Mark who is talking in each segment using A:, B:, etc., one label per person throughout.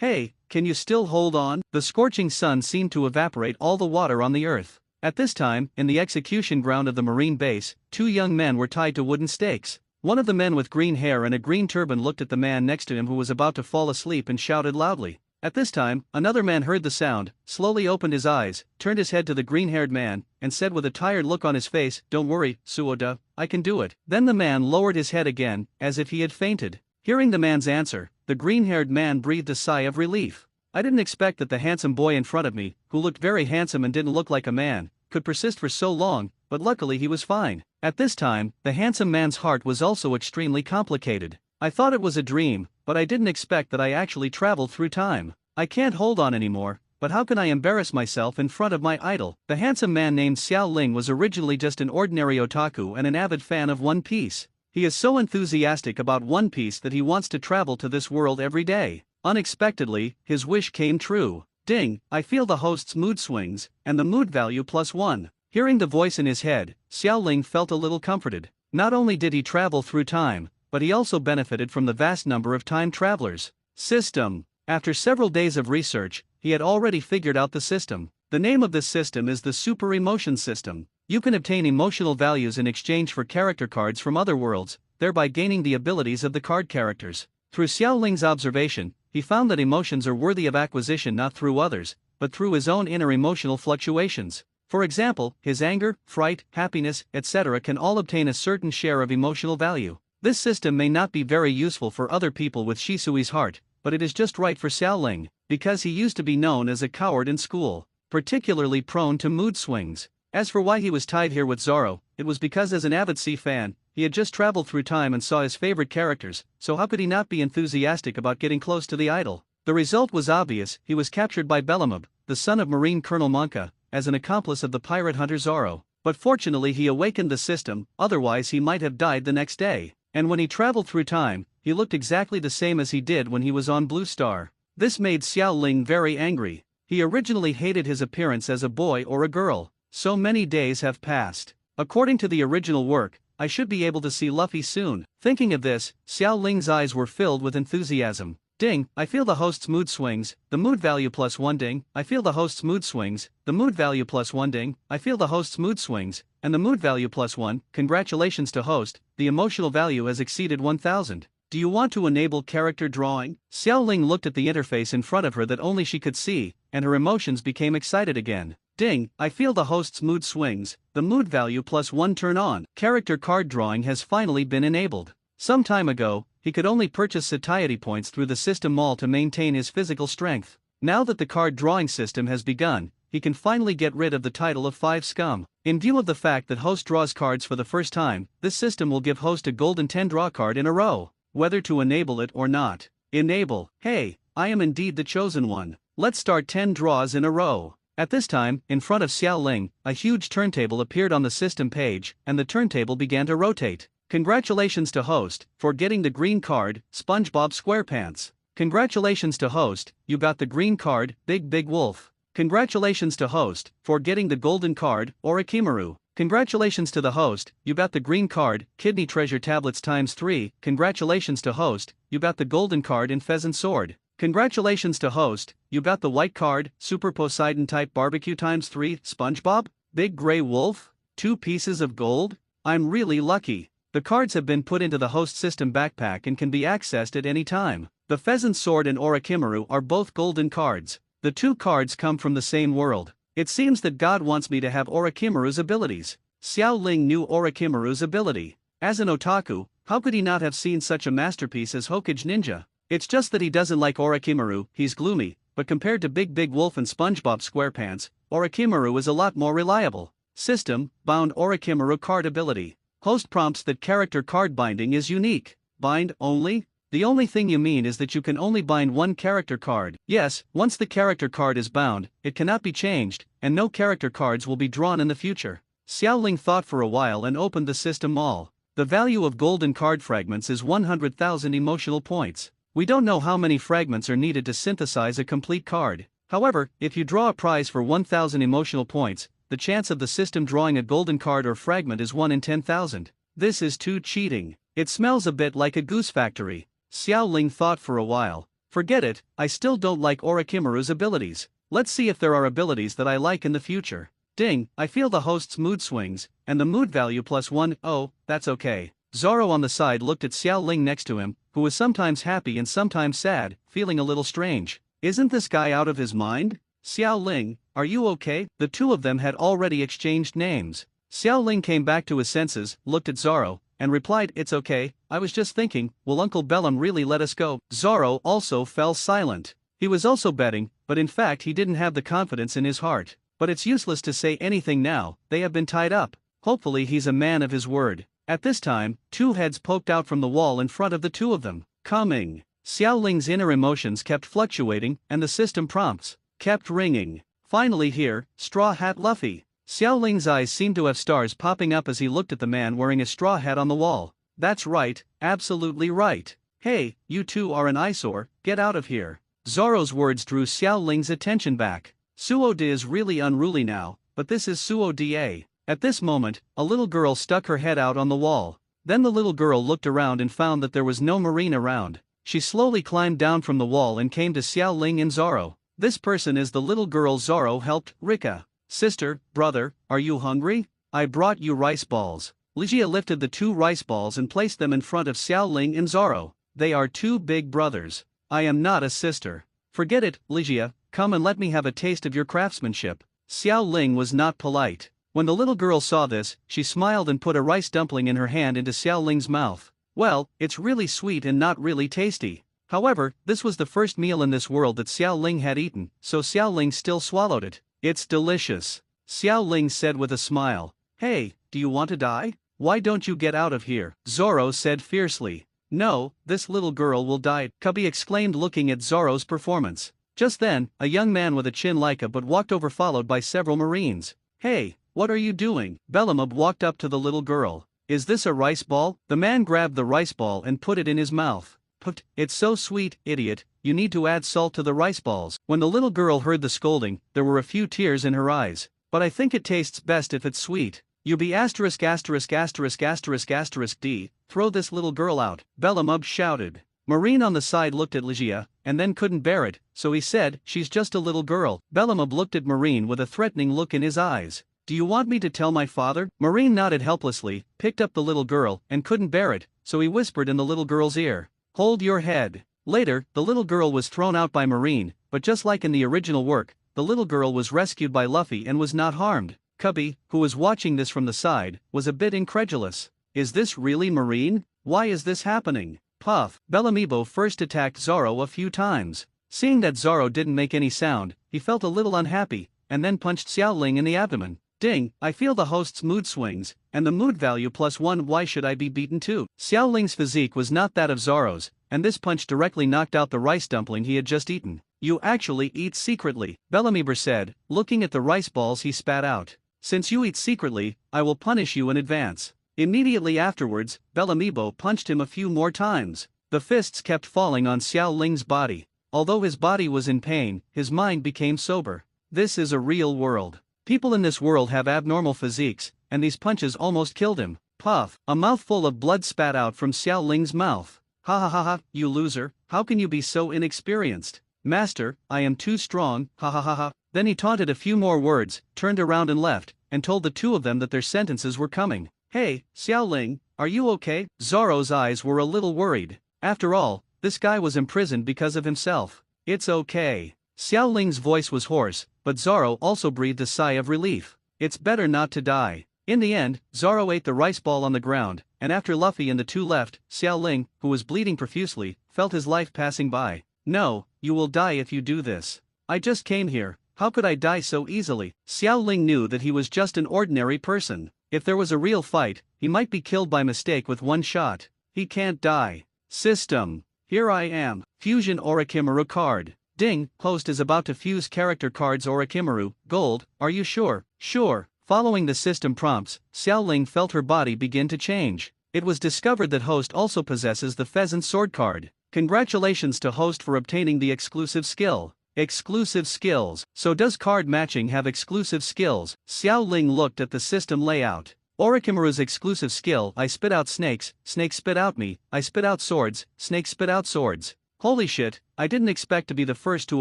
A: Hey, can you still hold on? The scorching sun seemed to evaporate all the water on the earth. At this time, in the execution ground of the Marine base, two young men were tied to wooden stakes. One of the men with green hair and a green turban looked at the man next to him who was about to fall asleep and shouted loudly. At this time, another man heard the sound, slowly opened his eyes, turned his head to the green-haired man, and said with a tired look on his face, "Don't worry, Suoda, I can do it." Then the man lowered his head again, as if he had fainted. Hearing the man's answer, the green-haired man breathed a sigh of relief. I didn't expect that the handsome boy in front of me, who looked very handsome and didn't look like a man, could persist for so long, but luckily he was fine. At this time, the handsome man's heart was also extremely complicated. I thought it was a dream, but I didn't expect that I actually traveled through time. I can't hold on anymore, but how can I embarrass myself in front of my idol? The handsome man named Xiao Ling was originally just an ordinary otaku and an avid fan of One Piece. He is so enthusiastic about One Piece that he wants to travel to this world every day. Unexpectedly, his wish came true. Ding, I feel the host's mood swings, and the mood value +1. Hearing the voice in his head, Xiao Ling felt a little comforted. Not only did he travel through time, but he also benefited from the vast number of time travelers. System. After several days of research, he had already figured out the system. The name of this system is the Super Emotion System. You can obtain emotional values in exchange for character cards from other worlds, thereby gaining the abilities of the card characters. Through Xiao Ling's observation, he found that emotions are worthy of acquisition not through others, but through his own inner emotional fluctuations. For example, his anger, fright, happiness, etc. can all obtain a certain share of emotional value. This system may not be very useful for other people with Shisui's heart, but it is just right for Xiao Ling, because he used to be known as a coward in school, particularly prone to mood swings. As for why he was tied here with Zoro, it was because as an avid sea fan, he had just traveled through time and saw his favorite characters, so how could he not be enthusiastic about getting close to the idol? The result was obvious. He was captured by Belamub, the son of Marine Colonel Monka, as an accomplice of the pirate hunter Zoro. But fortunately he awakened the system, otherwise he might have died the next day. And when he traveled through time, he looked exactly the same as he did when he was on Blue Star. This made Xiao Ling very angry. He originally hated his appearance as a boy or a girl. So many days have passed. According to the original work, I should be able to see Luffy soon. Thinking of this, Xiao Ling's eyes were filled with enthusiasm. Ding, I feel the host's mood swings, the mood value +1 ding, I feel the host's mood swings, the mood value +1 ding, I feel the host's mood swings, and the mood value +1, congratulations to host, the emotional value has exceeded 1000. Do you want to enable character drawing? Xiao Ling looked at the interface in front of her that only she could see, and her emotions became excited again. Ding, I feel the host's mood swings, the mood value +1 turn on. Character card drawing has finally been enabled. Some time ago, he could only purchase satiety points through the system mall to maintain his physical strength. Now that the card drawing system has begun, he can finally get rid of the title of 5 scum. In view of the fact that host draws cards for the first time, this system will give host a golden 10 draw card in a row. Whether to enable it or not. Enable. Hey, I am indeed the chosen one. Let's start 10 draws in a row. At this time, in front of Xiao Ling, a huge turntable appeared on the system page, and the turntable began to rotate. Congratulations to host, for getting the green card, SpongeBob SquarePants. Congratulations to host, you got the green card, Big Wolf. Congratulations to host, for getting the golden card, Orochimaru. Congratulations to the host, you got the green card, Kidney Treasure Tablets ×3. Congratulations to host, you got the golden card in Pheasant Sword. Congratulations to host, you got the white card, Super Poseidon Type Barbecue ×3. SpongeBob? Big Gray Wolf? 2 pieces of gold? I'm really lucky. The cards have been put into the host system backpack and can be accessed at any time. The Pheasant Sword and Orochimaru are both golden cards. The 2 cards come from the same world. It seems that God wants me to have Orochimaru's abilities. Xiao Ling knew Orochimaru's ability. As an otaku, how could he not have seen such a masterpiece as Hokage Ninja? It's just that he doesn't like Orochimaru, he's gloomy, but compared to Big Wolf and SpongeBob SquarePants, Orochimaru is a lot more reliable. System, bound Orochimaru card ability. Host prompts that character card binding is unique. Bind only? The only thing you mean is that you can only bind one character card. Yes, once the character card is bound, it cannot be changed, and no character cards will be drawn in the future. Xiao Ling thought for a while and opened the system mall. The value of golden card fragments is 100,000 emotional points. We don't know how many fragments are needed to synthesize a complete card. However, if you draw a prize for 1,000 emotional points, the chance of the system drawing a golden card or fragment is 1 in 10,000. This is too cheating. It smells a bit like a goose factory. Xiao Ling thought for a while. Forget it, I still don't like Orochimaru's abilities. Let's see if there are abilities that I like in the future. Ding, I feel the host's mood swings, and the mood value +1, oh, that's okay. Zoro on the side looked at Xiao Ling next to him, who was sometimes happy and sometimes sad, feeling a little strange. Isn't this guy out of his mind? Xiao Ling, are you okay? The two of them had already exchanged names. Xiao Ling came back to his senses, looked at Zoro, and replied, it's okay, I was just thinking, will Uncle Bellum really let us go? Zoro also fell silent. He was also betting, but in fact he didn't have the confidence in his heart. But it's useless to say anything now, they have been tied up. Hopefully he's a man of his word. At this time, two heads poked out from the wall in front of the two of them. Coming. Xiao Ling's inner emotions kept fluctuating, and the system prompts kept ringing. Finally here, Straw Hat Luffy. Xiao Ling's eyes seemed to have stars popping up as he looked at the man wearing a straw hat on the wall. That's right, absolutely right. Hey, you two are an eyesore, get out of here. Zoro's words drew Xiao Ling's attention back. Suo De is really unruly now, but this is Suo Da. At this moment, a little girl stuck her head out on the wall. Then the little girl looked around and found that there was no marine around. She slowly climbed down from the wall and came to Xiao Ling and Zoro. This person is the little girl Zoro helped, Rika. Sister, brother, are you hungry? I brought you rice balls. Ligia lifted the two rice balls and placed them in front of Xiao Ling and Zoro. They are two big brothers. I am not a sister. Forget it, Ligia, come and let me have a taste of your craftsmanship. Xiao Ling was not polite. When the little girl saw this, she smiled and put a rice dumpling in her hand into Xiao Ling's mouth. Well, it's really sweet and not really tasty. However, this was the first meal in this world that Xiao Ling had eaten, so Xiao Ling still swallowed it. It's delicious. Xiao Ling said with a smile. Hey, do you want to die? Why don't you get out of here? Zoro said fiercely. No, this little girl will die, Cubby exclaimed looking at Zoro's performance. Just then, a young man with a chin like a but walked over followed by several marines. Hey, what are you doing? Bellamub walked up to the little girl. Is this a rice ball? The man grabbed the rice ball and put it in his mouth. Put, it's so sweet, idiot, you need to add salt to the rice balls. When the little girl heard the scolding, there were a few tears in her eyes. But I think it tastes best if it's sweet. You be asterisk asterisk asterisk asterisk asterisk D, throw this little girl out, Bellamub shouted. Marine on the side looked at Ligia, and then couldn't bear it, so he said, she's just a little girl. Bellamub looked at Marine with a threatening look in his eyes. Do you want me to tell my father? Marine nodded helplessly, picked up the little girl, and couldn't bear it, so he whispered in the little girl's ear. Hold your head. Later, the little girl was thrown out by Marine, but just like in the original work, the little girl was rescued by Luffy and was not harmed. Cubby, who was watching this from the side, was a bit incredulous. Is this really Marine? Why is this happening? Puff. Bellamibo first attacked Zoro a few times. Seeing that Zoro didn't make any sound, he felt a little unhappy, and then punched Xiao Ling in the abdomen. Ding, I feel the host's mood swings, and the mood value +1, why should I be beaten too? Xiao Ling's physique was not that of Zoro's, and this punch directly knocked out the rice dumpling he had just eaten. You actually eat secretly, Bellamiber said, looking at the rice balls he spat out. Since you eat secretly, I will punish you in advance. Immediately afterwards, Bellamibo punched him a few more times. The fists kept falling on Xiao Ling's body. Although his body was in pain, his mind became sober. This is a real world. People in this world have abnormal physiques, and these punches almost killed him. Puff. A mouthful of blood spat out from Xiao Ling's mouth. Ha ha ha ha, you loser, how can you be so inexperienced? Master, I am too strong, ha ha ha ha. Then he taunted a few more words, turned around and left, and told the two of them that their sentences were coming. Hey, Xiao Ling, are you okay? Zoro's eyes were a little worried. After all, this guy was imprisoned because of himself. It's okay. Xiao Ling's voice was hoarse, but Zoro also breathed a sigh of relief. It's better not to die. In the end, Zoro ate the rice ball on the ground, and after Luffy and the two left, Xiao Ling, who was bleeding profusely, felt his life passing by. No, you will die if you do this. I just came here. How could I die so easily? Xiao Ling knew that he was just an ordinary person. If there was a real fight, he might be killed by mistake with one shot. He can't die. System. Here I am. Fusion Orochimaru card. Ding, host is about to fuse character cards Orochimaru, gold, are you sure? Sure. Following the system prompts, Xiao Ling felt her body begin to change. It was discovered that host also possesses the pheasant sword card. Congratulations to host for obtaining the exclusive skill. Exclusive skills. So does card matching have exclusive skills? Xiao Ling looked at the system layout. Orochimaru's exclusive skill, I spit out snakes, snakes spit out me, I spit out swords, snakes spit out swords. Holy shit, I didn't expect to be the first to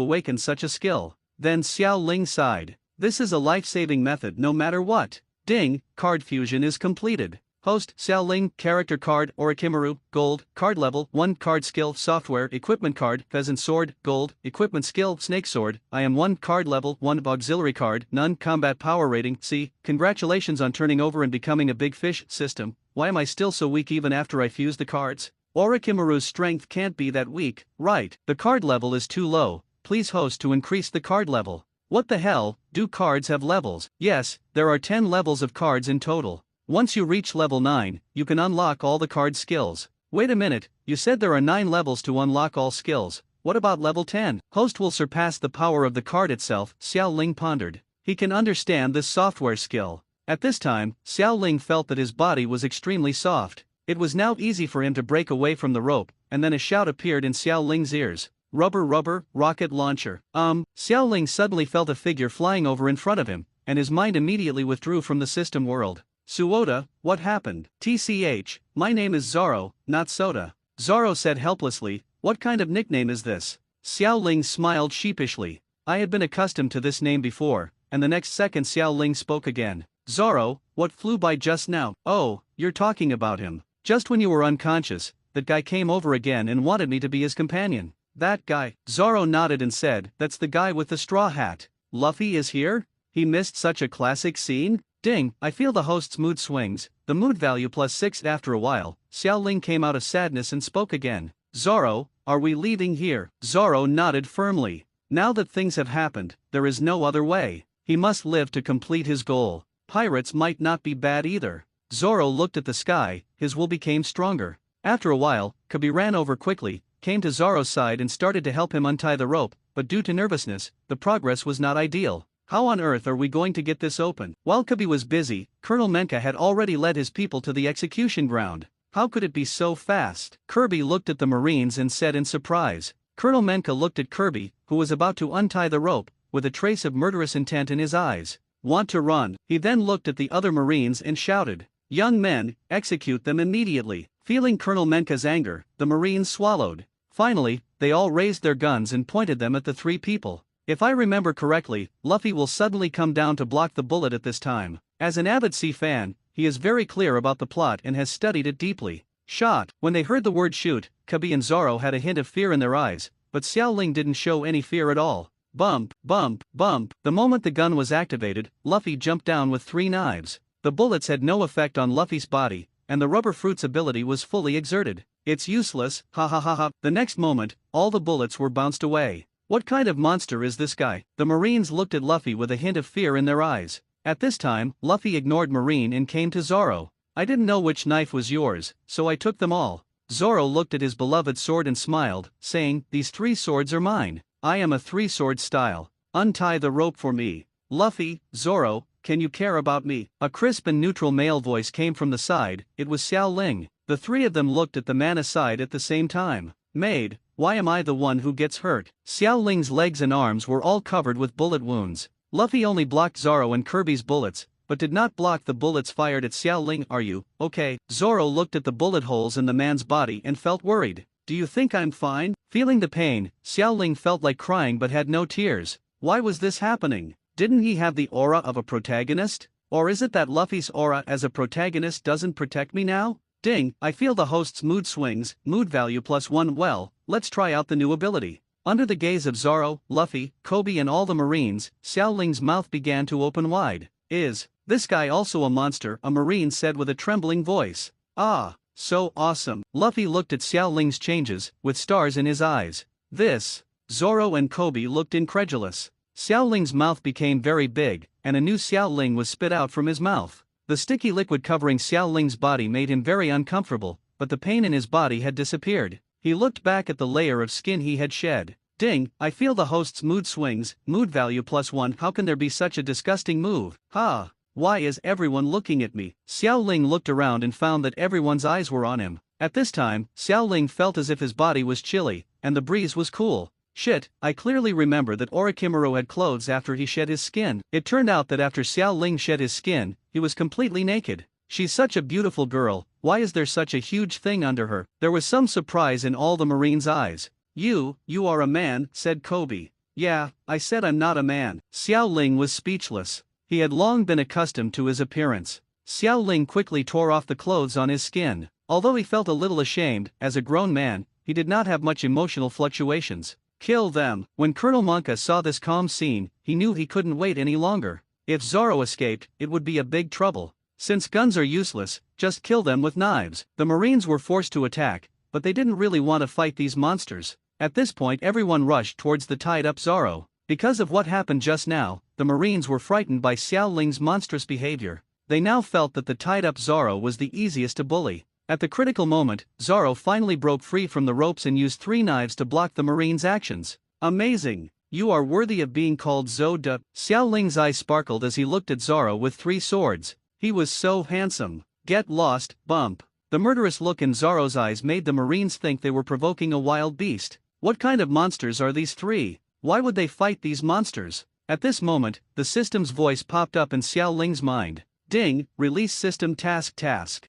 A: awaken such a skill. Then Xiao Ling sighed. This is a life-saving method no matter what. Ding, card fusion is completed. Host, Xiao Ling, character card, orochimaru, gold, card level, 1 card skill, software, equipment card, pheasant sword, gold, equipment skill, snake sword, I am 1 card level, 1 auxiliary card, none, combat power rating, C, congratulations on turning over and becoming a big fish, system, why am I still so weak even after I fuse the cards? Orochimaru's strength can't be that weak, right? The card level is too low, please host to increase the card level. What the hell, do cards have levels? Yes, there are 10 levels of cards in total. Once you reach level 9, you can unlock all the card skills. Wait a minute, you said there are 9 levels to unlock all skills. What about level 10? Host will surpass the power of the card itself, Xiao Ling pondered. He can understand this software skill. At this time, Xiao Ling felt that his body was extremely soft. It was now easy for him to break away from the rope, and then a shout appeared in Xiao Ling's ears. Rubber, rocket launcher. Xiao Ling suddenly felt a figure flying over in front of him, and his mind immediately withdrew from the system world. Suoda, what happened? TCH, my name is Zoro, not Soda. Zoro said helplessly, what kind of nickname is this? Xiao Ling smiled sheepishly. I had been accustomed to this name before, and the next second Xiao Ling spoke again. Zoro, what flew by just now? Oh, you're talking about him. Just when you were unconscious, that guy came over again and wanted me to be his companion. That guy? Zoro nodded and said, that's the guy with the straw hat. Luffy is here? He missed such a classic scene? Ding, I feel the host's mood swings, the mood value +6. After a while, Xiao Ling came out of sadness and spoke again. Zoro, are we leaving here? Zoro nodded firmly. Now that things have happened, there is no other way. He must live to complete his goal. Pirates might not be bad either. Zoro looked at the sky, his will became stronger. After a while, Kabi ran over quickly, came to Zoro's side and started to help him untie the rope, but due to nervousness, the progress was not ideal. How on earth are we going to get this open? While Kabi was busy, Colonel Menka had already led his people to the execution ground. How could it be so fast? Kirby looked at the Marines and said in surprise. Colonel Menka looked at Kirby, who was about to untie the rope, with a trace of murderous intent in his eyes. Want to run? He then looked at the other Marines and shouted. Young men, execute them immediately. Feeling Colonel Menka's anger, the Marines swallowed. Finally, they all raised their guns and pointed them at the 3 people. If I remember correctly, Luffy will suddenly come down to block the bullet at this time. As an avid sea fan, he is very clear about the plot and has studied it deeply. Shot. When they heard the word shoot, Kabi and Zoro had a hint of fear in their eyes, but Xiao Ling didn't show any fear at all. Bump, bump, bump. The moment the gun was activated, Luffy jumped down with 3 knives. The bullets had no effect on Luffy's body, and the rubber fruit's ability was fully exerted. It's useless, ha ha ha ha. The next moment, all the bullets were bounced away. What kind of monster is this guy? The Marines looked at Luffy with a hint of fear in their eyes. At this time, Luffy ignored Marine and came to Zoro. I didn't know which knife was yours, so I took them all. Zoro looked at his beloved sword and smiled, saying, these 3 swords are mine. I am a 3-sword style. Untie the rope for me. Luffy, Zoro, can you care about me? A crisp and neutral male voice came from the side, it was Xiao Ling. The 3 of them looked at the man aside at the same time. Maid, why am I the one who gets hurt? Xiao Ling's legs and arms were all covered with bullet wounds. Luffy only blocked Zoro and Kirby's bullets, but did not block the bullets fired at Xiao Ling. Are you okay? Zoro looked at the bullet holes in the man's body and felt worried. Do you think I'm fine? Feeling the pain, Xiao Ling felt like crying but had no tears. Why was this happening? Didn't he have the aura of a protagonist? Or is it that Luffy's aura as a protagonist doesn't protect me now? Ding, I feel the host's mood swings, mood value +1. Well, let's try out the new ability. Under the gaze of Zoro, Luffy, Kobe and all the Marines, Xiao Ling's mouth began to open wide. Is this guy also a monster? A Marine said with a trembling voice. Ah, so awesome. Luffy looked at Xiao Ling's changes, with stars in his eyes. This. Zoro and Kobe looked incredulous. Xiao Ling's mouth became very big, and a new Xiao Ling was spit out from his mouth. The sticky liquid covering Xiao Ling's body made him very uncomfortable, but the pain in his body had disappeared. He looked back at the layer of skin he had shed. Ding, I feel the host's mood swings, mood value +1. How can there be such a disgusting move? Ha! Why is everyone looking at me? Xiao Ling looked around and found that everyone's eyes were on him. At this time, Xiao Ling felt as if his body was chilly, and the breeze was cool. Shit, I clearly remember that Orochimaru had clothes after he shed his skin. It turned out that after Xiao Ling shed his skin, he was completely naked. She's such a beautiful girl, why is there such a huge thing under her? There was some surprise in all the Marines' eyes. You are a man, said Kobe. Yeah, I said I'm not a man. Xiao Ling was speechless. He had long been accustomed to his appearance. Xiao Ling quickly tore off the clothes on his skin. Although he felt a little ashamed, as a grown man, he did not have much emotional fluctuations. Kill them. When Colonel Monka saw this calm scene, he knew he couldn't wait any longer. If Zoro escaped, it would be a big trouble. Since guns are useless, just kill them with knives. The Marines were forced to attack, but they didn't really want to fight these monsters. At this point everyone rushed towards the tied-up Zoro. Because of what happened just now, the Marines were frightened by Xiao Ling's monstrous behavior. They now felt that the tied-up Zoro was the easiest to bully. At the critical moment, Zoro finally broke free from the ropes and used 3 knives to block the Marines' actions. Amazing! You are worthy of being called Zo-de. Xiao Ling's eyes sparkled as he looked at Zoro with 3 swords. He was so handsome. Get lost, bump. The murderous look in Zoro's eyes made the Marines think they were provoking a wild beast. What kind of monsters are these 3? Why would they fight these monsters? At this moment, the system's voice popped up in Xiao Ling's mind. Ding, release system task.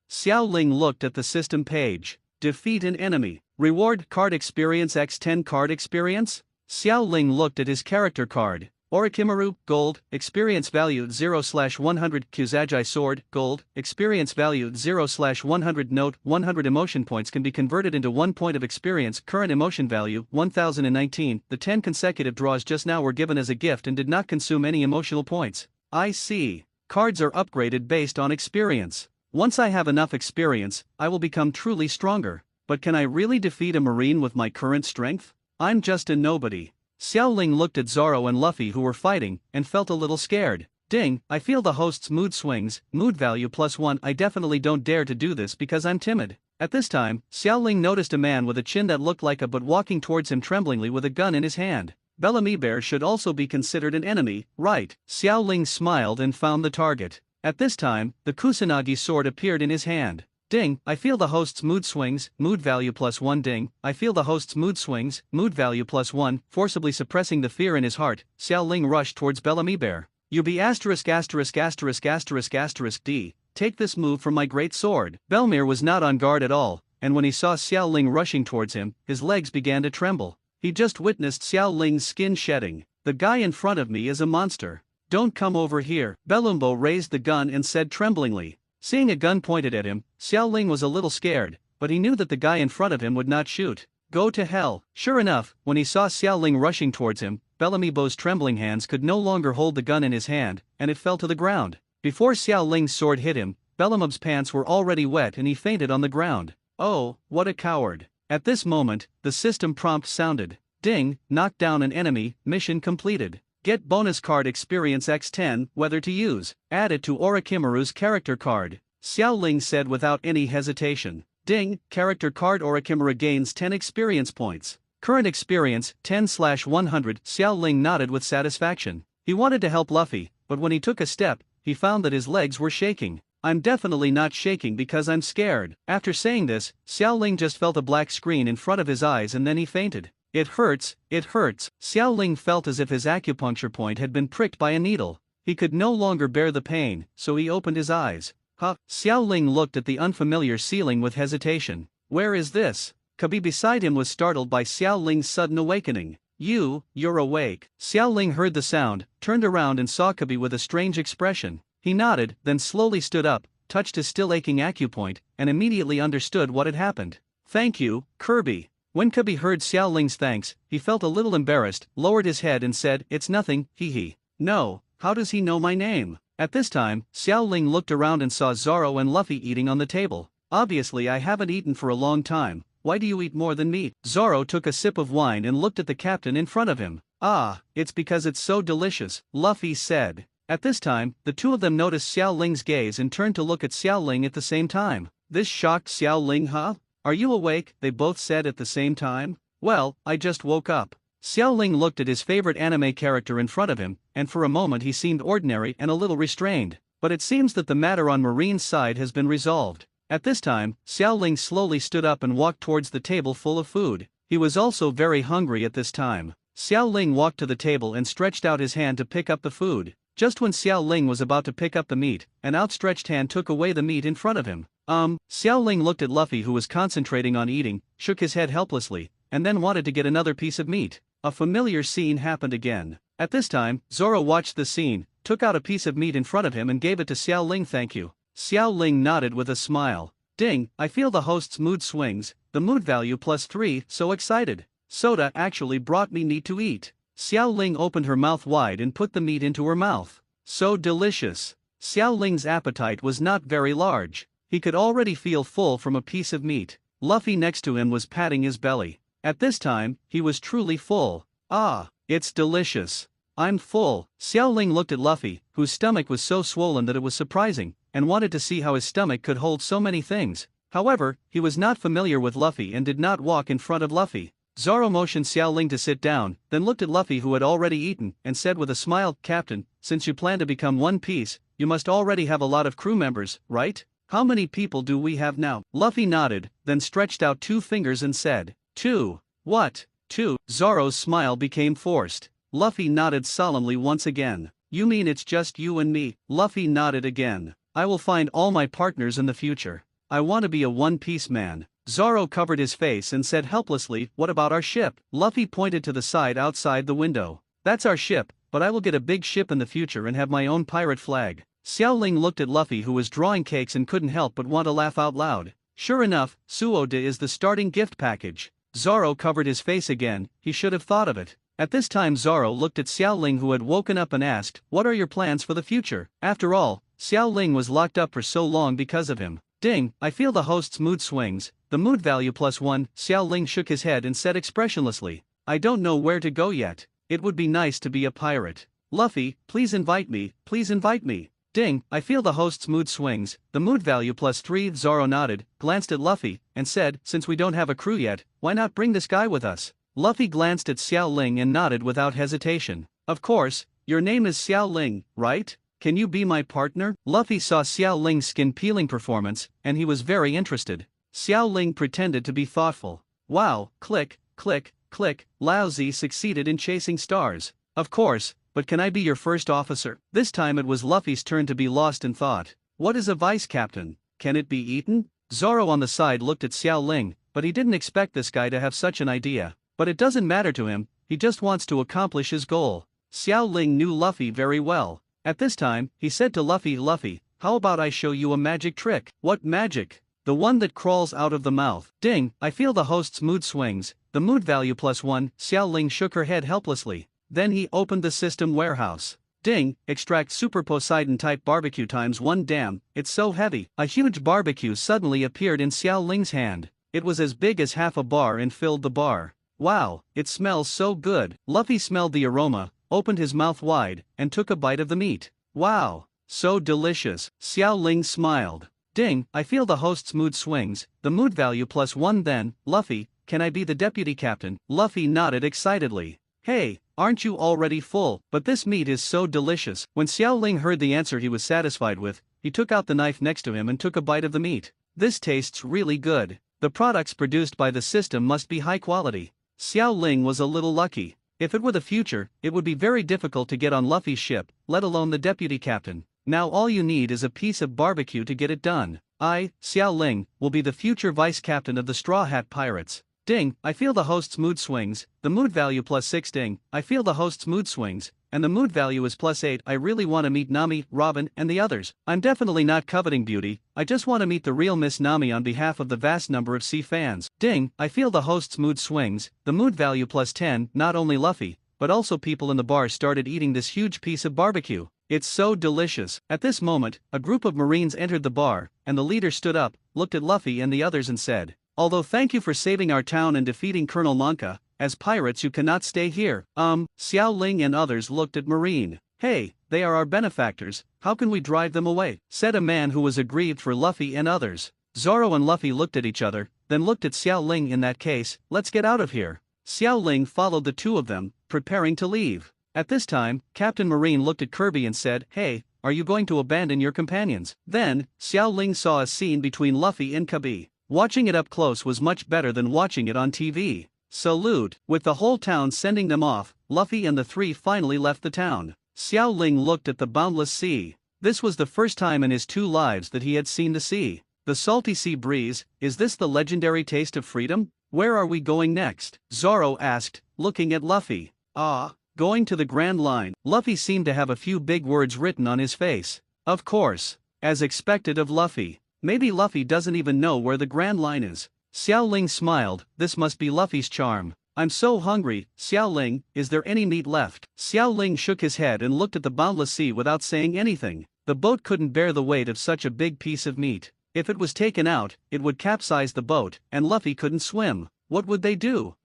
A: Xiao Ling looked at the system page. Defeat an enemy. Reward card experience x10 card experience? Xiao Ling looked at his character card. Orochimaru, gold, experience value 0/100. Kusagi sword, gold, experience value 0/100. Note, 100 emotion points can be converted into 1 point of experience. Current emotion value, 1019. The 10 consecutive draws just now were given as a gift and did not consume any emotional points. I see. Cards are upgraded based on experience. Once I have enough experience, I will become truly stronger. But can I really defeat a Marine with my current strength? I'm just a nobody. Xiao Ling looked at Zoro and Luffy who were fighting, and felt a little scared. Ding, I feel the host's mood swings, mood value +1. I definitely don't dare to do this because I'm timid. At this time, Xiao Ling noticed a man with a chin that looked like a but walking towards him tremblingly with a gun in his hand. Bellamy Bear should also be considered an enemy, right? Xiao Ling smiled and found the target. At this time, the Kusanagi sword appeared in his hand. Ding, I feel the host's mood swings, mood value +1. Ding, I feel the host's mood swings, mood value +1. Forcibly suppressing the fear in his heart, Xiao Ling rushed towards Bellamy Bear. You be ******************************************** Take this move from my great sword. Belmere was not on guard at all, and when he saw Xiao Ling rushing towards him, his legs began to tremble. He just witnessed Xiao Ling's skin shedding. The guy in front of me is a monster. Don't come over here. Belumbo raised the gun and said tremblingly. Seeing a gun pointed at him, Xiao Ling was a little scared, but he knew that the guy in front of him would not shoot. Go to hell. Sure enough, when he saw Xiao Ling rushing towards him, Bellamy Bo's trembling hands could no longer hold the gun in his hand, and it fell to the ground. Before Xiao Ling's sword hit him, Bellamy's pants were already wet and he fainted on the ground. Oh, what a coward. At this moment, the system prompt sounded. Ding, knock down an enemy, mission completed. Get bonus card experience x10, whether to use. Add it to Orochimaru's character card. Xiao Ling said without any hesitation. Ding, character card Orochimaru gains 10 experience points. Current experience, 10/100. Xiao Ling nodded with satisfaction. He wanted to help Luffy, but when he took a step, he found that his legs were shaking. I'm definitely not shaking because I'm scared. After saying this, Xiao Ling just felt a black screen in front of his eyes and then he fainted. It hurts, it hurts. Xiao Ling felt as if his acupuncture point had been pricked by a needle. He could no longer bear the pain, so he opened his eyes. Huh? Xiao Ling looked at the unfamiliar ceiling with hesitation. Where is this? Kabi beside him was startled by Xiao Ling's sudden awakening. You're awake. Xiao Ling heard the sound, turned around and saw Kabi with a strange expression. He nodded, then slowly stood up, touched his still aching acupoint, and immediately understood what had happened. Thank you, Kirby. When Kabi heard Xiao Ling's thanks, he felt a little embarrassed, lowered his head and said, It's nothing, hee. No, how does he know my name? At this time, Xiao Ling looked around and saw Zoro and Luffy eating on the table. Obviously I haven't eaten for a long time. Why do you eat more than me? Zoro took a sip of wine and looked at the captain in front of him. Ah, it's because it's so delicious, Luffy said. At this time, the two of them noticed Xiao Ling's gaze and turned to look at Xiao Ling at the same time. This shocked Xiao Ling, huh? Are you awake? They both said at the same time. Well, I just woke up. Xiao Ling looked at his favorite anime character in front of him, and for a moment he seemed ordinary and a little restrained. But it seems that the matter on Marine's side has been resolved. At this time, Xiao Ling slowly stood up and walked towards the table full of food. He was also very hungry at this time. Xiao Ling walked to the table and stretched out his hand to pick up the food. Just when Xiao Ling was about to pick up the meat, an outstretched hand took away the meat in front of him. Xiao Ling looked at Luffy who was concentrating on eating, shook his head helplessly, and then wanted to get another piece of meat. A familiar scene happened again. At this time, Zoro watched the scene, took out a piece of meat in front of him and gave it to Xiao Ling. Thank you. Xiao Ling nodded with a smile. Ding, I feel the host's mood swings, the mood value +3, so excited. Soda actually brought me meat to eat. Xiao Ling opened her mouth wide and put the meat into her mouth. So delicious. Xiao Ling's appetite was not very large. He could already feel full from a piece of meat. Luffy next to him was patting his belly. At this time, he was truly full. Ah, it's delicious. I'm full. Xiao Ling looked at Luffy, whose stomach was so swollen that it was surprising, and wanted to see how his stomach could hold so many things. However, he was not familiar with Luffy and did not walk in front of Luffy. Zoro motioned Xiao Ling to sit down, then looked at Luffy who had already eaten, and said with a smile, Captain, since you plan to become One Piece, you must already have a lot of crew members, right? How many people do we have now? Luffy nodded, then stretched out 2 fingers and said, 2. What? 2. Zoro's smile became forced. Luffy nodded solemnly once again. You mean it's just you and me? Luffy nodded again. I will find all my partners in the future. I want to be a One Piece man. Zoro covered his face and said helplessly, what about our ship? Luffy pointed to the side outside the window. That's our ship, but I will get a big ship in the future and have my own pirate flag. Xiao Ling looked at Luffy who was drawing cakes and couldn't help but want to laugh out loud. Sure enough, Suoda is the starting gift package. Zoro covered his face again, he should have thought of it. At this time Zoro looked at Xiao Ling who had woken up and asked, what are your plans for the future? After all, Xiao Ling was locked up for so long because of him. Ding, I feel the host's mood swings, the mood value +1, Xiao Ling shook his head and said expressionlessly, I don't know where to go yet. It would be nice to be a pirate. Luffy, please invite me, please invite me. Ding, I feel the host's mood swings, the mood value +3, Zoro nodded, glanced at Luffy, and said, since we don't have a crew yet, why not bring this guy with us? Luffy glanced at Xiao Ling and nodded without hesitation. Of course, your name is Xiao Ling, right? Can you be my partner? Luffy saw Xiao Ling's skin peeling performance, and he was very interested. Xiao Ling pretended to be thoughtful. Wow, click, click, click, Laozi succeeded in chasing stars. Of course, but can I be your first officer? This time it was Luffy's turn to be lost in thought. What is a vice captain? Can it be eaten? Zoro on the side looked at Xiao Ling, but he didn't expect this guy to have such an idea. But it doesn't matter to him, he just wants to accomplish his goal. Xiao Ling knew Luffy very well. At this time, he said to Luffy, Luffy, how about I show you a magic trick? What magic? The one that crawls out of the mouth. Ding, I feel the host's mood swings, the mood value +1, Xiao Ling shook her head helplessly. Then he opened the system warehouse. Ding, extract Super Poseidon type barbecue ×1 damn, it's so heavy. A huge barbecue suddenly appeared in Xiao Ling's hand. It was as big as half a bar and filled the bar. Wow, it smells so good. Luffy smelled the aroma, opened his mouth wide, and took a bite of the meat. Wow, so delicious. Xiao Ling smiled. Ding, I feel the host's mood swings, the mood value +1 then, Luffy, can I be the deputy captain? Luffy nodded excitedly. Hey, aren't you already full? But this meat is so delicious. When Xiao Ling heard the answer he was satisfied with, he took out the knife next to him and took a bite of the meat. This tastes really good. The products produced by the system must be high quality. Xiao Ling was a little lucky. If it were the future, it would be very difficult to get on Luffy's ship, let alone the deputy captain. Now all you need is a piece of barbecue to get it done. I, Xiao Ling, will be the future vice captain of the Straw Hat Pirates. Ding, I feel the host's mood swings, the mood value +6 ding, I feel the host's mood swings, and the mood value is +8. I really want to meet Nami, Robin, and the others. I'm definitely not coveting beauty, I just want to meet the real Miss Nami on behalf of the vast number of sea fans. Ding, I feel the host's mood swings, the mood value +10, not only Luffy, but also people in the bar started eating this huge piece of barbecue. It's so delicious. At this moment, a group of Marines entered the bar, and the leader stood up, looked at Luffy and the others and said, although thank you for saving our town and defeating Colonel Monka, as pirates you cannot stay here. Xiao Ling and others looked at Marine. Hey, they are our benefactors, how can we drive them away? Said a man who was aggrieved for Luffy and others. Zoro and Luffy looked at each other, then looked at Xiao Ling. In that case, let's get out of here. Xiao Ling followed the two of them, preparing to leave. At this time, Captain Marine looked at Kirby and said, hey, are you going to abandon your companions? Then, Xiao Ling saw a scene between Luffy and Kabi. Watching it up close was much better than watching it on TV. Salute. With the whole town sending them off, Luffy and the three finally left the town. Xiao Ling looked at the boundless sea. This was the first time in his 2 lives that he had seen the sea. The salty sea breeze, is this the legendary taste of freedom? Where are we going next? Zoro asked, looking at Luffy. Going to the Grand Line. Luffy seemed to have a few big words written on his face. Of course. As expected of Luffy. Maybe Luffy doesn't even know where the Grand Line is. Xiao Ling smiled, this must be Luffy's charm. I'm so hungry, Xiao Ling, is there any meat left? Xiao Ling shook his head and looked at the boundless sea without saying anything. The boat couldn't bear the weight of such a big piece of meat. If it was taken out, it would capsize the boat, and Luffy couldn't swim. What would they do?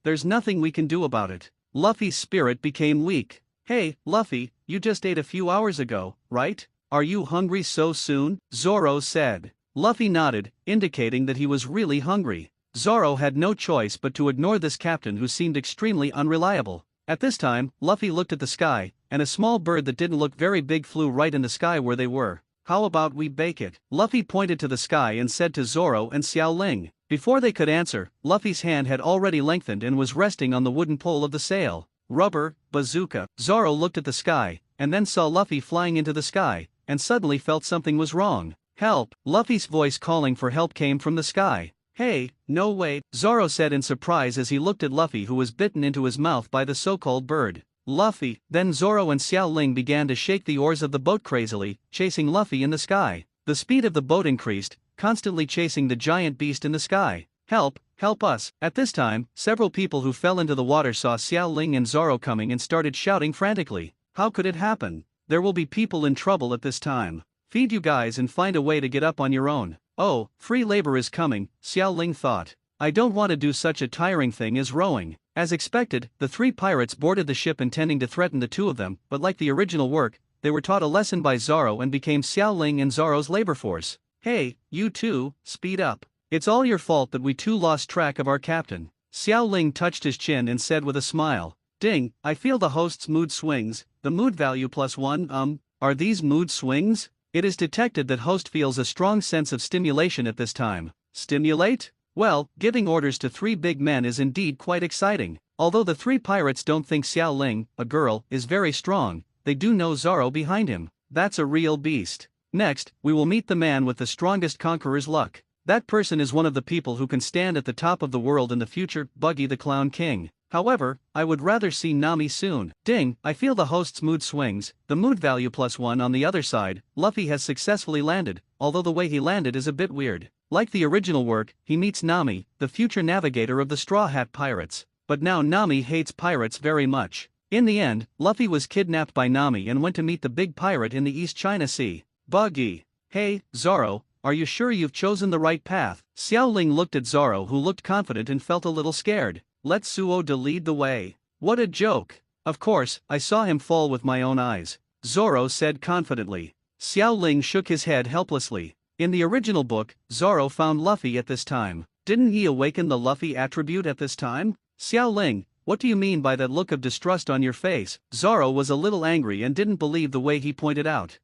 A: There's nothing we can do about it. Luffy's spirit became weak. Hey, Luffy, you just ate a few hours ago, right? Are you hungry so soon? Zoro said. Luffy nodded, indicating that he was really hungry. Zoro had no choice but to ignore this captain who seemed extremely unreliable. At this time, Luffy looked at the sky, and a small bird that didn't look very big flew right in the sky where they were. How about we bake it? Luffy pointed to the sky and said to Zoro and Xiao Ling. Before they could answer, Luffy's hand had already lengthened and was resting on the wooden pole of the sail. Rubber, bazooka. Zoro looked at the sky, and then saw Luffy flying into the sky, and suddenly felt something was wrong. Help! Luffy's voice calling for help came from the sky. Hey, no way, Zoro said in surprise as he looked at Luffy who was bitten into his mouth by the so-called bird. Luffy. Then Zoro and Xiao Ling began to shake the oars of the boat crazily, chasing Luffy in the sky. The speed of the boat increased, constantly chasing the giant beast in the sky. Help, help us. At this time, several people who fell into the water saw Xiao Ling and Zoro coming and started shouting frantically. How could it happen? There will be people in trouble at this time. Feed you guys and find a way to get up on your own. Oh, free labor is coming, Xiao Ling thought. I don't want to do such a tiring thing as rowing. As expected, the three pirates boarded the ship intending to threaten the two of them, but like the original work, they were taught a lesson by Zoro and became Xiao Ling and Zoro's labor force. Hey, you two, speed up. It's all your fault that we two lost track of our captain. Xiao Ling touched his chin and said with a smile. Ding, I feel the host's mood swings, the mood value +1, are these mood swings? It is detected that host feels a strong sense of stimulation at this time. Stimulate? Well, giving orders to three big men is indeed quite exciting. Although the three pirates don't think Xiao Ling, a girl, is very strong, they do know Zoro behind him. That's a real beast. Next, we will meet the man with the strongest conqueror's luck. That person is one of the people who can stand at the top of the world in the future, Buggy the Clown King. However, I would rather see Nami soon. Ding, I feel the host's mood swings, the mood value +1 on the other side. Luffy has successfully landed, although the way he landed is a bit weird. Like the original work, he meets Nami, the future navigator of the Straw Hat Pirates. But now Nami hates pirates very much. In the end, Luffy was kidnapped by Nami and went to meet the big pirate in the East China Sea. Buggy. Hey, Zoro, are you sure you've chosen the right path? Xiao Ling looked at Zoro who looked confident and felt a little scared. Let Suo-de lead the way. What a joke. Of course, I saw him fall with my own eyes. Zoro said confidently. Xiao Ling shook his head helplessly. In the original book, Zoro found Luffy at this time. Didn't he awaken the Luffy attribute at this time? Xiao Ling, what do you mean by that look of distrust on your face? Zoro was a little angry and didn't believe the way he pointed out.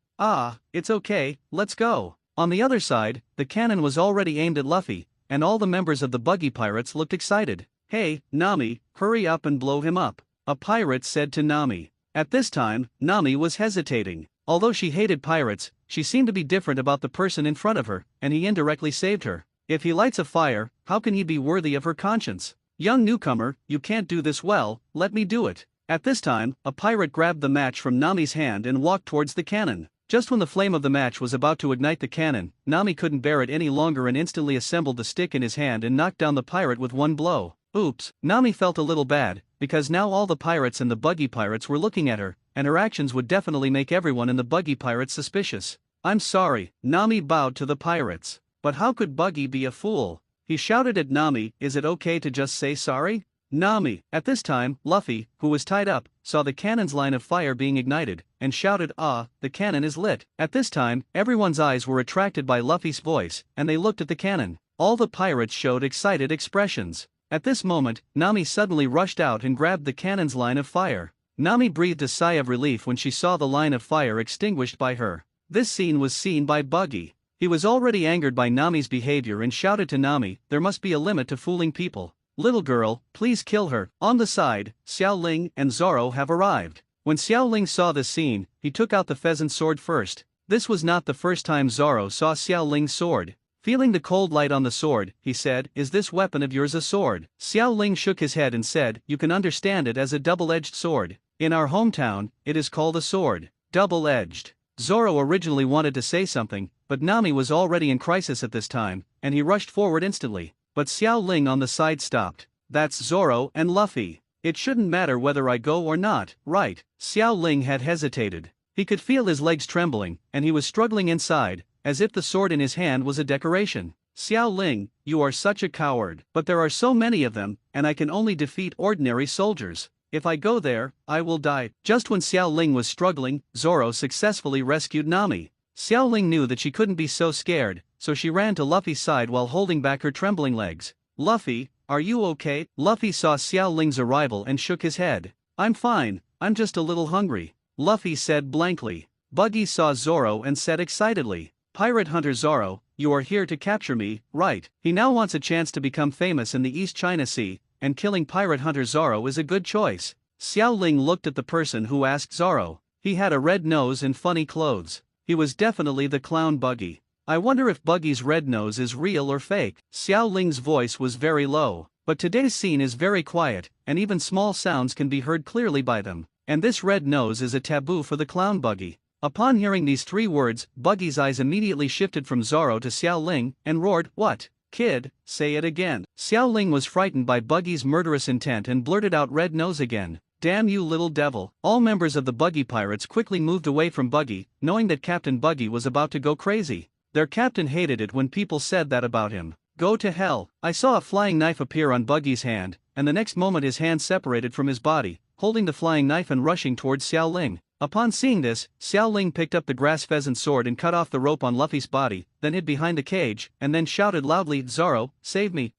A: It's okay, let's go. On the other side, the cannon was already aimed at Luffy, and all the members of the Buggy Pirates looked excited. Hey, Nami, hurry up and blow him up, a pirate said to Nami. At this time, Nami was hesitating. Although she hated pirates, she seemed to be different about the person in front of her, and he indirectly saved her. If he lights a fire, how can he be worthy of her conscience? Young newcomer, you can't do this well, let me do it. At this time, a pirate grabbed the match from Nami's hand and walked towards the cannon. Just when the flame of the match was about to ignite the cannon, Nami couldn't bear it any longer and instantly assembled the stick in his hand and knocked down the pirate with one blow. Oops, Nami felt a little bad, because now all the pirates and the Buggy Pirates were looking at her, and her actions would definitely make everyone in the Buggy Pirates suspicious. I'm sorry, Nami bowed to the pirates. But how could Buggy be a fool? He shouted at Nami, is it okay to just say sorry? Nami. At this time, Luffy, who was tied up, saw the cannon's line of fire being ignited, and shouted, the cannon is lit. At this time, everyone's eyes were attracted by Luffy's voice, and they looked at the cannon. All the pirates showed excited expressions. At this moment, Nami suddenly rushed out and grabbed the cannon's line of fire. Nami breathed a sigh of relief when she saw the line of fire extinguished by her. This scene was seen by Buggy. He was already angered by Nami's behavior and shouted to Nami, there must be a limit to fooling people. Little girl, please kill her. On the side, Xiao Ling and Zoro have arrived. When Xiao Ling saw this scene, he took out the pheasant sword first. This was not the first time Zoro saw Xiao Ling's sword. Feeling the cold light on the sword, he said, "Is this weapon of yours a sword?" Xiao Ling shook his head and said, "You can understand it as a double-edged sword. In our hometown, it is called a sword. Double-edged." Zoro originally wanted to say something, but Nami was already in crisis at this time, and he rushed forward instantly. But Xiao Ling on the side stopped. "That's Zoro and Luffy. It shouldn't matter whether I go or not, right?" Xiao Ling had hesitated. He could feel his legs trembling, and he was struggling inside, as if the sword in his hand was a decoration. "Xiao Ling, you are such a coward. But there are so many of them, and I can only defeat ordinary soldiers. If I go there, I will die." Just when Xiao Ling was struggling, Zoro successfully rescued Nami. Xiao Ling knew that she couldn't be so scared, so she ran to Luffy's side while holding back her trembling legs. "Luffy, are you okay?" Luffy saw Xiao Ling's arrival and shook his head. "I'm fine, I'm just a little hungry," Luffy said blankly. Buggy saw Zoro and said excitedly, "Pirate Hunter Zoro, you are here to capture me, right?" He now wants a chance to become famous in the East China Sea, and killing Pirate Hunter Zoro is a good choice. Xiao Ling looked at the person who asked Zoro. He had a red nose and funny clothes. He was definitely the clown Buggy. "I wonder if Buggy's red nose is real or fake." Xiao Ling's voice was very low, but today's scene is very quiet, and even small sounds can be heard clearly by them. And this red nose is a taboo for the clown Buggy. Upon hearing these 3 words, Buggy's eyes immediately shifted from Zoro to Xiao Ling, and roared, "What? Kid, say it again." Xiao Ling was frightened by Buggy's murderous intent and blurted out, "Red nose again. Damn you little devil." All members of the Buggy Pirates quickly moved away from Buggy, knowing that Captain Buggy was about to go crazy. Their captain hated it when people said that about him. "Go to hell." I saw a flying knife appear on Buggy's hand, and the next moment his hand separated from his body, holding the flying knife and rushing towards Xiao Ling. Upon seeing this, Xiao Ling picked up the grass pheasant sword and cut off the rope on Luffy's body, then hid behind the cage, and then shouted loudly, "Zoro, save me."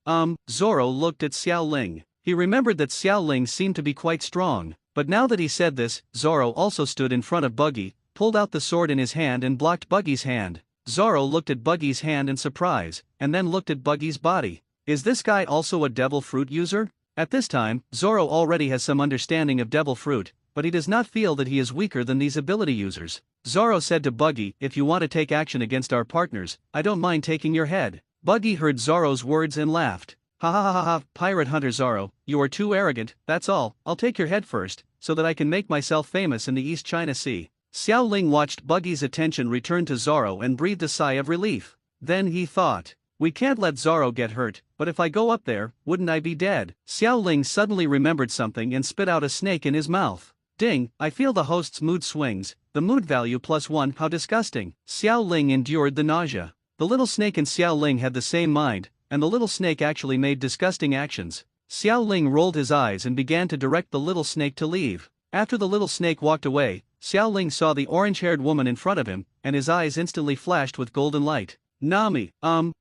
A: Zoro looked at Xiao Ling. He remembered that Xiao Ling seemed to be quite strong, but now that he said this, Zoro also stood in front of Buggy, pulled out the sword in his hand and blocked Buggy's hand. Zoro looked at Buggy's hand in surprise, and then looked at Buggy's body. Is this guy also a devil fruit user? At this time, Zoro already has some understanding of devil fruit, but he does not feel that he is weaker than these ability users. Zoro said to Buggy, "If you want to take action against our partners, I don't mind taking your head." Buggy heard Zoro's words and laughed. "Ha ha ha ha, Pirate Hunter Zoro, you are too arrogant, that's all. I'll take your head first, so that I can make myself famous in the East China Sea." Xiao Ling watched Buggy's attention return to Zoro and breathed a sigh of relief. Then he thought, "We can't let Zoro get hurt, but if I go up there, wouldn't I be dead?" Xiao Ling suddenly remembered something and spit out a snake in his mouth. Ding, I feel the host's mood swings, the mood value +1, how disgusting. Xiao Ling endured the nausea. The little snake and Xiao Ling had the same mind, and the little snake actually made disgusting actions. Xiao Ling rolled his eyes and began to direct the little snake to leave. After the little snake walked away, Xiao Ling saw the orange-haired woman in front of him, and his eyes instantly flashed with golden light. Nami.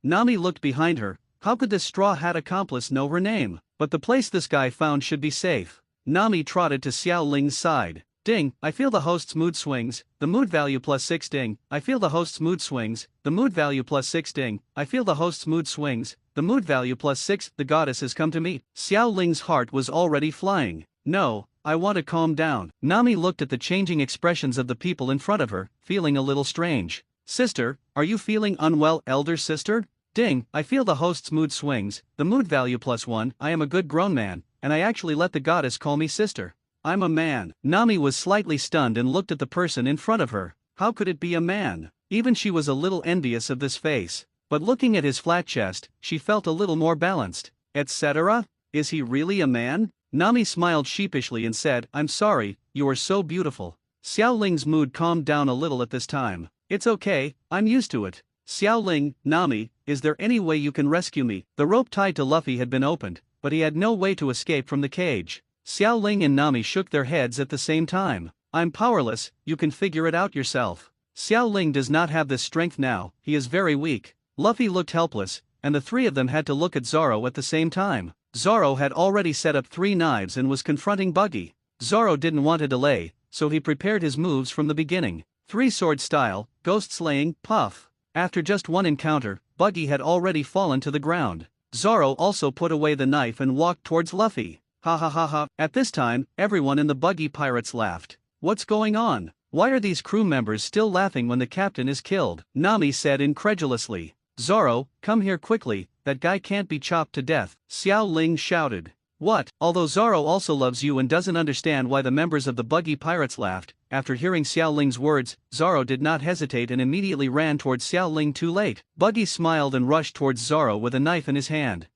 A: Nami looked behind her. How could this straw hat accomplice know her name? But the place this guy found should be safe. Nami trotted to Xiao Ling's side. Ding, I feel the host's mood swings, the mood value +6. Ding, I feel the host's mood swings, the mood value +6. Ding, I feel the host's mood swings, the mood value +6. The goddess has come to meet. Xiao Ling's heart was already flying. No, I want to calm down. Nami looked at the changing expressions of the people in front of her, feeling a little strange. Sister, are you feeling unwell, elder sister? Ding, I feel the host's mood swings, the mood value +1. I am a good grown man, and I actually let the goddess call me sister. I'm a man. Nami was slightly stunned and looked at the person in front of her. How could it be a man? Even she was a little envious of this face. But looking at his flat chest, she felt a little more balanced. Etc. Is he really a man? Nami smiled sheepishly and said, I'm sorry, you are so beautiful. Xiao Ling's mood calmed down a little at this time. It's okay, I'm used to it. Xiao Ling, Nami, is there any way you can rescue me? The rope tied to Luffy had been opened, but he had no way to escape from the cage. Xiao Ling and Nami shook their heads at the same time. I'm powerless, you can figure it out yourself. Xiao Ling does not have this strength now, he is very weak. Luffy looked helpless, and the three of them had to look at Zoro at the same time. Zoro had already set up 3 knives and was confronting Buggy. Zoro didn't want to delay, so he prepared his moves from the beginning. 3-sword style, ghost slaying, puff. After just one encounter, Buggy had already fallen to the ground. Zoro also put away the knife and walked towards Luffy. Ha ha ha ha. At this time, everyone in the Buggy Pirates laughed. What's going on? Why are these crew members still laughing when the captain is killed? Nami said incredulously. Zoro, come here quickly, that guy can't be chopped to death, Xiao Ling shouted. What? Although Zoro also loves you and doesn't understand why the members of the Buggy Pirates laughed, after hearing Xiao Ling's words, Zoro did not hesitate and immediately ran towards Xiao Ling too late. Buggy smiled and rushed towards Zoro with a knife in his hand.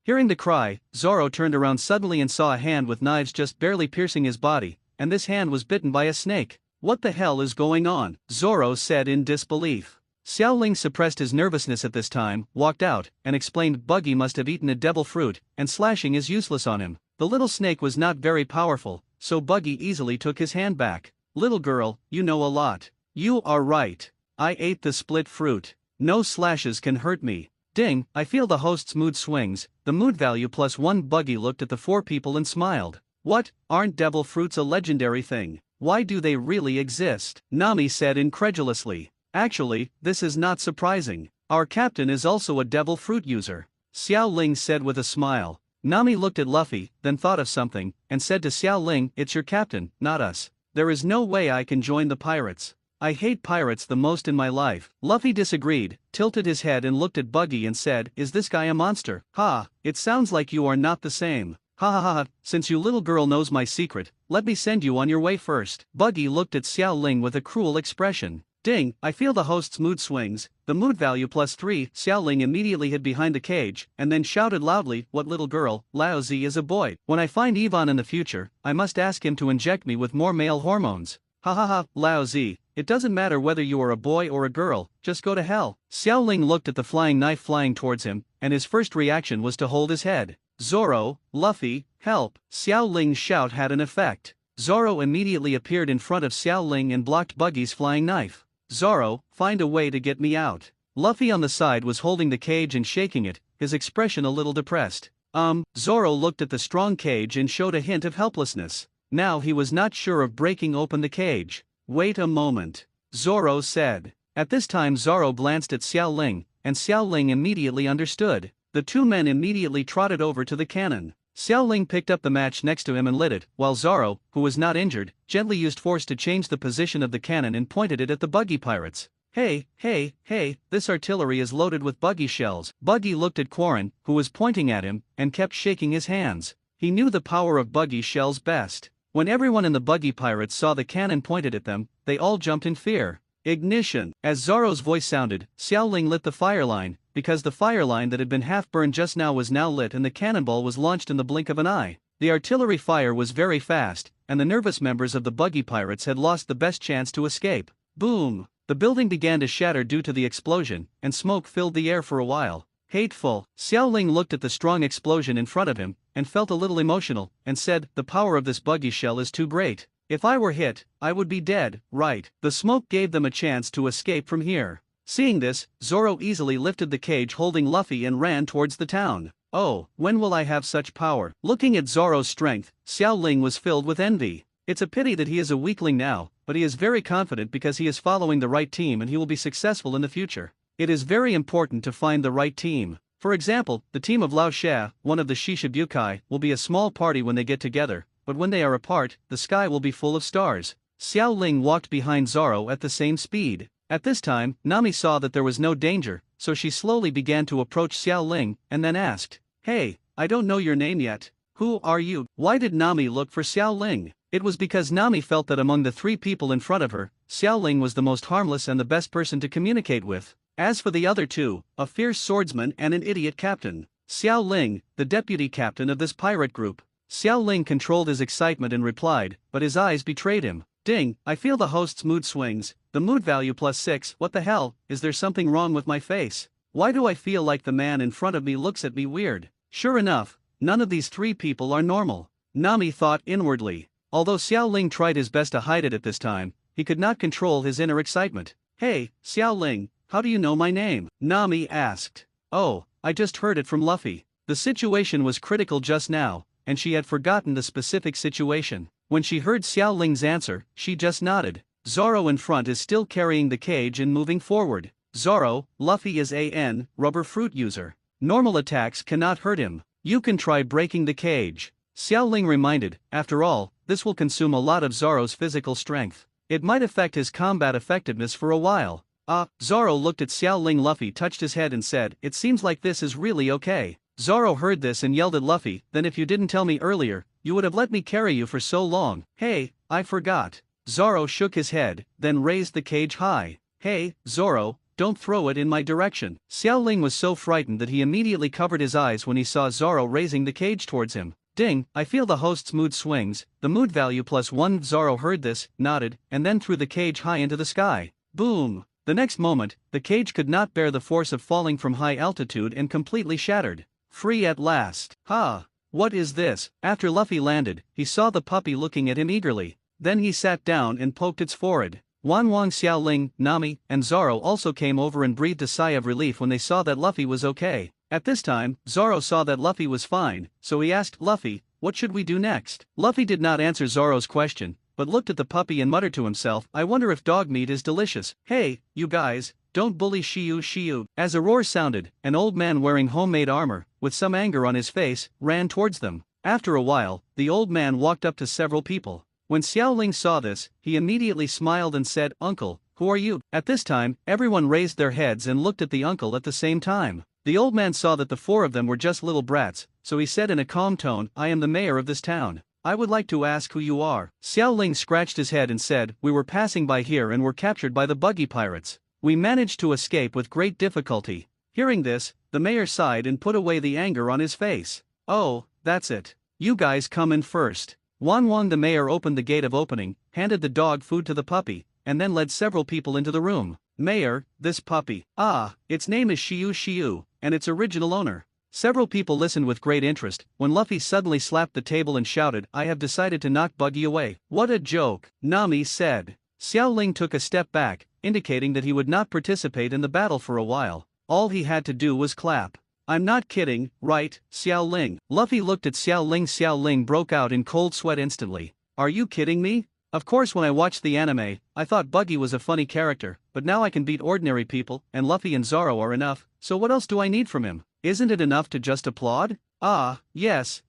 A: Hearing the cry, Zoro turned around suddenly and saw a hand with knives just barely piercing his body, and this hand was bitten by a snake. What the hell is going on? Zoro said in disbelief. Xiao Ling suppressed his nervousness at this time, walked out, and explained Buggy must have eaten a devil fruit, and slashing is useless on him. The little snake was not very powerful, so Buggy easily took his hand back. Little girl, you know a lot. You are right. I ate the split fruit. No slashes can hurt me. Ding, I feel the host's mood swings, the mood value +1. Buggy looked at the four people and smiled. What, aren't devil fruits a legendary thing? Why do they really exist? Nami said incredulously. Actually, this is not surprising. Our captain is also a devil fruit user. Xiao Ling said with a smile. Nami looked at Luffy, then thought of something, and said to Xiao Ling, it's your captain, not us. There is no way I can join the pirates. I hate pirates the most in my life. Luffy disagreed, tilted his head and looked at Buggy and said, is this guy a monster? Ha, it sounds like you are not the same. Ha ha ha, since you little girl knows my secret, let me send you on your way first. Buggy looked at Xiao Ling with a cruel expression. Ding, I feel the host's mood swings, the mood value +3. Xiao Ling immediately hid behind the cage, and then shouted loudly, what little girl, Lao Zi is a boy. When I find Yvonne in the future, I must ask him to inject me with more male hormones. Ha ha ha, Lao Zi, it doesn't matter whether you are a boy or a girl, just go to hell. Xiao Ling looked at the flying knife flying towards him, and his first reaction was to hold his head. Zoro, Luffy, help. Xiao Ling's shout had an effect. Zoro immediately appeared in front of Xiao Ling and blocked Buggy's flying knife. Zoro, find a way to get me out. Luffy on the side was holding the cage and shaking it, his expression a little depressed. Zoro looked at the strong cage and showed a hint of helplessness. Now he was not sure of breaking open the cage. Wait a moment, Zoro said. At this time Zoro glanced at Xiao Ling, and Xiao Ling immediately understood. The two men immediately trotted over to the cannon. Xiao Ling picked up the match next to him and lit it, while Zoro, who was not injured, gently used force to change the position of the cannon and pointed it at the Buggy Pirates. Hey, this artillery is loaded with Buggy shells. Buggy looked at Quarren, who was pointing at him, and kept shaking his hands. He knew the power of Buggy shells best. When everyone in the Buggy Pirates saw the cannon pointed at them, they all jumped in fear. Ignition! As Zoro's voice sounded, Xiao Ling lit the fire line, because the fire line that had been half burned just now was now lit and the cannonball was launched in the blink of an eye. The artillery fire was very fast, and the nervous members of the Buggy Pirates had lost the best chance to escape. Boom! The building began to shatter due to the explosion, and smoke filled the air for a while. Hateful! Xiao Ling looked at the strong explosion in front of him, and felt a little emotional, and said, the power of this Buggy shell is too great. If I were hit, I would be dead, right? The smoke gave them a chance to escape from here. Seeing this, Zoro easily lifted the cage holding Luffy and ran towards the town. Oh, when will I have such power? Looking at Zoro's strength, Xiao Ling was filled with envy. It's a pity that he is a weakling now, but he is very confident because he is following the right team and he will be successful in the future. It is very important to find the right team. For example, the team of Lao Xia, one of the Shishibukai, will be a small party when they get together, but when they are apart, the sky will be full of stars. Xiao Ling walked behind Zoro at the same speed. At this time, Nami saw that there was no danger, so she slowly began to approach Xiao Ling, and then asked, hey, I don't know your name yet. Who are you? Why did Nami look for Xiao Ling? It was because Nami felt that among the three people in front of her, Xiao Ling was the most harmless and the best person to communicate with. As for the other two, a fierce swordsman and an idiot captain. Xiao Ling, the deputy captain of this pirate group. Xiao Ling controlled his excitement and replied, but his eyes betrayed him. Ding, I feel the host's mood swings, the mood value +6. What the hell, is there something wrong with my face? Why do I feel like the man in front of me looks at me weird? Sure enough, none of these three people are normal. Nami thought inwardly. Although Xiao Ling tried his best to hide it at this time, he could not control his inner excitement. Hey, Xiao Ling, how do you know my name? Nami asked. Oh, I just heard it from Luffy. The situation was critical just now, and she had forgotten the specific situation. When she heard Xiao Ling's answer, she just nodded. Zoro in front is still carrying the cage and moving forward. Zoro, Luffy is an rubber fruit user. Normal attacks cannot hurt him. You can try breaking the cage. Xiao Ling reminded, after all, this will consume a lot of Zoro's physical strength. It might affect his combat effectiveness for a while. Zoro looked at Xiao Ling. Luffy touched his head and said, "It seems like this is really okay." Zoro heard this and yelled at Luffy, "Then if you didn't tell me earlier, you would have let me carry you for so long." "Hey, I forgot." Zoro shook his head, then raised the cage high. "Hey, Zoro, don't throw it in my direction." Xiao Ling was so frightened that he immediately covered his eyes when he saw Zoro raising the cage towards him. Ding, I feel the host's mood swings, the mood value +1. Zoro heard this, nodded, and then threw the cage high into the sky. Boom! The next moment, the cage could not bear the force of falling from high altitude and completely shattered. Free at last. Ha! What is this? After Luffy landed, he saw the puppy looking at him eagerly. Then he sat down and poked its forehead. Wan Wang, Xiao Ling, Nami, and Zoro also came over and breathed a sigh of relief when they saw that Luffy was okay. At this time, Zoro saw that Luffy was fine, so he asked Luffy, "What should we do next?" Luffy did not answer Zoro's question, but looked at the puppy and muttered to himself, "I wonder if dog meat is delicious." "Hey, you guys, don't bully Shiyu." As a roar sounded, an old man wearing homemade armor, with some anger on his face, ran towards them. After a while, the old man walked up to several people. When Xiao Ling saw this, he immediately smiled and said, "Uncle, who are you?" At this time, everyone raised their heads and looked at the uncle at the same time. The old man saw that the four of them were just little brats, so he said in a calm tone, "I am the mayor of this town. I would like to ask who you are." Xiao Ling scratched his head and said, "We were passing by here and were captured by the buggy pirates. We managed to escape with great difficulty." Hearing this, the mayor sighed and put away the anger on his face. "Oh, that's it. You guys come in first." Wan Wang, the mayor, opened the gate of opening, handed the dog food to the puppy, and then led several people into the room. "Mayor, this puppy. Its name is Shiyu, and its original owner." Several people listened with great interest, when Luffy suddenly slapped the table and shouted, "I have decided to knock Buggy away." "What a joke," Nami said. Xiao Ling took a step back, indicating that he would not participate in the battle for a while. All he had to do was clap. "I'm not kidding, right, Xiao Ling?" Luffy looked at Xiao Ling. Xiao Ling broke out in cold sweat instantly. "Are you kidding me? Of course, when I watched the anime, I thought Buggy was a funny character, but now I can beat ordinary people, and Luffy and Zoro are enough, so what else do I need from him? Isn't it enough to just applaud?" Yes.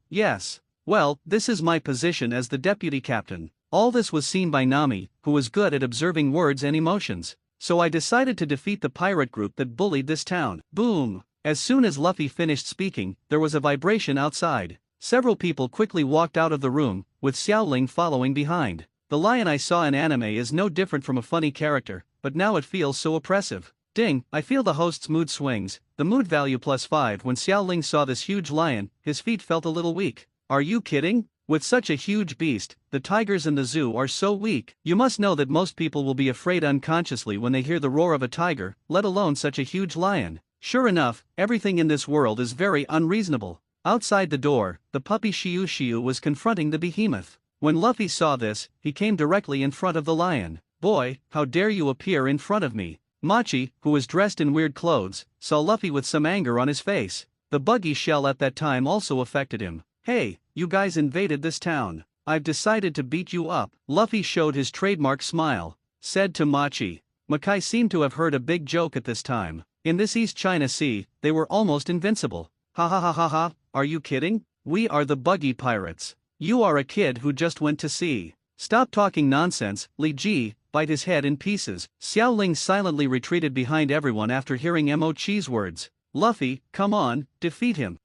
A: Well, this is my position as the deputy captain." All this was seen by Nami, who was good at observing words and emotions. "So I decided to defeat the pirate group that bullied this town." Boom! As soon as Luffy finished speaking, there was a vibration outside. Several people quickly walked out of the room, with Xiao Ling following behind. The lion I saw in anime is no different from a funny character, but now it feels so oppressive. Ding, I feel the host's mood swings, the mood value +5. When Xiao Ling saw this huge lion, his feet felt a little weak. "Are you kidding? With such a huge beast, the tigers in the zoo are so weak. You must know that most people will be afraid unconsciously when they hear the roar of a tiger, let alone such a huge lion." Sure enough, everything in this world is very unreasonable. Outside the door, the puppy Shiyu was confronting the behemoth. When Luffy saw this, he came directly in front of the lion. "Boy, how dare you appear in front of me?" Machi, who was dressed in weird clothes, saw Luffy with some anger on his face. The buggy shell at that time also affected him. "Hey, you guys invaded this town. I've decided to beat you up." Luffy showed his trademark smile, said to Machi. Makai seemed to have heard a big joke at this time. In this East China Sea, they were almost invincible. Ha, are you kidding? We are the buggy pirates. You are a kid who just went to sea. Stop talking nonsense, Li Ji, bite his head in pieces. Xiao Ling silently retreated behind everyone after hearing Mochi's words. "Luffy, come on, defeat him."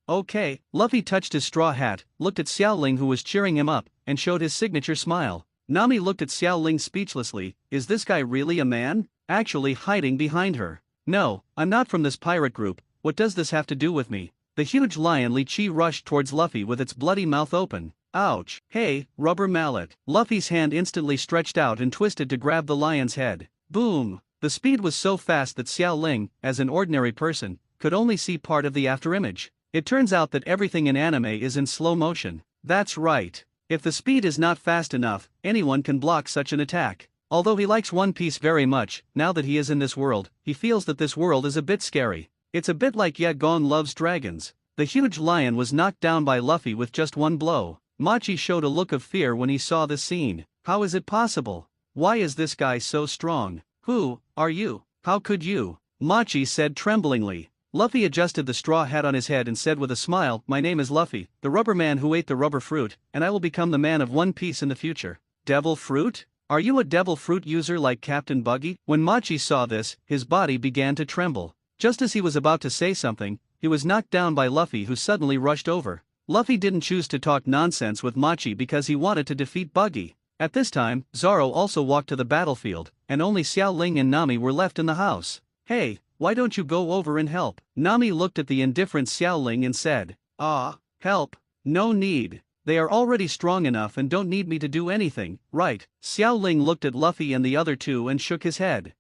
A: Okay. Luffy touched his straw hat, looked at Xiao Ling who was cheering him up, and showed his signature smile. Nami looked at Xiao Ling speechlessly. Is this guy really a man? Actually hiding behind her. "No, I'm not from this pirate group. What does this have to do with me?" The huge lion Li Chi rushed towards Luffy with its bloody mouth open. Ouch. "Hey, rubber mallet." Luffy's hand instantly stretched out and twisted to grab the lion's head. Boom! The speed was so fast that Xiao Ling, as an ordinary person, could only see part of the afterimage. It turns out that everything in anime is in slow motion. That's right. If the speed is not fast enough, anyone can block such an attack. Although he likes One Piece very much, now that he is in this world, he feels that this world is a bit scary. It's a bit like Yagon loves dragons. The huge lion was knocked down by Luffy with just one blow. Machi showed a look of fear when he saw the scene. How is it possible? Why is this guy so strong? Who are you? How could you? Machi said tremblingly. Luffy adjusted the straw hat on his head and said with a smile, "My name is Luffy, the rubber man who ate the rubber fruit, and I will become the man of One Piece in the future." Devil fruit? Are you a devil fruit user like Captain Buggy? When Machi saw this, his body began to tremble. Just as he was about to say something, he was knocked down by Luffy, who suddenly rushed over. Luffy didn't choose to talk nonsense with Machi because he wanted to defeat Buggy. At this time, Zoro also walked to the battlefield, and only Xiao Ling and Nami were left in the house. Hey, why don't you go over and help? Nami looked at the indifferent Xiao Ling and said, help? No need. They are already strong enough and don't need me to do anything, right? Xiao Ling looked at Luffy and the other two and shook his head.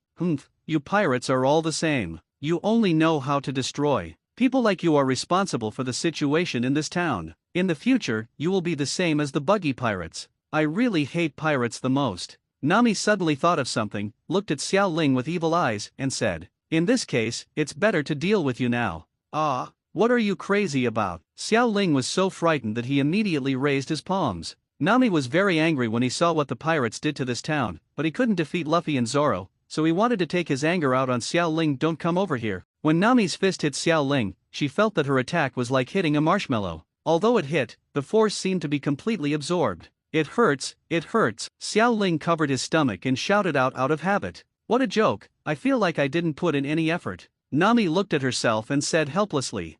A: You pirates are all the same. You only know how to destroy. People like you are responsible for the situation in this town. In the future, you will be the same as the Buggy pirates. I really hate pirates the most. Nami suddenly thought of something, looked at Xiao Ling with evil eyes, and said, in this case, it's better to deal with you now. What are you crazy about? Xiao Ling was so frightened that he immediately raised his palms. Nami was very angry when he saw what the pirates did to this town, but he couldn't defeat Luffy and Zoro, so he wanted to take his anger out on Xiao Ling. Don't come over here. When Nami's fist hit Xiao Ling, she felt that her attack was like hitting a marshmallow. Although it hit, the force seemed to be completely absorbed. It hurts, it hurts. Xiao Ling covered his stomach and shouted out of habit. What a joke, I feel like I didn't put in any effort. Nami looked at herself and said helplessly,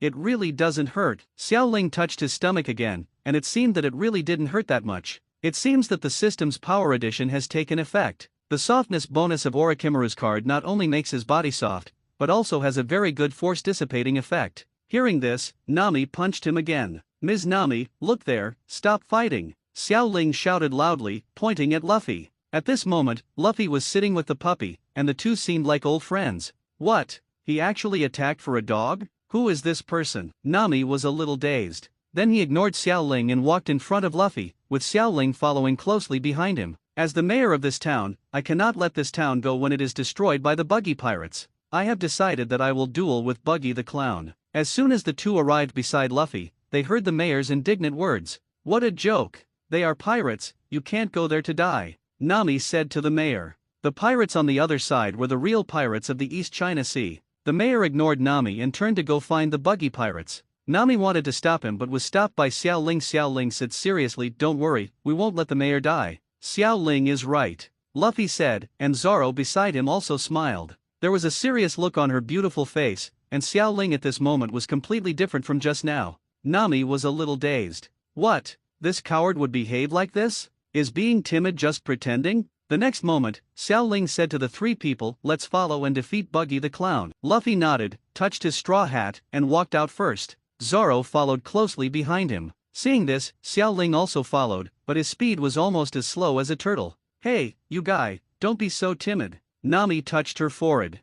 A: it really doesn't hurt. Xiao Ling touched his stomach again, and it seemed that it really didn't hurt that much. It seems that the system's power addition has taken effect. The softness bonus of Orochimaru's card not only makes his body soft, but also has a very good force dissipating effect. Hearing this, Nami punched him again. Ms. Nami, look there, stop fighting. Xiao Ling shouted loudly, pointing at Luffy. At this moment, Luffy was sitting with the puppy, and the two seemed like old friends. What? He actually attacked for a dog? Who is this person? Nami was a little dazed. Then he ignored Xiao Ling and walked in front of Luffy, with Xiao Ling following closely behind him. As the mayor of this town, I cannot let this town go when it is destroyed by the Buggy pirates. I have decided that I will duel with Buggy the Clown. As soon as the two arrived beside Luffy, they heard the mayor's indignant words. What a joke! They are pirates, you can't go there to die, Nami said to the mayor. The pirates on the other side were the real pirates of the East China Sea. The mayor ignored Nami and turned to go find the Buggy pirates. Nami wanted to stop him but was stopped by Xiao Ling. Xiao Ling said seriously, don't worry, we won't let the mayor die. Xiao Ling is right, Luffy said, and Zoro beside him also smiled. There was a serious look on her beautiful face, and Xiao Ling at this moment was completely different from just now. Nami was a little dazed. What? This coward would behave like this? Is being timid just pretending? The next moment, Xiao Ling said to the three people, let's follow and defeat Buggy the Clown. Luffy nodded, touched his straw hat, and walked out first. Zoro followed closely behind him. Seeing this, Xiao Ling also followed, but his speed was almost as slow as a turtle. Hey, you guy, don't be so timid. Nami touched her forehead.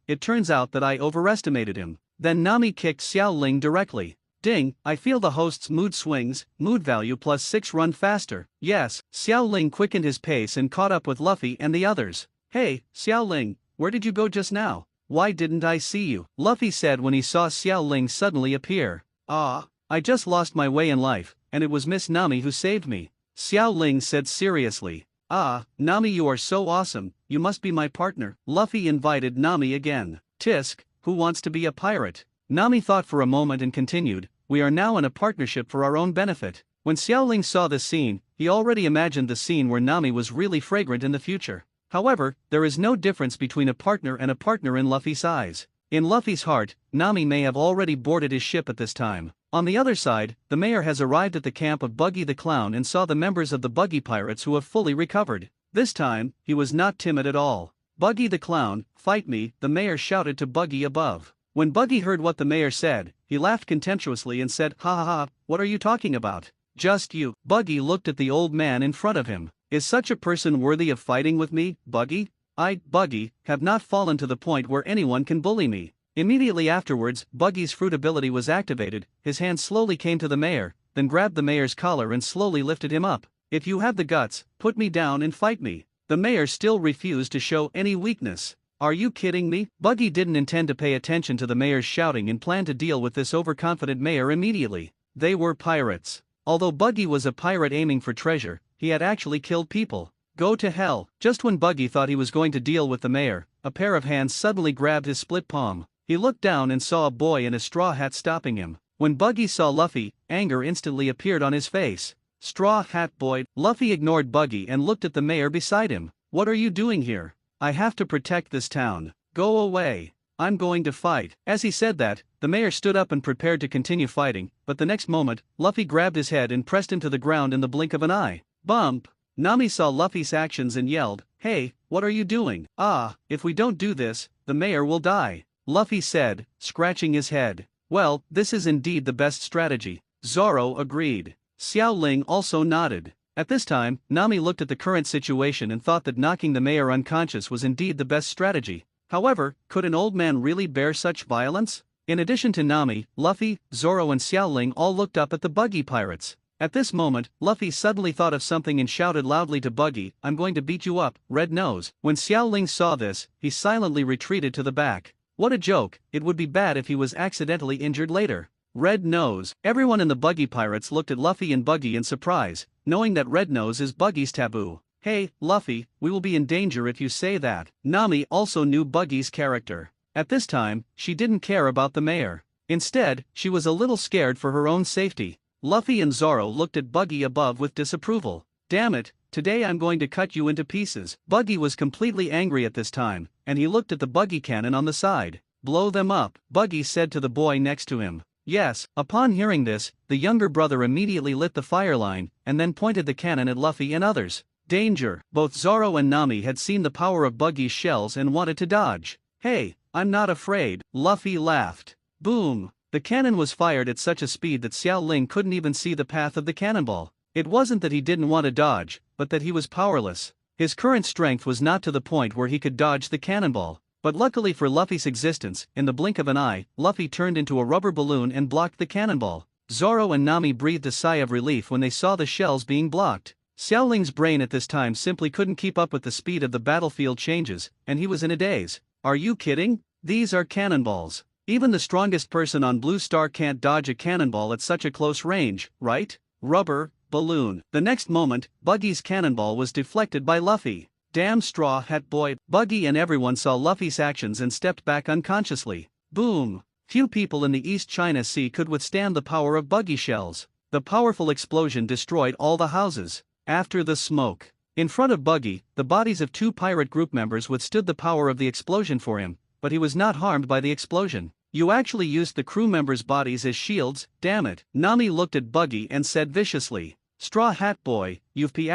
A: It turns out that I overestimated him. Then Nami kicked Xiao Ling directly. Ding, I feel the host's mood swings, mood value +6 run faster. Yes, Xiao Ling quickened his pace and caught up with Luffy and the others. Hey, Xiao Ling, where did you go just now? Why didn't I see you? Luffy said when he saw Xiao Ling suddenly appear. I just lost my way in life, and it was Miss Nami who saved me. Xiao Ling said seriously. Nami, you are so awesome, you must be my partner. Luffy invited Nami again. Tisk, who wants to be a pirate? Nami thought for a moment and continued, we are now in a partnership for our own benefit. When Xiao Ling saw this scene, he already imagined the scene where Nami was really fragrant in the future. However, there is no difference between a partner and a partner in Luffy's eyes. In Luffy's heart, Nami may have already boarded his ship at this time. On the other side, the mayor has arrived at the camp of Buggy the Clown and saw the members of the Buggy pirates who have fully recovered. This time, he was not timid at all. Buggy the Clown, fight me, the mayor shouted to Buggy above. When Buggy heard what the mayor said, he laughed contemptuously and said, what are you talking about? Just you. Buggy looked at the old man in front of him. Is such a person worthy of fighting with me, Buggy? I, Buggy, have not fallen to the point where anyone can bully me. Immediately afterwards, Buggy's fruit ability was activated, his hand slowly came to the mayor, then grabbed the mayor's collar and slowly lifted him up. If you have the guts, put me down and fight me. The mayor still refused to show any weakness. Are you kidding me? Buggy didn't intend to pay attention to the mayor's shouting and planned to deal with this overconfident mayor immediately. They were pirates. Although Buggy was a pirate aiming for treasure, he had actually killed people. Go to hell. Just when Buggy thought he was going to deal with the mayor, a pair of hands suddenly grabbed his split palm. He looked down and saw a boy in a straw hat stopping him. When Buggy saw Luffy, anger instantly appeared on his face. Straw Hat Boy. Luffy ignored Buggy and looked at the mayor beside him. What are you doing here? I have to protect this town. Go away. I'm going to fight. As he said that, the mayor stood up and prepared to continue fighting, but the next moment, Luffy grabbed his head and pressed him to the ground in the blink of an eye. Bump! Nami saw Luffy's actions and yelled, "Hey, what are you doing?" "Ah, if we don't do this, the mayor will die," Luffy said, scratching his head. "Well, this is indeed the best strategy." Zoro agreed. Xiao Ling also nodded. At this time, Nami looked at the current situation and thought that knocking the mayor unconscious was indeed the best strategy. However, could an old man really bear such violence? In addition to Nami, Luffy, Zoro and Xiao Ling all looked up at the Buggy pirates. At this moment, Luffy suddenly thought of something and shouted loudly to Buggy, "I'm going to beat you up, Red Nose." When Xiao Ling saw this, he silently retreated to the back. What a joke, it would be bad if he was accidentally injured later. Red Nose. Everyone in the Buggy pirates looked at Luffy and Buggy in surprise, knowing that Red Nose is Buggy's taboo. "Hey, Luffy, we will be in danger if you say that." Nami also knew Buggy's character. At this time, she didn't care about the mayor. Instead, she was a little scared for her own safety. Luffy and Zoro looked at Buggy above with disapproval. "Damn it, today I'm going to cut you into pieces." Buggy was completely angry at this time, and he looked at the Buggy cannon on the side. "Blow them up," Buggy said to the boy next to him. Yes. Upon hearing this, the younger brother immediately lit the fire line, and then pointed the cannon at Luffy and others. Danger! Both Zoro and Nami had seen the power of Buggy's shells and wanted to dodge. "Hey, I'm not afraid," Luffy laughed. Boom! The cannon was fired at such a speed that Xiao Ling couldn't even see the path of the cannonball. It wasn't that he didn't want to dodge, but that he was powerless. His current strength was not to the point where he could dodge the cannonball. But luckily for Luffy's existence, in the blink of an eye, Luffy turned into a rubber balloon and blocked the cannonball. Zoro and Nami breathed a sigh of relief when they saw the shells being blocked. Xiao Ling's brain at this time simply couldn't keep up with the speed of the battlefield changes, and he was in a daze. "Are you kidding? These are cannonballs. Even the strongest person on Blue Star can't dodge a cannonball at such a close range, right? Rubber balloon." The next moment, Buggy's cannonball was deflected by Luffy. Damn Straw Hat Boy. Buggy and everyone saw Luffy's actions and stepped back unconsciously. Boom! Few people in the East China Sea could withstand the power of Buggy shells. The powerful explosion destroyed all the houses. After the smoke, in front of Buggy, the bodies of two pirate group members withstood the power of the explosion for him, but he was not harmed by the explosion. "You actually used the crew members' bodies as shields, damn it." Nami looked at Buggy and said viciously, "Straw Hat Boy, you've d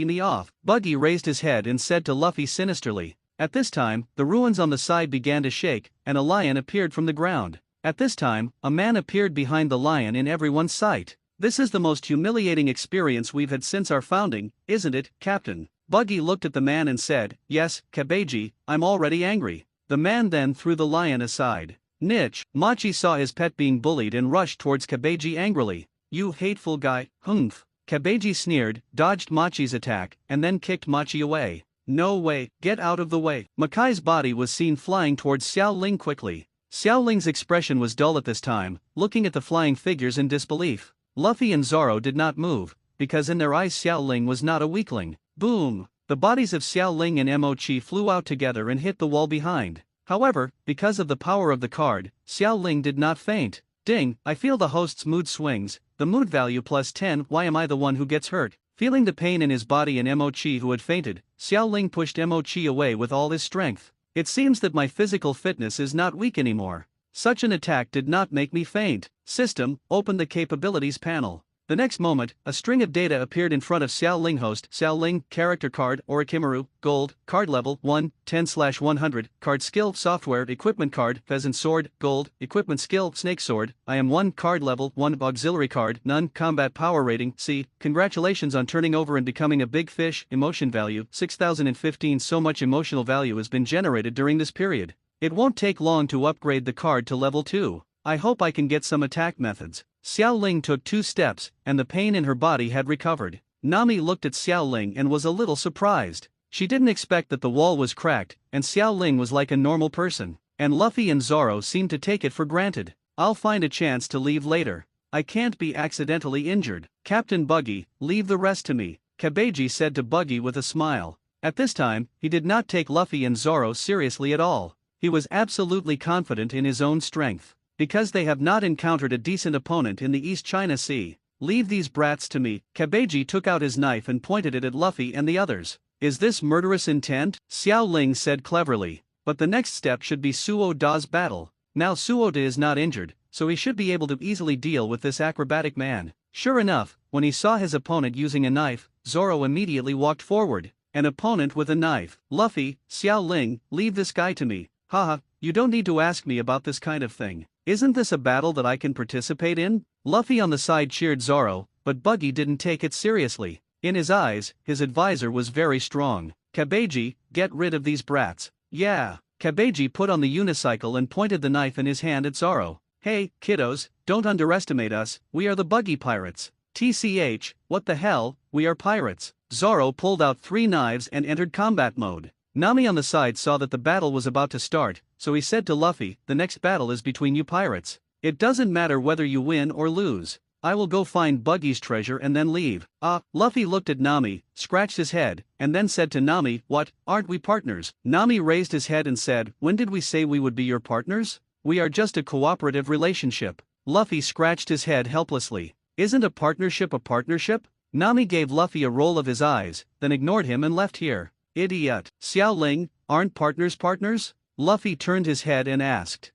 A: me off." Buggy raised his head and said to Luffy sinisterly. At this time, the ruins on the side began to shake, and a lion appeared from the ground. At this time, a man appeared behind the lion in everyone's sight. "This is the most humiliating experience we've had since our founding, isn't it, Captain?" Buggy looked at the man and said, "Yes, Kabeji, I'm already angry." The man then threw the lion aside. Niche. Machi saw his pet being bullied and rushed towards Kabeji angrily. "You hateful guy, humph." Kabeji sneered, dodged Machi's attack, and then kicked Machi away. "No way, get out of the way." Makai's body was seen flying towards Xiao Ling quickly. Xiao Ling's expression was dull at this time, looking at the flying figures in disbelief. Luffy and Zoro did not move, because in their eyes Xiao Ling was not a weakling. Boom! The bodies of Xiao Ling and Mochi flew out together and hit the wall behind. However, because of the power of the card, Xiao Ling did not faint. Ding, I feel the host's mood swings, the mood value +10, why am I the one who gets hurt? Feeling the pain in his body and Mochi who had fainted, Xiao Ling pushed Mochi away with all his strength. "It seems that my physical fitness is not weak anymore. Such an attack did not make me faint." System, open the capabilities panel. The next moment, a string of data appeared in front of Xiao Ling. Host, Xiao Ling, character card, orochimaru, gold, card level, 1, 10/100, card skill, software, equipment card, pheasant sword, gold, equipment skill, snake sword, I am 1, card level, 1, auxiliary card, none, combat power rating, C, congratulations on turning over and becoming a big fish, emotion value, 6015. So much emotional value has been generated during this period. It won't take long to upgrade the card to level 2. I hope I can get some attack methods. Xiao Ling took 2 steps, and the pain in her body had recovered. Nami looked at Xiao Ling and was a little surprised. She didn't expect that the wall was cracked, and Xiao Ling was like a normal person. And Luffy and Zoro seemed to take it for granted. "I'll find a chance to leave later. I can't be accidentally injured." "Captain Buggy, leave the rest to me," Kabeji said to Buggy with a smile. At this time, he did not take Luffy and Zoro seriously at all. He was absolutely confident in his own strength. Because they have not encountered a decent opponent in the East China Sea. leave these brats to me. Kabeji took out his knife and pointed it at Luffy and the others. Is this murderous intent? Xiao Ling said cleverly. But the next step should be Suo Da's battle. Now Suo Da is not injured, so he should be able to easily deal with this acrobatic man. Sure enough, when he saw his opponent using a knife, Zoro immediately walked forward. An opponent with a knife. Luffy, Xiao Ling, leave this guy to me. Haha, you don't need to ask me about this kind of thing. Isn't this a battle that I can participate in? Luffy on the side cheered Zoro, but Buggy didn't take it seriously. In his eyes, his advisor was very strong. Kabeji, get rid of these brats. Yeah. Kabeji put on the unicycle and pointed the knife in his hand at Zoro. Hey, kiddos, don't underestimate us, we are the Buggy Pirates. TCH, what the hell, we are pirates. Zoro pulled out 3 knives and entered combat mode. Nami on the side saw that the battle was about to start, so he said to Luffy, the next battle is between you pirates. It doesn't matter whether you win or lose. I will go find Buggy's treasure and then leave. Luffy looked at Nami, scratched his head, and then said to Nami, what, aren't we partners? Nami raised his head and said, when did we say we would be your partners? We are just a cooperative relationship. Luffy scratched his head helplessly. Isn't a partnership a partnership? Nami gave Luffy a roll of his eyes, then ignored him and left here. Idiot. Xiao Ling, aren't partners partners? Luffy turned his head and asked.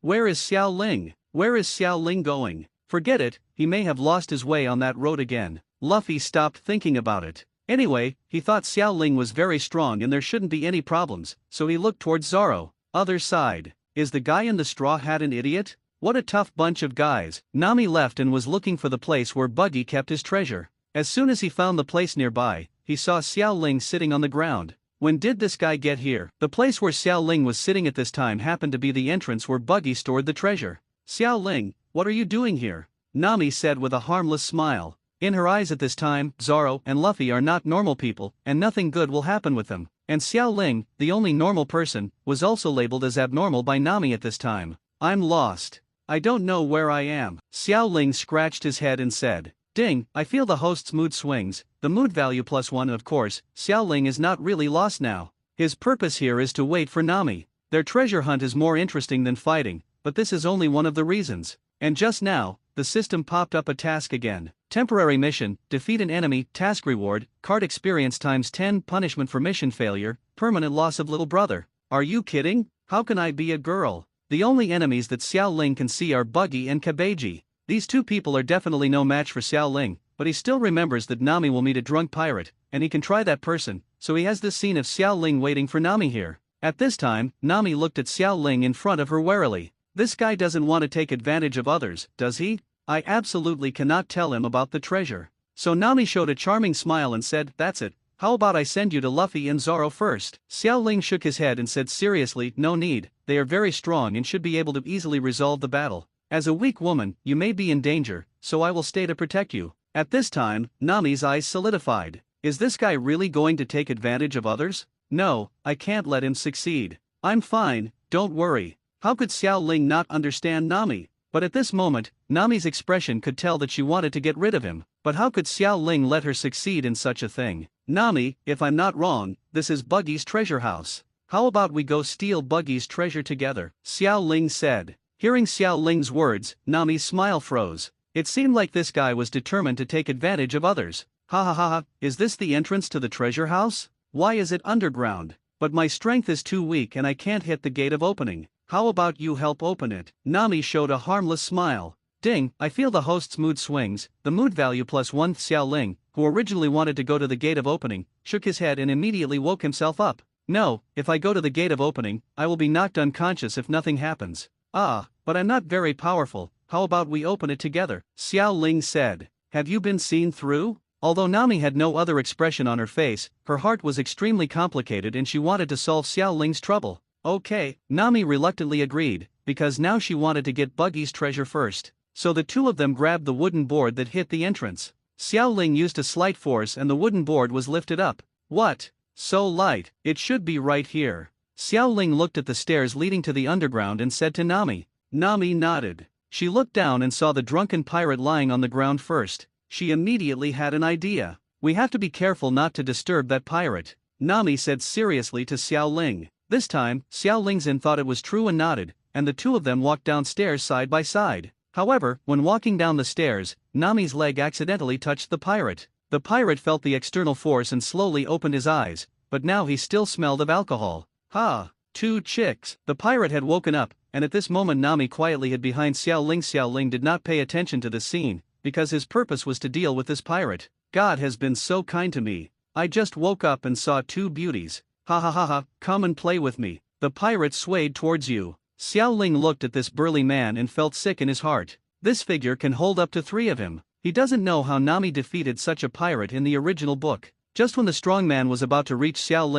A: Where is Xiao Ling? Where is Xiao Ling going? Forget it, he may have lost his way on that road again. Luffy stopped thinking about it. Anyway, he thought Xiao Ling was very strong and there shouldn't be any problems, so he looked towards Zoro. Other side. Is the guy in the straw hat an idiot? What a tough bunch of guys. Nami left and was looking for the place where Buggy kept his treasure. As soon as he found the place nearby, he saw Xiao Ling sitting on the ground. When did this guy get here? The place where Xiao Ling was sitting at this time happened to be the entrance where Buggy stored the treasure. Xiao Ling, what are you doing here? Nami said with a harmless smile. In her eyes at this time, Zoro and Luffy are not normal people, and nothing good will happen with them. And Xiao Ling, the only normal person, was also labeled as abnormal by Nami at this time. I'm lost. I don't know where I am. Xiao Ling scratched his head and said, Ding, I feel the host's mood swings, the mood value +1 of course. Xiao Ling is not really lost now. His purpose here is to wait for Nami. Their treasure hunt is more interesting than fighting, but this is only one of the reasons. And just now, the system popped up a task again. Temporary mission, defeat an enemy, task reward, card experience times 10, punishment for mission failure, permanent loss of little brother. Are you kidding? How can I be a girl? The only enemies that Xiao Ling can see are Buggy and Kabeji. These two people are definitely no match for Xiao Ling, but he still remembers that Nami will meet a drunk pirate, and he can try that person, so he has this scene of Xiao Ling waiting for Nami here. At this time, Nami looked at Xiao Ling in front of her warily. This guy doesn't want to take advantage of others, does he? I absolutely cannot tell him about the treasure. So Nami showed a charming smile and said, that's it, how about I send you to Luffy and Zoro first? Xiao Ling shook his head and said seriously, no need, they are very strong and should be able to easily resolve the battle. As a weak woman, you may be in danger, so I will stay to protect you. At this time, Nami's eyes solidified. Is this guy really going to take advantage of others? No, I can't let him succeed. I'm fine, don't worry. How could Xiao Ling not understand Nami? But at this moment, Nami's expression could tell that she wanted to get rid of him. But how could Xiao Ling let her succeed in such a thing? Nami, if I'm not wrong, this is Buggy's treasure house. How about we go steal Buggy's treasure together? Xiao Ling said. Hearing Xiao Ling's words, Nami's smile froze. It seemed like this guy was determined to take advantage of others. Ha ha ha ha, is this the entrance to the treasure house? Why is it underground? But my strength is too weak and I can't hit the gate of opening. How about you help open it? Nami showed a harmless smile. Ding, I feel the host's mood swings, the mood value +1. Xiao Ling, who originally wanted to go to the gate of opening, shook his head and immediately woke himself up. No, if I go to the gate of opening, I will be knocked unconscious if nothing happens. But I'm not very powerful, how about we open it together? Xiao Ling said. Have you been seen through? Although Nami had no other expression on her face, her heart was extremely complicated and she wanted to solve Xiao Ling's trouble. Okay, Nami reluctantly agreed, because now she wanted to get Buggy's treasure first. So the two of them grabbed the wooden board that hit the entrance. Xiao Ling used a slight force and the wooden board was lifted up. What? So light, it should be right here. Xiao Ling looked at the stairs leading to the underground and said to Nami. Nami nodded. She looked down and saw the drunken pirate lying on the ground first. She immediately had an idea. We have to be careful not to disturb that pirate, Nami said seriously to Xiao Ling. This time, Xiao Lingzhen thought it was true and nodded, and the two of them walked downstairs side by side. However, when walking down the stairs, Nami's leg accidentally touched the pirate. The pirate felt the external force and slowly opened his eyes, but now he still smelled of alcohol. Ha! 2 chicks. The pirate had woken up, and at this moment Nami quietly hid behind Xiao Ling. Xiao Ling did not pay attention to this scene, because his purpose was to deal with this pirate. God has been so kind to me. I just woke up and saw 2 beauties. Ha ha ha ha, come and play with me. The pirate swayed towards you. Xiao Ling looked at this burly man and felt sick in his heart. This figure can hold up to 3 of him. He doesn't know how Nami defeated such a pirate in the original book. Just when the strong man was about to reach Xiao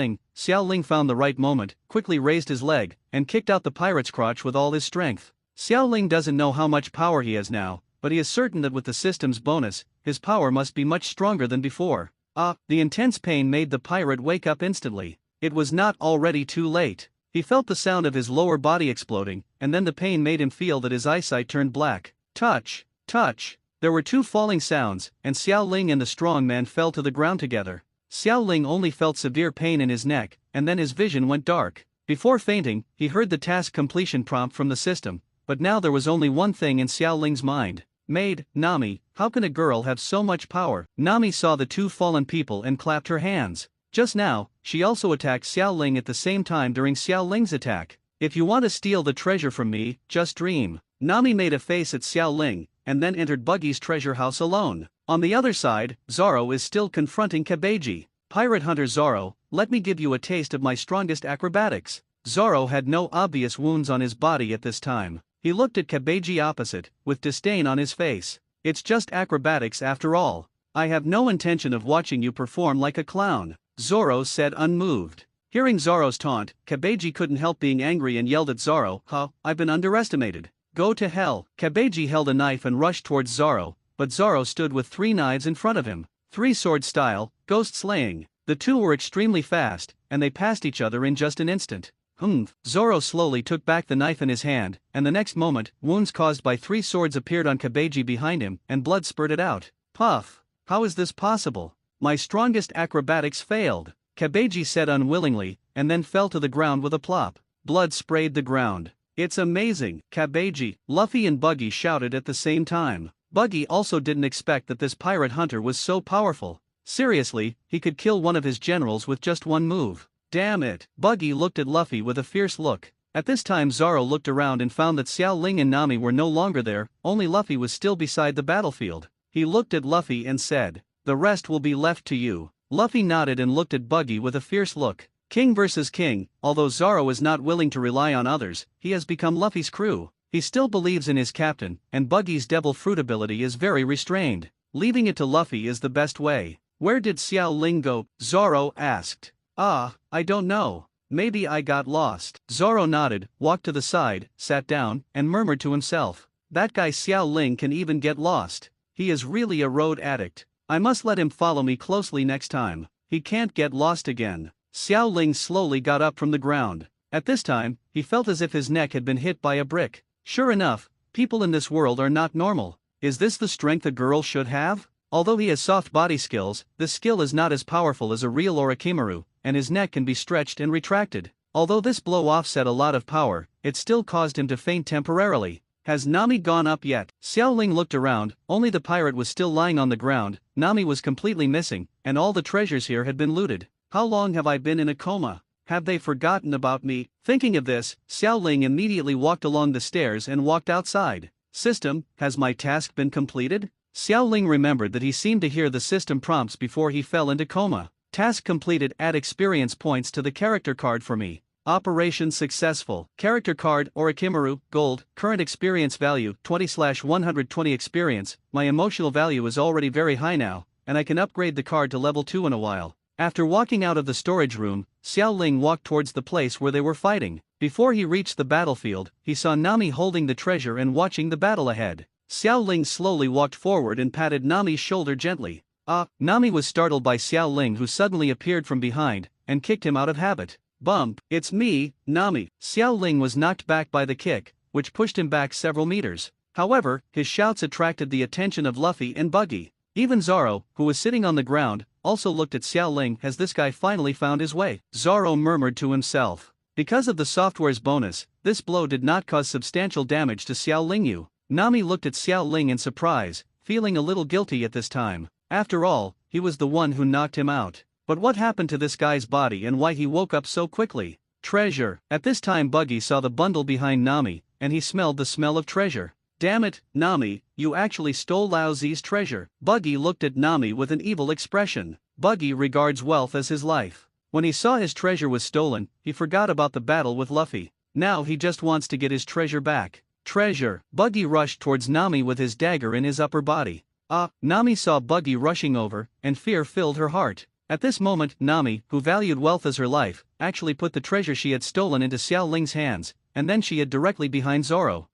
A: Ling found the right moment, quickly raised his leg, and kicked out the pirate's crotch with all his strength. Xiao Ling doesn't know how much power he has now, but he is certain that with the system's bonus, his power must be much stronger than before. The intense pain made the pirate wake up instantly. It was not already too late. He felt the sound of his lower body exploding, and then the pain made him feel that his eyesight turned black. Touch! Touch! There were 2 falling sounds, and Xiao Ling and the strong man fell to the ground together. Xiao Ling only felt severe pain in his neck, and then his vision went dark. Before fainting, he heard the task completion prompt from the system, but now there was only one thing in Xiao Ling's mind. Maid, Nami, how can a girl have so much power? Nami saw the 2 fallen people and clapped her hands. Just now, she also attacked Xiao Ling at the same time during Xiao Ling's attack. If you want to steal the treasure from me, just dream. Nami made a face at Xiao Ling, and then entered Buggy's treasure house alone. On the other side, Zoro is still confronting Kabeji. Pirate Hunter Zoro, let me give you a taste of my strongest acrobatics. Zoro had no obvious wounds on his body at this time. He looked at Kabeji opposite, with disdain on his face. It's just acrobatics after all. I have no intention of watching you perform like a clown, Zoro said unmoved. Hearing Zoro's taunt, Kabeji couldn't help being angry and yelled at Zoro, I've been underestimated. Go to hell. Kabeji held a knife and rushed towards Zoro, but Zoro stood with 3 knives in front of him. 3-sword style, ghost slaying. The 2 were extremely fast, and they passed each other in just an instant. Zoro slowly took back the knife in his hand, and the next moment, wounds caused by 3 swords appeared on Kabeji behind him, and blood spurted out. Puff! How is this possible? My strongest acrobatics failed, Kabeji said unwillingly, and then fell to the ground with a plop. Blood sprayed the ground. It's amazing, Kabeji, Luffy and Buggy shouted at the same time. Buggy also didn't expect that this pirate hunter was so powerful. Seriously, he could kill one of his generals with just 1 move. Damn it. Buggy looked at Luffy with a fierce look. At this time Zoro looked around and found that Xiao Ling and Nami were no longer there, only Luffy was still beside the battlefield. He looked at Luffy and said, "The rest will be left to you." Luffy nodded and looked at Buggy with a fierce look. King versus king, although Zoro is not willing to rely on others, he has become Luffy's crew. He still believes in his captain, and Buggy's devil fruit ability is very restrained. Leaving it to Luffy is the best way. Where did Xiao Ling go? Zoro asked. I don't know. Maybe I got lost. Zoro nodded, walked to the side, sat down, and murmured to himself. That guy Xiao Ling can even get lost. He is really a road addict. I must let him follow me closely next time. He can't get lost again. Xiao Ling slowly got up from the ground. At this time, he felt as if his neck had been hit by a brick. Sure enough, people in this world are not normal. Is this the strength a girl should have? Although he has soft body skills, this skill is not as powerful as a real orochimaru, and his neck can be stretched and retracted. Although this blow offset a lot of power, it still caused him to faint temporarily. Has Nami gone up yet? Xiao Ling looked around, only the pirate was still lying on the ground, Nami was completely missing, and all the treasures here had been looted. How long have I been in a coma? Have they forgotten about me? Thinking of this, Xiao Ling immediately walked along the stairs and walked outside. System, has my task been completed? Xiao Ling remembered that he seemed to hear the system prompts before he fell into coma. Task completed. Add experience points to the character card for me. Operation successful. Character card, Orochimaru, gold, current experience value, 20/120 experience. My emotional value is already very high now, and I can upgrade the card to level 2 in a while. After walking out of the storage room, Xiao Ling walked towards the place where they were fighting. Before he reached the battlefield, he saw Nami holding the treasure and watching the battle ahead. Xiao Ling slowly walked forward and patted Nami's shoulder gently. Nami was startled by Xiao Ling, who suddenly appeared from behind, and kicked him out of habit. Bump, it's me, Nami. Xiao Ling was knocked back by the kick, which pushed him back several meters. However, his shouts attracted the attention of Luffy and Buggy. Even Zoro, who was sitting on the ground, also looked at Xiao Ling. Has this guy finally found his way? Zoro murmured to himself. Because of the software's bonus, this blow did not cause substantial damage to Xiao Lingyu. Nami looked at Xiao Ling in surprise, feeling a little guilty at this time. After all, he was the one who knocked him out. But what happened to this guy's body and why he woke up so quickly? Treasure. At this time Buggy saw the bundle behind Nami, and he smelled the smell of treasure. Damn it, Nami, you actually stole Lao Zi's treasure. Buggy looked at Nami with an evil expression. Buggy regards wealth as his life. When he saw his treasure was stolen, he forgot about the battle with Luffy. Now he just wants to get his treasure back. Treasure. Buggy rushed towards Nami with his dagger in his upper body. Nami saw Buggy rushing over, and fear filled her heart. At this moment, Nami, who valued wealth as her life, actually put the treasure she had stolen into Xiao Ling's hands, and then she hid directly behind Zoro.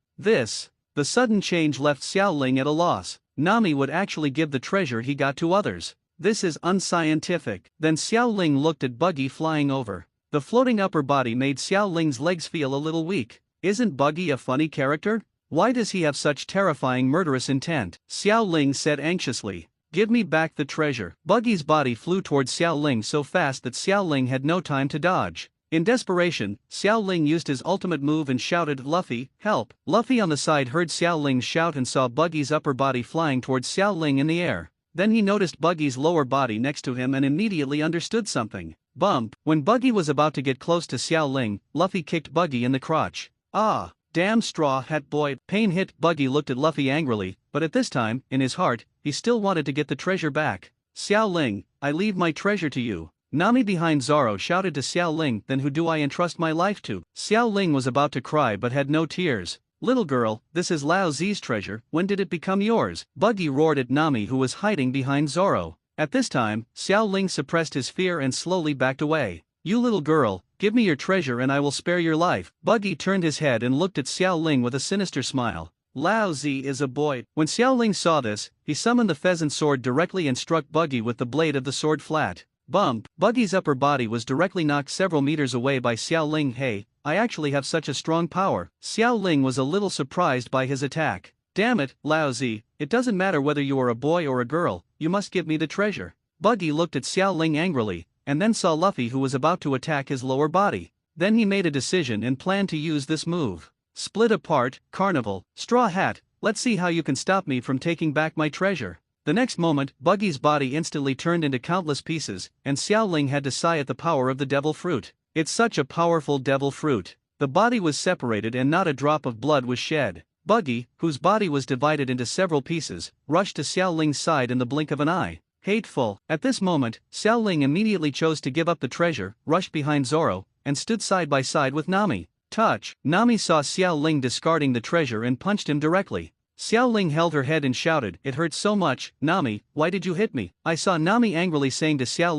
A: The sudden change left Xiao Ling at a loss. Nami would actually give the treasure he got to others. This is unscientific. Then Xiao Ling looked at Buggy flying over. The floating upper body made Xiao Ling's legs feel a little weak. Isn't Buggy a funny character? Why does he have such terrifying murderous intent? Xiao Ling said anxiously. Give me back the treasure. Buggy's body flew towards Xiao Ling so fast that Xiao Ling had no time to dodge. In desperation, Xiao Ling used his ultimate move and shouted, Luffy, help! Luffy on the side heard Xiao Ling shout and saw Buggy's upper body flying towards Xiao Ling in the air. Then he noticed Buggy's lower body next to him and immediately understood something. Bump! When Buggy was about to get close to Xiao Ling, Luffy kicked Buggy in the crotch. Ah! Damn straw hat boy. Pain hit. Buggy looked at Luffy angrily, but at this time, in his heart, he still wanted to get the treasure back. Xiao Ling, I leave my treasure to you. Nami behind Zoro shouted to Xiao Ling, then who do I entrust my life to? Xiao Ling was about to cry but had no tears. Little girl, this is Lao Zi's treasure, when did it become yours? Buggy roared at Nami who was hiding behind Zoro. At this time, Xiao Ling suppressed his fear and slowly backed away. You little girl, give me your treasure and I will spare your life. Buggy turned his head and looked at Xiao Ling with a sinister smile. Lao Zi is a boy. When Xiao Ling saw this, he summoned the pheasant sword directly and struck Buggy with the blade of the sword flat. Bump! Buggy's upper body was directly knocked several meters away by Xiao Ling. Hey, I actually have such a strong power. Xiao Ling was a little surprised by his attack. Damn it, Lao Zi, it doesn't matter whether you are a boy or a girl, you must give me the treasure. Buggy looked at Xiao Ling angrily, and then saw Luffy who was about to attack his lower body. Then he made a decision and planned to use this move. Split apart, Carnival, Straw Hat, let's see how you can stop me from taking back my treasure. The next moment, Buggy's body instantly turned into countless pieces, and Xiao Ling had to sigh at the power of the devil fruit. It's such a powerful devil fruit. The body was separated and not a drop of blood was shed. Buggy, whose body was divided into several pieces, rushed to Xiao Ling's side in the blink of an eye. Hateful. At this moment, Xiao Ling immediately chose to give up the treasure, rushed behind Zoro, and stood side by side with Nami. Touch. Nami saw Xiao Ling discarding the treasure and punched him directly. Xiao Ling held her head and shouted, it hurts so much, Nami, why did you hit me? I saw Nami angrily saying to Xiao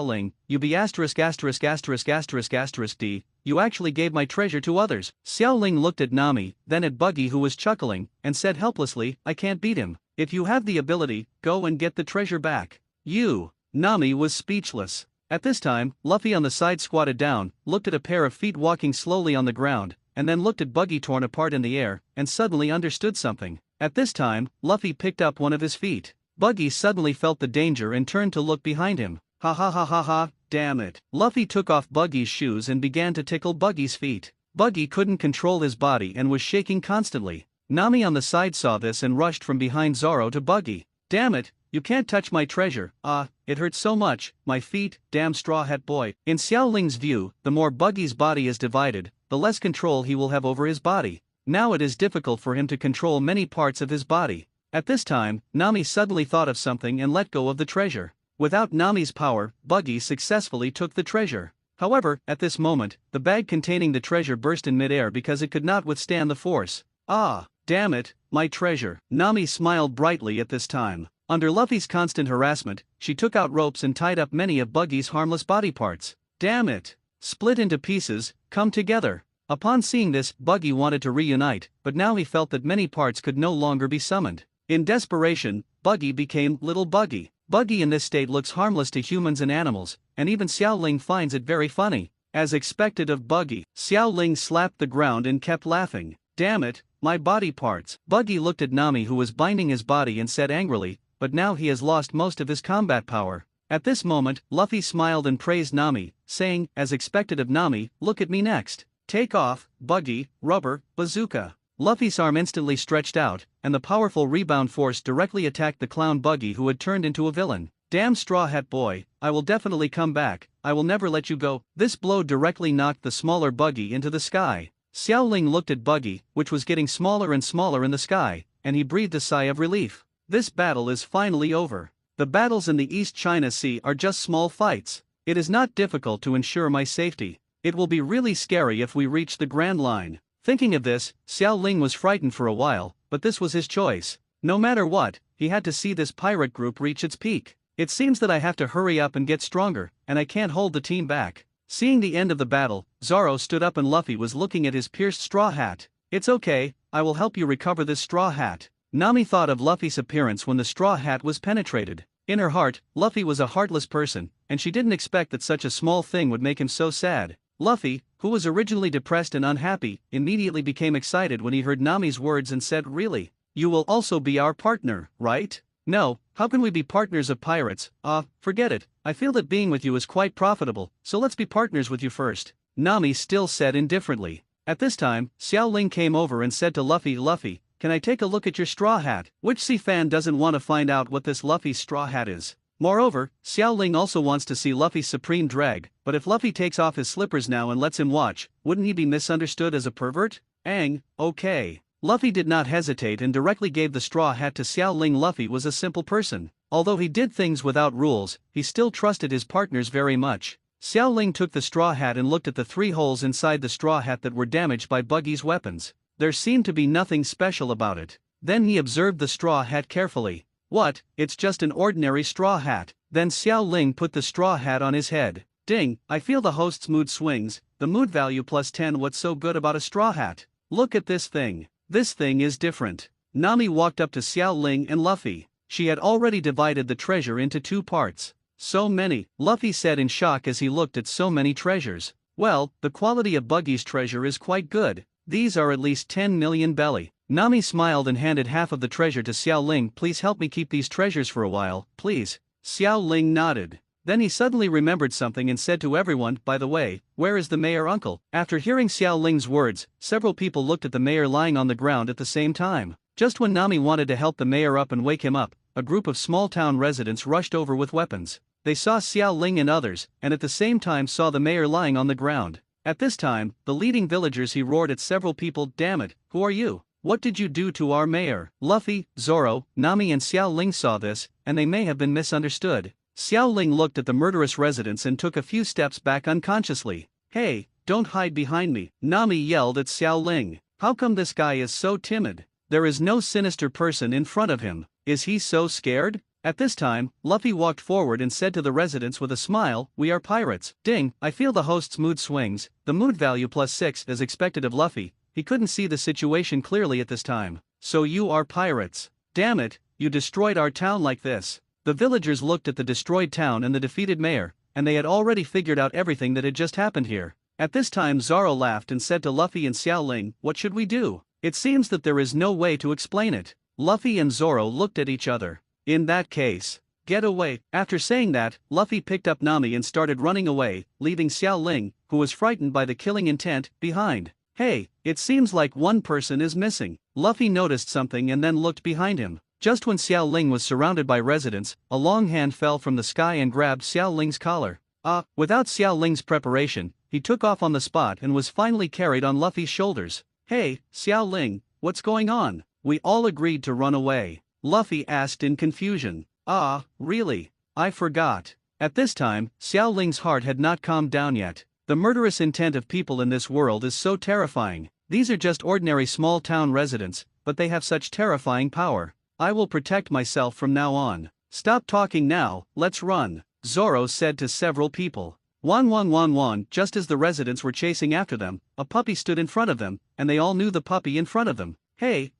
A: Ling, you be asterisk asterisk asterisk asterisk asterisk d, you actually gave my treasure to others. Xiao Ling looked at Nami, then at Buggy who was chuckling, and said helplessly, I can't beat him. If you have the ability, go and get the treasure back. You. Nami was speechless. At this time, Luffy on the side squatted down, looked at a pair of feet walking slowly on the ground, and then looked at Buggy torn apart in the air, and suddenly understood something. At this time, Luffy picked up one of his feet. Buggy suddenly felt the danger and turned to look behind him. Ha ha ha ha ha, damn it. Luffy took off Buggy's shoes and began to tickle Buggy's feet. Buggy couldn't control his body and was shaking constantly. Nami on the side saw this and rushed from behind Zoro to Buggy. Damn it, you can't touch my treasure, it hurts so much, my feet, damn straw hat boy. In Xiao Ling's view, the more Buggy's body is divided, the less control he will have over his body. Now it is difficult for him to control many parts of his body. At this time, Nami suddenly thought of something and let go of the treasure. Without Nami's power, Buggy successfully took the treasure. However, at this moment, the bag containing the treasure burst in midair because it could not withstand the force. Damn it, my treasure. Nami smiled brightly at this time. Under Luffy's constant harassment, she took out ropes and tied up many of Buggy's harmless body parts. Damn it. Split into pieces, come together. Upon seeing this, Buggy wanted to reunite, but now he felt that many parts could no longer be summoned. In desperation, Buggy became Little Buggy. Buggy in this state looks harmless to humans and animals, and even Xiao Ling finds it very funny. As expected of Buggy, Xiao Ling slapped the ground and kept laughing. Damn it, my body parts. Buggy looked at Nami who was binding his body and said angrily, but now he has lost most of his combat power. At this moment, Luffy smiled and praised Nami, saying, as expected of Nami, look at me next. Take off, Buggy, rubber, bazooka. Luffy's arm instantly stretched out, and the powerful rebound force directly attacked the clown buggy who had turned into a villain. Damn Straw Hat Boy, I will definitely come back, I will never let you go. This blow directly knocked the smaller buggy into the sky. Xiao Ling looked at Buggy, which was getting smaller and smaller in the sky, and he breathed a sigh of relief. This battle is finally over. The battles in the East China Sea are just small fights. It is not difficult to ensure my safety. It will be really scary if we reach the Grand Line. Thinking of this, Xiao Ling was frightened for a while, but this was his choice. No matter what, he had to see this pirate group reach its peak. It seems that I have to hurry up and get stronger, and I can't hold the team back. Seeing the end of the battle, Zoro stood up and Luffy was looking at his pierced straw hat. It's okay, I will help you recover this straw hat. Nami thought of Luffy's appearance when the straw hat was penetrated. In her heart, Luffy was a heartless person, and she didn't expect that such a small thing would make him so sad. Luffy, who was originally depressed and unhappy, immediately became excited when he heard Nami's words and said, "Really? You will also be our partner, right?" "No, how can we be partners of pirates? Forget it, I feel that being with you is quite profitable, so let's be partners with you first," Nami still said indifferently. At this time, Xiao Ling came over and said to Luffy, "Luffy, can I take a look at your straw hat?" Which sea fan doesn't want to find out what this Luffy's straw hat is? Moreover, Xiao Ling also wants to see Luffy's supreme drag, but if Luffy takes off his slippers now and lets him watch, wouldn't he be misunderstood as a pervert? Okay. Luffy did not hesitate and directly gave the straw hat to Xiao Ling. Luffy was a simple person. Although he did things without rules, he still trusted his partners very much. Xiao Ling took the straw hat and looked at the 3 holes inside the straw hat that were damaged by Buggy's weapons. There seemed to be nothing special about it. Then he observed the straw hat carefully. What, it's just an ordinary straw hat. Then Xiao Ling put the straw hat on his head. Ding, I feel the host's mood swings, the mood value +10. What's so good about a straw hat? Look at this thing. This thing is different. Nami walked up to Xiao Ling and Luffy. She had already divided the treasure into 2 parts. So many, Luffy said in shock as he looked at so many treasures. Well, the quality of Buggy's treasure is quite good. These are at least 10 million belly. Nami smiled and handed half of the treasure to Xiao Ling. Please help me keep these treasures for a while, please. Xiao Ling nodded. Then he suddenly remembered something and said to everyone, by the way, where is the mayor uncle? After hearing Xiao Ling's words, several people looked at the mayor lying on the ground at the same time. Just when Nami wanted to help the mayor up and wake him up, a group of small town residents rushed over with weapons. They saw Xiao Ling and others, and at the same time saw the mayor lying on the ground. At this time, the leading villagers he roared at several people, "Damn it, who are you? What did you do to our mayor?" Luffy, Zoro, Nami and Xiao Ling saw this, and they may have been misunderstood. Xiao Ling looked at the murderous residents and took a few steps back unconsciously. "Hey, don't hide behind me," Nami yelled at Xiao Ling. "How come this guy is so timid? There is no sinister person in front of him. Is he so scared?" At this time, Luffy walked forward and said to the residents with a smile, "We are pirates." Ding, I feel the host's mood swings, the mood value +6 as expected of Luffy. He couldn't see the situation clearly at this time. "So you are pirates. Damn it, you destroyed our town like this." The villagers looked at the destroyed town and the defeated mayor, and they had already figured out everything that had just happened here. At this time Zoro laughed and said to Luffy and Xiao Ling, "What should we do? It seems that there is no way to explain it." Luffy and Zoro looked at each other. "In that case, get away." After saying that, Luffy picked up Nami and started running away, leaving Xiao Ling, who was frightened by the killing intent, behind. Hey, it seems like one person is missing. Luffy noticed something and then looked behind him. Just when Xiao Ling was surrounded by residents, a long hand fell from the sky and grabbed Xiao Ling's collar. Without Xiao Ling's preparation, he took off on the spot and was finally carried on Luffy's shoulders. "Hey, Xiao Ling, what's going on? We all agreed to run away," Luffy asked in confusion. Really? I forgot." At this time, Xiao Ling's heart had not calmed down yet. The murderous intent of people in this world is so terrifying. These are just ordinary small town residents, but they have such terrifying power. I will protect myself from now on. Stop talking now, let's run, Zoro said to several people. One. Just as the residents were chasing after them, a puppy stood in front of them, and they all knew the puppy in front of them. Hey,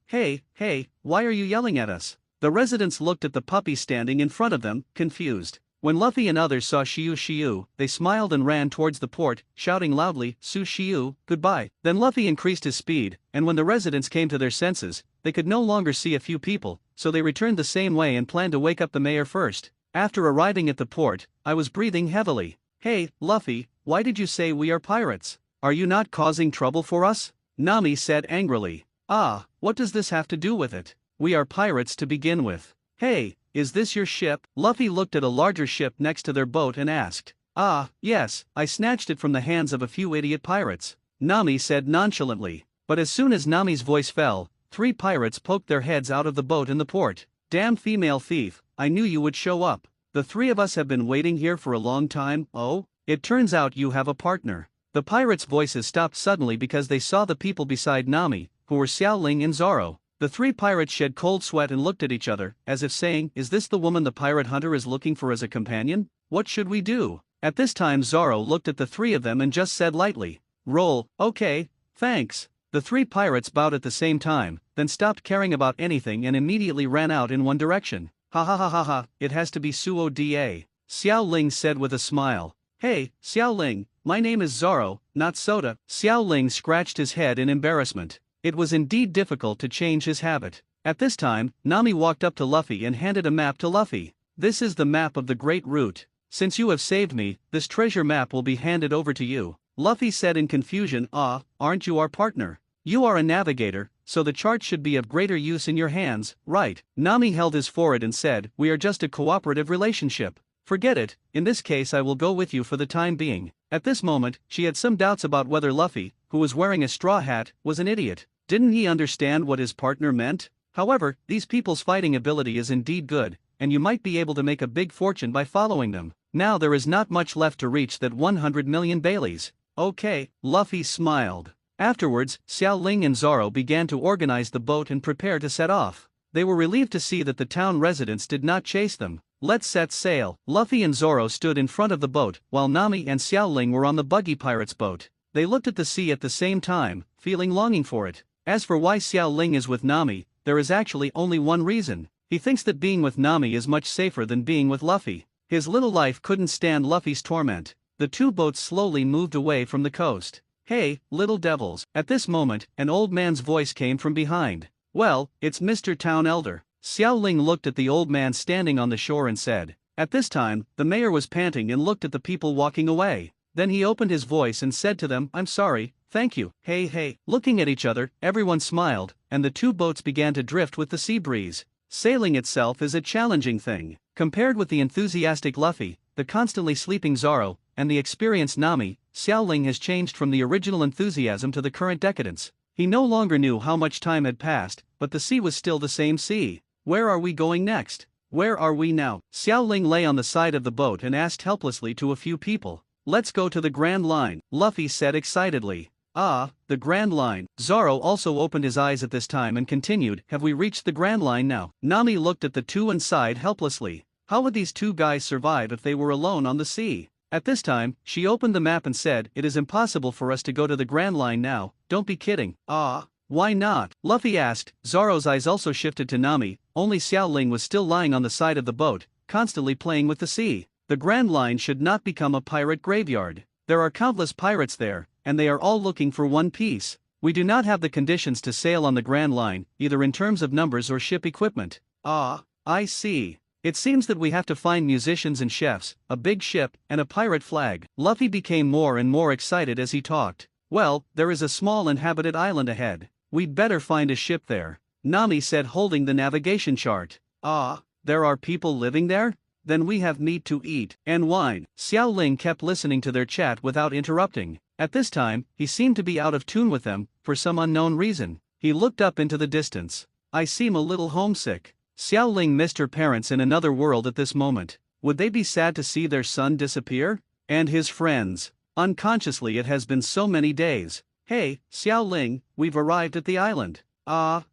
A: why are you yelling at us? The residents looked at the puppy standing in front of them, confused. When Luffy and others saw Shiu, they smiled and ran towards the port, shouting loudly, Shiu, goodbye." Then Luffy increased his speed, and when the residents came to their senses, they could no longer see a few people, so they returned the same way and planned to wake up the mayor first. After arriving at the port, I was breathing heavily. "Hey, Luffy, why did you say we are pirates? Are you not causing trouble for us?" Nami said angrily. Ah, what does this have to do with it? We are pirates to begin with. Hey, is this your ship? Luffy looked at a larger ship next to their boat and asked. Ah, yes, I snatched it from the hands of a few idiot pirates, Nami said nonchalantly. But as soon as Nami's voice fell, 3 pirates poked their heads out of the boat in the port. Damn female thief, I knew you would show up. The 3 of us have been waiting here for a long time. Oh, it turns out you have a partner. The pirates' voices stopped suddenly because they saw the people beside Nami, who were Xiao Ling and Zoro. The 3 pirates shed cold sweat and looked at each other, as if saying, is this the woman the pirate hunter is looking for as a companion? What should we do? At this time Zoro looked at the 3 of them and just said lightly, roll, okay, thanks. The 3 pirates bowed at the same time, then stopped caring about anything and immediately ran out in one direction. Ha ha ha ha ha, it has to be Suo Da. Xiao Ling said with a smile. Hey, Xiao Ling, my name is Zoro, not Soda. Xiao Ling scratched his head in embarrassment. It was indeed difficult to change his habit. At this time, Nami walked up to Luffy and handed a map to Luffy. This is the map of the Great Route. Since you have saved me, this treasure map will be handed over to you. Luffy said in confusion, ah, aren't you our partner? You are a navigator, so the chart should be of greater use in your hands, right? Nami held his forehead and said, we are just a cooperative relationship. Forget it, in this case I will go with you for the time being. At this moment, she had some doubts about whether Luffy, who was wearing a straw hat, was an idiot. Didn't he understand what his partner meant? However, these people's fighting ability is indeed good, and you might be able to make a big fortune by following them. Now there is not much left to reach that 100 million Baileys. Okay, Luffy smiled. Afterwards, Xiao Ling and Zoro began to organize the boat and prepare to set off. They were relieved to see that the town residents did not chase them. Let's set sail. Luffy and Zoro stood in front of the boat, while Nami and Xiao Ling were on the buggy pirate's boat. They looked at the sea at the same time, feeling longing for it. As for why Xiao Ling is with Nami, there is actually only one reason. He thinks that being with Nami is much safer than being with Luffy. His little life couldn't stand Luffy's torment. The 2 boats slowly moved away from the coast. Hey, little devils. At this moment, an old man's voice came from behind. Well, it's Mr. Town Elder. Xiao Ling looked at the old man standing on the shore and said. At this time, the mayor was panting and looked at the people walking away. Then he opened his voice and said to them, I'm sorry, thank you, hey. Looking at each other, everyone smiled, and the 2 boats began to drift with the sea breeze. Sailing itself is a challenging thing. Compared with the enthusiastic Luffy, the constantly sleeping Zoro, and the experienced Nami, Xiao Ling has changed from the original enthusiasm to the current decadence. He no longer knew how much time had passed, but the sea was still the same sea. Where are we going next? Where are we now? Xiao Ling lay on the side of the boat and asked helplessly to a few people. Let's go to the Grand Line, Luffy said excitedly. Ah, the Grand Line. Zoro also opened his eyes at this time and continued, have we reached the Grand Line now? Nami looked at the 2 and sighed helplessly. How would these 2 guys survive if they were alone on the sea? At this time, she opened the map and said, it is impossible for us to go to the Grand Line now, don't be kidding. Ah, why not? Luffy asked. Zoro's eyes also shifted to Nami, only Xiao Ling was still lying on the side of the boat, constantly playing with the sea. The Grand Line should not become a pirate graveyard. There are countless pirates there, and they are all looking for one piece. We do not have the conditions to sail on the Grand Line, either in terms of numbers or ship equipment. Ah, I see. It seems that we have to find musicians and chefs, a big ship, and a pirate flag. Luffy became more and more excited as he talked. Well, there is a small inhabited island ahead. We'd better find a ship there, Nami said holding the navigation chart. Ah, there are people living there? Then we have meat to eat, and wine. Xiao Ling kept listening to their chat without interrupting. At this time, he seemed to be out of tune with them, for some unknown reason. He looked up into the distance. I seem a little homesick. Xiao Ling missed her parents in another world at this moment. Would they be sad to see their son disappear? And his friends. Unconsciously it has been so many days. Hey, Xiao Ling, we've arrived at the island. Oh,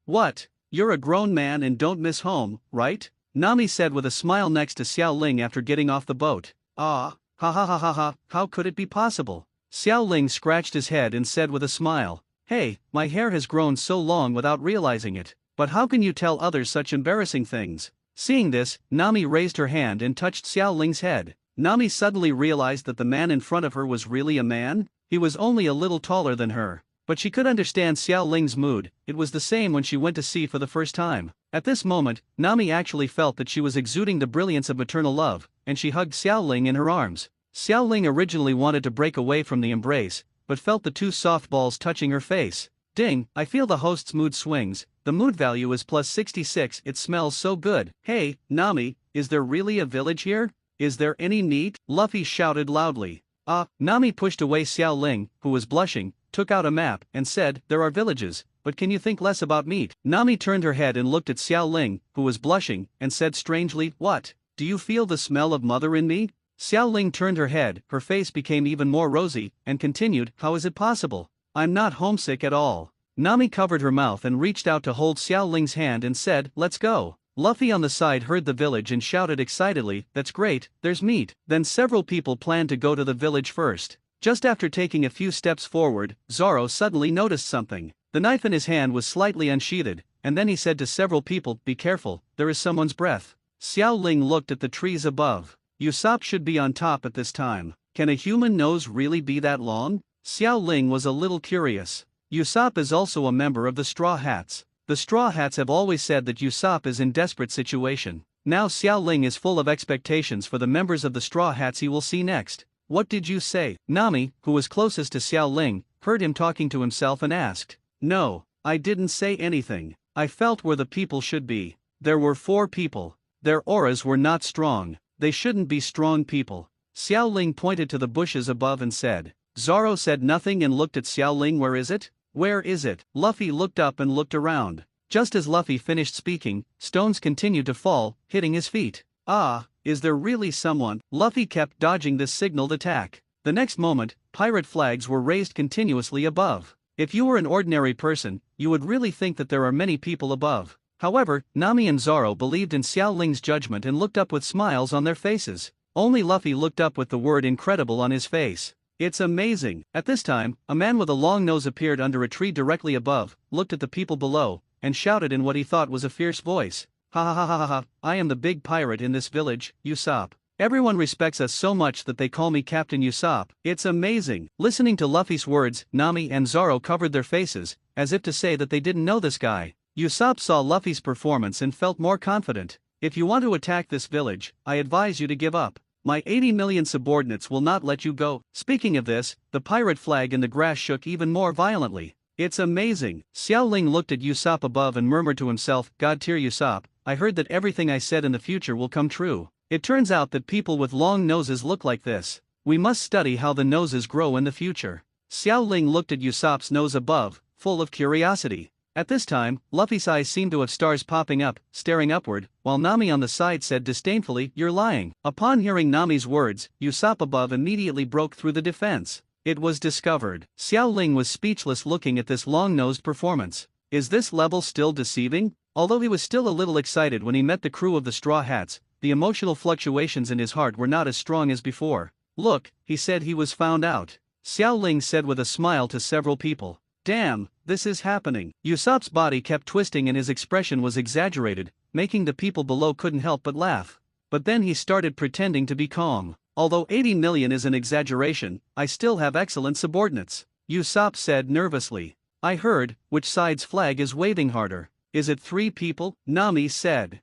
A: what? You're a grown man and don't miss home, right? Nami said with a smile next to Xiao Ling after getting off the boat. Ha ha ha ha ha, how could it be possible? Xiao Ling scratched his head and said with a smile. Hey, my hair has grown so long without realizing it. But how can you tell others such embarrassing things? Seeing this, Nami raised her hand and touched Xiao Ling's head. Nami suddenly realized that the man in front of her was really a man. He was only a little taller than her. But she could understand Xiao Ling's mood, it was the same when she went to sea for the first time. At this moment, Nami actually felt that she was exuding the brilliance of maternal love, and she hugged Xiao Ling in her arms. Xiao Ling originally wanted to break away from the embrace, but felt the 2 soft balls touching her face. Ding, I feel the host's mood swings. The mood value is plus 66. It smells so good. Hey, Nami, is there really a village here? Is there any meat? Luffy shouted loudly. Nami pushed away Xiao Ling, who was blushing, took out a map, and said, there are villages, but can you think less about meat? Nami turned her head and looked at Xiao Ling, who was blushing, and said strangely, what? Do you feel the smell of mother in me? Xiao Ling turned her head, her face became even more rosy, and continued, how is it possible? I'm not homesick at all. Nami covered her mouth and reached out to hold Xiao Ling's hand and said, let's go. Luffy on the side heard the village and shouted excitedly, that's great, there's meat. Then several people planned to go to the village first. Just after taking a few steps forward, Zoro suddenly noticed something. The knife in his hand was slightly unsheathed, and then he said to several people, be careful, there is someone's breath. Xiao Ling looked at the trees above. Usopp should be on top at this time. Can a human nose really be that long? Xiao Ling was a little curious. Usopp is also a member of the Straw Hats. The Straw Hats have always said that Usopp is in desperate situation. Now Xiao Ling is full of expectations for the members of the Straw Hats he will see next. What did you say? Nami, who was closest to Xiao Ling, heard him talking to himself and asked. No, I didn't say anything. I felt where the people should be. There were 4 people. Their auras were not strong. They shouldn't be strong people. Xiao Ling pointed to the bushes above and said. Zoro said nothing and looked at Xiao Ling. Where is it? Where is it? Luffy looked up and looked around. Just as Luffy finished speaking, stones continued to fall, hitting his feet. Is there really someone? Luffy kept dodging this signaled attack. The next moment, pirate flags were raised continuously above. If you were an ordinary person, you would really think that there are many people above. However, Nami and Zoro believed in Xiao Ling's judgment and looked up with smiles on their faces. Only Luffy looked up with the word incredible on his face. It's amazing. At this time, a man with a long nose appeared under a tree directly above, looked at the people below, and shouted in what he thought was a fierce voice. Ha ha ha ha ha ha, I am the big pirate in this village, Usopp. Everyone respects us so much that they call me Captain Usopp. It's amazing. Listening to Luffy's words, Nami and Zoro covered their faces, as if to say that they didn't know this guy. Usopp saw Luffy's performance and felt more confident. If you want to attack this village, I advise you to give up. My 80 million subordinates will not let you go. Speaking of this, the pirate flag in the grass shook even more violently. It's amazing. Xiao Ling looked at Usopp above and murmured to himself, God tier Usopp, I heard that everything I said in the future will come true. It turns out that people with long noses look like this. We must study how the noses grow in the future. Xiao Ling looked at Usopp's nose above, full of curiosity. At this time, Luffy's eyes seemed to have stars popping up, staring upward, while Nami on the side said disdainfully, you're lying. Upon hearing Nami's words, Usopp above immediately broke through the defense. It was discovered. Xiao Ling was speechless looking at this long-nosed performance. Is this level still deceiving? Although he was still a little excited when he met the crew of the Straw Hats, the emotional fluctuations in his heart were not as strong as before. Look, he said he was found out. Xiao Ling said with a smile to several people. Damn, this is happening. Usopp's body kept twisting and his expression was exaggerated, making the people below couldn't help but laugh. But then he started pretending to be calm. Although 80 million is an exaggeration, I still have excellent subordinates. Usopp said nervously. I heard, which side's flag is waving harder? Is it 3 people? Nami said.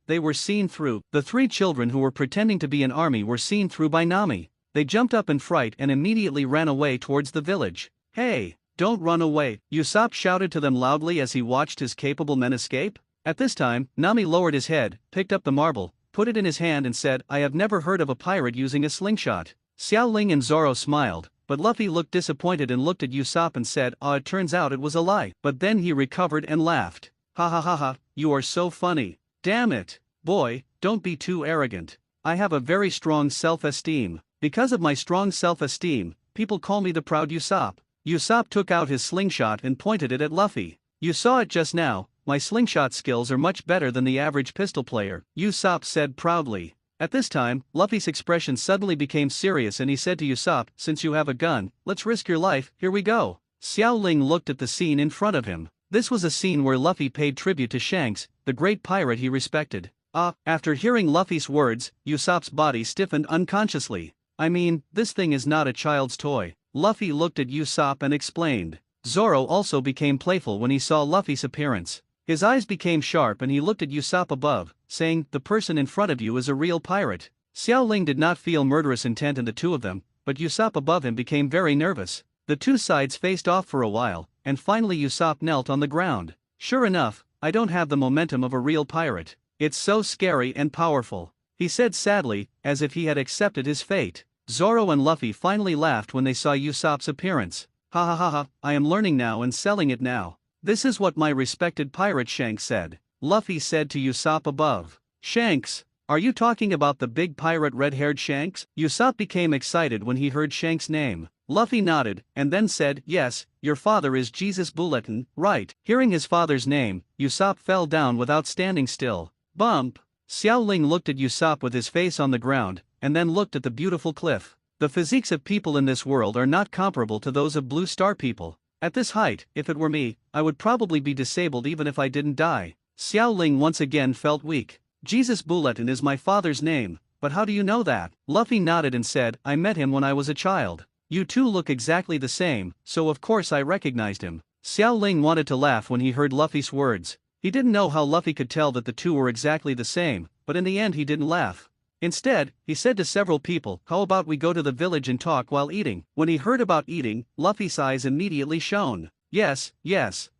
A: They were seen through. The 3 children who were pretending to be an army were seen through by Nami. They jumped up in fright and immediately ran away towards the village. Hey! Don't run away, Usopp shouted to them loudly as he watched his capable men escape. At this time, Nami lowered his head, picked up the marble, put it in his hand and said, I have never heard of a pirate using a slingshot. Xiao Ling and Zoro smiled, but Luffy looked disappointed and looked at Usopp and said, it turns out it was a lie. But then he recovered and laughed. Ha ha ha ha, you are so funny. Damn it. Boy, don't be too arrogant. I have a very strong self-esteem. Because of my strong self-esteem, people call me the proud Usopp. Usopp took out his slingshot and pointed it at Luffy. You saw it just now, my slingshot skills are much better than the average pistol player, Usopp said proudly. At this time, Luffy's expression suddenly became serious and he said to Usopp, since you have a gun, let's risk your life, here we go. Xiao Ling looked at the scene in front of him. This was a scene where Luffy paid tribute to Shanks, the great pirate he respected. After hearing Luffy's words, Usopp's body stiffened unconsciously. I mean, this thing is not a child's toy. Luffy looked at Usopp and explained. Zoro also became playful when he saw Luffy's appearance. His eyes became sharp and he looked at Usopp above, saying, the person in front of you is a real pirate. Xiao Ling did not feel murderous intent in the two of them, but Usopp above him became very nervous. The two sides faced off for a while, and finally Usopp knelt on the ground. Sure enough, I don't have the momentum of a real pirate. It's so scary and powerful, he said sadly, as if he had accepted his fate. Zoro and Luffy finally laughed when they saw Usopp's appearance. Ha ha ha ha, I am learning now and selling it now. This is what my respected pirate Shanks said. Luffy said to Usopp above. Shanks? Are you talking about the big pirate red-haired Shanks? Usopp became excited when he heard Shanks' name. Luffy nodded, and then said, yes, your father is Jesus Bulletin, right? Hearing his father's name, Usopp fell down without standing still. Bump! Xiao Ling looked at Usopp with his face on the ground, and then looked at the beautiful cliff. The physiques of people in this world are not comparable to those of Blue Star people. At this height, if it were me, I would probably be disabled even if I didn't die. Xiao Ling once again felt weak. Jesus Bulletin is my father's name, but how do you know that? Luffy nodded and said, I met him when I was a child. You two look exactly the same, so of course I recognized him. Xiao Ling wanted to laugh when he heard Luffy's words. He didn't know how Luffy could tell that the two were exactly the same, but in the end he didn't laugh. Instead, he said to several people, how about we go to the village and talk while eating? When he heard about eating, Luffy's eyes immediately shone. Yes,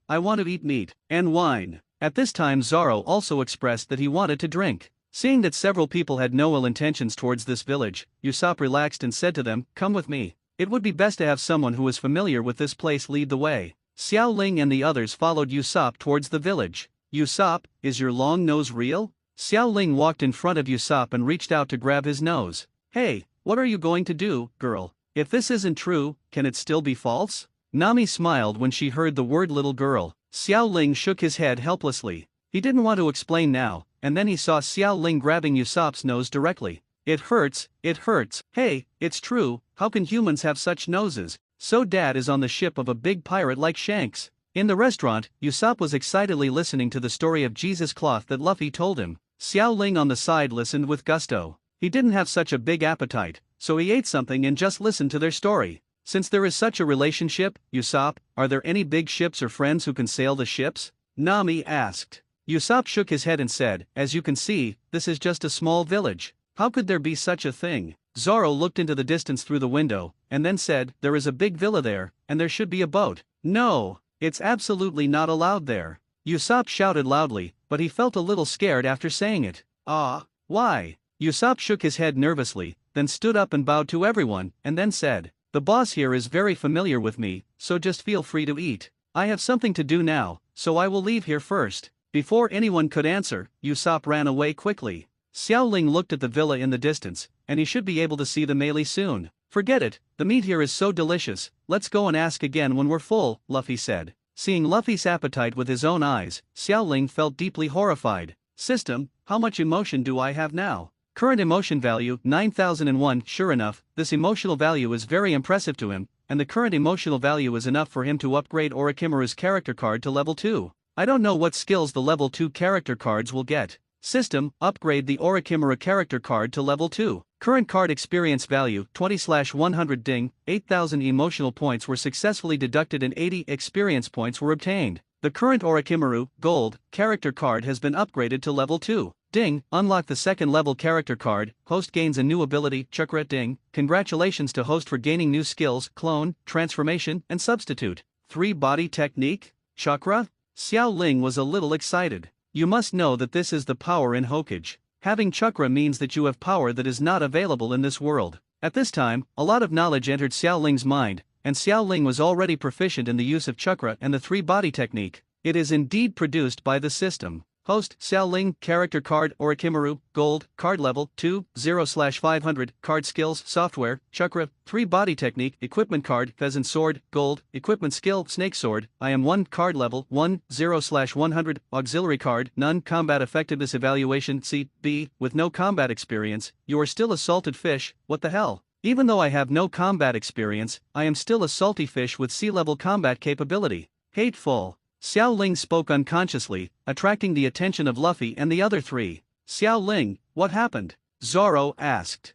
A: I want to eat meat and wine. At this time Zoro also expressed that he wanted to drink. Seeing that several people had no ill intentions towards this village, Usopp relaxed and said to them, come with me. It would be best to have someone who is familiar with this place lead the way. Xiao Ling and the others followed Usopp towards the village. Usopp, is your long nose real? Xiao Ling walked in front of Usopp and reached out to grab his nose. Hey, what are you going to do, girl? If this isn't true, can it still be false? Nami smiled when she heard the word little girl. Xiao Ling shook his head helplessly. He didn't want to explain now, and then he saw Xiao Ling grabbing Usopp's nose directly. It hurts. Hey, it's true, how can humans have such noses? So Dad is on the ship of a big pirate like Shanks. In the restaurant, Usopp was excitedly listening to the story of Jesus Cloth that Luffy told him. Xiao Ling on the side listened with gusto. He didn't have such a big appetite, so he ate something and just listened to their story. Since there is such a relationship, Usopp, are there any big ships or friends who can sail the ships? Nami asked. Usopp shook his head and said, as you can see, this is just a small village. How could there be such a thing? Zoro looked into the distance through the window, and then said, there is a big villa there, and there should be a boat. No, it's absolutely not allowed there. Usopp shouted loudly, but he felt a little scared after saying it. Why? Usopp shook his head nervously, then stood up and bowed to everyone, and then said, the boss here is very familiar with me, so just feel free to eat. I have something to do now, so I will leave here first. Before anyone could answer, Usopp ran away quickly. Xiao Ling looked at the villa in the distance, and he should be able to see the melee soon. Forget it, the meat here is so delicious, let's go and ask again when we're full, Luffy said. Seeing Luffy's appetite with his own eyes, Xiao Ling felt deeply horrified. System, how much emotion do I have now? Current emotion value, 9001. Sure enough, this emotional value is very impressive to him, and the current emotional value is enough for him to upgrade Orochimaru's character card to level 2. I don't know what skills the level 2 character cards will get. System, upgrade the Orochimaru character card to level 2. Current card experience value, 20/100 ding, 8,000 emotional points were successfully deducted and 80 experience points were obtained. The current Orochimaru, gold, character card has been upgraded to level 2. Ding, unlock the second level character card, host gains a new ability, chakra ding, congratulations to host for gaining new skills, clone, transformation, and substitute. 3 body technique? Chakra? Xiao Ling was a little excited. You must know that this is the power in Hokage. Having chakra means that you have power that is not available in this world. At this time, a lot of knowledge entered Xiao Ling's mind, and Xiao Ling was already proficient in the use of chakra and the 3 body technique. It is indeed produced by the system. Host, Xiao Ling, character card, Orochimaru, gold, card level, 2, 0/500, card skills, software, chakra, 3 body technique, equipment card, pheasant sword, gold, equipment skill, snake sword, I am 1, card level, 1, 0/100, auxiliary card, none, combat effectiveness evaluation, C, B, with no combat experience, you are still a salted fish, what the hell? Even though I have no combat experience, I am still a salty fish with sea-level combat capability. Hateful. Xiao Ling spoke unconsciously, attracting the attention of Luffy and the other 3. Xiao Ling, what happened? Zoro asked.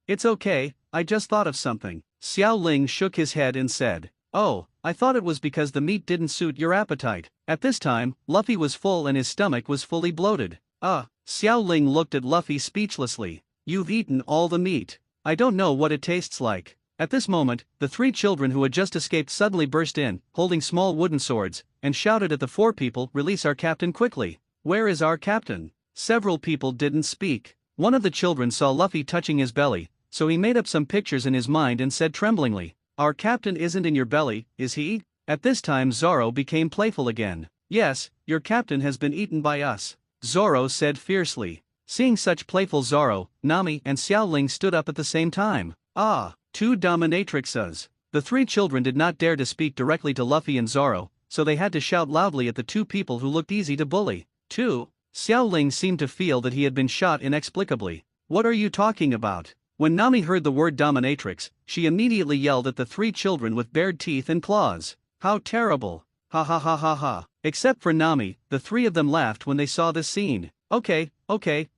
A: It's okay, I just thought of something. Xiao Ling shook his head and said, oh, I thought it was because the meat didn't suit your appetite. At this time, Luffy was full and his stomach was fully bloated. Xiao Ling looked at Luffy speechlessly. You've eaten all the meat. I don't know what it tastes like. At this moment, the 3 children who had just escaped suddenly burst in, holding small wooden swords, and shouted at the 4 people, "Release our captain quickly! Where is our captain?" Several people didn't speak. One of the children saw Luffy touching his belly, so he made up some pictures in his mind and said tremblingly, "Our captain isn't in your belly, is he?" At this time Zoro became playful again. "Yes, your captain has been eaten by us," Zoro said fiercely. Seeing such playful Zoro, Nami and Xiaoling stood up at the same time. Ah, 2 dominatrixes. The 3 children did not dare to speak directly to Luffy and Zoro, so they had to shout loudly at the 2 people who looked easy to bully. 2. Xiaoling seemed to feel that he had been shot inexplicably. "What are you talking about?" When Nami heard the word dominatrix, she immediately yelled at the 3 children with bared teeth and claws. "How terrible! Ha ha ha ha ha!" Except for Nami, the 3 of them laughed when they saw this scene. Okay,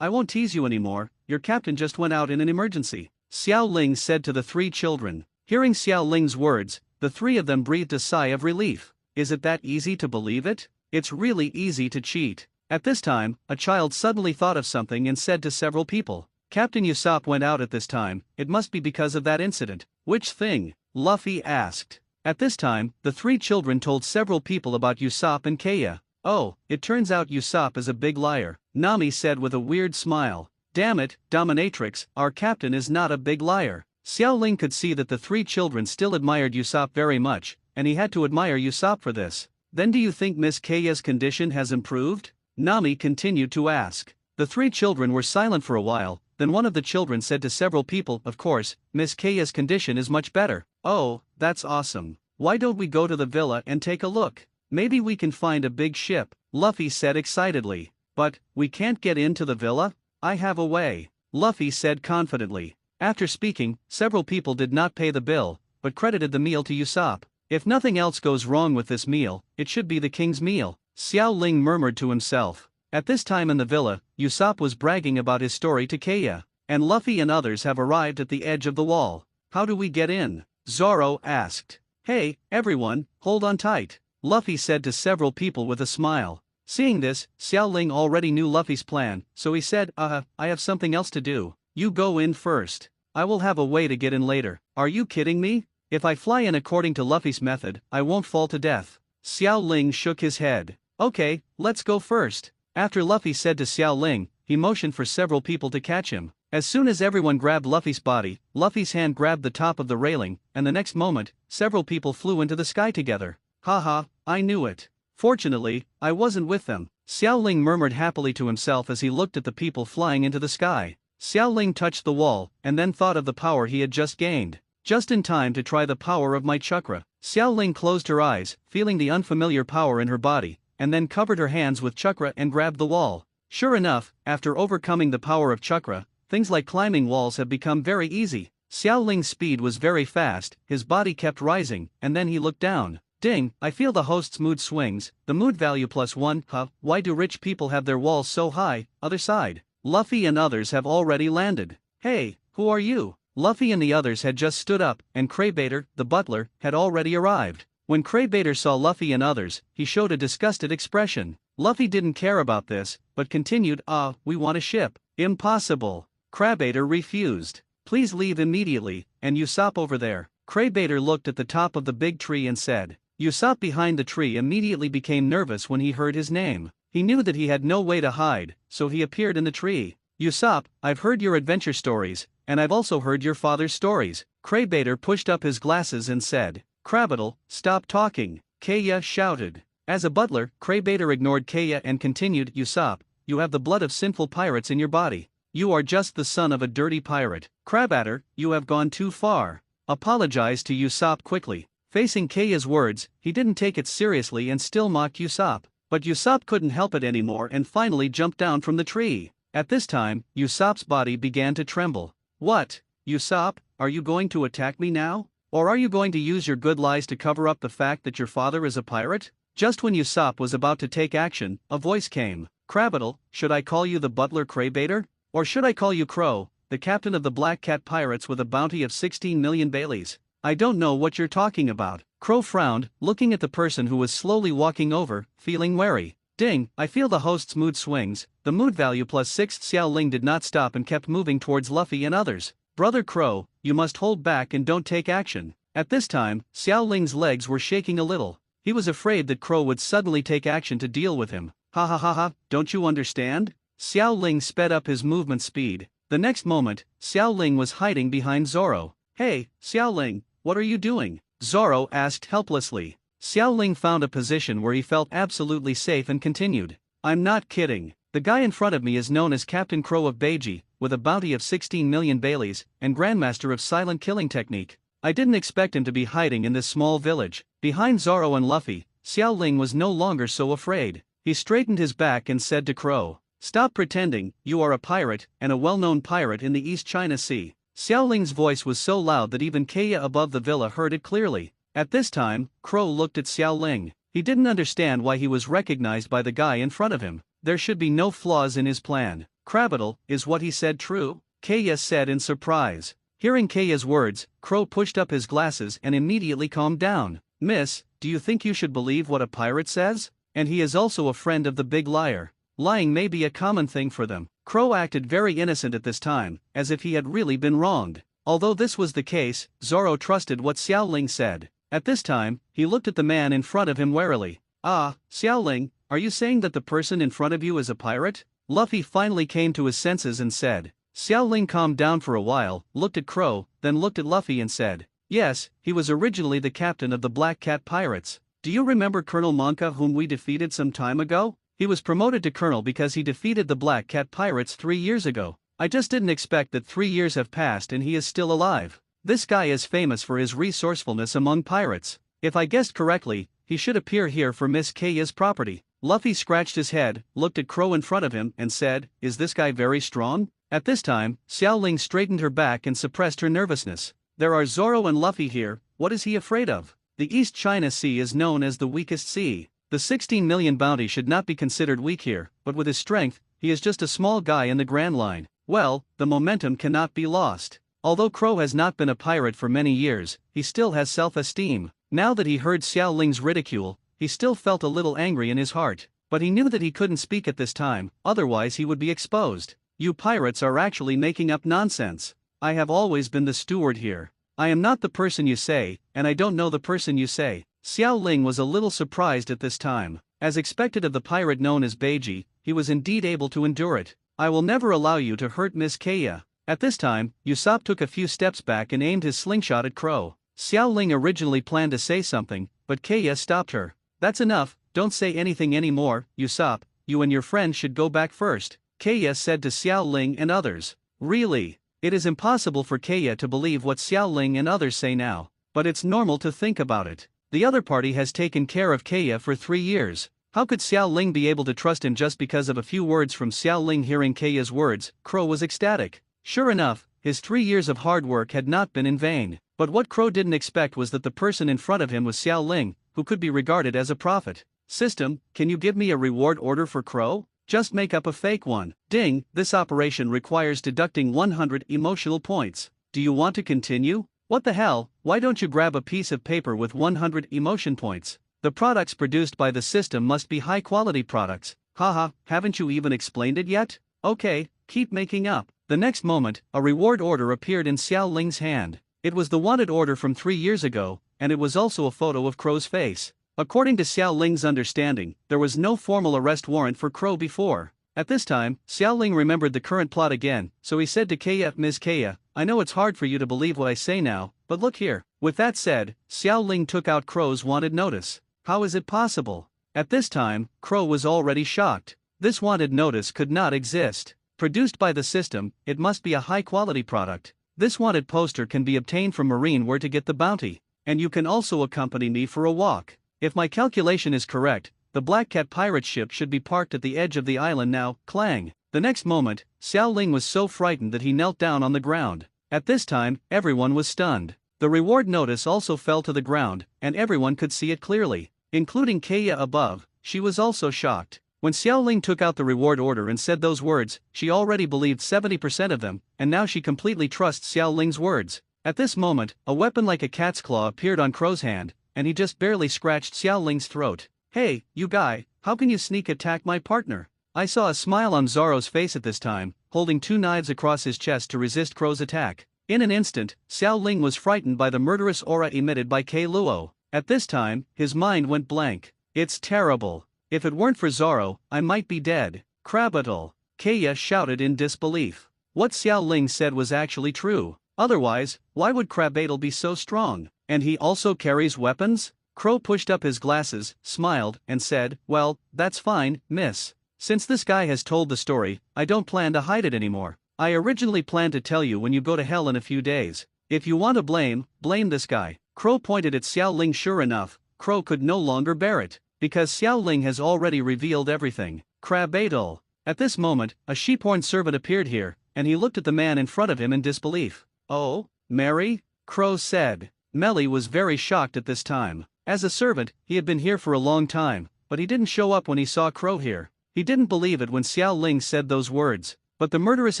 A: I won't tease you anymore, your captain just went out in an emergency," Xiaoling said to the 3 children. Hearing Xiaoling's words, the 3 of them breathed a sigh of relief. Is it that easy to believe it? It's really easy to cheat. At this time, a child suddenly thought of something and said to several people, "Captain Usopp went out at this time, it must be because of that incident." "Which thing?" Luffy asked. At this time, the 3 children told several people about Usopp and Kaya. "Oh, it turns out Usopp is a big liar," Nami said with a weird smile. "Damn it, dominatrix, our captain is not a big liar." Xiaoling could see that the 3 children still admired Usopp very much, and he had to admire Usopp for this. "Then do you think Miss Kaya's condition has improved?" Nami continued to ask. The 3 children were silent for a while, then one of the children said to several people, "Of course, Miss Kaya's condition is much better." "Oh, that's awesome. Why don't we go to the villa and take a look? Maybe we can find a big ship," Luffy said excitedly. "But, we can't get into the villa?" "I have a way," Luffy said confidently. After speaking, several people did not pay the bill, but credited the meal to Usopp. "If nothing else goes wrong with this meal, it should be the king's meal," Xiaoling murmured to himself. At this time in the villa, Usopp was bragging about his story to Kaya, and Luffy and others have arrived at the edge of the wall. "How do we get in?" Zoro asked. "Hey, everyone, hold on tight," Luffy said to several people with a smile. Seeing this, Xiaoling already knew Luffy's plan, so he said, I have something else to do. You go in first. I will have a way to get in later." "Are you kidding me? If I fly in according to Luffy's method, I won't fall to death." Xiaoling shook his head. "Okay, let's go first." After Luffy said to Xiaoling, he motioned for several people to catch him. As soon as everyone grabbed Luffy's body, Luffy's hand grabbed the top of the railing, and the next moment, several people flew into the sky together. "Haha, I knew it. Fortunately, I wasn't with them," Xiaoling murmured happily to himself as he looked at the people flying into the sky. Xiaoling touched the wall, and then thought of the power he had just gained. "Just in time to try the power of my chakra." Xiaoling closed her eyes, feeling the unfamiliar power in her body, and then covered her hands with chakra and grabbed the wall. Sure enough, after overcoming the power of chakra, things like climbing walls have become very easy. Xiaoling's speed was very fast, his body kept rising, and then he looked down. Ding, I feel the host's mood swings, the mood value +1, why do rich people have their walls so high? Other side. Luffy and others have already landed. Hey, who are you? Luffy and the others had just stood up, and Craybaiter, the butler, had already arrived. When Craybaiter saw Luffy and others, he showed a disgusted expression. Luffy didn't care about this, but continued, we want a ship. Impossible. Craybaiter refused. Please leave immediately, and Usopp over there. Craybaiter looked at the top of the big tree and said. Usopp behind the tree immediately became nervous when he heard his name. He knew that he had no way to hide, so he appeared in the tree. Usopp, I've heard your adventure stories, and I've also heard your father's stories. Craybaiter pushed up his glasses and said, Krabaddle, stop talking, Kaya shouted. As a butler, Craybaiter ignored Kaya and continued, Usopp, you have the blood of sinful pirates in your body. You are just the son of a dirty pirate. Krabaddle, you have gone too far. Apologize to Usopp quickly. Facing Kaya's words, he didn't take it seriously and still mocked Usopp. But Usopp couldn't help it anymore and finally jumped down from the tree. At this time, Usopp's body began to tremble. What? Usopp, are you going to attack me now? Or are you going to use your good lies to cover up the fact that your father is a pirate? Just when Usopp was about to take action, a voice came. Krabaddle, should I call you the butler Craybaiter? Or should I call you Crow, the captain of the Black Cat Pirates with a bounty of 16 million Baileys? I don't know what you're talking about. Crow frowned, looking at the person who was slowly walking over, feeling wary. Ding, I feel the host's mood swings. The mood value +6. Xiao Ling did not stop and kept moving towards Luffy and others. Brother Crow, you must hold back and don't take action. At this time, Xiao Ling's legs were shaking a little. He was afraid that Crow would suddenly take action to deal with him. Ha ha ha ha, don't you understand? Xiao Ling sped up his movement speed. The next moment, Xiao Ling was hiding behind Zoro. Hey, Xiao Ling, what are you doing? Zoro asked helplessly. Xiao Ling found a position where he felt absolutely safe and continued. I'm not kidding. The guy in front of me is known as Captain Crow of Beiji, with a bounty of 16 million Baileys, and Grandmaster of Silent Killing Technique. I didn't expect him to be hiding in this small village. Behind Zoro and Luffy, Xiao Ling was no longer so afraid. He straightened his back and said to Crow, "Stop pretending, you are a pirate, and a well-known pirate in the East China Sea." Xiao Ling's voice was so loud that even Kaya above the villa heard it clearly. At this time, Crow looked at Xiao Ling. He didn't understand why he was recognized by the guy in front of him. There should be no flaws in his plan. Crabital, is what he said true? Kaya said in surprise. Hearing Kaya's words, Crow pushed up his glasses and immediately calmed down. Miss, do you think you should believe what a pirate says? And he is also a friend of the big liar. Lying may be a common thing for them. Crow acted very innocent at this time, as if he had really been wronged. Although this was the case, Zoro trusted what Xiao Ling said. At this time, he looked at the man in front of him warily. Ah, Xiao Ling, are you saying that the person in front of you is a pirate? Luffy finally came to his senses and said. Xiao Ling calmed down for a while, looked at Crow, then looked at Luffy and said, "Yes, he was originally the captain of the Black Cat Pirates. Do you remember Colonel Monka whom we defeated some time ago? He was promoted to colonel because he defeated the Black Cat Pirates 3 years ago. I just didn't expect that 3 years have passed and he is still alive. This guy is famous for his resourcefulness among pirates. If I guessed correctly, he should appear here for Miss Kaya's property." Luffy scratched his head, looked at Crow in front of him and said, "Is this guy very strong?" At this time, Xiao Ling straightened her back and suppressed her nervousness. There are Zoro and Luffy here, what is he afraid of? The East China Sea is known as the weakest sea. The 16 million bounty should not be considered weak here, but with his strength, he is just a small guy in the Grand Line. Well, the momentum cannot be lost. Although Crow has not been a pirate for many years, he still has self-esteem. Now that he heard Xiao Ling's ridicule, he still felt a little angry in his heart. But he knew that he couldn't speak at this time, otherwise he would be exposed. You pirates are actually making up nonsense. I have always been the steward here. I am not the person you say, and I don't know the person you say. Xiao Ling was a little surprised at this time. As expected of the pirate known as Beiji, he was indeed able to endure it. I will never allow you to hurt Miss Kaya. At this time, Usopp took a few steps back and aimed his slingshot at Crow. Xiao Ling originally planned to say something, but Kaya stopped her. That's enough, don't say anything anymore, Usopp, you and your friend should go back first. Kaya said to Xiao Ling and others. Really? It is impossible for Kaya to believe what Xiao Ling and others say now, but it's normal to think about it. The other party has taken care of Kaya for 3 years. How could Xiao Ling be able to trust him just because of a few words from Xiao Ling? Hearing Kaya's words, Crow was ecstatic. Sure enough, his 3 years of hard work had not been in vain. But what Crow didn't expect was that the person in front of him was Xiao Ling, who could be regarded as a prophet. System, can you give me a reward order for Crow? Just make up a fake one. Ding, this operation requires deducting 100 emotional points. Do you want to continue? What the hell, why don't you grab a piece of paper with 100 emotion points? The products produced by the system must be high quality products. Haha, haven't you even explained it yet? Okay, keep making up. The next moment, a reward order appeared in Xiao Ling's hand. It was the wanted order from 3 years ago, and it was also a photo of Crow's face. According to Xiao Ling's understanding, there was no formal arrest warrant for Crow before. At this time, Xiao Ling remembered the current plot again, so he said to Kaya, Ms. Kaya, I know it's hard for you to believe what I say now, but look here. With that said, Xiao Ling took out Crow's wanted notice. How is it possible? At this time, Crow was already shocked. This wanted notice could not exist. Produced by the system, it must be a high-quality product. This wanted poster can be obtained from Marine where to get the bounty. And you can also accompany me for a walk. If my calculation is correct, the Black Cat pirate ship should be parked at the edge of the island now. Clang. The next moment, Xiao Ling was so frightened that he knelt down on the ground. At this time, everyone was stunned. The reward notice also fell to the ground, and everyone could see it clearly, including Kaya above. She was also shocked. When Xiao Ling took out the reward order and said those words, she already believed 70% of them, and now she completely trusts Xiao Ling's words. At this moment, a weapon like a cat's claw appeared on Crow's hand, and he just barely scratched Xiao Ling's throat. Hey, you guy, how can you sneak attack my partner? I saw a smile on Zoro's face at this time, holding 2 knives across his chest to resist Crow's attack. In an instant, Xiao Ling was frightened by the murderous aura emitted by Kei Luo. At this time, his mind went blank. It's terrible. If it weren't for Zoro, I might be dead. Krabatal! Keiya shouted in disbelief. What Xiao Ling said was actually true. Otherwise, why would Krabatal be so strong? And he also carries weapons? Crow pushed up his glasses, smiled, and said, well, that's fine, miss. Since this guy has told the story, I don't plan to hide it anymore. I originally planned to tell you when you go to hell in a few days. If you want to blame this guy. Crow pointed at Xiao Ling. Sure enough, Crow could no longer bear it, because Xiao Ling has already revealed everything. Krabatal. At this moment, a sheephorn servant appeared here, and he looked at the man in front of him in disbelief. Oh, Mary? Crow said. Melly was very shocked at this time. As a servant, he had been here for a long time, but he didn't show up when he saw Crow here. He didn't believe it when Xiao Ling said those words, but the murderous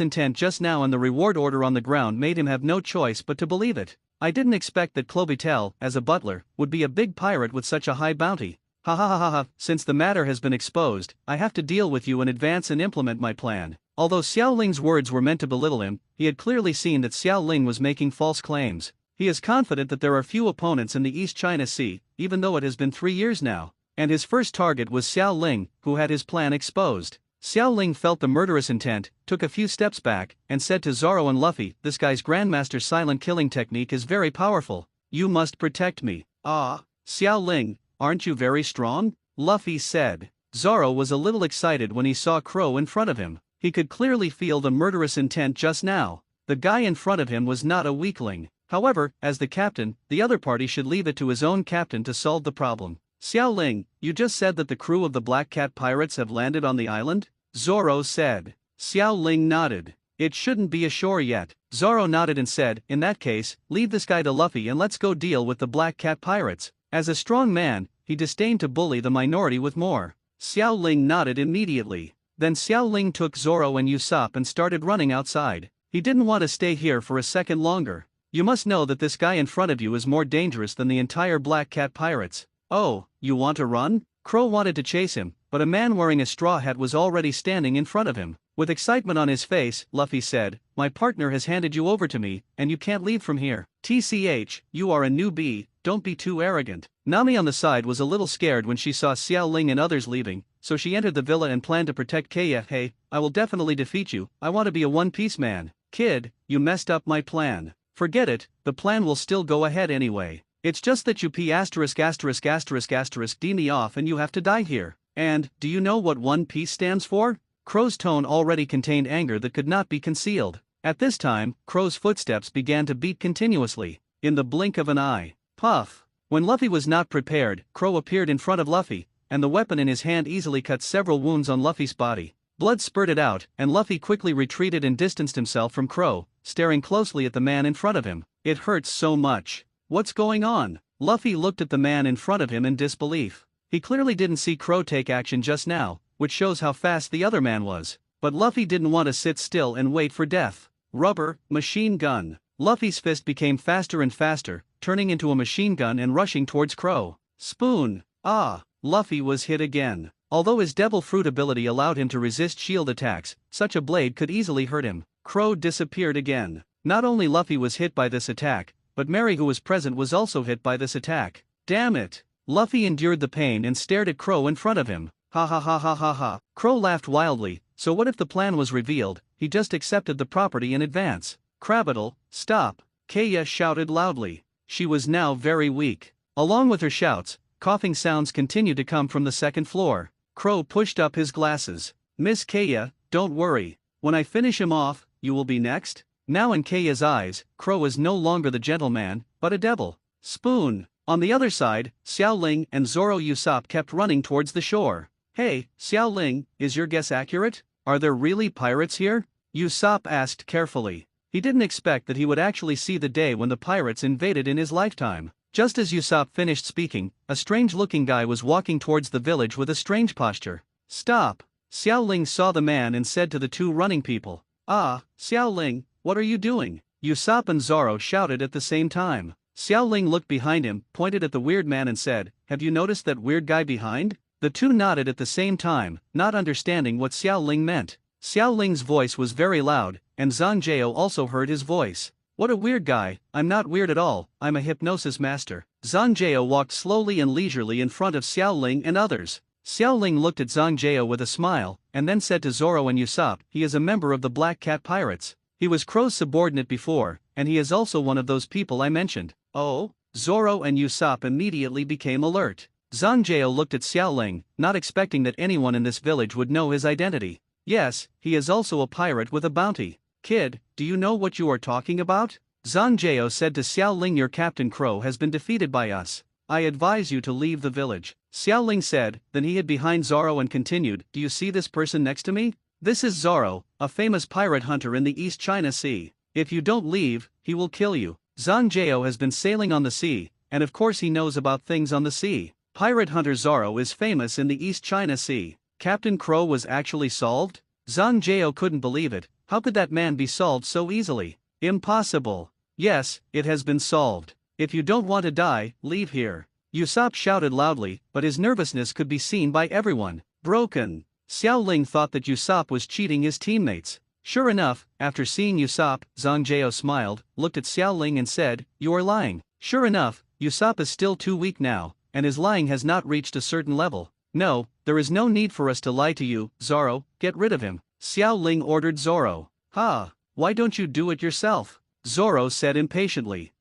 A: intent just now and the reward order on the ground made him have no choice but to believe it. I didn't expect that Clobitel, as a butler, would be a big pirate with such a high bounty. Ha ha ha ha ha, since the matter has been exposed, I have to deal with you in advance and implement my plan. Although Xiao Ling's words were meant to belittle him, he had clearly seen that Xiao Ling was making false claims. He is confident that there are few opponents in the East China Sea, even though it has been 3 years now. And his first target was Xiao Ling, who had his plan exposed. Xiao Ling felt the murderous intent, took a few steps back, and said to Zoro and Luffy, this guy's Grandmaster's silent killing technique is very powerful. You must protect me. Ah, Xiao Ling, aren't you very strong? Luffy said. Zoro was a little excited when he saw Crow in front of him. He could clearly feel the murderous intent just now. The guy in front of him was not a weakling. However, as the captain, the other party should leave it to his own captain to solve the problem. Xiao Ling, you just said that the crew of the Black Cat pirates have landed on the island? Zoro said. Xiao Ling nodded. It shouldn't be ashore yet. Zoro nodded and said, in that case, leave this guy to Luffy and let's go deal with the Black Cat pirates. As a strong man, he disdained to bully the minority with more. Xiao Ling nodded immediately. Then Xiao Ling took Zoro and Usopp and started running outside. He didn't want to stay here for a second longer. You must know that this guy in front of you is more dangerous than the entire Black Cat pirates. Oh, you want to run? Crow wanted to chase him, but a man wearing a straw hat was already standing in front of him. With excitement on his face, Luffy said, my partner has handed you over to me, and you can't leave from here. TCH, you are a newbie, don't be too arrogant. Nami on the side was a little scared when she saw Xiao Ling and others leaving, so she entered the villa and planned to protect Keiya. Hey, I will definitely defeat you, I want to be a one-piece man. Kid, you messed up my plan. Forget it, the plan will still go ahead anyway. It's just that you d me off and you have to die here. And, do you know what One Piece stands for? Crow's tone already contained anger that could not be concealed. At this time, Crow's footsteps began to beat continuously. In the blink of an eye. Puff. When Luffy was not prepared, Crow appeared in front of Luffy, and the weapon in his hand easily cut several wounds on Luffy's body. Blood spurted out, and Luffy quickly retreated and distanced himself from Crow, staring closely at the man in front of him. It hurts so much. What's going on? Luffy looked at the man in front of him in disbelief. He clearly didn't see Crow take action just now, which shows how fast the other man was. But Luffy didn't want to sit still and wait for death. Rubber, machine gun. Luffy's fist became faster and faster, turning into a machine gun and rushing towards Crow. Spoon. Ah, Luffy was hit again. Although his devil fruit ability allowed him to resist shield attacks, such a blade could easily hurt him. Crow disappeared again. Not only Luffy was hit by this attack, but Mary who was present was also hit by this attack. Damn it! Luffy endured the pain and stared at Crow in front of him. Ha ha ha ha ha ha. Crow laughed wildly, so what if the plan was revealed? He just accepted the property in advance. Krabatal, stop! Keiya shouted loudly. She was now very weak. Along with her shouts, coughing sounds continued to come from the second floor. Crow pushed up his glasses. Miss Keiya, don't worry. When I finish him off, you will be next? Now in Keiya's eyes, Crow is no longer the gentleman, but a devil. Spoon. On the other side, Xiao Ling and Zoro Usopp kept running towards the shore. Hey, Xiao Ling, is your guess accurate? Are there really pirates here? Usopp asked carefully. He didn't expect that he would actually see the day when the pirates invaded in his lifetime. Just as Usopp finished speaking, a strange-looking guy was walking towards the village with a strange posture. Stop! Xiao Ling saw the man and said to the two running people. Ah, Xiao Ling, what are you doing? Usopp and Zoro shouted at the same time. Xiao Ling looked behind him, pointed at the weird man and said, have you noticed that weird guy behind? The two nodded at the same time, not understanding what Xiao Ling meant. Xiao Ling's voice was very loud, and Zanjao also heard his voice. What a weird guy. I'm not weird at all, I'm a hypnosis master. Zhang Jiao walked slowly and leisurely in front of Xiao Ling and others. Xiao Ling looked at Zhang Jiao with a smile, and then said to Zoro and Usopp, he is a member of the Black Cat Pirates. He was Crow's subordinate before, and he is also one of those people I mentioned. Oh? Zoro and Usopp immediately became alert. Zhang Jiao looked at Xiao Ling, not expecting that anyone in this village would know his identity. Yes, he is also a pirate with a bounty. Kid, do you know what you are talking about? Zhang Jiao said to Xiao Ling, your Captain Crow has been defeated by us. I advise you to leave the village. Xiao Ling said, then he hid behind Zoro and continued, do you see this person next to me? This is Zoro, a famous pirate hunter in the East China Sea. If you don't leave, he will kill you. Zhang Jiao has been sailing on the sea, and of course he knows about things on the sea. Pirate hunter Zoro is famous in the East China Sea. Captain Crow was actually solved? Zhang Jiao couldn't believe it. How could that man be solved so easily? Impossible. Yes, it has been solved. If you don't want to die, leave here. Usopp shouted loudly, but his nervousness could be seen by everyone. Broken. Xiao Ling thought that Usopp was cheating his teammates. Sure enough, after seeing Usopp, Zhang Jiao smiled, looked at Xiao Ling and said, you are lying. Sure enough, Usopp is still too weak now, and his lying has not reached a certain level. No, there is no need for us to lie to you, Zoro, get rid of him. Xiao Ling ordered Zoro. Why don't you do it yourself? Zoro said impatiently.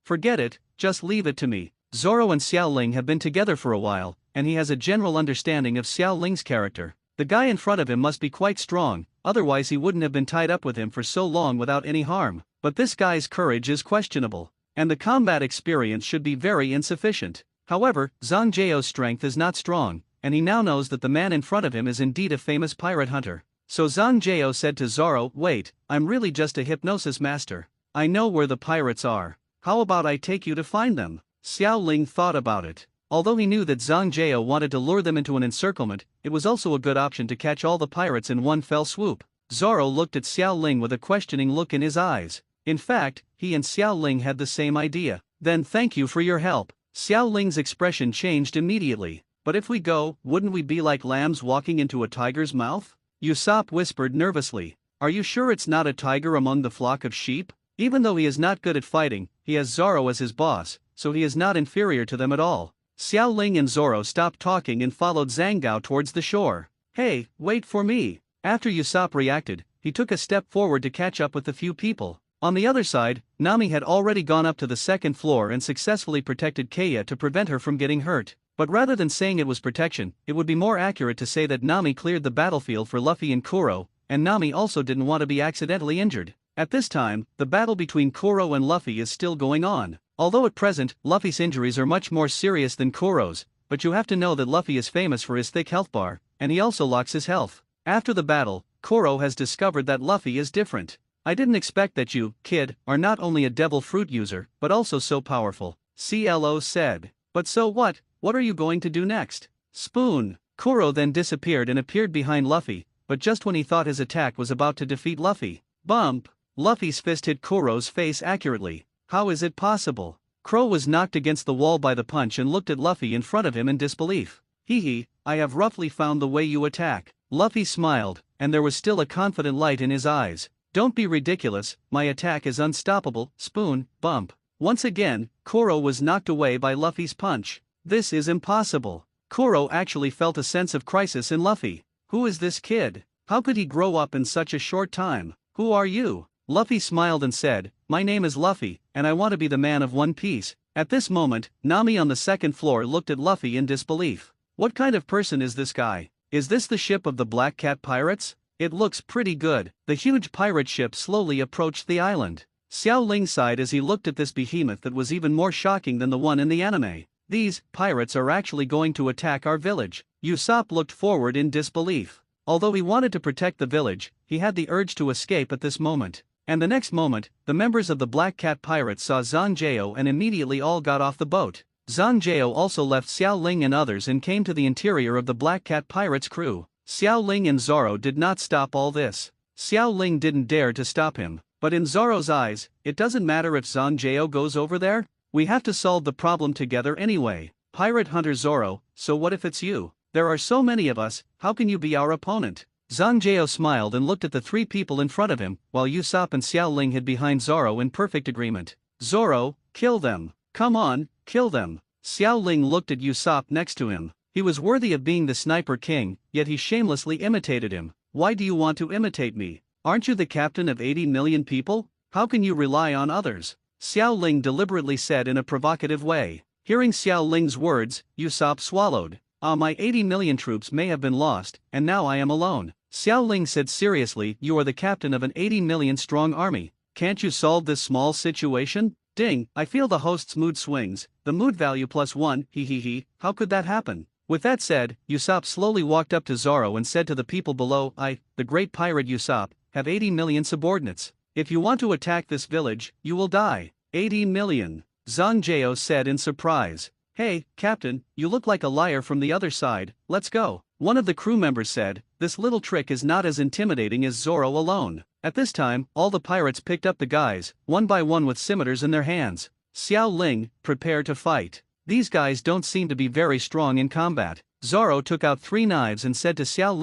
A: Forget it, just leave it to me. Zoro and Xiao Ling have been together for a while, and he has a general understanding of Xiao Ling's character. The guy in front of him must be quite strong, otherwise he wouldn't have been tied up with him for so long without any harm. But this guy's courage is questionable, and the combat experience should be very insufficient. However, Zhang Jiao's strength is not strong, and he now knows that the man in front of him is indeed a famous pirate hunter. So Zhang Jiao said to Zoro, wait, I'm really just a hypnosis master. I know where the pirates are. How about I take you to find them? Xiao Ling thought about it. Although he knew that Zhang Jiao wanted to lure them into an encirclement, it was also a good option to catch all the pirates in one fell swoop. Zoro looked at Xiao Ling with a questioning look in his eyes. In fact, he and Xiao Ling had the same idea. Then thank you for your help. Xiao Ling's expression changed immediately. But if we go, wouldn't we be like lambs walking into a tiger's mouth? Usopp whispered nervously. Are you sure it's not a tiger among the flock of sheep? Even though he is not good at fighting, he has Zoro as his boss, so he is not inferior to them at all. Xiao Ling and Zoro stopped talking and followed Zhang Gao towards the shore. Hey, wait for me. After Usopp reacted, he took a step forward to catch up with the few people. On the other side, Nami had already gone up to the second floor and successfully protected Keiya to prevent her from getting hurt. But rather than saying it was protection, it would be more accurate to say that Nami cleared the battlefield for Luffy and Kuro, and Nami also didn't want to be accidentally injured. At this time, the battle between Kuro and Luffy is still going on. Although at present, Luffy's injuries are much more serious than Kuro's, but you have to know that Luffy is famous for his thick health bar, and he also locks his health. After the battle, Kuro has discovered that Luffy is different. I didn't expect that you, kid, are not only a devil fruit user, but also so powerful, CLO said. But so what? What are you going to do next? Spoon. Kuro then disappeared and appeared behind Luffy, but just when he thought his attack was about to defeat Luffy. Bump! Luffy's fist hit Kuro's face accurately. How is it possible? Crow was knocked against the wall by the punch and looked at Luffy in front of him in disbelief. Hee, I have roughly found the way you attack. Luffy smiled, and there was still a confident light in his eyes. Don't be ridiculous, my attack is unstoppable, spoon, bump. Once again, Kuro was knocked away by Luffy's punch. This is impossible. Kuro actually felt a sense of crisis in Luffy. Who is this kid? How could he grow up in such a short time? Who are you? Luffy smiled and said, my name is Luffy, and I want to be the man of One Piece. At this moment, Nami on the second floor looked at Luffy in disbelief. What kind of person is this guy? Is this the ship of the Black Cat Pirates? It looks pretty good. The huge pirate ship slowly approached the island. Xiao Ling sighed as he looked at this behemoth that was even more shocking than the one in the anime. These pirates are actually going to attack our village. Usopp looked forward in disbelief. Although he wanted to protect the village, he had the urge to escape at this moment. And the next moment, the members of the Black Cat Pirates saw Zhang Jiao and immediately all got off the boat. Zhang Jiao also left Xiao Ling and others and came to the interior of the Black Cat Pirates crew. Xiao Ling and Zoro did not stop all this. Xiao Ling didn't dare to stop him, but in Zoro's eyes, it doesn't matter if Zhang Jiao goes over there. We have to solve the problem together anyway. Pirate Hunter Zoro, so what if it's you? There are so many of us, how can you be our opponent? Zhang Jiao smiled and looked at the three people in front of him, while Usopp and Xiao Ling hid behind Zoro in perfect agreement. Zoro, kill them. Come on, kill them. Xiao Ling looked at Usopp next to him. He was worthy of being the Sniper King, yet he shamelessly imitated him. Why do you want to imitate me? Aren't you the captain of 80 million people? How can you rely on others? Xiao Ling deliberately said in a provocative way. Hearing Xiao Ling's words, Usopp swallowed. My 80 million troops may have been lost, and now I am alone. Xiao Ling said seriously, you are the captain of an 80 million strong army. Can't you solve this small situation? Ding, I feel the host's mood swings, the mood value +1, he, how could that happen? With that said, Usopp slowly walked up to Zoro and said to the people below, I, the great pirate Usopp, have 80 million subordinates. If you want to attack this village, you will die. 80 million. Zhang Jiao said in surprise. Hey, Captain, you look like a liar from the other side, let's go. One of the crew members said, this little trick is not as intimidating as Zoro alone. At this time, all the pirates picked up the guys, one by one with scimitars in their hands. Xiao Ling, prepare to fight. These guys don't seem to be very strong in combat. Zoro took out 3 knives and said to Xiao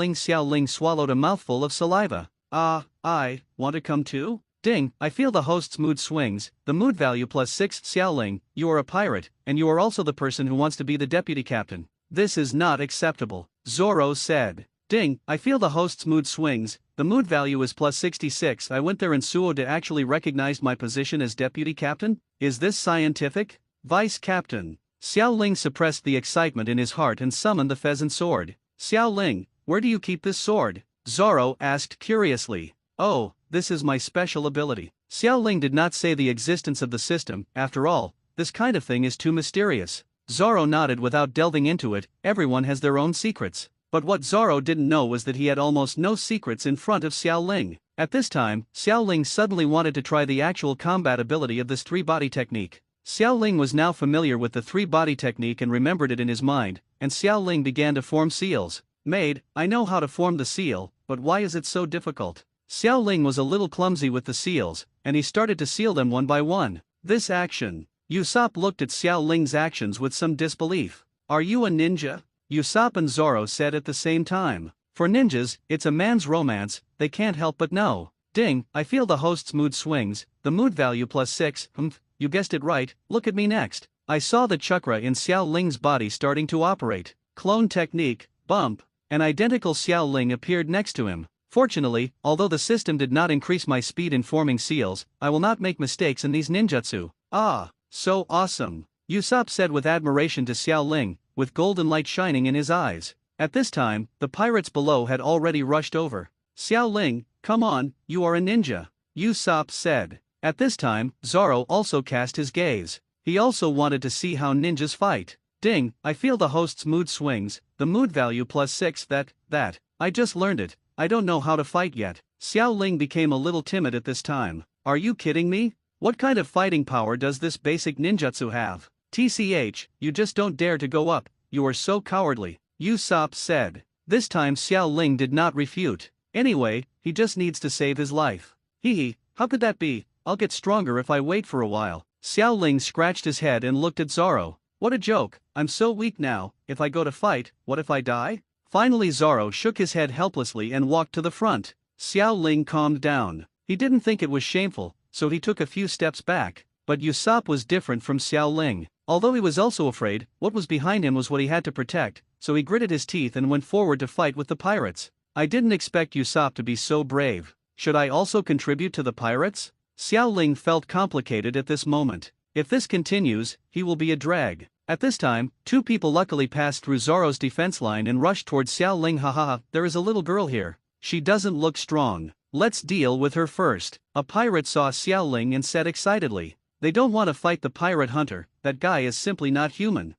A: Ling swallowed a mouthful of saliva. I want to come too? Ding, I feel the host's mood swings, the mood value +6. Xiao Ling, you are a pirate, and you are also the person who wants to be the deputy captain. This is not acceptable, Zoro said. Ding, I feel the host's mood swings, the mood value is +66. I went there in Suo to actually recognize my position as deputy captain? Is this scientific? Vice captain. Xiao Ling suppressed the excitement in his heart and summoned the pheasant sword. Xiao Ling, where do you keep this sword? Zoro asked curiously. Oh, this is my special ability. Xiao Ling did not say the existence of the system, after all, this kind of thing is too mysterious. Zoro nodded without delving into it, everyone has their own secrets. But what Zoro didn't know was that he had almost no secrets in front of Xiao Ling. At this time, Xiao Ling suddenly wanted to try the actual combat ability of this 3-body technique. Xiao Ling was now familiar with the 3-body technique and remembered it in his mind, and Xiao Ling began to form seals. Maid, I know how to form the seal, but why is it so difficult? Xiao Ling was a little clumsy with the seals, and he started to seal them one by one. This action. Usopp looked at Xiao Ling's actions with some disbelief. Are you a ninja? Usopp and Zoro said at the same time. For ninjas, it's a man's romance, they can't help but know. Ding, I feel the host's mood swings, the mood value +6. You guessed it right, look at me next. I saw the chakra in Xiao Ling's body starting to operate. Clone technique, bump. An identical Xiao Ling appeared next to him. Fortunately, although the system did not increase my speed in forming seals, I will not make mistakes in these ninjutsu. Ah, so awesome. Usopp said with admiration to Xiao Ling, with golden light shining in his eyes. At this time, the pirates below had already rushed over. Xiao Ling, come on, you are a ninja, Usopp said. At this time, Zoro also cast his gaze. He also wanted to see how ninjas fight. Ding, I feel the host's mood swings, the mood value +6. That, I just learned it, I don't know how to fight yet. Xiao Ling became a little timid at this time. Are you kidding me? What kind of fighting power does this basic ninjutsu have? TCH, you just don't dare to go up, you are so cowardly, Usopp said. This time Xiao Ling did not refute. Anyway, he just needs to save his life. Hee, how could that be? I'll get stronger if I wait for a while. Xiao Ling scratched his head and looked at Zoro. What a joke, I'm so weak now, if I go to fight, what if I die? Finally Zoro shook his head helplessly and walked to the front. Xiao Ling calmed down. He didn't think it was shameful, so he took a few steps back. But Usopp was different from Xiao Ling. Although he was also afraid, what was behind him was what he had to protect, so he gritted his teeth and went forward to fight with the pirates. I didn't expect Usopp to be so brave. Should I also contribute to the pirates? Xiao Ling felt complicated at this moment. If this continues, he will be a drag. At this time, 2 people luckily passed through Zoro's defense line and rushed towards Xiao Ling. Haha, there is a little girl here. She doesn't look strong. Let's deal with her first. A pirate saw Xiao Ling and said excitedly. They don't want to fight the pirate hunter, that guy is simply not human.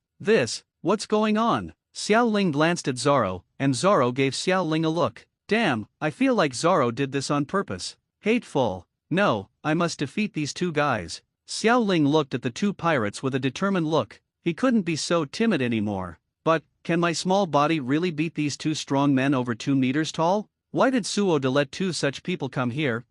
A: What's going on? Xiao Ling glanced at Zoro, and Zoro gave Xiao Ling a look. Damn, I feel like Zoro did this on purpose. Hateful. No, I must defeat these 2 guys. Xiao Ling looked at the 2 pirates with a determined look. He couldn't be so timid anymore. But, can my small body really beat these 2 strong men over 2 meters tall? Why did Suoda let 2 such people come here?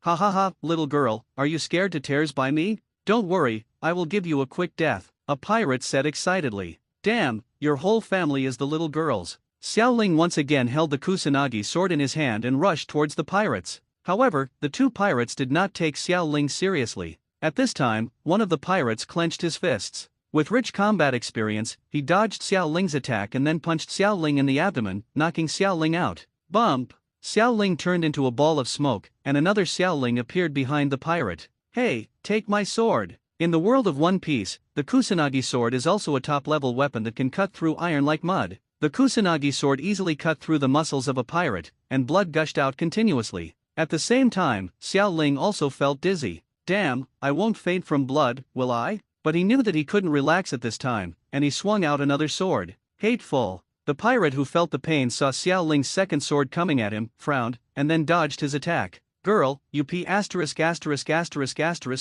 A: Ha ha ha, little girl, are you scared to tears by me? Don't worry, I will give you a quick death, a pirate said excitedly. Damn, your whole family is the little girls. Xiao Ling once again held the Kusanagi sword in his hand and rushed towards the pirates. However, the two pirates did not take Xiao Ling seriously. At this time, one of the pirates clenched his fists. With rich combat experience, he dodged Xiao Ling's attack and then punched Xiao Ling in the abdomen, knocking Xiao Ling out. Bump! Xiao Ling turned into a ball of smoke, and another Xiao Ling appeared behind the pirate. Hey, take my sword! In the world of One Piece, the Kusanagi sword is also a top-level weapon that can cut through iron like mud. The Kusanagi sword easily cut through the muscles of a pirate, and blood gushed out continuously. At the same time, Xiao Ling also felt dizzy. Damn, I won't faint from blood, will I? But he knew that he couldn't relax at this time, and he swung out another sword. Hateful. The pirate who felt the pain saw Xiao Ling's second sword coming at him, frowned, and then dodged his attack. Girl, you p************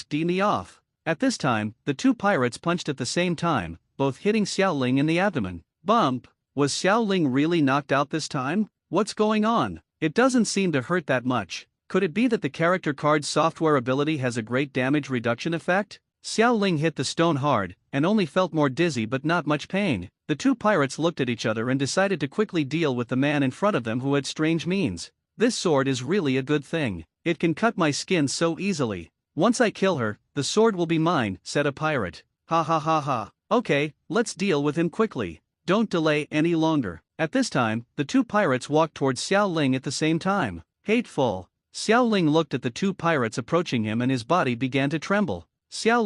A: d me off. At this time, the two pirates punched at the same time, both hitting Xiao Ling in the abdomen. Bump! Was Xiao Ling really knocked out this time? What's going on? It doesn't seem to hurt that much. Could it be that the character card's software ability has a great damage reduction effect? Xiao Ling hit the stone hard, and only felt more dizzy but not much pain. The two pirates looked at each other and decided to quickly deal with the man in front of them who had strange means. This sword is really a good thing. It can cut my skin so easily. Once I kill her, the sword will be mine, said a pirate. Ha ha ha ha. Okay, let's deal with him quickly. Don't delay any longer. At this time, the two pirates walked towards Xiao Ling at the same time. Hateful. Xiao Ling looked at the two pirates approaching him and his body began to tremble. Xiao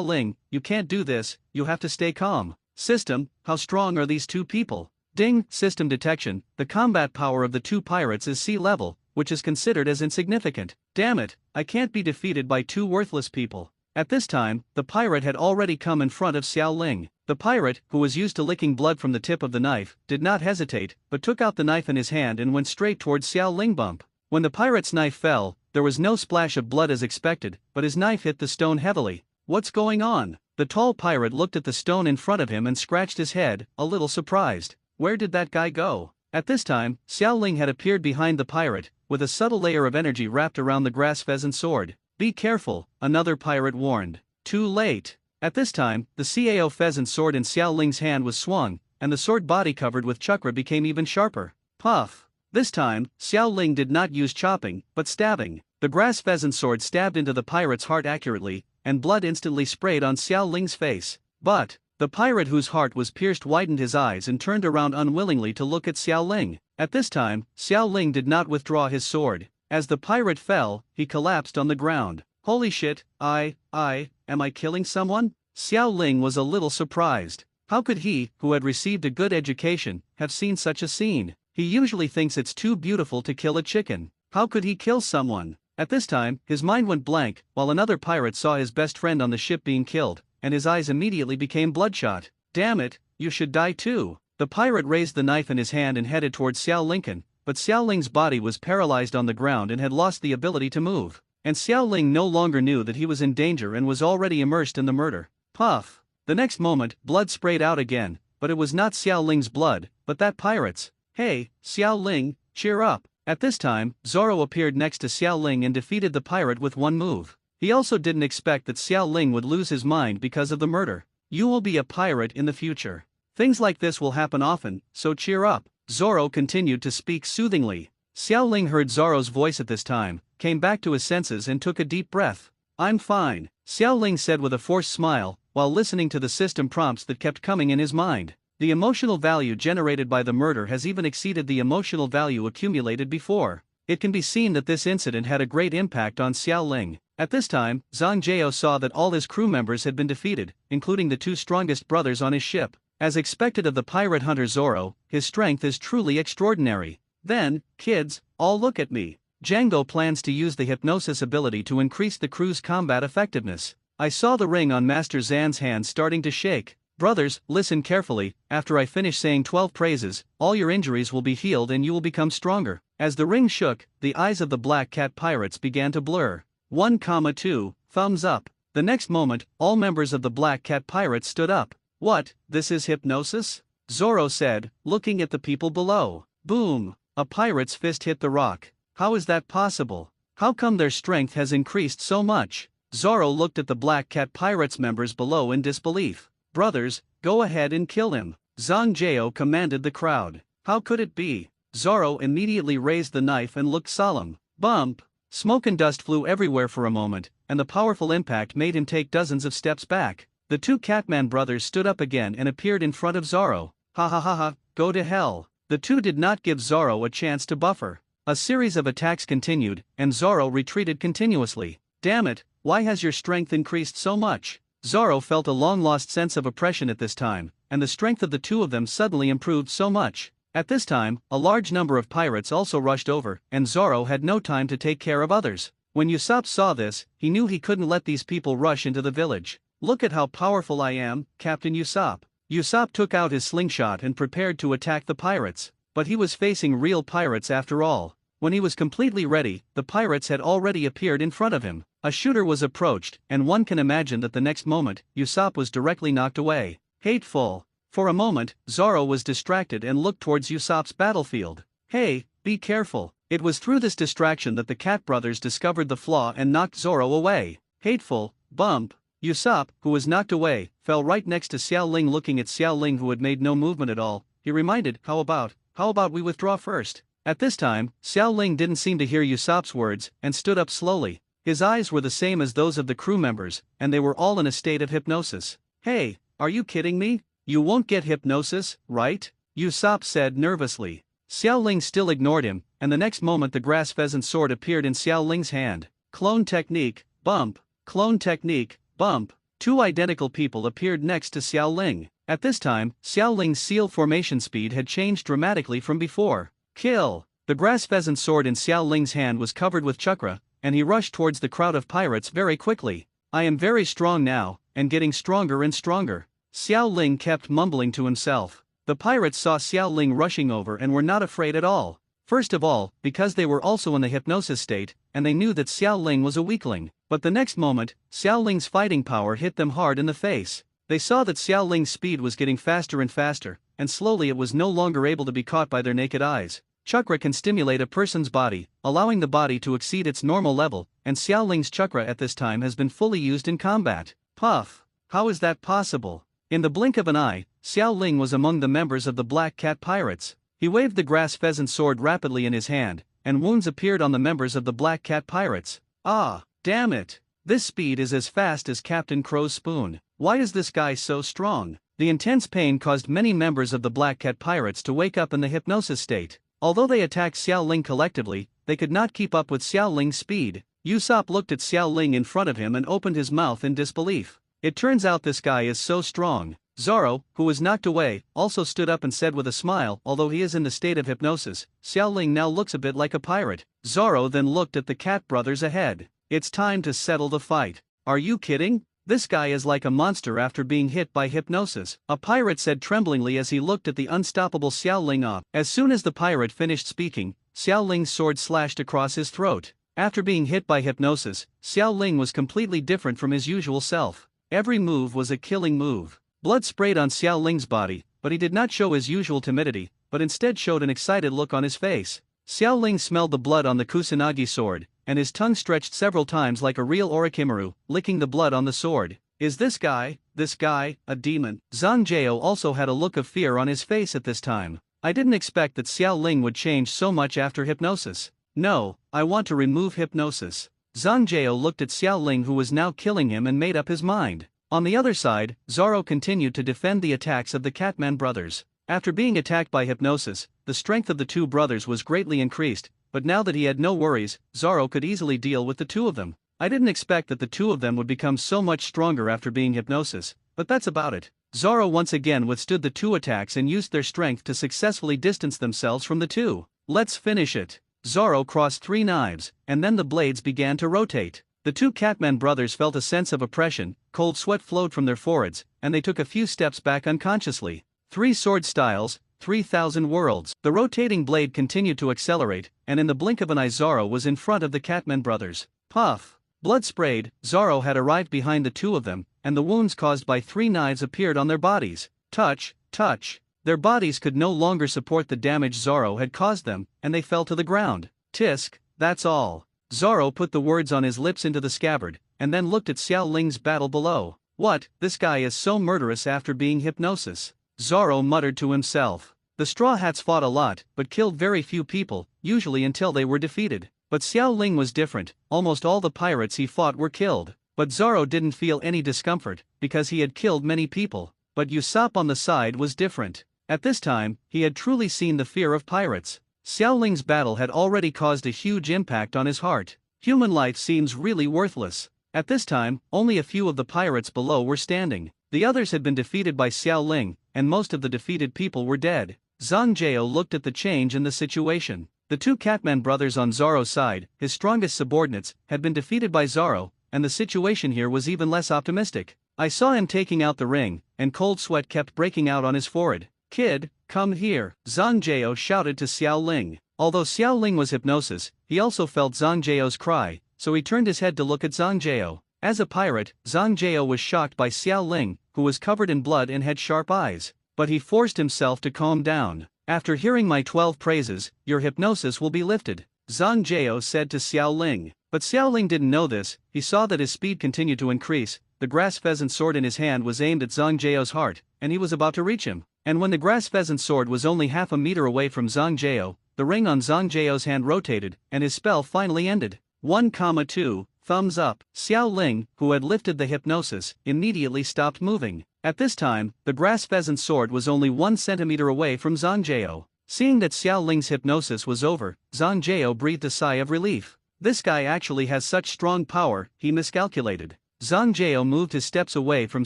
A: Ling, you can't do this, you have to stay calm. System, how strong are these two people? Ding, system detection, the combat power of the two pirates is sea level, which is considered as insignificant. Damn it, I can't be defeated by two worthless people. At this time, the pirate had already come in front of Xiao Ling. The pirate, who was used to licking blood from the tip of the knife, did not hesitate, but took out the knife in his hand and went straight towards Xiao Ling. Bump. When the pirate's knife fell, there was no splash of blood as expected, but his knife hit the stone heavily. What's going on? The tall pirate looked at the stone in front of him and scratched his head, a little surprised. Where did that guy go? At this time, Xiao Ling had appeared behind the pirate, with a subtle layer of energy wrapped around the grass pheasant sword. Be careful, another pirate warned. Too late. At this time, the Cao pheasant sword in Xiao Ling's hand was swung, and the sword body covered with chakra became even sharper. Puff. This time, Xiao Ling did not use chopping, but stabbing. The grass pheasant sword stabbed into the pirate's heart accurately, and blood instantly sprayed on Xiao Ling's face. But the pirate whose heart was pierced widened his eyes and turned around unwillingly to look at Xiao Ling. At this time, Xiao Ling did not withdraw his sword. As the pirate fell, he collapsed on the ground. Holy shit, am I killing someone? Xiao Ling was a little surprised. How could he, who had received a good education, have seen such a scene? He usually thinks it's too beautiful to kill a chicken. How could he kill someone? At this time, his mind went blank, while another pirate saw his best friend on the ship being killed, and his eyes immediately became bloodshot. Damn it, you should die too. The pirate raised the knife in his hand and headed towards Xiao Ling, but Xiao Ling's body was paralyzed on the ground and had lost the ability to move. And Xiao Ling no longer knew that he was in danger and was already immersed in the murder. Puff. The next moment, blood sprayed out again, but it was not Xiao Ling's blood, but that pirate's. Hey, Xiao Ling, cheer up. At this time, Zoro appeared next to Xiao Ling and defeated the pirate with one move. He also didn't expect that Xiao Ling would lose his mind because of the murder. You will be a pirate in the future. Things like this will happen often, so cheer up. Zoro continued to speak soothingly. Xiao Ling heard Zoro's voice at this time, came back to his senses and took a deep breath. I'm fine, Xiao Ling said with a forced smile, while listening to the system prompts that kept coming in his mind. The emotional value generated by the murder has even exceeded the emotional value accumulated before. It can be seen that this incident had a great impact on Xiao Ling. At this time, Zhang Jiao saw that all his crew members had been defeated, including the two strongest brothers on his ship. As expected of the pirate hunter Zoro, his strength is truly extraordinary. Then, kids, all look at me. Django plans to use the hypnosis ability to increase the crew's combat effectiveness. I saw the ring on Master Zan's hand starting to shake. Brothers, listen carefully. After I finish saying 12 praises, all your injuries will be healed and you will become stronger. As the ring shook, the eyes of the Black Cat pirates began to blur. 1,2, thumbs up. The next moment, all members of the Black Cat pirates stood up. What, this is hypnosis? Zoro said, looking at the people below. Boom! A pirate's fist hit the rock. How is that possible? How come their strength has increased so much? Zoro looked at the Black Cat pirates members below in disbelief. Brothers, go ahead and kill him. Zhang Jiao commanded the crowd. How could it be? Zoro immediately raised the knife and looked solemn. Bump! Smoke and dust flew everywhere for a moment, and the powerful impact made him take dozens of steps back. The two Catman brothers stood up again and appeared in front of Zoro. Ha ha ha ha, go to hell. The two did not give Zoro a chance to buffer. A series of attacks continued, and Zoro retreated continuously. Damn it, why has your strength increased so much? Zoro felt a long-lost sense of oppression at this time, and the strength of the two of them suddenly improved so much. At this time, a large number of pirates also rushed over, and Zoro had no time to take care of others. When Usopp saw this, he knew he couldn't let these people rush into the village. Look at how powerful I am, Captain Usopp. Usopp took out his slingshot and prepared to attack the pirates. But he was facing real pirates after all. When he was completely ready, the pirates had already appeared in front of him. A shooter was approached, and one can imagine that the next moment, Usopp was directly knocked away. Hateful. For a moment, Zoro was distracted and looked towards Usopp's battlefield. Hey, be careful. It was through this distraction that the Cat brothers discovered the flaw and knocked Zoro away. Hateful. Bump. Usopp, who was knocked away, fell right next to Xiao Ling. Looking at Xiao Ling, who had made no movement at all, he reminded, How about we withdraw first? At this time, Xiao Ling didn't seem to hear Usopp's words, and stood up slowly. His eyes were the same as those of the crew members, and they were all in a state of hypnosis. Hey, are you kidding me? You won't get hypnosis, right? Usopp said nervously. Xiao Ling still ignored him, and the next moment the grass pheasant sword appeared in Xiao Ling's hand. Clone technique, bump. Clone technique, bump. Two identical people appeared next to Xiao Ling. At this time, Xiao Ling's seal formation speed had changed dramatically from before. Kill! The grass pheasant sword in Xiao Ling's hand was covered with chakra, and he rushed towards the crowd of pirates very quickly. I am very strong now, and getting stronger and stronger. Xiao Ling kept mumbling to himself. The pirates saw Xiao Ling rushing over and were not afraid at all. First of all, because they were also in the hypnosis state, and they knew that Xiao Ling was a weakling. But the next moment, Xiao Ling's fighting power hit them hard in the face. They saw that Xiao Ling's speed was getting faster and faster, and slowly it was no longer able to be caught by their naked eyes. Chakra can stimulate a person's body, allowing the body to exceed its normal level, and Xiao Ling's chakra at this time has been fully used in combat. Puff! How is that possible? In the blink of an eye, Xiao Ling was among the members of the Black Cat Pirates. He waved the grass pheasant sword rapidly in his hand, and wounds appeared on the members of the Black Cat Pirates. Ah, damn it! This speed is as fast as Captain Crow's spoon. Why is this guy so strong? The intense pain caused many members of the Black Cat Pirates to wake up in the hypnosis state. Although they attacked Xiao Ling collectively, they could not keep up with Xiao Ling's speed. Usopp looked at Xiao Ling in front of him and opened his mouth in disbelief. It turns out this guy is so strong. Zoro, who was knocked away, also stood up and said with a smile, although he is in the state of hypnosis, Xiao Ling now looks a bit like a pirate. Zoro then looked at the Cat brothers ahead. It's time to settle the fight. Are you kidding? This guy is like a monster after being hit by hypnosis, a pirate said tremblingly as he looked at the unstoppable Xiao Ling off. As soon as the pirate finished speaking, Xiao Ling's sword slashed across his throat. After being hit by hypnosis, Xiao Ling was completely different from his usual self. Every move was a killing move. Blood sprayed on Xiao Ling's body, but he did not show his usual timidity, but instead showed an excited look on his face. Xiao Ling smelled the blood on the Kusanagi sword, and his tongue stretched several times like a real orochimaru, licking the blood on the sword. Is this guy, a demon? Zhang Jiao also had a look of fear on his face at this time. I didn't expect that Xiao Ling would change so much after hypnosis. No, I want to remove hypnosis. Zhang Jiao looked at Xiao Ling, who was now killing him, and made up his mind. On the other side, Zoro continued to defend the attacks of the Catman brothers. After being attacked by hypnosis, the strength of the two brothers was greatly increased, but now that he had no worries, Zoro could easily deal with the two of them. I didn't expect that the two of them would become so much stronger after being hypnosis, but that's about it. Zoro once again withstood the two attacks and used their strength to successfully distance themselves from the two. Let's finish it. Zoro crossed three knives, and then the blades began to rotate. The two Catman brothers felt a sense of oppression, cold sweat flowed from their foreheads, and they took a few steps back unconsciously. 3 sword styles, 3,000 worlds. The rotating blade continued to accelerate, and in the blink of an eye Zoro was in front of the Catman brothers. Puff! Blood sprayed, Zoro had arrived behind the two of them, and the wounds caused by 3 knives appeared on their bodies. Touch, touch. Their bodies could no longer support the damage Zoro had caused them, and they fell to the ground. Tisk, that's all. Zoro put the words on his lips into the scabbard, and then looked at Xiao Ling's battle below. What, this guy is so murderous after being hypnosis. Zoro muttered to himself. The Straw Hats fought a lot, but killed very few people, usually until they were defeated. But Xiao Ling was different, almost all the pirates he fought were killed. But Zoro didn't feel any discomfort, because he had killed many people. But Usopp on the side was different. At this time, he had truly seen the fear of pirates. Xiao Ling's battle had already caused a huge impact on his heart. Human life seems really worthless. At this time, only a few of the pirates below were standing. The others had been defeated by Xiao Ling, and most of the defeated people were dead. Zhang Jiao looked at the change in the situation. The two Catman brothers on Zoro's side, his strongest subordinates, had been defeated by Zoro, and the situation here was even less optimistic. I saw him taking out the ring, and cold sweat kept breaking out on his forehead. "Kid, come here," Zhang Jiao shouted to Xiao Ling. Although Xiao Ling was hypnosis, he also felt Zhang Jiao's cry, so he turned his head to look at Zhang Jiao. As a pirate, Zhang Jiao was shocked by Xiao Ling, who was covered in blood and had sharp eyes. But he forced himself to calm down. "After hearing my 12 praises, your hypnosis will be lifted," Zhang Jiao said to Xiao Ling. But Xiao Ling didn't know this. He saw that his speed continued to increase. The grass pheasant sword in his hand was aimed at Zhang Jiao's heart, and he was about to reach him. And when the grass pheasant sword was only half a meter away from Zhang Jiao, the ring on Zhang Jiao's hand rotated, and his spell finally ended. 1,2, thumbs up. Xiao Ling, who had lifted the hypnosis, immediately stopped moving. At this time, the grass pheasant sword was only 1 centimeter away from Zhang Jiao. Seeing that Xiao Ling's hypnosis was over, Zhang Jiao breathed a sigh of relief. This guy actually has such strong power, he miscalculated. Zhang Jiao moved his steps away from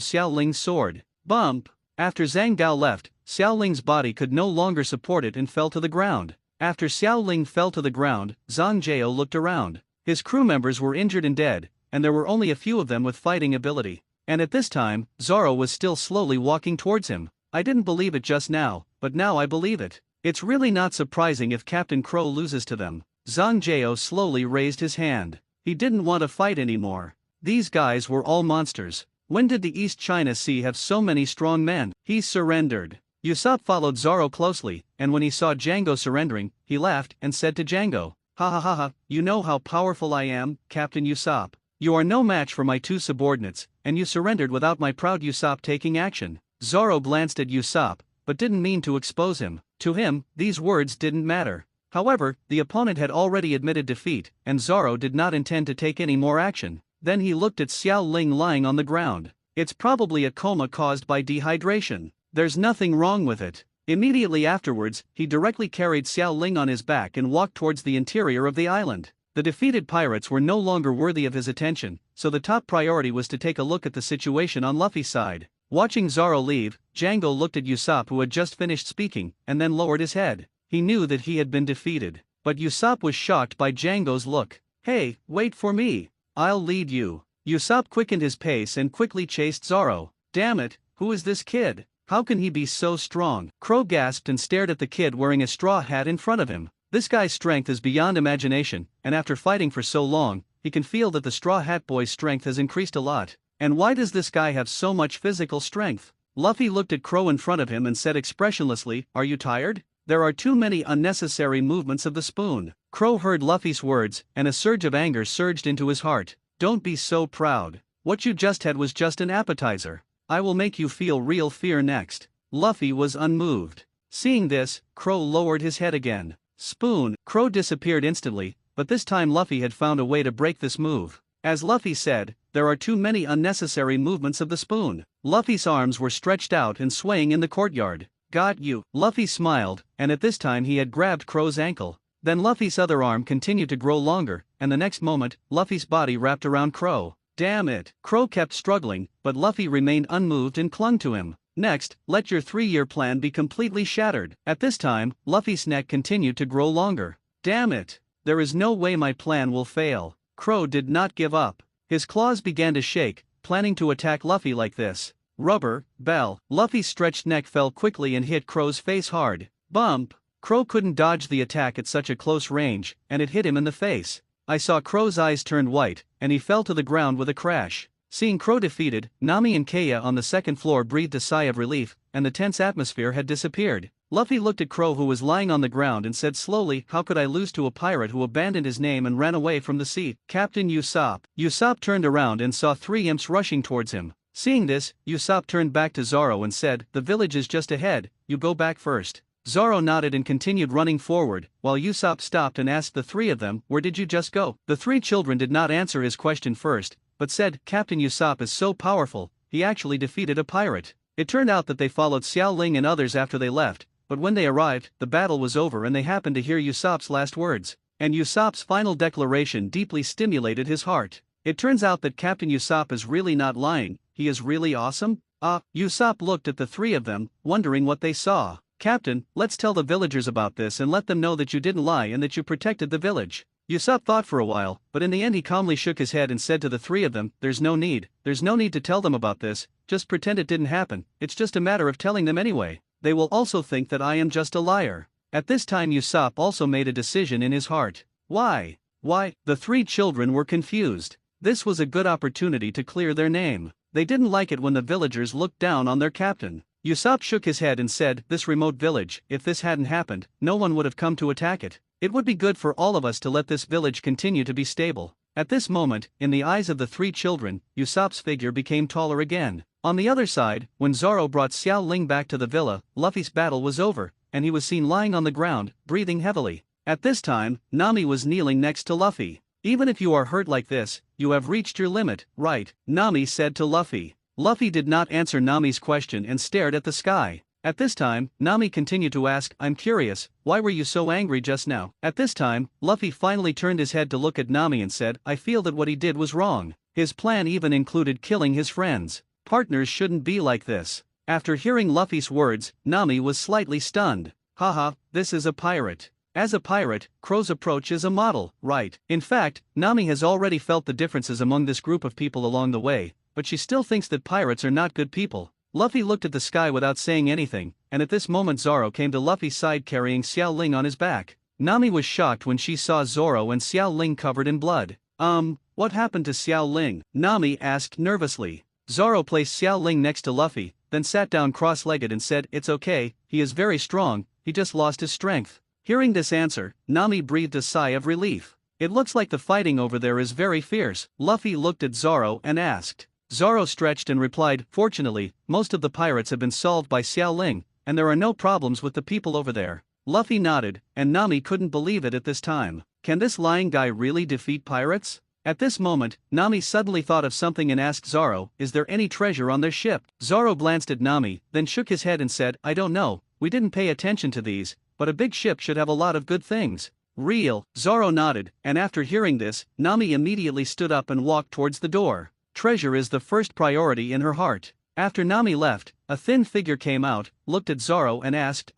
A: Xiao Ling's sword. Bump! After Zhang Gao left, Xiao Ling's body could no longer support it and fell to the ground. After Xiao Ling fell to the ground, Zhang Jiao looked around. His crew members were injured and dead, and there were only a few of them with fighting ability. And at this time, Zoro was still slowly walking towards him. I didn't believe it just now, but now I believe it. It's really not surprising if Captain Crow loses to them. Zhang Jiao slowly raised his hand. He didn't want to fight anymore. These guys were all monsters. When did the East China Sea have so many strong men? He surrendered. Usopp followed Zoro closely, and when he saw Django surrendering, he laughed and said to Django, "Ha ha ha ha, you know how powerful I am, Captain Usopp. You are no match for my two subordinates, and you surrendered without my proud Usopp taking action." Zoro glanced at Usopp, but didn't mean to expose him. To him, these words didn't matter. However, the opponent had already admitted defeat, and Zoro did not intend to take any more action. Then he looked at Xiao Ling lying on the ground. It's probably a coma caused by dehydration. There's nothing wrong with it. Immediately afterwards, he directly carried Xiao Ling on his back and walked towards the interior of the island. The defeated pirates were no longer worthy of his attention, so the top priority was to take a look at the situation on Luffy's side. Watching Zoro leave, Django looked at Usopp, who had just finished speaking, and then lowered his head. He knew that he had been defeated. But Usopp was shocked by Django's look. "Hey, wait for me. I'll lead you." Usopp quickened his pace and quickly chased Zoro. "Damn it, who is this kid? How can he be so strong?" Crow gasped and stared at the kid wearing a straw hat in front of him. This guy's strength is beyond imagination, and after fighting for so long, he can feel that the Straw Hat Boy's strength has increased a lot. And why does this guy have so much physical strength? Luffy looked at Crow in front of him and said expressionlessly, "Are you tired? There are too many unnecessary movements of the spoon." Crow heard Luffy's words, and a surge of anger surged into his heart. "Don't be so proud. What you just had was just an appetizer. I will make you feel real fear next." Luffy was unmoved. Seeing this, Crow lowered his head again. Spoon. Crow disappeared instantly, but this time Luffy had found a way to break this move. As Luffy said, there are too many unnecessary movements of the spoon. Luffy's arms were stretched out and swaying in the courtyard. "Got you." Luffy smiled, and at this time he had grabbed Crow's ankle. Then Luffy's other arm continued to grow longer, and the next moment, Luffy's body wrapped around Crow. "Damn it." Crow kept struggling, but Luffy remained unmoved and clung to him. "Next, let your 3-year plan be completely shattered." At this time, Luffy's neck continued to grow longer. "Damn it. There is no way my plan will fail." Crow did not give up. His claws began to shake, planning to attack Luffy like this. Rubber, bell. Luffy's stretched neck fell quickly and hit Crow's face hard. Bump. Crow couldn't dodge the attack at such a close range, and it hit him in the face. I saw Crow's eyes turn white, and he fell to the ground with a crash. Seeing Crow defeated, Nami and Kaya on the second floor breathed a sigh of relief, and the tense atmosphere had disappeared. Luffy looked at Crow, who was lying on the ground, and said slowly, "How could I lose to a pirate who abandoned his name and ran away from the sea?" "Captain Usopp." Usopp turned around and saw 3 imps rushing towards him. Seeing this, Usopp turned back to Zoro and said, "The village is just ahead, you go back first." Zoro nodded and continued running forward, while Usopp stopped and asked the three of them, "Where did you just go?" The three children did not answer his question first, but said, "Captain Usopp is so powerful, he actually defeated a pirate." It turned out that they followed Xiao Ling and others after they left, but when they arrived, the battle was over and they happened to hear Usopp's last words. And Usopp's final declaration deeply stimulated his heart. It turns out that Captain Usopp is really not lying, he is really awesome? Usopp looked at the three of them, wondering what they saw. "Captain, let's tell the villagers about this and let them know that you didn't lie and that you protected the village." Usopp thought for a while, but in the end he calmly shook his head and said to the three of them, there's no need to tell them about this, just pretend it didn't happen, it's just a matter of telling them anyway. They will also think that I am just a liar. At this time Usopp also made a decision in his heart. Why? The three children were confused. This was a good opportunity to clear their name. They didn't like it when the villagers looked down on their captain. Usopp shook his head and said, this remote village, if this hadn't happened, no one would have come to attack it. It would be good for all of us to let this village continue to be stable. At this moment, in the eyes of the three children, Usopp's figure became taller again. On the other side, when Zoro brought Xiao Ling back to the villa, Luffy's battle was over, and he was seen lying on the ground, breathing heavily. At this time, Nami was kneeling next to Luffy. Even if you are hurt like this, you have reached your limit, right? Nami said to Luffy. Luffy did not answer Nami's question and stared at the sky. At this time, Nami continued to ask, I'm curious, why were you so angry just now? At this time, Luffy finally turned his head to look at Nami and said, I feel that what he did was wrong. His plan even included killing his friends. Partners shouldn't be like this. After hearing Luffy's words, Nami was slightly stunned. Haha, this is a pirate. As a pirate, Crow's approach is a model, right? In fact, Nami has already felt the differences among this group of people along the way, but she still thinks that pirates are not good people. Luffy looked at the sky without saying anything, and at this moment Zoro came to Luffy's side carrying Xiao Ling on his back. Nami was shocked when she saw Zoro and Xiao Ling covered in blood. What happened to Xiao Ling? Nami asked nervously. Zoro placed Xiao Ling next to Luffy, then sat down cross-legged and said, it's okay, he is very strong, he just lost his strength. Hearing this answer, Nami breathed a sigh of relief. It looks like the fighting over there is very fierce. Luffy looked at Zoro and asked. Zoro stretched and replied, fortunately, most of the pirates have been solved by Xiao Ling, and there are no problems with the people over there. Luffy nodded, and Nami couldn't believe it at this time. Can this lying guy really defeat pirates? At this moment, Nami suddenly thought of something and asked Zoro, is there any treasure on their ship? Zoro glanced at Nami, then shook his head and said, I don't know, we didn't pay attention to these, but a big ship should have a lot of good things. Real? Zoro nodded, and after hearing this, Nami immediately stood up and walked towards the door. Treasure is the first priority in her heart. After Nami left, a thin figure came out, looked at Zoro and asked,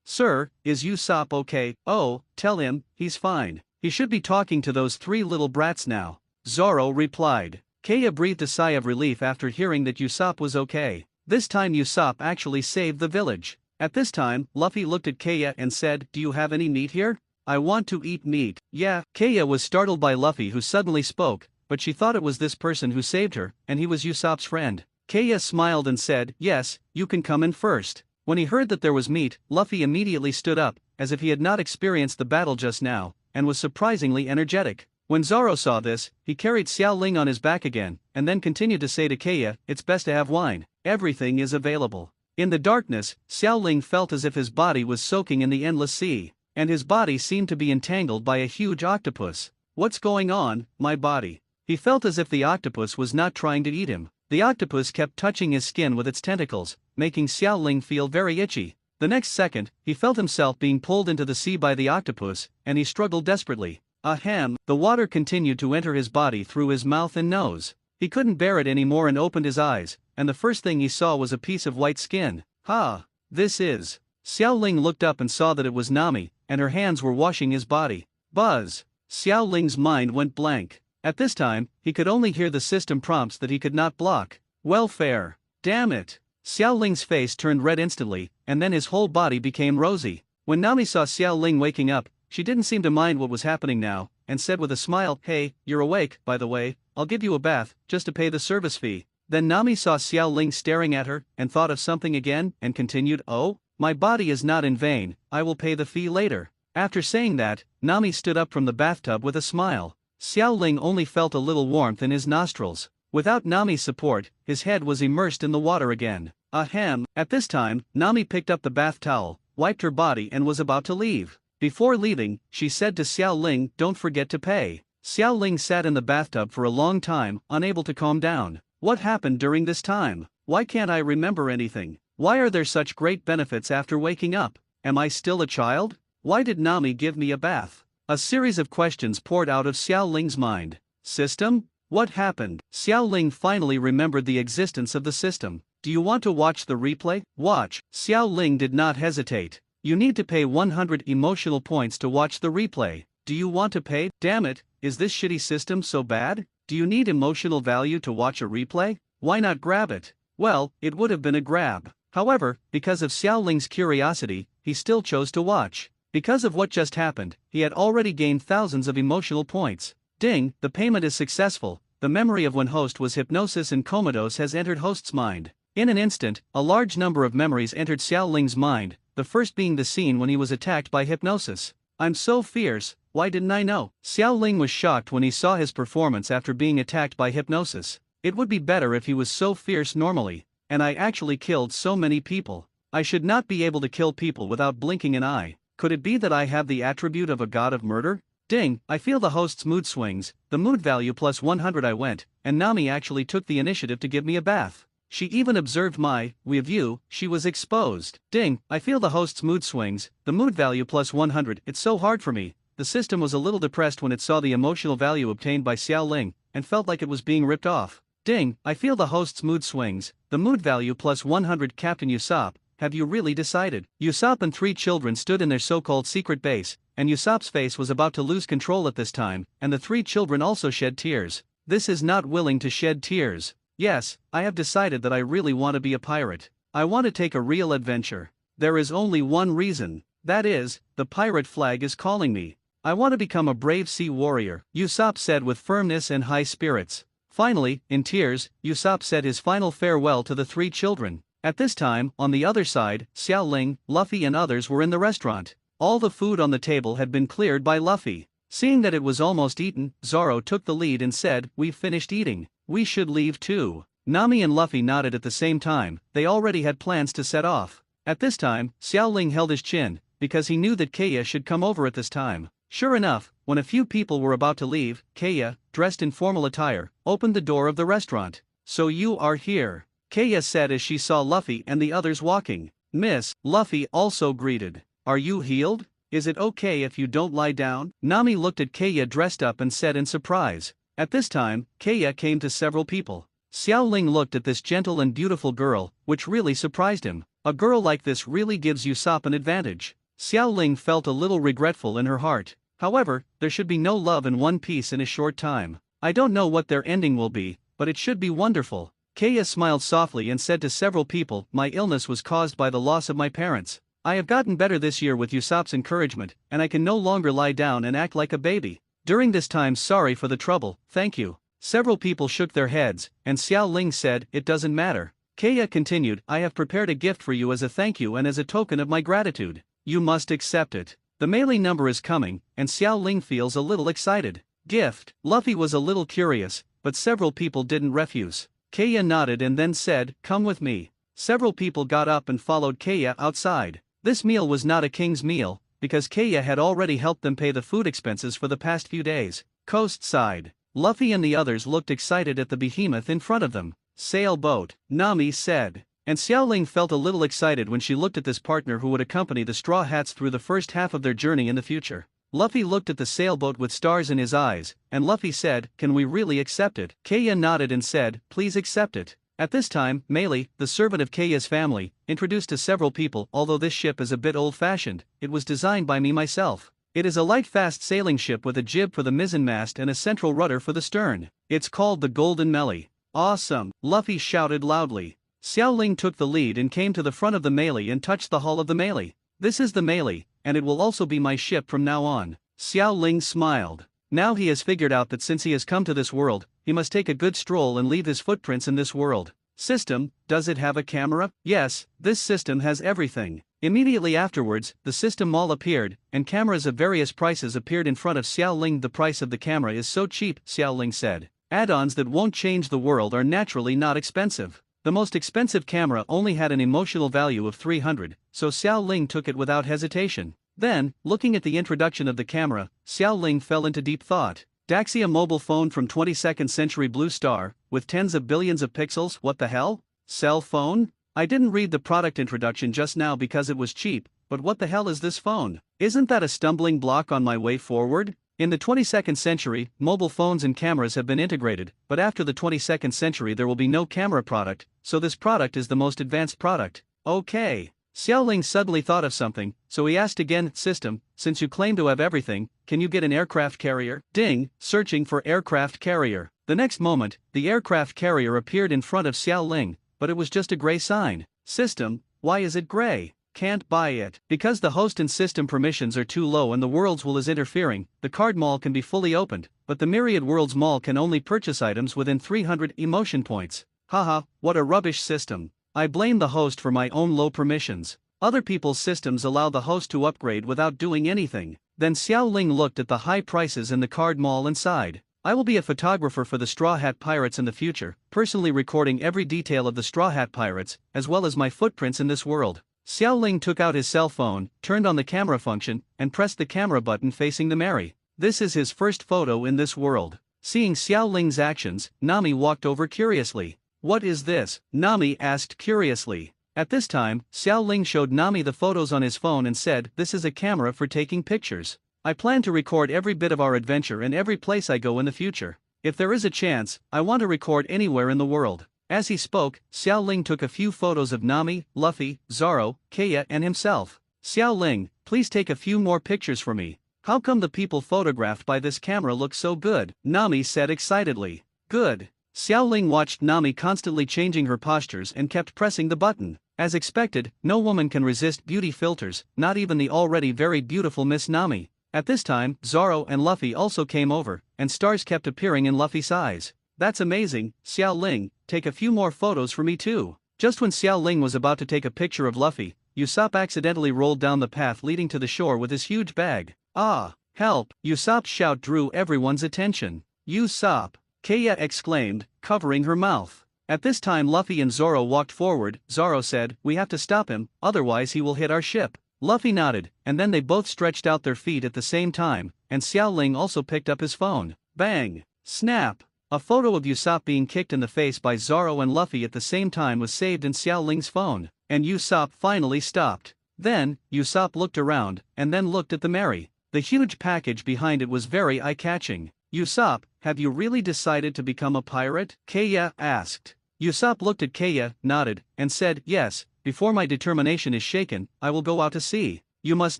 A: sir, is Usopp okay? Oh, tell him, he's fine. He should be talking to those three little brats now. Zoro replied. Kaya breathed a sigh of relief after hearing that Usopp was okay. This time Usopp actually saved the village. At this time, Luffy looked at Kaya and said, do you have any meat here? I want to eat meat. Yeah. Kaya was startled by Luffy who suddenly spoke, but she thought it was this person who saved her, and he was Usopp's friend. Kaya smiled and said, yes, you can come in first. When he heard that there was meat, Luffy immediately stood up, as if he had not experienced the battle just now, and was surprisingly energetic. When Zoro saw this, he carried Xiao Ling on his back again, and then continued to say to Kaya, it's best to have wine. Everything is available. In the darkness, Xiao Ling felt as if his body was soaking in the endless sea, and his body seemed to be entangled by a huge octopus. What's going on, my body? He felt as if the octopus was not trying to eat him. The octopus kept touching his skin with its tentacles, making Xiao Ling feel very itchy. The next second, he felt himself being pulled into the sea by the octopus, and he struggled desperately. Ahem! The water continued to enter his body through his mouth and nose. He couldn't bear it anymore and opened his eyes, and the first thing he saw was a piece of white skin. Ha! This is... Xiao Ling looked up and saw that it was Nami, and her hands were washing his body. Buzz! Xiao Ling's mind went blank. At this time, he could only hear the system prompts that he could not block. Welfare. Damn it. Xiao Ling's face turned red instantly, and then his whole body became rosy. When Nami saw Xiao Ling waking up, she didn't seem to mind what was happening now, and said with a smile, hey, you're awake, by the way, I'll give you a bath, just to pay the service fee. Then Nami saw Xiao Ling staring at her, and thought of something again, and continued, oh, my body is not in vain, I will pay the fee later. After saying that, Nami stood up from the bathtub with a smile. Xiao Ling only felt a little warmth in his nostrils. Without Nami's support, his head was immersed in the water again. Ahem! At this time, Nami picked up the bath towel, wiped her body and was about to leave. Before leaving, she said to Xiao Ling, "Don't forget to pay." Xiao Ling sat in the bathtub for a long time, unable to calm down. What happened during this time? Why can't I remember anything? Why are there such great benefits after waking up? Am I still a child? Why did Nami give me a bath? A series of questions poured out of Xiao Ling's mind. System? What happened? Xiao Ling finally remembered the existence of the system. Do you want to watch the replay? Watch. Xiao Ling did not hesitate. You need to pay 100 emotional points to watch the replay. Do you want to pay? Damn it, is this shitty system so bad? Do you need emotional value to watch a replay? Why not grab it? Well, it would have been a grab. However, because of Xiao Ling's curiosity, he still chose to watch. Because of what just happened, he had already gained thousands of emotional points. Ding, the payment is successful. The memory of when host was hypnosis and comatose has entered host's mind. In an instant, a large number of memories entered Xiao Ling's mind, the first being the scene when he was attacked by hypnosis. I'm so fierce, why didn't I know? Xiao Ling was shocked when he saw his performance after being attacked by hypnosis. It would be better if he was so fierce normally, and I actually killed so many people. I should not be able to kill people without blinking an eye. Could it be that I have the attribute of a god of murder? Ding, I feel the host's mood swings, the mood value plus 100 I went, and Nami actually took the initiative to give me a bath. She even observed my view, she was exposed. Ding, I feel the host's mood swings, the mood value plus 100, it's so hard for me. The system was a little depressed when it saw the emotional value obtained by Xiao Ling, and felt like it was being ripped off. Ding, I feel the host's mood swings, the mood value plus 100. Captain Usopp, have you really decided? Usopp and 3 children stood in their so-called secret base, and Usopp's face was about to lose control at this time, and the 3 children also shed tears. This is not willing to shed tears. Yes, I have decided that I really want to be a pirate. I want to take a real adventure. There is only one reason. That is, the pirate flag is calling me. I want to become a brave sea warrior, Usopp said with firmness and high spirits. Finally, in tears, Usopp said his final farewell to the 3 children. At this time, on the other side, Xiao Ling, Luffy and others were in the restaurant. All the food on the table had been cleared by Luffy. Seeing that it was almost eaten, Zoro took the lead and said, "We've finished eating. We should leave too." Nami and Luffy nodded at the same time, they already had plans to set off. At this time, Xiao Ling held his chin, because he knew that Kaya should come over at this time. Sure enough, when a few people were about to leave, Kaya, dressed in formal attire, opened the door of the restaurant. "So you are here," Kaya said as she saw Luffy and the others walking. "Miss," Luffy also greeted. "Are you healed? Is it okay if you don't lie down?" Nami looked at Kaya dressed up and said in surprise. At this time, Kaya came to several people. Xiao Ling looked at this gentle and beautiful girl, which really surprised him. A girl like this really gives Usopp an advantage. Xiao Ling felt a little regretful in her heart. However, there should be no love in One Piece in a short time. I don't know what their ending will be, but it should be wonderful. Kaya smiled softly and said to several people, "My illness was caused by the loss of my parents. I have gotten better this year with Usopp's encouragement, and I can no longer lie down and act like a baby. During this time, sorry for the trouble, thank you." Several people shook their heads, and Xiao Ling said, "It doesn't matter." Kaya continued, "I have prepared a gift for you as a thank you and as a token of my gratitude. You must accept it. The melee number is coming, and Xiao Ling feels a little excited. Gift. Luffy was a little curious, but several people didn't refuse. Kaya nodded and then said, "Come with me." Several people got up and followed Kaya outside. This meal was not a king's meal, because Kaya had already helped them pay the food expenses for the past few days. Coast side. Luffy and the others looked excited at the behemoth in front of them. "Sailboat," Nami said. And Xiao Ling felt a little excited when she looked at this partner who would accompany the Straw Hats through the first half of their journey in the future. Luffy looked at the sailboat with stars in his eyes, and Luffy said, "Can we really accept it?" Kaya nodded and said, "Please accept it." At this time, Meili, the servant of Kaya's family, introduced to several people, "Although this ship is a bit old-fashioned, it was designed by me myself. It is a light fast sailing ship with a jib for the mizzenmast and a central rudder for the stern. It's called the Golden Meili." "Awesome," Luffy shouted loudly. Xiao Ling took the lead and came to the front of the Meili and touched the hull of the Meili. "This is the Meili, and it will also be my ship from now on." Xiao Ling smiled. Now he has figured out that since he has come to this world, he must take a good stroll and leave his footprints in this world. System, does it have a camera? Yes, this system has everything. Immediately afterwards, the system mall appeared, and cameras of various prices appeared in front of Xiao Ling. "The price of the camera is so cheap," Xiao Ling said. "Add-ons that won't change the world are naturally not expensive. The most expensive camera only had an emotional value of 300, so Xiao Ling took it without hesitation. Then, looking at the introduction of the camera, Xiao Ling fell into deep thought. Daxia mobile phone from 22nd century Blue Star, with tens of billions of pixels, what the hell? Cell phone? I didn't read the product introduction just now because it was cheap, but what the hell is this phone? Isn't that a stumbling block on my way forward? In the 22nd century, mobile phones and cameras have been integrated, but after the 22nd century there will be no camera product, so this product is the most advanced product. Okay. Xiao Ling suddenly thought of something, so he asked again, System, since you claim to have everything, can you get an aircraft carrier? Ding, searching for aircraft carrier. The next moment, the aircraft carrier appeared in front of Xiao Ling, but it was just a gray sign. System, why is it gray? Can't buy it. Because the host and system permissions are too low and the Worlds Mall is interfering, the card mall can be fully opened, but the Myriad Worlds Mall can only purchase items within 300 emotion points. Haha, what a rubbish system. I blame the host for my own low permissions. Other people's systems allow the host to upgrade without doing anything. Then Xiao Ling looked at the high prices in the card mall and sighed. I will be a photographer for the Straw Hat Pirates in the future, personally recording every detail of the Straw Hat Pirates, as well as my footprints in this world. Xiao Ling took out his cell phone, turned on the camera function, and pressed the camera button facing the Mary. This is his first photo in this world. Seeing Xiao Ling's actions, Nami walked over curiously. What is this? Nami asked curiously. At this time, Xiao Ling showed Nami the photos on his phone and said, this is a camera for taking pictures. I plan to record every bit of our adventure and every place I go in the future. If there is a chance, I want to record anywhere in the world. As he spoke, Xiao Ling took a few photos of Nami, Luffy, Zoro, Kaya and himself. Xiao Ling, please take a few more pictures for me. How come the people photographed by this camera look so good? Nami said excitedly. Good. Xiao Ling watched Nami constantly changing her postures and kept pressing the button. As expected, no woman can resist beauty filters, not even the already very beautiful Miss Nami. At this time, Zoro and Luffy also came over, and stars kept appearing in Luffy's eyes. That's amazing, Xiao Ling, take a few more photos for me too. Just when Xiao Ling was about to take a picture of Luffy, Usopp accidentally rolled down the path leading to the shore with his huge bag. Ah, help! Usopp's shout drew everyone's attention. Usopp! Kaya exclaimed, covering her mouth. At this time Luffy and Zoro walked forward. Zoro said, we have to stop him, otherwise he will hit our ship. Luffy nodded, and then they both stretched out their feet at the same time, and Xiao Ling also picked up his phone. Bang! Snap! A photo of Usopp being kicked in the face by Zoro and Luffy at the same time was saved in Xiao Ling's phone, and Usopp finally stopped. Then, Usopp looked around, and then looked at the Mary. The huge package behind it was very eye-catching. Usopp, have you really decided to become a pirate? Kaya asked. Usopp looked at Kaya, nodded, and said, yes, before my determination is shaken, I will go out to sea. You must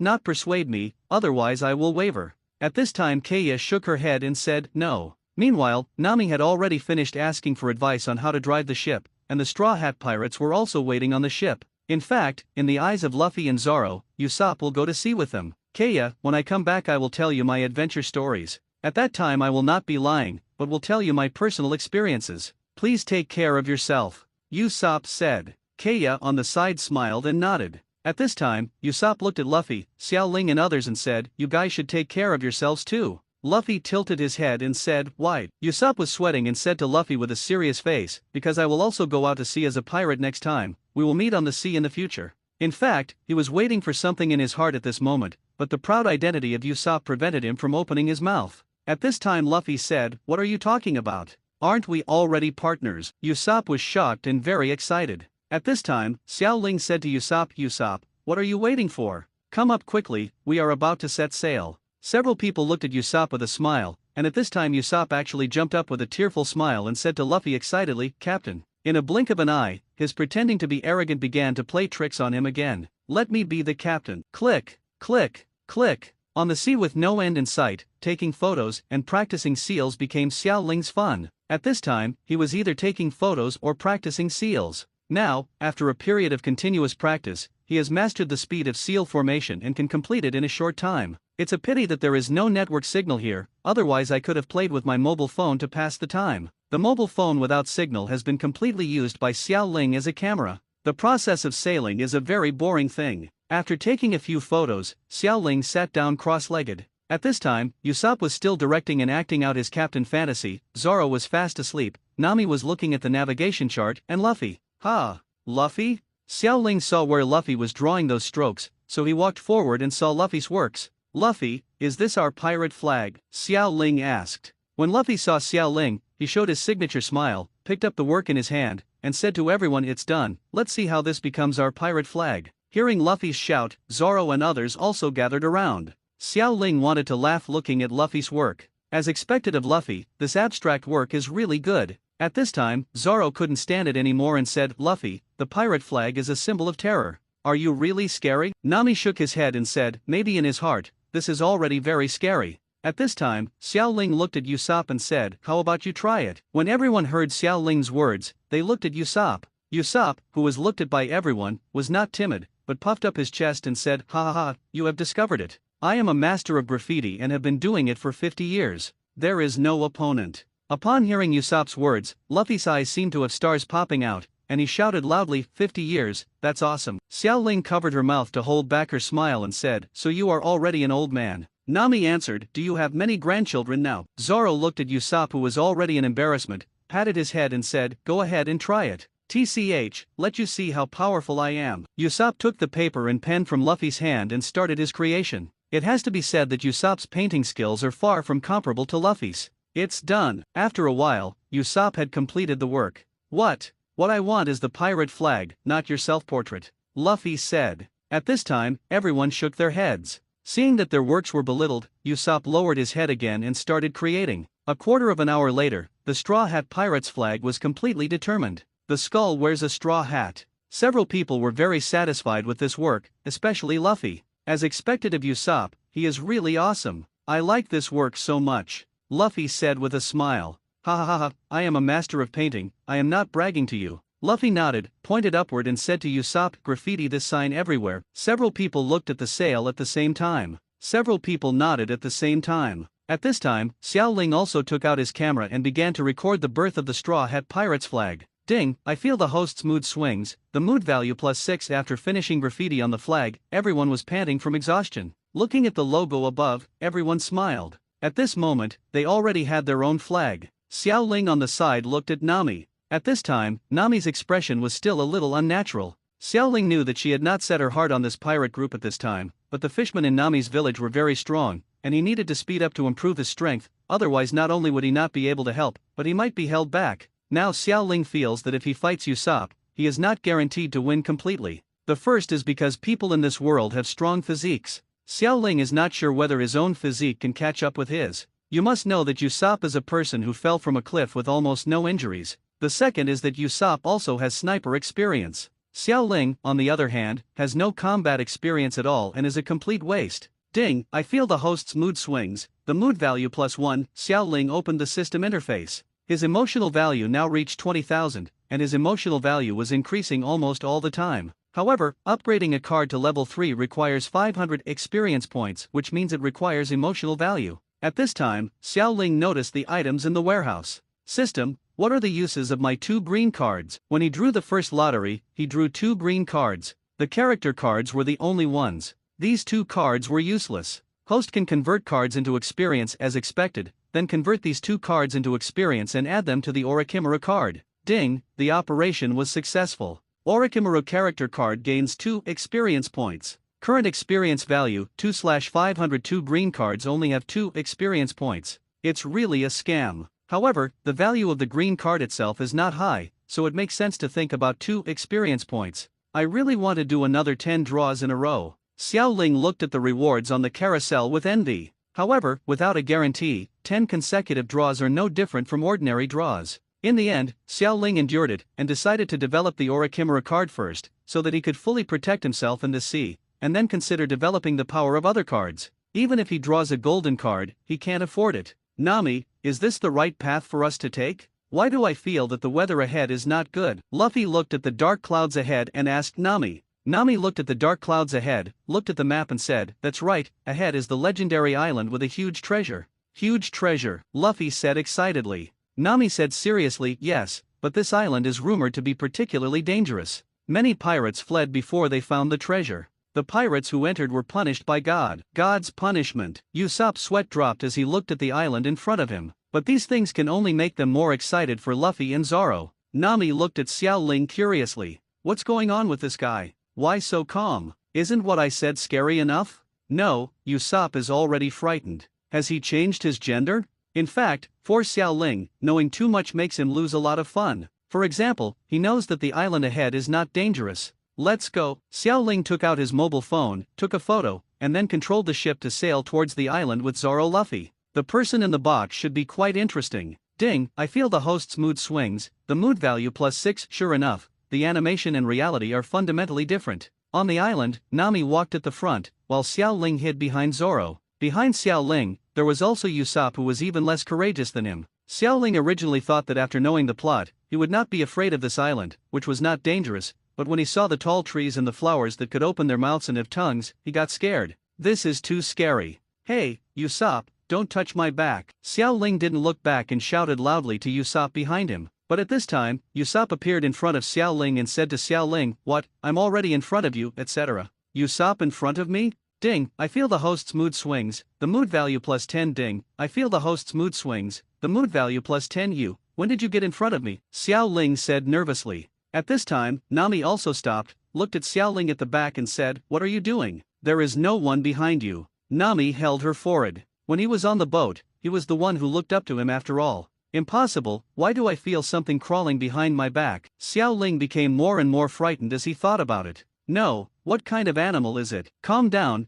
A: not persuade me, otherwise I will waver. At this time Kaya shook her head and said, no. Meanwhile, Nami had already finished asking for advice on how to drive the ship, and the Straw Hat Pirates were also waiting on the ship. In fact, in the eyes of Luffy and Zoro, Usopp will go to sea with them. Kaya, when I come back I will tell you my adventure stories. At that time I will not be lying, but will tell you my personal experiences. Please take care of yourself, Usopp said. Kaya on the side smiled and nodded. At this time, Usopp looked at Luffy, Xiao Ling and others and said, you guys should take care of yourselves too. Luffy tilted his head and said, why? Usopp was sweating and said to Luffy with a serious face, because I will also go out to sea as a pirate next time, we will meet on the sea in the future. In fact, he was waiting for something in his heart at this moment, but the proud identity of Usopp prevented him from opening his mouth. At this time Luffy said, what are you talking about? Aren't we already partners? Usopp was shocked and very excited. At this time, Xiao Ling said to Usopp, Usopp, what are you waiting for? Come up quickly, we are about to set sail. Several people looked at Usopp with a smile, and at this time Usopp actually jumped up with a tearful smile and said to Luffy excitedly, Captain. In a blink of an eye, his pretending to be arrogant began to play tricks on him again. Let me be the captain. Click, click, click. On the sea with no end in sight, taking photos and practicing seals became Xiao Ling's fun. At this time, he was either taking photos or practicing seals. Now, after a period of continuous practice, he has mastered the speed of seal formation and can complete it in a short time. It's a pity that there is no network signal here, otherwise I could have played with my mobile phone to pass the time. The mobile phone without signal has been completely used by Xiao Ling as a camera. The process of sailing is a very boring thing. After taking a few photos, Xiao Ling sat down cross-legged. At this time, Usopp was still directing and acting out his captain fantasy, Zoro was fast asleep, Nami was looking at the navigation chart, and Luffy, Ha! Luffy? Xiao Ling saw where Luffy was drawing those strokes, so he walked forward and saw Luffy's works. Luffy, is this our pirate flag? Xiao Ling asked. When Luffy saw Xiao Ling, he showed his signature smile, picked up the work in his hand, and said to everyone, it's done, let's see how this becomes our pirate flag. Hearing Luffy's shout, Zoro and others also gathered around. Xiao Ling wanted to laugh looking at Luffy's work. As expected of Luffy, this abstract work is really good. At this time, Zoro couldn't stand it anymore and said, Luffy, the pirate flag is a symbol of terror. Are you really scary? Nami shook his head and said, maybe in his heart, this is already very scary. At this time, Xiao Ling looked at Usopp and said, how about you try it? When everyone heard Xiao Ling's words, they looked at Usopp. Usopp, who was looked at by everyone, was not timid, but puffed up his chest and said, ha ha ha, you have discovered it. I am a master of graffiti and have been doing it for 50 years. There is no opponent. Upon hearing Usopp's words, Luffy's eyes seemed to have stars popping out, and he shouted loudly, 50 years, that's awesome. Xiao Ling covered her mouth to hold back her smile and said, so you are already an old man. Nami answered, do you have many grandchildren now? Zoro looked at Usopp, who was already an embarrassment, patted his head and said, go ahead and try it. TCH, let you see how powerful I am. Usopp took the paper and pen from Luffy's hand and started his creation. It has to be said that Usopp's painting skills are far from comparable to Luffy's. It's done. After a while, Usopp had completed the work. What I want is the pirate flag, not your self-portrait, Luffy said. At this time, everyone shook their heads. Seeing that their works were belittled, Usopp lowered his head again and started creating. A quarter of an hour later, the Straw Hat Pirate's flag was completely determined. The skull wears a straw hat. Several people were very satisfied with this work, especially Luffy. As expected of Usopp, he is really awesome. I like this work so much, Luffy said with a smile. Ha ha ha, I am a master of painting, I am not bragging to you. Luffy nodded, pointed upward and said to Usopp, graffiti this sign everywhere. Several people looked at the sail at the same time. Several people nodded at the same time. At this time, Xiao Ling also took out his camera and began to record the birth of the Straw Hat Pirate's flag. Ding, I feel the host's mood swings, the mood value +6 after finishing graffiti on the flag. Everyone was panting from exhaustion. Looking at the logo above, everyone smiled. At this moment, they already had their own flag. Xiao Ling on the side looked at Nami. At this time, Nami's expression was still a little unnatural. Xiao Ling knew that she had not set her heart on this pirate group at this time, but the fishermen in Nami's village were very strong, and he needed to speed up to improve his strength, otherwise not only would he not be able to help, but he might be held back. Now Xiao Ling feels that if he fights Usopp, he is not guaranteed to win completely. The first is because people in this world have strong physiques. Xiao Ling is not sure whether his own physique can catch up with his. You must know that Usopp is a person who fell from a cliff with almost no injuries. The second is that Usopp also has sniper experience. Xiao Ling, on the other hand, has no combat experience at all and is a complete waste. Ding, I feel the host's mood swings, the mood value +1. Xiao Ling opened the system interface. His emotional value now reached 20,000, and his emotional value was increasing almost all the time. However, upgrading a card to level 3 requires 500 experience points, which means it requires emotional value. At this time, Xiao Ling noticed the items in the warehouse. System, what are the uses of my 2 green cards? When he drew the first lottery, he drew 2 green cards. The character cards were the only ones. These 2 cards were useless. Host can convert cards into experience as expected, then convert these 2 cards into experience and add them to the orochimaru card. Ding, the operation was successful. Orochimaru character card gains 2 experience points. Current experience value 2/502. Green cards only have 2 experience points. It's really a scam. However, the value of the green card itself is not high, so it makes sense to think about 2 experience points. I really want to do another 10 draws in a row. Xiao Ling looked at the rewards on the carousel with envy. However, without a guarantee, 10 consecutive draws are no different from ordinary draws. In the end, Xiao Ling endured it and decided to develop the orochimaru card first, so that he could fully protect himself in the sea, and then consider developing the power of other cards. Even if he draws a golden card, he can't afford it. Nami, is this the right path for us to take? Why do I feel that the weather ahead is not good? Luffy looked at the dark clouds ahead and asked Nami. Nami looked at the dark clouds ahead, looked at the map and said, that's right, ahead is the legendary island with a huge treasure. Huge treasure, Luffy said excitedly. Nami said seriously, yes, but this island is rumored to be particularly dangerous. Many pirates fled before they found the treasure. The pirates who entered were punished by God. God's punishment. Usopp's sweat dropped as he looked at the island in front of him. But these things can only make them more excited for Luffy and Zoro. Nami looked at Xiao Ling curiously. What's going on with this guy? Why so calm? Isn't what I said scary enough? No, Usopp is already frightened. Has he changed his gender? In fact, for Xiao Ling, knowing too much makes him lose a lot of fun. For example, he knows that the island ahead is not dangerous. Let's go. Xiao Ling took out his mobile phone, took a photo, and then controlled the ship to sail towards the island with Zoro Luffy. The person in the box should be quite interesting. Ding, I feel the host's mood swings, the mood value +6. Sure enough, the animation and reality are fundamentally different. On the island, Nami walked at the front, while Xiao Ling hid behind Zoro. Behind Xiao Ling, there was also Usopp, who was even less courageous than him. Xiao Ling originally thought that after knowing the plot, he would not be afraid of this island, which was not dangerous, but when he saw the tall trees and the flowers that could open their mouths and have tongues, he got scared. This is too scary. Hey, Usopp, don't touch my back. Xiao Ling didn't look back and shouted loudly to Usopp behind him. But at this time, Usopp appeared in front of Xiao Ling and said to Xiao Ling, "What, I'm already in front of you, etc." Usopp in front of me? Ding, I feel the host's mood swings, the mood value +10. Ding, I feel the host's mood swings, the mood value +10. You, when did you get in front of me? Xiao Ling said nervously. At this time, Nami also stopped, looked at Xiao Ling at the back and said, "What are you doing? There is no one behind you." Nami held her forehead. When he was on the boat, he was the one who looked up to him after all. Impossible, why do I feel something crawling behind my back? Xiao Ling became more and more frightened as he thought about it. No, what kind of animal is it? Calm down,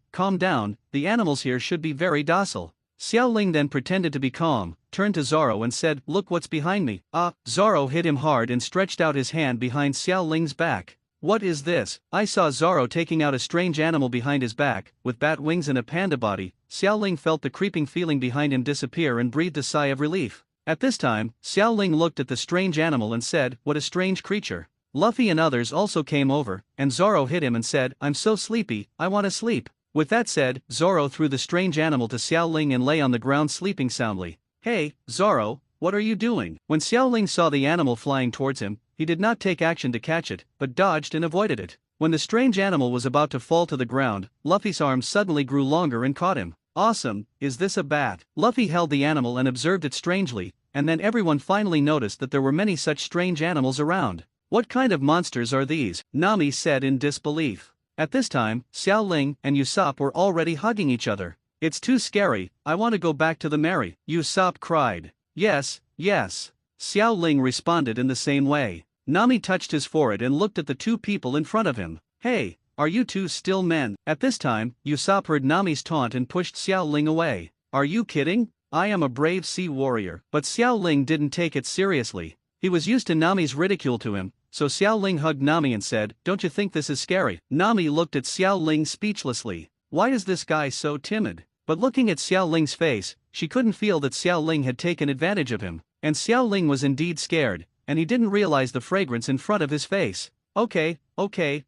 A: the animals here should be very docile. Xiao Ling then pretended to be calm, turned to Zoro and said, "Look what's behind me." Zoro hit him hard and stretched out his hand behind Xiao Ling's back. What is this? I saw Zoro taking out a strange animal behind his back, with bat wings and a panda body. Xiao Ling felt the creeping feeling behind him disappear and breathed a sigh of relief. At this time, Xiao Ling looked at the strange animal and said, "What a strange creature." Luffy and others also came over, and Zoro hit him and said, "I'm so sleepy, I want to sleep." With that said, Zoro threw the strange animal to Xiao Ling and lay on the ground sleeping soundly. "Hey, Zoro, what are you doing?" When Xiao Ling saw the animal flying towards him, he did not take action to catch it, but dodged and avoided it. When the strange animal was about to fall to the ground, Luffy's arm suddenly grew longer and caught him. Awesome, is this a bat? Luffy held the animal and observed it strangely, and then everyone finally noticed that there were many such strange animals around. What kind of monsters are these? Nami said in disbelief. At this time, Xiao Ling and Usopp were already hugging each other. "It's too scary, I want to go back to the Mary," Usopp cried. Yes. Xiao Ling responded in the same way. Nami touched his forehead and looked at the two people in front of him. "Hey, are you two still men?" At this time, Usopp heard Nami's taunt and pushed Xiao Ling away. "Are you kidding? I am a brave sea warrior." But Xiao Ling didn't take it seriously. He was used to Nami's ridicule to him, so Xiao Ling hugged Nami and said, "Don't you think this is scary?" Nami looked at Xiao Ling speechlessly. Why is this guy so timid? But looking at Xiao Ling's face, she couldn't feel that Xiao Ling had taken advantage of him. And Xiao Ling was indeed scared, and he didn't realize the fragrance in front of his face. Okay,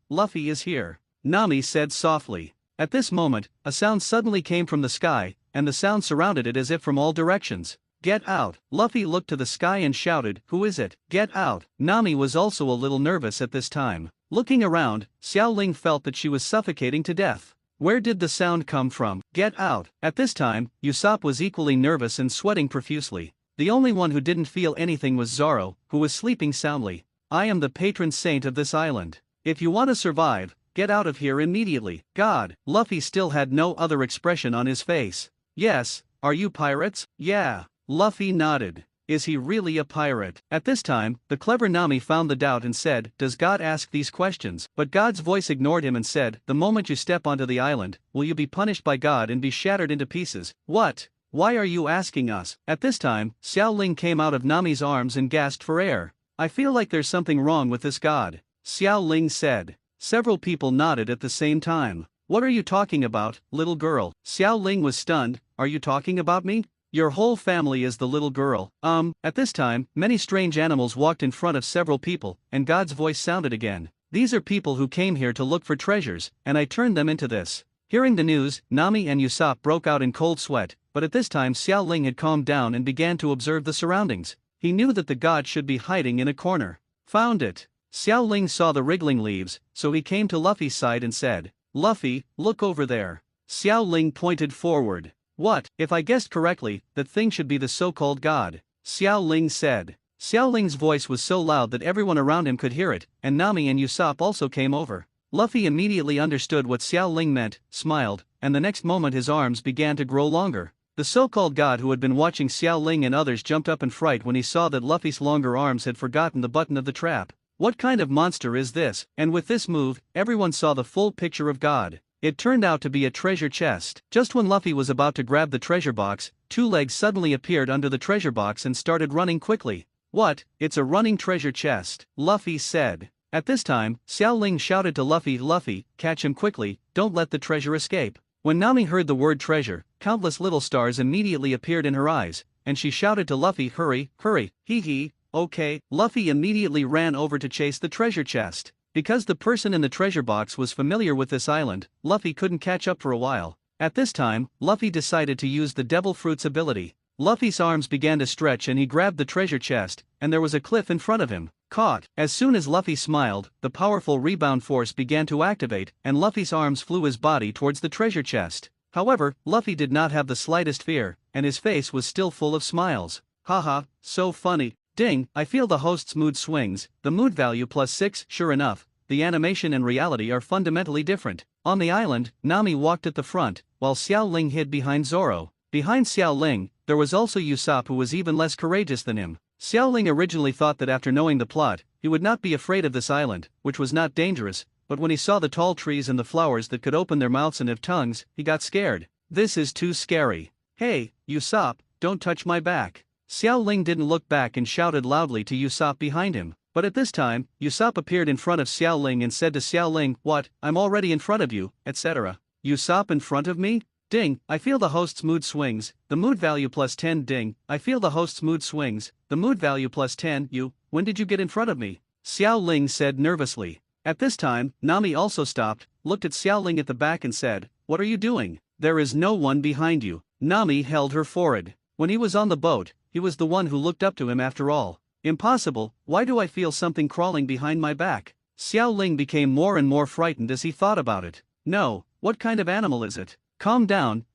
A: Luffy is here," Nami said softly. At this moment, a sound suddenly came from the sky, and the sound surrounded it as if from all directions. "Get out!" Luffy looked to the sky and shouted, "Who is it? Get out!" Nami was also a little nervous at this time. Looking around, Xiao Ling felt that she was suffocating to death. Where did the sound come from? Get out! At this time, Usopp was equally nervous and sweating profusely. The only one who didn't feel anything was Zoro, who was sleeping soundly. "I am the patron saint of this island. If you want to survive, get out of here immediately." God! Luffy still had no other expression on his face. "Yes, are you pirates?" "Yeah." Luffy nodded. Is he really a pirate? At this time, the clever Nami found the doubt and said, "Does God ask these questions?" But God's voice ignored him and said, "The moment you step onto the island, will you be punished by God and be shattered into pieces?" What? Why are you asking us? At this time, Xiao Ling came out of Nami's arms and gasped for air. "I feel like there's something wrong with this God," Xiao Ling said. Several people nodded at the same time. "What are you talking about, little girl?" Xiao Ling was stunned. "Are you talking about me? Your whole family is the little girl." At this time, many strange animals walked in front of several people, and God's voice sounded again. "These are people who came here to look for treasures, and I turned them into this." Hearing the news, Nami and Usopp broke out in cold sweat, but at this time Xiao Ling had calmed down and began to observe the surroundings. He knew that the god should be hiding in a corner. "Found it." Xiao Ling saw the wriggling leaves, so he came to Luffy's side and said, "Luffy, look over there." Xiao Ling pointed forward. "What? If I guessed correctly, that thing should be the so-called god," Xiao Ling said. Xiao Ling's voice was so loud that everyone around him could hear it, and Nami and Usopp also came over. Luffy immediately understood what Xiao Ling meant, smiled, and the next moment his arms began to grow longer. The so-called god who had been watching Xiao Ling and others jumped up in fright when he saw that Luffy's longer arms had forgotten the button of the trap. What kind of monster is this? And with this move, everyone saw the full picture of God. It turned out to be a treasure chest. Just when Luffy was about to grab the treasure box, two legs suddenly appeared under the treasure box and started running quickly. What? It's a running treasure chest, Luffy said. At this time, Xiao Ling shouted to Luffy, "Luffy, catch him quickly, don't let the treasure escape." When Nami heard the word treasure, countless little stars immediately appeared in her eyes, and she shouted to Luffy, "Hurry, hurry, hee. Okay." Luffy immediately ran over to chase the treasure chest. Because the person in the treasure box was familiar with this island, Luffy couldn't catch up for a while. At this time, Luffy decided to use the Devil Fruit's ability. Luffy's arms began to stretch and he grabbed the treasure chest, and there was a cliff in front of him. Caught! As soon as Luffy smiled, the powerful rebound force began to activate, and Luffy's arms flew his body towards the treasure chest. However, Luffy did not have the slightest fear, and his face was still full of smiles. Haha, so funny. Ding, I feel the host's mood swings, the mood value +6. Sure enough, the animation and reality are fundamentally different. On the island, Nami walked at the front, while Xiao Ling hid behind Zoro. Behind Xiao Ling, there was also Usopp, who was even less courageous than him. Xiao Ling originally thought that after knowing the plot, he would not be afraid of this island, which was not dangerous, but when he saw the tall trees and the flowers that could open their mouths and have tongues, he got scared. This is too scary. Hey, Usopp, don't touch my back. Xiao Ling didn't look back and shouted loudly to Usopp behind him, but at this time, Usopp appeared in front of Xiao Ling and said to Xiao Ling, "What, I'm already in front of you, etc." Usopp in front of me? Ding, I feel the host's mood swings, the mood value +10. Ding, I feel the host's mood swings, the mood value +10. When did you get in front of me? Xiao Ling said nervously. At this time, Nami also stopped, looked at Xiao Ling at the back and said, "What are you doing? There is no one behind you." Nami held her forehead. When he was on the boat, he was the one who looked up to him after all. Impossible, why do I feel something crawling behind my back? Xiao Ling became more and more frightened as he thought about it. No, what kind of animal is it? Calm down,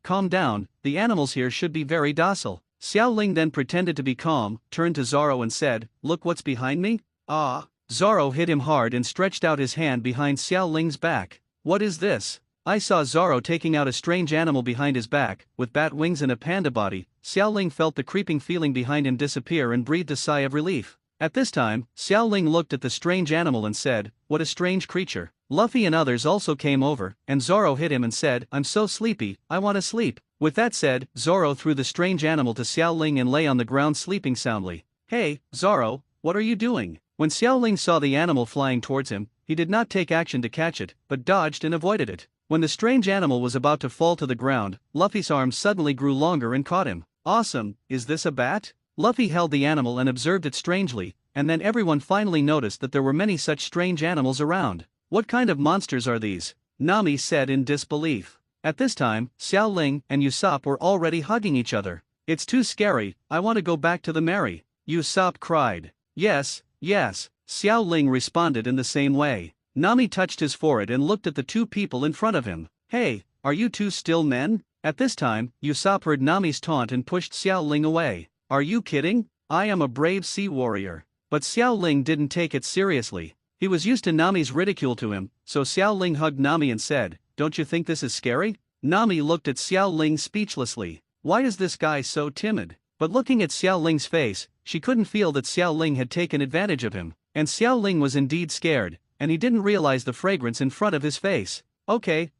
A: the animals here should be very docile. Xiao Ling then pretended to be calm, turned to Zoro and said, "Look what's behind me." Ah! Zoro hit him hard and stretched out his hand behind Xiao Ling's back. What is this? I saw Zoro taking out a strange animal behind his back, with bat wings and a panda body. Xiao Ling felt the creeping feeling behind him disappear and breathed a sigh of relief. At this time, Xiao Ling looked at the strange animal and said, "What a strange creature." Luffy and others also came over, and Zoro hit him and said, "I'm so sleepy, I want to sleep." With that said, Zoro threw the strange animal to Xiao Ling and lay on the ground sleeping soundly. Hey, Zoro, what are you doing? When Xiao Ling saw the animal flying towards him, he did not take action to catch it, but dodged and avoided it. When the strange animal was about to fall to the ground, Luffy's arms suddenly grew longer and caught him. Awesome, is this a bat? Luffy held the animal and observed it strangely, and then everyone finally noticed that there were many such strange animals around. What kind of monsters are these? Nami said in disbelief. At this time, Xiao Ling and Usopp were already hugging each other. It's too scary, I want to go back to the Mary. Usopp cried. Yes, Xiao Ling responded in the same way. Nami touched his forehead and looked at the two people in front of him. Hey, are you two still men? At this time, Usopp heard Nami's taunt and pushed Xiao Ling away. Are you kidding? I am a brave sea warrior. But Xiao Ling didn't take it seriously. He was used to Nami's ridicule to him, so Xiao Ling hugged Nami and said, "Don't you think this is scary?" Nami looked at Xiao Ling speechlessly. Why is this guy so timid? But looking at Xiao Ling's face, she couldn't feel that Xiao Ling had taken advantage of him. And Xiao Ling was indeed scared, and he didn't realize the fragrance in front of his face. Okay,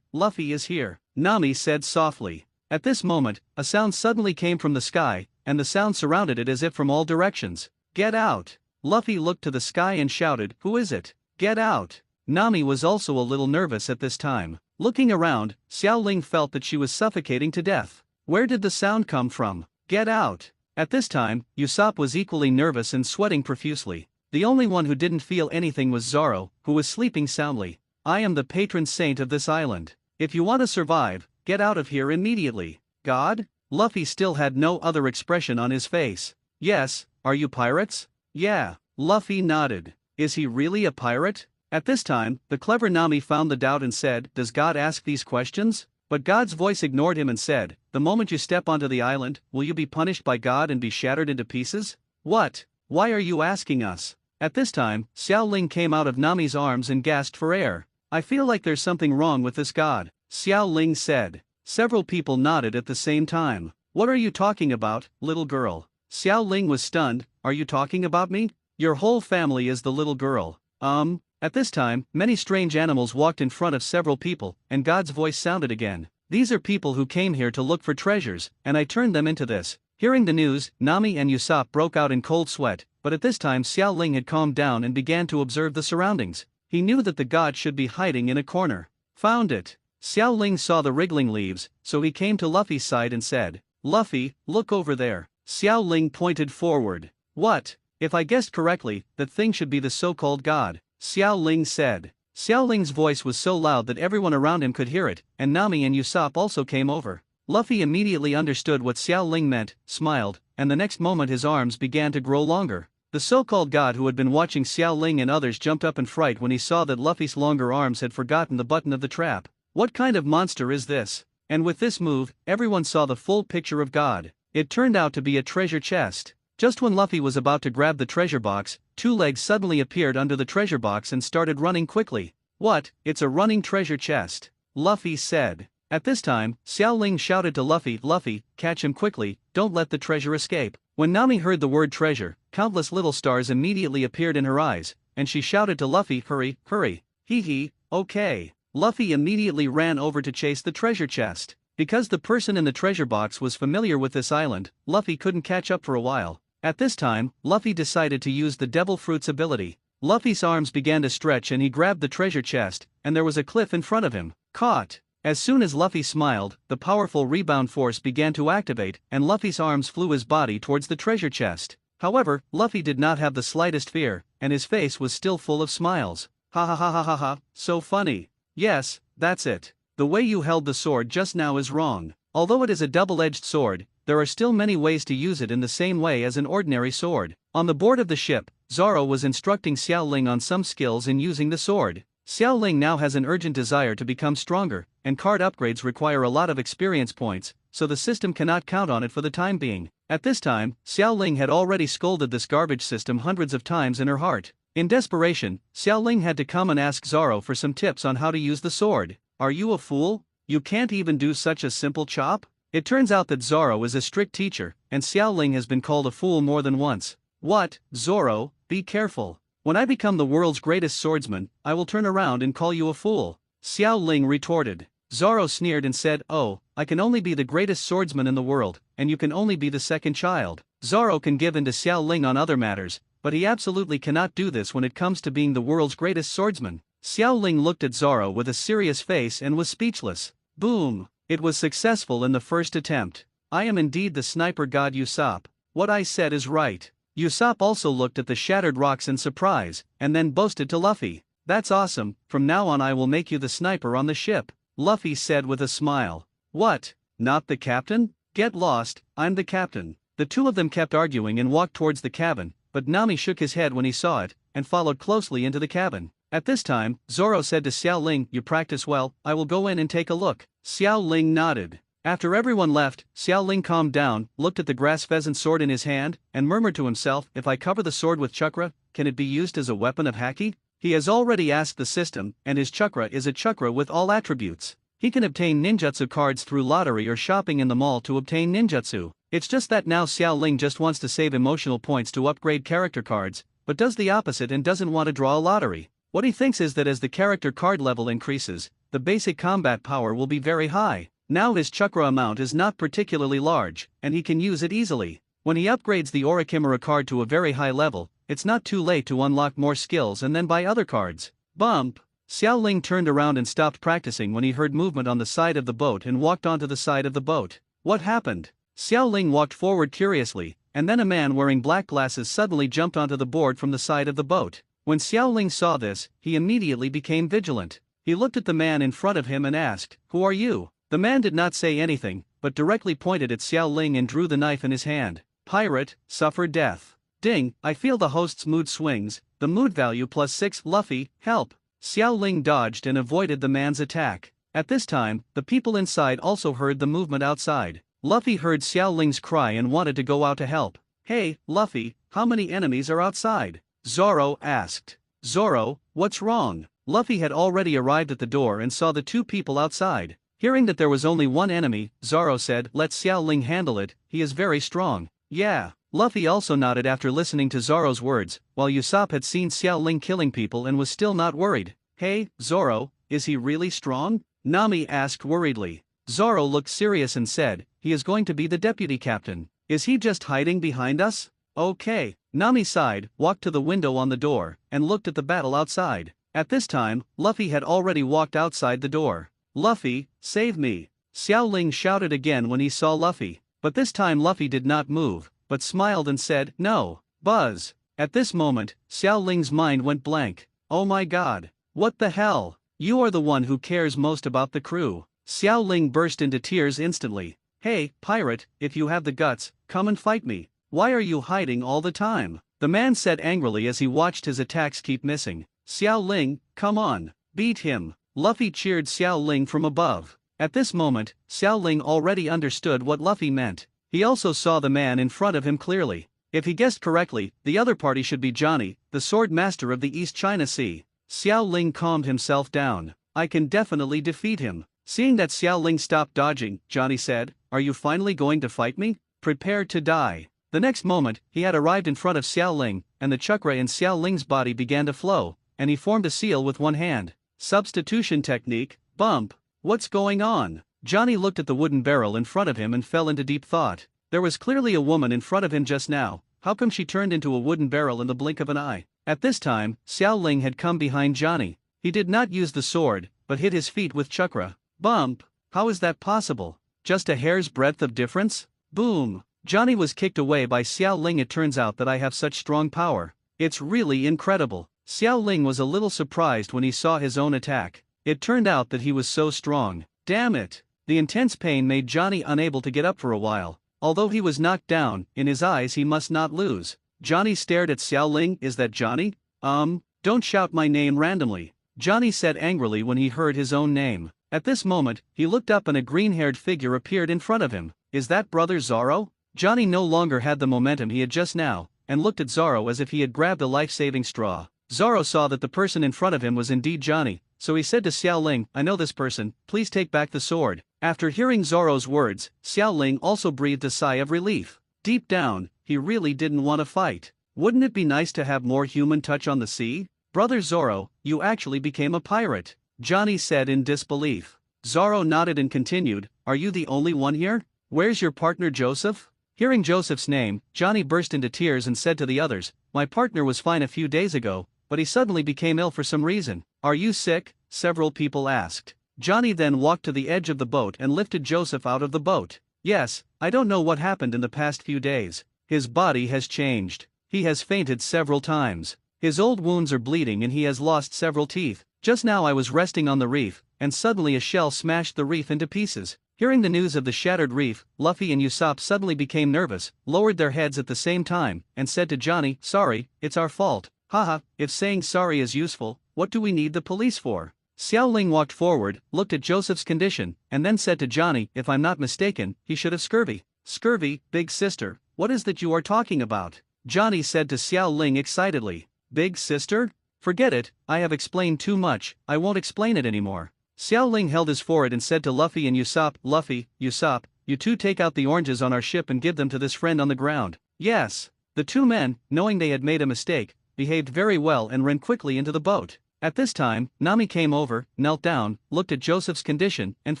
A: Luffy is here, Nami said softly. At this moment, a sound suddenly came from the sky, and the sound surrounded it as if from all directions. Get out! Luffy looked to the sky and shouted, "Who is it? Get out!" Nami was also a little nervous at this time. Looking around, Xiao Ling felt that she was suffocating to death. Where did the sound come from? Get out! At this time, Usopp was equally nervous and sweating profusely. The only one who didn't feel anything was Zoro, who was sleeping soundly. I am the patron saint of this island. If you want to survive, get out of here immediately. God? Luffy still had no other expression on his face. Yes, are you pirates? Yeah, Luffy nodded. Is he really a pirate? At this time, the clever Nami found the doubt and said, "Does God ask these questions?" But God's voice ignored him and said, "The moment you step onto the island, will you be punished by God and be shattered into pieces?" What? Why are you asking us? At this time, Xiao Ling came out of Nami's arms and gasped for air. I feel like there's something wrong with this god, Xiao Ling said. Several people nodded at the same time. What are you talking about, little girl? Xiao Ling was stunned. Are you talking about me? Your whole family is the little girl. At this time, many strange animals walked in front of several people, and God's voice sounded again. These are people who came here to look for treasures, and I turned them into this. Hearing the news, Nami and Usopp broke out in cold sweat, but at this time Xiao Ling had calmed down and began to observe the surroundings. He knew that the god should be hiding in a corner. Found it. Xiao Ling saw the wriggling leaves, so he came to Luffy's side and said, Luffy, look over there. Xiao Ling pointed forward. What? If I guessed correctly, that thing should be the so-called god, Xiao Ling said. Xiao Ling's voice was so loud that everyone around him could hear it, and Nami and Usopp also came over. Luffy immediately understood what Xiao Ling meant, smiled, and the next moment his arms began to grow longer. The so-called god who had been watching Xiao Ling and others jumped up in fright when he saw that Luffy's longer arms had forgotten the button of the trap. What kind of monster is this? And with this move, everyone saw the full picture of God. It turned out to be a treasure chest. Just when Luffy was about to grab the treasure box, two legs suddenly appeared under the treasure box and started running quickly. What? It's a running treasure chest, Luffy said. At this time, Xiao Ling shouted to Luffy, Luffy, catch him quickly, don't let the treasure escape. When Nami heard the word treasure, countless little stars immediately appeared in her eyes, and she shouted to Luffy, hurry, hurry. Hee, okay. Luffy immediately ran over to chase the treasure chest. Because the person in the treasure box was familiar with this island, Luffy couldn't catch up for a while. At this time, Luffy decided to use the Devil Fruit's ability. Luffy's arms began to stretch and he grabbed the treasure chest, and there was a cliff in front of him. Caught! As soon as Luffy smiled, the powerful rebound force began to activate, and Luffy's arms flew his body towards the treasure chest. However, Luffy did not have the slightest fear, and his face was still full of smiles. Ha ha ha ha ha ha, so funny. Yes, that's it. The way you held the sword just now is wrong. Although it is a double-edged sword, there are still many ways to use it in the same way as an ordinary sword. On the board of the ship, Zoro was instructing Xiao Ling on some skills in using the sword. Xiao Ling now has an urgent desire to become stronger, and card upgrades require a lot of experience points, so the system cannot count on it for the time being. At this time, Xiao Ling had already scolded this garbage system hundreds of times in her heart. In desperation, Xiao Ling had to come and ask Zoro for some tips on how to use the sword. Are you a fool? You can't even do such a simple chop? It turns out that Zoro is a strict teacher, and Xiao Ling has been called a fool more than once. What, Zoro, be careful. When I become the world's greatest swordsman, I will turn around and call you a fool, Xiao Ling retorted. Zoro sneered and said, oh, I can only be the greatest swordsman in the world, and you can only be the second child. Zoro can give in to Xiao Ling on other matters, but he absolutely cannot do this when it comes to being the world's greatest swordsman. Xiao Ling looked at Zoro with a serious face and was speechless. Boom! It was successful in the first attempt. I am indeed the sniper god Usopp. What I said is right. Usopp also looked at the shattered rocks in surprise, and then boasted to Luffy. That's awesome, from now on I will make you the sniper on the ship, Luffy said with a smile. What? Not the captain? Get lost, I'm the captain. The two of them kept arguing and walked towards the cabin, but Nami shook his head when he saw it, and followed closely into the cabin. At this time, Zoro said to Xiao Ling, you practice well, I will go in and take a look. Xiao Ling nodded. After everyone left, Xiao Ling calmed down, looked at the grass pheasant sword in his hand, and murmured to himself, if I cover the sword with chakra, can it be used as a weapon of haki? He has already asked the system, and his chakra is a chakra with all attributes. He can obtain ninjutsu cards through lottery or shopping in the mall to obtain ninjutsu. It's just that now Xiao Ling just wants to save emotional points to upgrade character cards, but does the opposite and doesn't want to draw a lottery. What he thinks is that as the character card level increases, the basic combat power will be very high. Now his chakra amount is not particularly large, and he can use it easily. When he upgrades the orochimaru card to a very high level, it's not too late to unlock more skills and then buy other cards. Bump! Xiao Ling turned around and stopped practicing when he heard movement on the side of the boat and walked onto the side of the boat. What happened? Xiao Ling walked forward curiously, and then a man wearing black glasses suddenly jumped onto the board from the side of the boat. When Xiao Ling saw this, he immediately became vigilant. He looked at the man in front of him and asked, who are you? The man did not say anything, but directly pointed at Xiao Ling and drew the knife in his hand. Pirate, suffer death. Ding, I feel the host's mood swings, the mood value +6, Luffy, help. Xiao Ling dodged and avoided the man's attack. At this time, the people inside also heard the movement outside. Luffy heard Xiao Ling's cry and wanted to go out to help. Hey, Luffy, how many enemies are outside? Zoro asked. Zoro, what's wrong? Luffy had already arrived at the door and saw the two people outside. Hearing that there was only one enemy, Zoro said, let Xiao Ling handle it, he is very strong. Yeah. Luffy also nodded after listening to Zoro's words, while Usopp had seen Xiao Ling killing people and was still not worried. Hey, Zoro, is he really strong? Nami asked worriedly. Zoro looked serious and said, he is going to be the deputy captain. Is he just hiding behind us? Okay. Nami sighed, walked to the window on the door, and looked at the battle outside. At this time, Luffy had already walked outside the door. Luffy, save me. Xiao Ling shouted again when he saw Luffy, but this time Luffy did not move, but smiled and said, no. Buzz. At this moment, Xiao Ling's mind went blank. Oh my god. What the hell? You are the one who cares most about the crew. Xiao Ling burst into tears instantly. Hey, pirate, if you have the guts, come and fight me. Why are you hiding all the time? The man said angrily as he watched his attacks keep missing. Xiao Ling, come on, beat him. Luffy cheered Xiao Ling from above. At this moment, Xiao Ling already understood what Luffy meant. He also saw the man in front of him clearly. If he guessed correctly, the other party should be Johnny, the sword master of the East China Sea. Xiao Ling calmed himself down. I can definitely defeat him. Seeing that Xiao Ling stopped dodging, Johnny said, are you finally going to fight me? Prepare to die. The next moment, he had arrived in front of Xiao Ling, and the chakra in Xiao Ling's body began to flow, and he formed a seal with one hand. Substitution technique, bump. What's going on? Johnny looked at the wooden barrel in front of him and fell into deep thought. There was clearly a woman in front of him just now. How come she turned into a wooden barrel in the blink of an eye? At this time, Xiao Ling had come behind Johnny. He did not use the sword, but hit his feet with chakra. Bump. How is that possible? Just a hair's breadth of difference? Boom. Johnny was kicked away by Xiao Ling. It turns out that I have such strong power. It's really incredible. Xiao Ling was a little surprised when he saw his own attack. It turned out that he was so strong. Damn it. The intense pain made Johnny unable to get up for a while. Although he was knocked down, in his eyes he must not lose. Johnny stared at Xiao Ling. Is that Johnny? Don't shout my name randomly. Johnny said angrily when he heard his own name. At this moment, he looked up and a green-haired figure appeared in front of him. Is that brother Zoro? Johnny no longer had the momentum he had just now, and looked at Zoro as if he had grabbed a life-saving straw. Zoro saw that the person in front of him was indeed Johnny, so he said to Xiao Ling, I know this person, please take back the sword. After hearing Zoro's words, Xiao Ling also breathed a sigh of relief. Deep down, he really didn't want to fight. Wouldn't it be nice to have more human touch on the sea? Brother Zoro, you actually became a pirate, Johnny said in disbelief. Zoro nodded and continued, are you the only one here? Where's your partner Joseph? Hearing Joseph's name, Johnny burst into tears and said to the others, my partner was fine a few days ago, but he suddenly became ill for some reason. Are you sick? Several people asked. Johnny then walked to the edge of the boat and lifted Joseph out of the boat. Yes, I don't know what happened in the past few days. His body has changed. He has fainted several times. His old wounds are bleeding and he has lost several teeth. Just now I was resting on the reef, and suddenly a shell smashed the reef into pieces. Hearing the news of the shattered reef, Luffy and Usopp suddenly became nervous, lowered their heads at the same time, and said to Johnny, sorry, it's our fault. Haha, if saying sorry is useful, what do we need the police for? Xiao Ling walked forward, looked at Joseph's condition, and then said to Johnny, if I'm not mistaken, he should have scurvy. Scurvy, big sister, what is that you are talking about? Johnny said to Xiao Ling excitedly. Big sister? Forget it, I have explained too much, I won't explain it anymore. Xiao Ling held his forehead and said to Luffy and Usopp, Luffy, Usopp, you two take out the oranges on our ship and give them to this friend on the ground. Yes. The two men, knowing they had made a mistake, behaved very well and ran quickly into the boat. At this time, Nami came over, knelt down, looked at Joseph's condition, and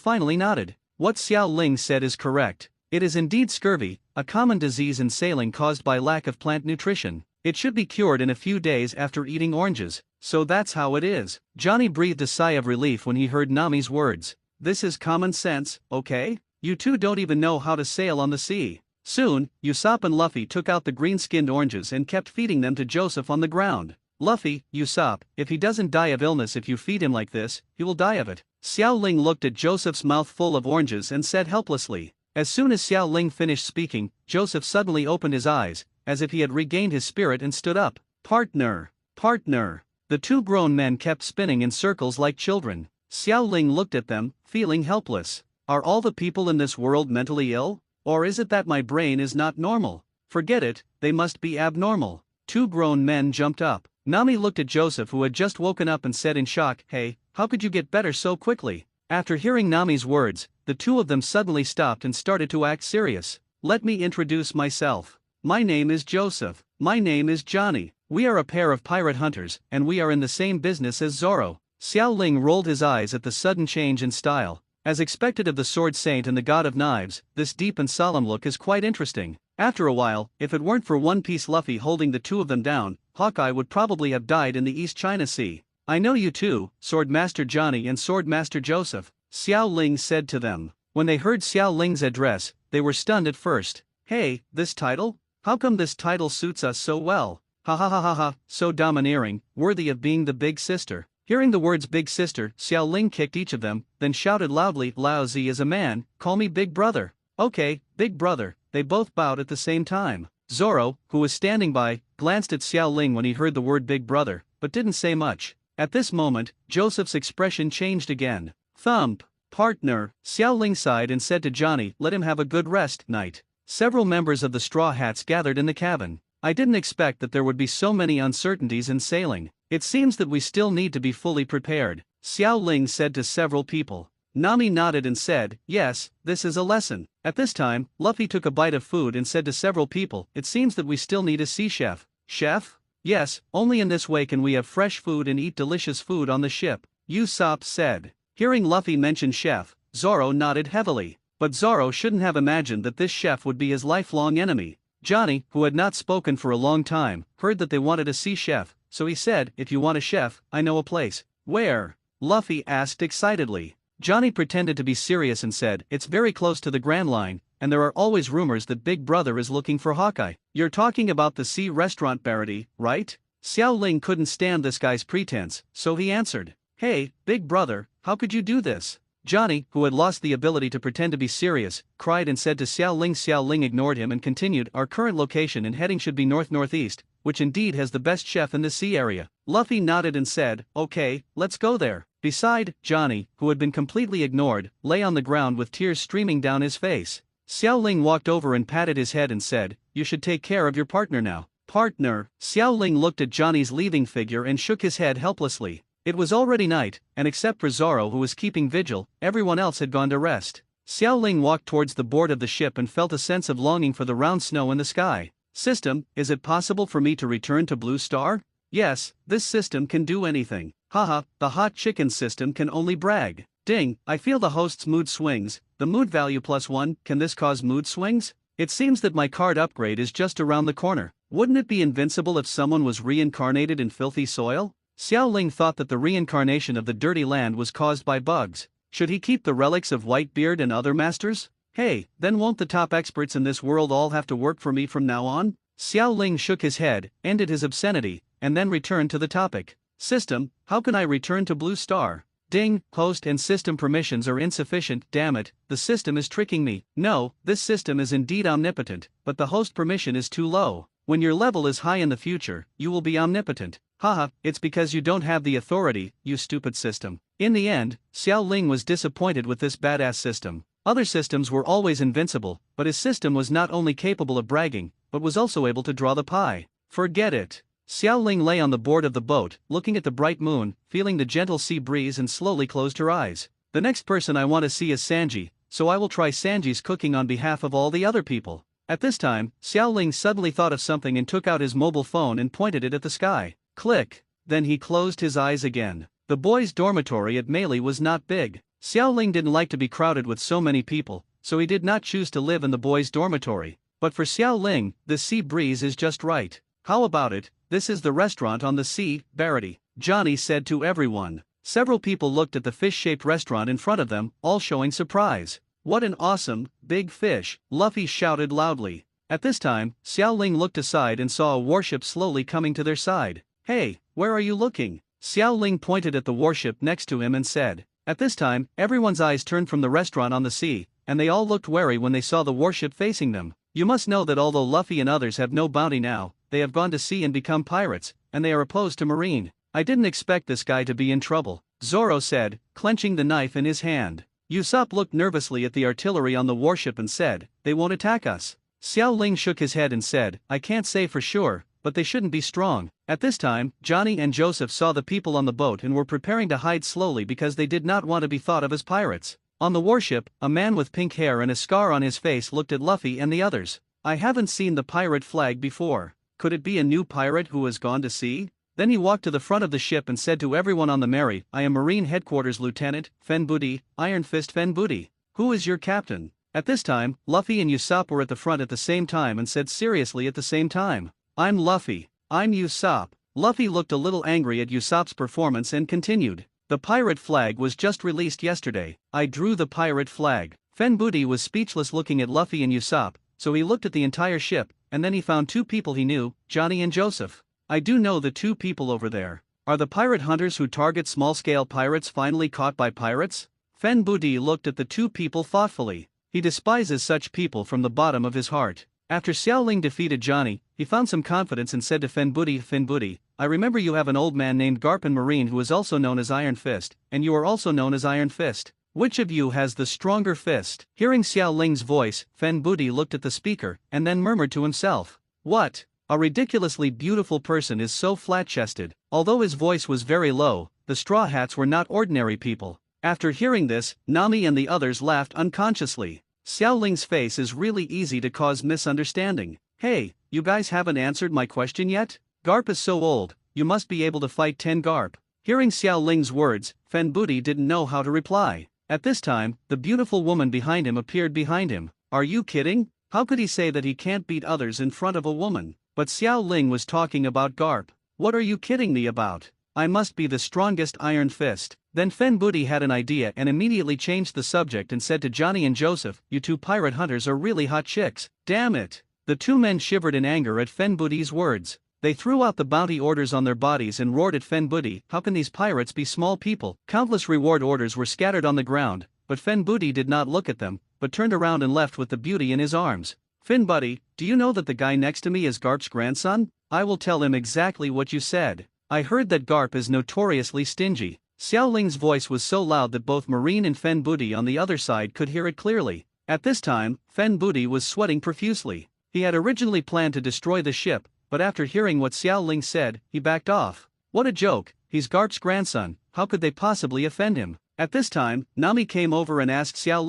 A: finally nodded. What Xiao Ling said is correct. It is indeed scurvy, a common disease in sailing caused by lack of plant nutrition. It should be cured in a few days after eating oranges, so that's how it is. Johnny breathed a sigh of relief when he heard Nami's words. This is common sense, okay? You two don't even know how to sail on the sea. Soon, Usopp and Luffy took out the green-skinned oranges and kept feeding them to Joseph on the ground. Luffy, Usopp, if he doesn't die of illness if you feed him like this, he will die of it. Xiao Ling looked at Joseph's mouth full of oranges and said helplessly. As soon as Xiao Ling finished speaking, Joseph suddenly opened his eyes, as if he had regained his spirit and stood up. Partner! Partner! The two grown men kept spinning in circles like children. Xiao Ling looked at them, feeling helpless. Are all the people in this world mentally ill? Or is it that my brain is not normal? Forget it, they must be abnormal. Two grown men jumped up. Nami looked at Joseph, who had just woken up, and said in shock, "Hey, how could you get better so quickly?" After hearing Nami's words, the two of them suddenly stopped and started to act serious. "Let me introduce myself. My name is Joseph. My name is Johnny. We are a pair of pirate hunters, and we are in the same business as Zoro." Xiao Ling rolled his eyes at the sudden change in style. As expected of the Sword Saint and the God of Knives, this deep and solemn look is quite interesting. After a while, if it weren't for One Piece Luffy holding the two of them down, Hawkeye would probably have died in the East China Sea. "I know you two, Sword Master Johnny and Sword Master Joseph," Xiao Ling said to them. When they heard Xiao Ling's address, they were stunned at first. "Hey, this title? How come this title suits us so well? Ha ha ha ha ha, so domineering, worthy of being the big sister." Hearing the words big sister, Xiao Ling kicked each of them, then shouted loudly, "Lao Zi is a man, call me big brother." "Okay, big brother." They both bowed at the same time. Zoro, who was standing by, glanced at Xiao Ling when he heard the word big brother, but didn't say much. At this moment, Joseph's expression changed again. "Thump, partner." Xiao Ling sighed and said to Johnny, "Let him have a good rest, night." Several members of the Straw Hats gathered in the cabin. "I didn't expect that there would be so many uncertainties in sailing. It seems that we still need to be fully prepared," Xiao Ling said to several people. Nami nodded and said, "Yes, this is a lesson." At this time, Luffy took a bite of food and said to several people, "It seems that we still need a sea chef." "Chef?" "Yes, only in this way can we have fresh food and eat delicious food on the ship," Usopp said. Hearing Luffy mention chef, Zoro nodded heavily. But Zoro shouldn't have imagined that this chef would be his lifelong enemy. Johnny, who had not spoken for a long time, heard that they wanted a sea chef, so he said, "If you want a chef, I know a place." "Where?" Luffy asked excitedly. Johnny pretended to be serious and said, "It's very close to the Grand Line, and there are always rumors that Big Brother is looking for Hawkeye." "You're talking about the Sea Restaurant Barity, right?" Xiao Ling couldn't stand this guy's pretense, so he answered. "Hey, Big Brother, how could you do this?" Johnny, who had lost the ability to pretend to be serious, cried and said to Xiao Ling. Xiao Ling ignored him and continued, "Our current location and heading should be north-northeast, which indeed has the best chef in the sea area." Luffy nodded and said, "Okay, let's go there." Beside, Johnny, who had been completely ignored, lay on the ground with tears streaming down his face. Xiao Ling walked over and patted his head and said, "You should take care of your partner now." "Partner?" Xiao Ling looked at Johnny's leaving figure and shook his head helplessly. It was already night, and except for Zoro, who was keeping vigil, everyone else had gone to rest. Xiao Ling walked towards the board of the ship and felt a sense of longing for the round snow in the sky. "System, is it possible for me to return to Blue Star?" "Yes, this system can do anything." "Haha, the hot chicken system can only brag." "Ding, I feel the host's mood swings, the mood value +1, can this cause mood swings? It seems that my card upgrade is just around the corner. Wouldn't it be invincible if someone was reincarnated in filthy soil?" Xiao Ling thought that the reincarnation of the dirty land was caused by bugs. Should he keep the relics of Whitebeard and other masters? "Hey, then won't the top experts in this world all have to work for me from now on?" Xiao Ling shook his head, ended his obscenity, and then returned to the topic. "System, how can I return to Blue Star?" "Ding, host and system permissions are insufficient, damn it, the system is tricking me." "No, this system is indeed omnipotent, but the host permission is too low. When your level is high in the future, you will be omnipotent." "Haha, it's because you don't have the authority, you stupid system." In the end, Xiao Ling was disappointed with this badass system. Other systems were always invincible, but his system was not only capable of bragging, but was also able to draw the pie. Forget it. Xiao Ling lay on the board of the boat, looking at the bright moon, feeling the gentle sea breeze, and slowly closed her eyes. "The next person I want to see is Sanji, so I will try Sanji's cooking on behalf of all the other people." At this time, Xiao Ling suddenly thought of something and took out his mobile phone and pointed it at the sky. Click. Then he closed his eyes again. The boys' dormitory at Meili was not big. Xiao Ling didn't like to be crowded with so many people, so he did not choose to live in the boys' dormitory. But for Xiao Ling, the sea breeze is just right. "How about it? This is the restaurant on the sea, Barity," Johnny said to everyone. Several people looked at the fish-shaped restaurant in front of them, all showing surprise. "What an awesome, big fish," Luffy shouted loudly. At this time, Xiao Ling looked aside and saw a warship slowly coming to their side. "Hey, where are you looking?" Xiao Ling pointed at the warship next to him and said. At this time, everyone's eyes turned from the restaurant on the sea, and they all looked wary when they saw the warship facing them. You must know that although Luffy and others have no bounty now, they have gone to sea and become pirates, and they are opposed to marine. "I didn't expect this guy to be in trouble," Zoro said, clenching the knife in his hand. Usopp looked nervously at the artillery on the warship and said, "They won't attack us." Xiao Ling shook his head and said, I can't say for sure, but they shouldn't be strong. At this time, Johnny and Joseph saw the people on the boat and were preparing to hide slowly because they did not want to be thought of as pirates. On the warship, a man with pink hair and a scar on his face looked at Luffy and the others. I haven't seen the pirate flag before. Could it be a new pirate who has gone to sea? Then he walked to the front of the ship and said to everyone on the Mary, I am Marine Headquarters Lieutenant Fen Booty, Iron Fist Fen Booty. Who is your captain? At this time, Luffy and Usopp were at the front at the same time and said seriously at the same time, I'm Luffy. I'm Usopp. Luffy looked a little angry at Usopp's performance and continued. The pirate flag was just released yesterday. I drew the pirate flag. Fen Booty was speechless looking at Luffy and Usopp, so he looked at the entire ship, and then he found two people he knew, Johnny and Joseph. I do know the two people over there. Are the pirate hunters who target small-scale pirates finally caught by pirates? Fen Booty looked at the two people thoughtfully. He despises such people from the bottom of his heart. After Xiao Ling defeated Johnny, he found some confidence and said to Fen Booty, I remember you have an old man named Garp in Marine who is also known as Iron Fist, and you are also known as Iron Fist. Which of you has the stronger fist? Hearing Xiao Ling's voice, Fen Booty looked at the speaker, and then murmured to himself. What? A ridiculously beautiful person is so flat-chested. Although his voice was very low, the Straw Hats were not ordinary people. After hearing this, Nami and the others laughed unconsciously. Xiao Ling's face is really easy to cause misunderstanding. Hey, you guys haven't answered my question yet? Garp is so old, you must be able to fight 10 Garp. Hearing Xiao Ling's words, Fen Booty didn't know how to reply. At this time, the beautiful woman behind him appeared behind him. Are you kidding? How could he say that he can't beat others in front of a woman? But Xiao Ling was talking about Garp. What are you kidding me about? I must be the strongest Iron Fist. Then Fen Booty had an idea and immediately changed the subject and said to Johnny and Joseph, you two pirate hunters are really hot chicks. Damn it. The two men shivered in anger at Fen Booty's words. They threw out the bounty orders on their bodies and roared at Fen Booty, how can these pirates be small people? Countless reward orders were scattered on the ground, but Fen Booty did not look at them, but turned around and left with the beauty in his arms. Fin Buddy, do you know that the guy next to me is Garp's grandson? I will tell him exactly what you said. I heard that Garp is notoriously stingy. Xiao Ling's voice was so loud that both Marine and Fen Booty on the other side could hear it clearly. At this time, Fen Booty was sweating profusely. He had originally planned to destroy the ship, but after hearing what Xiao Ling said, he backed off. What a joke, he's Garp's grandson, how could they possibly offend him? At this time, Nami came over and asked Xiao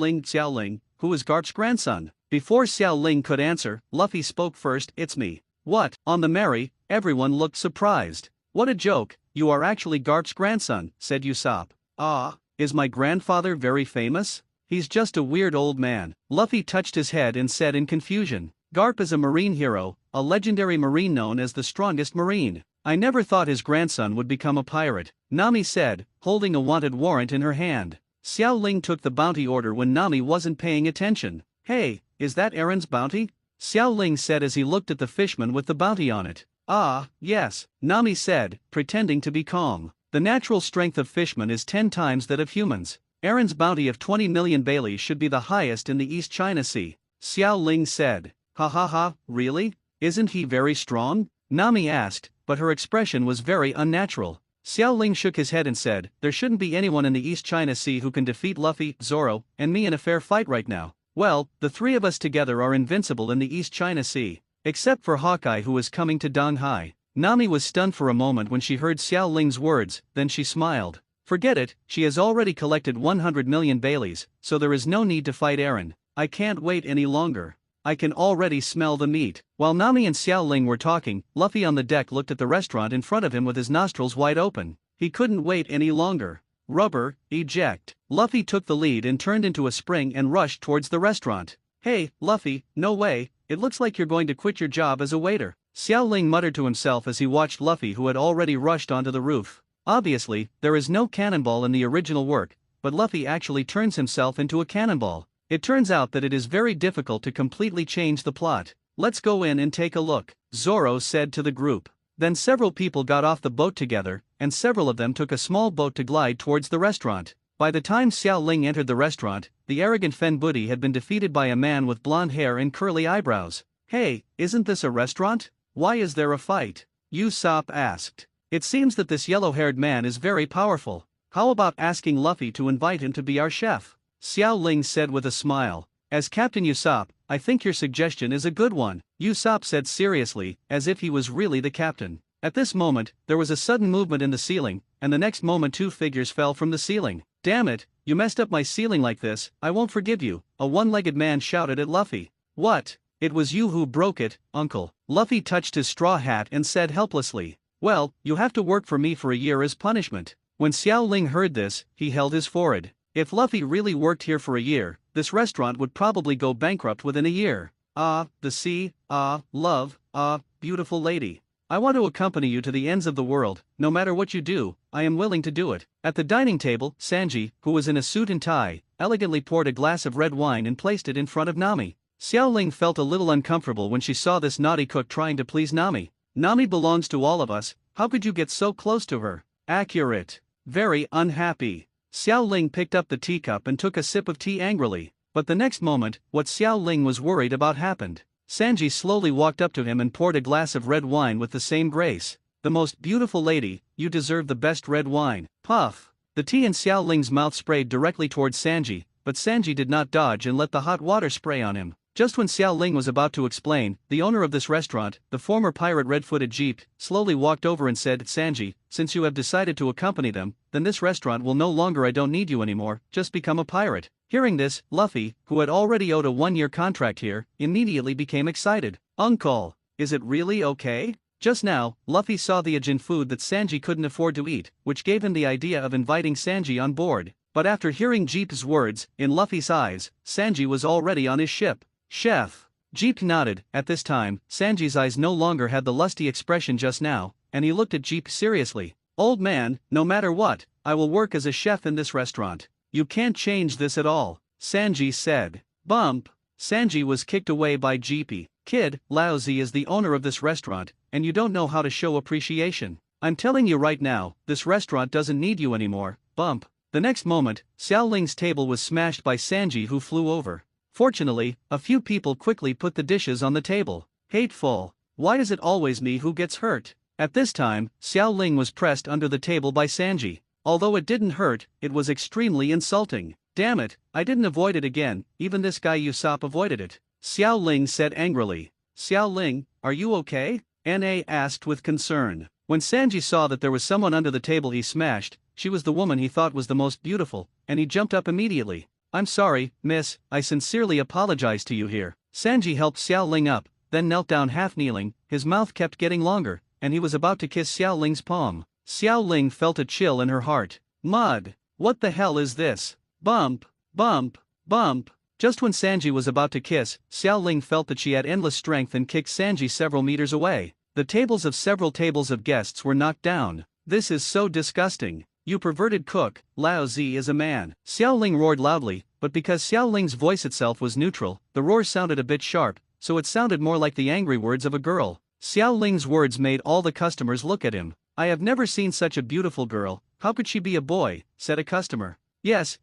A: Ling, who is Garp's grandson? Before Xiao Ling could answer, Luffy spoke first, it's me. What? On the Mary, everyone looked surprised. What a joke, you are actually Garp's grandson, said Usopp. Ah, is my grandfather very famous? He's just a weird old man. Luffy touched his head and said in confusion. Garp is a marine hero, a legendary marine known as the strongest marine. I never thought his grandson would become a pirate, Nami said, holding a wanted warrant in her hand. Xiao Ling took the bounty order when Nami wasn't paying attention. Hey, is that Aaron's bounty? Xiao Ling said as he looked at the fishman with the bounty on it. Ah, yes, Nami said, pretending to be calm. The natural strength of fishmen is 10 times that of humans. Aaron's bounty of 20 million Baileys should be the highest in the East China Sea. Xiao Ling said. Ha ha ha, really? Isn't he very strong? Nami asked, but her expression was very unnatural. Xiao Ling shook his head and said, there shouldn't be anyone in the East China Sea who can defeat Luffy, Zoro, and me in a fair fight right now. Well, the three of us together are invincible in the East China Sea. Except for Hawkeye who is coming to Donghai. Nami was stunned for a moment when she heard Xiao Ling's words, then she smiled. Forget it, she has already collected 100 million Baileys, so there is no need to fight Aaron. I can't wait any longer. I can already smell the meat. While Nami and Xiao Ling were talking, Luffy on the deck looked at the restaurant in front of him with his nostrils wide open. He couldn't wait any longer. Rubber, eject. Luffy took the lead and turned into a spring and rushed towards the restaurant. Hey, Luffy, no way, it looks like you're going to quit your job as a waiter. Xiao Ling muttered to himself as he watched Luffy who had already rushed onto the roof. Obviously, there is no cannonball in the original work, but Luffy actually turns himself into a cannonball. It turns out that it is very difficult to completely change the plot. Let's go in and take a look, Zoro said to the group. Then several people got off the boat together, and several of them took a small boat to glide towards the restaurant. By the time Xiao Ling entered the restaurant, the arrogant Fen Booty had been defeated by a man with blonde hair and curly eyebrows. Hey, isn't this a restaurant? Why is there a fight? Usopp asked. It seems that this yellow-haired man is very powerful. How about asking Luffy to invite him to be our chef? Xiao Ling said with a smile. As Captain Usopp, I think your suggestion is a good one, Usopp said seriously, as if he was really the captain. At this moment, there was a sudden movement in the ceiling, and the next moment two figures fell from the ceiling. Damn it, you messed up my ceiling like this, I won't forgive you, a one-legged man shouted at Luffy. What? It was you who broke it, uncle. Luffy touched his straw hat and said helplessly. Well, you have to work for me for a year as punishment. When Xiao Ling heard this, he held his forehead. If Luffy really worked here for a year, this restaurant would probably go bankrupt within a year. Ah, the sea, ah, love, ah, beautiful lady. I want to accompany you to the ends of the world, no matter what you do, I am willing to do it. At the dining table, Sanji, who was in a suit and tie, elegantly poured a glass of red wine and placed it in front of Nami. Xiao Ling felt a little uncomfortable when she saw this naughty cook trying to please Nami. Nami belongs to all of us, how could you get so close to her? Accurate. Very unhappy. Xiao Ling picked up the teacup and took a sip of tea angrily, but the next moment, what Xiao Ling was worried about happened. Sanji slowly walked up to him and poured a glass of red wine with the same grace. The most beautiful lady, you deserve the best red wine. Puff. The tea in Xiao Ling's mouth sprayed directly towards Sanji, but Sanji did not dodge and let the hot water spray on him. Just when Xiao Ling was about to explain, the owner of this restaurant, the former pirate Red-Footed Jeep, slowly walked over and said, Sanji, since you have decided to accompany them, then this restaurant will no longer I don't need you anymore, just become a pirate. Hearing this, Luffy, who had already owed a one-year contract here, immediately became excited. Uncle, is it really okay? Just now, Luffy saw the Ajin food that Sanji couldn't afford to eat, which gave him the idea of inviting Sanji on board. But after hearing Jeep's words, in Luffy's eyes, Sanji was already on his ship. Chef. Jeep nodded. At this time, Sanji's eyes no longer had the lusty expression just now, and he looked at Jeep seriously. Old man, no matter what, I will work as a chef in this restaurant. You can't change this at all, Sanji said. Bump. Sanji was kicked away by Jeepy. Kid, Laozi is the owner of this restaurant, and you don't know how to show appreciation. I'm telling you right now, this restaurant doesn't need you anymore. Bump. The next moment, Xiao Ling's table was smashed by Sanji, who flew over. Fortunately, a few people quickly put the dishes on the table. Hateful. Why is it always me who gets hurt? At this time, Xiao Ling was pressed under the table by Sanji. Although it didn't hurt, it was extremely insulting. Damn it, I didn't avoid it again, even this guy Usopp avoided it. Xiao Ling said angrily. Xiao Ling, are you okay? Na asked with concern. When Sanji saw that there was someone under the table he smashed, she was the woman he thought was the most beautiful, and he jumped up immediately. I'm sorry, miss, I sincerely apologize to you here. Sanji helped Xiao Ling up, then knelt down half kneeling, his mouth kept getting longer, and he was about to kiss Xiao Ling's palm. Xiao Ling felt a chill in her heart. Mud. What the hell is this? Bump, bump, bump. Just when Sanji was about to kiss, Xiao Ling felt that she had endless strength and kicked Sanji several meters away. The tables of several tables of guests were knocked down. This is so disgusting. You perverted cook, Lao Zi is a man. Xiao Ling roared loudly, but because Xiao Ling's voice itself was neutral, the roar sounded a bit sharp, so it sounded more like the angry words of a girl. Xiao Ling's words made all the customers look at him. I have never seen such a beautiful girl, how could she be a boy, said a customer. Yes,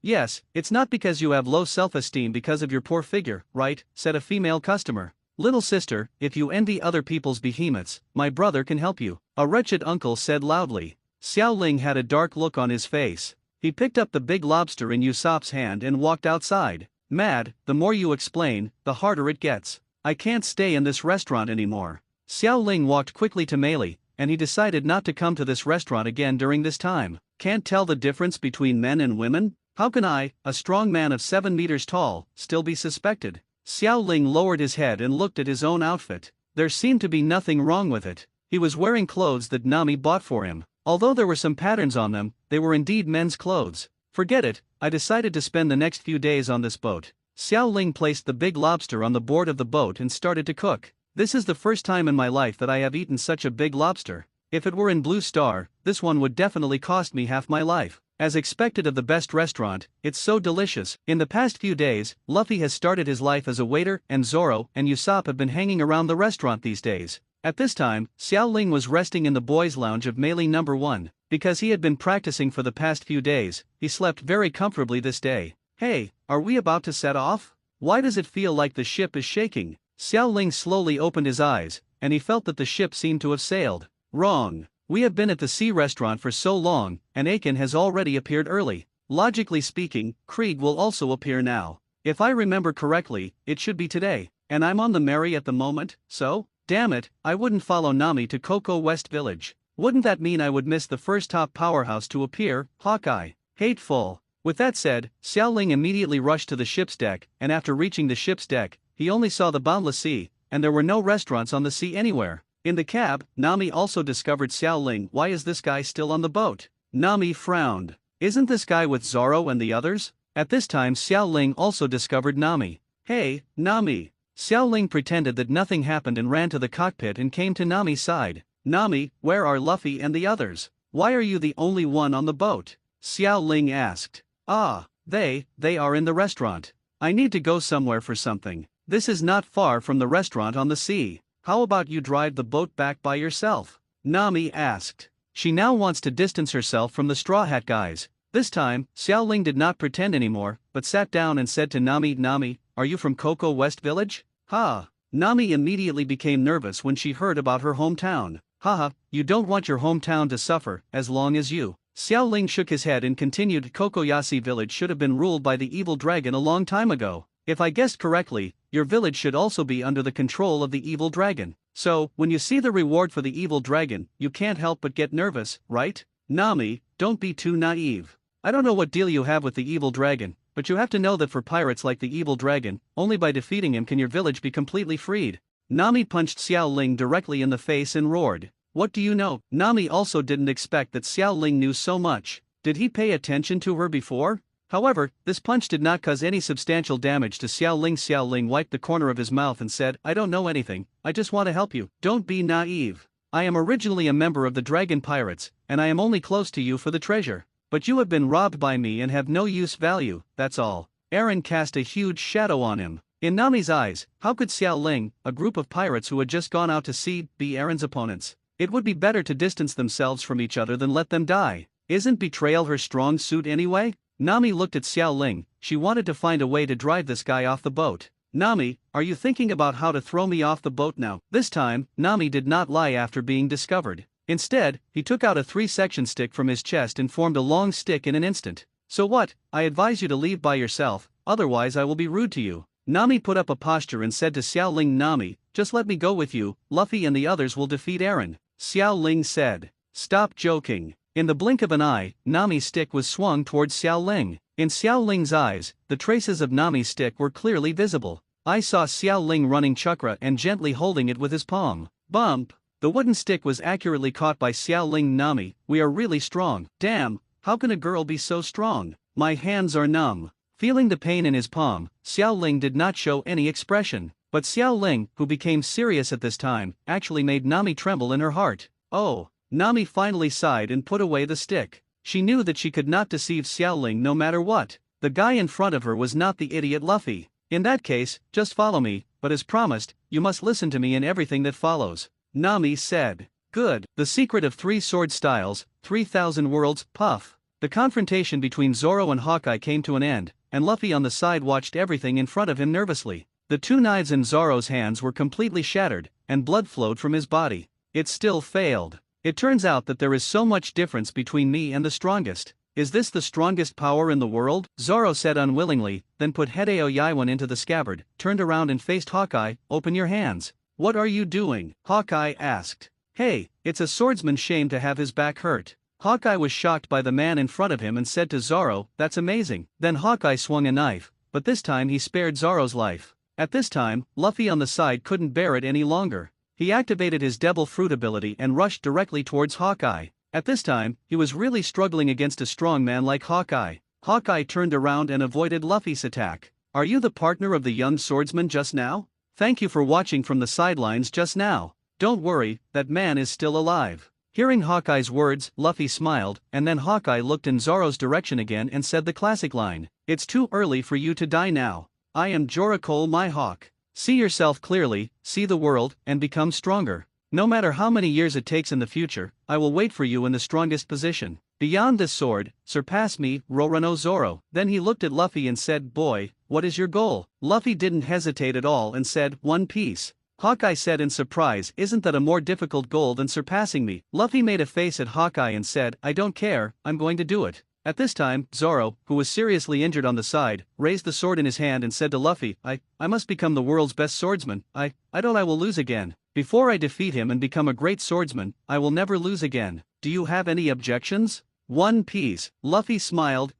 A: it's not because you have low self-esteem because of your poor figure, right, said a female customer. Little sister, if you envy other people's behemoths, my brother can help you, a wretched uncle said loudly. Xiao Ling had a dark look on his face. He picked up the big lobster in Usopp's hand and walked outside. Mad, the more you explain, the harder it gets. I can't stay in this restaurant anymore. Xiao Ling walked quickly to Meili, and he decided not to come to this restaurant again during this time. Can't tell the difference between men and women? How can I, a strong man of 7 meters tall, still be suspected? Xiao Ling lowered his head and looked at his own outfit. There seemed to be nothing wrong with it. He was wearing clothes that Nami bought for him. Although there were some patterns on them, they were indeed men's clothes. Forget it, I decided to spend the next few days on this boat. Xiao Ling placed the big lobster on the board of the boat and started to cook. This is the first time in my life that I have eaten such a big lobster. If it were in Blue Star, this one would definitely cost me half my life. As expected of the best restaurant, it's so delicious. In the past few days, Luffy has started his life as a waiter, and Zoro and Usopp have been hanging around the restaurant these days. At this time, Xiao Ling was resting in the boys' lounge of Meili No. 1. Because he had been practicing for the past few days, he slept very comfortably this day. Hey, are we about to set off? Why does it feel like the ship is shaking? Xiao Ling slowly opened his eyes, and he felt that the ship seemed to have sailed. Wrong. We have been at the sea restaurant for so long, and Aiken has already appeared early. Logically speaking, Krieg will also appear now. If I remember correctly, it should be today, and I'm on the merry at the moment, so? Damn it, I wouldn't follow Nami to Cocoa West Village. Wouldn't that mean I would miss the first top powerhouse to appear, Hawkeye? Hateful. With that said, Xiao Ling immediately rushed to the ship's deck, and after reaching the ship's deck, he only saw the boundless sea, and there were no restaurants on the sea anywhere. In the cab, Nami also discovered Xiao Ling. Why is this guy still on the boat? Nami frowned. Isn't this guy with Zoro and the others? At this time Xiao Ling also discovered Nami. Hey, Nami. Xiao Ling pretended that nothing happened and ran to the cockpit and came to Nami's side. Nami, where are Luffy and the others? Why are you the only one on the boat? Xiao Ling asked. Ah, they are in the restaurant. I need to go somewhere for something. This is not far from the restaurant on the sea. How about you drive the boat back by yourself? Nami asked. She now wants to distance herself from the Straw Hat guys. This time, Xiao Ling did not pretend anymore, but sat down and said to Nami, Nami, are you from Cocoa West Village? Ha! Nami immediately became nervous when she heard about her hometown. Haha, you don't want your hometown to suffer, as long as you. Xiao Ling shook his head and continued, Kokoyasi village should have been ruled by the evil dragon a long time ago. If I guessed correctly, your village should also be under the control of the evil dragon. So, when you see the reward for the evil dragon, you can't help but get nervous, right? Nami, don't be too naive. I don't know what deal you have with the evil dragon, but you have to know that for pirates like the evil dragon, only by defeating him can your village be completely freed. Nami punched Xiao Ling directly in the face and roared. What do you know? Nami also didn't expect that Xiao Ling knew so much. Did he pay attention to her before? However, this punch did not cause any substantial damage to Xiao Ling. Xiao Ling wiped the corner of his mouth and said, I don't know anything, I just want to help you. Don't be naive. I am originally a member of the Dragon Pirates, and I am only close to you for the treasure. But you have been robbed by me and have no use value, that's all. Aaron cast a huge shadow on him. In Nami's eyes, how could Xiao Ling, a group of pirates who had just gone out to sea, be Aaron's opponents? It would be better to distance themselves from each other than let them die. Isn't betrayal her strong suit anyway? Nami looked at Xiao Ling. She wanted to find a way to drive this guy off the boat. Nami, are you thinking about how to throw me off the boat now? This time, Nami did not lie after being discovered. Instead, he took out a 3-section stick from his chest and formed a long stick in an instant. So what? I advise you to leave by yourself, otherwise I will be rude to you. Nami put up a posture and said to Xiao Ling, Nami, just let me go with you, Luffy and the others will defeat Aaron. Xiao Ling said. Stop joking. In the blink of an eye, Nami's stick was swung towards Xiao Ling. In Xiao Ling's eyes, the traces of Nami's stick were clearly visible. I saw Xiao Ling running chakra and gently holding it with his palm. Bump! The wooden stick was accurately caught by Xiao Ling. Nami, we are really strong. Damn, how can a girl be so strong? My hands are numb. Feeling the pain in his palm, Xiao Ling did not show any expression. But Xiao Ling, who became serious at this time, actually made Nami tremble in her heart. Oh! Nami finally sighed and put away the stick. She knew that she could not deceive Xiao Ling no matter what. The guy in front of her was not the idiot Luffy. In that case, just follow me, but as promised, you must listen to me in everything that follows. Nami said. Good. The secret of 3 sword styles, 3,000 worlds, puff. The confrontation between Zoro and Hawkeye came to an end, and Luffy on the side watched everything in front of him nervously. The 2 knives in Zoro's hands were completely shattered, and blood flowed from his body. It still failed. It turns out that there is so much difference between me and the strongest. Is this the strongest power in the world? Zoro said unwillingly, then put Hideo Yaiwan into the scabbard, turned around and faced Hawkeye. Open your hands. What are you doing? Hawkeye asked. Hey, it's a swordsman's shame to have his back hurt. Hawkeye was shocked by the man in front of him and said to Zoro, that's amazing. Then Hawkeye swung a knife, but this time he spared Zoro's life. At this time, Luffy on the side couldn't bear it any longer. He activated his Devil Fruit ability and rushed directly towards Hawkeye. At this time, he was really struggling against a strong man like Hawkeye. Hawkeye turned around and avoided Luffy's attack. Are you the partner of the young swordsman just now? Thank you for watching from the sidelines just now. Don't worry, that man is still alive. Hearing Hawkeye's words, Luffy smiled, and then Hawkeye looked in Zoro's direction again and said the classic line. It's too early for you to die now. I am Joracole my hawk. See yourself clearly, see the world, and become stronger. No matter how many years it takes in the future, I will wait for you in the strongest position. Beyond this sword, surpass me, Roronoa Zoro. Then he looked at Luffy and said, boy, what is your goal? Luffy didn't hesitate at all and said, One Piece. Hawkeye said in surprise, isn't that a more difficult goal than surpassing me? Luffy made a face at Hawkeye and said, I don't care, I'm going to do it. At this time, Zoro, who was seriously injured on the side, raised the sword in his hand and said to Luffy, I must become the world's best swordsman. I don't I will lose again. Before I defeat him and become a great swordsman, I will never lose again. Do you have any objections? One Piece. Luffy smiled,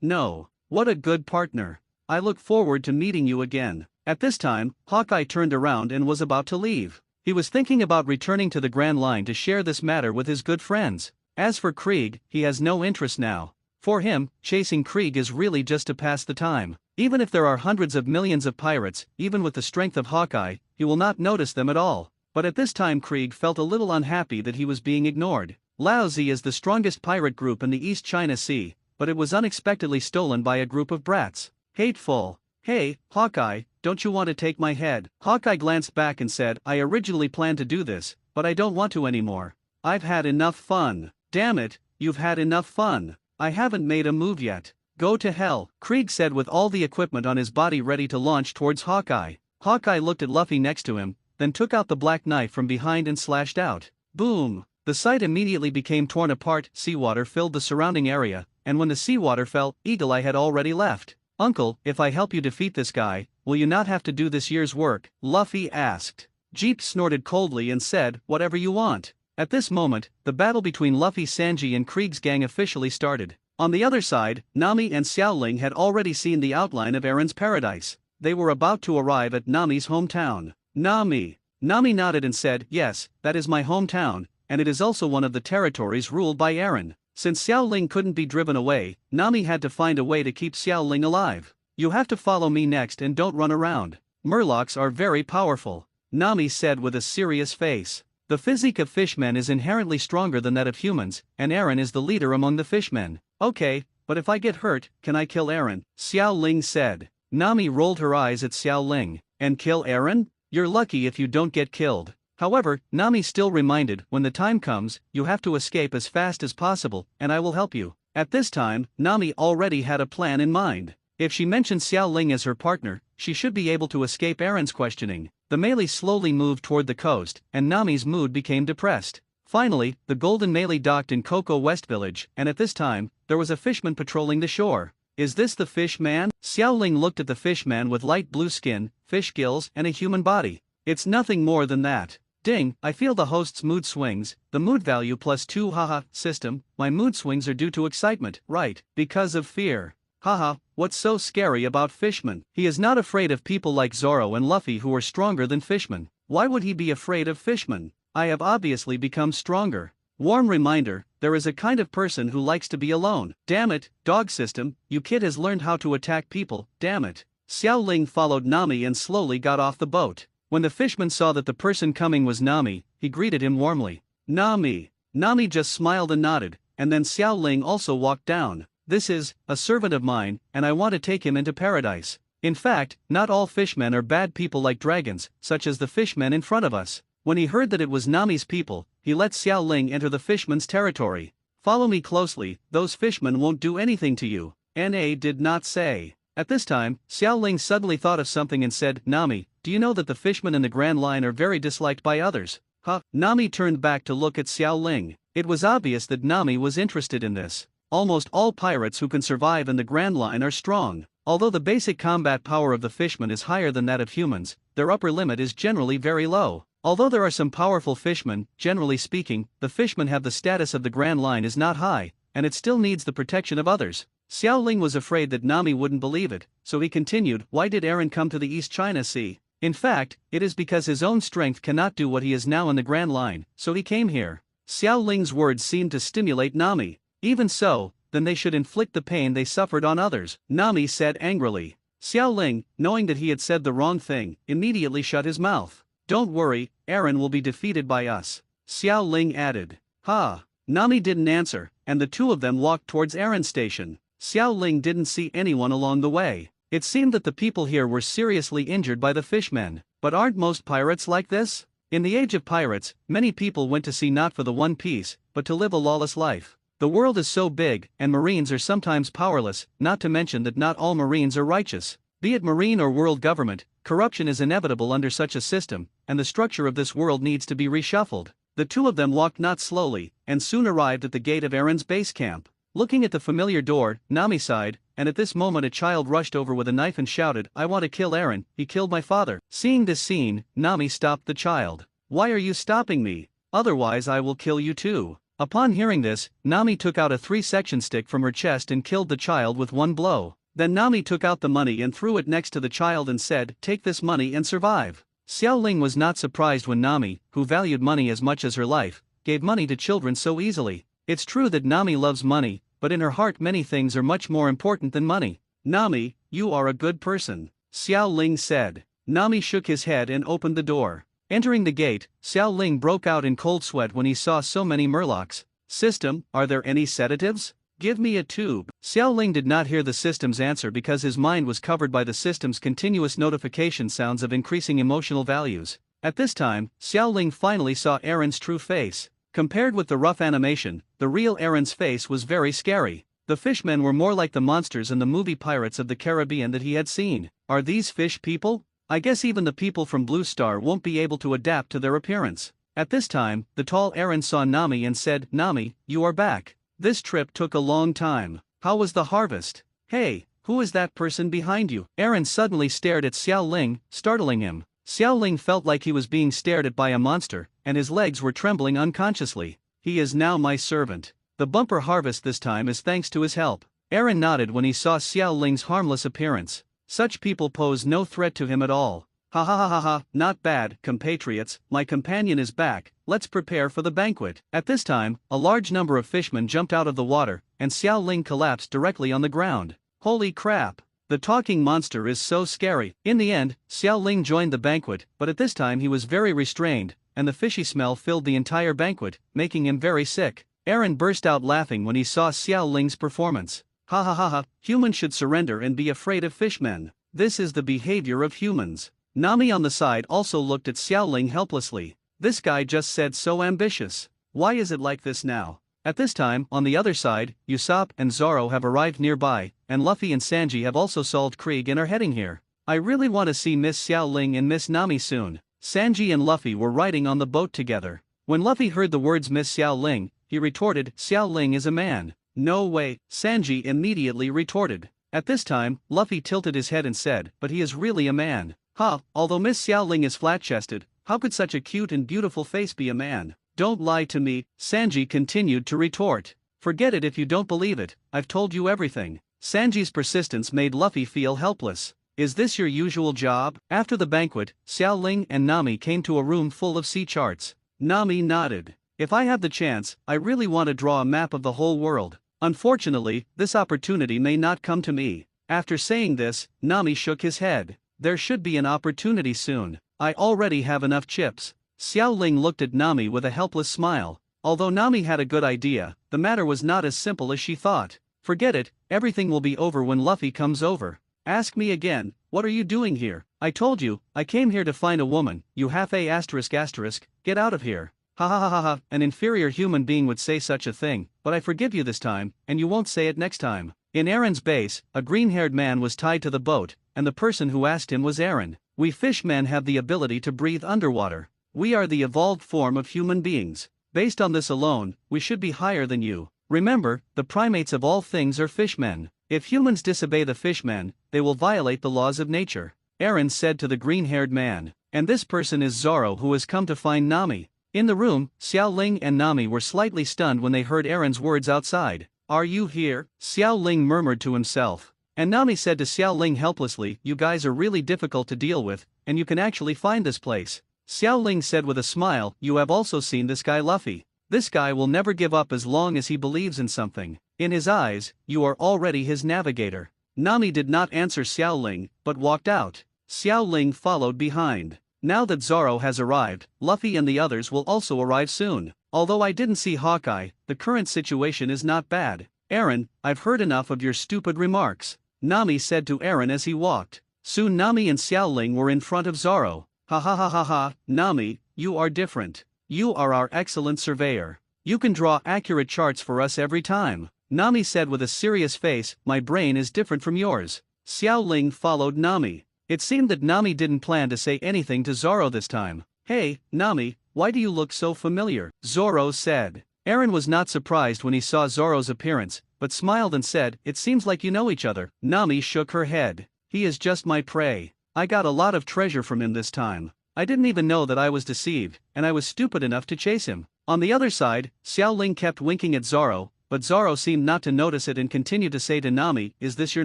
A: no. What a good partner. I look forward to meeting you again. At this time, Hawkeye turned around and was about to leave. He was thinking about returning to the Grand Line to share this matter with his good friends. As for Krieg, he has no interest now. For him, chasing Krieg is really just to pass the time. Even if there are hundreds of millions of pirates, even with the strength of Hawkeye, he will not notice them at all. But at this time Krieg felt a little unhappy that he was being ignored. Laozi is the strongest pirate group in the East China Sea, but it was unexpectedly stolen by a group of brats. Hateful. Hey, Hawkeye, don't you want to take my head? Hawkeye glanced back and said, I originally planned to do this, but I don't want to anymore. I've had enough fun. Damn it, you've had enough fun. I haven't made a move yet. Go to hell, Krieg said with all the equipment on his body ready to launch towards Hawkeye. Hawkeye looked at Luffy next to him, then took out the black knife from behind and slashed out. Boom! The sight immediately became torn apart, seawater filled the surrounding area, and when the seawater fell, Eagle Eye had already left. Uncle, if I help you defeat this guy, will you not have to do this year's work? Luffy asked. Jeep snorted coldly and said, whatever you want. At this moment, the battle between Luffy, Sanji and Krieg's gang officially started. On the other side, Nami and Xiaoling had already seen the outline of Aaron's paradise. They were about to arrive at Nami's hometown. Nami nodded and said, yes, that is my hometown, and it is also one of the territories ruled by Aaron. Since Xiaoling couldn't be driven away, Nami had to find a way to keep Xiaoling alive. You have to follow me next and don't run around. Murlocs are very powerful, Nami said with a serious face. The physique of fishmen is inherently stronger than that of humans, and Aaron is the leader among the fishmen. Okay, but if I get hurt, can I kill Aaron? Xiaoling said. Nami rolled her eyes at Xiaoling. And kill Aaron? You're lucky if you don't get killed. However, Nami still reminded, when the time comes, you have to escape as fast as possible, and I will help you. At this time, Nami already had a plan in mind. If she mentioned Xiaoling as her partner, she should be able to escape Aaron's questioning. The melee slowly moved toward the coast, and Nami's mood became depressed. Finally, the Golden Melee docked in Coco West Village, and at this time, there was a fishman patrolling the shore. Is this the fish man? Xiaoling looked at the fish man with light blue skin, fish gills, and a human body. It's nothing more than that. Ding, I feel the host's mood swings, the mood value +2 haha, system, my mood swings are due to excitement, right, because of fear. Haha, what's so scary about Fishman? He is not afraid of people like Zoro and Luffy who are stronger than Fishman. Why would he be afraid of Fishman? I have obviously become stronger. Warm reminder, there is a kind of person who likes to be alone. Damn it, dog system, you kid has learned how to attack people, damn it. Xiaoling followed Nami and slowly got off the boat. When the fishman saw that the person coming was Nami, he greeted him warmly. Nami. Nami just smiled and nodded, and then Xiaoling also walked down. This is a servant of mine, and I want to take him into paradise. In fact, not all fishmen are bad people like dragons, such as the fishmen in front of us. When he heard that it was Nami's people, he let Xiaoling enter the fishman's territory. Follow me closely, those fishmen won't do anything to you. Na did not say. At this time, Xiaoling suddenly thought of something and said, Nami, do you know that the fishmen in the Grand Line are very disliked by others? Huh? Nami turned back to look at Xiaoling. It was obvious that Nami was interested in this. Almost all pirates who can survive in the Grand Line are strong. Although the basic combat power of the fishmen is higher than that of humans, their upper limit is generally very low. Although there are some powerful fishmen, generally speaking, the fishmen have the status of the Grand Line is not high, and it still needs the protection of others. Xiaoling was afraid that Nami wouldn't believe it, so he continued, why did Aaron come to the East China Sea? In fact, it is because his own strength cannot do what he is now in the Grand Line, so he came here. Xiaoling's words seemed to stimulate Nami. Even so, then they should inflict the pain they suffered on others, Nami said angrily. Xiaoling, knowing that he had said the wrong thing, immediately shut his mouth. Don't worry, Aaron will be defeated by us, Xiaoling added. Ha! Nami didn't answer, and the two of them walked towards Aaron's station. Xiaoling didn't see anyone along the way. It seemed that the people here were seriously injured by the fishmen. But aren't most pirates like this? In the age of pirates, many people went to sea not for the One Piece, but to live a lawless life. The world is so big, and Marines are sometimes powerless, not to mention that not all Marines are righteous. Be it Marine or world government, corruption is inevitable under such a system, and the structure of this world needs to be reshuffled. The two of them walked not slowly, and soon arrived at the gate of Aaron's base camp. Looking at the familiar door, Nami sighed, and at this moment a child rushed over with a knife and shouted, "I want to kill Eren, he killed my father." Seeing this scene, Nami stopped the child. "Why are you stopping me? Otherwise I will kill you too." Upon hearing this, Nami took out a 3-section stick from her chest and killed the child with one blow. Then Nami took out the money and threw it next to the child and said, "Take this money and survive." Xiao Ling was not surprised when Nami, who valued money as much as her life, gave money to children so easily. It's true that Nami loves money, but in her heart many things are much more important than money. "Nami, you are a good person," Xiao Ling said. Nami shook his head and opened the door. Entering the gate, Xiao Ling broke out in cold sweat when he saw so many murlocs. "System, are there any sedatives? Give me a tube." Xiao Ling did not hear the system's answer because his mind was covered by the system's continuous notification sounds of increasing emotional values. At this time, Xiao Ling finally saw Eren's true face. Compared with the rough animation, the real Eren's face was very scary. The fishmen were more like the monsters in the movie Pirates of the Caribbean that he had seen. Are these fish people? I guess even the people from Blue Star won't be able to adapt to their appearance. At this time, the tall Eren saw Nami and said, "Nami, you are back. This trip took a long time. How was the harvest? Hey, who is that person behind you?" Eren suddenly stared at Xiao Ling, startling him. Xiao Ling felt like he was being stared at by a monster, and his legs were trembling unconsciously. "He is now my servant. The bumper harvest this time is thanks to his help." Eren nodded when he saw Xiao Ling's harmless appearance. Such people pose no threat to him at all. "Ha ha ha ha ha, not bad, compatriots, my companion is back, let's prepare for the banquet." At this time, a large number of fishmen jumped out of the water, and Xiao Ling collapsed directly on the ground. Holy crap! The talking monster is so scary. In the end, Xiao Ling joined the banquet, but at this time he was very restrained, and the fishy smell filled the entire banquet, making him very sick. Eren burst out laughing when he saw Xiao Ling's performance. "Ha ha ha ha, humans should surrender and be afraid of fishmen. This is the behavior of humans." Nami on the side also looked at Xiao Ling helplessly. "This guy just said so ambitious. Why is it like this now?" At this time, on the other side, Usopp and Zoro have arrived nearby, and Luffy and Sanji have also solved Krieg and are heading here. "I really want to see Miss Xiao Ling and Miss Nami soon." Sanji and Luffy were riding on the boat together. When Luffy heard the words Miss Xiao Ling, he retorted, "Xiao Ling is a man." "No way," Sanji immediately retorted. At this time, Luffy tilted his head and said, "But he is really a man." "Ha, although Miss Xiao Ling is flat-chested, how could such a cute and beautiful face be a man?" "Don't lie to me," Sanji continued to retort. "Forget it if you don't believe it, I've told you everything." Sanji's persistence made Luffy feel helpless. "Is this your usual job?" After the banquet, Xiao Ling and Nami came to a room full of sea charts. Nami nodded. "If I have the chance, I really want to draw a map of the whole world. Unfortunately, this opportunity may not come to me." After saying this, Nami shook his head. "There should be an opportunity soon. I already have enough chips." Xiao Ling looked at Nami with a helpless smile. Although Nami had a good idea, the matter was not as simple as she thought. "Forget it, everything will be over when Luffy comes over." "Ask me again, what are you doing here?" "I told you, I came here to find a woman, you half-a asterisk, get out of here." "Ha ha ha ha ha, an inferior human being would say such a thing, but I forgive you this time, and you won't say it next time." In Eren's base, a green-haired man was tied to the boat, and the person who asked him was Eren. "We fishmen have the ability to breathe underwater. We are the evolved form of human beings. Based on this alone, we should be higher than you. Remember, the primates of all things are fishmen. If humans disobey the fishmen, they will violate the laws of nature," Eren said to the green-haired man. "And this person is Zoro, who has come to find Nami." In the room, Xiao Ling and Nami were slightly stunned when they heard Eren's words outside. "Are you here?" Xiao Ling murmured to himself. And Nami said to Xiao Ling helplessly, "You guys are really difficult to deal with, and you can actually find this place." Xiao Ling said with a smile, "You have also seen this guy Luffy. This guy will never give up as long as he believes in something. In his eyes, you are already his navigator." Nami did not answer Xiao Ling, but walked out. Xiao Ling followed behind. Now that Zoro has arrived, Luffy and the others will also arrive soon. Although I didn't see Hawkeye, the current situation is not bad. "Eren, I've heard enough of your stupid remarks," Nami said to Eren as he walked. Soon Nami and Xiao Ling were in front of Zoro. "Ha ha ha ha ha, Nami, you are different. You are our excellent surveyor. You can draw accurate charts for us every time," Nami said with a serious face. "My brain is different from yours." Xiao Ling followed Nami. It seemed that Nami didn't plan to say anything to Zoro this time. "Hey, Nami, why do you look so familiar?" Zoro said. Eren was not surprised when he saw Zoro's appearance, but smiled and said, "It seems like you know each other." Nami shook her head. "He is just my prey. I got a lot of treasure from him this time. I didn't even know that I was deceived, and I was stupid enough to chase him." On the other side, Xiao Ling kept winking at Zoro, but Zoro seemed not to notice it and continued to say to Nami, "Is this your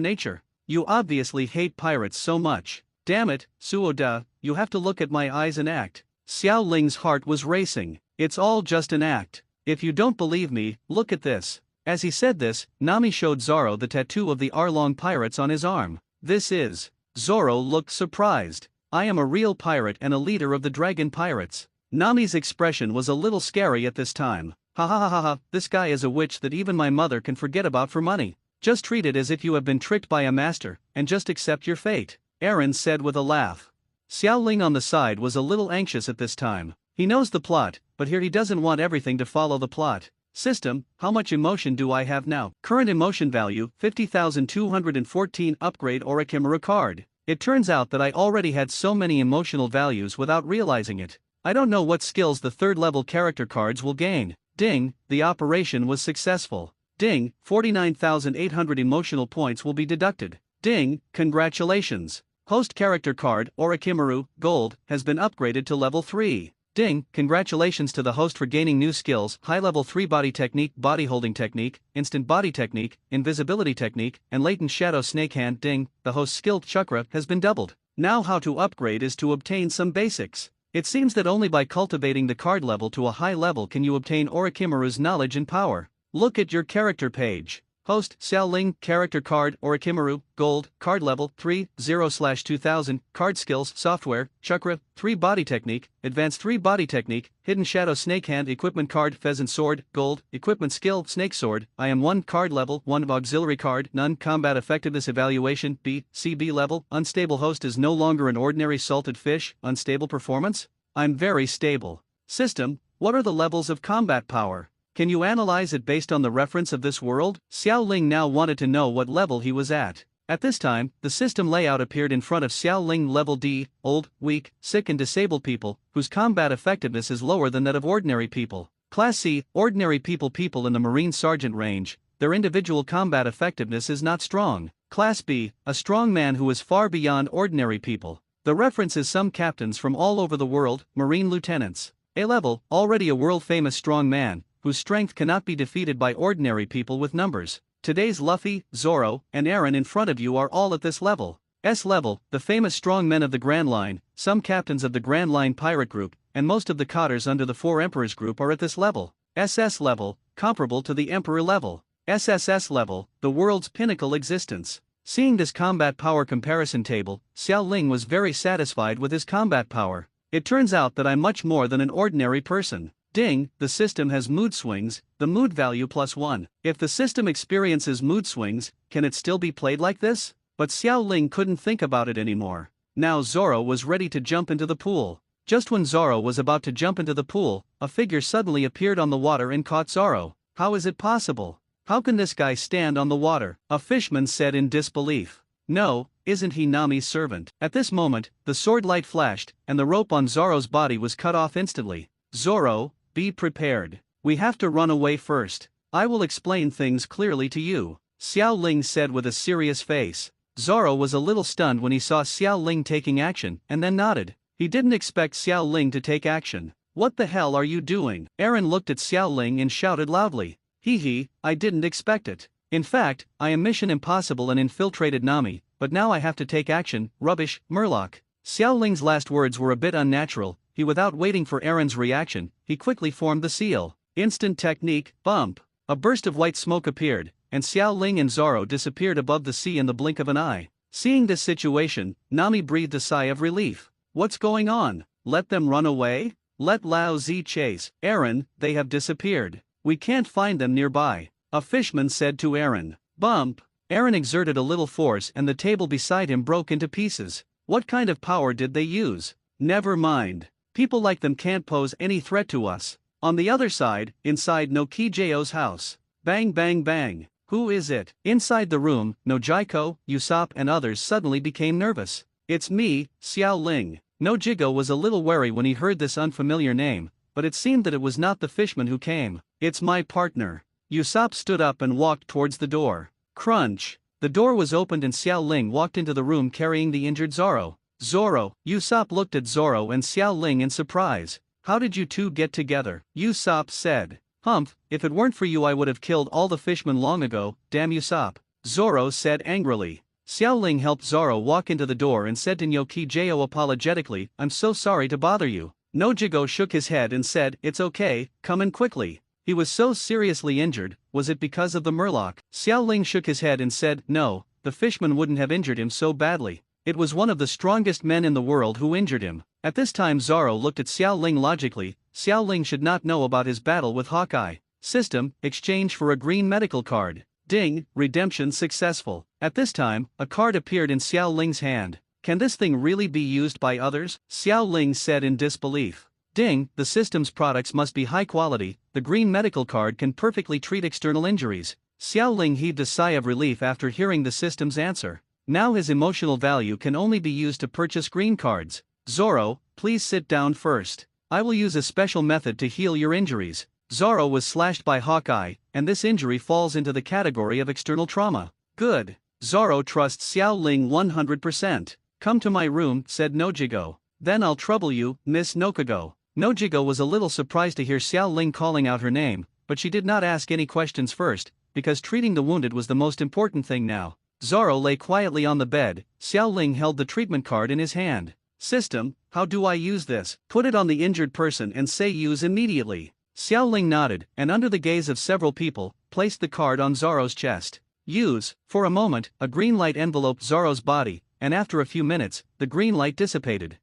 A: nature? You obviously hate pirates so much. Damn it, Suoda, you have to look at my eyes and act." Xiao Ling's heart was racing. "It's all just an act. If you don't believe me, look at this." As he said this, Nami showed Zoro the tattoo of the Arlong pirates on his arm. "This is..." Zoro looked surprised. "I am a real pirate and a leader of the dragon pirates." Nami's expression was a little scary at this time. "Ha ha ha ha ha, this guy is a witch that even my mother can forget about for money. Just treat it as if you have been tricked by a master, and just accept your fate," Aaron said with a laugh. Xiao Ling on the side was a little anxious at this time. He knows the plot, but here he doesn't want everything to follow the plot. System, how much emotion do I have now? Current emotion value, 50,214. Upgrade orochimaru card. It turns out that I already had so many emotional values without realizing it. I don't know what skills the third level character cards will gain. Ding, the operation was successful. Ding, 49,800 emotional points will be deducted. Ding, congratulations. Host character card, orochimaru, gold, has been upgraded to level 3. Ding, congratulations to the host for gaining new skills: high level 3 body technique, body holding technique, instant body technique, invisibility technique, and latent shadow snake hand. Ding, the host's skill chakra has been doubled. Now how to upgrade is to obtain some basics. It seems that only by cultivating the card level to a high level can you obtain Orochimaru's knowledge and power. Look at your character page. Host, Xiao Ling, character card, Orochimaru, gold, card level, 3/0/2000, card skills, software, chakra, 3 body technique, advanced 3 body technique, hidden shadow snake hand, equipment card, pheasant sword, gold, equipment skill, snake sword. I am 1 card level, 1 auxiliary card, none combat effectiveness evaluation, B, CB level, unstable host is no longer an ordinary salted fish, unstable performance. I'm very stable. System, what are the levels of combat power? Can you analyze it based on the reference of this world? Xiao Ling now wanted to know what level he was at. At this time, the system layout appeared in front of Xiao Ling. Level D, old, weak, sick and disabled people, whose combat effectiveness is lower than that of ordinary people. Class C, ordinary people in the Marine Sergeant range, their individual combat effectiveness is not strong. Class B, a strong man who is far beyond ordinary people. The reference is some captains from all over the world, Marine lieutenants. A level, already a world-famous strong man, whose strength cannot be defeated by ordinary people with numbers. Today's Luffy, Zoro, and Aaron in front of you are all at this level. S level, the famous strong men of the Grand Line, some captains of the Grand Line pirate group, and most of the cotters under the 4 Emperors group are at this level. SS level, comparable to the Emperor level. SSS level, the world's pinnacle existence. Seeing this combat power comparison table, Xiao Ling was very satisfied with his combat power. It turns out that I'm much more than an ordinary person. Ding, the system has mood swings, the mood value +1. If the system experiences mood swings, can it still be played like this? But Xiao Ling couldn't think about it anymore. Now Zoro was ready to jump into the pool. Just when Zoro was about to jump into the pool, a figure suddenly appeared on the water and caught Zoro. How is it possible? How can this guy stand on the water? A fishman said in disbelief. No, isn't he Nami's servant? At this moment, the sword light flashed, and the rope on Zoro's body was cut off instantly. Zoro, be prepared. We have to run away first. I will explain things clearly to you, Xiao Ling said with a serious face. Zoro was a little stunned when he saw Xiao Ling taking action, and then nodded. He didn't expect Xiao Ling to take action. What the hell are you doing? Aaron looked at Xiao Ling and shouted loudly. I didn't expect it. In fact, I am Mission Impossible and infiltrated Nami, but now I have to take action, rubbish, Murloc. Xiao Ling's last words were a bit unnatural. Without waiting for Aaron's reaction, he quickly formed the seal. Instant technique, bump. A burst of white smoke appeared, and Xiao Ling and Zoro disappeared above the sea in the blink of an eye. Seeing this situation, Nami breathed a sigh of relief. What's going on? Let them run away? Let Lao Zi chase. Aaron, they have disappeared. We can't find them nearby. A fishman said to Aaron. Bump. Aaron exerted a little force and the table beside him broke into pieces. What kind of power did they use? Never mind. People like them can't pose any threat to us. On the other side, inside Nokijo's house. Bang bang bang. Who is it? Inside the room, Nojiko, Usopp and others suddenly became nervous. It's me, Xiao Ling. Nojigo was a little wary when he heard this unfamiliar name, but it seemed that it was not the fishman who came. It's my partner. Usopp stood up and walked towards the door. Crunch! The door was opened and Xiao Ling walked into the room carrying the injured Zoro. Zoro, Usopp looked at Zoro and Xiao Ling in surprise. How did you two get together? Usopp said. Humph, if it weren't for you I would have killed all the fishmen long ago, damn Usopp. Zoro said angrily. Xiao Ling helped Zoro walk into the door and said to Nyokijo apologetically, I'm so sorry to bother you. Nojigo shook his head and said, it's okay, come in quickly. He was so seriously injured, was it because of the murloc? Xiao Ling shook his head and said, no, the fishman wouldn't have injured him so badly. It was one of the strongest men in the world who injured him. At this time Zoro looked at Xiao Ling logically. Xiao Ling should not know about his battle with Hawkeye. System, exchange for a green medical card. Ding, redemption successful. At this time, a card appeared in Xiao Ling's hand. Can this thing really be used by others? Xiao Ling said in disbelief. Ding, the system's products must be high quality, the green medical card can perfectly treat external injuries. Xiao Ling heaved a sigh of relief after hearing the system's answer. Now his emotional value can only be used to purchase green cards. Zoro, please sit down first. I will use a special method to heal your injuries. Zoro was slashed by Hawkeye, and this injury falls into the category of external trauma. Good. Zoro trusts Xiao Ling 100%. Come to my room, said Nojigo. Then I'll trouble you, Miss Nokago. Nojigo was a little surprised to hear Xiao Ling calling out her name, but she did not ask any questions first, because treating the wounded was the most important thing now. Zoro lay quietly on the bed. Xiao Ling held the treatment card in his hand. System, how do I use this? Put it on the injured person and say use immediately. Xiao Ling nodded, and under the gaze of several people, placed the card on Zoro's chest. Use. For a moment, a green light enveloped Zoro's body, and after a few minutes, the green light dissipated.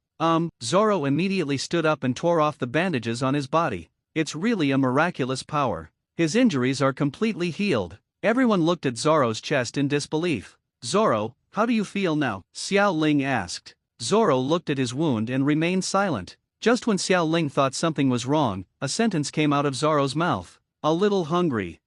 A: Zoro immediately stood up and tore off the bandages on his body. It's really a miraculous power. His injuries are completely healed. Everyone looked at Zoro's chest in disbelief. Zoro, how do you feel now? Xiao Ling asked. Zoro looked at his wound and remained silent. Just when Xiao Ling thought something was wrong, a sentence came out of Zoro's mouth. A little hungry.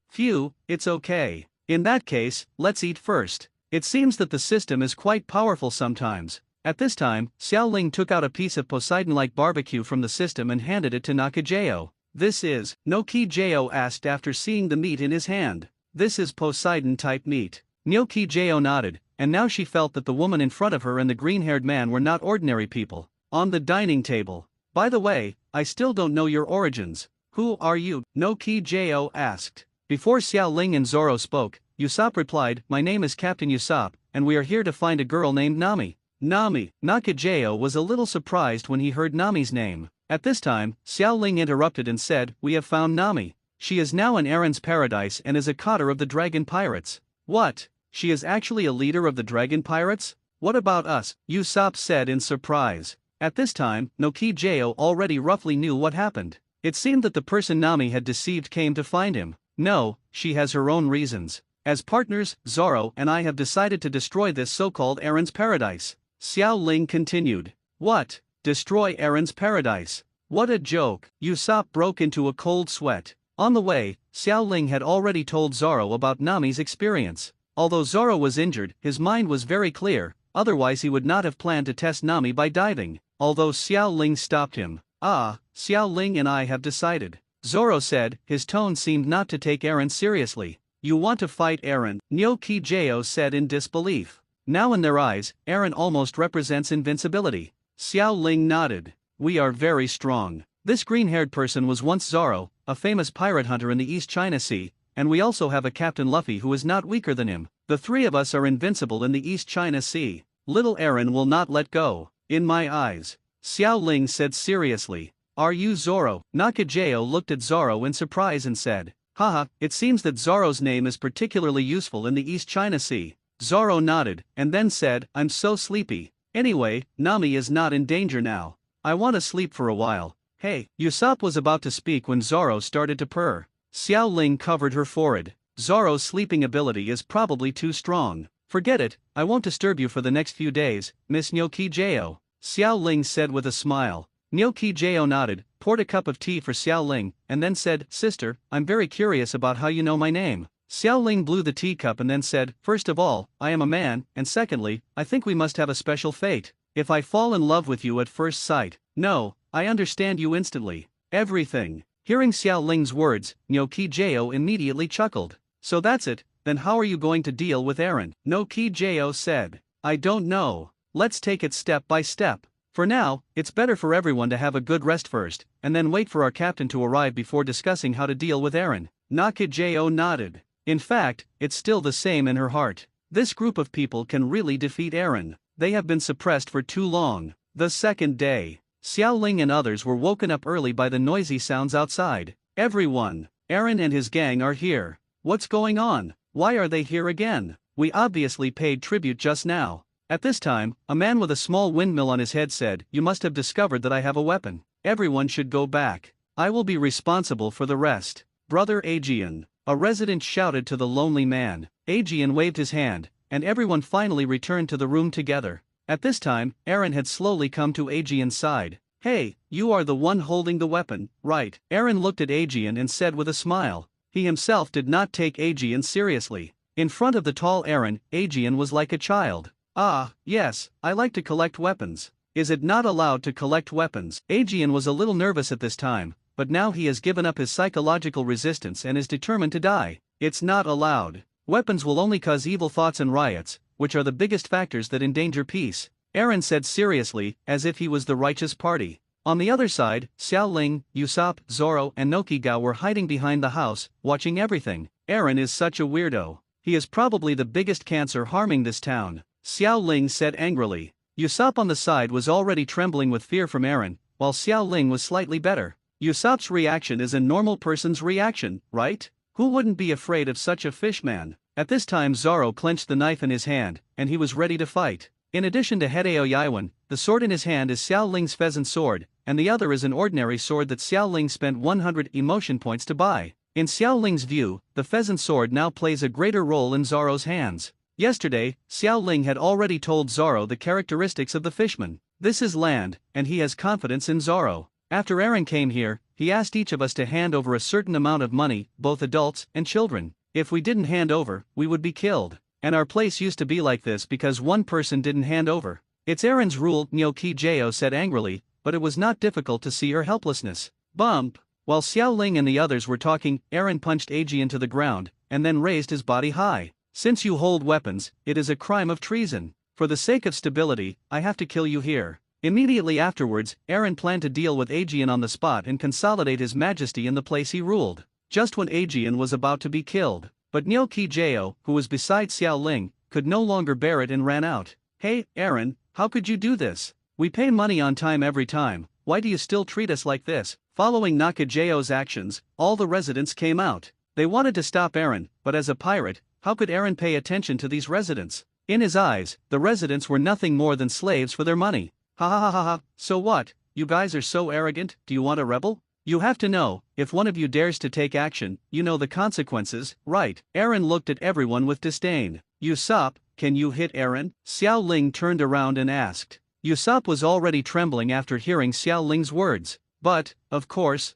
A: Phew, it's okay. In that case, let's eat first. It seems that the system is quite powerful sometimes. At this time, Xiao Ling took out a piece of Poseidon-like barbecue from the system and handed it to Nakajayo. This is, Nyokijo asked after seeing the meat in his hand. This is Poseidon-type meat. Nyokijo nodded, and now she felt that the woman in front of her and the green-haired man were not ordinary people. On the dining table. By the way, I still don't know your origins. Who are you? Nyokijo asked. Before Xiao Ling and Zoro spoke, Usopp replied, my name is Captain Usopp, and we are here to find a girl named Nami. Nami. Nakajayo was a little surprised when he heard Nami's name. At this time, Xiao Ling interrupted and said, we have found Nami. She is now in Aaron's paradise and is a cotter of the dragon pirates. What? She is actually a leader of the dragon pirates? What about us? Usopp said in surprise. At this time, Nyokijo already roughly knew what happened. It seemed that the person Nami had deceived came to find him. No, she has her own reasons. As partners, Zoro and I have decided to destroy this so-called Aaron's paradise. Xiao Ling continued. What? Destroy Aaron's paradise? What a joke. Usopp broke into a cold sweat. On the way, Xiao Ling had already told Zoro about Nami's experience. Although Zoro was injured, his mind was very clear, otherwise he would not have planned to test Nami by diving. Although Xiao Ling stopped him. Xiao Ling and I have decided. Zoro said, his tone seemed not to take Aaron seriously. You want to fight Aaron? Nyokijo said in disbelief. Now in their eyes, Aaron almost represents invincibility. Xiao Ling nodded. We are very strong. This green-haired person was once Zoro, a famous pirate hunter in the East China Sea, and we also have a Captain Luffy who is not weaker than him. The three of us are invincible in the East China Sea. Little Aaron will not let go. In my eyes. Xiao Ling said seriously. Are you Zoro? Nakajayo looked at Zoro in surprise and said. Haha, it seems that Zoro's name is particularly useful in the East China Sea. Zoro nodded, and then said, I'm so sleepy. Anyway, Nami is not in danger now. I want to sleep for a while. Hey, Usopp was about to speak when Zoro started to purr. Xiao Ling covered her forehead. Zoro's sleeping ability is probably too strong. Forget it, I won't disturb you for the next few days, Miss Nyokijo. Xiao Ling said with a smile. Nyokijo nodded, poured a cup of tea for Xiao Ling, and then said, Sister, I'm very curious about how you know my name. Xiao Ling blew the teacup and then said, First of all, I am a man, and secondly, I think we must have a special fate. If I fall in love with you at first sight. No, I understand you instantly. Everything. Hearing Xiao Ling's words, Nyoki Jao immediately chuckled. So that's it, then how are you going to deal with Eren? Nyoki Jao said. I don't know. Let's take it step by step. For now, it's better for everyone to have a good rest first, and then wait for our captain to arrive before discussing how to deal with Eren. Nakajo nodded. In fact, it's still the same in her heart. This group of people can really defeat Eren. They have been suppressed for too long. The second day, Xiao Ling and others were woken up early by the noisy sounds outside. Everyone, Eren and his gang are here. What's going on? Why are they here again? We obviously paid tribute just now. At this time, a man with a small windmill on his head said, You must have discovered that I have a weapon. Everyone should go back. I will be responsible for the rest. Brother Aegean, a resident shouted to the lonely man. Aegean waved his hand, and everyone finally returned to the room together. At this time, Eren had slowly come to Aegean's side. Hey, you are the one holding the weapon, right? Eren looked at Aegean and said with a smile. He himself did not take Aegean seriously. In front of the tall Eren, Aegean was like a child. Ah, yes, I like to collect weapons. Is it not allowed to collect weapons? Aegean was a little nervous at this time, but now he has given up his psychological resistance and is determined to die. It's not allowed. Weapons will only cause evil thoughts and riots, which are the biggest factors that endanger peace, Eren said seriously, as if he was the righteous party. On the other side, Xiao Ling, Usopp, Zoro and Nokigao were hiding behind the house, watching everything. Eren is such a weirdo. He is probably the biggest cancer harming this town, Xiao Ling said angrily. Usopp on the side was already trembling with fear from Eren, while Xiao Ling was slightly better. Usopp's reaction is a normal person's reaction, right? Who wouldn't be afraid of such a fishman? At this time Zoro clenched the knife in his hand, and he was ready to fight. In addition to Hideo Yaiwan, the sword in his hand is Xiao Ling's pheasant sword, and the other is an ordinary sword that Xiao Ling spent 100 emotion points to buy. In Xiao Ling's view, the pheasant sword now plays a greater role in Zoro's hands. Yesterday, Xiao Ling had already told Zoro the characteristics of the fishman. This is land, and he has confidence in Zoro. After Eren came here, he asked each of us to hand over a certain amount of money, both adults and children. If we didn't hand over, we would be killed. And our place used to be like this because one person didn't hand over. It's Eren's rule, Nyoki Jao said angrily, but it was not difficult to see her helplessness. Bump! While Xiao Ling and the others were talking, Eren punched Aegean to the ground, and then raised his body high. Since you hold weapons, it is a crime of treason. For the sake of stability, I have to kill you here. Immediately afterwards, Eren planned to deal with Aegean on the spot and consolidate his majesty in the place he ruled. Just when Aegean was about to be killed. But Nyoki Jao, who was beside Xiao Ling, could no longer bear it and ran out. Hey, Eren, how could you do this? We pay money on time every time, why do you still treat us like this? Following Nakajao's actions, all the residents came out. They wanted to stop Eren, but as a pirate, how could Eren pay attention to these residents? In his eyes, the residents were nothing more than slaves for their money. Ha ha ha ha ha, so what? You guys are so arrogant, do you want a rebel? You have to know, if one of you dares to take action, you know the consequences, right? Eren looked at everyone with disdain. Usopp, can you hit Eren? Xiao Ling turned around and asked. Usopp was already trembling after hearing Xiao Ling's words. But, of course,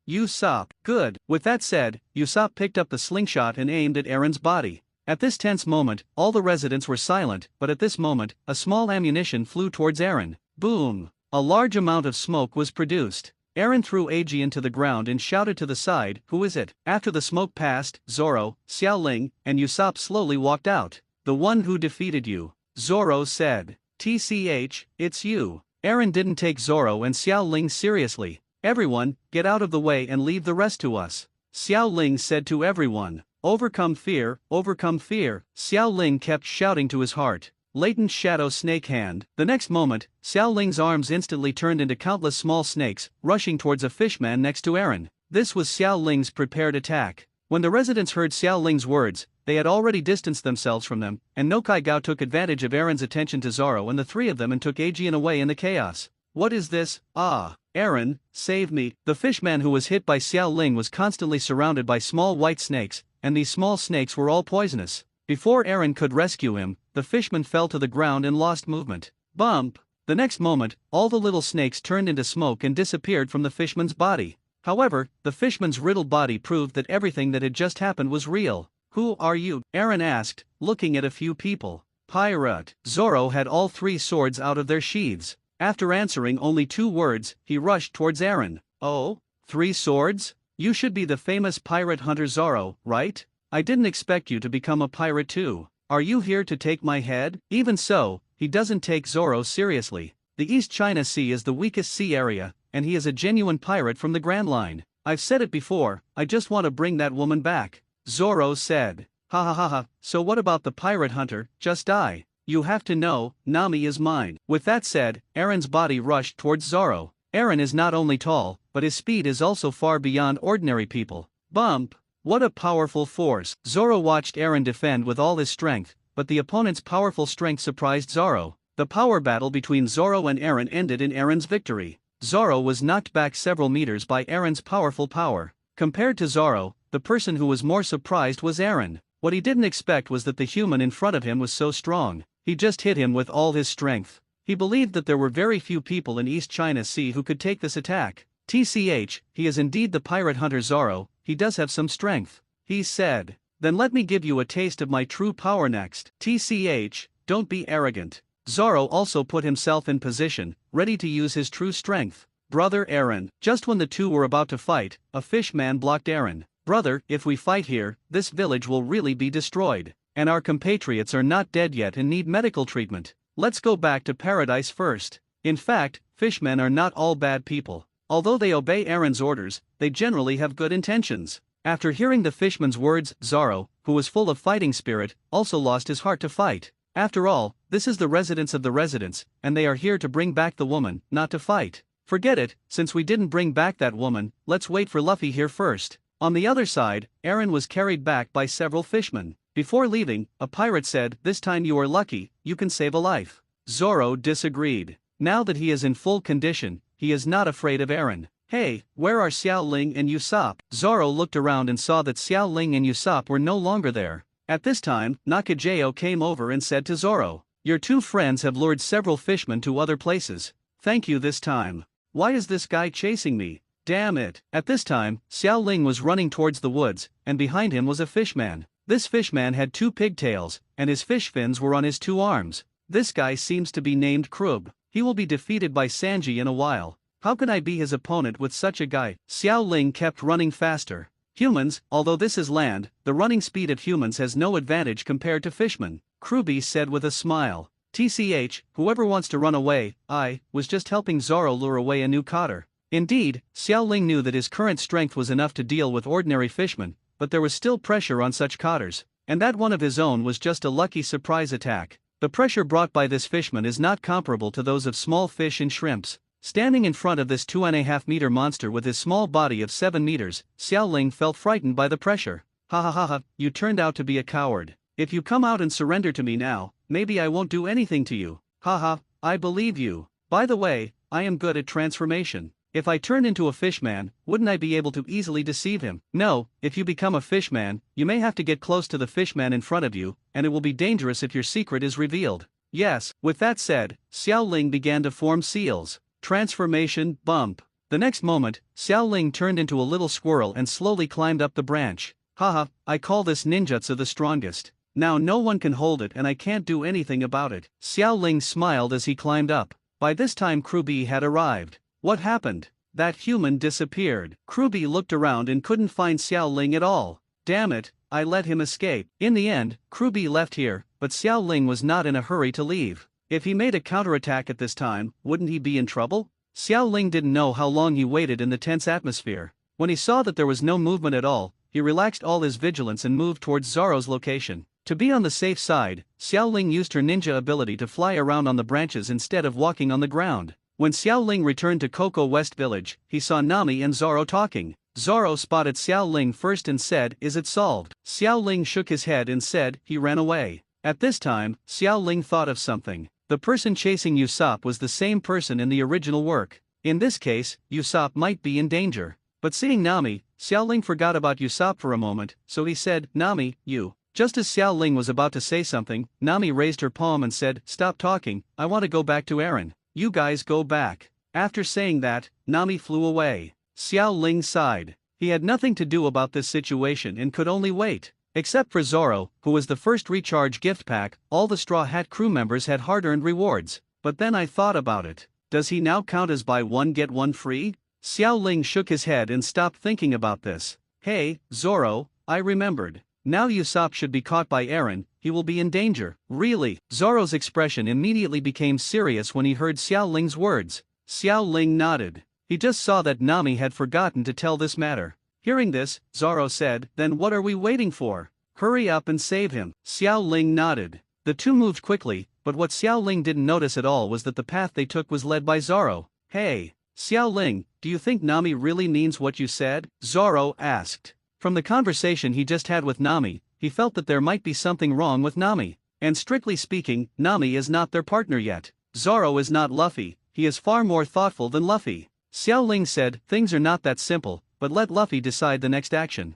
A: Usopp, good. With that said, Usopp picked up the slingshot and aimed at Eren's body. At this tense moment, all the residents were silent, but at this moment, a small ammunition flew towards Eren. Boom! A large amount of smoke was produced. Eren threw Aegean to the ground and shouted to the side, who is it? After the smoke passed, Zoro, Xiao Ling, and Usopp slowly walked out. The one who defeated you. Zoro said. TCH, it's you. Eren didn't take Zoro and Xiao Ling seriously. Everyone, get out of the way and leave the rest to us. Xiao Ling said to everyone. Overcome fear, overcome fear. Xiao Ling kept shouting to his heart. Latent shadow snake hand. The next moment, Xiao Ling's arms instantly turned into countless small snakes, rushing towards a fishman next to Eren. This was Xiao Ling's prepared attack. When the residents heard Xiao Ling's words, they had already distanced themselves from them, and Nokigao took advantage of Eren's attention to Zoro and the three of them and took Aegean away in the chaos. What is this? Ah, Eren, save me. The fishman who was hit by Xiao Ling was constantly surrounded by small white snakes, and these small snakes were all poisonous. Before Eren could rescue him, the fishman fell to the ground and lost movement. Bump! The next moment, all the little snakes turned into smoke and disappeared from the fishman's body. However, the fishman's riddled body proved that everything that had just happened was real. Who are you? Eren asked, looking at a few people. Pirate. Zoro had all three swords out of their sheaths. After answering only 2 words, he rushed towards Eren. Oh? 3 swords? You should be the famous pirate hunter Zoro, right? I didn't expect you to become a pirate too. Are you here to take my head? Even so, he doesn't take Zoro seriously. The East China Sea is the weakest sea area, and he is a genuine pirate from the Grand Line. I've said it before, I just want to bring that woman back. Zoro said. Ha ha ha ha, so what about the pirate hunter? Just die. You have to know, Nami is mine. With that said, Aaron's body rushed towards Zoro. Aaron is not only tall, but his speed is also far beyond ordinary people. Bump! What a powerful force. Zoro watched Aaron defend with all his strength, but the opponent's powerful strength surprised Zoro. The power battle between Zoro and Aaron ended in Aaron's victory. Zoro was knocked back several meters by Aaron's powerful power. Compared to Zoro, the person who was more surprised was Aaron. What he didn't expect was that the human in front of him was so strong. He just hit him with all his strength. He believed that there were very few people in East China Sea who could take this attack. TCH, he is indeed the pirate hunter Zoro, he does have some strength. He said. Then let me give you a taste of my true power next. TCH, don't be arrogant. Zoro also put himself in position, ready to use his true strength. Brother Aaron. Just when the two were about to fight, a fish man blocked Aaron. Brother, if we fight here, this village will really be destroyed. And our compatriots are not dead yet and need medical treatment. Let's go back to paradise first. In fact, fishmen are not all bad people. Although they obey Aaron's orders, they generally have good intentions. After hearing the fishman's words, Zoro, who was full of fighting spirit, also lost his heart to fight. After all, this is the residence of the residents, and they are here to bring back the woman, not to fight. Forget it, since we didn't bring back that woman, let's wait for Luffy here first. On the other side, Aaron was carried back by several fishmen. Before leaving, a pirate said, "This time you are lucky, you can save a life." Zoro disagreed. Now that he is in full condition, he is not afraid of Aaron. Hey, where are Xiao Ling and Usopp? Zoro looked around and saw that Xiao Ling and Usopp were no longer there. At this time, Nakajayo came over and said to Zoro, "Your two friends have lured several fishmen to other places. Thank you this time. Why is this guy chasing me? Damn it." At this time, Xiao Ling was running towards the woods, and behind him was a fishman. This fishman had 2 pigtails, and his fish fins were on his 2 arms. This guy seems to be named Krub. He will be defeated by Sanji in a while. How can I be his opponent with such a guy? Xiao Ling kept running faster. Humans, although this is land, the running speed of humans has no advantage compared to fishmen. Kruby said with a smile. TCH, whoever wants to run away, I was just helping Zoro lure away a new cotter. Indeed, Xiao Ling knew that his current strength was enough to deal with ordinary fishmen, but there was still pressure on such cotters, and that one of his own was just a lucky surprise attack. The pressure brought by this fishman is not comparable to those of small fish and shrimps. Standing in front of this 2.5-meter monster with his small body of 7 meters, Xiao Ling felt frightened by the pressure. Ha ha ha ha, you turned out to be a coward. If you come out and surrender to me now, maybe I won't do anything to you. Ha ha, I believe you. By the way, I am good at transformation. If I turn into a fishman, wouldn't I be able to easily deceive him? No, if you become a fishman, you may have to get close to the fishman in front of you, and it will be dangerous if your secret is revealed. Yes, with that said, Xiao Ling began to form seals. Transformation, bump. The next moment, Xiao Ling turned into a little squirrel and slowly climbed up the branch. Haha, I call this ninjutsu the strongest. Now no one can hold it and I can't do anything about it. Xiao Ling smiled as he climbed up. By this time Kruby had arrived. What happened? That human disappeared. Kruby looked around and couldn't find Xiao Ling at all. Damn it, I let him escape. In the end, Kruby left here, but Xiao Ling was not in a hurry to leave. If he made a counterattack at this time, wouldn't he be in trouble? Xiao Ling didn't know how long he waited in the tense atmosphere. When he saw that there was no movement at all, he relaxed all his vigilance and moved towards Zoro's location. To be on the safe side, Xiao Ling used her ninja ability to fly around on the branches instead of walking on the ground. When Xiao Ling returned to Coco West Village, he saw Nami and Zoro talking. Zoro spotted Xiao Ling first and said, "Is it solved?" Xiao Ling shook his head and said, "He ran away." At this time, Xiao Ling thought of something. The person chasing Usopp was the same person in the original work. In this case, Usopp might be in danger. But seeing Nami, Xiao Ling forgot about Usopp for a moment, so he said, "Nami, you." Just as Xiao Ling was about to say something, Nami raised her palm and said, "Stop talking, I want to go back to Aaron. You guys go back." After saying that, Nami flew away. Xiao Ling sighed. He had nothing to do about this situation and could only wait. Except for Zoro, who was the first recharge gift pack, all the Straw Hat crew members had hard-earned rewards. But then I thought about it. Does he now count as buy one get one free? Xiao Ling shook his head and stopped thinking about this. Hey, Zoro, I remembered. Now Usopp should be caught by Eren, he will be in danger. Really? Zoro's expression immediately became serious when he heard Xiao Ling's words. Xiao Ling nodded. He just saw that Nami had forgotten to tell this matter. Hearing this, Zoro said, then what are we waiting for? Hurry up and save him. Xiao Ling nodded. The two moved quickly, but what Xiao Ling didn't notice at all was that the path they took was led by Zoro. Hey, Xiao Ling, do you think Nami really means what you said? Zoro asked. From the conversation he just had with Nami, he felt that there might be something wrong with Nami. And strictly speaking, Nami is not their partner yet. Zoro is not Luffy, he is far more thoughtful than Luffy. Xiao Ling said, things are not that simple, but let Luffy decide the next action.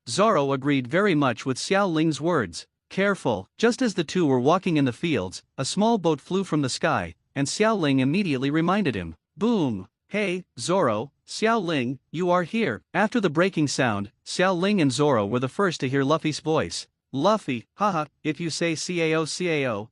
A: Zoro agreed very much with Xiao Ling's words. Careful. Just as the two were walking in the fields, a small boat flew from the sky, and Xiao Ling immediately reminded him. Boom! Hey, Zoro, Xiao Ling, you are here. After the breaking sound, Xiao Ling and Zoro were the first to hear Luffy's voice. Luffy, haha, if you say Cao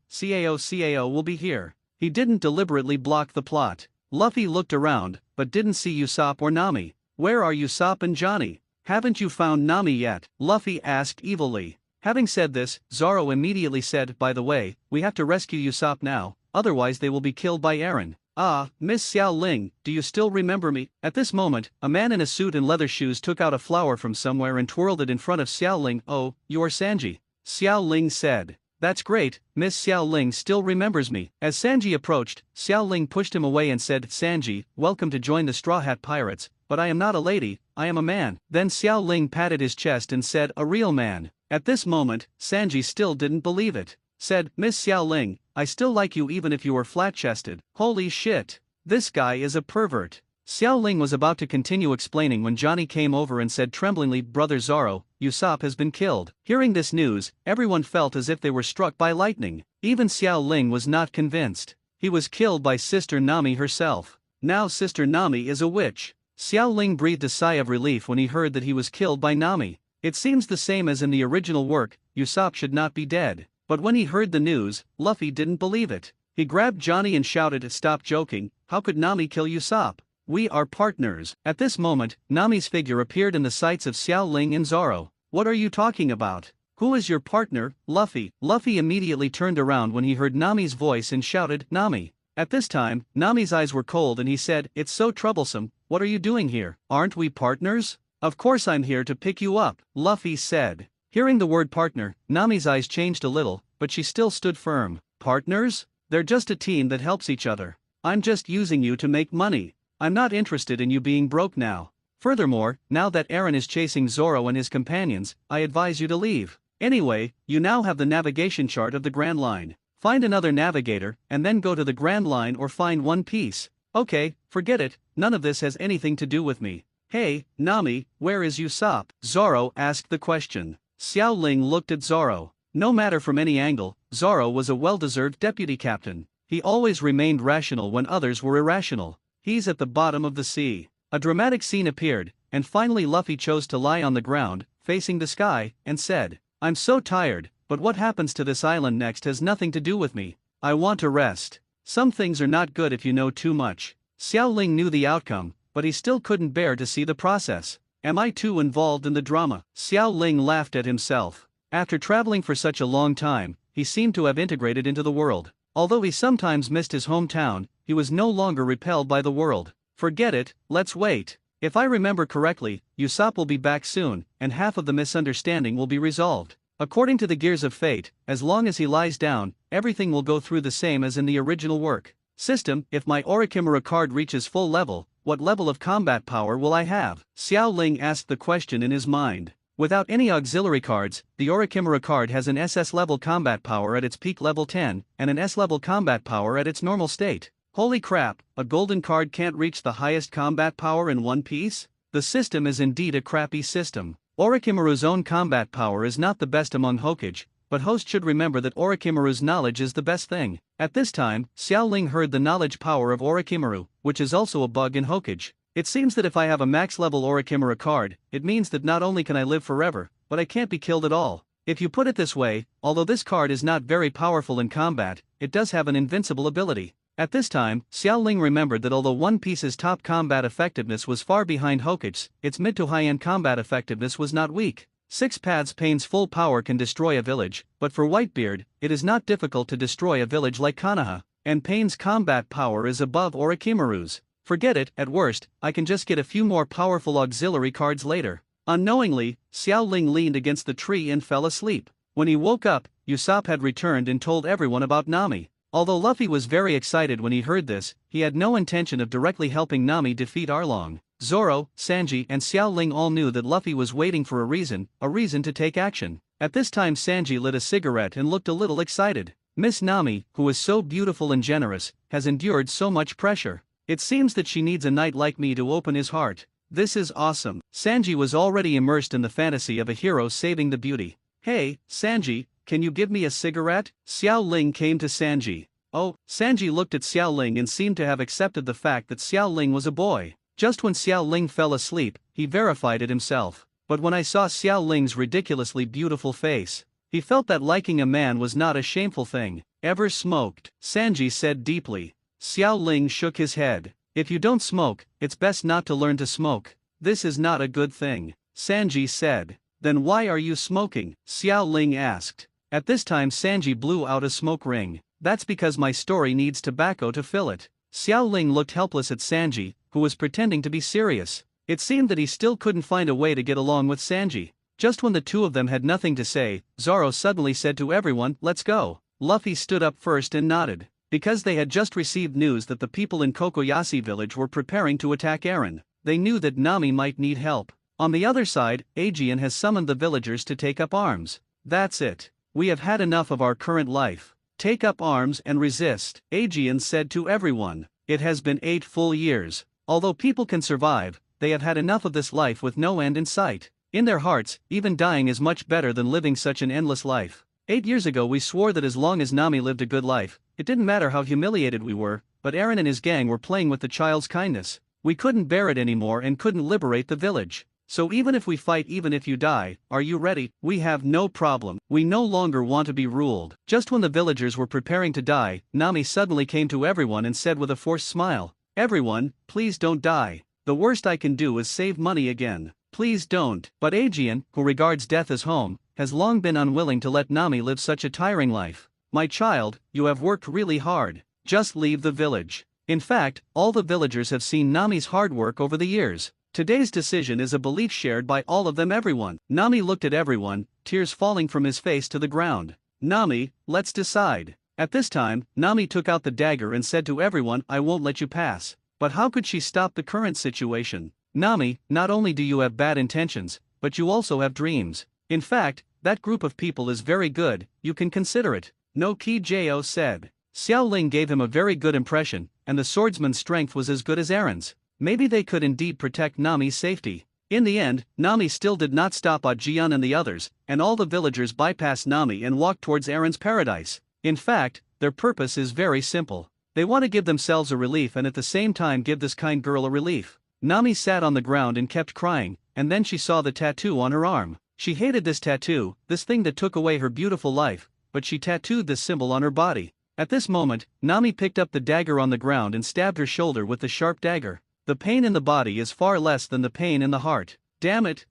A: will be here. He didn't deliberately block the plot. Luffy looked around, but didn't see Usopp or Nami. Where are Usopp and Johnny? Haven't you found Nami yet? Luffy asked evilly. Having said this, Zoro immediately said, by the way, we have to rescue Usopp now, otherwise they will be killed by Eren. Ah, Miss Xiao Ling, do you still remember me? At this moment, a man in a suit and leather shoes took out a flower from somewhere and twirled it in front of Xiao Ling. Oh, you are Sanji. Xiao Ling said. That's great, Miss Xiao Ling still remembers me. As Sanji approached, Xiao Ling pushed him away and said, Sanji, welcome to join the Straw Hat Pirates, but I am not a lady, I am a man. Then Xiao Ling patted his chest and said, a real man. At this moment, Sanji still didn't believe it. Said, Miss Xiao Ling, I still like you even if you were flat-chested. Holy shit. This guy is a pervert. Xiao Ling was about to continue explaining when Johnny came over and said tremblingly, Brother Zoro, Usopp has been killed. Hearing this news, everyone felt as if they were struck by lightning. Even Xiao Ling was not convinced. He was killed by Sister Nami herself. Now Sister Nami is a witch. Xiao Ling breathed a sigh of relief when he heard that he was killed by Nami. It seems the same as in the original work, Usopp should not be dead. But when he heard the news, Luffy didn't believe it. He grabbed Johnny and shouted, stop joking, how could Nami kill Usopp? We are partners. At this moment, Nami's figure appeared in the sights of Xiao Ling and Zoro. What are you talking about? Who is your partner, Luffy? Luffy immediately turned around when he heard Nami's voice and shouted, Nami. At this time, Nami's eyes were cold and he said, it's so troublesome, what are you doing here? Aren't we partners? Of course I'm here to pick you up, Luffy said. Hearing the word partner, Nami's eyes changed a little, but she still stood firm. Partners? They're just a team that helps each other. I'm just using you to make money. I'm not interested in you being broke now. Furthermore, now that Eren is chasing Zoro and his companions, I advise you to leave. Anyway, you now have the navigation chart of the Grand Line. Find another navigator, and then go to the Grand Line or find One Piece. Okay, forget it, none of this has anything to do with me. Hey, Nami, where is Usopp? Zoro asked the question. Xiao Ling looked at Zoro. No matter from any angle, Zoro was a well-deserved deputy captain. He always remained rational when others were irrational. He's at the bottom of the sea. A dramatic scene appeared, and finally Luffy chose to lie on the ground, facing the sky, and said, I'm so tired, but what happens to this island next has nothing to do with me. I want to rest. Some things are not good if you know too much. Xiao Ling knew the outcome, but he still couldn't bear to see the process. Am I too involved in the drama? Xiao Ling laughed at himself. After traveling for such a long time, he seemed to have integrated into the world. Although he sometimes missed his hometown, he was no longer repelled by the world. Forget it, let's wait. If I remember correctly, Usopp will be back soon, and half of the misunderstanding will be resolved. According to the Gears of Fate, as long as he lies down, everything will go through the same as in the original work. System, if my Orochimaru card reaches full level, what level of combat power will I have? Xiao Ling asked the question in his mind. Without any auxiliary cards, the Orochimaru card has an SS level combat power at its peak level 10, and an S level combat power at its normal state. Holy crap, a golden card can't reach the highest combat power in One Piece? The system is indeed a crappy system. Orochimaru's own combat power is not the best among Hokage, but host should remember that Orochimaru's knowledge is the best thing. At this time, Xiao Ling heard the knowledge power of Orochimaru, which is also a bug in Hokage. It seems that if I have a max level Orochimaru card, it means that not only can I live forever, but I can't be killed at all. If you put it this way, although this card is not very powerful in combat, it does have an invincible ability. At this time, Xiao Ling remembered that although One Piece's top combat effectiveness was far behind Hokage's, its mid to high-end combat effectiveness was not weak. Six Paths Pain's full power can destroy a village, but for Whitebeard, it is not difficult to destroy a village like Konoha, and Pain's combat power is above Orochimaru's. Forget it, at worst, I can just get a few more powerful auxiliary cards later. Unknowingly, Xiao Ling leaned against the tree and fell asleep. When he woke up, Usopp had returned and told everyone about Nami. Although Luffy was very excited when he heard this, he had no intention of directly helping Nami defeat Arlong. Zoro, Sanji and Xiao Ling all knew that Luffy was waiting for a reason to take action. At this time Sanji lit a cigarette and looked a little excited. Miss Nami, who is so beautiful and generous, has endured so much pressure. It seems that she needs a knight like me to open his heart. This is awesome. Sanji was already immersed in the fantasy of a hero saving the beauty. Hey, Sanji, can you give me a cigarette? Xiao Ling came to Sanji. Oh, Sanji looked at Xiao Ling and seemed to have accepted the fact that Xiao Ling was a boy. Just when Xiao Ling fell asleep, he verified it himself. But when I saw Xiao Ling's ridiculously beautiful face, he felt that liking a man was not a shameful thing. Ever smoked? Sanji said deeply. Xiao Ling shook his head. If you don't smoke, it's best not to learn to smoke. This is not a good thing. Sanji said. Then why are you smoking? Xiao Ling asked. At this time Sanji blew out a smoke ring. That's because my story needs tobacco to fill it. Xiao Ling looked helpless at Sanji, who was pretending to be serious. It seemed that he still couldn't find a way to get along with Sanji. Just when the two of them had nothing to say, Zoro suddenly said to everyone, "Let's go." Luffy stood up first and nodded. Because they had just received news that the people in Kokoyashi village were preparing to attack Eren, they knew that Nami might need help. On the other side, Aegean has summoned the villagers to take up arms. That's it. We have had enough of our current life. Take up arms and resist, Aegean said to everyone. It has been 8 full years. Although people can survive, they have had enough of this life with no end in sight. In their hearts, even dying is much better than living such an endless life. 8 years ago we swore that as long as Nami lived a good life, it didn't matter how humiliated we were, but Eren and his gang were playing with the child's kindness. We couldn't bear it anymore and couldn't liberate the village. So even if we fight, even if you die, are you ready? We have no problem. We no longer want to be ruled. Just when the villagers were preparing to die, Nami suddenly came to everyone and said with a forced smile, "Everyone, please don't die. The worst I can do is save money again. Please don't." But Aegean, who regards death as home, has long been unwilling to let Nami live such a tiring life. My child, you have worked really hard. Just leave the village. In fact, all the villagers have seen Nami's hard work over the years. Today's decision is a belief shared by all of them. Everyone. Nami looked at everyone, tears falling from his face to the ground. Nami, let's decide. At this time, Nami took out the dagger and said to everyone, "I won't let you pass." But how could she stop the current situation? Nami, not only do you have bad intentions, but you also have dreams. In fact, that group of people is very good, you can consider it. No Kijo said. Xiao Ling gave him a very good impression, and the swordsman's strength was as good as Eren's. Maybe they could indeed protect Nami's safety. In the end, Nami still did not stop Jian and the others, and all the villagers bypassed Nami and walked towards Eren's paradise. In fact, their purpose is very simple. They want to give themselves a relief and at the same time give this kind girl a relief. Nami sat on the ground and kept crying, and then she saw the tattoo on her arm. She hated this tattoo, this thing that took away her beautiful life, but she tattooed this symbol on her body. At this moment, Nami picked up the dagger on the ground and stabbed her shoulder with the sharp dagger. The pain in the body is far less than the pain in the heart. Damn it,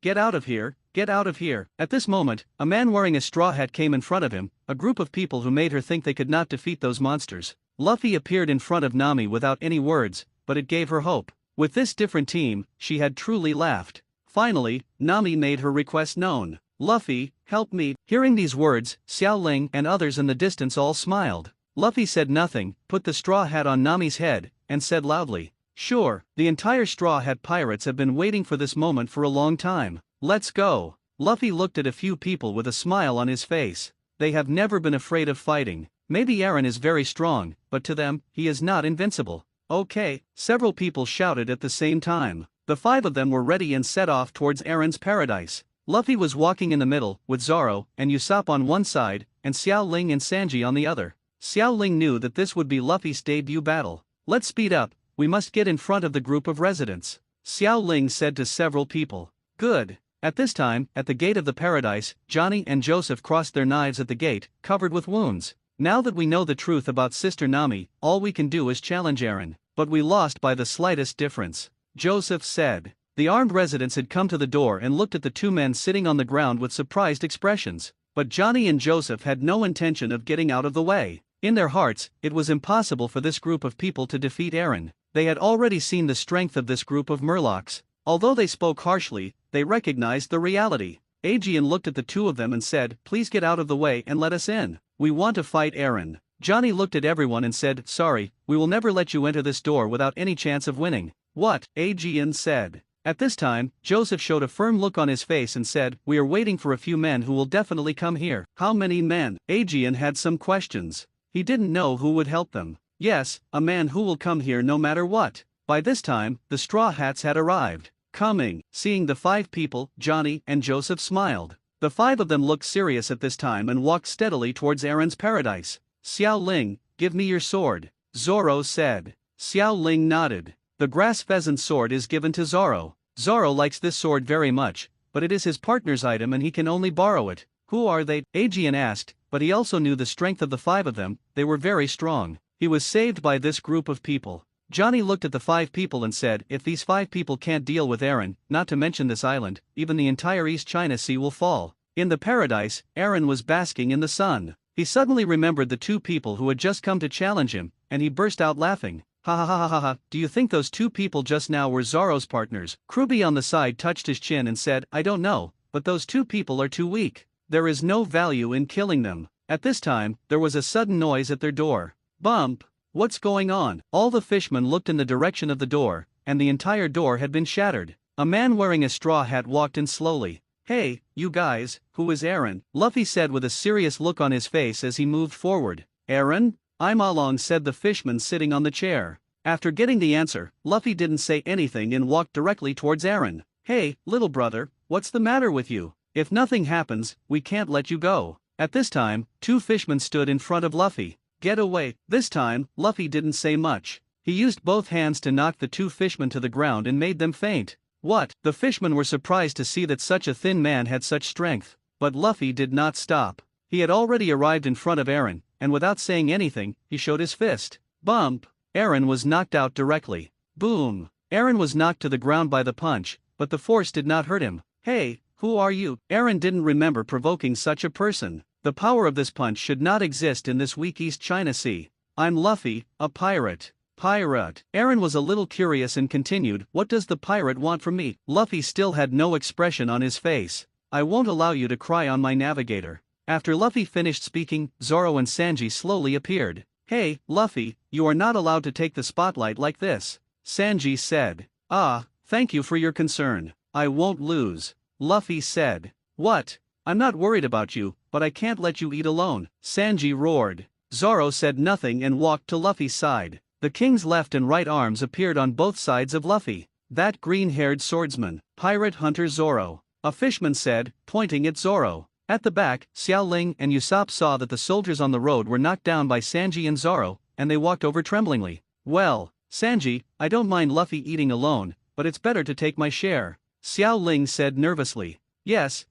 A: get out of here, get out of here. At this moment, a man wearing a straw hat came in front of him, a group of people who made her think they could not defeat those monsters. Luffy appeared in front of Nami without any words, but it gave her hope. With this different team, she had truly laughed. Finally, Nami made her request known. Luffy, help me. Hearing these words, Xiao Ling and others in the distance all smiled. Luffy said nothing, put the straw hat on Nami's head, and said loudly, "Sure, the entire Straw Hat Pirates have been waiting for this moment for a long time. Let's go." Luffy looked at a few people with a smile on his face. They have never been afraid of fighting. Maybe Eren is very strong, but to them, he is not invincible. Okay, several people shouted at the same time. The 5 of them were ready and set off towards Eren's paradise. Luffy was walking in the middle, with Zoro and Usopp on one side, and Xiao Ling and Sanji on the other. Xiao Ling knew that this would be Luffy's debut battle. "Let's speed up. We must get in front of the group of residents," Xiao Ling said to several people. Good. At this time, at the gate of the paradise, Johnny and Joseph crossed their knives at the gate, covered with wounds. Now that we know the truth about Sister Nami, all we can do is challenge Eren. But we lost by the slightest difference, Joseph said. The armed residents had come to the door and looked at the two men sitting on the ground with surprised expressions. But Johnny and Joseph had no intention of getting out of the way. In their hearts, it was impossible for this group of people to defeat Eren. They had already seen the strength of this group of Murlocs. Although they spoke harshly, they recognized the reality. Aegeon looked at the two of them and said, "Please get out of the way and let us in. We want to fight Eren." Johnny looked at everyone and said, "Sorry, we will never let you enter this door without any chance of winning." "What?" Aegeon said. At this time, Joseph showed a firm look on his face and said, "We are waiting for a few men who will definitely come here." "How many men?" Aegeon had some questions. He didn't know who would help them. "Yes, a man who will come here no matter what." By this time, the Straw Hats had arrived. Coming, seeing the 5 people, Johnny and Joseph smiled. The 5 of them looked serious at this time and walked steadily towards Eren's paradise. "Xiao Ling, give me your sword," Zoro said. Xiao Ling nodded. The grass pheasant sword is given to Zoro. Zoro likes this sword very much, but it is his partner's item and he can only borrow it. "Who are they?" Aegeon asked, but he also knew the strength of the 5 of them. They were very strong. He was saved by this group of people. Johnny looked at the 5 people and said, "If these 5 people can't deal with Eren, not to mention this island, even the entire East China Sea will fall." In the paradise, Eren was basking in the sun. He suddenly remembered the 2 people who had just come to challenge him, and he burst out laughing. "Ha ha ha ha ha ha, do you think those 2 people just now were Zoro's partners?" Kruby on the side touched his chin and said, "I don't know, but those 2 people are too weak. There is no value in killing them." At this time, there was a sudden noise at their door. Bump! What's going on? All the fishmen looked in the direction of the door, and the entire door had been shattered. A man wearing a straw hat walked in slowly. "Hey, you guys, who is Eren?" Luffy said with a serious look on his face as he moved forward. "Eren? I'm Along," said the fishman sitting on the chair. After getting the answer, Luffy didn't say anything and walked directly towards Eren. "Hey, little brother, what's the matter with you? If nothing happens, we can't let you go." At this time, 2 fishmen stood in front of Luffy. "Get away." This time, Luffy didn't say much. He used both hands to knock the 2 fishmen to the ground and made them faint. "What?" The fishmen were surprised to see that such a thin man had such strength. But Luffy did not stop. He had already arrived in front of Eren, and without saying anything, he showed his fist. Bump! Eren was knocked out directly. Boom! Eren was knocked to the ground by the punch, but the force did not hurt him. "Hey, who are you?" Eren didn't remember provoking such a person. The power of this punch should not exist in this weak East China Sea. "I'm Luffy, a pirate." "Pirate?" Eren was a little curious and continued, "What does the pirate want from me?" Luffy still had no expression on his face. "I won't allow you to cry on my navigator." After Luffy finished speaking, Zoro and Sanji slowly appeared. "Hey, Luffy, you are not allowed to take the spotlight like this," Sanji said. "Ah, thank you for your concern. I won't lose," Luffy said. "What? I'm not worried about you, but I can't let you eat alone," Sanji roared. Zoro said nothing and walked to Luffy's side. The king's left and right arms appeared on both sides of Luffy. "That green-haired swordsman, pirate hunter Zoro," a fishman said, pointing at Zoro. At the back, Xiao Ling and Usopp saw that the soldiers on the road were knocked down by Sanji and Zoro, and they walked over tremblingly. "Well, Sanji, I don't mind Luffy eating alone, but it's better to take my share," Xiao Ling said nervously. Yes,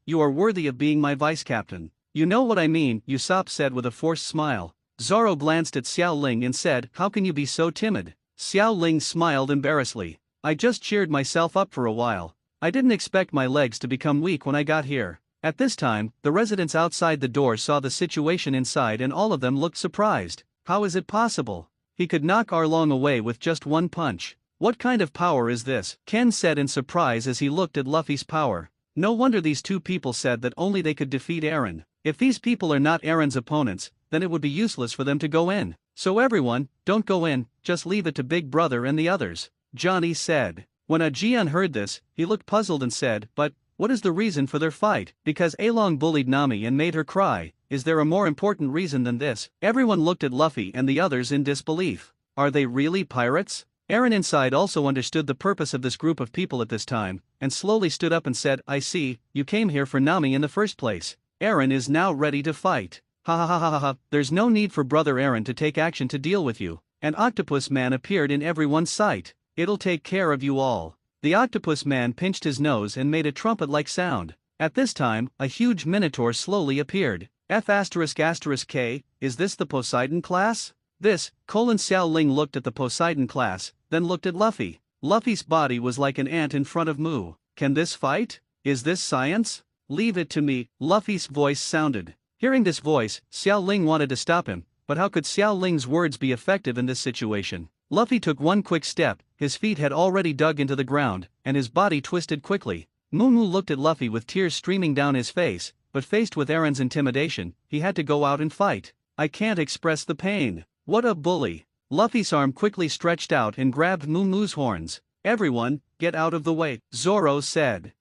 A: you are worthy of being my vice-captain. "You know what I mean," Usopp said with a forced smile. Zoro glanced at Xiao Ling and said, "How can you be so timid?" Xiao Ling smiled embarrassedly. "I just cheered myself up for a while. I didn't expect my legs to become weak when I got here." At this time, the residents outside the door saw the situation inside and all of them looked surprised. "How is it possible? He could knock Arlong away with just one punch. What kind of power is this?" Ken said in surprise as he looked at Luffy's power. No wonder these 2 people said that only they could defeat Eren. If these people are not Eren's opponents, then it would be useless for them to go in. "So everyone, don't go in, just leave it to Big Brother and the others," Johnny said. When Aegeon heard this, he looked puzzled and said, "But what is the reason for their fight?" "Because Along bullied Nami and made her cry. Is there a more important reason than this?" Everyone looked at Luffy and the others in disbelief. Are they really pirates? Eren inside also understood the purpose of this group of people at this time, and slowly stood up and said, "I see, you came here for Nami in the first place. Eren is now ready to fight. Ha ha ha ha ha, there's no need for Brother Eren to take action to deal with you." An octopus man appeared in everyone's sight. "It'll take care of you all." The octopus man pinched his nose and made a trumpet-like sound. At this time, a huge minotaur slowly appeared. F***K, is this the Poseidon class? Xiao Ling looked at the Poseidon class, then looked at Luffy. Luffy's body was like an ant in front of Mu. Can this fight? Is this science? Leave it to me, Luffy's voice sounded. Hearing this voice, Xiao Ling wanted to stop him, but how could Xiao Ling's words be effective in this situation? Luffy took one quick step, his feet had already dug into the ground, and his body twisted quickly. Mu looked at Luffy with tears streaming down his face, but faced with Aaron's intimidation, he had to go out and fight. I can't express the pain. What a bully. Luffy's arm quickly stretched out and grabbed Mu's horns. Everyone, get out of the way, Zoro said.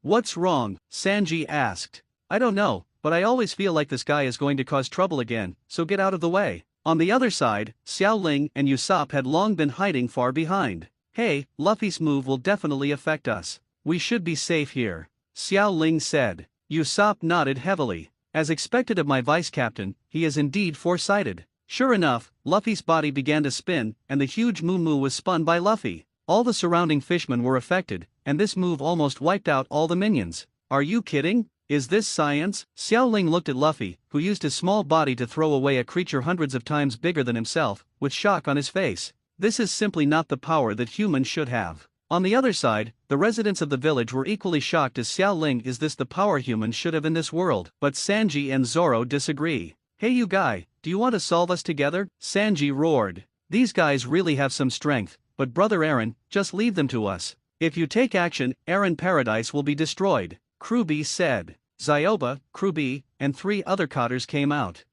A: What's wrong? Sanji asked. I don't know, but I always feel like this guy is going to cause trouble again, so get out of the way. On the other side, Xiao Ling and Usopp had long been hiding far behind. Hey, Luffy's move will definitely affect us. We should be safe here, Xiao Ling said. Usopp nodded heavily. As expected of my vice captain, he is indeed foresighted. Sure enough, Luffy's body began to spin, and the huge Mu was spun by Luffy. All the surrounding fishmen were affected, and this move almost wiped out all the minions. Are you kidding? Is this science? Xiao Ling looked at Luffy, who used his small body to throw away a creature hundreds of times bigger than himself, with shock on his face. This is simply not the power that humans should have. On the other side, the residents of the village were equally shocked as Xiao Ling. Is this the power humans should have in this world? But Sanji and Zoro disagree. Hey you guy, do you want to solve us together? Sanji roared. These guys really have some strength, but brother Aaron, just leave them to us. If you take action, Aaron Paradise will be destroyed, Kruby said. Zyoba, Kruby, and 3 other Cotters came out.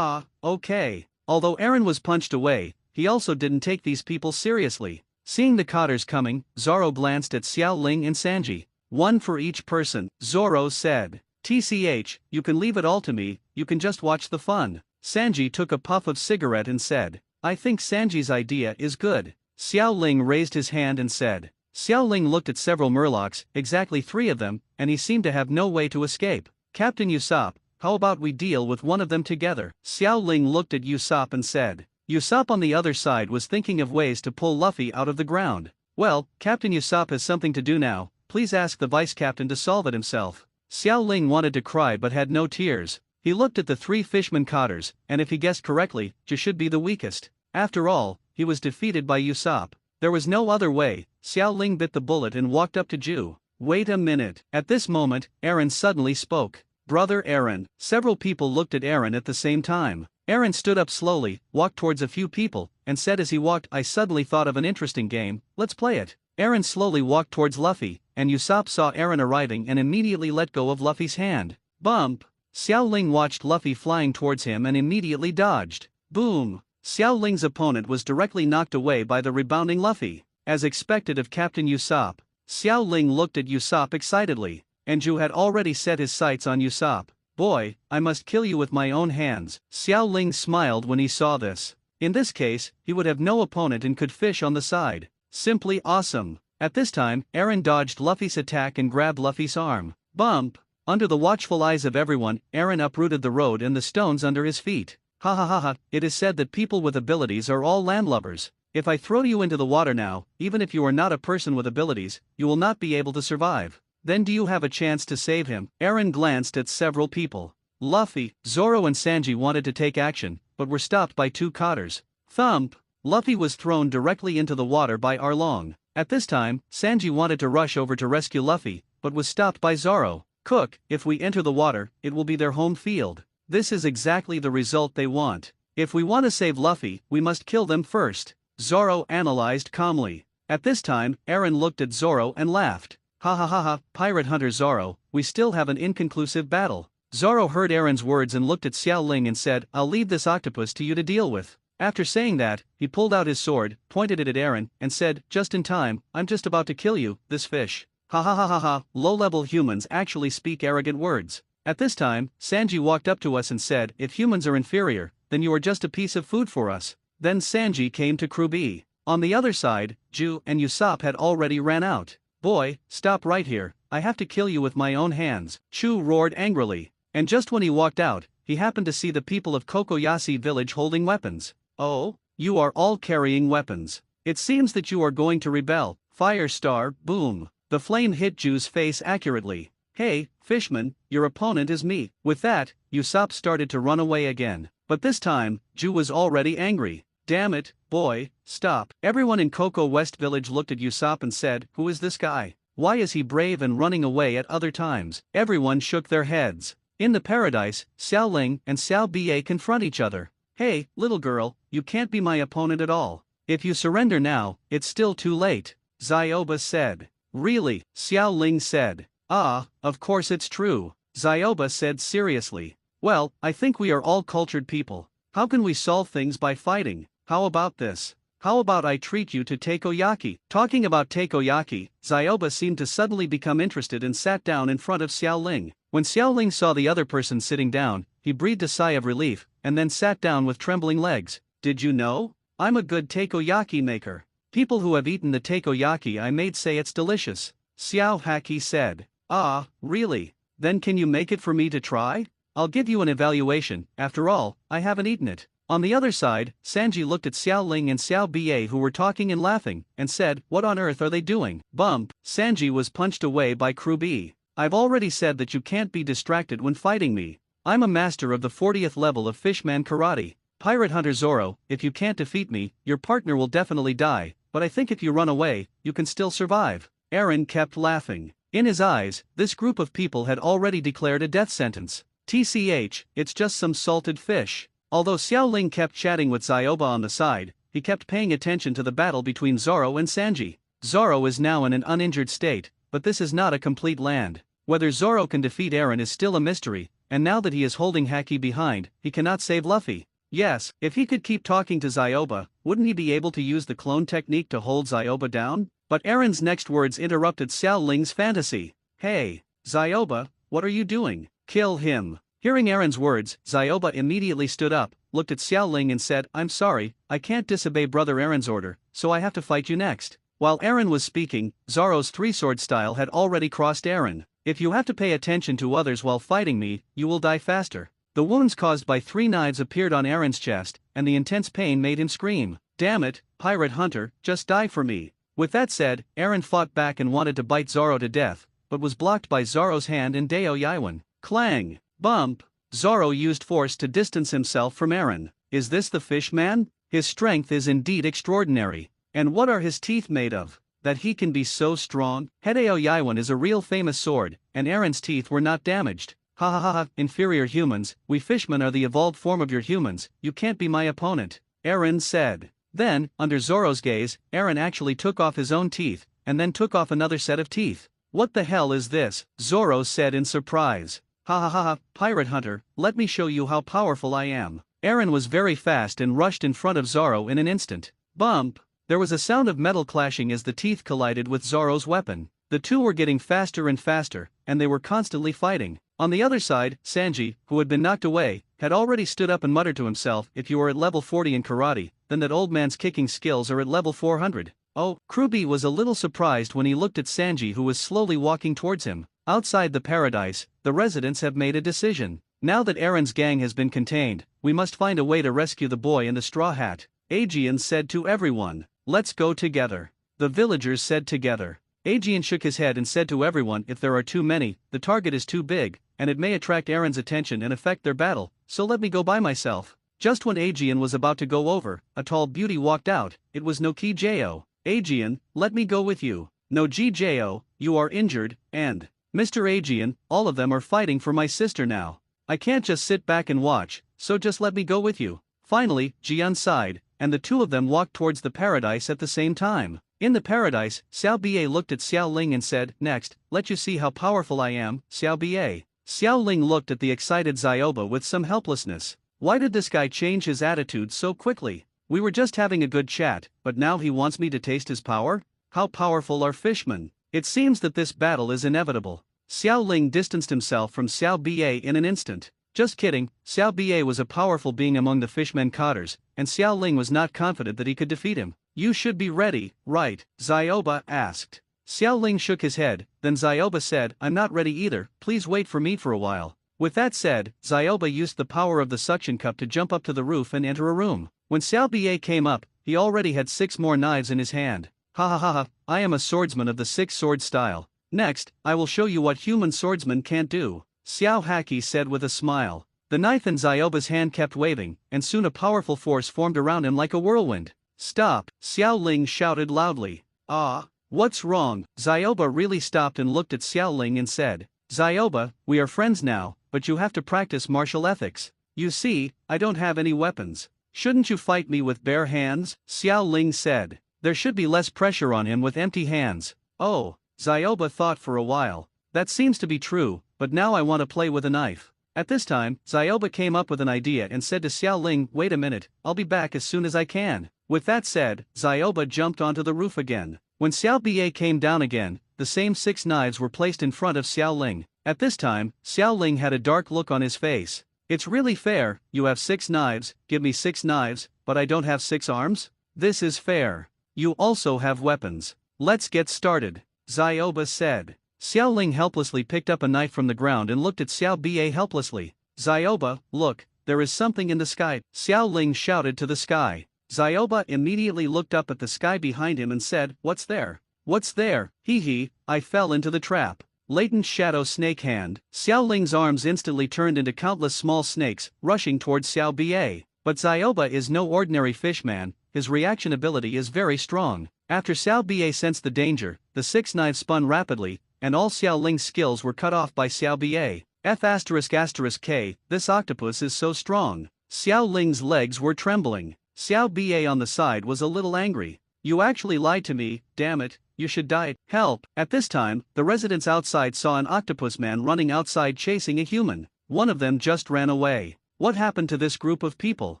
A: Okay. Although Aaron was punched away, he also didn't take these people seriously. Seeing the Cotters coming, Zoro glanced at Xiao Ling and Sanji. One for each person, Zoro said. TCH, you can leave it all to me, you can just watch the fun. Sanji took a puff of cigarette and said, I think Sanji's idea is good. Xiao Ling raised his hand and said. Xiao Ling looked at several murlocs, exactly 3 of them, and he seemed to have no way to escape. Captain Usopp, how about we deal with one of them together? Xiao Ling looked at Usopp and said. Usopp on the other side was thinking of ways to pull Luffy out of the ground. Well, Captain Usopp has something to do now, please ask the vice captain to solve it himself. Xiao Ling wanted to cry but had no tears. He looked at the 3 fishmen Cotters, and if he guessed correctly, Ju should be the weakest. After all, he was defeated by Usopp. There was no other way. Xiao Ling bit the bullet and walked up to Ju. Wait a minute. At this moment, Aaron suddenly spoke. Brother Aaron. Several people looked at Aaron at the same time. Aaron stood up slowly, walked towards a few people, and said as he walked, I suddenly thought of an interesting game, let's play it. Aaron slowly walked towards Luffy, and Usopp saw Aaron arriving and immediately let go of Luffy's hand. Bump! Xiao Ling watched Luffy flying towards him and immediately dodged. Boom! Xiao Ling's opponent was directly knocked away by the rebounding Luffy. As expected of Captain Usopp, Xiao Ling looked at Usopp excitedly, and Ju had already set his sights on Usopp. Boy, I must kill you with my own hands. Xiao Ling smiled when he saw this. In this case, he would have no opponent and could fish on the side. Simply awesome. At this time, Aaron dodged Luffy's attack and grabbed Luffy's arm. Bump! Under the watchful eyes of everyone, Aaron uprooted the road and the stones under his feet. Ha ha ha ha, it is said that people with abilities are all landlubbers. If I throw you into the water now, even if you are not a person with abilities, you will not be able to survive. Then do you have a chance to save him? Aaron glanced at several people. Luffy, Zoro and Sanji wanted to take action, but were stopped by 2 Cotters. Thump! Luffy was thrown directly into the water by Arlong. At this time, Sanji wanted to rush over to rescue Luffy, but was stopped by Zoro. Cook, if we enter the water, it will be their home field. This is exactly the result they want. If we want to save Luffy, we must kill them first. Zoro analyzed calmly. At this time, Aaron looked at Zoro and laughed. Ha ha ha ha, Pirate Hunter Zoro, we still have an inconclusive battle. Zoro heard Aaron's words and looked at Xiao Ling and said, I'll leave this octopus to you to deal with. After saying that, he pulled out his sword, pointed it at Aaron, and said, just in time, I'm just about to kill you, this fish. Ha ha ha ha ha, low-level humans actually speak arrogant words. At this time, Sanji walked up to us and said, if humans are inferior, then you are just a piece of food for us. Then Sanji came to Kruby. On the other side, Ju and Usopp had already ran out. Boy, stop right here, I have to kill you with my own hands, Chu roared angrily. And just when he walked out, he happened to see the people of Kokoyashi village holding weapons. Oh, you are all carrying weapons. It seems that you are going to rebel. Fire star, boom. The flame hit Ju's face accurately. "Hey, fishman, your opponent is me." With that, Usopp started to run away again. But this time, Ju was already angry. "Damn it, boy, stop." Everyone in Cocoa West Village looked at Usopp and said, "Who is this guy? Why is he brave and running away at other times?" Everyone shook their heads. In the paradise, Xiao Ling and Xiao Ba confront each other. "Hey, little girl, you can't be my opponent at all. If you surrender now, it's still too late," Zioba said. "Really?" Xiao Ling said. "Ah, of course it's true," Zioba said seriously. "Well, I think we are all cultured people. How can we solve things by fighting? How about this? How about I treat you to takoyaki?" Talking about takoyaki, Zioba seemed to suddenly become interested and sat down in front of Xiao Ling. When Xiao Ling saw the other person sitting down, he breathed a sigh of relief, and then sat down with trembling legs. "Did you know? I'm a good takoyaki maker. People who have eaten the takoyaki I made say it's delicious," Xiao Haki said. "Ah, really? Then can you make it for me to try? I'll give you an evaluation, after all, I haven't eaten it." On the other side, Sanji looked at Xiao Ling and Xiao Ba who were talking and laughing, and said, "What on earth are they doing?" Bump, Sanji was punched away by Crew B. "I've already said that you can't be distracted when fighting me. I'm a master of the 40th level of Fishman Karate. Pirate Hunter Zoro, if you can't defeat me, your partner will definitely die, but I think if you run away, you can still survive." Eren kept laughing. In his eyes, this group of people had already declared a death sentence. TCH, it's just some salted fish. Although Xiao Ling kept chatting with Zioba on the side, he kept paying attention to the battle between Zoro and Sanji. Zoro is now in an uninjured state, but this is not a complete land. Whether Zoro can defeat Eren is still a mystery, and now that he is holding Haki behind, he cannot save Luffy. Yes, if he could keep talking to Zioba, wouldn't he be able to use the clone technique to hold Zioba down? But Eren's next words interrupted Xiao Ling's fantasy. "Hey, Zioba, what are you doing? Kill him." Hearing Eren's words, Zioba immediately stood up, looked at Xiao Ling and said, "I'm sorry, I can't disobey Brother Eren's order, so I have to fight you next." While Eren was speaking, Zoro's three-sword style had already crossed Eren. "If you have to pay attention to others while fighting me, you will die faster." The wounds caused by 3 knives appeared on Eren's chest, and the intense pain made him scream. "Damn it, Pirate Hunter, just die for me." With that said, Eren fought back and wanted to bite Zoro to death, but was blocked by Zoro's hand and Deo Yaiwan. Clang! Bump! Zoro used force to distance himself from Eren. Is this the fish man? His strength is indeed extraordinary. And what are his teeth made of, that he can be so strong? Hideo Yaiwan is a real famous sword, and Eren's teeth were not damaged. "Ha ha ha ha, inferior humans, we fishmen are the evolved form of your humans, you can't be my opponent," Eren said. Then, under Zoro's gaze, Eren actually took off his own teeth, and then took off another set of teeth. "What the hell is this?" Zoro said in surprise. "Ha ha ha ha, Pirate Hunter, let me show you how powerful I am." Eren was very fast and rushed in front of Zoro in an instant. Bump! There was a sound of metal clashing as the teeth collided with Zoro's weapon. The two were getting faster and faster, and they were constantly fighting. On the other side, Sanji, who had been knocked away, had already stood up and muttered to himself, "If you are at level 40 in karate, then that old man's kicking skills are at level 400. Oh, Kruby was a little surprised when he looked at Sanji, who was slowly walking towards him. Outside the paradise, the residents have made a decision. Now that Eren's gang has been contained, we must find a way to rescue the boy in the straw hat. Aegean said to everyone, "Let's go together." The villagers said together. Aegean shook his head and said to everyone, "If there are too many, the target is too big, and it may attract Eren's attention and affect their battle, so let me go by myself." Just when Aegean was about to go over, a tall beauty walked out. It was Noki Jo. "Aegean, let me go with you." "No Jo, you are injured, and Mr. Aegean, all of them are fighting for my sister now. I can't just sit back and watch, so just let me go with you." Finally, Jian sighed, and the two of them walked towards the paradise at the same time. In the paradise, Xiao Ba looked at Xiao Ling and said, "Next, let you see how powerful I am, Xiao Ba." Xiao Ling looked at the excited Zioba with some helplessness. Why did this guy change his attitude so quickly? We were just having a good chat, but now he wants me to taste his power? How powerful are fishmen? It seems that this battle is inevitable. Xiao Ling distanced himself from Xiao Ba in an instant. Just kidding, Xiao Ba was a powerful being among the fishmen cotters, and Xiao Ling was not confident that he could defeat him. "You should be ready, right?" Zioba asked. Xiao Ling shook his head, then Zioba said, "I'm not ready either, please wait for me for a while." With that said, Zioba used the power of the suction cup to jump up to the roof and enter a room. When Xiao Ba came up, he already had 6 more knives in his hand. "Ha ha ha ha, I am a swordsman of the 6 sword style. Next, I will show you what human swordsmen can't do, Xiao Haki said with a smile. The knife in Zioba's hand kept waving, and soon a powerful force formed around him like a whirlwind. Stop, Xiao Ling shouted loudly. Ah, what's wrong? Zioba really stopped and looked at Xiao Ling and said, Zioba, we are friends now, but you have to practice martial ethics. You see, I don't have any weapons. Shouldn't you fight me with bare hands? Xiao Ling said. There should be less pressure on him with empty hands. Oh, Zioba thought for a while. That seems to be true, but now I want to play with a knife. At this time, Zioba came up with an idea and said to Xiao Ling, wait a minute, I'll be back as soon as I can. With that said, Zioba jumped onto the roof again. When Xiao Ba came down again, the same 6 knives were placed in front of Xiao Ling. At this time, Xiao Ling had a dark look on his face. It's really fair, you have 6 knives, give me 6 knives, but I don't have 6 arms? This is fair. You also have weapons. Let's get started, Zioba said. Xiao Ling helplessly picked up a knife from the ground and looked at Xiao Ba helplessly. Zioba, look, there is something in the sky, Xiao Ling shouted to the sky. Zioba immediately looked up at the sky behind him and said, what's there? What's there? Hee hee, I fell into the trap. Latent shadow snake hand. Xiao Ling's arms instantly turned into countless small snakes, rushing towards Xiao Ba. But Zioba is no ordinary fishman, his reaction ability is very strong. After Xiao Ba sensed the danger, the 6 knives spun rapidly, and all Xiao Ling's skills were cut off by Xiao Ba. F***K, this octopus is so strong. Xiao Ling's legs were trembling. Xiao Ba on the side was a little angry. You actually lied to me, damn it, you should die, help. At this time, the residents outside saw an octopus man running outside chasing a human. One of them just ran away. What happened to this group of people?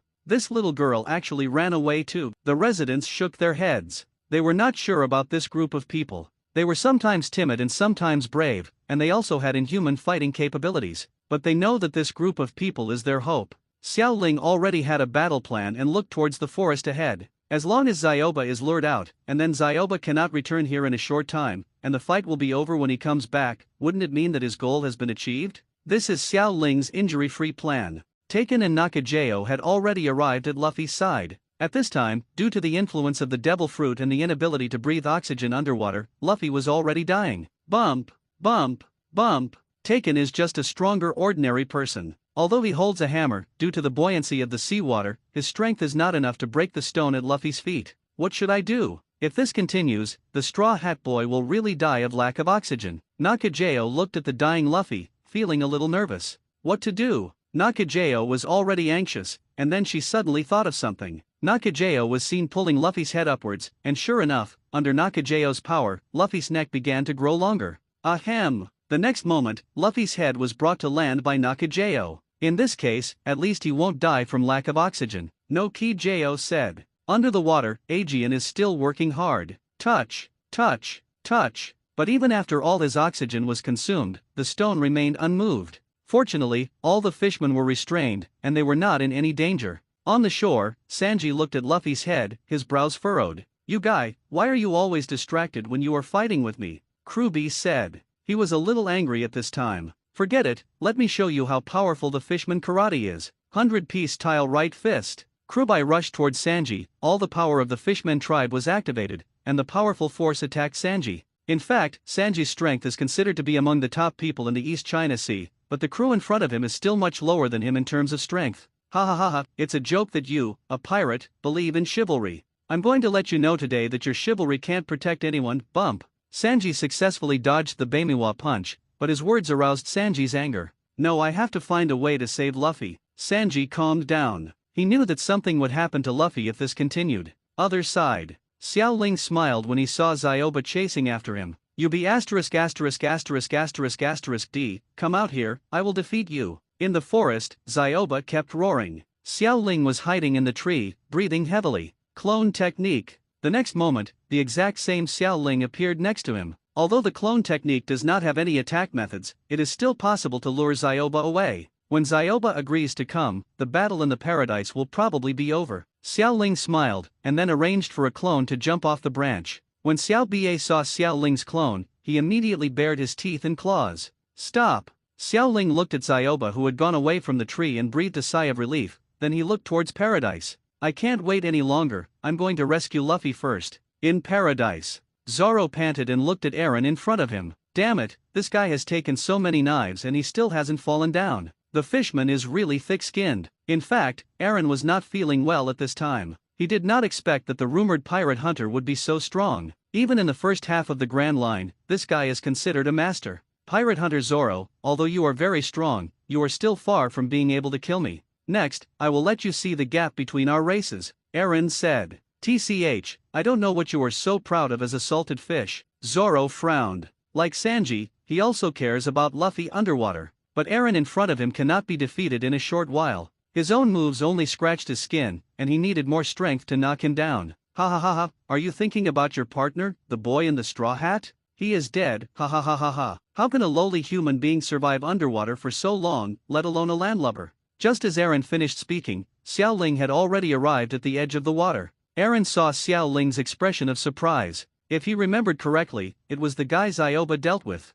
A: This little girl actually ran away too. The residents shook their heads. They were not sure about this group of people. They were sometimes timid and sometimes brave, and they also had inhuman fighting capabilities, but they know that this group of people is their hope. Xiao Ling already had a battle plan and looked towards the forest ahead. As long as Zioba is lured out, and then Zioba cannot return here in a short time, and the fight will be over when he comes back, wouldn't it mean that his goal has been achieved? This is Xiao Ling's injury-free plan. Taken and Nakajao had already arrived at Luffy's side. At this time, due to the influence of the devil fruit and the inability to breathe oxygen underwater, Luffy was already dying. Bump, bump, bump. Taken is just a stronger ordinary person. Although he holds a hammer, due to the buoyancy of the seawater, his strength is not enough to break the stone at Luffy's feet. What should I do? If this continues, the Straw Hat Boy will really die of lack of oxygen. Nakajao looked at the dying Luffy, feeling a little nervous. What to do? Nakajao was already anxious, and then she suddenly thought of something. Nakajao was seen pulling Luffy's head upwards, and sure enough, under Nakajao's power, Luffy's neck began to grow longer. Ahem! The next moment, Luffy's head was brought to land by Nakajao. In this case, at least he won't die from lack of oxygen, Nakajao said. Under the water, Aegean is still working hard. Touch, touch, touch. But even after all his oxygen was consumed, the stone remained unmoved. Fortunately, all the fishmen were restrained, and they were not in any danger. On the shore, Sanji looked at Luffy's head, his brows furrowed. You guy, why are you always distracted when you are fighting with me? Kruby said. He was a little angry at this time. Forget it, let me show you how powerful the fishman karate is. 100-piece tile right fist. Kruby rushed towards Sanji, all the power of the fishmen tribe was activated, and the powerful force attacked Sanji. In fact, Sanji's strength is considered to be among the top people in the East China Sea, but the crew in front of him is still much lower than him in terms of strength. Ha ha ha ha, it's a joke that you, a pirate, believe in chivalry. I'm going to let you know today that your chivalry can't protect anyone, bump. Sanji successfully dodged the Bamiwa punch, but his words aroused Sanji's anger. No, I have to find a way to save Luffy. Sanji calmed down. He knew that something would happen to Luffy if this continued. Other side. Xiao Ling smiled when he saw Zioba chasing after him. You be ******************************************************************** Come out here, I will defeat you. In the forest, Zioba kept roaring. Xiao Ling was hiding in the tree, breathing heavily. Clone technique. The next moment, the exact same Xiao Ling appeared next to him. Although the clone technique does not have any attack methods, it is still possible to lure Zioba away. When Zioba agrees to come, the battle in the paradise will probably be over. Xiao Ling smiled, and then arranged for a clone to jump off the branch. When Xiao Ba saw Xiao Ling's clone, he immediately bared his teeth and claws. Stop! Xiao Ling looked at Zioba who had gone away from the tree and breathed a sigh of relief, then he looked towards paradise. I can't wait any longer, I'm going to rescue Luffy first. In paradise. Zoro panted and looked at Eren in front of him. Damn it, this guy has taken so many knives and he still hasn't fallen down. The fishman is really thick-skinned. In fact, Aaron was not feeling well at this time. He did not expect that the rumored pirate hunter would be so strong. Even in the first half of the Grand Line, this guy is considered a master. Pirate hunter Zoro, although you are very strong, you are still far from being able to kill me. Next, I will let you see the gap between our races, Aaron said. TCH, I don't know what you are so proud of as a salted fish. Zoro frowned. Like Sanji, he also cares about Luffy underwater. But Aaron in front of him cannot be defeated in a short while. His own moves only scratched his skin, and he needed more strength to knock him down. Ha ha ha ha, are you thinking about your partner, the boy in the straw hat? He is dead, ha ha ha ha ha. How can a lowly human being survive underwater for so long, let alone a landlubber? Just as Aaron finished speaking, Xiao Ling had already arrived at the edge of the water. Aaron saw Xiao Ling's expression of surprise. If he remembered correctly, it was the guy Zioba dealt with.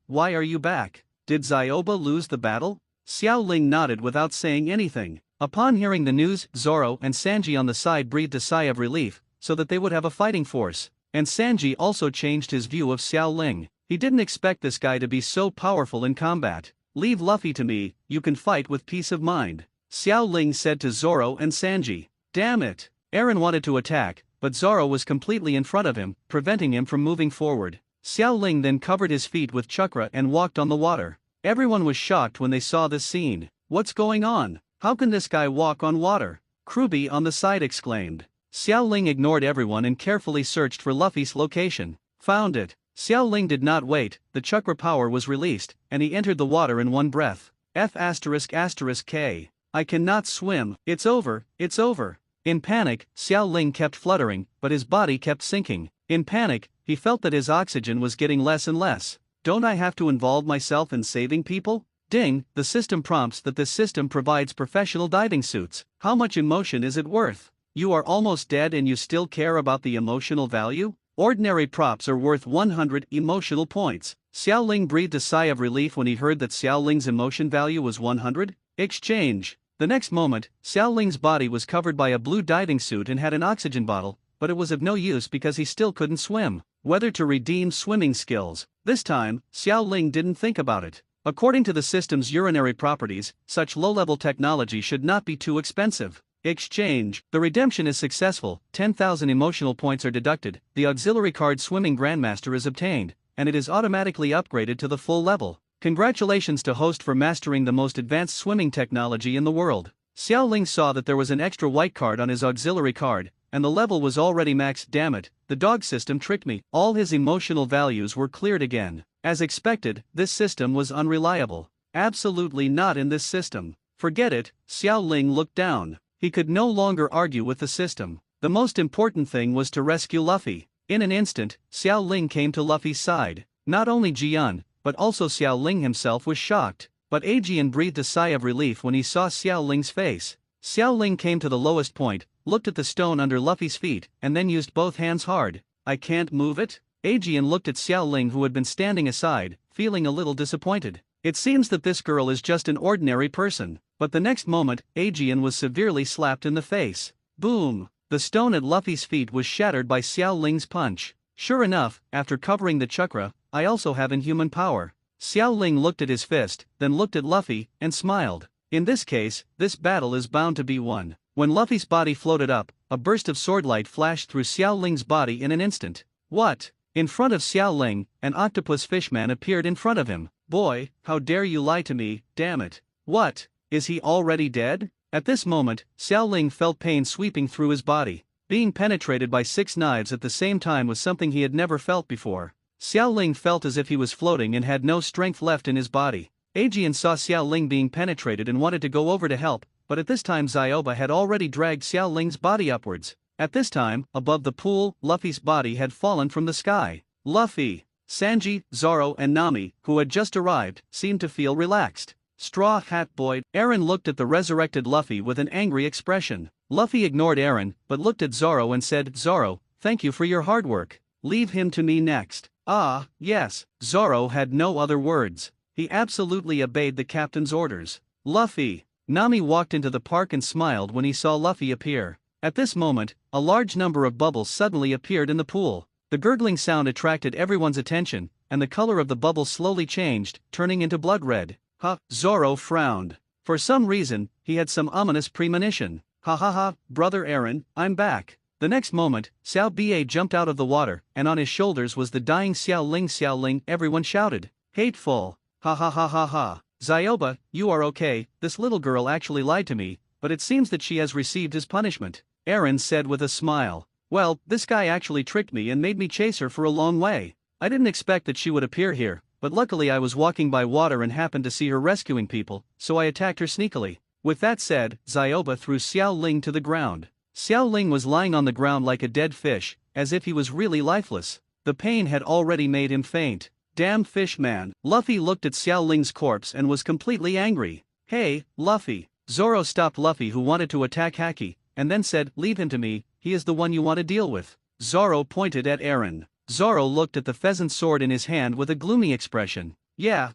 A: Why are you back? Did Zioba lose the battle? Xiao Ling nodded without saying anything. Upon hearing the news, Zoro and Sanji on the side breathed a sigh of relief, so that they would have a fighting force. And Sanji also changed his view of Xiao Ling. He didn't expect this guy to be so powerful in combat. Leave Luffy to me, you can fight with peace of mind, Xiao Ling said to Zoro and Sanji. Damn it! Aaron wanted to attack, but Zoro was completely in front of him, preventing him from moving forward. Xiao Ling then covered his feet with chakra and walked on the water. Everyone was shocked when they saw this scene. What's going on? How can this guy walk on water? Kruby on the side exclaimed. Xiao Ling ignored everyone and carefully searched for Luffy's location. Found it. Xiao Ling did not wait, the chakra power was released, and he entered the water in one breath. F***K. I cannot swim, it's over, it's over. In panic, Xiao Ling kept fluttering, but his body kept sinking. In panic, he felt that his oxygen was getting less and less. Don't I have to involve myself in saving people? Ding, the system prompts that this system provides professional diving suits. How much emotion is it worth? You are almost dead and you still care about the emotional value? Ordinary props are worth 100 emotional points. Xiao Ling breathed a sigh of relief when he heard that Xiao Ling's emotion value was 100. Exchange. The next moment, Xiao Ling's body was covered by a blue diving suit and had an oxygen bottle, but it was of no use because he still couldn't swim. Whether to redeem swimming skills. This time, Xiao Ling didn't think about it. According to the system's urinary properties, such low-level technology should not be too expensive. Exchange. The redemption is successful, 10,000 emotional points are deducted, the auxiliary card Swimming Grandmaster is obtained, and it is automatically upgraded to the full level. Congratulations to host for mastering the most advanced swimming technology in the world. Xiao Ling saw that there was an extra white card on his auxiliary card, and the level was already maxed. Damn it, the dog system tricked me. All his emotional values were cleared again. As expected, this system was unreliable. Absolutely not in this system. Forget it, Xiao Ling looked down. He could no longer argue with the system. The most important thing was to rescue Luffy. In an instant, Xiao Ling came to Luffy's side. Not only Jian, but also Xiao Ling himself was shocked. But Ajian breathed a sigh of relief when he saw Xiao Ling's face. Xiao Ling came to the lowest point, looked at the stone under Luffy's feet, and then used both hands hard. I can't move it? Ajian looked at Xiao Ling, who had been standing aside, feeling a little disappointed. It seems that this girl is just an ordinary person. But the next moment, Ajian was severely slapped in the face. Boom! The stone at Luffy's feet was shattered by Xiao Ling's punch. Sure enough, after covering the chakra, I also have inhuman power. Xiao Ling looked at his fist, then looked at Luffy, and smiled. In this case, this battle is bound to be won. When Luffy's body floated up, a burst of swordlight flashed through Xiao Ling's body in an instant. What? In front of Xiao Ling, an octopus fishman appeared in front of him. Boy, how dare you lie to me, damn it. What? Is he already dead? At this moment, Xiao Ling felt pain sweeping through his body. Being penetrated by 6 knives at the same time was something he had never felt before. Xiao Ling felt as if he was floating and had no strength left in his body. Ajian saw Xiao Ling being penetrated and wanted to go over to help, but at this time Zioba had already dragged Xiao Ling's body upwards. At this time, above the pool, Luffy's body had fallen from the sky. Luffy, Sanji, Zoro and Nami, who had just arrived, seemed to feel relaxed. Straw Hat Boy. Aaron looked at the resurrected Luffy with an angry expression. Luffy ignored Aaron, but looked at Zoro and said, Zoro, thank you for your hard work. Leave him to me next. Ah, yes. Zoro had no other words. He absolutely obeyed the captain's orders. Luffy. Nami walked into the park and smiled when he saw Luffy appear. At this moment, a large number of bubbles suddenly appeared in the pool. The gurgling sound attracted everyone's attention, and the color of the bubble slowly changed, turning into blood red. Ha! Zoro frowned. For some reason, he had some ominous premonition. Ha ha ha, brother Aaron, I'm back. The next moment, Xiao Ba jumped out of the water, and on his shoulders was the dying Xiao Ling. Everyone shouted. Hateful. Ha ha ha ha ha. Zioba, you are okay, this little girl actually lied to me, but it seems that she has received his punishment. Aaron said with a smile. Well, this guy actually tricked me and made me chase her for a long way. I didn't expect that she would appear here, but luckily I was walking by water and happened to see her rescuing people, so I attacked her sneakily. With that said, Zioba threw Xiao Ling to the ground. Xiao Ling was lying on the ground like a dead fish, as if he was really lifeless. The pain had already made him faint. Damn fish man. Luffy looked at Xiao Ling's corpse and was completely angry. Hey, Luffy. Zoro stopped Luffy, who wanted to attack Haki, and then said, leave him to me, he is the one you want to deal with. Zoro pointed at Aaron. Zoro looked at the pheasant sword in his hand with a gloomy expression. Yeah,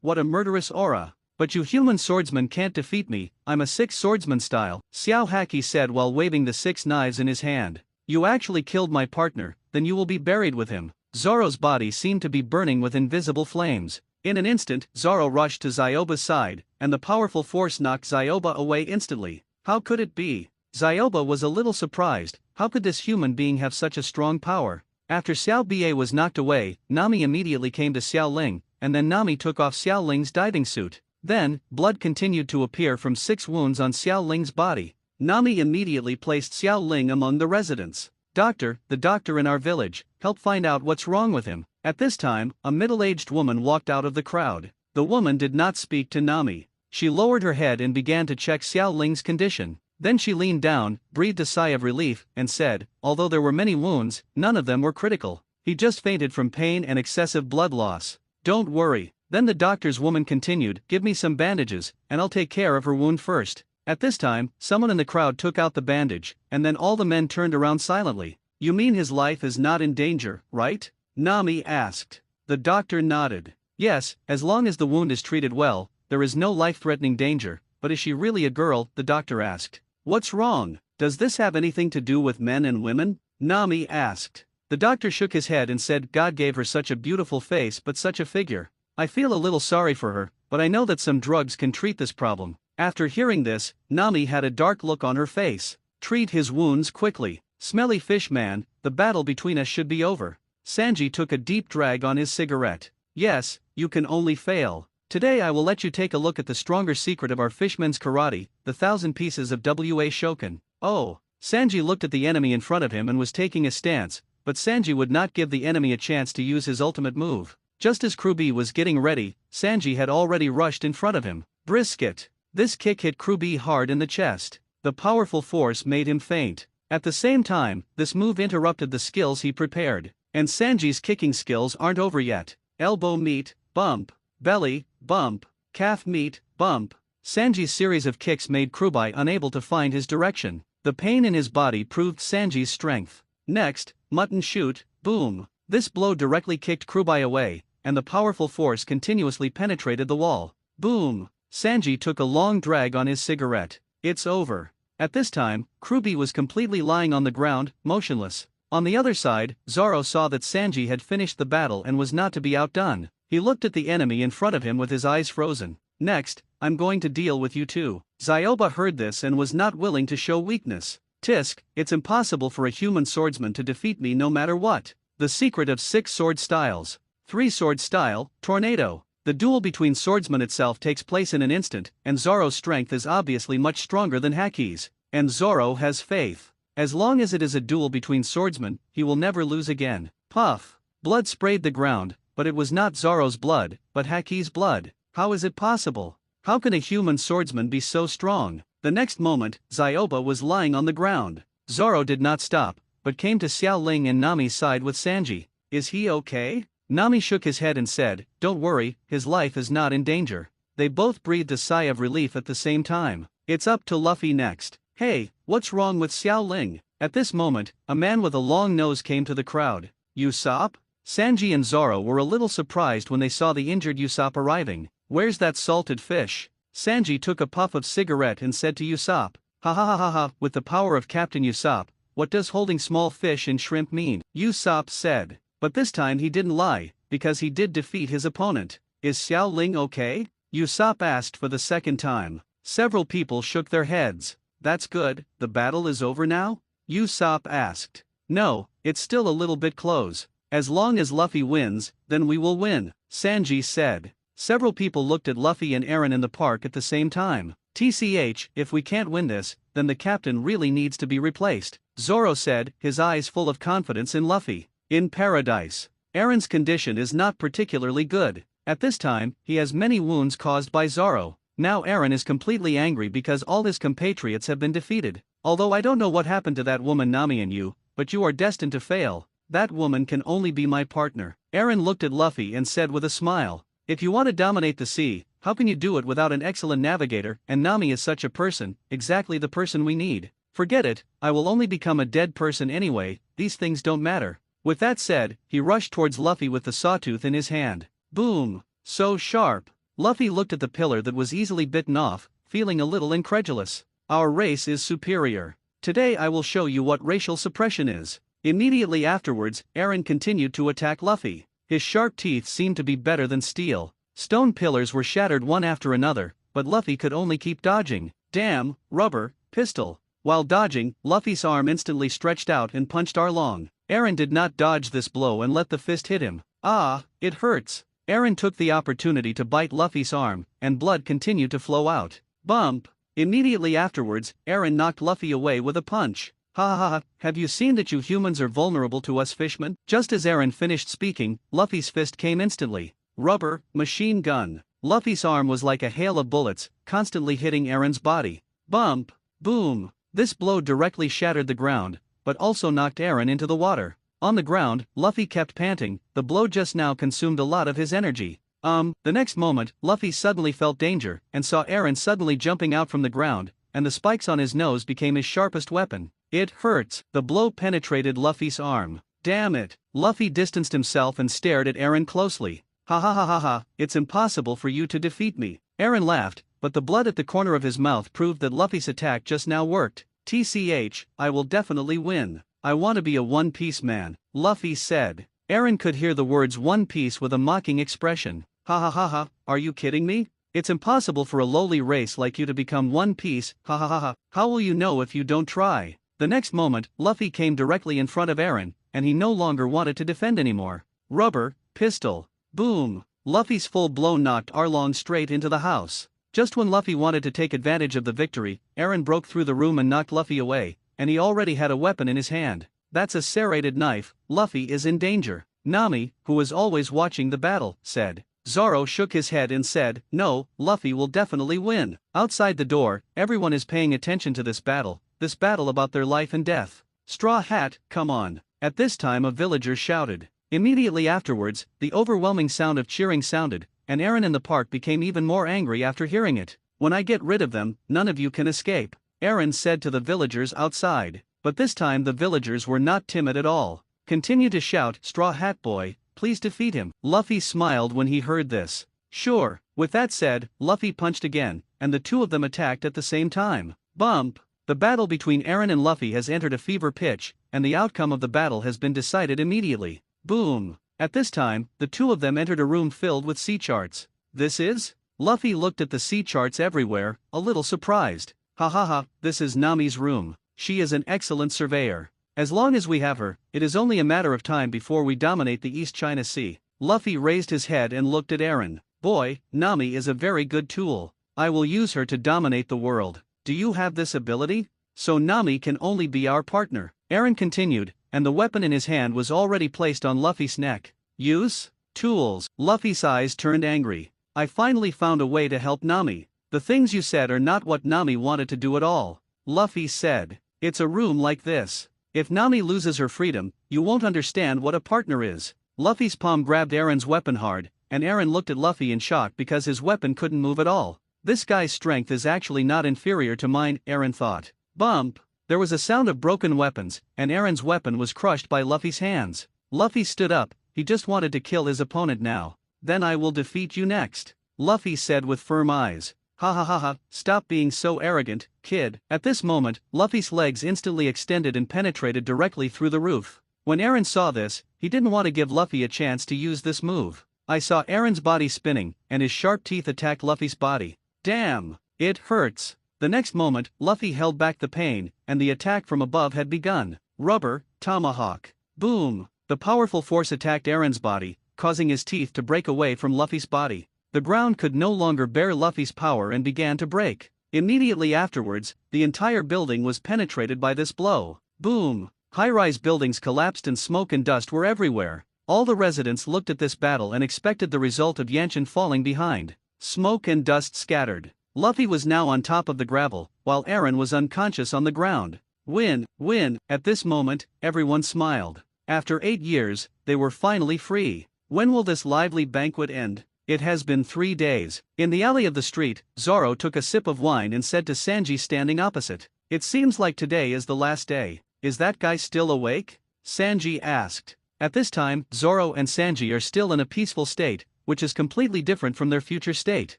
A: what a murderous aura. But you human swordsmen can't defeat me, I'm a 6 swordsman style, Xiao Haki said while waving the 6 knives in his hand. You actually killed my partner, then you will be buried with him. Zoro's body seemed to be burning with invisible flames. In an instant, Zoro rushed to Zioba's side, and the powerful force knocked Zioba away instantly. How could it be? Zioba was a little surprised. How could this human being have such a strong power? After Xiao Ba was knocked away, Nami immediately came to Xiao Ling, and then Nami took off Xiao Ling's diving suit. Then, blood continued to appear from 6 wounds on Xiao Ling's body. Nami immediately placed Xiao Ling among the residents. Doctor, the doctor in our village, help find out what's wrong with him. At this time, a middle-aged woman walked out of the crowd. The woman did not speak to Nami. She lowered her head and began to check Xiao Ling's condition. Then she leaned down, breathed a sigh of relief, and said, although there were many wounds, none of them were critical. He just fainted from pain and excessive blood loss. Don't worry. Then the doctor's woman continued, give me some bandages, and I'll take care of her wound first. At this time, someone in the crowd took out the bandage, and then all the men turned around silently. You mean his life is not in danger, right? Nami asked. The doctor nodded. Yes, as long as the wound is treated well, there is no life-threatening danger, but is she really a girl? The doctor asked. What's wrong? Does this have anything to do with men and women? Nami asked. The doctor shook his head and said God gave her such a beautiful face but such a figure. I feel a little sorry for her, but I know that some drugs can treat this problem. After hearing this, Nami had a dark look on her face. Treat his wounds quickly. Smelly fish man, the battle between us should be over. Sanji took a deep drag on his cigarette. Yes, you can only fail. Today I will let you take a look at the stronger secret of our fishman's karate, the 1,000 pieces of Wa Shoken. Oh. Sanji looked at the enemy in front of him and was taking a stance, but Sanji would not give the enemy a chance to use his ultimate move. Just as Krubi was getting ready, Sanji had already rushed in front of him. Brisket. This kick hit Krubi hard in the chest. The powerful force made him faint. At the same time, this move interrupted the skills he prepared. And Sanji's kicking skills aren't over yet. Elbow meet, bump. Belly, bump. Calf meet, bump. Sanji's series of kicks made Krubi unable to find his direction. The pain in his body proved Sanji's strength. Next, mutton shoot, boom. This blow directly kicked Krubi away, and the powerful force continuously penetrated the wall. Boom. Sanji took a long drag on his cigarette. It's over. At this time, Krubi was completely lying on the ground, motionless. On the other side, Zoro saw that Sanji had finished the battle and was not to be outdone. He looked at the enemy in front of him with his eyes frozen. Next, I'm going to deal with you too. Zioba heard this and was not willing to show weakness. Tisk, it's impossible for a human swordsman to defeat me no matter what. The secret of 6 sword styles. 3 sword style, tornado. The duel between swordsmen itself takes place in an instant, and Zoro's strength is obviously much stronger than Haki's. And Zoro has faith. As long as it is a duel between swordsmen, he will never lose again. Puff. Blood sprayed the ground, but it was not Zoro's blood, but Haki's blood. How is it possible? How can a human swordsman be so strong? The next moment, Zioba was lying on the ground. Zoro did not stop, but came to Xiao Ling and Nami's side with Sanji. Is he okay? Nami shook his head and said, don't worry, his life is not in danger. They both breathed a sigh of relief at the same time. It's up to Luffy next. Hey, what's wrong with Xiao Ling? At this moment, a man with a long nose came to the crowd. Usopp? Sanji and Zoro were a little surprised when they saw the injured Usopp arriving. Where's that salted fish? Sanji took a puff of cigarette and said to Usopp, ha ha ha ha ha, with the power of Captain Usopp, what does holding small fish and shrimp mean? Usopp said. But this time he didn't lie. because he did defeat his opponent. Is Xiao Ling okay? Usopp asked for the second time. Several people shook their heads. That's good, the battle is over now? Usopp asked. No, it's still a little bit close. As long as Luffy wins, then we will win, Sanji said. Several people looked at Luffy and Eren in the park at the same time. TCH, if we can't win this, then the captain really needs to be replaced, Zoro said, his eyes full of confidence in Luffy. In paradise, Eren's condition is not particularly good. At this time, he has many wounds caused by Zoro. Now Eren is completely angry because all his compatriots have been defeated. Although I don't know what happened to that woman Nami and you, but you are destined to fail. That woman can only be my partner. Eren looked at Luffy and said with a smile, if you want to dominate the sea, how can you do it without an excellent navigator? And Nami is such a person, exactly the person we need. Forget it, I will only become a dead person anyway, these things don't matter. With that said, he rushed towards Luffy with the sawtooth in his hand. Boom! So sharp. Luffy looked at the pillar that was easily bitten off, feeling a little incredulous. Our race is superior. Today I will show you what racial suppression is. Immediately afterwards, Eren continued to attack Luffy. His sharp teeth seemed to be better than steel. Stone pillars were shattered one after another, but Luffy could only keep dodging. Damn, rubber, pistol. While dodging, Luffy's arm instantly stretched out and punched Arlong. Eren did not dodge this blow and let the fist hit him. Ah, it hurts. Eren took the opportunity to bite Luffy's arm, and blood continued to flow out. Bump! Immediately afterwards, Eren knocked Luffy away with a punch. Ha ha ha, have you seen that you humans are vulnerable to us fishmen? Just as Eren finished speaking, Luffy's fist came instantly. Rubber, machine gun. Luffy's arm was like a hail of bullets, constantly hitting Eren's body. Bump! Boom! This blow directly shattered the ground, but also knocked Eren into the water. On the ground, Luffy kept panting, the blow just now consumed a lot of his energy. The next moment, Luffy suddenly felt danger, and saw Eren suddenly jumping out from the ground, and the spikes on his nose became his sharpest weapon. It hurts. The blow penetrated Luffy's arm. Damn it. Luffy distanced himself and stared at Eren closely. Ha ha ha ha ha, it's impossible for you to defeat me. Eren laughed, but the blood at the corner of his mouth proved that Luffy's attack just now worked. TCH, I will definitely win. I want to be a One Piece man, Luffy said. Eren could hear the words One Piece with a mocking expression. Ha ha ha ha, are you kidding me? It's impossible for a lowly race like you to become One Piece, ha ha ha ha, how will you know if you don't try? The next moment, Luffy came directly in front of Eren, and he no longer wanted to defend anymore. Rubber, pistol. Boom! Luffy's full blow knocked Arlong straight into the house. Just when Luffy wanted to take advantage of the victory, Eren broke through the room and knocked Luffy away, and he already had a weapon in his hand. That's a serrated knife, Luffy is in danger. Nami, who was always watching the battle, said. Zoro shook his head and said, no, Luffy will definitely win. Outside the door, everyone is paying attention to this battle about their life and death. Straw Hat, come on. At this time a villager shouted. Immediately afterwards, the overwhelming sound of cheering sounded, and Eren in the park became even more angry after hearing it. When I get rid of them, none of you can escape, Eren said to the villagers outside. But this time the villagers were not timid at all. Continue to shout, Straw Hat Boy, please defeat him. Luffy smiled when he heard this. Sure. With that said, Luffy punched again, and the two of them attacked at the same time. Bump! The battle between Eren and Luffy has entered a fever pitch, and the outcome of the battle has been decided immediately. Boom! At this time, the two of them entered a room filled with sea charts. This is? Luffy looked at the sea charts everywhere, a little surprised. Ha ha ha, this is Nami's room. She is an excellent surveyor. As long as we have her, it is only a matter of time before we dominate the East China Sea. Luffy raised his head and looked at Eren. Boy, Nami is a very good tool. I will use her to dominate the world. Do you have this ability? So Nami can only be our partner. Eren continued, and the weapon in his hand was already placed on Luffy's neck. Use? Tools. Luffy's eyes turned angry. I finally found a way to help Nami. The things you said are not what Nami wanted to do at all. Luffy said. It's a room like this. If Nami loses her freedom, you won't understand what a partner is. Luffy's palm grabbed Eren's weapon hard, and Eren looked at Luffy in shock because his weapon couldn't move at all. This guy's strength is actually not inferior to mine, Eren thought. Bump! There was a sound of broken weapons, and Eren's weapon was crushed by Luffy's hands. Luffy stood up, he just wanted to kill his opponent now. Then I will defeat you next, Luffy said with firm eyes. Ha ha ha ha, stop being so arrogant, kid. At this moment, Luffy's legs instantly extended and penetrated directly through the roof. When Eren saw this, he didn't want to give Luffy a chance to use this move. I saw Eren's body spinning, and his sharp teeth attacked Luffy's body. Damn! It hurts! The next moment, Luffy held back the pain, and the attack from above had begun. Rubber, tomahawk. Boom! The powerful force attacked Eren's body, causing his teeth to break away from Luffy's body. The ground could no longer bear Luffy's power and began to break. Immediately afterwards, the entire building was penetrated by this blow. Boom! High-rise buildings collapsed and smoke and dust were everywhere. All the residents looked at this battle and expected the result of Yanshin falling behind. Smoke and dust scattered. Luffy was now on top of the gravel, while Eren was unconscious on the ground. Win, win! At this moment, everyone smiled. After 8 years, they were finally free. When will this lively banquet end? It has been 3 days. In the alley of the street, Zoro took a sip of wine and said to Sanji standing opposite, "It seems like today is the last day. Is that guy still awake?" Sanji asked. At this time, Zoro and Sanji are still in a peaceful state, which is completely different from their future state.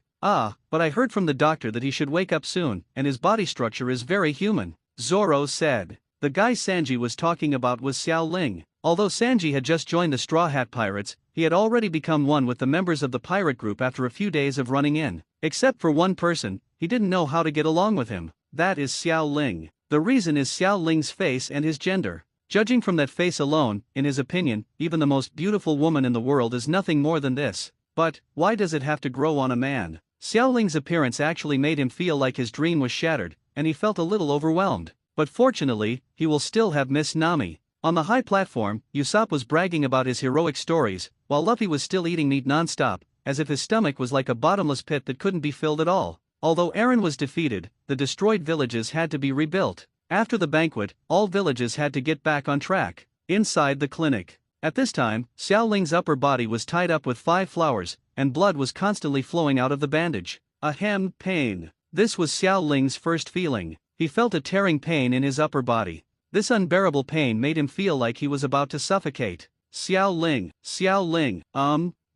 A: "Ah, but I heard from the doctor that he should wake up soon, and his body structure is very human," Zoro said. The guy Sanji was talking about was Xiao Ling. Although Sanji had just joined the Straw Hat Pirates, he had already become one with the members of the pirate group after a few days of running in. Except for one person, he didn't know how to get along with him. That is Xiao Ling. The reason is Xiao Ling's face and his gender. Judging from that face alone, in his opinion, even the most beautiful woman in the world is nothing more than this. But, why does it have to grow on a man? Xiao Ling's appearance actually made him feel like his dream was shattered, and he felt a little overwhelmed. But fortunately, he will still have Miss Nami. On the high platform, Usopp was bragging about his heroic stories, while Luffy was still eating meat non-stop, as if his stomach was like a bottomless pit that couldn't be filled at all. Although Eren was defeated, the destroyed villages had to be rebuilt. After the banquet, all villages had to get back on track. Inside the clinic. At this time, Xiao Ling's upper body was tied up with 5 flowers, and blood was constantly flowing out of the bandage. Pain. This was Xiao Ling's first feeling. He felt a tearing pain in his upper body. This unbearable pain made him feel like he was about to suffocate. Xiao Ling,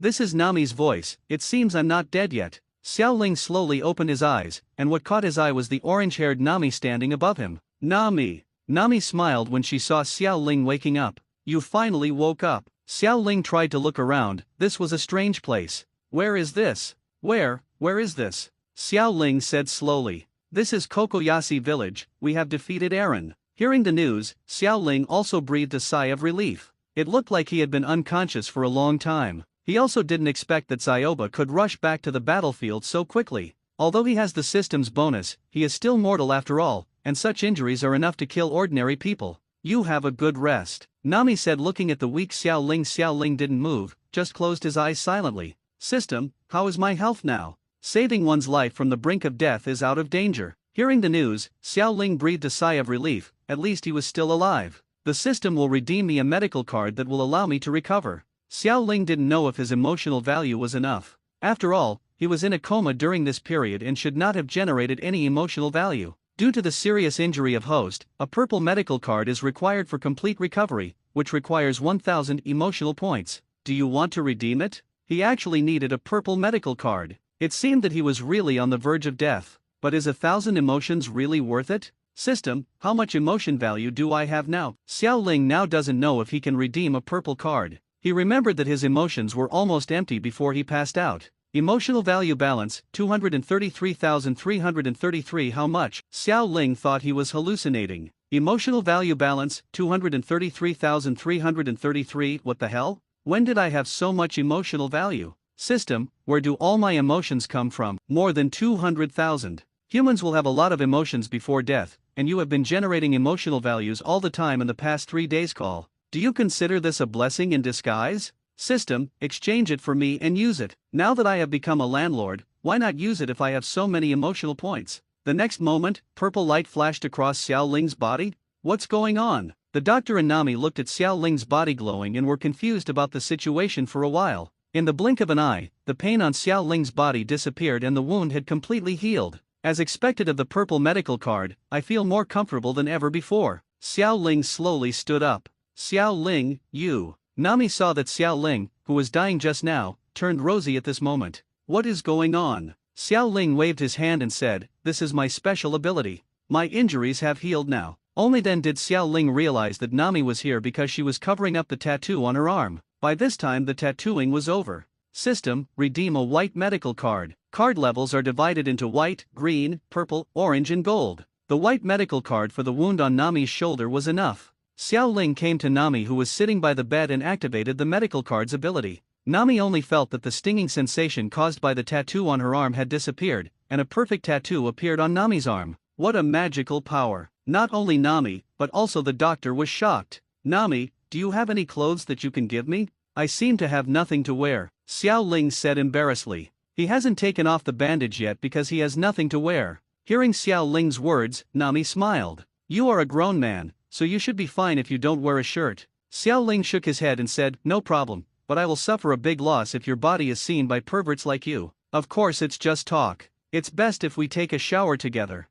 A: this is Nami's voice. It seems I'm not dead yet. Xiao Ling slowly opened his eyes, and what caught his eye was the orange-haired Nami standing above him. Nami. Nami smiled when she saw Xiao Ling waking up. You finally woke up. Xiao Ling tried to look around. This was a strange place. Where is this? Where is this? Xiao Ling said slowly. This is Kokoyashi village. We have defeated Eren. Hearing the news, Xiao Ling also breathed a sigh of relief. It looked like he had been unconscious for a long time. He also didn't expect that Zioba could rush back to the battlefield so quickly. Although he has the system's bonus, he is still mortal after all, and such injuries are enough to kill ordinary people. You have a good rest, Nami said looking at the weak Xiao Ling. Xiao Ling didn't move, just closed his eyes silently. System, how is my health now? Saving one's life from the brink of death is out of danger. Hearing the news, Xiao Ling breathed a sigh of relief. At least he was still alive. The system will redeem me a medical card that will allow me to recover. Xiao Ling didn't know if his emotional value was enough. After all, he was in a coma during this period and should not have generated any emotional value. Due to the serious injury of Host, a purple medical card is required for complete recovery, which requires 1,000 emotional points. Do you want to redeem it? He actually needed a purple medical card. It seemed that he was really on the verge of death. But is 1,000 emotions really worth it? System, how much emotion value do I have now? Xiao Ling now doesn't know if he can redeem a purple card. He remembered that his emotions were almost empty before he passed out. Emotional value balance, 233,333. How much? Xiao Ling thought he was hallucinating. Emotional value balance, 233,333. What the hell? When did I have so much emotional value? System, where do all my emotions come from? More than 200,000. Humans will have a lot of emotions before death, and you have been generating emotional values all the time in the past 3 days. Call. Do you consider this a blessing in disguise? System, exchange it for me and use it. Now that I have become a landlord, why not use it if I have so many emotional points? The next moment, purple light flashed across Xiao Ling's body. What's going on? The doctor and Nami looked at Xiao Ling's body glowing and were confused about the situation for a while. In the blink of an eye, the pain on Xiao Ling's body disappeared and the wound had completely healed. As expected of the purple medical card, I feel more comfortable than ever before. Xiao Ling slowly stood up. Xiao Ling, you. Nami saw that Xiao Ling, who was dying just now, turned rosy at this moment. What is going on? Xiao Ling waved his hand and said, this is my special ability. My injuries have healed now. Only then did Xiao Ling realize that Nami was here because she was covering up the tattoo on her arm. By this time the tattooing was over. System, redeem a white medical card. Card levels are divided into white, green, purple, orange and gold. The white medical card for the wound on Nami's shoulder was enough. Xiao Ling came to Nami who was sitting by the bed and activated the medical card's ability. Nami only felt that the stinging sensation caused by the tattoo on her arm had disappeared, and a perfect tattoo appeared on Nami's arm. What a magical power! Not only Nami, but also the doctor was shocked. Nami, do you have any clothes that you can give me? I seem to have nothing to wear, Xiao Ling said embarrassedly. He hasn't taken off the bandage yet because he has nothing to wear. Hearing Xiao Ling's words, Nami smiled. You are a grown man, so you should be fine if you don't wear a shirt. Xiao Ling shook his head and said, no problem, but I will suffer a big loss if your body is seen by perverts like you. Of course it's just talk. It's best if we take a shower together.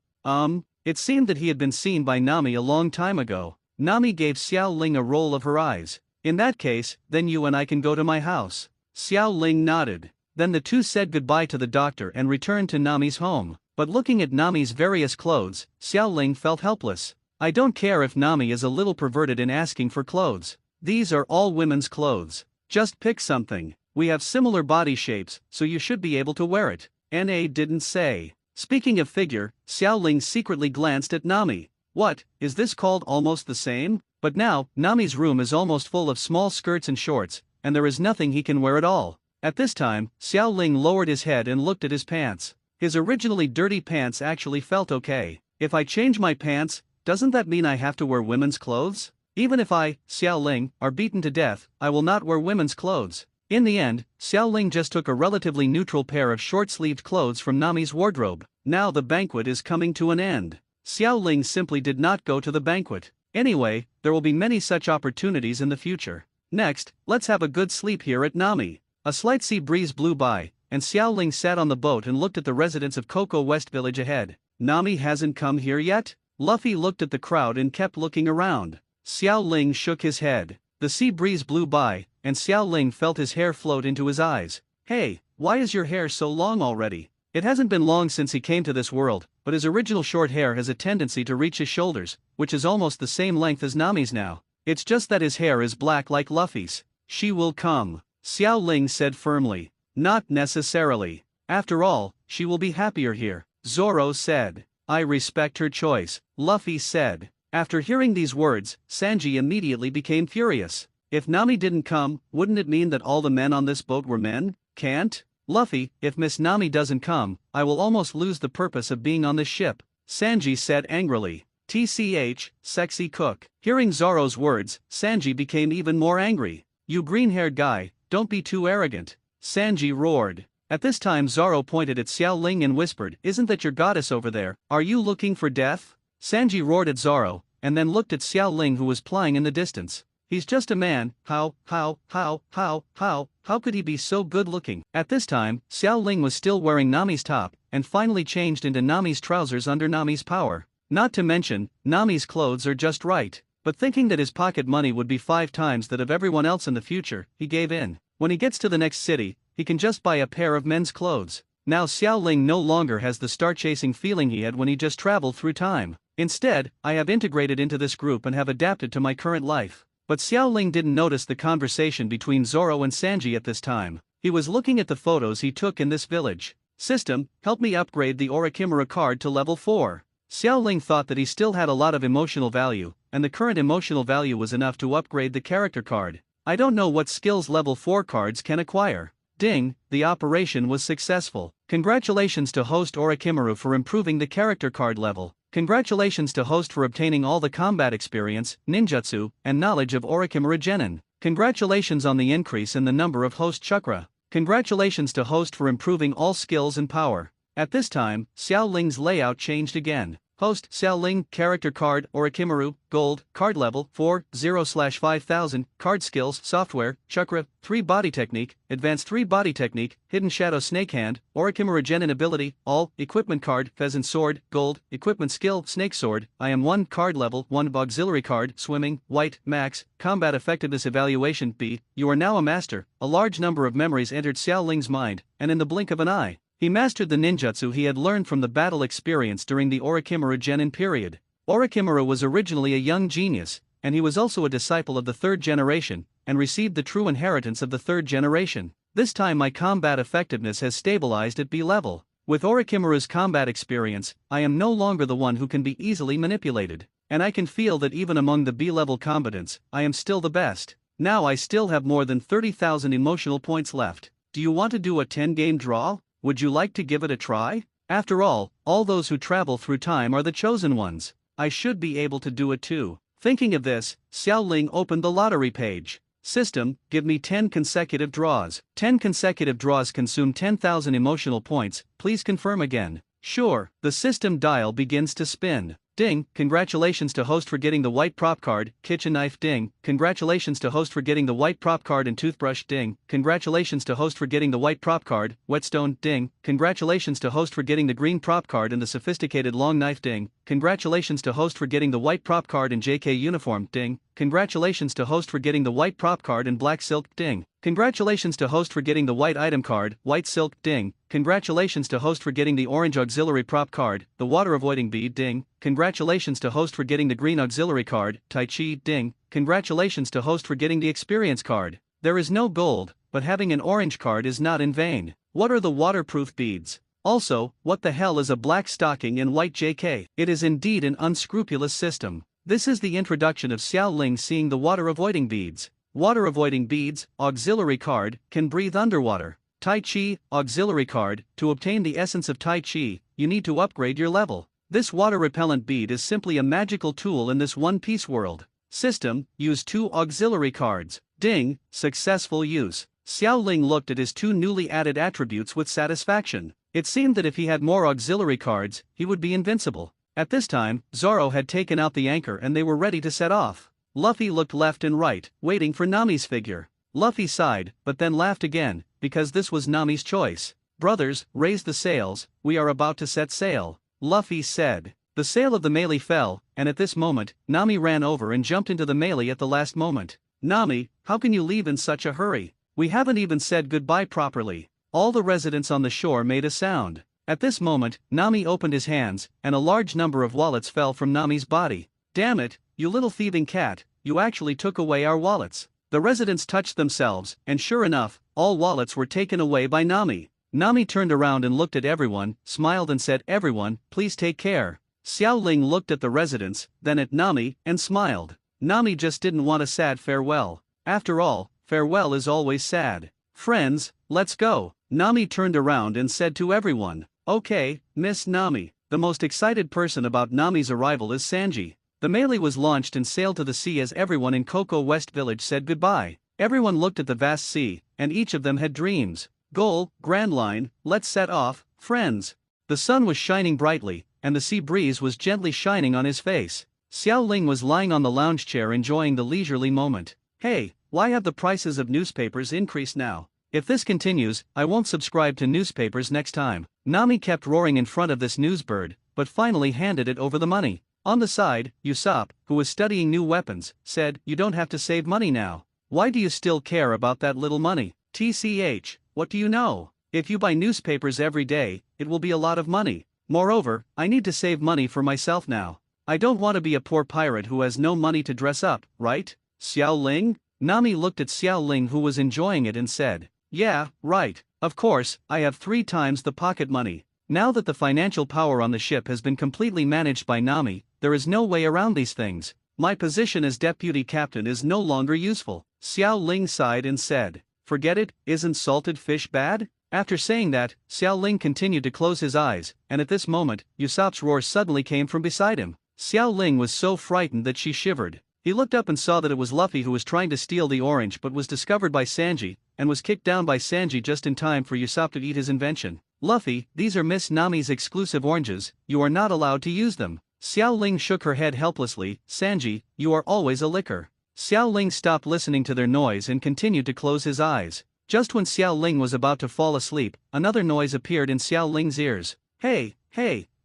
A: It seemed that he had been seen by Nami a long time ago. Nami gave Xiao Ling a roll of her eyes. In that case, then you and I can go to my house. Xiao Ling nodded. Then the two said goodbye to the doctor and returned to Nami's home. But looking at Nami's various clothes, Xiao Ling felt helpless. I don't care if Nami is a little perverted in asking for clothes. These are all women's clothes. Just pick something. We have similar body shapes, so you should be able to wear it. N.A. didn't say. Speaking of figure, Xiao Ling secretly glanced at Nami. What, is this called almost the same? But now, Nami's room is almost full of small skirts and shorts, and there is nothing he can wear at all. At this time, Xiao Ling lowered his head and looked at his pants. His originally dirty pants actually felt okay. If I change my pants, doesn't that mean I have to wear women's clothes? Even if I, Xiao Ling, are beaten to death, I will not wear women's clothes. In the end, Xiao Ling just took a relatively neutral pair of short-sleeved clothes from Nami's wardrobe. Now the banquet is coming to an end. Xiao Ling simply did not go to the banquet. Anyway, there will be many such opportunities in the future. Next, let's have a good sleep here at Nami. A slight sea breeze blew by, and Xiao Ling sat on the boat and looked at the residents of Cocoa West Village ahead. Nami hasn't come here yet? Luffy looked at the crowd and kept looking around. Xiao Ling shook his head. The sea breeze blew by, and Xiao Ling felt his hair float into his eyes. Hey, why is your hair so long already? It hasn't been long since he came to this world, but his original short hair has a tendency to reach his shoulders, which is almost the same length as Nami's now. It's just that his hair is black like Luffy's. She will come, Xiao Ling said firmly. Not necessarily. After all, she will be happier here, Zoro said. I respect her choice, Luffy said. After hearing these words, Sanji immediately became furious. If Nami didn't come, wouldn't it mean that all the men on this boat were men? Can't? Luffy, if Miss Nami doesn't come, I will almost lose the purpose of being on this ship, Sanji said angrily. TCH, sexy cook. Hearing Zoro's words, Sanji became even more angry. You green-haired guy, don't be too arrogant, Sanji roared. At this time Zoro pointed at Xiao Ling and whispered, isn't that your goddess over there? Are you looking for death? Sanji roared at Zoro, and then looked at Xiao Ling who was plying in the distance. He's just a man, how could he be so good looking? At this time, Xiao Ling was still wearing Nami's top, and finally changed into Nami's trousers under Nami's power. Not to mention, Nami's clothes are just right. But thinking that his pocket money would be 5 times that of everyone else in the future, he gave in. When he gets to the next city, he can just buy a pair of men's clothes. Now Xiao Ling no longer has the star-chasing feeling he had when he just traveled through time. Instead, I have integrated into this group and have adapted to my current life. But Xiao Ling didn't notice the conversation between Zoro and Sanji at this time. He was looking at the photos he took in this village. System, help me upgrade the orochimaru card to level 4. Xiao Ling thought that he still had a lot of emotional value, and the current emotional value was enough to upgrade the character card. I don't know what skills level 4 cards can acquire. Ding, the operation was successful. Congratulations to host Orochimaru for improving the character card level. Congratulations to host for obtaining all the combat experience, ninjutsu, and knowledge of Orochimaru Genin. Congratulations on the increase in the number of host chakra. Congratulations to host for improving all skills and power. At this time, Xiao Ling's layout changed again. Host, Xiao Ling, character card, Orochimaru, gold, card level, 4/0/5000, card skills, software, chakra, 3 body technique, advanced 3 body technique, hidden shadow snake hand, Orochimaru Genin ability, all, equipment card, pheasant sword, gold, equipment skill, snake sword, I am 1 card level, 1 auxiliary card, swimming, white, max, combat effectiveness evaluation, B, you are now a master. A large number of memories entered Xiao Ling's mind, and in the blink of an eye, he mastered the ninjutsu he had learned from the battle experience during the Orochimaru Genin period. Orochimaru was originally a young genius, and he was also a disciple of the third generation, and received the true inheritance of the third generation. This time my combat effectiveness has stabilized at B level. With Orochimaru's combat experience, I am no longer the one who can be easily manipulated, and I can feel that even among the B-level combatants, I am still the best. Now I still have more than 30,000 emotional points left. Do you want to do a 10-game draw? Would you like to give it a try? After all those who travel through time are the chosen ones. I should be able to do it too. Thinking of this, Xiao Ling opened the lottery page. System, give me 10 consecutive draws. 10 consecutive draws consume 10,000 emotional points, please confirm again. Sure, the system dial begins to spin. Ding, congratulations to host for getting the white prop card, kitchen knife. Ding, congratulations to host for getting the white prop card and toothbrush. Ding, congratulations to host for getting the white prop card, whetstone. Ding, congratulations to host for getting the green prop card and the sophisticated long knife. Ding, congratulations to host for getting the white prop card and JK uniform. Ding, congratulations to host for getting the white prop card and black silk. Ding, congratulations to host for getting the white item card, white silk. Ding, congratulations to host for getting the orange auxiliary prop card, the water avoiding bead. Ding, congratulations to host for getting the green auxiliary card, Tai Chi. Ding, congratulations to host for getting the experience card. There is no gold, but having an orange card is not in vain. What are the waterproof beads? Also, what the hell is a black stocking and white JK? It is indeed an unscrupulous system. This is the introduction of Xiao Ling seeing the water avoiding beads. Water avoiding beads, auxiliary card, can breathe underwater. Tai Chi, auxiliary card, to obtain the essence of Tai Chi, you need to upgrade your level. This water repellent bead is simply a magical tool in this One Piece world. System, use 2 auxiliary cards. Ding, successful use. Xiao Ling looked at his 2 newly added attributes with satisfaction. It seemed that if he had more auxiliary cards, he would be invincible. At this time, Zoro had taken out the anchor and they were ready to set off. Luffy looked left and right, waiting for Nami's figure. Luffy sighed, but then laughed again, because this was Nami's choice. Brothers, raise the sails, we are about to set sail, Luffy said. The sail of the melee fell, and at this moment, Nami ran over and jumped into the melee at the last moment. Nami, how can you leave in such a hurry? We haven't even said goodbye properly. All the residents on the shore made a sound. At this moment, Nami opened his hands, and a large number of wallets fell from Nami's body. Damn it, you little thieving cat, you actually took away our wallets. The residents touched themselves, and sure enough, all wallets were taken away by Nami. Nami turned around and looked at everyone, smiled and said, everyone, please take care. Xiao Ling looked at the residents, then at Nami, and smiled. Nami just didn't want a sad farewell. After all, farewell is always sad. Friends, let's go. Nami turned around and said to everyone, okay, Miss Nami. The most excited person about Nami's arrival is Sanji. The melee was launched and sailed to the sea as everyone in Cocoa West Village said goodbye. Everyone looked at the vast sea, and each of them had dreams. Goal, Grand Line, let's set off, friends. The sun was shining brightly, and the sea breeze was gently shining on his face. Xiao Ling was lying on the lounge chair enjoying the leisurely moment. Hey, why have the prices of newspapers increased now? If this continues, I won't subscribe to newspapers next time. Nami kept roaring in front of this newsbird, but finally handed it over the money. On the side, Usopp, who was studying new weapons, said, you don't have to save money now. Why do you still care about that little money? TCH, what do you know? If you buy newspapers every day, it will be a lot of money. Moreover, I need to save money for myself now. I don't want to be a poor pirate who has no money to dress up, right? Xiao Ling? Nami looked at Xiao Ling who was enjoying it and said, yeah, right. Of course, I have 3 times the pocket money. Now that the financial power on the ship has been completely managed by Nami, there is no way around these things. My position as deputy captain is no longer useful. Xiao Ling sighed and said, forget it, isn't salted fish bad? After saying that, Xiao Ling continued to close his eyes, and at this moment, Usopp's roar suddenly came from beside him. Xiao Ling was so frightened that she shivered. He looked up and saw that it was Luffy who was trying to steal the orange but was discovered by Sanji, and was kicked down by Sanji just in time for Usopp to eat his invention. Luffy, these are Miss Nami's exclusive oranges, you are not allowed to use them. Xiao Ling shook her head helplessly, Sanji, you are always a licker. Xiao Ling stopped listening to their noise and continued to close his eyes. Just when Xiao Ling was about to fall asleep, another noise appeared in Xiao Ling's ears. Hey,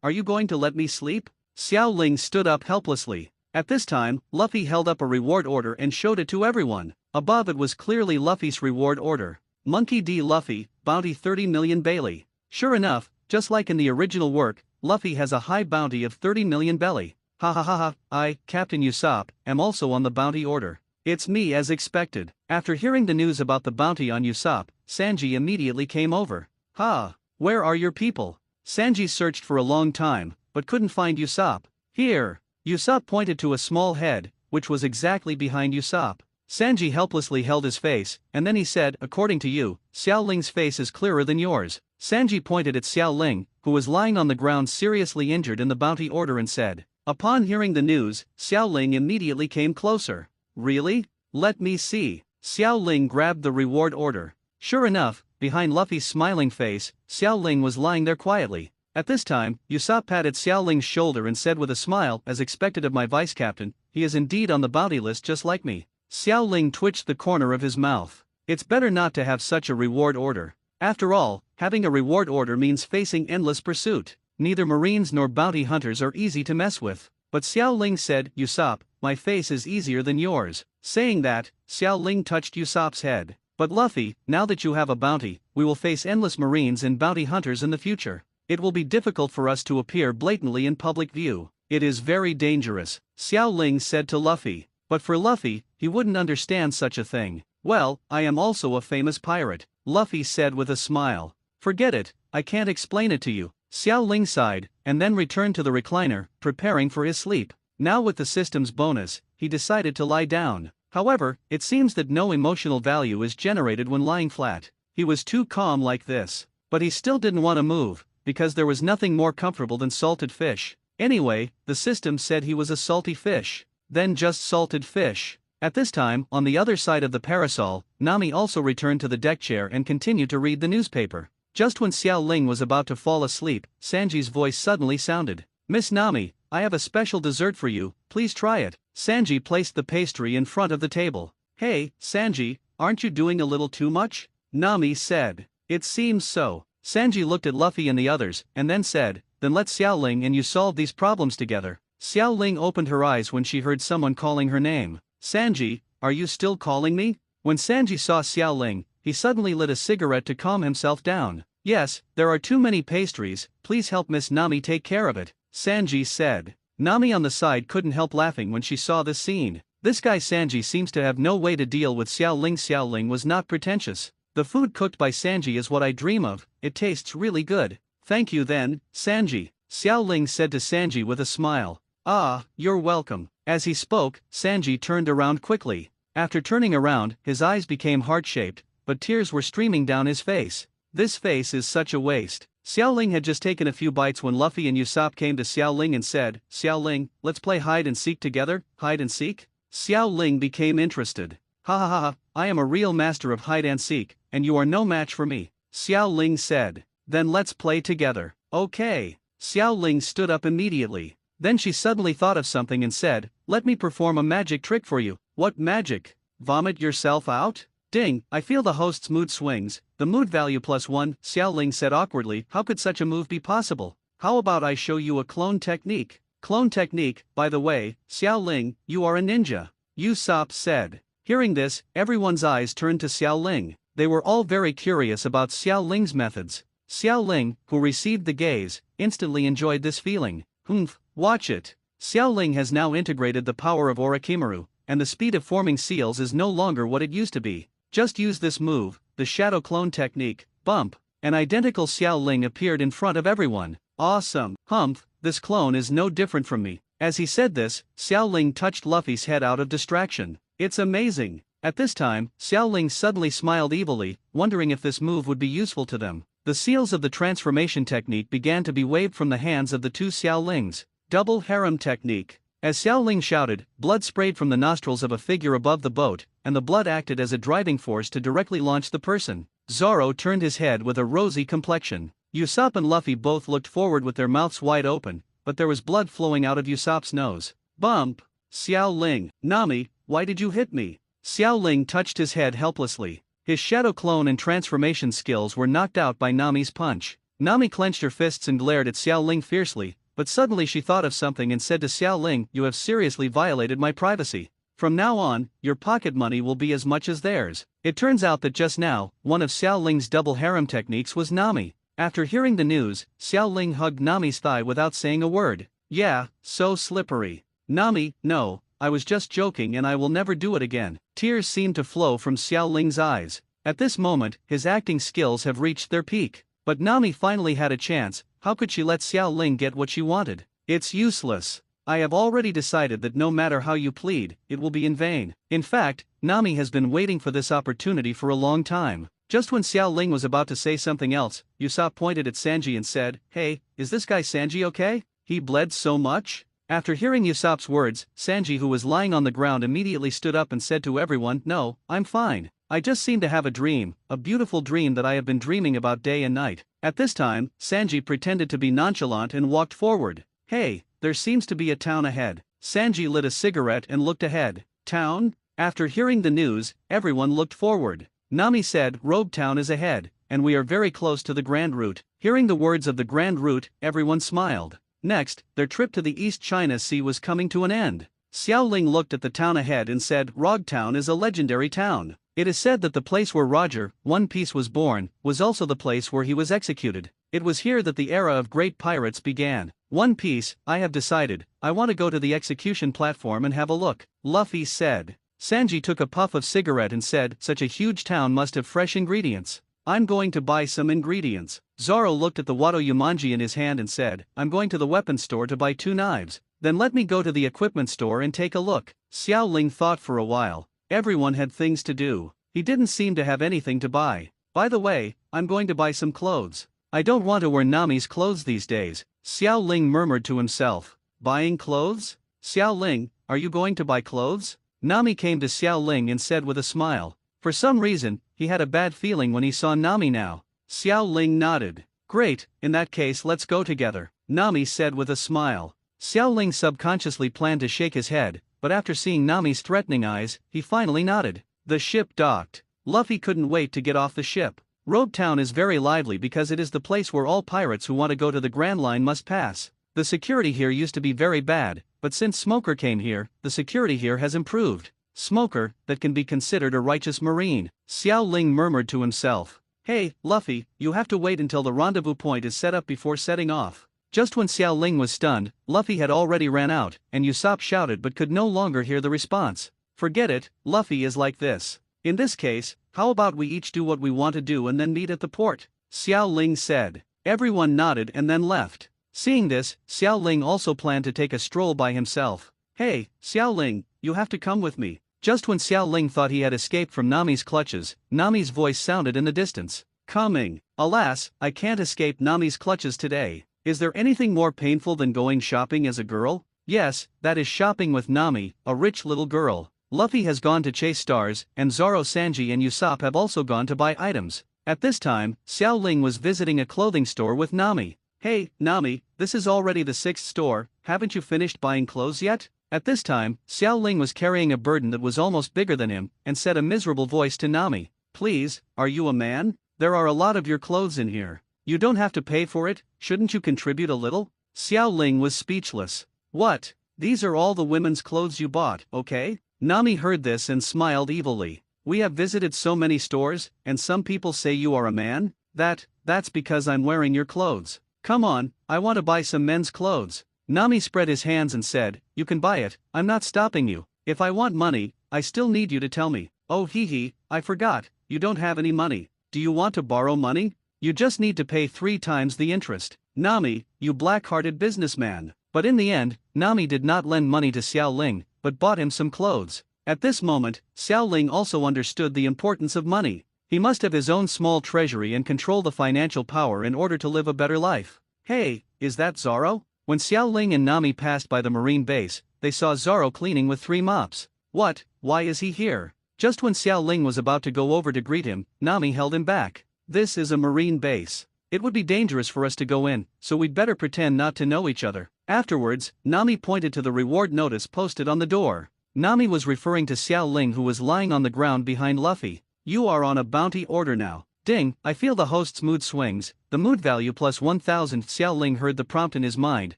A: are you going to let me sleep? Xiao Ling stood up helplessly. At this time, Luffy held up a reward order and showed it to everyone. Above it was clearly Luffy's reward order. Monkey D. Luffy, bounty 30 million Bailey. Sure enough, just like in the original work, Luffy has a high bounty of 30 million belly. Ha ha ha ha, Captain Usopp, am also on the bounty order. It's me as expected. After hearing the news about the bounty on Usopp, Sanji immediately came over. Ha! Where are your people? Sanji searched for a long time, but couldn't find Usopp. Here! Usopp pointed to a small head, which was exactly behind Usopp. Sanji helplessly held his face, and then he said, according to you, Xiao Ling's face is clearer than yours. Sanji pointed at Xiao Ling, who was lying on the ground seriously injured in the bounty order and said. Upon hearing the news, Xiao Ling immediately came closer. Really? Let me see. Xiao Ling grabbed the reward order. Sure enough, behind Luffy's smiling face, Xiao Ling was lying there quietly. At this time, Usopp patted Xiao Ling's shoulder and said with a smile, as expected of my vice captain, he is indeed on the bounty list just like me. Xiao Ling twitched the corner of his mouth. It's better not to have such a reward order. After all, having a reward order means facing endless pursuit. Neither Marines nor bounty hunters are easy to mess with. But Xiao Ling said, Usopp, my face is easier than yours. Saying that, Xiao Ling touched Usopp's head. But Luffy, now that you have a bounty, we will face endless Marines and bounty hunters in the future. It will be difficult for us to appear blatantly in public view. It is very dangerous, Xiao Ling said to Luffy. But for Luffy, he wouldn't understand such a thing. Well, I am also a famous pirate, Luffy said with a smile. Forget it, I can't explain it to you. Xiao Ling sighed, and then returned to the recliner, preparing for his sleep. Now with the system's bonus, he decided to lie down. However, it seems that no emotional value is generated when lying flat. He was too calm like this. But he still didn't want to move, because there was nothing more comfortable than salted fish. Anyway, the system said he was a salty fish. Then just salted fish. At this time, on the other side of the parasol, Nami also returned to the deck chair and continued to read the newspaper. Just when Xiao Ling was about to fall asleep, Sanji's voice suddenly sounded. Miss Nami, I have a special dessert for you, please try it. Sanji placed the pastry in front of the table. Hey, Sanji, aren't you doing a little too much? Nami said. It seems so. Sanji looked at Luffy and the others, and then said, then let Xiao Ling and you solve these problems together. Xiao Ling opened her eyes when she heard someone calling her name. Sanji, are you still calling me? When Sanji saw Xiao Ling, he suddenly lit a cigarette to calm himself down. Yes, there are too many pastries, please help Miss Nami take care of it, Sanji said. Nami on the side couldn't help laughing when she saw this scene. This guy Sanji seems to have no way to deal with Xiao Ling. Xiao Ling was not pretentious. The food cooked by Sanji is what I dream of, it tastes really good. Thank you then, Sanji, Xiao Ling said to Sanji with a smile. Ah, you're welcome. As he spoke, Sanji turned around quickly. After turning around, his eyes became heart-shaped, but tears were streaming down his face. This face is such a waste. Xiao Ling had just taken a few bites when Luffy and Usopp came to Xiao Ling and said, Xiao Ling, let's play hide and seek together, hide and seek? Xiao Ling became interested. Ha ha ha ha, I am a real master of hide and seek, and you are no match for me, Xiao Ling said. Then let's play together. Okay. Xiao Ling stood up immediately. Then she suddenly thought of something and said, let me perform a magic trick for you. What magic? Vomit yourself out? Ding, I feel the host's mood swings, the mood value +1, Xiao Ling said awkwardly, how could such a move be possible? How about I show you a clone technique? Clone technique, by the way, Xiao Ling, you are a ninja, Usopp said. Hearing this, everyone's eyes turned to Xiao Ling. They were all very curious about Xiao Ling's methods. Xiao Ling, who received the gaze, instantly enjoyed this feeling. Humph, watch it. Xiao Ling has now integrated the power of orochimaru, and the speed of forming seals is no longer what it used to be. Just use this move, the shadow clone technique, bump. An identical Xiao Ling appeared in front of everyone. Awesome. Humph, this clone is no different from me. As he said this, Xiao Ling touched Luffy's head out of distraction. It's amazing. At this time, Xiao Ling suddenly smiled evilly, wondering if this move would be useful to them. The seals of the transformation technique began to be waved from the hands of the two Xiao Lings. Double harem technique. As Xiao Ling shouted, blood sprayed from the nostrils of a figure above the boat, and the blood acted as a driving force to directly launch the person. Zoro turned his head with a rosy complexion. Usopp and Luffy both looked forward with their mouths wide open, but there was blood flowing out of Usopp's nose. Bump! Xiao Ling, Nami, why did you hit me? Xiao Ling touched his head helplessly. His shadow clone and transformation skills were knocked out by Nami's punch. Nami clenched her fists and glared at Xiao Ling fiercely, but suddenly she thought of something and said to Xiao Ling, you have seriously violated my privacy. From now on, your pocket money will be as much as theirs. It turns out that just now, one of Xiao Ling's double harem techniques was Nami. After hearing the news, Xiao Ling hugged Nami's thigh without saying a word. Yeah, so slippery. Nami, no, I was just joking and I will never do it again. Tears seemed to flow from Xiao Ling's eyes. At this moment, his acting skills have reached their peak. But Nami finally had a chance. How could she let Xiao Ling get what she wanted? It's useless. I have already decided that no matter how you plead, it will be in vain. In fact, Nami has been waiting for this opportunity for a long time. Just when Xiao Ling was about to say something else, Usopp pointed at Sanji and said, "Hey, is this guy Sanji okay? He bled so much?" After hearing Usopp's words, Sanji, who was lying on the ground, immediately stood up and said to everyone, "No, I'm fine. I just seem to have a dream, a beautiful dream that I have been dreaming about day and night." At this time, Sanji pretended to be nonchalant and walked forward. "Hey, there seems to be a town ahead." Sanji lit a cigarette and looked ahead. "Town?" After hearing the news, everyone looked forward. Nami said, "Robe Town is ahead, and we are very close to the Grand Route." Hearing the words of the Grand Route, everyone smiled. Next, their trip to the East China Sea was coming to an end. Xiao Ling looked at the town ahead and said, "Rog Town is a legendary town. It is said that the place where Roger, One Piece, was born, was also the place where he was executed. It was here that the era of great pirates began. One Piece, I have decided, I want to go to the execution platform and have a look," Luffy said. Sanji took a puff of cigarette and said, "Such a huge town must have fresh ingredients. I'm going to buy some ingredients." Zoro looked at the Wado Yumanji in his hand and said, "I'm going to the weapons store to buy 2 knives. Then let me go to the equipment store and take a look." Xiao Ling thought for a while. Everyone had things to do. He didn't seem to have anything to buy. "By the way, I'm going to buy some clothes. I don't want to wear Nami's clothes these days," Xiao Ling murmured to himself. "Buying clothes? Xiao Ling, are you going to buy clothes?" Nami came to Xiao Ling and said with a smile. For some reason, he had a bad feeling when he saw Nami now. Xiao Ling nodded. "Great, in that case let's go together," Nami said with a smile. Xiao Ling subconsciously planned to shake his head, but after seeing Nami's threatening eyes, he finally nodded. The ship docked. Luffy couldn't wait to get off the ship. Robe Town is very lively because it is the place where all pirates who want to go to the Grand Line must pass. The security here used to be very bad, but since Smoker came here, the security here has improved. Smoker, that can be considered a righteous marine, Xiao Ling murmured to himself. "Hey, Luffy, you have to wait until the rendezvous point is set up before setting off." Just when Xiao Ling was stunned, Luffy had already ran out, and Usopp shouted but could no longer hear the response. "Forget it, Luffy is like this. In this case, how about we each do what we want to do and then meet at the port?" Xiao Ling said. Everyone nodded and then left. Seeing this, Xiao Ling also planned to take a stroll by himself. "Hey, Xiao Ling, you have to come with me." Just when Xiao Ling thought he had escaped from Nami's clutches, Nami's voice sounded in the distance. "Coming. Alas, I can't escape Nami's clutches today. Is there anything more painful than going shopping as a girl? Yes, that is shopping with Nami, a rich little girl. Luffy has gone to chase stars, and Zoro, Sanji and Usopp have also gone to buy items." At this time, Xiao Ling was visiting a clothing store with Nami. "Hey, Nami, this is already the 6th store, haven't you finished buying clothes yet?" At this time, Xiao Ling was carrying a burden that was almost bigger than him, and said a miserable voice to Nami, "Please, are you a man? There are a lot of your clothes in here. You don't have to pay for it, shouldn't you contribute a little?" Xiao Ling was speechless. "What? These are all the women's clothes you bought, okay?" Nami heard this and smiled evilly. "We have visited so many stores, and some people say you are a man? That's because I'm wearing your clothes. Come on, I want to buy some men's clothes." Nami spread his hands and said, "You can buy it, I'm not stopping you. If I want money, I still need you to tell me." "Oh hee, I forgot, you don't have any money. Do you want to borrow money? You just need to pay 3 times the interest." "Nami, you black-hearted businessman." But in the end, Nami did not lend money to Xiao Ling, but bought him some clothes. At this moment, Xiao Ling also understood the importance of money. He must have his own small treasury and control the financial power in order to live a better life. "Hey, is that Zoro?" When Xiao Ling and Nami passed by the marine base, they saw Zoro cleaning with 3 mops. "What? Why is he here?" Just when Xiao Ling was about to go over to greet him, Nami held him back. "This is a marine base. It would be dangerous for us to go in, so we'd better pretend not to know each other." Afterwards, Nami pointed to the reward notice posted on the door. Nami was referring to Xiao Ling, who was lying on the ground behind Luffy. "You are on a bounty order now." Ding, I feel the host's mood swings. The mood value plus 1000. Xiao Ling heard the prompt in his mind,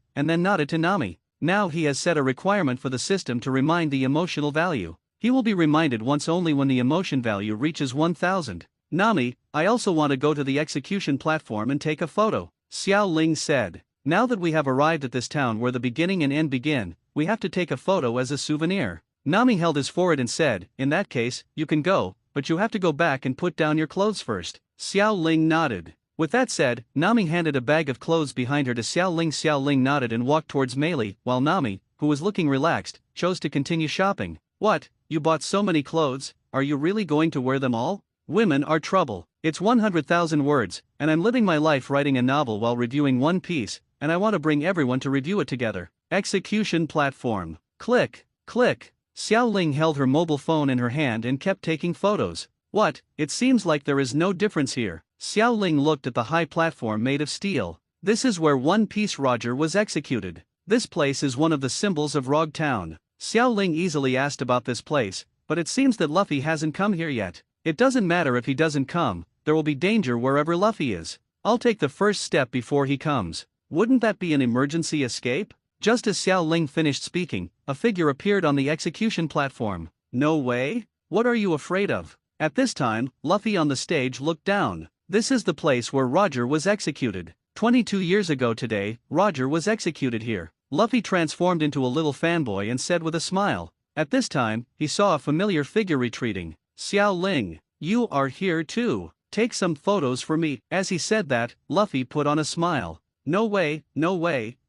A: and then nodded to Nami. Now he has set a requirement for the system to remind the emotional value. He will be reminded once only when the emotion value reaches 1000. "Nami, I also want to go to the execution platform and take a photo," Xiao Ling said. Now that we have arrived at this town where the beginning and end begin, we have to take a photo as a souvenir. Nami held his forehead and said, in that case, you can go, but you have to go back and put down your clothes first. Xiao Ling nodded. With that said, Nami handed a bag of clothes behind her to Xiao Ling. Xiao Ling nodded and walked towards Meili, while Nami, who was looking relaxed, chose to continue shopping. What, you bought so many clothes, are you really going to wear them all? Women are trouble. It's 100,000 words, and I'm living my life writing a novel while reviewing One Piece, and I want to bring everyone to review it together. Execution platform. Click, click. Xiao Ling held her mobile phone in her hand and kept taking photos. What, it seems like there is no difference here. Xiao Ling looked at the high platform made of steel. This is where One Piece Roger was executed. This place is one of the symbols of Rogue Town. Xiao Ling easily asked about this place, but it seems that Luffy hasn't come here yet. It doesn't matter if he doesn't come, there will be danger wherever Luffy is. I'll take the first step before he comes. Wouldn't that be an emergency escape? Just as Xiao Ling finished speaking, a figure appeared on the execution platform. No way? What are you afraid of? At this time, Luffy on the stage looked down. This is the place where Roger was executed. 22 years ago today, Roger was executed here. Luffy transformed into a little fanboy and said with a smile. At this time, he saw a familiar figure retreating. Xiao Ling, you are here too. Take some photos for me. As he said that, Luffy put on a smile. No way,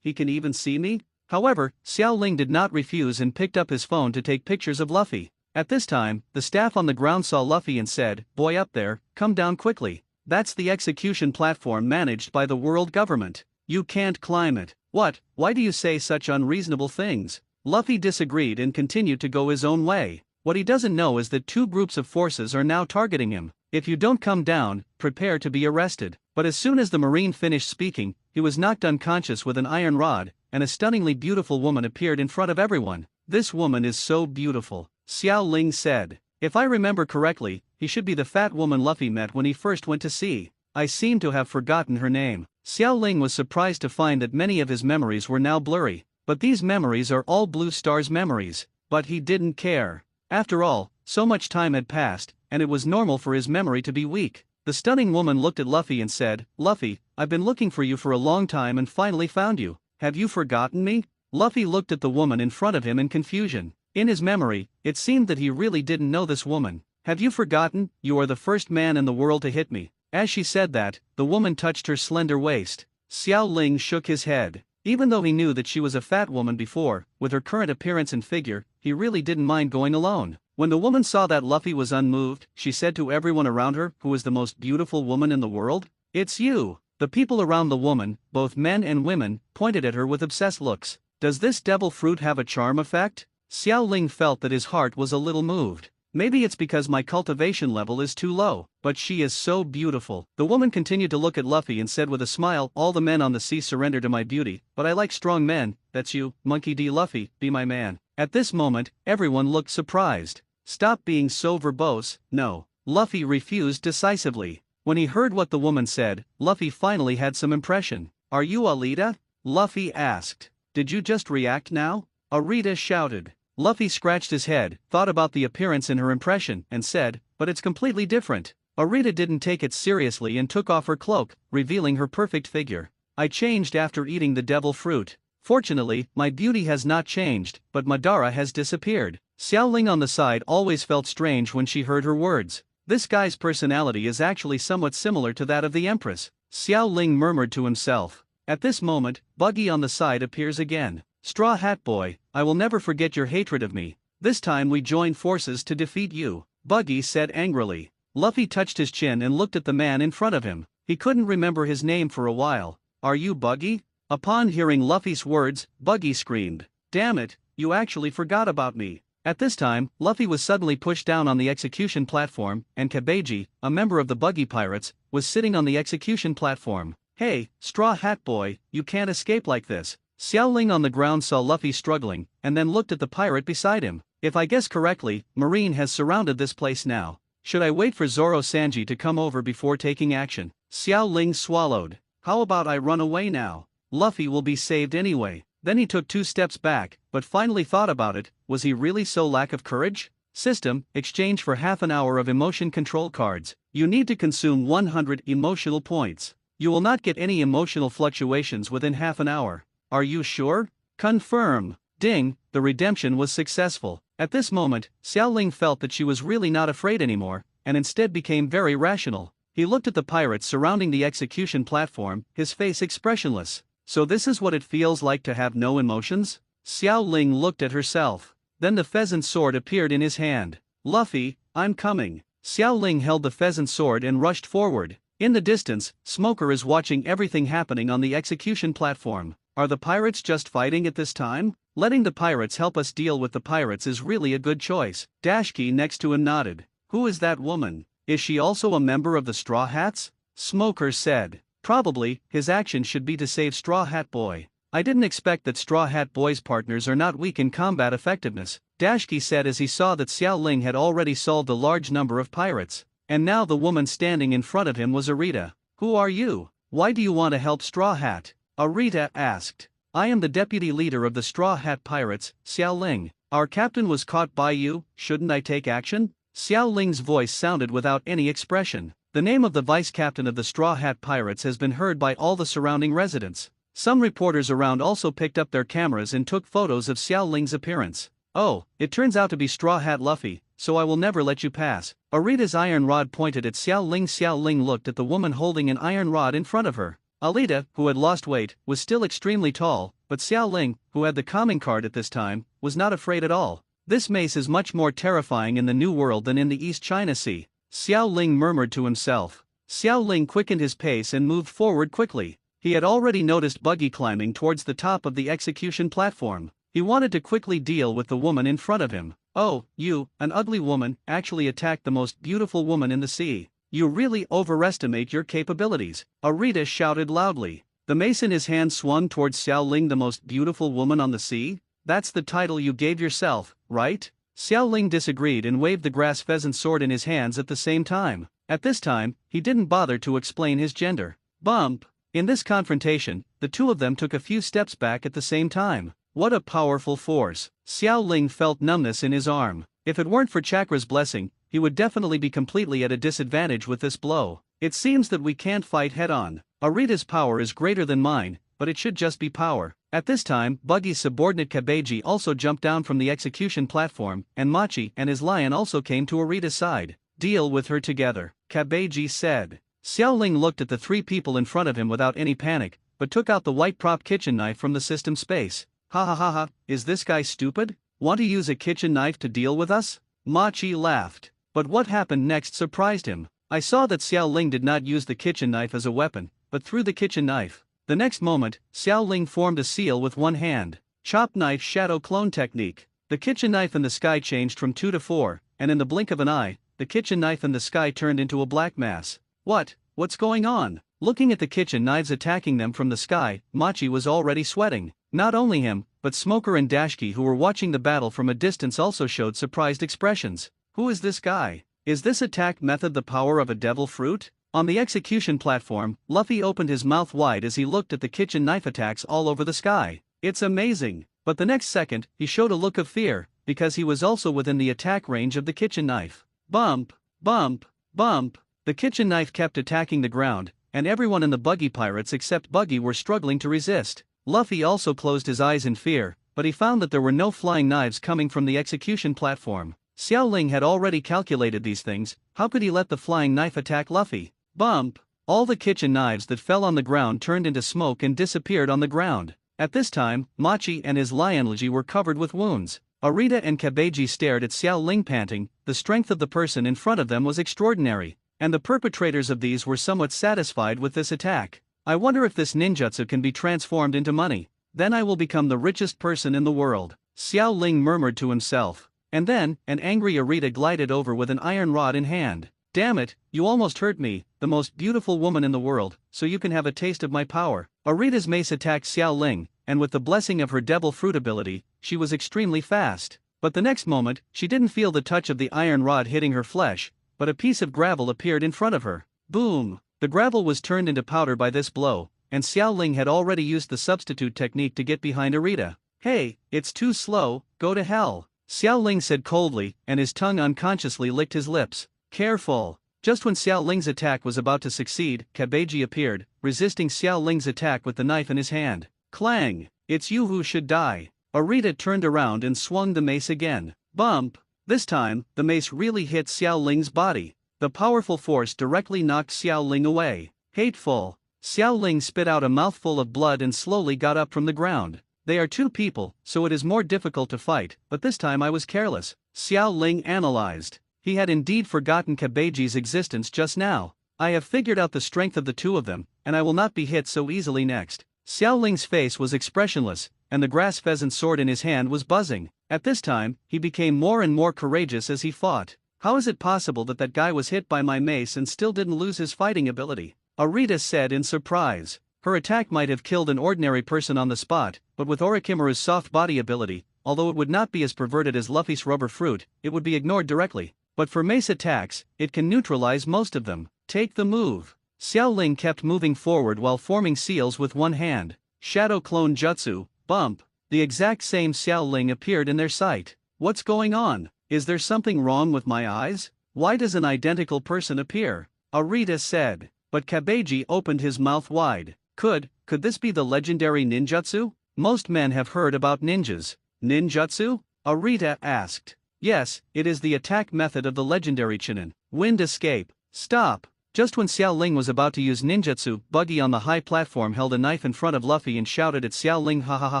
A: he can even see me? However, Xiao Ling did not refuse and picked up his phone to take pictures of Luffy. At this time, the staff on the ground saw Luffy and said, boy up there, come down quickly. That's the execution platform managed by the world government. You can't climb it. What, why do you say such unreasonable things? Luffy disagreed and continued to go his own way. What he doesn't know is that two groups of forces are now targeting him. If you don't come down, prepare to be arrested. But as soon as the Marine finished speaking, he was knocked unconscious with an iron rod, and a stunningly beautiful woman appeared in front of everyone. This woman is so beautiful, Xiao Ling said. If I remember correctly, he should be the fat woman Luffy met when he first went to sea. I seem to have forgotten her name. Xiao Ling was surprised to find that many of his memories were now blurry, but these memories are all Blue Star's memories. But he didn't care. After all, so much time had passed, and it was normal for his memory to be weak. The stunning woman looked at Luffy and said, Luffy, I've been looking for you for a long time and finally found you. Have you forgotten me? Luffy looked at the woman in front of him in confusion. In his memory, it seemed that he really didn't know this woman. Have you forgotten? You are the first man in the world to hit me. As she said that, the woman touched her slender waist. Xiao Ling shook his head. Even though he knew that she was a fat woman before, with her current appearance and figure, he really didn't mind going alone. When the woman saw that Luffy was unmoved, she said to everyone around her, who is the most beautiful woman in the world? It's you. The people around the woman, both men and women, pointed at her with obsessed looks. Does this devil fruit have a charm effect? Xiao Ling felt that his heart was a little moved. Maybe it's because my cultivation level is too low, but she is so beautiful. The woman continued to look at Luffy and said with a smile, all the men on the sea surrender to my beauty, but I like strong men. That's you, Monkey D. Luffy, be my man. At this moment, everyone looked surprised. Stop being so verbose. No. Luffy refused decisively. When he heard what the woman said, Luffy finally had some impression. Are you Alita? Luffy asked. Did you just react now? Arita shouted. Luffy scratched his head, thought about the appearance in her impression, and said, but it's completely different. Arita didn't take it seriously and took off her cloak, revealing her perfect figure. I changed after eating the devil fruit. Fortunately, my beauty has not changed, but Madara has disappeared. Xiao Ling on the side always felt strange when she heard her words. This guy's personality is actually somewhat similar to that of the Empress. Xiao Ling murmured to himself. At this moment, Buggy on the side appears again. Straw Hat Boy, I will never forget your hatred of me. This time we join forces to defeat you, Buggy said angrily. Luffy touched his chin and looked at the man in front of him. He couldn't remember his name for a while. Are you Buggy? Upon hearing Luffy's words, Buggy screamed. Damn it, you actually forgot about me. At this time, Luffy was suddenly pushed down on the execution platform, and Kabeji, a member of the Buggy Pirates, was sitting on the execution platform. Hey, Straw Hat Boy, you can't escape like this. Xiao Ling on the ground saw Luffy struggling, and then looked at the pirate beside him. If I guess correctly, Marine has surrounded this place now. Should I wait for Zoro Sanji to come over before taking action? Xiao Ling swallowed. How about I run away now? Luffy will be saved anyway. Then he took 2 steps back, but finally thought about it. Was he really so lack of courage? System, exchange for half an hour of emotion control cards. You need to consume 100 emotional points. You will not get any emotional fluctuations within half an hour. Are you sure? Confirm. Ding, the redemption was successful. At this moment, Xiaoling felt that she was really not afraid anymore, and instead became very rational. He looked at the pirates surrounding the execution platform, his face expressionless. So this is what it feels like to have no emotions? Xiaoling looked at herself. Then the pheasant sword appeared in his hand. Luffy, I'm coming. Xiaoling held the pheasant sword and rushed forward. In the distance, Smoker is watching everything happening on the execution platform. Are the pirates just fighting at this time? Letting the pirates help us deal with the pirates is really a good choice. Dashki next to him nodded. Who is that woman? Is she also a member of the Straw Hats? Smoker said. Probably, his action should be to save Straw Hat Boy. I didn't expect that Straw Hat Boy's partners are not weak in combat effectiveness, Dashki said as he saw that Xiaoling had already solved a large number of pirates. And now the woman standing in front of him was Arita. Who are you? Why do you want to help Straw Hat? Arita asked. I am the deputy leader of the Straw Hat Pirates, Xiaoling. Our captain was caught by you, shouldn't I take action? Xiaoling's voice sounded without any expression. The name of the vice captain of the Straw Hat Pirates has been heard by all the surrounding residents. Some reporters around also picked up their cameras and took photos of Xiaoling's appearance. Oh, it turns out to be Straw Hat Luffy, so I will never let you pass. Arita's iron rod pointed at Xiaoling. Xiaoling looked at the woman holding an iron rod in front of her. Alita, who had lost weight, was still extremely tall, but Xiaoling, who had the calming card at this time, was not afraid at all. This mace is much more terrifying in the New World than in the East China Sea. Xiaoling murmured to himself. Xiaoling quickened his pace and moved forward quickly. He had already noticed Buggy climbing towards the top of the execution platform. He wanted to quickly deal with the woman in front of him. Oh, you, an ugly woman, actually attacked the most beautiful woman in the sea. You really overestimate your capabilities, Arita shouted loudly. The mace in his hand swung towards Xiaoling. The most beautiful woman on the sea? That's the title you gave yourself, right? Xiaoling disagreed and waved the grass pheasant sword in his hands at the same time. At this time, he didn't bother to explain his gender. Bump! In this confrontation, the two of them took a few steps back at the same time. What a powerful force! Xiaoling felt numbness in his arm. If it weren't for Chakra's blessing, he would definitely be completely at a disadvantage with this blow. It seems that we can't fight head-on. Arita's power is greater than mine, but it should just be power. At this time, Buggy's subordinate Kabeji also jumped down from the execution platform, and Machi and his lion also came to Arita's side. Deal with her together, Kabeji said. Xiaoling looked at the three people in front of him without any panic, but took out the white prop kitchen knife from the system space. Ha ha ha ha, is this guy stupid? Want to use a kitchen knife to deal with us? Machi laughed. But what happened next surprised him. I saw that Xiaoling did not use the kitchen knife as a weapon, but threw the kitchen knife. The next moment, Xiaoling formed a seal with one hand. Chop knife shadow clone technique. The kitchen knife in the sky changed from 2 to 4, and in the blink of an eye, the kitchen knife in the sky turned into a black mass. What's going on? Looking at the kitchen knives attacking them from the sky, Machi was already sweating. Not only him, but Smoker and Dashki, who were watching the battle from a distance, also showed surprised expressions. Who is this guy? Is this attack method the power of a devil fruit? On the execution platform, Luffy opened his mouth wide as he looked at the kitchen knife attacks all over the sky. It's amazing. But the next second, he showed a look of fear, because he was also within the attack range of the kitchen knife. Bump, bump, bump. The kitchen knife kept attacking the ground, and everyone in the Buggy Pirates except Buggy were struggling to resist. Luffy also closed his eyes in fear, but he found that there were no flying knives coming from the execution platform. Xiaoling had already calculated these things. How could he let the flying knife attack Luffy? Bump! All the kitchen knives that fell on the ground turned into smoke and disappeared on the ground. At this time, Machi and his Lionji were covered with wounds. Arita and Kabeji stared at Xiaoling panting. The strength of the person in front of them was extraordinary, and the perpetrators of these were somewhat satisfied with this attack. I wonder if this ninjutsu can be transformed into money. Then I will become the richest person in the world, Xiaoling murmured to himself. And then, an angry Arita glided over with an iron rod in hand. Damn it, you almost hurt me, the most beautiful woman in the world, so you can have a taste of my power. Arita's mace attacked Xiaoling, and with the blessing of her devil fruit ability, she was extremely fast. But the next moment, she didn't feel the touch of the iron rod hitting her flesh, but a piece of gravel appeared in front of her. Boom! The gravel was turned into powder by this blow, and Xiaoling had already used the substitute technique to get behind Arita. Hey, it's too slow, go to hell, Xiaoling said coldly, and his tongue unconsciously licked his lips. Careful! Just when Xiao Ling's attack was about to succeed, Kabeji appeared, resisting Xiao Ling's attack with the knife in his hand. Clang! It's you who should die. Arita turned around and swung the mace again. Bump! This time, the mace really hit Xiao Ling's body. The powerful force directly knocked Xiao Ling away. Hateful! Xiao Ling spit out a mouthful of blood and slowly got up from the ground. They are two people, so it is more difficult to fight, but this time I was careless, Xiao Ling analyzed. He had indeed forgotten Kabeji's existence just now. I have figured out the strength of the two of them, and I will not be hit so easily next. Xiao Ling's face was expressionless, and the grass pheasant sword in his hand was buzzing. At this time, he became more and more courageous as he fought. How is it possible that that guy was hit by my mace and still didn't lose his fighting ability? Arita said in surprise. Her attack might have killed an ordinary person on the spot, but with Orochimaru's soft body ability, although it would not be as perverted as Luffy's rubber fruit, it would be ignored directly. But for mace attacks, it can neutralize most of them. Take the move. Xiao Ling kept moving forward while forming seals with one hand. Shadow Clone Jutsu, bump. The exact same Xiao Ling appeared in their sight. What's going on? Is there something wrong with my eyes? Why does an identical person appear? Arita said. But Kabeji opened his mouth wide. Could this be the legendary ninjutsu? Most men have heard about ninjas. Ninjutsu? Arita asked. Yes, it is the attack method of the legendary Chunin. Wind escape. Stop. Just when Xiao Ling was about to use ninjutsu, Buggy on the high platform held a knife in front of Luffy and shouted at Xiao Ling, ha ha ha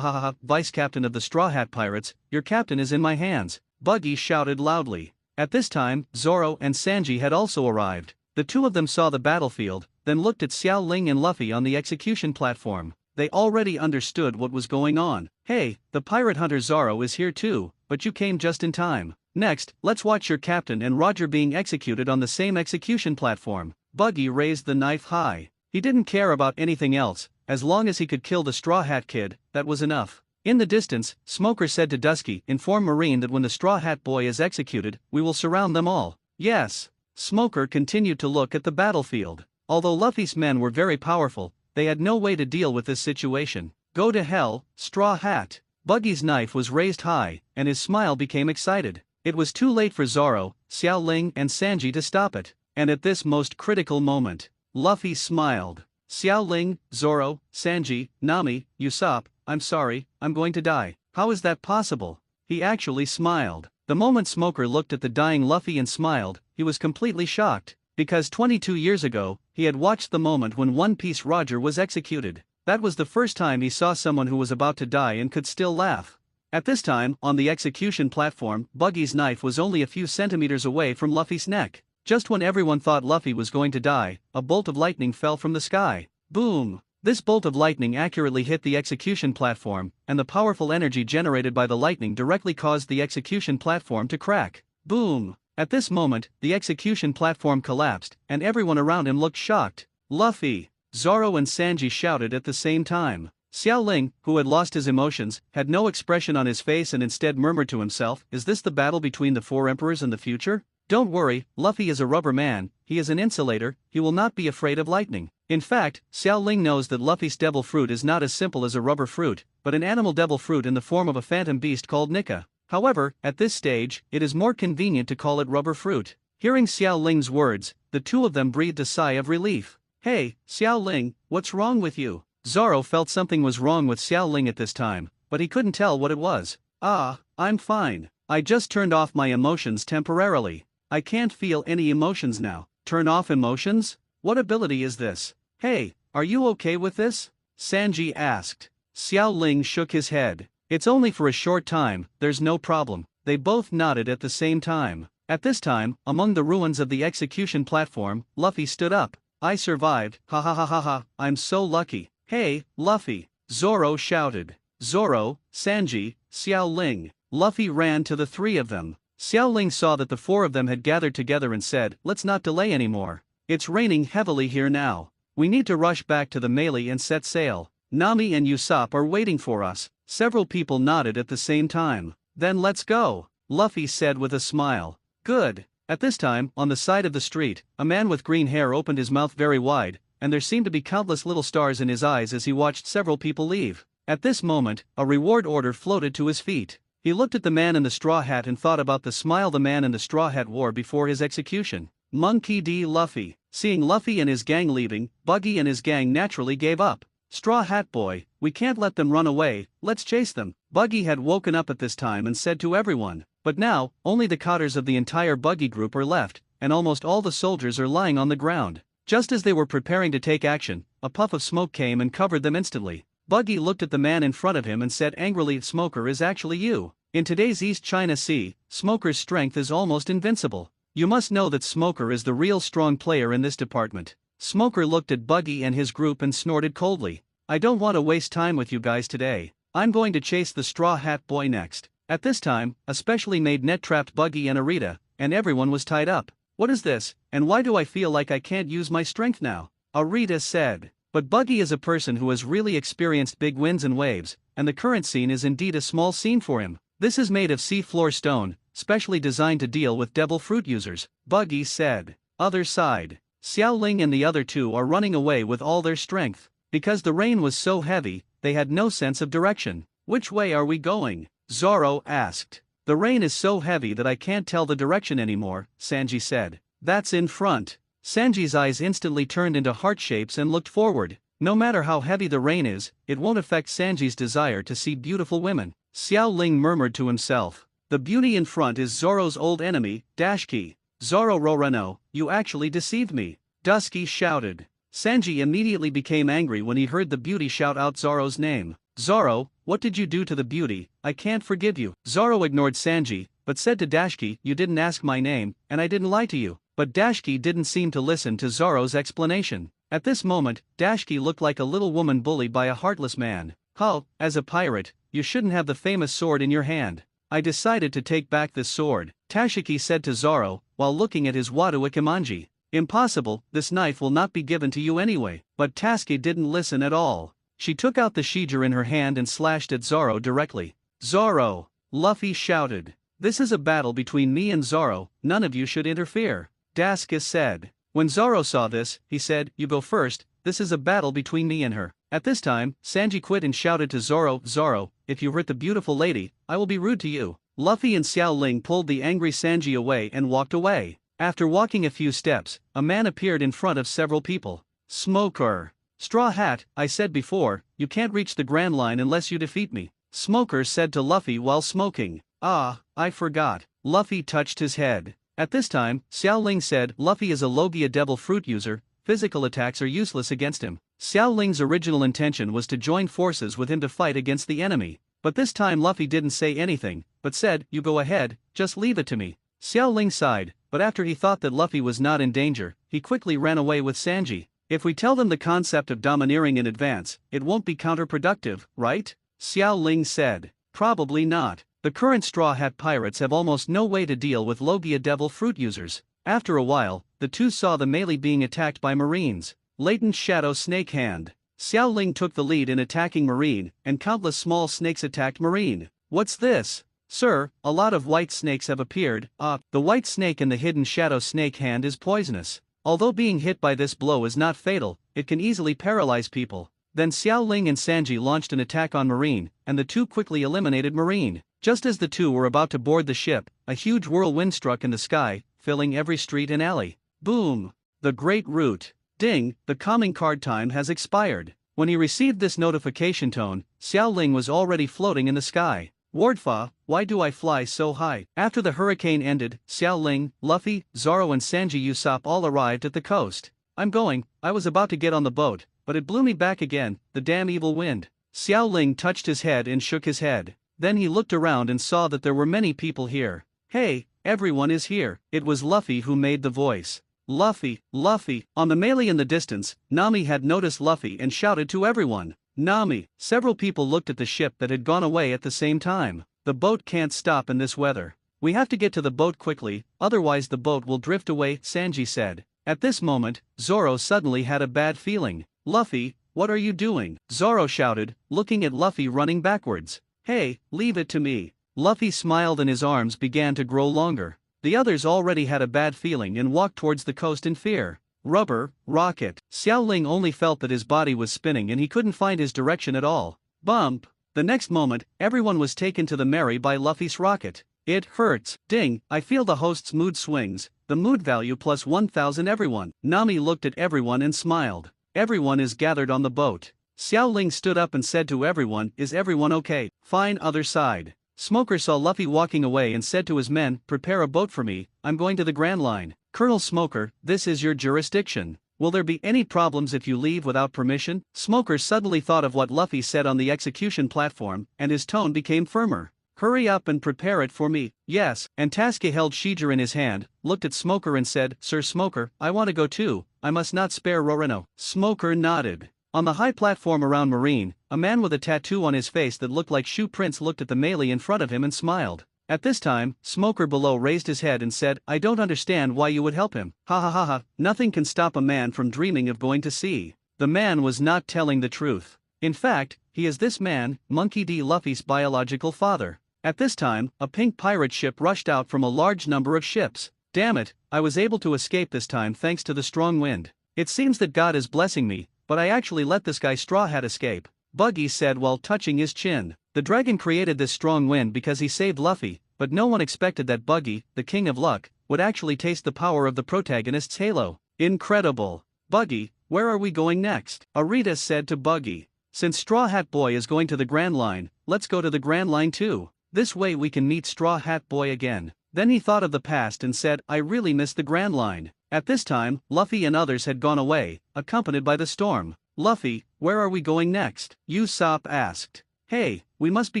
A: ha ha, Vice Captain of the Straw Hat Pirates, your captain is in my hands. Buggy shouted loudly. At this time, Zoro and Sanji had also arrived. The two of them saw the battlefield, then looked at Xiao Ling and Luffy on the execution platform. They already understood what was going on. Hey, the pirate hunter Zoro is here too, but you came just in time. Next, let's watch your captain and Roger being executed on the same execution platform. Buggy raised the knife high. He didn't care about anything else, as long as he could kill the Straw Hat Kid, that was enough. In the distance, Smoker said to Dusky, inform Marine that when the Straw Hat Boy is executed, we will surround them all. Yes. Smoker continued to look at the battlefield. Although Luffy's men were very powerful, they had no way to deal with this situation. Go to hell, Straw Hat. Buggy's knife was raised high, and his smile became excited. It was too late for Zoro, Xiao Ling and Sanji to stop it. And at this most critical moment, Luffy smiled. Xiao Ling, Zoro, Sanji, Nami, Usopp, I'm sorry, I'm going to die. How is that possible? He actually smiled. The moment Smoker looked at the dying Luffy and smiled, he was completely shocked. Because 22 years ago, he had watched the moment when One Piece Roger was executed. That was the first time he saw someone who was about to die and could still laugh. At this time, on the execution platform, Buggy's knife was only a few centimeters away from Luffy's neck. Just when everyone thought Luffy was going to die, a bolt of lightning fell from the sky. Boom! This bolt of lightning accurately hit the execution platform, and the powerful energy generated by the lightning directly caused the execution platform to crack. Boom! At this moment, the execution platform collapsed, and everyone around him looked shocked. Luffy! Zoro and Sanji shouted at the same time. Xiao Ling, who had lost his emotions, had no expression on his face and instead murmured to himself, is this the battle between the four emperors in the future? Don't worry, Luffy is a rubber man, he is an insulator, he will not be afraid of lightning. In fact, Xiao Ling knows that Luffy's devil fruit is not as simple as a rubber fruit, but an animal devil fruit in the form of a phantom beast called Nika. However, at this stage, it is more convenient to call it rubber fruit. Hearing Xiao Ling's words, the two of them breathed a sigh of relief. Hey, Xiao Ling, what's wrong with you? Zoro felt something was wrong with Xiao Ling at this time, but he couldn't tell what it was. I'm fine. I just turned off my emotions temporarily. I can't feel any emotions now. Turn off emotions? What ability is this? Hey, are you okay with this? Sanji asked. Xiao Ling shook his head. It's only for a short time, there's no problem. They both nodded at the same time. At this time, among the ruins of the execution platform, Luffy stood up. I survived, ha ha ha ha ha, I'm so lucky. Hey, Luffy! Zoro shouted. Zoro, Sanji, Xiao Ling. Luffy ran to the three of them. Xiao Ling saw that the four of them had gathered together and said, let's not delay anymore. It's raining heavily here now. We need to rush back to the melee and set sail. Nami and Usopp are waiting for us. Several people nodded at the same time. Then let's go, Luffy said with a smile. Good. At this time, on the side of the street, a man with green hair opened his mouth very wide, and there seemed to be countless little stars in his eyes as he watched several people leave. At this moment, a reward order floated to his feet. He looked at the man in the straw hat and thought about the smile the man in the straw hat wore before his execution. Monkey D. Luffy. Seeing Luffy and his gang leaving, Buggy and his gang naturally gave up. Straw Hat Boy, we can't let them run away, let's chase them. Buggy had woken up at this time and said to everyone. But now, only the cotters of the entire Buggy group are left, and almost all the soldiers are lying on the ground. Just as they were preparing to take action, a puff of smoke came and covered them instantly. Buggy looked at the man in front of him and said angrily, "Smoker is actually you. In today's East China Sea, Smoker's strength is almost invincible. You must know that Smoker is the real strong player in this department." Smoker looked at Buggy and his group and snorted coldly. "I don't want to waste time with you guys today. I'm going to chase the Straw Hat Boy next." At this time, a specially made net trapped Buggy and Arita, and everyone was tied up. "What is this, and why do I feel like I can't use my strength now?" Arita said. But Buggy is a person who has really experienced big winds and waves, and the current scene is indeed a small scene for him. This is made of sea floor stone, specially designed to deal with devil fruit users, Buggy said. Other side. Xiao Ling and the other two are running away with all their strength. Because the rain was so heavy, they had no sense of direction. "Which way are we going?" Zoro asked. "The rain is so heavy that I can't tell the direction anymore," Sanji said. "That's in front." Sanji's eyes instantly turned into heart shapes and looked forward. No matter how heavy the rain is, it won't affect Sanji's desire to see beautiful women. Xiao Ling murmured to himself. The beauty in front is Zoro's old enemy, Dashki. "Zoro Rorano, you actually deceived me," Dusky shouted. Sanji immediately became angry when he heard the beauty shout out Zoro's name. "Zoro, what did you do to the beauty? I can't forgive you." Zoro ignored Sanji, but said to Dashki, "You didn't ask my name, and I didn't lie to you." But Dashki didn't seem to listen to Zoro's explanation. At this moment, Dashki looked like a little woman bullied by a heartless man. "Huh, as a pirate, you shouldn't have the famous sword in your hand. I decided to take back this sword," Tashiki said to Zoro, while looking at his Wado Ikimanji. "Impossible, this knife will not be given to you anyway." But Tasuke didn't listen at all. She took out the Shijir in her hand and slashed at Zoro directly. "Zoro!" Luffy shouted. "This is a battle between me and Zoro, none of you should interfere," Dasuke said. When Zoro saw this, he said, "You go first, this is a battle between me and her." At this time, Sanji quit and shouted to Zoro, "Zoro, if you hurt the beautiful lady, I will be rude to you." Luffy and Xiao Ling pulled the angry Sanji away and walked away. After walking a few steps, a man appeared in front of several people. "Smoker. Straw Hat, I said before, you can't reach the Grand Line unless you defeat me," Smoker said to Luffy while smoking. "Ah, I forgot." Luffy touched his head. At this time, Xiao Ling said, "Luffy is a Logia devil fruit user, physical attacks are useless against him." Xiao Ling's original intention was to join forces with him to fight against the enemy. But this time Luffy didn't say anything, but said, "You go ahead, just leave it to me." Xiao Ling sighed, but after he thought that Luffy was not in danger, he quickly ran away with Sanji. "If we tell them the concept of domineering in advance, it won't be counterproductive, right?" Xiao Ling said. "Probably not. The current Straw Hat pirates have almost no way to deal with Logia devil fruit users." After a while, the two saw the melee being attacked by Marines. Latent Shadow Snake Hand. Xiao Ling took the lead in attacking Marine, and countless small snakes attacked Marine. "What's this?" "Sir, a lot of white snakes have appeared." The white snake in the hidden Shadow Snake Hand is poisonous. Although being hit by this blow is not fatal, it can easily paralyze people. Then Xiao Ling and Sanji launched an attack on Marine, and the two quickly eliminated Marine. Just as the two were about to board the ship, a huge whirlwind struck in the sky, filling every street and alley. Boom! The Great Root. Ding, the calming card time has expired. When he received this notification tone, Xiao Ling was already floating in the sky. "Wardfa, why do I fly so high?" After the hurricane ended, Xiao Ling, Luffy, Zoro and Sanji Usopp all arrived at the coast. I was about to get on the boat, but it blew me back again, the damn evil wind." Xiao Ling touched his head and shook his head. Then he looked around and saw that there were many people here. "Hey, everyone is here." It was Luffy who made the voice. "Luffy, Luffy." On the melee in the distance, Nami had noticed Luffy and shouted to everyone, "Nami." Several people looked at the ship that had gone away at the same time. "The boat can't stop in this weather. We have to get to the boat quickly, otherwise the boat will drift away," Sanji said. At this moment, Zoro suddenly had a bad feeling. "Luffy, what are you doing?" Zoro shouted, looking at Luffy running backwards. "Hey, leave it to me." Luffy smiled and his arms began to grow longer. The others already had a bad feeling and walked towards the coast in fear. Rubber, rocket. Xiao Ling only felt that his body was spinning and he couldn't find his direction at all. Bump! The next moment, everyone was taken to the Mary by Luffy's rocket. It hurts. Ding, I feel the host's mood swings. The mood value plus 1000 everyone. Nami looked at everyone and smiled. Everyone is gathered on the boat. Xiao Ling stood up and said to everyone, is everyone okay? Fine, other side. Smoker saw Luffy walking away and said to his men, prepare a boat for me, I'm going to the Grand Line. Colonel Smoker, this is your jurisdiction. Will there be any problems if you leave without permission? Smoker suddenly thought of what Luffy said on the execution platform, and his tone became firmer. Hurry up and prepare it for me. Yes, and Tasuke held Shijir in his hand, looked at Smoker and said, Sir Smoker, I want to go too, I must not spare Roreno. Smoker nodded. On the high platform around Marine, a man with a tattoo on his face that looked like shoe prints looked at the melee in front of him and smiled. At this time, Smoker below raised his head and said, I don't understand why you would help him. Ha ha ha ha, nothing can stop a man from dreaming of going to sea. The man was not telling the truth. In fact, he is this man, Monkey D. Luffy's biological father. At this time, a pink pirate ship rushed out from a large number of ships. Damn it, I was able to escape this time thanks to the strong wind. It seems that God is blessing me, but I actually let this guy Straw Hat escape, Buggy said while touching his chin. The dragon created this strong wind because he saved Luffy, but no one expected that Buggy, the king of luck, would actually taste the power of the protagonist's halo. Incredible. Buggy, where are we going next? Arita said to Buggy. Since Straw Hat Boy is going to the Grand Line, let's go to the Grand Line too. This way we can meet Straw Hat Boy again. Then he thought of the past and said, I really miss the Grand Line. At this time, Luffy and others had gone away, accompanied by the storm. Luffy, where are we going next? Usopp asked. Hey, we must be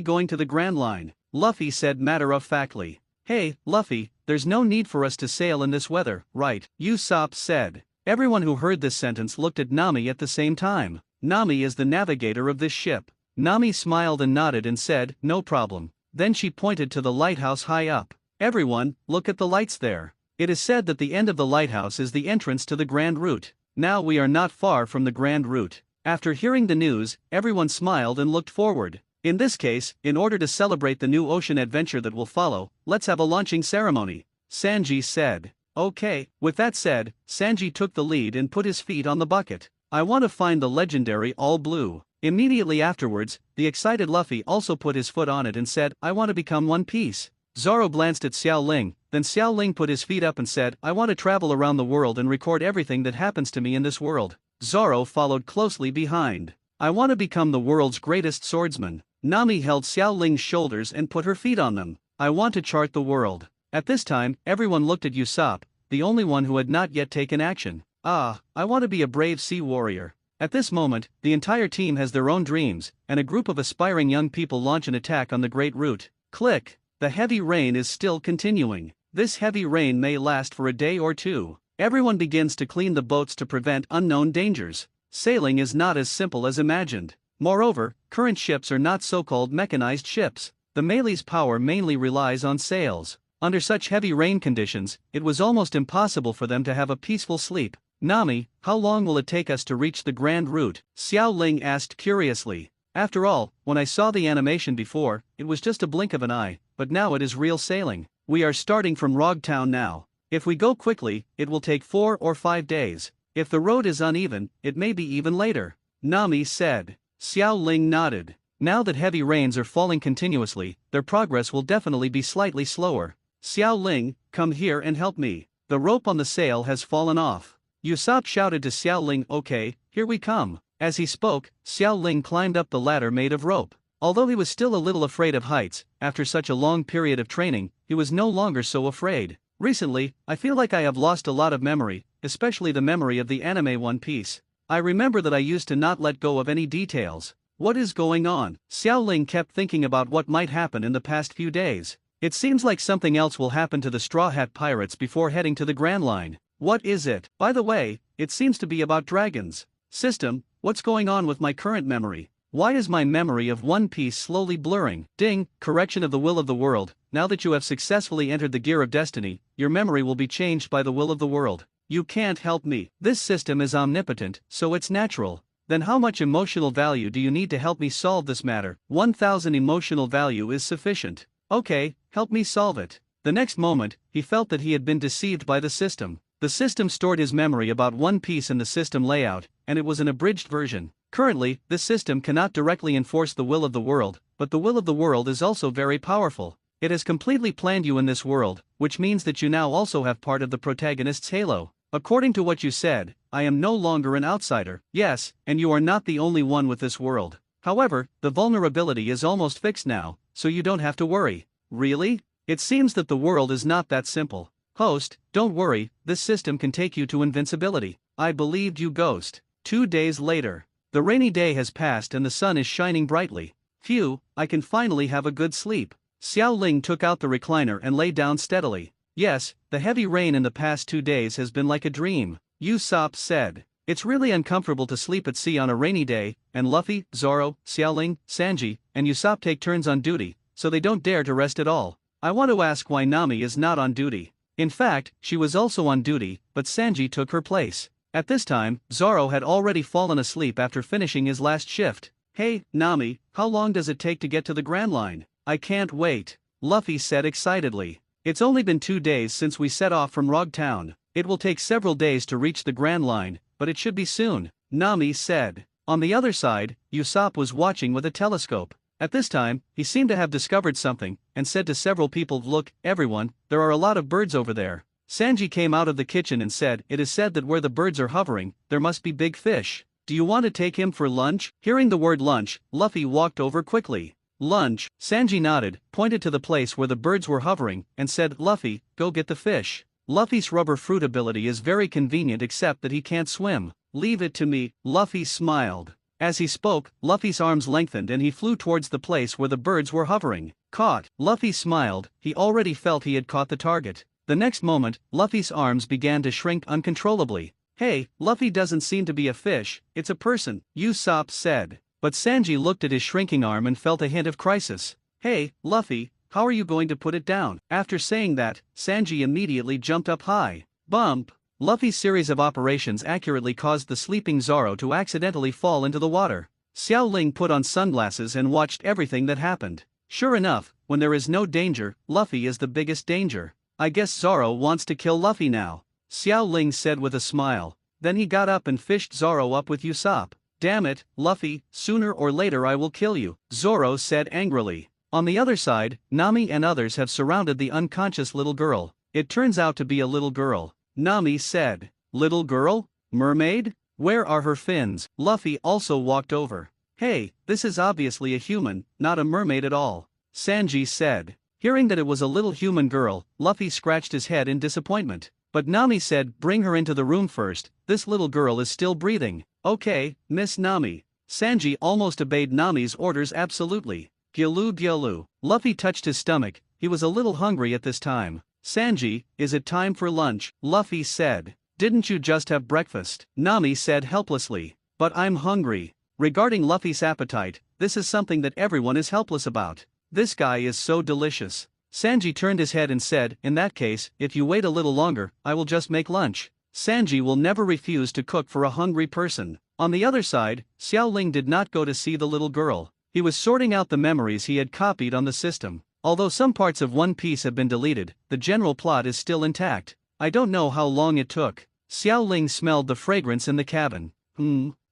A: going to the Grand Line, Luffy said matter-of-factly. Hey, Luffy, there's no need for us to sail in this weather, right? Usopp said. Everyone who heard this sentence looked at Nami at the same time. Nami is the navigator of this ship. Nami smiled and nodded and said, no problem. Then she pointed to the lighthouse high up. Everyone, look at the lights there. It is said that the end of the lighthouse is the entrance to the Grand Route. Now we are not far from the Grand Route. After hearing the news, everyone smiled and looked forward. In this case, in order to celebrate the new ocean adventure that will follow, let's have a launching ceremony, Sanji said. Okay, with that said, Sanji took the lead and put his feet on the bucket. I want to find the legendary All Blue. Immediately afterwards, the excited Luffy also put his foot on it and said, I want to become One Piece. Zoro glanced at Xiao Ling, then Xiao Ling put his feet up and said, I want to travel around the world and record everything that happens to me in this world. Zoro followed closely behind. I want to become the world's greatest swordsman. Nami held Xiao Ling's shoulders and put her feet on them. I want to chart the world. At this time, everyone looked at Usopp, the only one who had not yet taken action. I want to be a brave sea warrior. At this moment, the entire team has their own dreams, and a group of aspiring young people launch an attack on the Great Route. Click. The heavy rain is still continuing. This heavy rain may last for a day or two. Everyone begins to clean the boats to prevent unknown dangers. Sailing is not as simple as imagined. Moreover, current ships are not so-called mechanized ships. The melee's power mainly relies on sails. Under such heavy rain conditions, it was almost impossible for them to have a peaceful sleep. Nami, how long will it take us to reach the Grand Route? Xiao Ling asked curiously. After all, when I saw the animation before, it was just a blink of an eye, but now it is real sailing. We are starting from Rogtown now. If we go quickly, it will take 4 or 5 days. If the road is uneven, it may be even later, Nami said. Xiao Ling nodded. Now that heavy rains are falling continuously, their progress will definitely be slightly slower. Xiao Ling, come here and help me. The rope on the sail has fallen off. Usopp shouted to Xiao Ling, okay, here we come. As he spoke, Xiao Ling climbed up the ladder made of rope. Although he was still a little afraid of heights, after such a long period of training, he was no longer so afraid. Recently, I feel like I have lost a lot of memory, especially the memory of the anime One Piece. I remember that I used to not let go of any details. What is going on? Xiao Ling kept thinking about what might happen in the past few days. It seems like something else will happen to the Straw Hat Pirates before heading to the Grand Line. What is it? By the way, it seems to be about dragons. System, what's going on with my current memory? Why is my memory of One Piece slowly blurring? Ding, correction of the will of the world. Now that you have successfully entered the Gear of Destiny, your memory will be changed by the will of the world. You can't help me. This system is omnipotent, so it's natural. Then how much emotional value do you need to help me solve this matter? 1000 emotional value is sufficient. Okay, help me solve it. The next moment, he felt that he had been deceived by the system. The system stored his memory about One Piece in the system layout, and it was an abridged version. Currently, this system cannot directly enforce the will of the world, but the will of the world is also very powerful. It has completely planned you in this world, which means that you now also have part of the protagonist's halo. According to what you said, I am no longer an outsider. Yes, and you are not the only one with this world. However, the vulnerability is almost fixed now, so you don't have to worry. Really? It seems that the world is not that simple. Host, don't worry, this system can take you to invincibility. I believed you, Ghost. 2 days later. The rainy day has passed and the sun is shining brightly. Phew, I can finally have a good sleep. Xiao Ling took out the recliner and lay down steadily. Yes, the heavy rain in the past 2 days has been like a dream, Usopp said. It's really uncomfortable to sleep at sea on a rainy day, and Luffy, Zoro, Xiaoling, Sanji, and Usopp take turns on duty, so they don't dare to rest at all. I want to ask why Nami is not on duty. In fact, she was also on duty, but Sanji took her place. At this time, Zoro had already fallen asleep after finishing his last shift. Hey, Nami, how long does it take to get to the Grand Line? I can't wait, Luffy said excitedly. It's only been 2 days since we set off from Rog Town. It will take several days to reach the Grand Line, but it should be soon, Nami said. On the other side, Usopp was watching with a telescope. At this time, he seemed to have discovered something, and said to several people, "Look, everyone, there are a lot of birds over there." Sanji came out of the kitchen and said, "It is said that where the birds are hovering, there must be big fish. Do you want to take him for lunch?" Hearing the word lunch, Luffy walked over quickly. Lunch, Sanji nodded, pointed to the place where the birds were hovering, and said, "Luffy, go get the fish." Luffy's rubber fruit ability is very convenient except that he can't swim. "Leave it to me," Luffy smiled. As he spoke, Luffy's arms lengthened and he flew towards the place where the birds were hovering. Caught, Luffy smiled, he already felt he had caught the target. The next moment, Luffy's arms began to shrink uncontrollably. "Hey, Luffy doesn't seem to be a fish, it's a person," Usopp said. But Sanji looked at his shrinking arm and felt a hint of crisis. "Hey, Luffy, how are you going to put it down?" After saying that, Sanji immediately jumped up high. Bump! Luffy's series of operations accurately caused the sleeping Zoro to accidentally fall into the water. Xiao Ling put on sunglasses and watched everything that happened. Sure enough, when there is no danger, Luffy is the biggest danger. "I guess Zoro wants to kill Luffy now," Xiao Ling said with a smile. Then he got up and fished Zoro up with Usopp. "Damn it, Luffy, sooner or later I will kill you," Zoro said angrily. On the other side, Nami and others have surrounded the unconscious little girl. It turns out to be a little girl. Nami said, "Little girl? Mermaid? Where are her fins?" Luffy also walked over. "Hey, this is obviously a human, not a mermaid at all," Sanji said. Hearing that it was a little human girl, Luffy scratched his head in disappointment. But Nami said, "Bring her into the room first, this little girl is still breathing." "Okay, Miss Nami." Sanji almost obeyed Nami's orders absolutely. Gyalu Gyalu. Luffy touched his stomach, he was a little hungry at this time. "Sanji, is it time for lunch?" Luffy said. "Didn't you just have breakfast?" Nami said helplessly. "But I'm hungry." Regarding Luffy's appetite, this is something that everyone is helpless about. This guy is so delicious. Sanji turned his head and said, "In that case, if you wait a little longer, I will just make lunch." Sanji will never refuse to cook for a hungry person. On the other side, Xiao Ling did not go to see the little girl. He was sorting out the memories he had copied on the system. Although some parts of One Piece have been deleted, the general plot is still intact. I don't know how long it took. Xiao Ling smelled the fragrance in the cabin.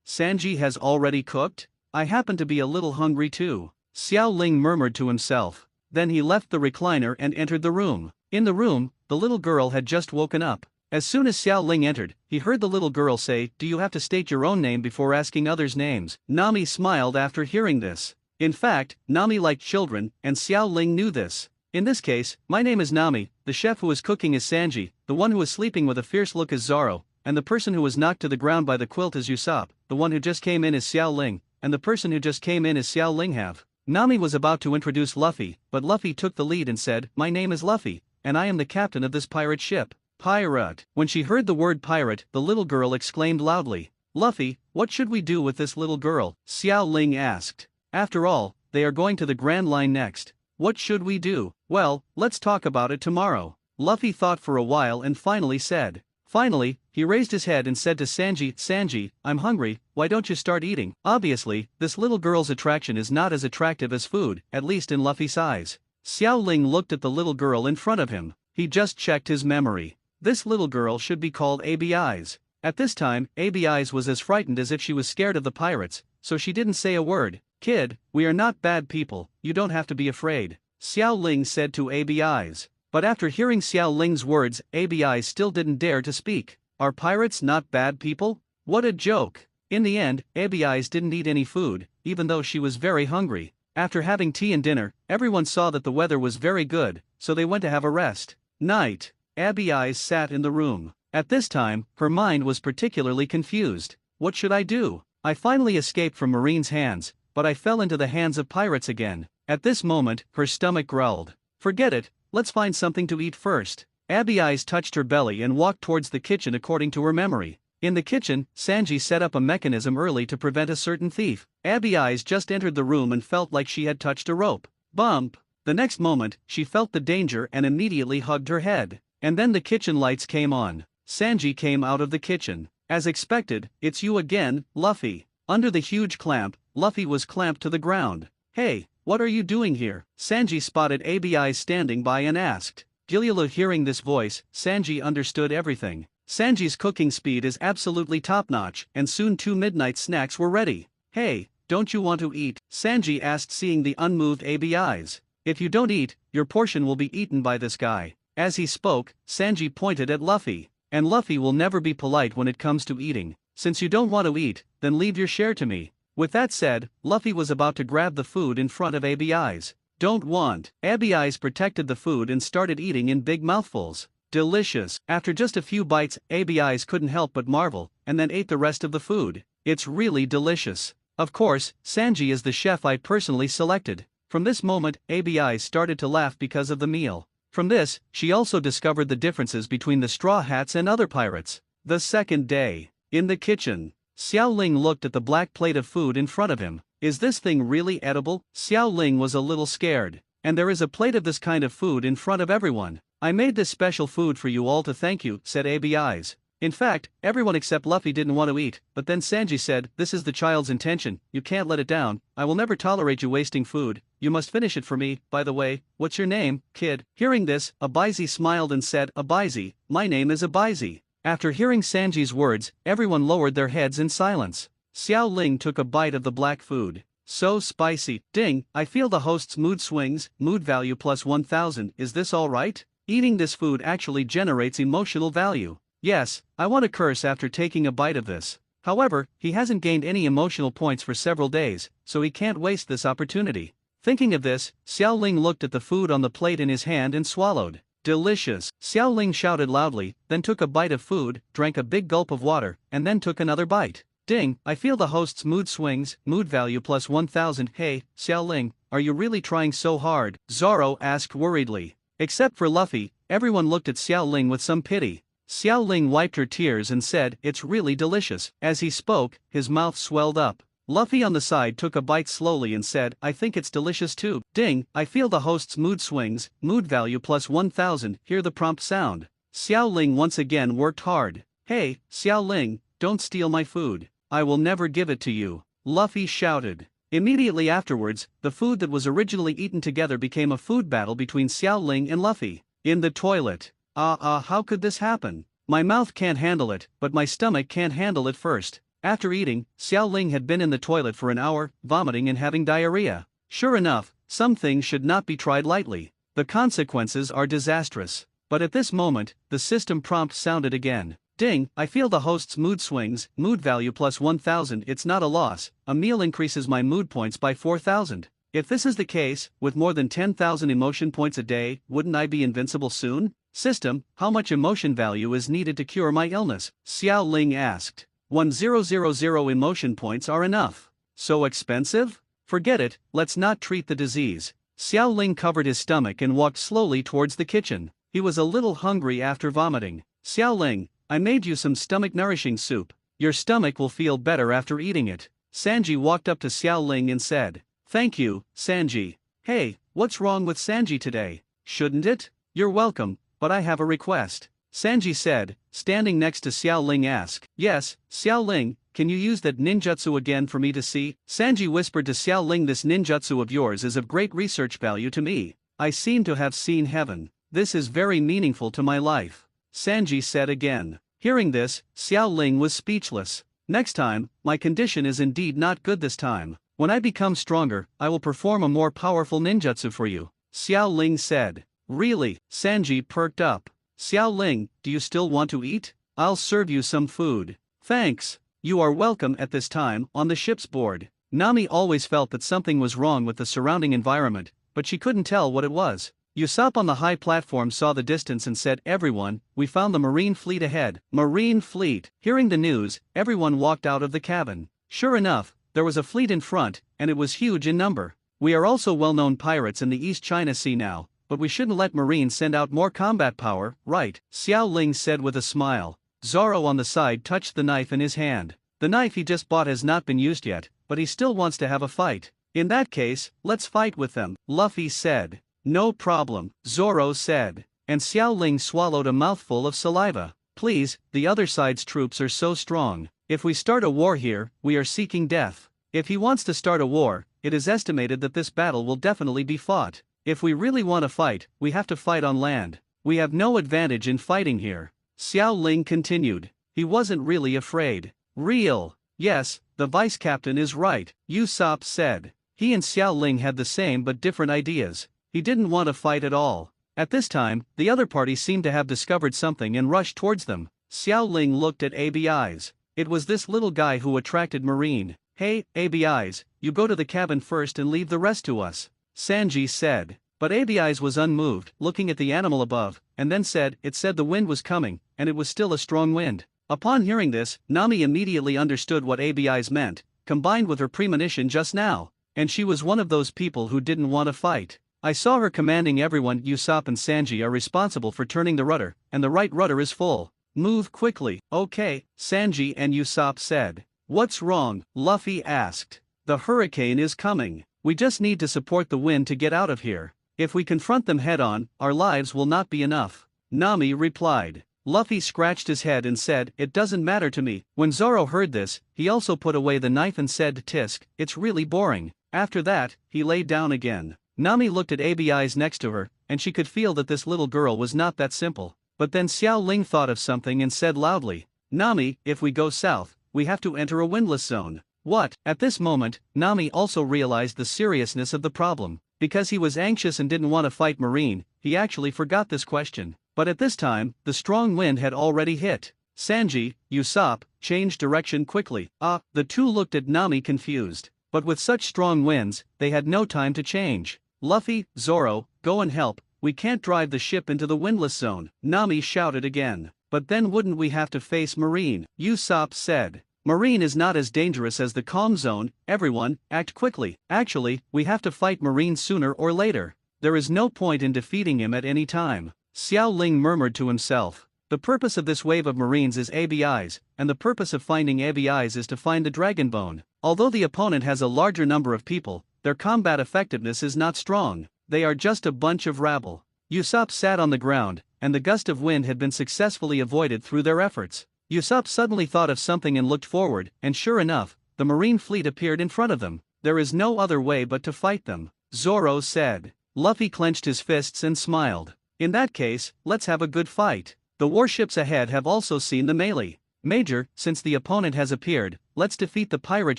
A: Sanji has already cooked? I happen to be a little hungry too, Xiao Ling murmured to himself. Then he left the recliner and entered the room. In the room, the little girl had just woken up. As soon as Xiao Ling entered, he heard the little girl say, "Do you have to state your own name before asking others' names?" Nami smiled after hearing this. In fact, Nami liked children, and Xiao Ling knew this. "In this case, my name is Nami, the chef who is cooking is Sanji, the one who is sleeping with a fierce look is Zoro, and the person who was knocked to the ground by the quilt is Usopp, the one who just came in is Xiao Ling, and the person who just came in is Xiao Ling have." Nami was about to introduce Luffy, but Luffy took the lead and said, "My name is Luffy, and I am the captain of this pirate ship." Pirate. When she heard the word pirate, the little girl exclaimed loudly. "Luffy, what should we do with this little girl?" Xiao Ling asked. "After all, they are going to the Grand Line next. What should we do?" "Well, let's talk about it tomorrow." Luffy thought for a while and finally said. Finally, he raised his head and said to Sanji, "Sanji, I'm hungry, why don't you start eating?" Obviously, this little girl's attraction is not as attractive as food, at least in Luffy's eyes. Xiao Ling looked at the little girl in front of him. He just checked his memory. This little girl should be called AB Eyes. At this time, AB Eyes was as frightened as if she was scared of the pirates, so she didn't say a word. "Kid, we are not bad people, you don't have to be afraid." Xiao Ling said to ABIs. But after hearing Xiao Ling's words, ABI still didn't dare to speak. Are pirates not bad people? What a joke. In the end, ABIs didn't eat any food, even though she was very hungry. After having tea and dinner, everyone saw that the weather was very good, so they went to have a rest. Night. ABIs sat in the room. At this time, her mind was particularly confused. What should I do? I finally escaped from Marine's hands, but I fell into the hands of pirates again. At this moment, her stomach growled. Forget it, let's find something to eat first. ABIs touched her belly and walked towards the kitchen according to her memory. In the kitchen, Sanji set up a mechanism early to prevent a certain thief. ABIs just entered the room and felt like she had touched a rope. Bump! The next moment, she felt the danger and immediately hugged her head. And then the kitchen lights came on. Sanji came out of the kitchen. As expected, it's you again, Luffy. Under the huge clamp, Luffy was clamped to the ground. Hey, what are you doing here? Sanji spotted ABIs standing by and asked. Gilyulu hearing this voice, Sanji understood everything. Sanji's cooking speed is absolutely top-notch, and soon 2 midnight snacks were ready. Hey, don't you want to eat? Sanji asked seeing the unmoved ABIs. If you don't eat, your portion will be eaten by this guy. As he spoke, Sanji pointed at Luffy. And Luffy will never be polite when it comes to eating. Since you don't want to eat, then leave your share to me. With that said, Luffy was about to grab the food in front of ABIs. Don't want. ABIs protected the food and started eating in big mouthfuls. Delicious. After just a few bites, ABIs couldn't help but marvel, and then ate the rest of the food. It's really delicious. Of course, Sanji is the chef I personally selected. From this moment, ABIs started to laugh because of the meal. From this, she also discovered the differences between the Straw Hats and other pirates. The second day. In the kitchen. Xiao Ling looked at the black plate of food in front of him. Is this thing really edible? Xiao Ling was a little scared. And there is a plate of this kind of food in front of everyone. I made this special food for you all to thank you, said ABIs. In fact, everyone except Luffy didn't want to eat, but then Sanji said, this is the child's intention, you can't let it down, I will never tolerate you wasting food, you must finish it for me. By the way, what's your name, kid? Hearing this, Abizi smiled and said, Abizi, my name is Abizi. After hearing Sanji's words, everyone lowered their heads in silence. Xiao Ling took a bite of the black food. So spicy. Ding, I feel the host's mood swings, mood value plus 1000, is this alright? Eating this food actually generates emotional value. Yes, I want to curse after taking a bite of this. However, he hasn't gained any emotional points for several days, so he can't waste this opportunity. Thinking of this, Xiao Ling looked at the food on the plate in his hand and swallowed. Delicious. Xiao Ling shouted loudly, then took a bite of food, drank a big gulp of water, and then took another bite. Ding, I feel the host's mood swings, mood value plus 1000. Hey, Xiao Ling, are you really trying so hard? Zoro asked worriedly. Except for Luffy, everyone looked at Xiao Ling with some pity. Xiao Ling wiped her tears and said, it's really delicious. As he spoke, his mouth swelled up. Luffy on the side took a bite slowly and said, I think it's delicious too. Ding, I feel the host's mood swings, mood value plus 1000. Hear the prompt sound. Xiao Ling once again worked hard. Hey, Xiao Ling, don't steal my food. I will never give it to you. Luffy shouted. Immediately afterwards, the food that was originally eaten together became a food battle between Xiao Ling and Luffy. In the toilet. How could this happen? My mouth can't handle it, but my stomach can't handle it first. After eating, Xiao Ling had been in the toilet for an hour, vomiting and having diarrhea. Sure enough, some things should not be tried lightly. The consequences are disastrous. But at this moment, the system prompt sounded again. Ding, I feel the host's mood swings, mood value plus 1000. It's not a loss, a meal increases my mood points by 4000. If this is the case, with more than 10,000 emotion points a day, wouldn't I be invincible soon? System, how much emotion value is needed to cure my illness? Xiao Ling asked. 1000 emotion points are enough. So expensive? Forget it, let's not treat the disease. Xiao Ling covered his stomach and walked slowly towards the kitchen. He was a little hungry after vomiting. Xiao Ling, I made you some stomach-nourishing soup. Your stomach will feel better after eating it. Sanji walked up to Xiao Ling and said, thank you, Sanji. Hey, what's wrong with Sanji today? Shouldn't it? You're welcome, but I have a request. Sanji said, standing next to Xiao Ling asked. Yes, Xiao Ling, can you use that ninjutsu again for me to see? Sanji whispered to Xiao Ling, this ninjutsu of yours is of great research value to me. I seem to have seen heaven. This is very meaningful to my life. Sanji said again. Hearing this, Xiao Ling was speechless. Next time, my condition is indeed not good this time. When I become stronger, I will perform a more powerful ninjutsu for you. Xiao Ling said. Really? Sanji perked up. Xiao Ling, do you still want to eat? I'll serve you some food. Thanks. You are welcome at this time on the ship's board. Nami always felt that something was wrong with the surrounding environment, but she couldn't tell what it was. Usopp on the high platform saw the distance and said, "Everyone, we found the Marine fleet ahead." Marine fleet. Hearing the news, everyone walked out of the cabin. Sure enough, there was a fleet in front, and it was huge in number. We are also well-known pirates in the East China Sea now, but we shouldn't let Marines send out more combat power, right? Xiao Ling said with a smile. Zoro on the side touched the knife in his hand. The knife he just bought has not been used yet, but he still wants to have a fight. In that case, let's fight with them, Luffy said. No problem, Zoro said. And Xiao Ling swallowed a mouthful of saliva. Please, the other side's troops are so strong. If we start a war here, we are seeking death. If he wants to start a war, it is estimated that this battle will definitely be fought. If we really want to fight, we have to fight on land. We have no advantage in fighting here. Xiao Ling continued. He wasn't really afraid. Real. Yes, the vice captain is right, Usopp said. He and Xiao Ling had the same but different ideas. He didn't want to fight at all. At this time, the other party seemed to have discovered something and rushed towards them. Xiao Ling looked at ABI's. It was this little guy who attracted Marine. Hey, ABI's, you go to the cabin first and leave the rest to us, Sanji said. But ABI's was unmoved, looking at the animal above, and then said, it said the wind was coming, and it was still a strong wind. Upon hearing this, Nami immediately understood what ABI's meant, combined with her premonition just now, and she was one of those people who didn't want to fight. I saw her commanding everyone. Usopp and Sanji are responsible for turning the rudder, and the right rudder is full. Move quickly. Okay, Sanji and Usopp said. What's wrong? Luffy asked. The hurricane is coming. We just need to support the wind to get out of here. If we confront them head-on, our lives will not be enough. Nami replied. Luffy scratched his head and said, it doesn't matter to me. When Zoro heard this, he also put away the knife and said, Tisk, it's really boring. After that, he lay down again. Nami looked at ABI's next to her, and she could feel that this little girl was not that simple. But then Xiao Ling thought of something and said loudly, Nami, if we go south, we have to enter a windless zone. What? At this moment, Nami also realized the seriousness of the problem. Because he was anxious and didn't want to fight Marine, he actually forgot this question. But at this time, the strong wind had already hit. Sanji, Usopp, changed direction quickly. The two looked at Nami confused. But with such strong winds, they had no time to change. Luffy, Zoro, go and help, we can't drive the ship into the windless zone, Nami shouted again. But then wouldn't we have to face Marine? Usopp said. Marine is not as dangerous as the calm zone, everyone, act quickly. Actually, we have to fight Marine sooner or later. There is no point in defeating him at any time. Xiao Ling murmured to himself. The purpose of this wave of Marines is ABI's, and the purpose of finding ABI's is to find the Dragon Bone. Although the opponent has a larger number of people, their combat effectiveness is not strong. They are just a bunch of rabble. Usopp sat on the ground, and the gust of wind had been successfully avoided through their efforts. Usopp suddenly thought of something and looked forward, and sure enough, the Marine fleet appeared in front of them. There is no other way but to fight them, Zoro said. Luffy clenched his fists and smiled. In that case, let's have a good fight. The warships ahead have also seen the melee. Major, since the opponent has appeared, let's defeat the pirate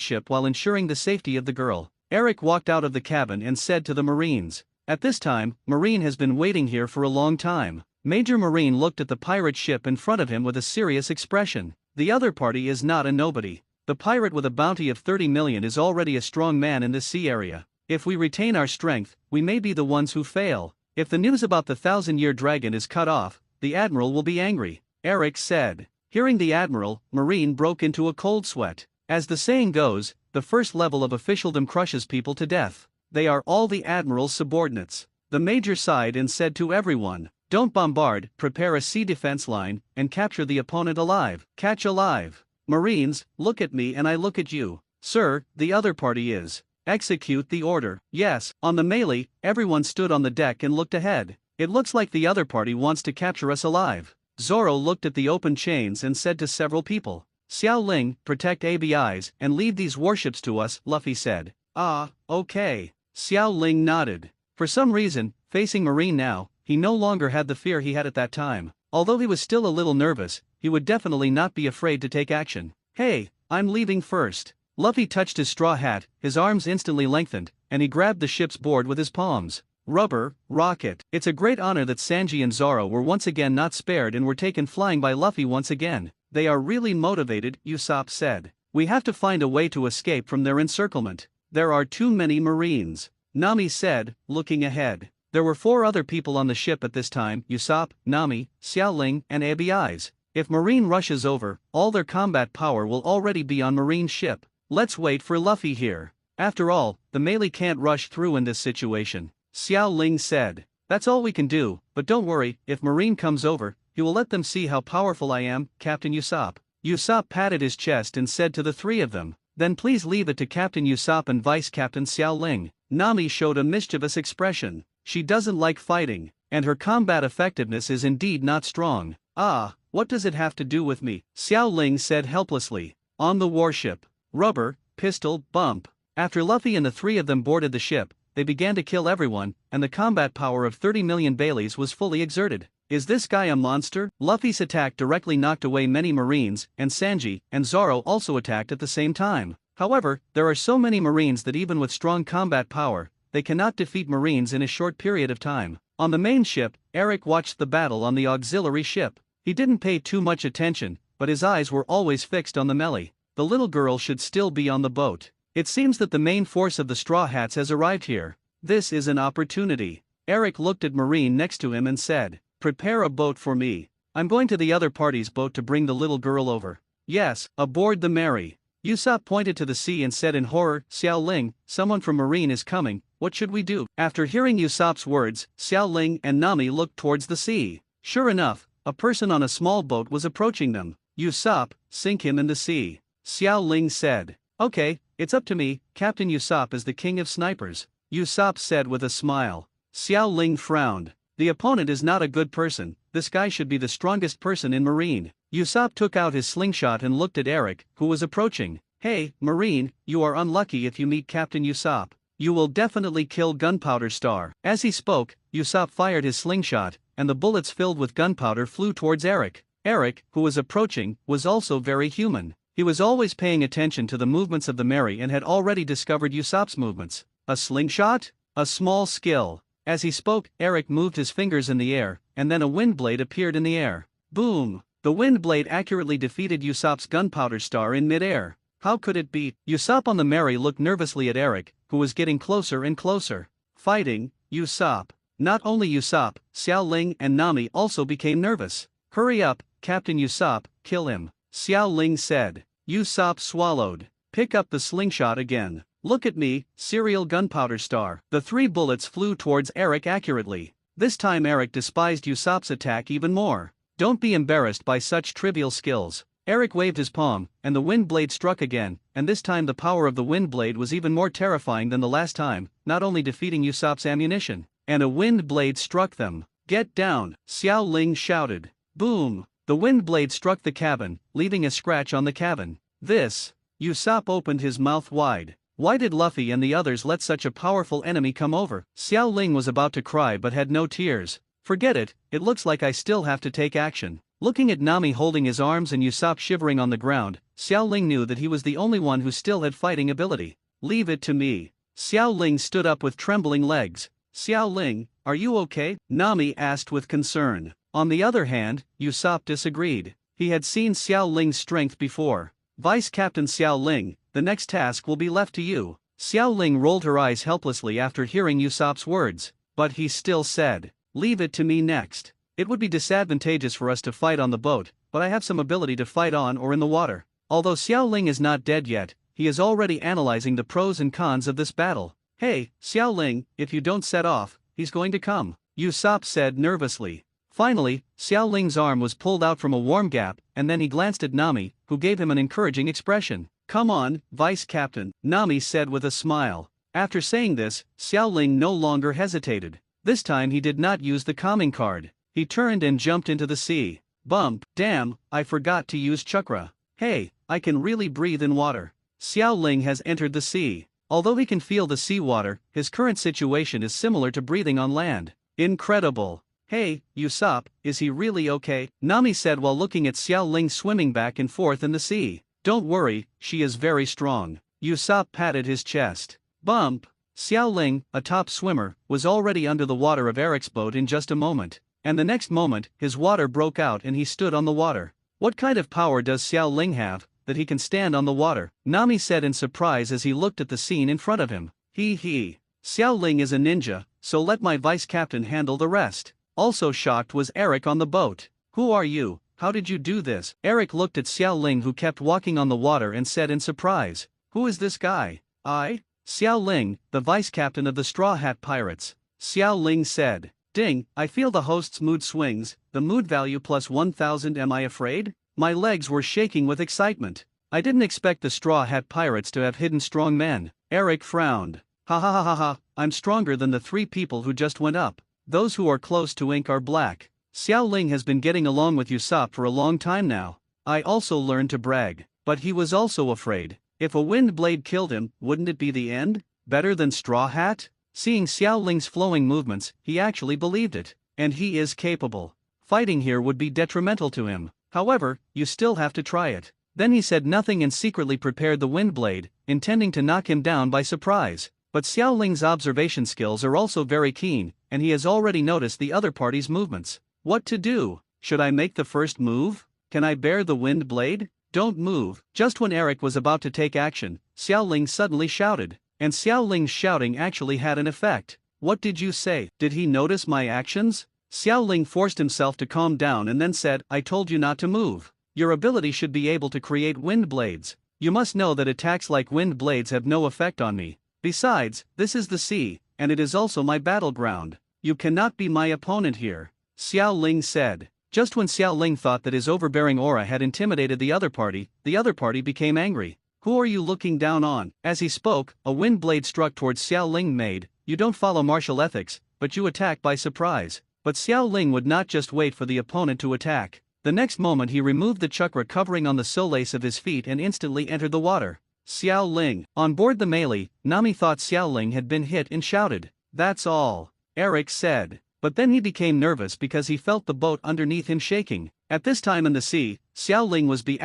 A: ship while ensuring the safety of the girl. Eric walked out of the cabin and said to the Marines. At this time, Marine has been waiting here for a long time. Major Marine looked at the pirate ship in front of him with a serious expression. The other party is not a nobody. The pirate with a bounty of 30 million is already a strong man in this sea area. If we retain our strength, we may be the ones who fail. If the news about the 1,000-year dragon is cut off, the admiral will be angry, Eric said. Hearing the admiral, Marine broke into a cold sweat. As the saying goes, the first level of officialdom crushes people to death. They are all the admiral's subordinates. The major sighed and said to everyone, don't bombard, prepare a sea defense line, and capture the opponent alive. Catch alive. Marines, look at me and I look at you. Sir, the other party is. Execute the order. Yes. On the melee, everyone stood on the deck and looked ahead. It looks like the other party wants to capture us alive. Zoro looked at the open chains and said to several people, Xiao Ling, protect ABI's and leave these warships to us, Luffy said. Okay. Xiao Ling nodded. For some reason, facing Marine now, he no longer had the fear he had at that time. Although he was still a little nervous, he would definitely not be afraid to take action. Hey, I'm leaving first. Luffy touched his straw hat, his arms instantly lengthened, and he grabbed the ship's board with his palms. Rubber, rocket. It's a great honor that Sanji and Zoro were once again not spared and were taken flying by Luffy once again. They are really motivated, Usopp said. We have to find a way to escape from their encirclement. There are too many Marines, Nami said, looking ahead. There were 4 other people on the ship at this time: Usopp, Nami, Xiao Ling, and Abby Eyes. If Marine rushes over, all their combat power will already be on Marine's ship. Let's wait for Luffy here. After all, the melee can't rush through in this situation, Xiao Ling said. That's all we can do, but don't worry, if Marine comes over, he will let them see how powerful I am, Captain Usopp. Usopp patted his chest and said to the 3 of them, then please leave it to Captain Usopp and Vice Captain Xiao Ling. Nami showed a mischievous expression. She doesn't like fighting, and her combat effectiveness is indeed not strong. Ah, what does it have to do with me? Xiao Ling said helplessly. On the warship. Rubber, pistol, bump. After Luffy and the 3 of them boarded the ship, they began to kill everyone, and the combat power of 30 million Baileys was fully exerted. Is this guy a monster? Luffy's attack directly knocked away many Marines, and Sanji and Zoro also attacked at the same time. However, there are so many Marines that even with strong combat power, they cannot defeat Marines in a short period of time. On the main ship, Eric watched the battle on the auxiliary ship. He didn't pay too much attention, but his eyes were always fixed on the melee. The little girl should still be on the boat. It seems that the main force of the Straw Hats has arrived here. This is an opportunity. Eric looked at Marine next to him and said, prepare a boat for me. I'm going to the other party's boat to bring the little girl over. Yes, aboard the Mary. Usopp pointed to the sea and said in horror, Xiao Ling, someone from Marine is coming, what should we do? After hearing Usopp's words, Xiao Ling and Nami looked towards the sea. Sure enough, a person on a small boat was approaching them. Usopp, sink him in the sea. Xiao Ling said. Okay, it's up to me, Captain Usopp is the king of snipers, Usopp said with a smile. Xiao Ling frowned. The opponent is not a good person, this guy should be the strongest person in Marine. Usopp took out his slingshot and looked at Eric, who was approaching. Hey, Marine, you are unlucky if you meet Captain Usopp. You will definitely kill Gunpowder Star. As he spoke, Usopp fired his slingshot, and the bullets filled with gunpowder flew towards Eric. Eric, who was approaching, was also very human. He was always paying attention to the movements of the Mary and had already discovered Usopp's movements. A slingshot? A small skill. As he spoke, Eric moved his fingers in the air, and then a wind blade appeared in the air. Boom! The wind blade accurately defeated Usopp's Gunpowder Star in mid-air. How could it be? Usopp on the Mary looked nervously at Eric, who was getting closer and closer. Fighting, Usopp. Not only Usopp, Xiao Ling and Nami also became nervous. Hurry up, Captain Usopp, kill him, Xiao Ling said. Usopp swallowed. Pick up the slingshot again. Look at me, serial Gunpowder Star. The 3 bullets flew towards Eric accurately. This time Eric despised Usopp's attack even more. Don't be embarrassed by such trivial skills. Eric waved his palm, and the wind blade struck again, and this time the power of the wind blade was even more terrifying than the last time, not only defeating Usopp's ammunition, and a wind blade struck them. Get down, Xiao Ling shouted. Boom! The wind blade struck the cabin, leaving a scratch on the cabin. This. Usopp opened his mouth wide. Why did Luffy and the others let such a powerful enemy come over? Xiao Ling was about to cry but had no tears. Forget it, it looks like I still have to take action. Looking at Nami holding his arms and Usopp shivering on the ground, Xiao Ling knew that he was the only one who still had fighting ability. Leave it to me. Xiao Ling stood up with trembling legs. Xiao Ling, are you okay? Nami asked with concern. On the other hand, Usopp disagreed. He had seen Xiao Ling's strength before. Vice Captain Xiao Ling, the next task will be left to you. Xiao Ling rolled her eyes helplessly after hearing Usopp's words, but he still said, leave it to me next. It would be disadvantageous for us to fight on the boat, but I have some ability to fight on or in the water. Although Xiao Ling is not dead yet, he is already analyzing the pros and cons of this battle. Hey, Xiao Ling, if you don't set off, he's going to come, Usopp said nervously. Finally, Xiao Ling's arm was pulled out from a warm gap, and then he glanced at Nami, who gave him an encouraging expression. Come on, Vice Captain, Nami said with a smile. After saying this, Xiao Ling no longer hesitated. This time he did not use the calming card. He turned and jumped into the sea. Bump, damn, I forgot to use chakra. Hey, I can really breathe in water. Xiao Ling has entered the sea. Although he can feel the seawater, his current situation is similar to breathing on land. Incredible. Hey, Usopp, is he really okay? Nami said while looking at Xiao Ling swimming back and forth in the sea. Don't worry, she is very strong. Usopp patted his chest. Bump. Xiao Ling, a top swimmer, was already under the water of Eric's boat in just a moment, and the next moment, his water broke out and he stood on the water. What kind of power does Xiao Ling have, that he can stand on the water? Nami said in surprise as he looked at the scene in front of him. He. Xiao Ling is a ninja, so let my vice captain handle the rest. Also shocked was Eric on the boat. Who are you? How did you do this? Eric looked at Xiao Ling, who kept walking on the water, and said in surprise, who is this guy? Xiao Ling, the vice captain of the Straw Hat Pirates. Xiao Ling said, Ding, I feel the host's mood swings, the mood value plus 1000. Am I afraid? My legs were shaking with excitement. I didn't expect the Straw Hat Pirates to have hidden strong men. Eric frowned. Ha, I'm stronger than the 3 people who just went up. Those who are close to ink are black. Xiao Ling has been getting along with Usopp for a long time now. I also learned to brag. But he was also afraid. If a wind blade killed him, wouldn't it be the end? Better than Straw Hat? Seeing Xiao Ling's flowing movements, he actually believed it. And he is capable. Fighting here would be detrimental to him. However, you still have to try it. Then he said nothing and secretly prepared the wind blade, intending to knock him down by surprise. But Xiao Ling's observation skills are also very keen, and he has already noticed the other party's movements. What to do? Should I make the first move? Can I bear the wind blade? Don't move. Just when Eric was about to take action, Xiao Ling suddenly shouted. And Xiao Ling's shouting actually had an effect. What did you say? Did he notice my actions? Xiao Ling forced himself to calm down and then said, I told you not to move. Your ability should be able to create wind blades. You must know that attacks like wind blades have no effect on me. Besides, this is the sea, and it is also my battleground. You cannot be my opponent here. Xiao Ling said. Just when Xiao Ling thought that his overbearing aura had intimidated the other party became angry. Who are you looking down on? As he spoke, a wind blade struck towards Xiao Ling. You don't follow martial ethics, but you attack by surprise. But Xiao Ling would not just wait for the opponent to attack. The next moment he removed the chakra covering on the solace of his feet and instantly entered the water. Xiao Ling. On board the melee, Nami thought Xiao Ling had been hit and shouted, That's all. Eric said. But then he became nervous because he felt the boat underneath him shaking. At this time in the sea, Xiao Ling was B**************G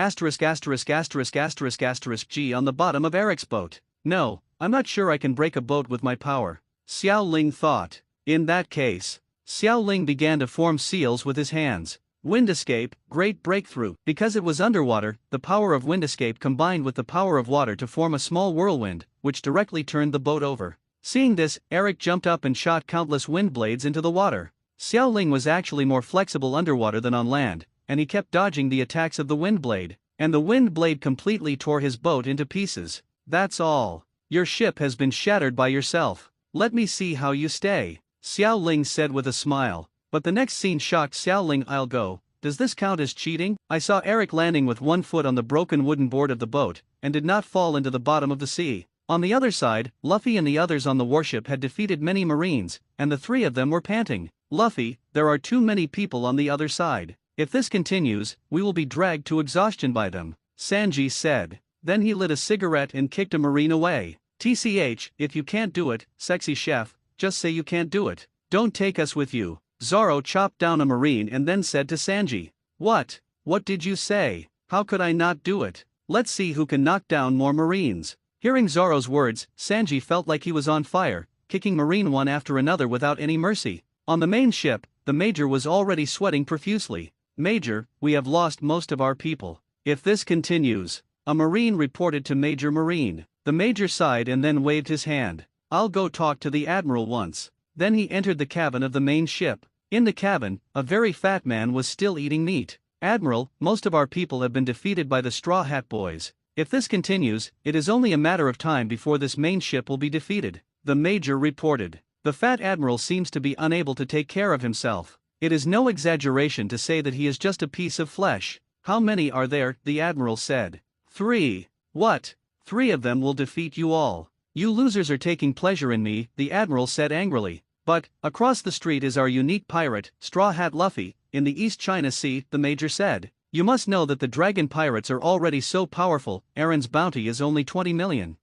A: on the bottom of Eric's boat. No, I'm not sure I can break a boat with my power. Xiao Ling thought. In that case, Xiao Ling began to form seals with his hands. Wind escape, great breakthrough. Because it was underwater, the power of wind escape combined with the power of water to form a small whirlwind, which directly turned the boat over. Seeing this, Eric jumped up and shot countless wind blades into the water. Xiao Ling was actually more flexible underwater than on land, and he kept dodging the attacks of the wind blade, and the wind blade completely tore his boat into pieces. That's all. Your ship has been shattered by yourself. Let me see how you stay, Xiao Ling said with a smile. But the next scene shocked Xiao Ling. I'll go. Does this count as cheating? I saw Eric landing with one foot on the broken wooden board of the boat, and did not fall into the bottom of the sea. On the other side, Luffy and the others on the warship had defeated many Marines, and the 3 of them were panting. Luffy, there are too many people on the other side. If this continues, we will be dragged to exhaustion by them, Sanji said. Then he lit a cigarette and kicked a Marine away. TCH, if you can't do it, sexy chef, just say you can't do it. Don't take us with you. Zoro chopped down a Marine and then said to Sanji. What? What did you say? How could I not do it? Let's see who can knock down more Marines. Hearing Zoro's words, Sanji felt like he was on fire, kicking Marine one after another without any mercy. On the main ship, the Major was already sweating profusely. Major, we have lost most of our people. If this continues, a Marine reported to Major Marine. The Major sighed and then waved his hand. I'll go talk to the Admiral once. Then he entered the cabin of the main ship. In the cabin, a very fat man was still eating meat. Admiral, most of our people have been defeated by the Straw Hat Boys. If this continues, it is only a matter of time before this main ship will be defeated, the Major reported. The fat admiral seems to be unable to take care of himself. It is no exaggeration to say that he is just a piece of flesh. How many are there? The admiral said. 3. What? 3 of them will defeat you all. You losers are taking pleasure in me, the admiral said angrily. But, across the street is our unique pirate, Straw Hat Luffy, in the East China Sea, the Major said. You must know that the dragon pirates are already so powerful, Aaron's bounty is only 20 million.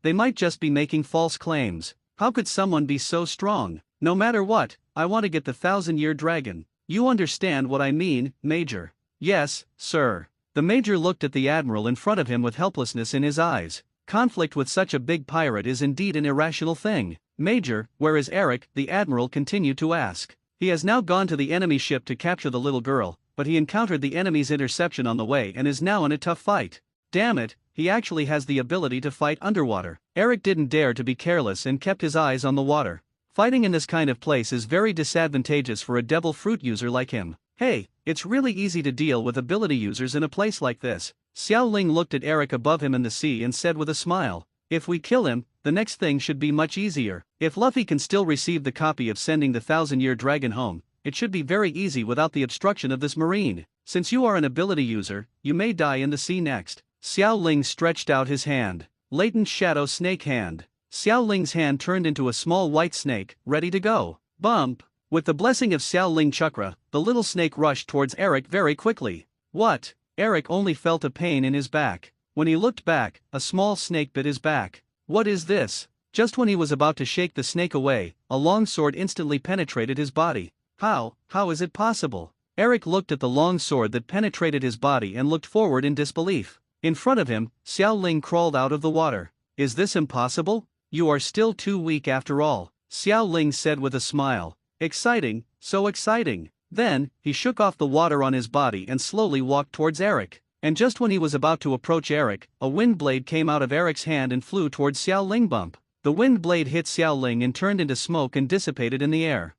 A: They might just be making false claims. How could someone be so strong? No matter what, I want to get the 1,000-year dragon. You understand what I mean, Major? Yes, sir. The Major looked at the admiral in front of him with helplessness in his eyes. Conflict with such a big pirate is indeed an irrational thing. Major, where is Eric? The admiral continued to ask. He has now gone to the enemy ship to capture the little girl, but he encountered the enemy's interception on the way and is now in a tough fight. Damn it, he actually has the ability to fight underwater. Eric didn't dare to be careless and kept his eyes on the water. Fighting in this kind of place is very disadvantageous for a devil fruit user like him. Hey, it's really easy to deal with ability users in a place like this. Xiao Ling looked at Eric above him in the sea and said with a smile, if we kill him, the next thing should be much easier. If Luffy can still receive the copy of sending the 1,000-year dragon home, it should be very easy without the obstruction of this marine. Since you are an ability user, you may die in the sea next. Xiao Ling stretched out his hand. Latent Shadow Snake Hand. Xiao Ling's hand turned into a small white snake, ready to go. Bump! With the blessing of Xiao Ling Chakra, the little snake rushed towards Eric very quickly. What? Eric only felt a pain in his back. When he looked back, a small snake bit his back. What is this? Just when he was about to shake the snake away, a long sword instantly penetrated his body. How is it possible? Eric looked at the long sword that penetrated his body and looked forward in disbelief. In front of him, Xiao Ling crawled out of the water. Is this impossible? You are still too weak after all, Xiao Ling said with a smile. Exciting, so exciting. Then, he shook off the water on his body and slowly walked towards Eric. And just when he was about to approach Eric, a wind blade came out of Eric's hand and flew towards Xiao Ling. Bump. The wind blade hit Xiao Ling and turned into smoke and dissipated in the air.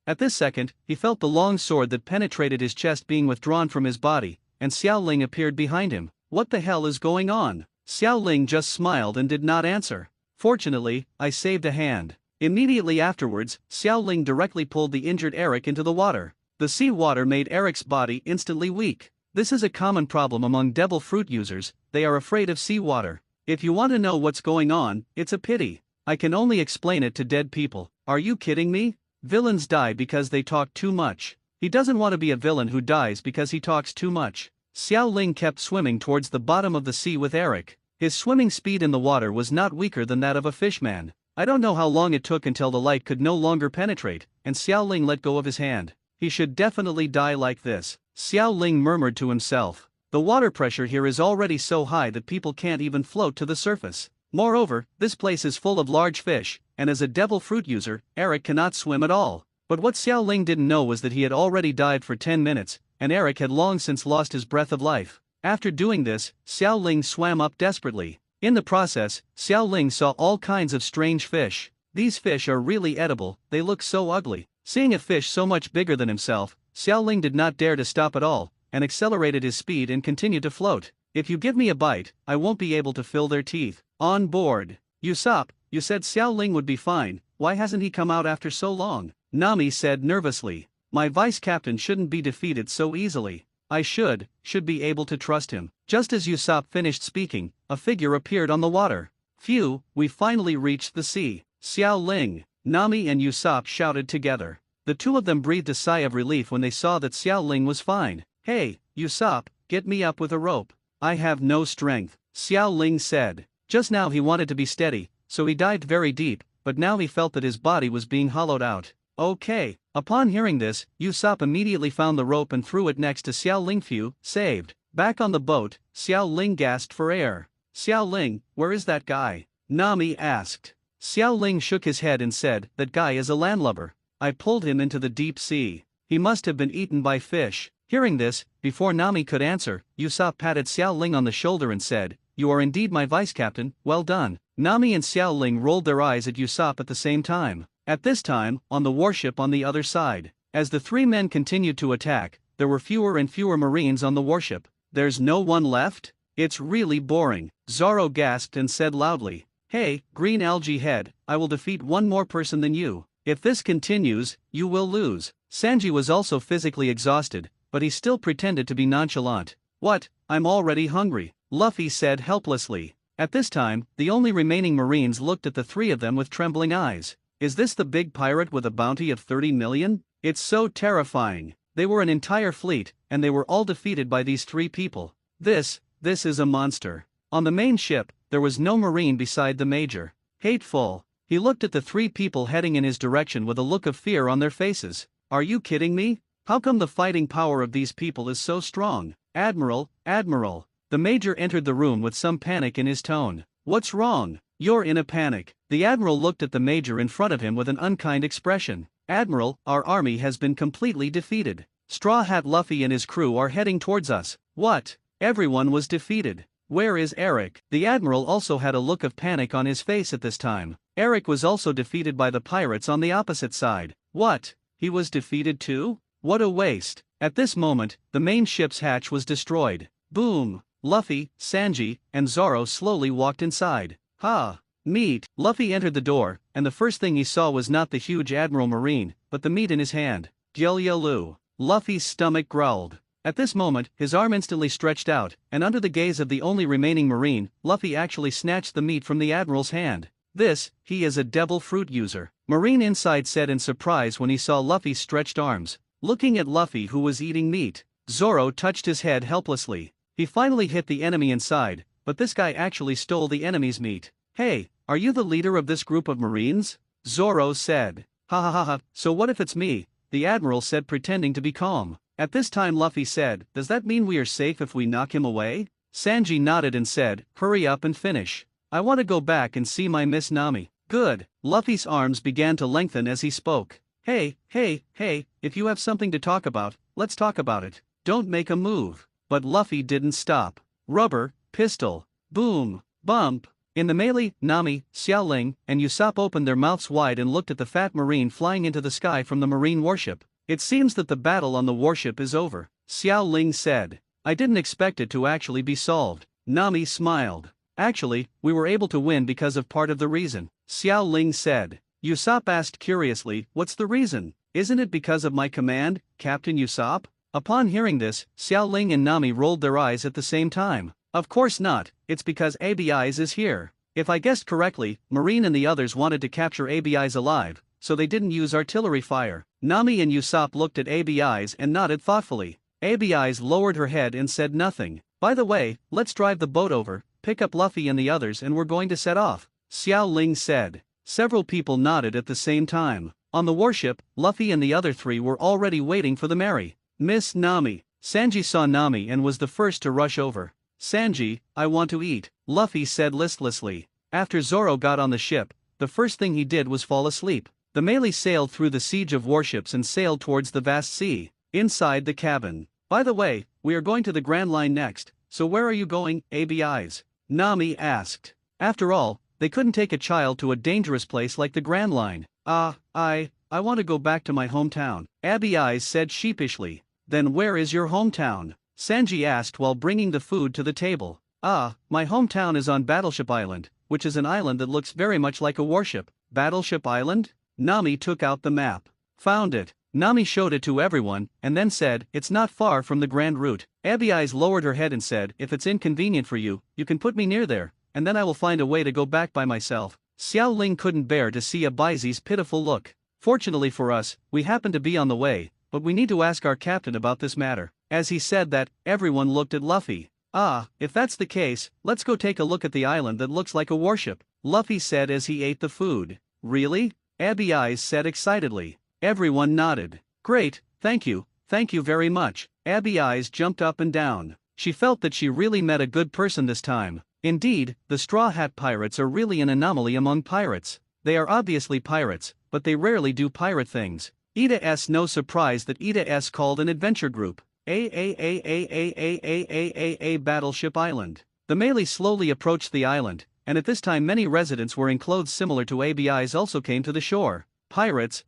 A: At this second, he felt the long sword that penetrated his chest being withdrawn from his body, and Xiao Ling appeared behind him. What the hell is going on? Xiao Ling just smiled and did not answer. Fortunately, I saved a hand. Immediately afterwards, Xiao Ling directly pulled the injured Eric into the water. The sea water made Eric's body instantly weak. This is a common problem among devil fruit users, they are afraid of seawater. If you want to know what's going on, it's a pity. I can only explain it to dead people. Are you kidding me? Villains die because they talk too much. He doesn't want to be a villain who dies because he talks too much. Xiao Ling kept swimming towards the bottom of the sea with Eric. His swimming speed in the water was not weaker than that of a fishman. I don't know how long it took until the light could no longer penetrate, and Xiao Ling let go of his hand. He should definitely die like this, Xiao Ling murmured to himself. The water pressure here is already so high that people can't even float to the surface. Moreover, this place is full of large fish, and as a devil fruit user, Eric cannot swim at all. But what Xiao Ling didn't know was that he had already dived for 10 minutes, and Eric had long since lost his breath of life. After doing this, Xiao Ling swam up desperately. In the process, Xiao Ling saw all kinds of strange fish. These fish are really edible, they look so ugly. Seeing a fish so much bigger than himself, Xiao Ling did not dare to stop at all, and accelerated his speed and continued to float. If you give me a bite, I won't be able to fill their teeth. On board. Usopp, you said Xiao Ling would be fine, why hasn't he come out after so long? Nami said nervously. My vice captain shouldn't be defeated so easily. I should be able to trust him. Just as Usopp finished speaking, a figure appeared on the water. Phew, we finally reached the sea. Xiao Ling, Nami and Usopp shouted together. The two of them breathed a sigh of relief when they saw that Xiao Ling was fine. Hey, Usopp, get me up with a rope. I have no strength, Xiao Ling said. Just now he wanted to be steady, so he dived very deep, but now he felt that his body was being hollowed out. Okay. Upon hearing this, Usopp immediately found the rope and threw it next to Xiao Ling. Phew, saved. Back on the boat, Xiao Ling gasped for air. Xiao Ling, where is that guy? Nami asked. Xiao Ling shook his head and said, that guy is a landlubber. I pulled him into the deep sea. He must have been eaten by fish. Hearing this, before Nami could answer, Usopp patted Xiao Ling on the shoulder and said, you are indeed my vice captain, well done. Nami and Xiao Ling rolled their eyes at Usopp at the same time. At this time, on the warship on the other side, as the three men continued to attack, there were fewer and fewer Marines on the warship. There's no one left? It's really boring, Zoro gasped and said loudly. Hey, Green Algae Head, I will defeat one more person than you. If this continues, you will lose. Sanji was also physically exhausted, but he still pretended to be nonchalant. What, I'm already hungry, Luffy said helplessly. At this time, the only remaining Marines looked at the three of them with trembling eyes. Is this the big pirate with a bounty of 30 million? It's so terrifying. They were an entire fleet, and they were all defeated by these three people. This is a monster. On the main ship, there was no Marine beside the Major. Hateful. He looked at the three people heading in his direction with a look of fear on their faces. Are you kidding me? How come the fighting power of these people is so strong? Admiral, Admiral. The Major entered the room with some panic in his tone. What's wrong? You're in a panic. The admiral looked at the major in front of him with an unkind expression. Admiral, our army has been completely defeated. Straw Hat Luffy and his crew are heading towards us. What? Everyone was defeated. Where is Eric? The admiral also had a look of panic on his face at this time. Eric was also defeated by the pirates on the opposite side. What? He was defeated too? What a waste. At this moment, the main ship's hatch was destroyed. Boom! Luffy, Sanji, and Zoro slowly walked inside. Ha! Meat! Luffy entered the door, and the first thing he saw was not the huge Admiral Marine, but the meat in his hand. Gyelyalu. Luffy's stomach growled. At this moment, his arm instantly stretched out, and under the gaze of the only remaining Marine, Luffy actually snatched the meat from the Admiral's hand. He is a devil fruit user. Marine inside said in surprise when he saw Luffy's stretched arms. Looking at Luffy who was eating meat, Zoro touched his head helplessly. He finally hit the enemy inside, but this guy actually stole the enemy's meat. Hey, are you the leader of this group of Marines? Zoro said. Ha ha ha ha, so what if it's me? The Admiral said, pretending to be calm. At this time Luffy said, does that mean we are safe if we knock him away? Sanji nodded and said, hurry up and finish. I want to go back and see my Miss Nami. Good. Luffy's arms began to lengthen as he spoke. Hey, if you have something to talk about, let's talk about it. Don't make a move. But Luffy didn't stop. Rubber, pistol, boom, bump. In the melee, Nami, Xiaoling, and Usopp opened their mouths wide and looked at the fat Marine flying into the sky from the Marine warship. It seems that the battle on the warship is over, Xiaoling said. I didn't expect it to actually be solved. Nami smiled. Actually, we were able to win because of part of the reason, Xiaoling said. Usopp asked curiously, what's the reason? Isn't it because of my command, Captain Usopp? Upon hearing this, Xiaoling and Nami rolled their eyes at the same time. Of course not, it's because ABI's is here. If I guessed correctly, Marine and the others wanted to capture ABI's alive, so they didn't use artillery fire. Nami and Usopp looked at ABI's and nodded thoughtfully. ABI's lowered her head and said nothing. By the way, let's drive the boat over, pick up Luffy and the others and we're going to set off, Xiaoling said. Several people nodded at the same time. On the warship, Luffy and the other three were already waiting for the Mary. Miss Nami. Sanji saw Nami and was the first to rush over. Sanji, I want to eat, Luffy said listlessly. After Zoro got on the ship, the first thing he did was fall asleep. The melee sailed through the siege of warships and sailed towards the vast sea. Inside the cabin. By the way, we are going to the Grand Line next, so where are you going, ABI's? Nami asked. After all, they couldn't take a child to a dangerous place like the Grand Line. I want to go back to my hometown, ABI's said sheepishly. Then where is your hometown? Sanji asked while bringing the food to the table. My hometown is on Battleship Island, which is an island that looks very much like a warship. Battleship Island? Nami took out the map. Found it. Nami showed it to everyone, and then said, it's not far from the Grand Route. ABI's lowered her head and said, if it's inconvenient for you, you can put me near there, and then I will find a way to go back by myself. Xiaoling couldn't bear to see Abizi's pitiful look. Fortunately for us, we happen to be on the way, but we need to ask our captain about this matter. As he said that, everyone looked at Luffy. If that's the case, let's go take a look at the island that looks like a warship, Luffy said as he ate the food. Really? ABI's said excitedly. Everyone nodded. Great, thank you very much. ABI's jumped up and down. She felt that she really met a good person this time. Indeed, the Straw Hat Pirates are really an anomaly among pirates. They are obviously pirates, but they rarely do pirate things. Ida's no surprise that Ida's called an adventure group. A Battleship Island. The melee slowly approached the island, and at this time many residents wearing clothes similar to ABI's also came to the shore. Pirates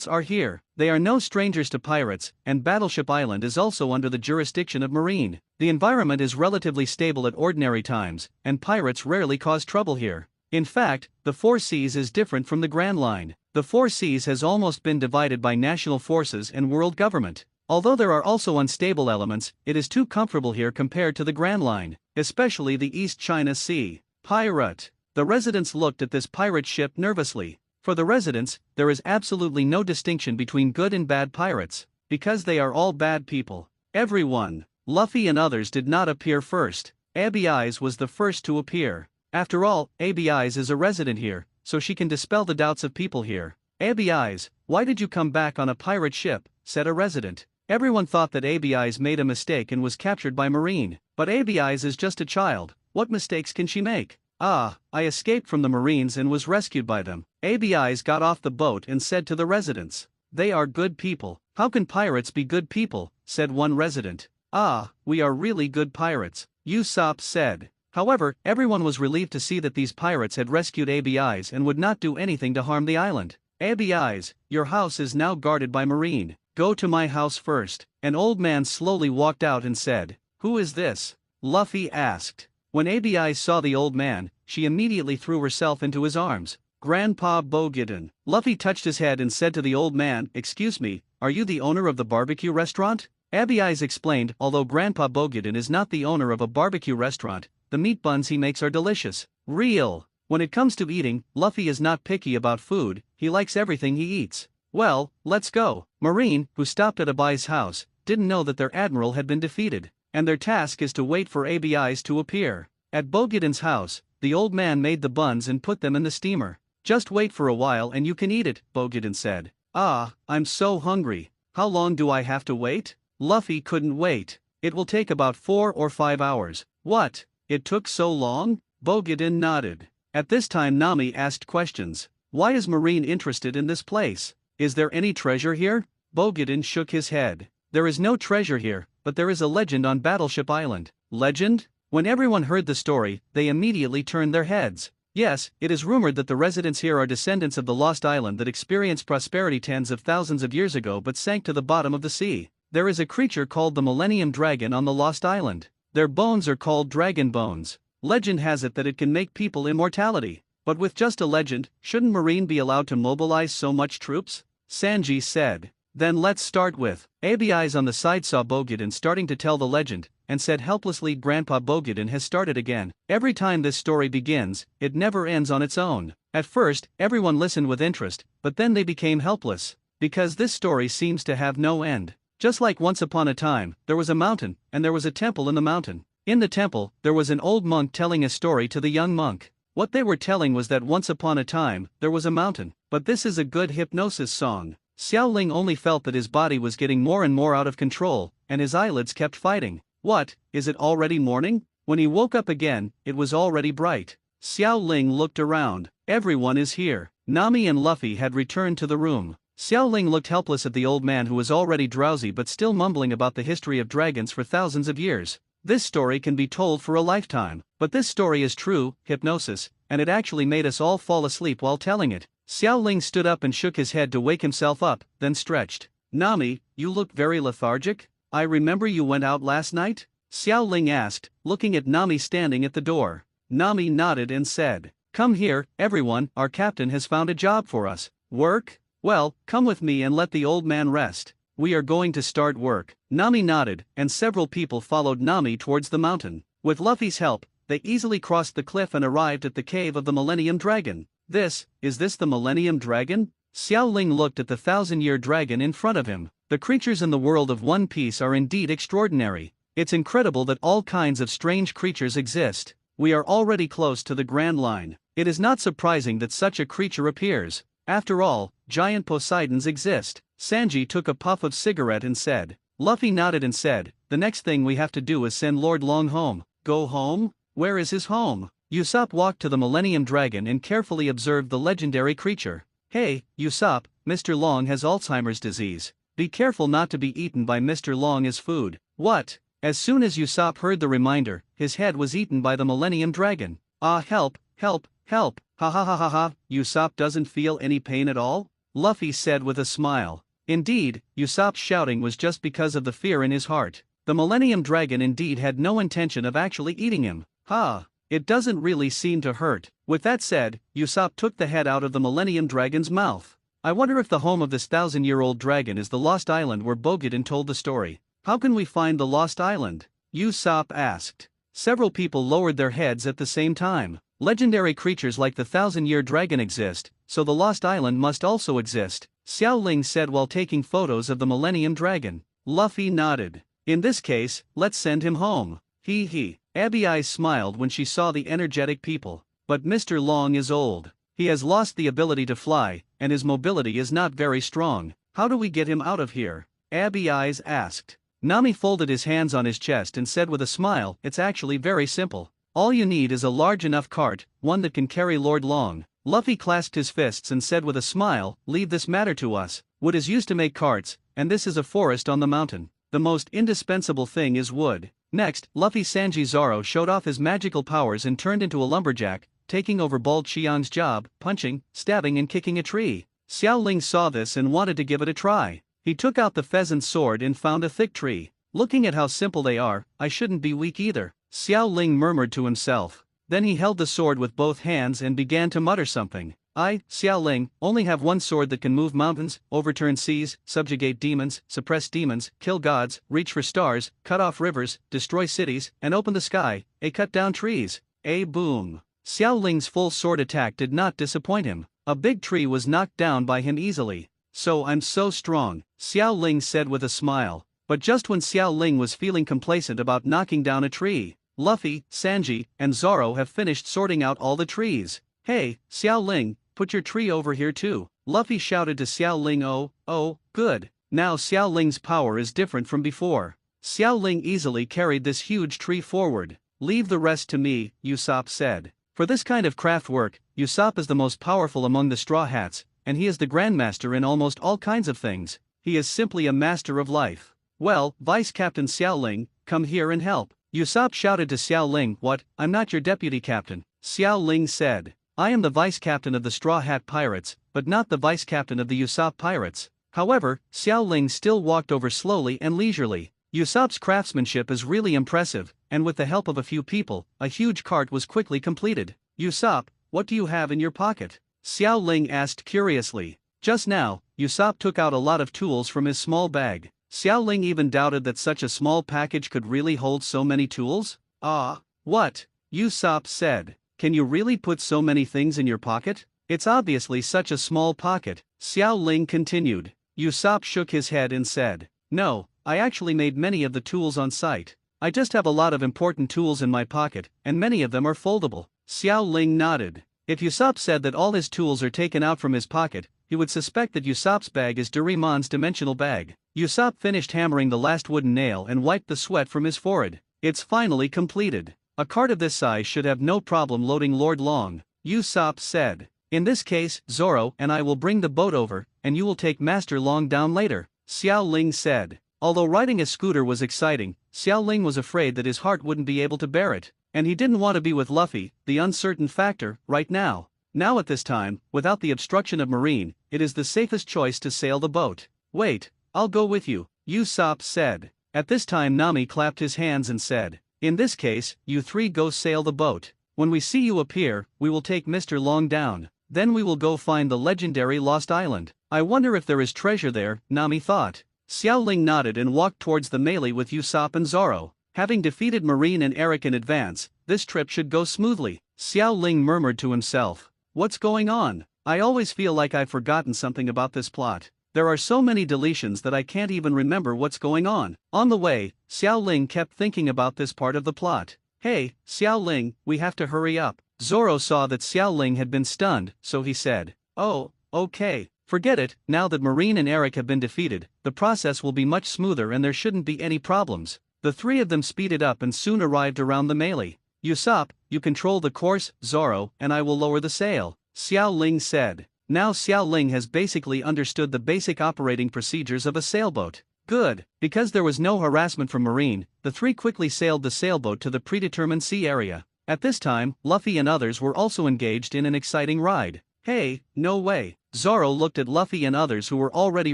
A: are here. They are no strangers to pirates, and Battleship Island is also under the jurisdiction of Marine. The environment is relatively stable at ordinary times, and pirates rarely cause trouble here. In fact, the Four Seas is different from the Grand Line. The Four Seas has almost been divided by national forces and world government. Although there are also unstable elements, it is too comfortable here compared to the Grand Line, especially the East China Sea. Pirate. The residents looked at this pirate ship nervously. For the residents, there is absolutely no distinction between good and bad pirates, because they are all bad people. Everyone. Luffy and others did not appear first. ABI's was the first to appear. After all, ABI's is a resident here, so she can dispel the doubts of people here. ABI's, why did you come back on a pirate ship? Said a resident. Everyone thought that ABI's made a mistake and was captured by Marine, but ABI's is just a child. What mistakes can she make? Ah, I escaped from the Marines and was rescued by them. ABIs got off the boat and said to the residents, "They are good people." "How can pirates be good people?" said one resident. "Ah, we are really good pirates," Usopp said. However, everyone was relieved to see that these pirates had rescued ABIs and would not do anything to harm the island. "ABIs, your house is now guarded by Marine. Go to my house first." An old man slowly walked out and said, "Who is this?" Luffy asked. When ABI saw the old man, she immediately threw herself into his arms. "Grandpa Bogiden." Luffy touched his head and said to the old man, "Excuse me, are you the owner of the barbecue restaurant?" ABI's explained, although Grandpa Bogiden is not the owner of a barbecue restaurant, the meat buns he makes are delicious. Real. When it comes to eating, Luffy is not picky about food, he likes everything he eats. "Well, let's go." Marine, who stopped at Abi's house, didn't know that their admiral had been defeated, and their task is to wait for ABIs to appear. At Bogiden's house, the old man made the buns and put them in the steamer. "Just wait for a while and you can eat it," Bogiden said. "Ah, I'm so hungry. How long do I have to wait?" Luffy couldn't wait. "It will take about 4 or 5 hours. "What? It took so long?" Bogiden nodded. At this time Nami asked questions. "Why is Marine interested in this place? Is there any treasure here?" Bogiden shook his head. "There is no treasure here, but there is a legend on Battleship Island." "Legend?" When everyone heard the story, they immediately turned their heads. "Yes, it is rumored that the residents here are descendants of the lost island that experienced prosperity tens of thousands of years ago but sank to the bottom of the sea. There is a creature called the Millennium Dragon on the lost island. Their bones are called dragon bones. Legend has it that it can make people immortality. But with just a legend, shouldn't Marine be allowed to mobilize so much troops?" Sanji said. "Then let's start with." ABIs on the side saw Bogiden starting to tell the legend, and said helplessly, "Grandpa Bogiden has started again. Every time this story begins, it never ends on its own." At first, everyone listened with interest, but then they became helpless. Because this story seems to have no end. Just like once upon a time, there was a mountain, and there was a temple in the mountain. In the temple, there was an old monk telling a story to the young monk. What they were telling was that once upon a time, there was a mountain. But this is a good hypnosis song. Xiao Ling only felt that his body was getting more and more out of control, and his eyelids kept fighting. "What, is it already morning?" When he woke up again, it was already bright. Xiao Ling looked around. Everyone is here. Nami and Luffy had returned to the room. Xiao Ling looked helpless at the old man who was already drowsy but still mumbling about the history of dragons for thousands of years. This story can be told for a lifetime, but this story is true hypnosis, and it actually made us all fall asleep while telling it. Xiao Ling stood up and shook his head to wake himself up, then stretched. "Nami, you look very lethargic. I remember you went out last night?" Xiao Ling asked, looking at Nami standing at the door. Nami nodded and said, "Come here, everyone, our captain has found a job for us." "Work? Well, come with me and let the old man rest. We are going to start work." Nami nodded, and several people followed Nami towards the mountain. With Luffy's help, they easily crossed the cliff and arrived at the cave of the Millennium Dragon. Is this the Millennium Dragon?" Xiao Ling looked at the 1,000-year dragon in front of him. The creatures in the world of One Piece are indeed extraordinary. It's incredible that all kinds of strange creatures exist. We are already close to the Grand Line. It is not surprising that such a creature appears. After all, giant Poseidons exist. Sanji took a puff of cigarette and said. Luffy nodded and said, "The next thing we have to do is send Lord Long home." "Go home? Where is his home?" Usopp walked to the Millennium Dragon and carefully observed the legendary creature. "Hey, Usopp, Mr. Long has Alzheimer's disease. Be careful not to be eaten by Mr. Long as food." "What?" As soon as Usopp heard the reminder, his head was eaten by the Millennium Dragon. "Ah, help, help, help, ha ha ha ha ha." "Usopp doesn't feel any pain at all?" Luffy said with a smile. Indeed, Usopp's shouting was just because of the fear in his heart. The Millennium Dragon indeed had no intention of actually eating him. "Ha! It doesn't really seem to hurt." With that said, Usopp took the head out of the Millennium Dragon's mouth. "I wonder if the home of this 1,000-year-old dragon is the Lost Island where Bogiden told the story. How can we find the Lost Island?" Usopp asked. Several people lowered their heads at the same time. Legendary creatures like the 1,000-year dragon exist, so the Lost Island must also exist, Xiao Ling said while taking photos of the Millennium Dragon. Luffy nodded. "In this case, let's send him home. Hee hee." Abby's eyes smiled when she saw the energetic people. "But Mr. Long is old. He has lost the ability to fly, and his mobility is not very strong. How do we get him out of here?" Abby's eyes asked. Nami folded his hands on his chest and said with a smile, "It's actually very simple. All you need is a large enough cart, one that can carry Lord Long. Luffy clasped his fists and said with a smile, leave this matter to us. Wood is used to make carts, and this is a forest on the mountain. The most indispensable thing is wood. Next, Luffy Sanji Zoro showed off his magical powers and turned into a lumberjack, taking over Bald Xiang's job, punching, stabbing and kicking a tree. Xiao Ling saw this and wanted to give it a try. He took out the pheasant's sword and found a thick tree. Looking at how simple they are, I shouldn't be weak either, Xiao Ling murmured to himself. Then he held the sword with both hands and began to mutter something. I, Xiao Ling, only have one sword that can move mountains, overturn seas, subjugate demons, suppress demons, kill gods, reach for stars, cut off rivers, destroy cities, and open the sky, cut down trees. Boom. Xiao Ling's full sword attack did not disappoint him. A big tree was knocked down by him easily. So I'm so strong, Xiao Ling said with a smile. But just when Xiao Ling was feeling complacent about knocking down a tree, Luffy, Sanji, and Zoro have finished sorting out all the trees. Hey, Xiao Ling, put your tree over here too, Luffy shouted to Xiao Ling. Oh, good. Now Xiao Ling's power is different from before. Xiao Ling easily carried this huge tree forward. Leave the rest to me, Usopp said. For this kind of craft work, Usopp is the most powerful among the Straw Hats, and he is the grandmaster in almost all kinds of things. He is simply a master of life. Well, Vice Captain Xiao Ling, come here and help. Usopp shouted to Xiao Ling. What, I'm not your deputy captain, Xiao Ling said. I am the vice captain of the Straw Hat Pirates, but not the vice captain of the Usopp Pirates. However, Xiao Ling still walked over slowly and leisurely. Usopp's craftsmanship is really impressive, and with the help of a few people, a huge cart was quickly completed. Usopp, what do you have in your pocket? Xiao Ling asked curiously. Just now, Usopp took out a lot of tools from his small bag. Xiao Ling even doubted that such a small package could really hold so many tools. What? Usopp said. Can you really put so many things in your pocket? It's obviously such a small pocket, Xiao Ling continued. Usopp shook his head and said, no, I actually made many of the tools on site. I just have a lot of important tools in my pocket, and many of them are foldable. Xiao Ling nodded. If Usopp said that all his tools are taken out from his pocket, he would suspect that Usopp's bag is Doraemon's dimensional bag. Usopp finished hammering the last wooden nail and wiped the sweat from his forehead. It's finally completed. A cart of this size should have no problem loading Lord Long, Usopp said. In this case, Zoro and I will bring the boat over, and you will take Master Long down later, Xiao Ling said. Although riding a scooter was exciting, Xiao Ling was afraid that his heart wouldn't be able to bear it, and he didn't want to be with Luffy, the uncertain factor, right now. Now at this time, without the obstruction of Marine, it is the safest choice to sail the boat. Wait, I'll go with you, Usopp said. At this time Nami clapped his hands and said, in this case, you three go sail the boat. When we see you appear, we will take Mr. Long down. Then we will go find the legendary Lost Island. I wonder if there is treasure there, Nami thought. Xiao Ling nodded and walked towards the melee with Usopp and Zoro. Having defeated Marine and Eric in advance, this trip should go smoothly, Xiao Ling murmured to himself. What's going on? I always feel like I've forgotten something about this plot. There are so many deletions that I can't even remember what's going on. On the way, Xiao Ling kept thinking about this part of the plot. Hey, Xiao Ling, we have to hurry up. Zoro saw that Xiao Ling had been stunned, so he said, oh, okay. Forget it, now that Marine and Eric have been defeated, the process will be much smoother and there shouldn't be any problems. The three of them speeded up and soon arrived around the melee. Usopp, you control the course, Zoro, and I will lower the sail, Xiao Ling said. Now Xiao Ling has basically understood the basic operating procedures of a sailboat. Good, because there was no harassment from Marine, the three quickly sailed the sailboat to the predetermined sea area. At this time, Luffy and others were also engaged in an exciting ride. Hey, no way. Zoro looked at Luffy and others who were already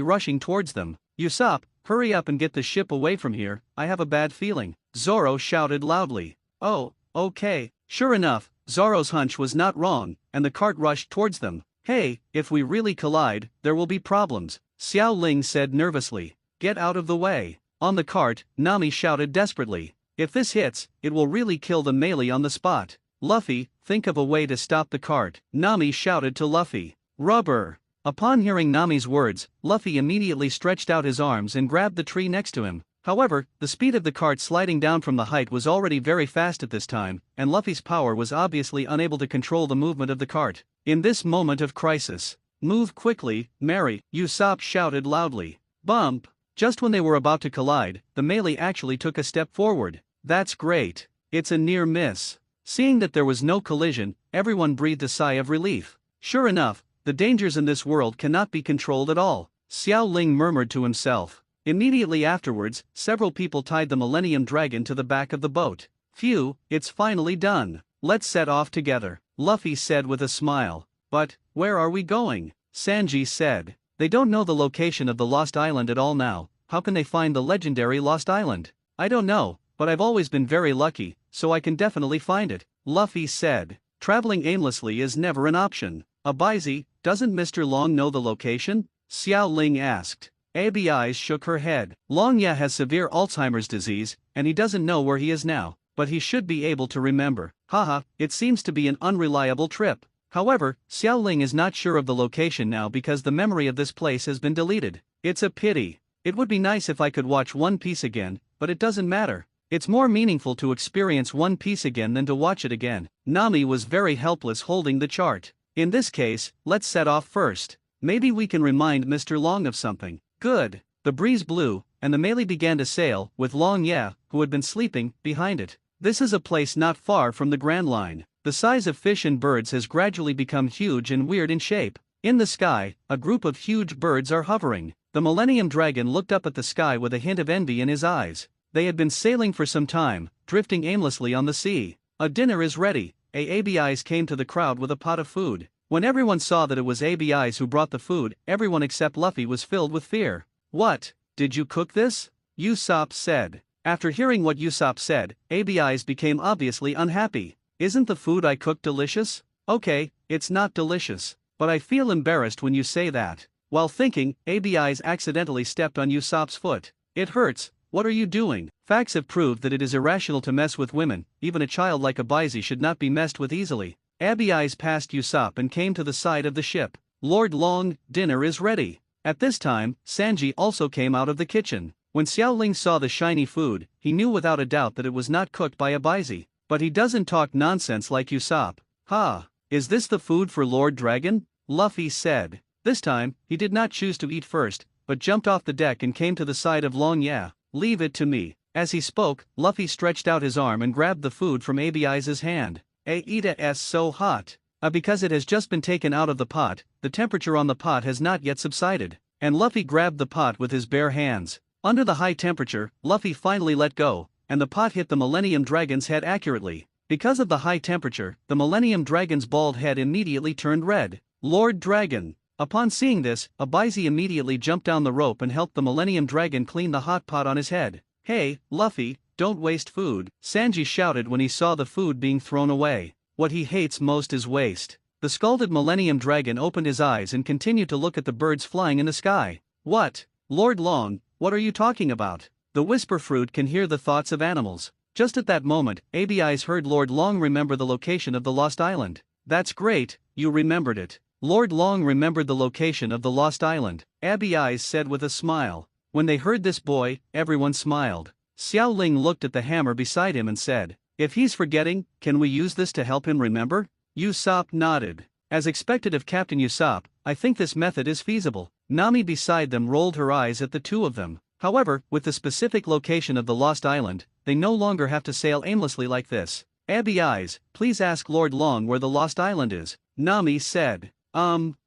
A: rushing towards them. Usopp, hurry up and get the ship away from here, I have a bad feeling, Zoro shouted loudly. Oh, okay. Sure enough, Zoro's hunch was not wrong, and the cart rushed towards them. Hey, if we really collide, there will be problems, Xiao Ling said nervously. Get out of the way. On the cart, Nami shouted desperately. If this hits, it will really kill the melee on the spot. Luffy, think of a way to stop the cart, Nami shouted to Luffy. Rubber. Upon hearing Nami's words, Luffy immediately stretched out his arms and grabbed the tree next to him. However, the speed of the cart sliding down from the height was already very fast at this time, and Luffy's power was obviously unable to control the movement of the cart. In this moment of crisis, move quickly, Mary, Usopp shouted loudly. Bump. Just when they were about to collide, the melee actually took a step forward. That's great. It's a near miss. Seeing that there was no collision, everyone breathed a sigh of relief. Sure enough, the dangers in this world cannot be controlled at all, Xiao Ling murmured to himself. Immediately afterwards, several people tied the Millennium Dragon to the back of the boat. Phew, it's finally done. Let's set off together, Luffy said with a smile. But, where are we going? Sanji said. They don't know the location of the Lost Island at all now. How can they find the legendary Lost Island? I don't know, but I've always been very lucky, so I can definitely find it, Luffy said. Traveling aimlessly is never an option. Abizi, doesn't Mr. Long know the location? Xiao Ling asked. Abi Eyes shook her head. Long Ye has severe Alzheimer's disease, and he doesn't know where he is now, but he should be able to remember. Haha, it seems to be an unreliable trip. However, Xiao Ling is not sure of the location now because the memory of this place has been deleted. It's a pity. It would be nice if I could watch One Piece again, but it doesn't matter. It's more meaningful to experience One Piece again than to watch it again. Nami was very helpless holding the chart. In this case, let's set off first. Maybe we can remind Mr. Long of something. Good. The breeze blew, and the melee began to sail, with Long Ye, who had been sleeping, behind it. This is a place not far from the Grand Line. The size of fish and birds has gradually become huge and weird in shape. In the sky, a group of huge birds are hovering. The Millennium Dragon looked up at the sky with a hint of envy in his eyes. They had been sailing for some time, drifting aimlessly on the sea. A dinner is ready. ABIs came to the crowd with a pot of food. When everyone saw that it was ABIs who brought the food, everyone except Luffy was filled with fear. What? Did you cook this? Usopp said. After hearing what Usopp said, ABIs became obviously unhappy. Isn't the food I cooked delicious? Okay, it's not delicious, but I feel embarrassed when you say that. While thinking, ABIs accidentally stepped on Usopp's foot. It hurts. What are you doing? Facts have proved that it is irrational to mess with women. Even a child like Abizi should not be messed with easily. ABIs passed Usopp and came to the side of the ship. Lord Long, dinner is ready. At this time, Sanji also came out of the kitchen. When Xiao Ling saw the shiny food, he knew without a doubt that it was not cooked by Abizi. But he doesn't talk nonsense like Usopp. Ha! Is this the food for Lord Dragon? Luffy said. This time, he did not choose to eat first, but jumped off the deck and came to the side of Long Ye. Leave it to me. As he spoke, Luffy stretched out his arm and grabbed the food from ABI's hand. It's so hot. Because it has just been taken out of the pot, the temperature on the pot has not yet subsided. And Luffy grabbed the pot with his bare hands. Under the high temperature, Luffy finally let go, and the pot hit the Millennium Dragon's head accurately. Because of the high temperature, the Millennium Dragon's bald head immediately turned red. Lord Dragon. Upon seeing this, Abizi immediately jumped down the rope and helped the Millennium Dragon clean the hot pot on his head. Hey, Luffy, don't waste food, Sanji shouted when he saw the food being thrown away. What he hates most is waste. The scalded Millennium Dragon opened his eyes and continued to look at the birds flying in the sky. What? Lord Long, what are you talking about? The whisper fruit can hear the thoughts of animals. Just at that moment, ABIs heard Lord Long remember the location of the Lost Island. That's great, you remembered it. Lord Long remembered the location of the Lost Island, ABIs said with a smile. When they heard this boy, everyone smiled. Xiao Ling looked at the hammer beside him and said, if he's forgetting, can we use this to help him remember? Usopp nodded. As expected of Captain Usopp, I think this method is feasible. Nami beside them rolled her eyes at the two of them. However, with the specific location of the Lost Island, they no longer have to sail aimlessly like this. ABIs, please ask Lord Long where the Lost Island is, Nami said.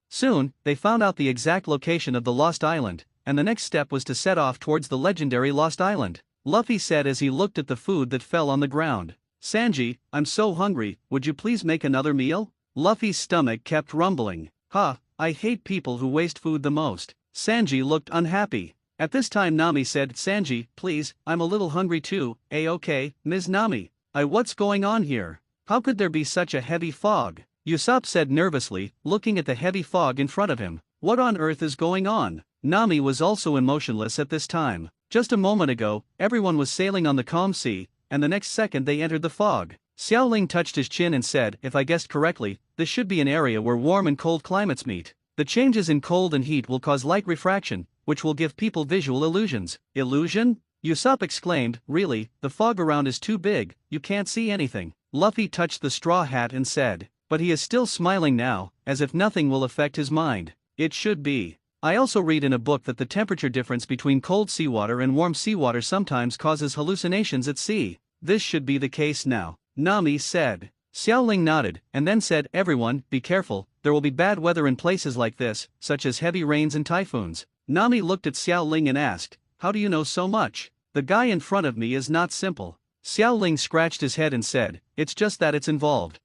A: Soon, they found out the exact location of the Lost Island, and the next step was to set off towards the legendary Lost Island. Luffy said as he looked at the food that fell on the ground. Sanji, I'm so hungry, would you please make another meal? Luffy's stomach kept rumbling. I hate people who waste food the most. Sanji looked unhappy. At this time Nami said, Sanji, please, I'm a little hungry too. Okay, Ms. Nami. What's going on here? How could there be such a heavy fog? Usopp said nervously, looking at the heavy fog in front of him. What on earth is going on? Nami was also emotionless at this time. Just a moment ago, everyone was sailing on the calm sea, and the next second they entered the fog. Xiao Ling touched his chin and said, if I guessed correctly, this should be an area where warm and cold climates meet. The changes in cold and heat will cause light refraction, which will give people visual illusions. Illusion? Usopp exclaimed, really, the fog around is too big, you can't see anything. Luffy touched the straw hat and said, but he is still smiling now, as if nothing will affect his mind. It should be. I also read in a book that the temperature difference between cold seawater and warm seawater sometimes causes hallucinations at sea. This should be the case now. Nami said. Xiaoling nodded, and then said, everyone, be careful, there will be bad weather in places like this, such as heavy rains and typhoons. Nami looked at Xiaoling and asked, how do you know so much? The guy in front of me is not simple. Xiaoling scratched his head and said, it's just that it's involved.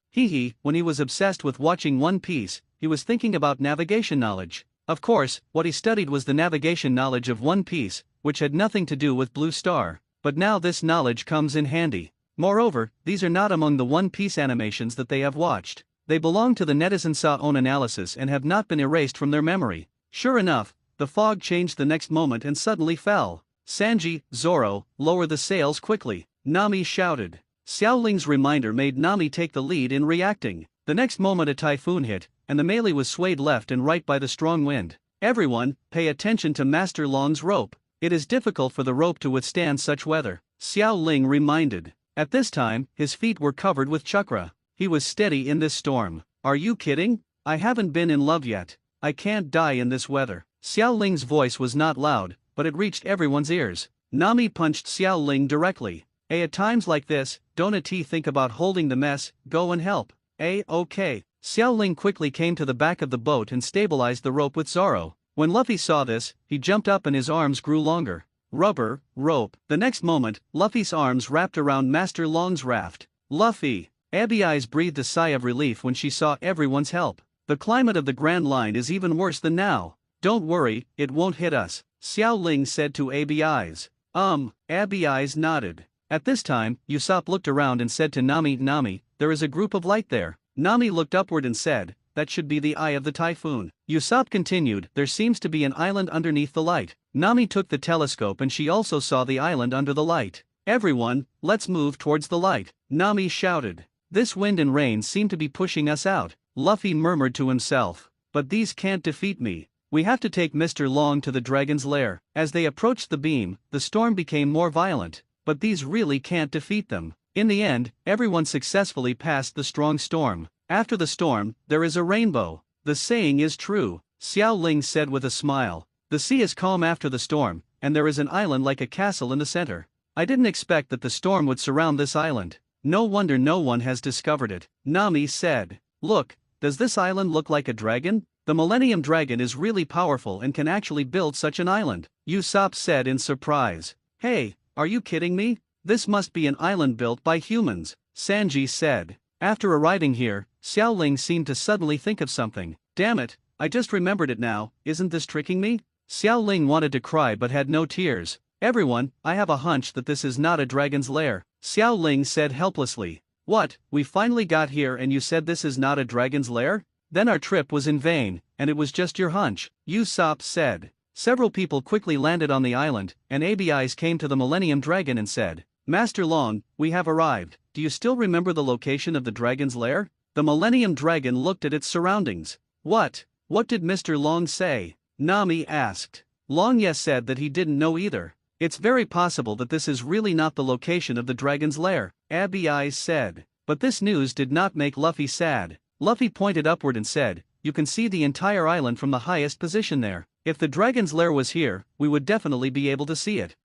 A: When he was obsessed with watching One Piece, he was thinking about navigation knowledge. Of course, what he studied was the navigation knowledge of One Piece, which had nothing to do with Blue Star. But now this knowledge comes in handy. Moreover, these are not among the One Piece animations that they have watched. They belong to the netizens' own analysis and have not been erased from their memory. Sure enough, the fog changed the next moment and suddenly fell. Sanji, Zoro, lower the sails quickly, Nami shouted. Xiaoling's reminder made Nami take the lead in reacting. The next moment a typhoon hit, and the melee was swayed left and right by the strong wind. Everyone, pay attention to Master Long's rope. It is difficult for the rope to withstand such weather, Xiaoling reminded. At this time, his feet were covered with chakra. He was steady in this storm. Are you kidding? I haven't been in love yet. I can't die in this weather. Xiaoling's voice was not loud, but it reached everyone's ears. Nami punched Xiaoling directly. At times like this, don't think about holding the mess, go and help. Okay. Xiaoling quickly came to the back of the boat and stabilized the rope with Zoro. When Luffy saw this, he jumped up and his arms grew longer. Rubber, rope. The next moment, Luffy's arms wrapped around Master Long's raft. Luffy. Abby Eyes breathed a sigh of relief when she saw everyone's help. The climate of the Grand Line is even worse than now. Don't worry, it won't hit us, Xiaoling said to Abby Eyes. Abby Eyes nodded. At this time, Usopp looked around and said to Nami, there is a group of light there. Nami looked upward and said, that should be the eye of the typhoon. Usopp continued, there seems to be an island underneath the light. Nami took the telescope and she also saw the island under the light. Everyone, let's move towards the light, Nami shouted. This wind and rain seem to be pushing us out, Luffy murmured to himself. But these can't defeat me. We have to take Mr. Long to the dragon's lair. As they approached the beam, the storm became more violent. But these really can't defeat them. In the end, everyone successfully passed the strong storm. After the storm, there is a rainbow. The saying is true, Xiaoling said with a smile. The sea is calm after the storm, and there is an island like a castle in the center. I didn't expect that the storm would surround this island. No wonder no one has discovered it, Nami said. Look, does this island look like a dragon? The Millennium Dragon is really powerful and can actually build such an island, Usopp said in surprise. Hey, are you kidding me? This must be an island built by humans, Sanji said. After arriving here, Xiaoling seemed to suddenly think of something. Damn it, I just remembered it now, isn't this tricking me? Xiaoling wanted to cry but had no tears. Everyone, I have a hunch that this is not a dragon's lair, Xiaoling said helplessly. What, we finally got here and you said this is not a dragon's lair? Then our trip was in vain, and it was just your hunch, Usopp said. Several people quickly landed on the island, and Abby Eyes came to the Millennium Dragon and said, Master Long, we have arrived. Do you still remember the location of the dragon's lair? The Millennium Dragon looked at its surroundings. What did Mr. Long say? Nami asked. Long said that he didn't know either. It's very possible that this is really not the location of the dragon's lair, Abby Eyes said. But this news did not make Luffy sad. Luffy pointed upward and said, you can see the entire island from the highest position there. If the dragon's lair was here, we would definitely be able to see it.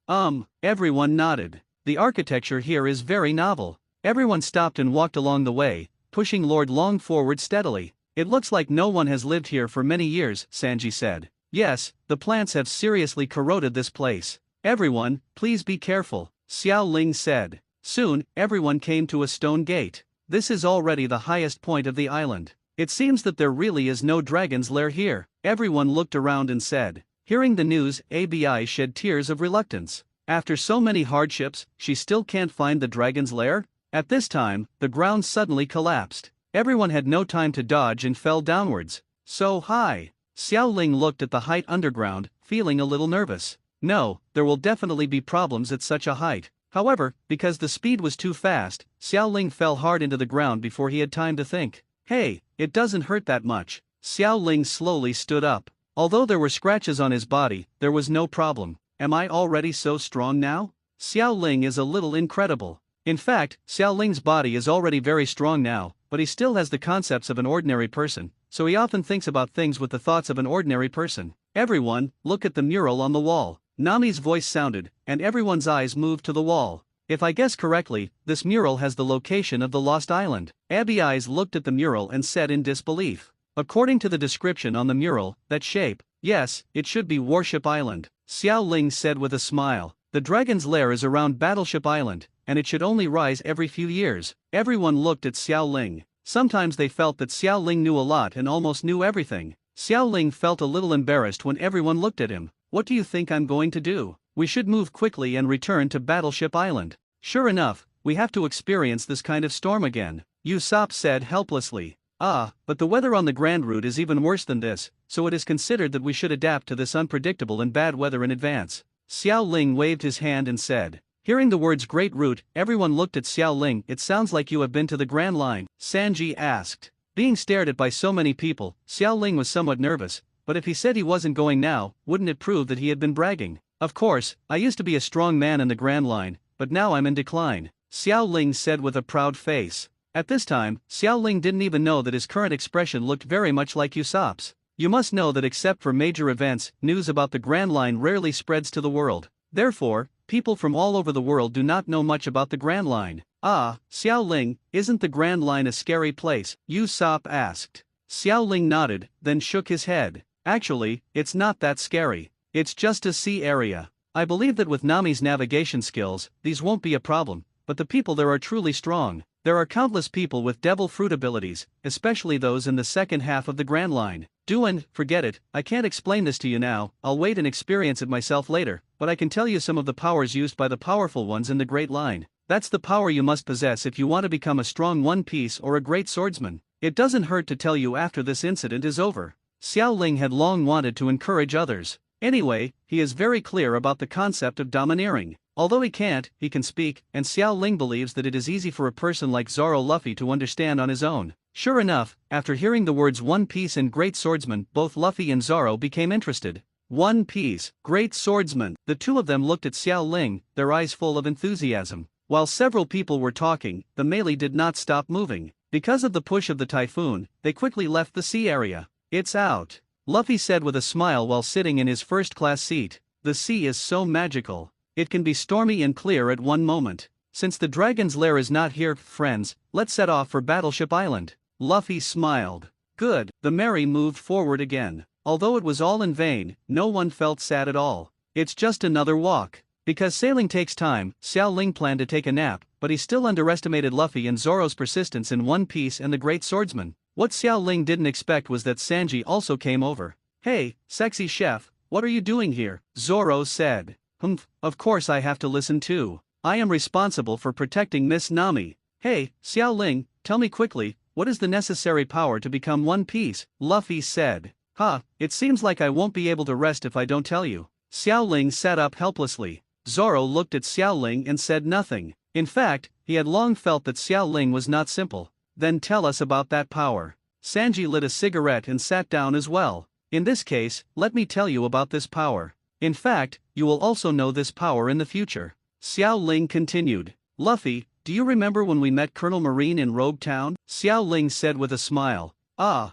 A: Everyone nodded. The architecture here is very novel. Everyone stopped and walked along the way, pushing Lord Long forward steadily. It looks like no one has lived here for many years, Sanji said. Yes, the plants have seriously corroded this place. Everyone, please be careful, Xiaoling said. Soon, everyone came to a stone gate. This is already the highest point of the island. It seems that there really is no dragon's lair here. Everyone looked around and said. Hearing the news, Abi shed tears of reluctance. After so many hardships, she still can't find the dragon's lair? At this time, the ground suddenly collapsed. Everyone had no time to dodge and fell downwards. So high. Xiaoling looked at the height underground, feeling a little nervous. No, there will definitely be problems at such a height. However, because the speed was too fast, Xiaoling fell hard into the ground before he had time to think. Hey, it doesn't hurt that much. Xiaoling slowly stood up. Although there were scratches on his body, there was no problem. Am I already so strong now? Xiaoling is a little incredible. In fact, Xiaoling's body is already very strong now, but he still has the concepts of an ordinary person, so he often thinks about things with the thoughts of an ordinary person. Everyone, look at the mural on the wall. Nami's voice sounded, and everyone's eyes moved to the wall. If I guess correctly, this mural has the location of the Lost Island. Abby Eyes looked at the mural and said in disbelief. According to the description on the mural, that shape, yes, it should be Warship Island. Xiao Ling said with a smile. The dragon's lair is around Battleship Island, and it should only rise every few years. Everyone looked at Xiao Ling. Sometimes they felt that Xiao Ling knew a lot and almost knew everything. Xiao Ling felt a little embarrassed when everyone looked at him. What do you think I'm going to do? We should move quickly and return to Battleship Island. Sure enough, we have to experience this kind of storm again, Usopp said helplessly. But the weather on the Grand Route is even worse than this, so it is considered that we should adapt to this unpredictable and bad weather in advance. Xiao Ling waved his hand and said. Hearing the words Great Route, everyone looked at Xiao Ling. It sounds like you have been to the Grand Line, Sanji asked. Being stared at by so many people, Xiao Ling was somewhat nervous, but if he said he wasn't going now, wouldn't it prove that he had been bragging? Of course, I used to be a strong man in the Grand Line, but now I'm in decline, Xiao Ling said with a proud face. At this time, Xiao Ling didn't even know that his current expression looked very much like Usopp's. You must know that except for major events, news about the Grand Line rarely spreads to the world. Therefore, people from all over the world do not know much about the Grand Line. Xiao Ling, isn't the Grand Line a scary place? Usopp asked. Xiao Ling nodded, then shook his head. Actually, it's not that scary. It's just a sea area. I believe that with Nami's navigation skills, these won't be a problem, but the people there are truly strong. There are countless people with devil fruit abilities, especially those in the second half of the Grand Line. Forget it, I can't explain this to you now, I'll wait and experience it myself later, but I can tell you some of the powers used by the powerful ones in the Great Line. That's the power you must possess if you want to become a strong One Piece or a great swordsman. It doesn't hurt to tell you after this incident is over. Xiao Ling had long wanted to encourage others. Anyway, he is very clear about the concept of domineering. Although he can't, he can speak, and Xiao Ling believes that it is easy for a person like Zoro Luffy to understand on his own. Sure enough, after hearing the words One Piece and Great Swordsman, both Luffy and Zoro became interested. One Piece, Great Swordsman. The two of them looked at Xiao Ling, their eyes full of enthusiasm. While several people were talking, the melee did not stop moving. Because of the push of the typhoon, they quickly left the sea area. It's out, Luffy said with a smile while sitting in his first-class seat. The sea is so magical. It can be stormy and clear at one moment. Since the dragon's lair is not here, friends, let's set off for Battleship Island. Luffy smiled. Good. The Merry moved forward again. Although it was all in vain, no one felt sad at all. It's just another walk. Because sailing takes time, Xiao Ling planned to take a nap, but he still underestimated Luffy and Zoro's persistence in One Piece and the Great Swordsman. What Xiao Ling didn't expect was that Sanji also came over. Hey, sexy chef, what are you doing here? Zoro said. Of course I have to listen too. I am responsible for protecting Miss Nami. Hey, Xiao Ling, tell me quickly, what is the necessary power to become One Piece? Luffy said. It seems like I won't be able to rest if I don't tell you. Xiao Ling sat up helplessly. Zoro looked at Xiao Ling and said nothing. In fact, he had long felt that Xiao Ling was not simple. Then tell us about that power. Sanji lit a cigarette and sat down as well. In this case, let me tell you about this power. In fact, you will also know this power in the future. Xiao Ling continued. Luffy, do you remember when we met Colonel Marine in Rogue Town? Xiao Ling said with a smile.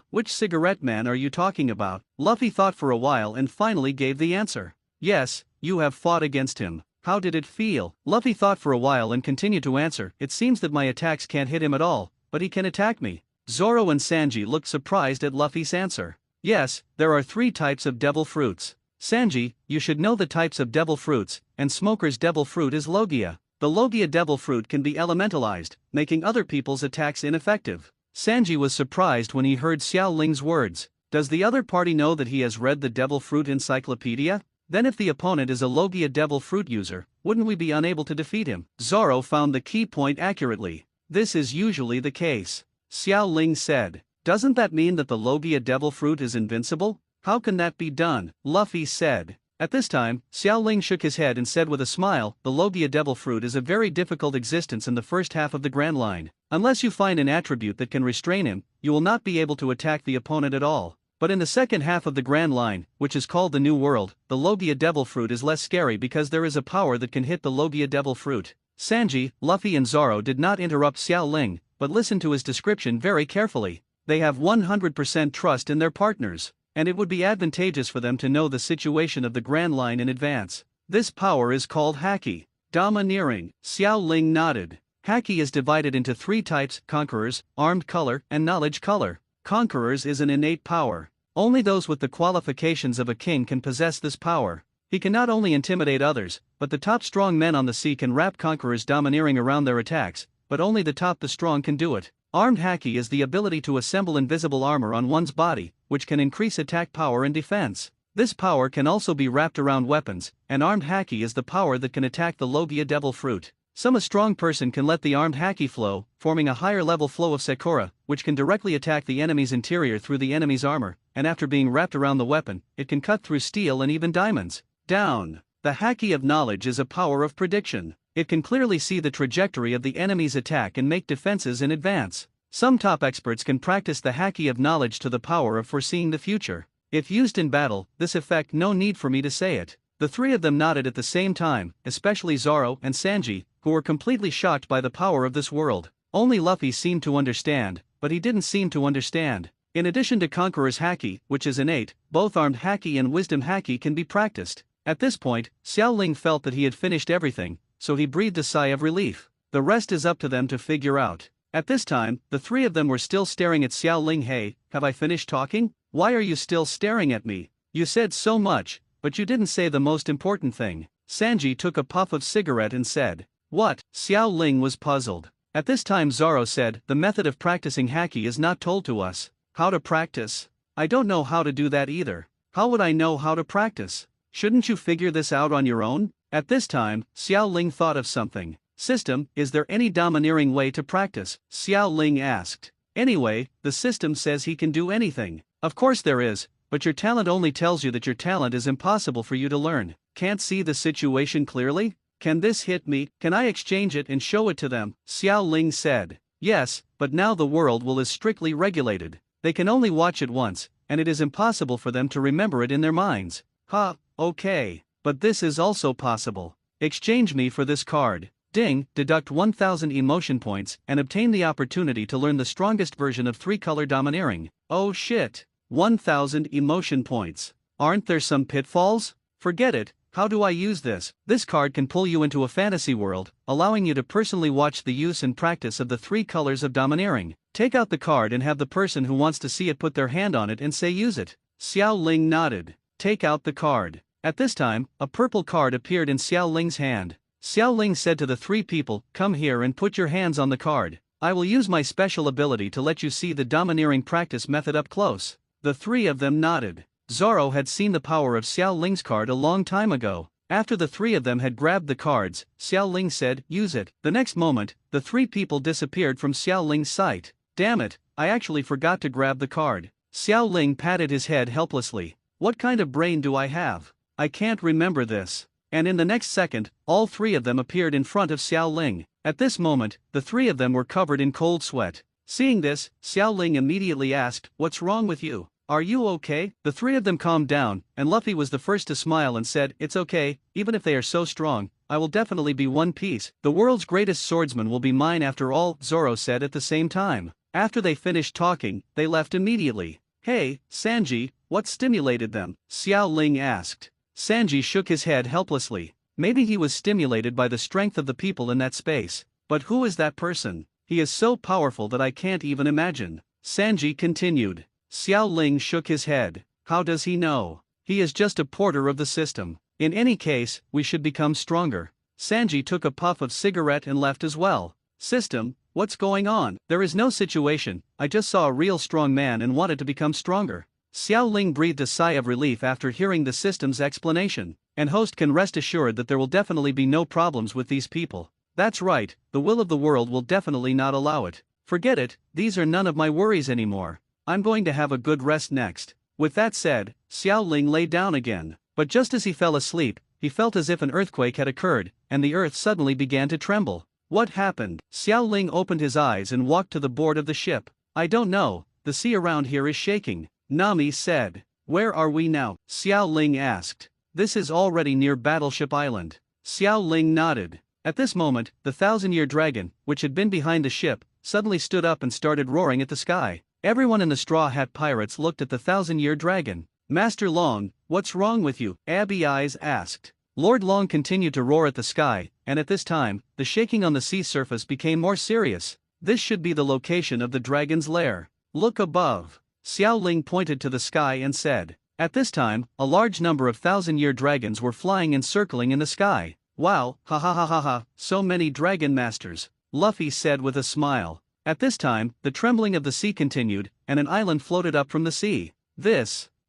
A: Which cigarette man are you talking about? Luffy thought for a while and finally gave the answer. Yes, you have fought against him. How did it feel? Luffy thought for a while and continued to answer. It seems that my attacks can't hit him at all, but he can attack me. Zoro and Sanji looked surprised at Luffy's answer. Yes, there are 3 types of devil fruits. Sanji, you should know the types of devil fruits, and Smoker's devil fruit is Logia. The Logia devil fruit can be elementalized, making other people's attacks ineffective. Sanji was surprised when he heard Xiao Ling's words. Does the other party know that he has read the devil fruit encyclopedia? Then if the opponent is a Logia devil fruit user, wouldn't we be unable to defeat him? Zoro found the key point accurately. This is usually the case. Xiao Ling said. Doesn't that mean that the Logia devil fruit is invincible? How can that be done? Luffy said. At this time, Xiao Ling shook his head and said with a smile, the Logia devil fruit is a very difficult existence in the first half of the Grand Line. Unless you find an attribute that can restrain him, you will not be able to attack the opponent at all. But in the second half of the Grand Line, which is called the New World, the Logia devil fruit is less scary because there is a power that can hit the Logia devil fruit. Sanji, Luffy and Zoro did not interrupt Xiao Ling, but listened to his description very carefully. They have 100% trust in their partners, and it would be advantageous for them to know the situation of the Grand Line in advance. This power is called Haki. Domineering. Xiao Ling nodded. Haki is divided into 3 types: conquerors, armed color, and knowledge color. Conquerors is an innate power. Only those with the qualifications of a king can possess this power. He can not only intimidate others, but the top strong men on the sea can wrap conquerors domineering around their attacks, but only the strong can do it. Armed haki is the ability to assemble invisible armor on one's body, which can increase attack power and defense. This power can also be wrapped around weapons, and armed haki is the power that can attack the Logia devil fruit. A strong person can let the armed haki flow, forming a higher level flow of Sakura, which can directly attack the enemy's interior through the enemy's armor, and after being wrapped around the weapon, it can cut through steel and even diamonds. Down. The haki of knowledge is a power of prediction. It can clearly see the trajectory of the enemy's attack and make defenses in advance. Some top experts can practice the haki of knowledge to the power of foreseeing the future. If used in battle, this effect no need for me to say it. The 3 of them nodded at the same time, especially Zoro and Sanji, who were completely shocked by the power of this world. Only Luffy seemed to understand, but he didn't seem to understand. In addition to Conqueror's haki, which is innate, both armed haki and wisdom haki can be practiced. At this point, Xiao Ling felt that he had finished everything, so he breathed a sigh of relief. The rest is up to them to figure out. At this time, the 3 of them were still staring at Xiao Ling. Hey, have I finished talking? Why are you still staring at me? You said so much, but you didn't say the most important thing. Sanji took a puff of cigarette and said, "What?" Xiao Ling was puzzled. At this time Zoro said, "The method of practicing haki is not told to us." How to practice? I don't know how to do that either. How would I know how to practice? Shouldn't you figure this out on your own? At this time, Xiao Ling thought of something. System, is there any domineering way to practice? Xiao Ling asked. Anyway, the system says he can do anything. Of course there is, but your talent only tells you that your talent is impossible for you to learn. Can't see the situation clearly? Can this hit me? Can I exchange it and show it to them? Xiao Ling said. Yes, but now the world is strictly regulated. They can only watch it once, and it is impossible for them to remember it in their minds. Okay. But this is also possible. Exchange me for this card. Ding, deduct 1000 emotion points and obtain the opportunity to learn the strongest version of 3-color domineering. Oh shit. 1000 emotion points. Aren't there some pitfalls? Forget it. How do I use this? This card can pull you into a fantasy world, allowing you to personally watch the use and practice of the 3 colors of domineering. Take out the card and have the person who wants to see it put their hand on it and say use it. Xiao Ling nodded. Take out the card. At this time, a purple card appeared in Xiao Ling's hand. Xiao Ling said to the 3 people, "Come here and put your hands on the card. I will use my special ability to let you see the domineering practice method up close." The 3 of them nodded. Zoro had seen the power of Xiao Ling's card a long time ago. After the 3 of them had grabbed the cards, Xiao Ling said, "Use it." The next moment, the 3 people disappeared from Xiao Ling's sight. Damn it, I actually forgot to grab the card. Xiao Ling patted his head helplessly. What kind of brain do I have? I can't remember this. And in the next second, all 3 of them appeared in front of Xiao Ling. At this moment, the 3 of them were covered in cold sweat. Seeing this, Xiao Ling immediately asked, "What's wrong with you? Are you okay?" The 3 of them calmed down, and Luffy was the first to smile and said, "It's okay, even if they are so strong, I will definitely be one piece. The world's greatest swordsman will be mine after all," Zoro said at the same time. After they finished talking, they left immediately. "Hey, Sanji, what stimulated them?" Xiao Ling asked. Sanji shook his head helplessly. Maybe he was stimulated by the strength of the people in that space. But who is that person? He is so powerful that I can't even imagine. Sanji continued. Xiao Ling shook his head. How does he know? He is just a porter of the system. In any case, we should become stronger. Sanji took a puff of cigarette and left as well. System, what's going on? There is no situation, I just saw a real strong man and wanted to become stronger. Xiao Ling breathed a sigh of relief after hearing the system's explanation. And host can rest assured that there will definitely be no problems with these people. That's right, the will of the world will definitely not allow it. Forget it, these are none of my worries anymore. I'm going to have a good rest next. With that said, Xiao Ling lay down again. But just as he fell asleep, he felt as if an earthquake had occurred, and the earth suddenly began to tremble. What happened? Xiao Ling opened his eyes and walked to the board of the ship. I don't know, the sea around here is shaking. Nami said. Where are we now? Xiao Ling asked. This is already near Battleship Island. Xiao Ling nodded. At this moment, the 1,000-year dragon, which had been behind the ship, suddenly stood up and started roaring at the sky. Everyone in the Straw Hat Pirates looked at the 1,000-year dragon. Master Long, what's wrong with you? Abby Eyes asked. Lord Long continued to roar at the sky, and at this time, the shaking on the sea surface became more serious. This should be the location of the dragon's lair. Look above. Xiao Ling pointed to the sky and said. At this time, a large number of thousand-year dragons were flying and circling in the sky. Wow, ha ha ha ha ha, so many dragon masters, Luffy said with a smile. At this time, the trembling of the sea continued, and an island floated up from the sea.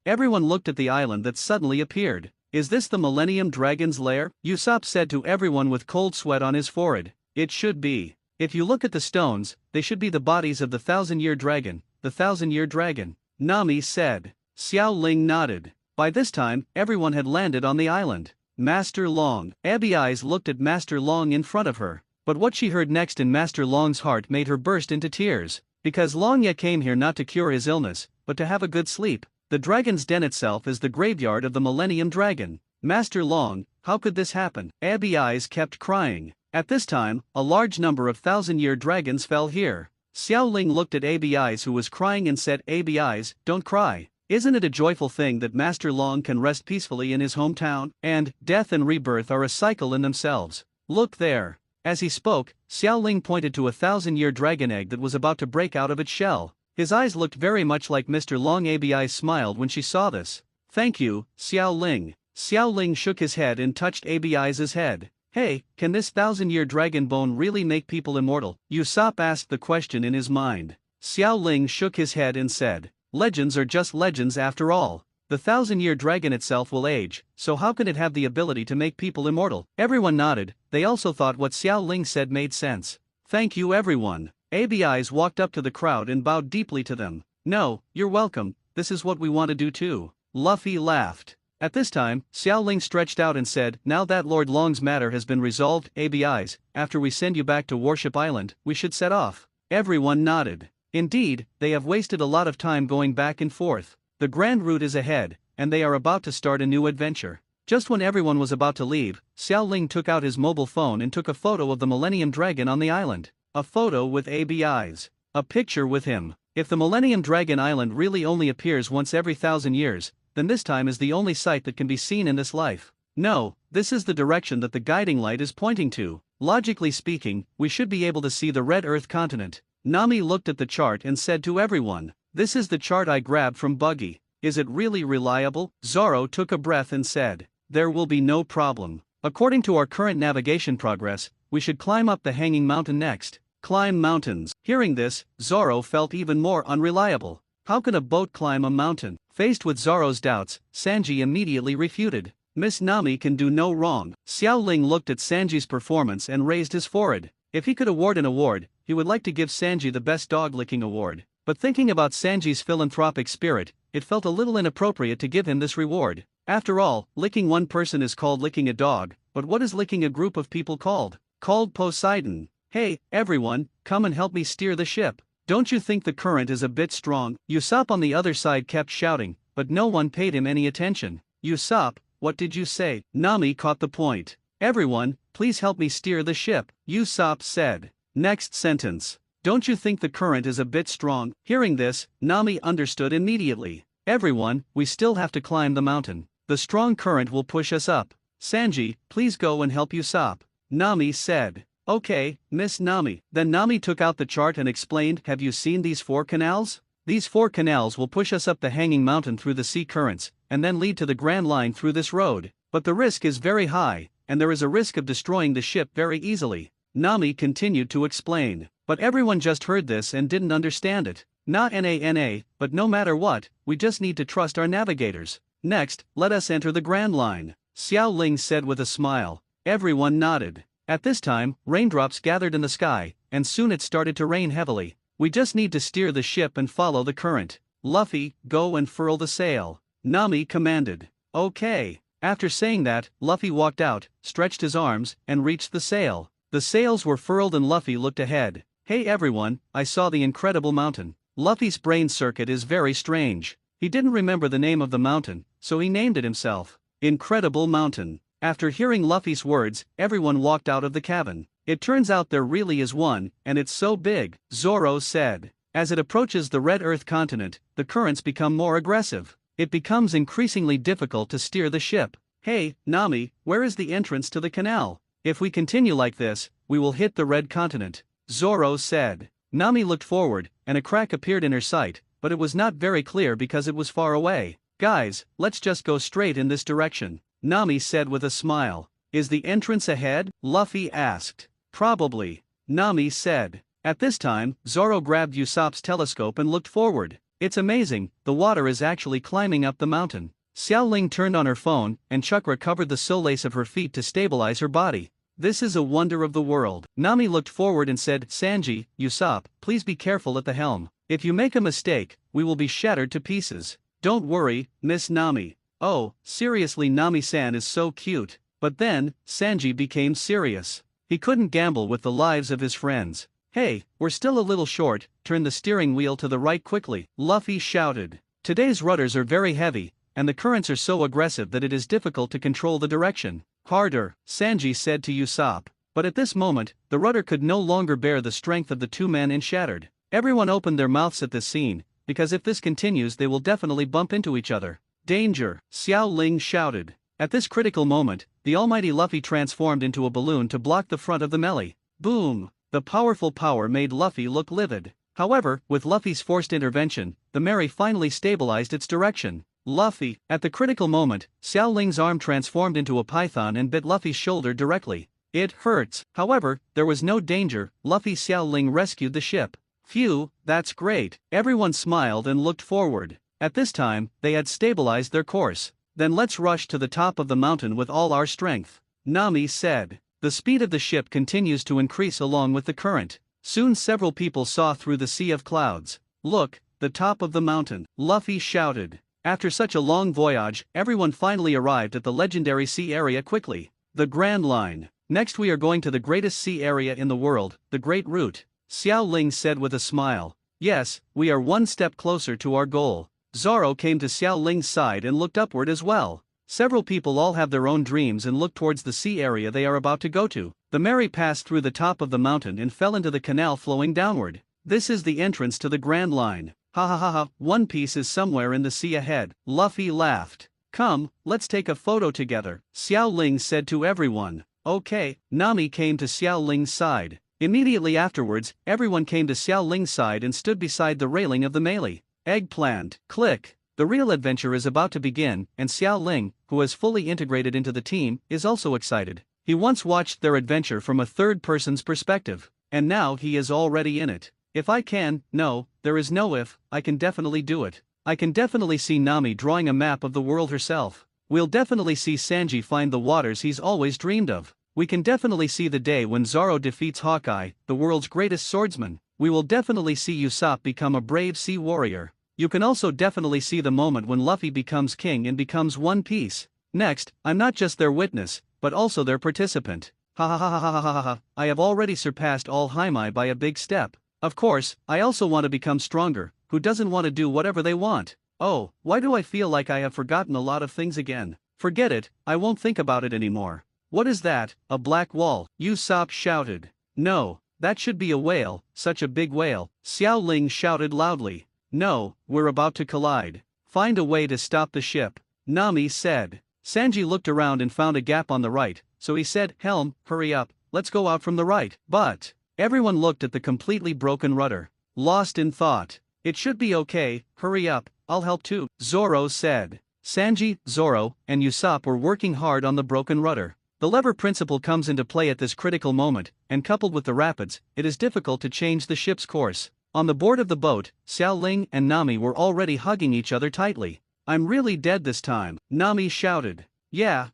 A: Everyone looked at the island that suddenly appeared. Is this the Millennium Dragon's lair? Usopp said to everyone with cold sweat on his forehead. It should be. If you look at the stones, they should be the bodies of the thousand-year dragon. The thousand-year dragon, Nami said. Xiao Ling nodded. By this time, everyone had landed on the island. Master Long. Abby Eyes looked at Master Long in front of her. But what she heard next in Master Long's heart made her burst into tears. Because Long Ye came here not to cure his illness, but to have a good sleep. The dragon's den itself is the graveyard of the Millennium Dragon. Master Long, how could this happen? Abby Eyes kept crying. At this time, a large number of thousand-year dragons fell here. Xiao Ling looked at Abby Eyes who was crying and said, Abby Eyes, don't cry. Isn't it a joyful thing that Master Long can rest peacefully in his hometown? And death and rebirth are a cycle in themselves. Look there. As he spoke, Xiao Ling pointed to a thousand-year dragon egg that was about to break out of its shell. His eyes looked very much like Mr. Long. Abby Eyes smiled when she saw this. Thank you, Xiao Ling. Xiao Ling shook his head and touched Abby Eyes' head. Hey, can this thousand-year dragon bone really make people immortal? Usopp asked the question in his mind. Xiao Ling shook his head and said, legends are just legends after all. The thousand-year dragon itself will age, so how can it have the ability to make people immortal? Everyone nodded. They also thought what Xiao Ling said made sense. Thank you everyone. Abby Eyes walked up to the crowd and bowed deeply to them. No, you're welcome, this is what we want to do too. Luffy laughed. At this time, Xiao Ling stretched out and said, now that Lord Long's matter has been resolved, Abby Eyes, after we send you back to Warship Island, we should set off. Everyone nodded. Indeed, they have wasted a lot of time going back and forth. The grand route is ahead, and they are about to start a new adventure. Just when everyone was about to leave, Xiao Ling took out his mobile phone and took a photo of the Millennium Dragon on the island. A photo with Abby Eyes. A picture with him. If the Millennium Dragon Island really only appears once every 1,000 years, then this time is the only sight that can be seen in this life. No, this is the direction that the guiding light is pointing to. Logically speaking, we should be able to see the Red Earth continent. Nami looked at the chart and said to everyone, this is the chart I grabbed from Buggy. Is it really reliable? Zoro took a breath and said, there will be no problem. According to our current navigation progress, we should climb up the hanging mountain next. Climb mountains. Hearing this, Zoro felt even more unreliable. How can a boat climb a mountain? Faced with Zoro's doubts, Sanji immediately refuted. Miss Nami can do no wrong. Xiao Ling looked at Sanji's performance and raised his forehead. If he could award an award, he would like to give Sanji the best dog-licking award. But thinking about Sanji's philanthropic spirit, it felt a little inappropriate to give him this reward. After all, licking one person is called licking a dog, but what is licking a group of people called? Called Poseidon. Hey, everyone, come and help me steer the ship. Don't you think the current is a bit strong? Usopp on the other side kept shouting, but no one paid him any attention. Usopp, what did you say? Nami caught the point. Everyone, please help me steer the ship, Usopp said. Next sentence. Don't you think the current is a bit strong? Hearing this, Nami understood immediately. Everyone, we still have to climb the mountain. The strong current will push us up. Sanji, please go and help Usopp. Nami said. Okay, Miss Nami. Then Nami took out the chart and explained, have you seen these 4 canals? These 4 canals will push us up the hanging mountain through the sea currents, and then lead to the Grand Line through this road. But the risk is very high, and there is a risk of destroying the ship very easily. Nami continued to explain. But everyone just heard this and didn't understand it. Not NA, but no matter what, we just need to trust our navigators. Next, let us enter the Grand Line, Xiao Ling said with a smile. Everyone nodded. At this time, raindrops gathered in the sky, and soon it started to rain heavily. We just need to steer the ship and follow the current. Luffy, go and furl the sail, Nami commanded. Okay. After saying that, Luffy walked out, stretched his arms, and reached the sail. The sails were furled and Luffy looked ahead. Hey everyone, I saw the incredible mountain. Luffy's brain circuit is very strange. He didn't remember the name of the mountain, so he named it himself. Incredible Mountain. After hearing Luffy's words, everyone walked out of the cabin. It turns out there really is one, and it's so big, Zoro said. As it approaches the Red Earth continent, the currents become more aggressive. It becomes increasingly difficult to steer the ship. "Hey, Nami, where is the entrance to the canal? If we continue like this, we will hit the red continent," Zoro said. Nami looked forward, and a crack appeared in her sight, but it was not very clear because it was far away. "Guys, let's just go straight in this direction," Nami said with a smile. "Is the entrance ahead?" Luffy asked. "Probably," Nami said. At this time, Zoro grabbed Usopp's telescope and looked forward. "It's amazing, the water is actually climbing up the mountain." Xiao Ling turned on her phone, and Chakra covered the solace of her feet to stabilize her body. "This is a wonder of the world." Nami looked forward and said, "Sanji, Usopp, please be careful at the helm. If you make a mistake, we will be shattered to pieces." "Don't worry, Miss Nami." "Oh, seriously, Nami-san is so cute." But then, Sanji became serious. He couldn't gamble with the lives of his friends. "Hey, we're still a little short, turn the steering wheel to the right quickly," Luffy shouted. Today's rudders are very heavy, and the currents are so aggressive that it is difficult to control the direction. "Harder," Sanji said to Usopp. But at this moment, the rudder could no longer bear the strength of the two men and shattered. Everyone opened their mouths at this scene, because if this continues they will definitely bump into each other. "Danger," Xiao Ling shouted. At this critical moment, the almighty Luffy transformed into a balloon to block the front of the melee. Boom! The powerful power made Luffy look livid. However, with Luffy's forced intervention, the melee finally stabilized its direction. Luffy, at the critical moment, Xiao Ling's arm transformed into a python and bit Luffy's shoulder directly. "It hurts." However, there was no danger. Luffy Xiao Ling rescued the ship. "Phew, that's great." Everyone smiled and looked forward. At this time, they had stabilized their course. "Then let's rush to the top of the mountain with all our strength," Nami said. The speed of the ship continues to increase along with the current. Soon several people saw through the sea of clouds. "Look, the top of the mountain," Luffy shouted. After such a long voyage, everyone finally arrived at the legendary sea area quickly. The Grand Line. "Next we are going to the greatest sea area in the world, the Great Route," Xiao Ling said with a smile. "Yes, we are one step closer to our goal." Zoro came to Xiao Ling's side and looked upward as well. Several people all have their own dreams and look towards the sea area they are about to go to. The Mary passed through the top of the mountain and fell into the canal flowing downward. "This is the entrance to the Grand Line. Ha ha ha ha, One Piece is somewhere in the sea ahead," Luffy laughed. "Come, let's take a photo together," Xiao Ling said to everyone. "Okay." Nami came to Xiao Ling's side. Immediately afterwards, everyone came to Xiao Ling's side and stood beside the railing of the melee. Eggplant. Click. The real adventure is about to begin, and Xiao Ling, who has fully integrated into the team, is also excited. He once watched their adventure from a third person's perspective, and now he is already in it. "If I can, no, there is no if, I can definitely do it." I can definitely see Nami drawing a map of the world herself. We'll definitely see Sanji find the waters he's always dreamed of. We can definitely see the day when Zoro defeats Hawkeye, the world's greatest swordsman. We will definitely see Usopp become a brave sea warrior. You can also definitely see the moment when Luffy becomes king and becomes One Piece. Next, I'm not just their witness, but also their participant. Ha ha ha ha ha ha ha ha, I have already surpassed all Haimai by a big step. Of course, I also want to become stronger. Who doesn't want to do whatever they want? Oh, why do I feel like I have forgotten a lot of things again? Forget it, I won't think about it anymore. What is that, a black wall? Usopp shouted. No, that should be a whale, such a big whale, Xiao Ling shouted loudly. No, we're about to collide. Find a way to stop the ship, Nami said. Sanji looked around and found a gap on the right, so he said, "Helm, hurry up, let's go out from the right." But everyone looked at the completely broken rudder, lost in thought. "It should be okay, hurry up, I'll help too," Zoro said. Sanji, Zoro, and Usopp were working hard on the broken rudder. The lever principle comes into play at this critical moment, and coupled with the rapids, it is difficult to change the ship's course. On the board of the boat, Xiao Ling and Nami were already hugging each other tightly. "I'm really dead this time," Nami shouted. Yeah,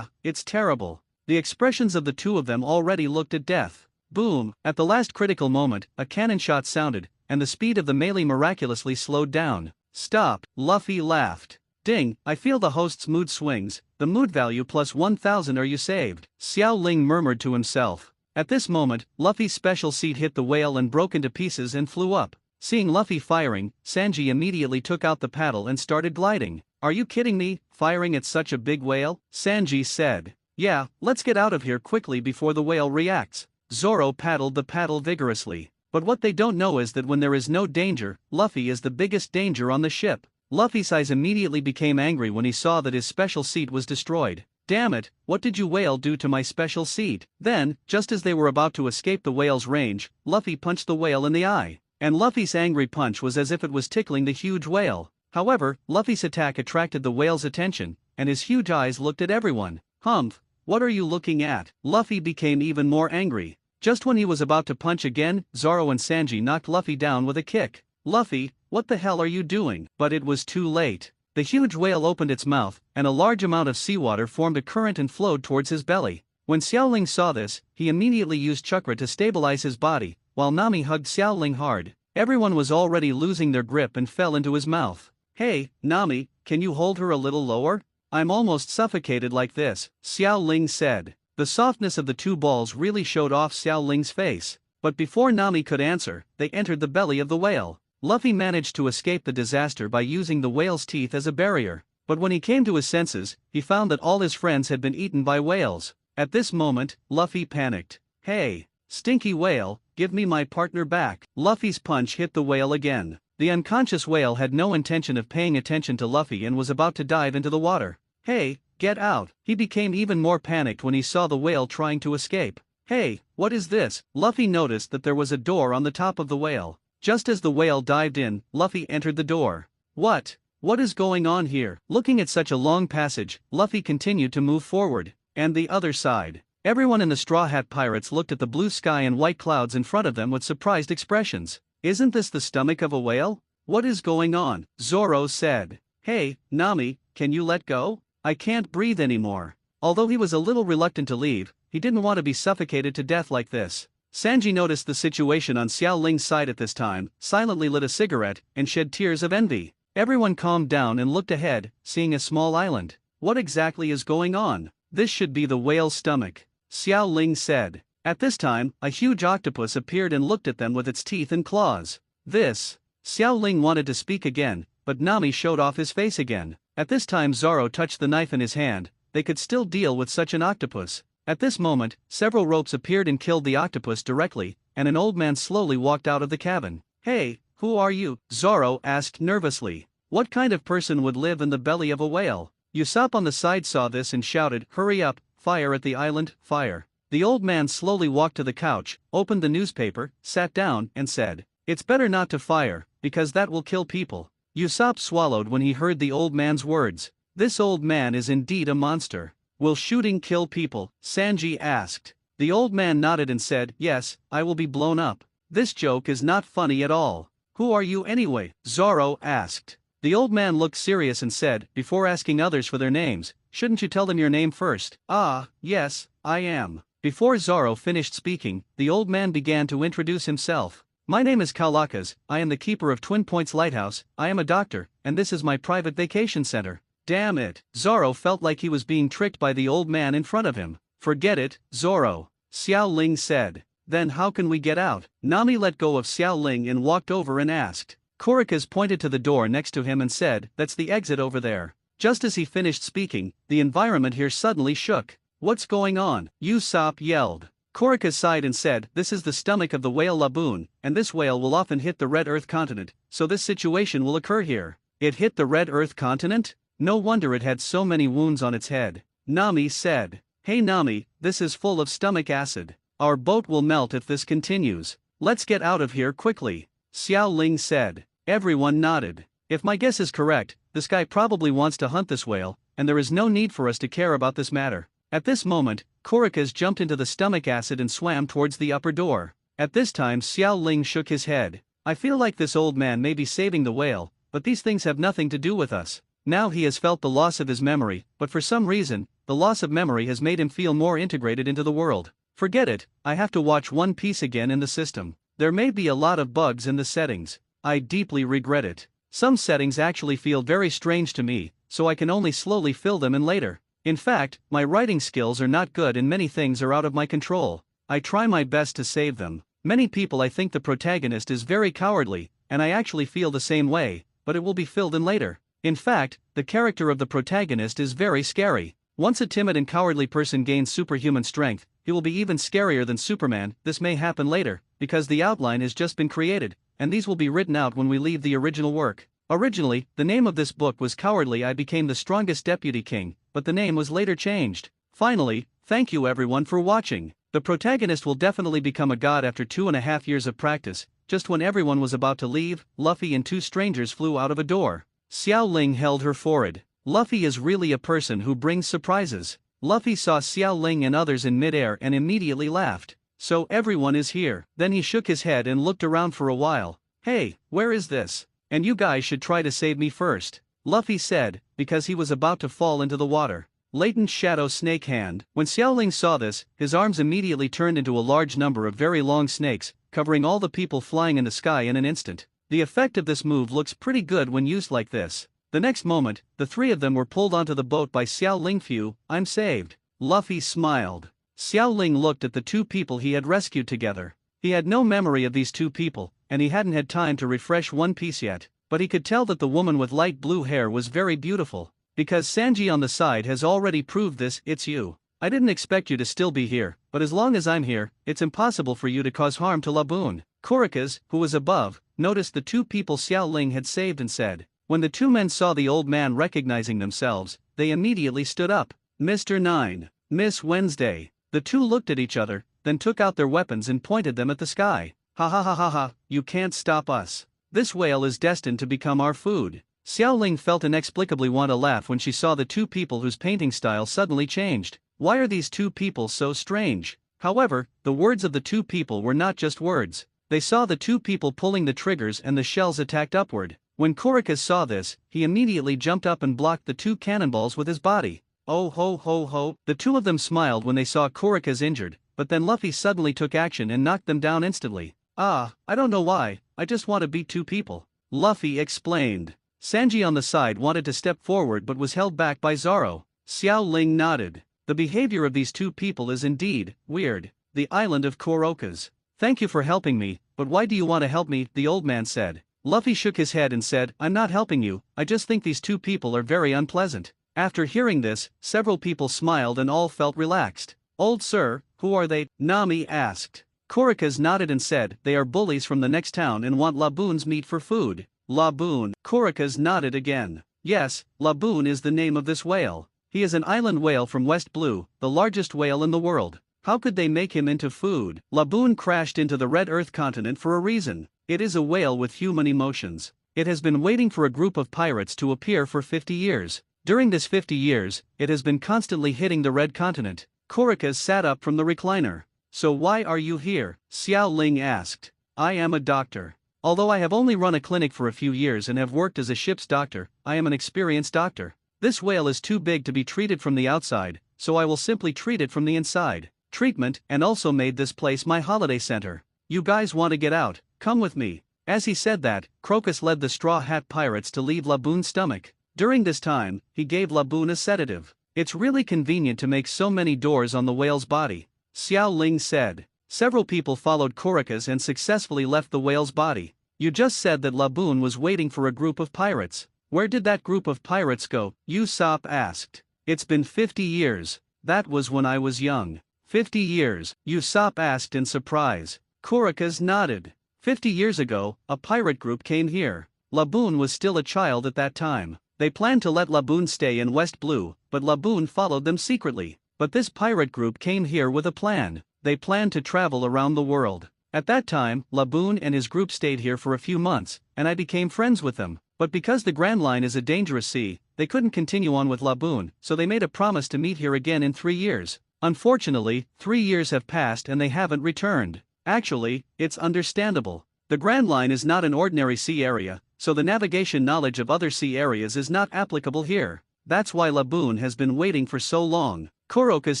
A: it's terrible." The expressions of the two of them already looked at death. Boom! At the last critical moment, a cannon shot sounded, and the speed of the melee miraculously slowed down. "Stop," Luffy laughed. "Ding, I feel the host's mood swings, the mood value plus 1000 are you saved," Xiao Ling murmured to himself. At this moment, Luffy's special seat hit the whale and broke into pieces and flew up. Seeing Luffy firing, Sanji immediately took out the paddle and started gliding. "Are you kidding me, firing at such a big whale?" Sanji said. "Yeah, let's get out of here quickly before the whale reacts." Zoro paddled the paddle vigorously. But what they don't know is that when there is no danger, Luffy is the biggest danger on the ship. Luffy's eyes immediately became angry when he saw that his special seat was destroyed. Damn it, what did you whale do to my special seat? Then, just as they were about to escape the whale's range, Luffy punched the whale in the eye. And Luffy's angry punch was as if it was tickling the huge whale. However, Luffy's attack attracted the whale's attention, and his huge eyes looked at everyone. Humph, what are you looking at? Luffy became even more angry. Just when he was about to punch again, Zoro and Sanji knocked Luffy down with a kick. Luffy, what the hell are you doing? But it was too late. The huge whale opened its mouth, and a large amount of seawater formed a current and flowed towards his belly. When Xiaoling saw this, he immediately used chakra to stabilize his body, while Nami hugged Xiaoling hard. Everyone was already losing their grip and fell into his mouth. Hey, Nami, can you hold her a little lower? I'm almost suffocated like this, Xiaoling said. The softness of the two balls really showed off Xiaoling's face. But before Nami could answer, they entered the belly of the whale. Luffy managed to escape the disaster by using the whale's teeth as a barrier, but when he came to his senses, he found that all his friends had been eaten by whales. At this moment, Luffy panicked. Hey, stinky whale, give me my partner back. Luffy's punch hit the whale again. The unconscious whale had no intention of paying attention to Luffy and was about to dive into the water. Hey, get out. He became even more panicked when he saw the whale trying to escape. Hey, what is this? Luffy noticed that there was a door on the top of the whale. Just as the whale dived in, Luffy entered the door. What is going on here? Looking at such a long passage, Luffy continued to move forward. And the other side. Everyone in the Straw Hat Pirates looked at the blue sky and white clouds in front of them with surprised expressions. Isn't this the stomach of a whale? What is going on? Zoro said. Hey, Nami, can you let go? I can't breathe anymore. Although he was a little reluctant to leave, he didn't want to be suffocated to death like this. Sanji noticed the situation on Xiaoling's side at this time, silently lit a cigarette, and shed tears of envy. Everyone calmed down and looked ahead, seeing a small island. What exactly is going on? This should be the whale's stomach, Xiaoling said. At this time, a huge octopus appeared and looked at them with its teeth and claws. Xiaoling wanted to speak again, but Nami showed off his face again. At this time Zoro touched the knife in his hand. They could still deal with such an octopus. At this moment, several ropes appeared and killed the octopus directly, and an old man slowly walked out of the cabin. Hey, who are you? Zoro asked nervously. What kind of person would live in the belly of a whale? Usopp on the side saw this and shouted, hurry up, fire at the island, fire. The old man slowly walked to the couch, opened the newspaper, sat down, and said, it's better not to fire, because that will kill people. Usopp swallowed when he heard the old man's words. This old man is indeed a monster. Will shooting kill people? Sanji asked. The old man nodded and said, yes, I will be blown up. This joke is not funny at all. Who are you anyway? Zoro asked. The old man looked serious and said, before asking others for their names, shouldn't you tell them your name first? Ah, yes, I am. Before Zoro finished speaking, the old man began to introduce himself. My name is Kalakas, I am the keeper of Twin Points Lighthouse, I am a doctor, and this is my private vacation center. Damn it. Zoro felt like he was being tricked by the old man in front of him. Forget it, Zoro, Xiaoling said. Then how can we get out? Nami let go of Xiaoling and walked over and asked. Kurika's pointed to the door next to him and said, that's the exit over there. Just as he finished speaking, the environment here suddenly shook. What's going on? Usopp yelled. Kurika sighed and said, this is the stomach of the whale Laboon, and this whale will often hit the Red Earth continent, so this situation will occur here. It hit the Red Earth continent? No wonder it had so many wounds on its head. Nami said. Hey Nami, this is full of stomach acid. Our boat will melt if this continues. Let's get out of here quickly. Xiaoling said. Everyone nodded. If my guess is correct, this guy probably wants to hunt this whale, and there is no need for us to care about this matter. At this moment, Kurika's jumped into the stomach acid and swam towards the upper door. At this time Xiaoling shook his head. I feel like this old man may be saving the whale, but these things have nothing to do with us. Now he has felt the loss of his memory, but for some reason, the loss of memory has made him feel more integrated into the world. Forget it, I have to watch One Piece again in the system. There may be a lot of bugs in the settings. I deeply regret it. Some settings actually feel very strange to me, so I can only slowly fill them in later. In fact, my writing skills are not good and many things are out of my control. I try my best to save them. Many people I think the protagonist is very cowardly, and I actually feel the same way, but it will be filled in later. In fact, the character of the protagonist is very scary. Once a timid and cowardly person gains superhuman strength, he will be even scarier than Superman. This may happen later, because the outline has just been created, and these will be written out when we leave the original work. Originally, the name of this book was Cowardly I Became the Strongest Deputy King, but the name was later changed. Finally, thank you everyone for watching. The protagonist will definitely become a god after 2.5 years of practice. Just when everyone was about to leave, Luffy and two strangers flew out of a door. Xiao Ling held her forehead. Luffy is really a person who brings surprises. Luffy saw Xiao Ling and others in midair and immediately laughed. So everyone is here. Then he shook his head and looked around for a while. Hey, where is this? And you guys should try to save me first, Luffy said, because he was about to fall into the water. Latent Shadow Snake Hand. When Xiao Ling saw this, his arms immediately turned into a large number of very long snakes, covering all the people flying in the sky in an instant. The effect of this move looks pretty good when used like this. The next moment, the three of them were pulled onto the boat by Xiao Ling. Phew, I'm saved. Luffy smiled. Xiao Ling looked at the two people he had rescued together. He had no memory of these two people, and he hadn't had time to refresh One Piece yet, but he could tell that the woman with light blue hair was very beautiful. Because Sanji on the side has already proved this. It's you. I didn't expect you to still be here, but as long as I'm here, it's impossible for you to cause harm to Laboon. Kurikaz, who was above, noticed the two people Xiao Ling had saved and said. When the two men saw the old man recognizing themselves, they immediately stood up. Mr. 9, Miss Wednesday. The two looked at each other, then took out their weapons and pointed them at the sky. Ha ha ha ha ha, you can't stop us. This whale is destined to become our food. Xiao Ling felt inexplicably want to laugh when she saw the two people whose painting style suddenly changed. Why are these two people so strange? However, the words of the two people were not just words. They saw the two people pulling the triggers and the shells attacked upward. When Kurikaz saw this, he immediately jumped up and blocked the two cannonballs with his body. Oh ho ho ho. The two of them smiled when they saw Kurikaz injured, but then Luffy suddenly took action and knocked them down instantly. I don't know why, I just want to beat two people. Luffy explained. Sanji on the side wanted to step forward but was held back by Zoro. Xiao Ling nodded. The behavior of these two people is indeed weird. The island of Kurokaz. Thank you for helping me, but why do you want to help me? The old man said. Luffy shook his head and said, I'm not helping you, I just think these two people are very unpleasant. After hearing this, several people smiled and all felt relaxed. Old sir, who are they? Nami asked. Kurikaz nodded and said, they are bullies from the next town and want Laboon's meat for food. Laboon. Kurikaz nodded again. Yes, Laboon is the name of this whale. He is an island whale from West Blue, the largest whale in the world. How could they make him into food? Laboon crashed into the Red Earth continent for a reason. It is a whale with human emotions. It has been waiting for a group of pirates to appear for 50 years. During this 50 years, it has been constantly hitting the Red Continent. Kurikaz sat up from the recliner. So why are you here? Xiao Ling asked. I am a doctor. Although I have only run a clinic for a few years and have worked as a ship's doctor, I am an experienced doctor. This whale is too big to be treated from the outside, so I will simply treat it from the inside. Treatment, and also made this place my holiday center. You guys want to get out? Come with me. As he said that, Crocus led the Straw Hat Pirates to leave Laboon's stomach. During this time, he gave Laboon a sedative. It's really convenient to make so many doors on the whale's body, Xiao Ling said. Several people followed Kurikaz and successfully left the whale's body. You just said that Laboon was waiting for a group of pirates. Where did that group of pirates go? Usopp asked. It's been 50 years. That was when I was young. 50 years, Usopp asked in surprise. Kurikaz nodded. 50 years ago, a pirate group came here. Laboon was still a child at that time. They planned to let Laboon stay in West Blue, but Laboon followed them secretly. But this pirate group came here with a plan. They planned to travel around the world. At that time, Laboon and his group stayed here for a few months, and I became friends with them. But because the Grand Line is a dangerous sea, they couldn't continue on with Laboon, so they made a promise to meet here again in 3 years. Unfortunately, 3 years have passed and they haven't returned. Actually, it's understandable. The Grand Line is not an ordinary sea area, so the navigation knowledge of other sea areas is not applicable here. That's why Laboon has been waiting for so long. Kurokaz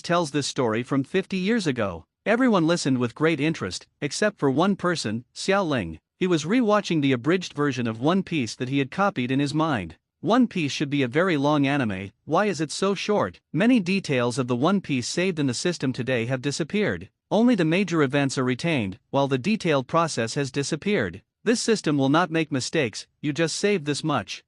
A: tells this story from 50 years ago. Everyone listened with great interest, except for one person, Xiao Ling. He was re-watching the abridged version of One Piece that he had copied in his mind. One Piece should be a very long anime, why is it so short? Many details of the One Piece saved in the system today have disappeared. Only the major events are retained, while the detailed process has disappeared. This system will not make mistakes, you just saved this much.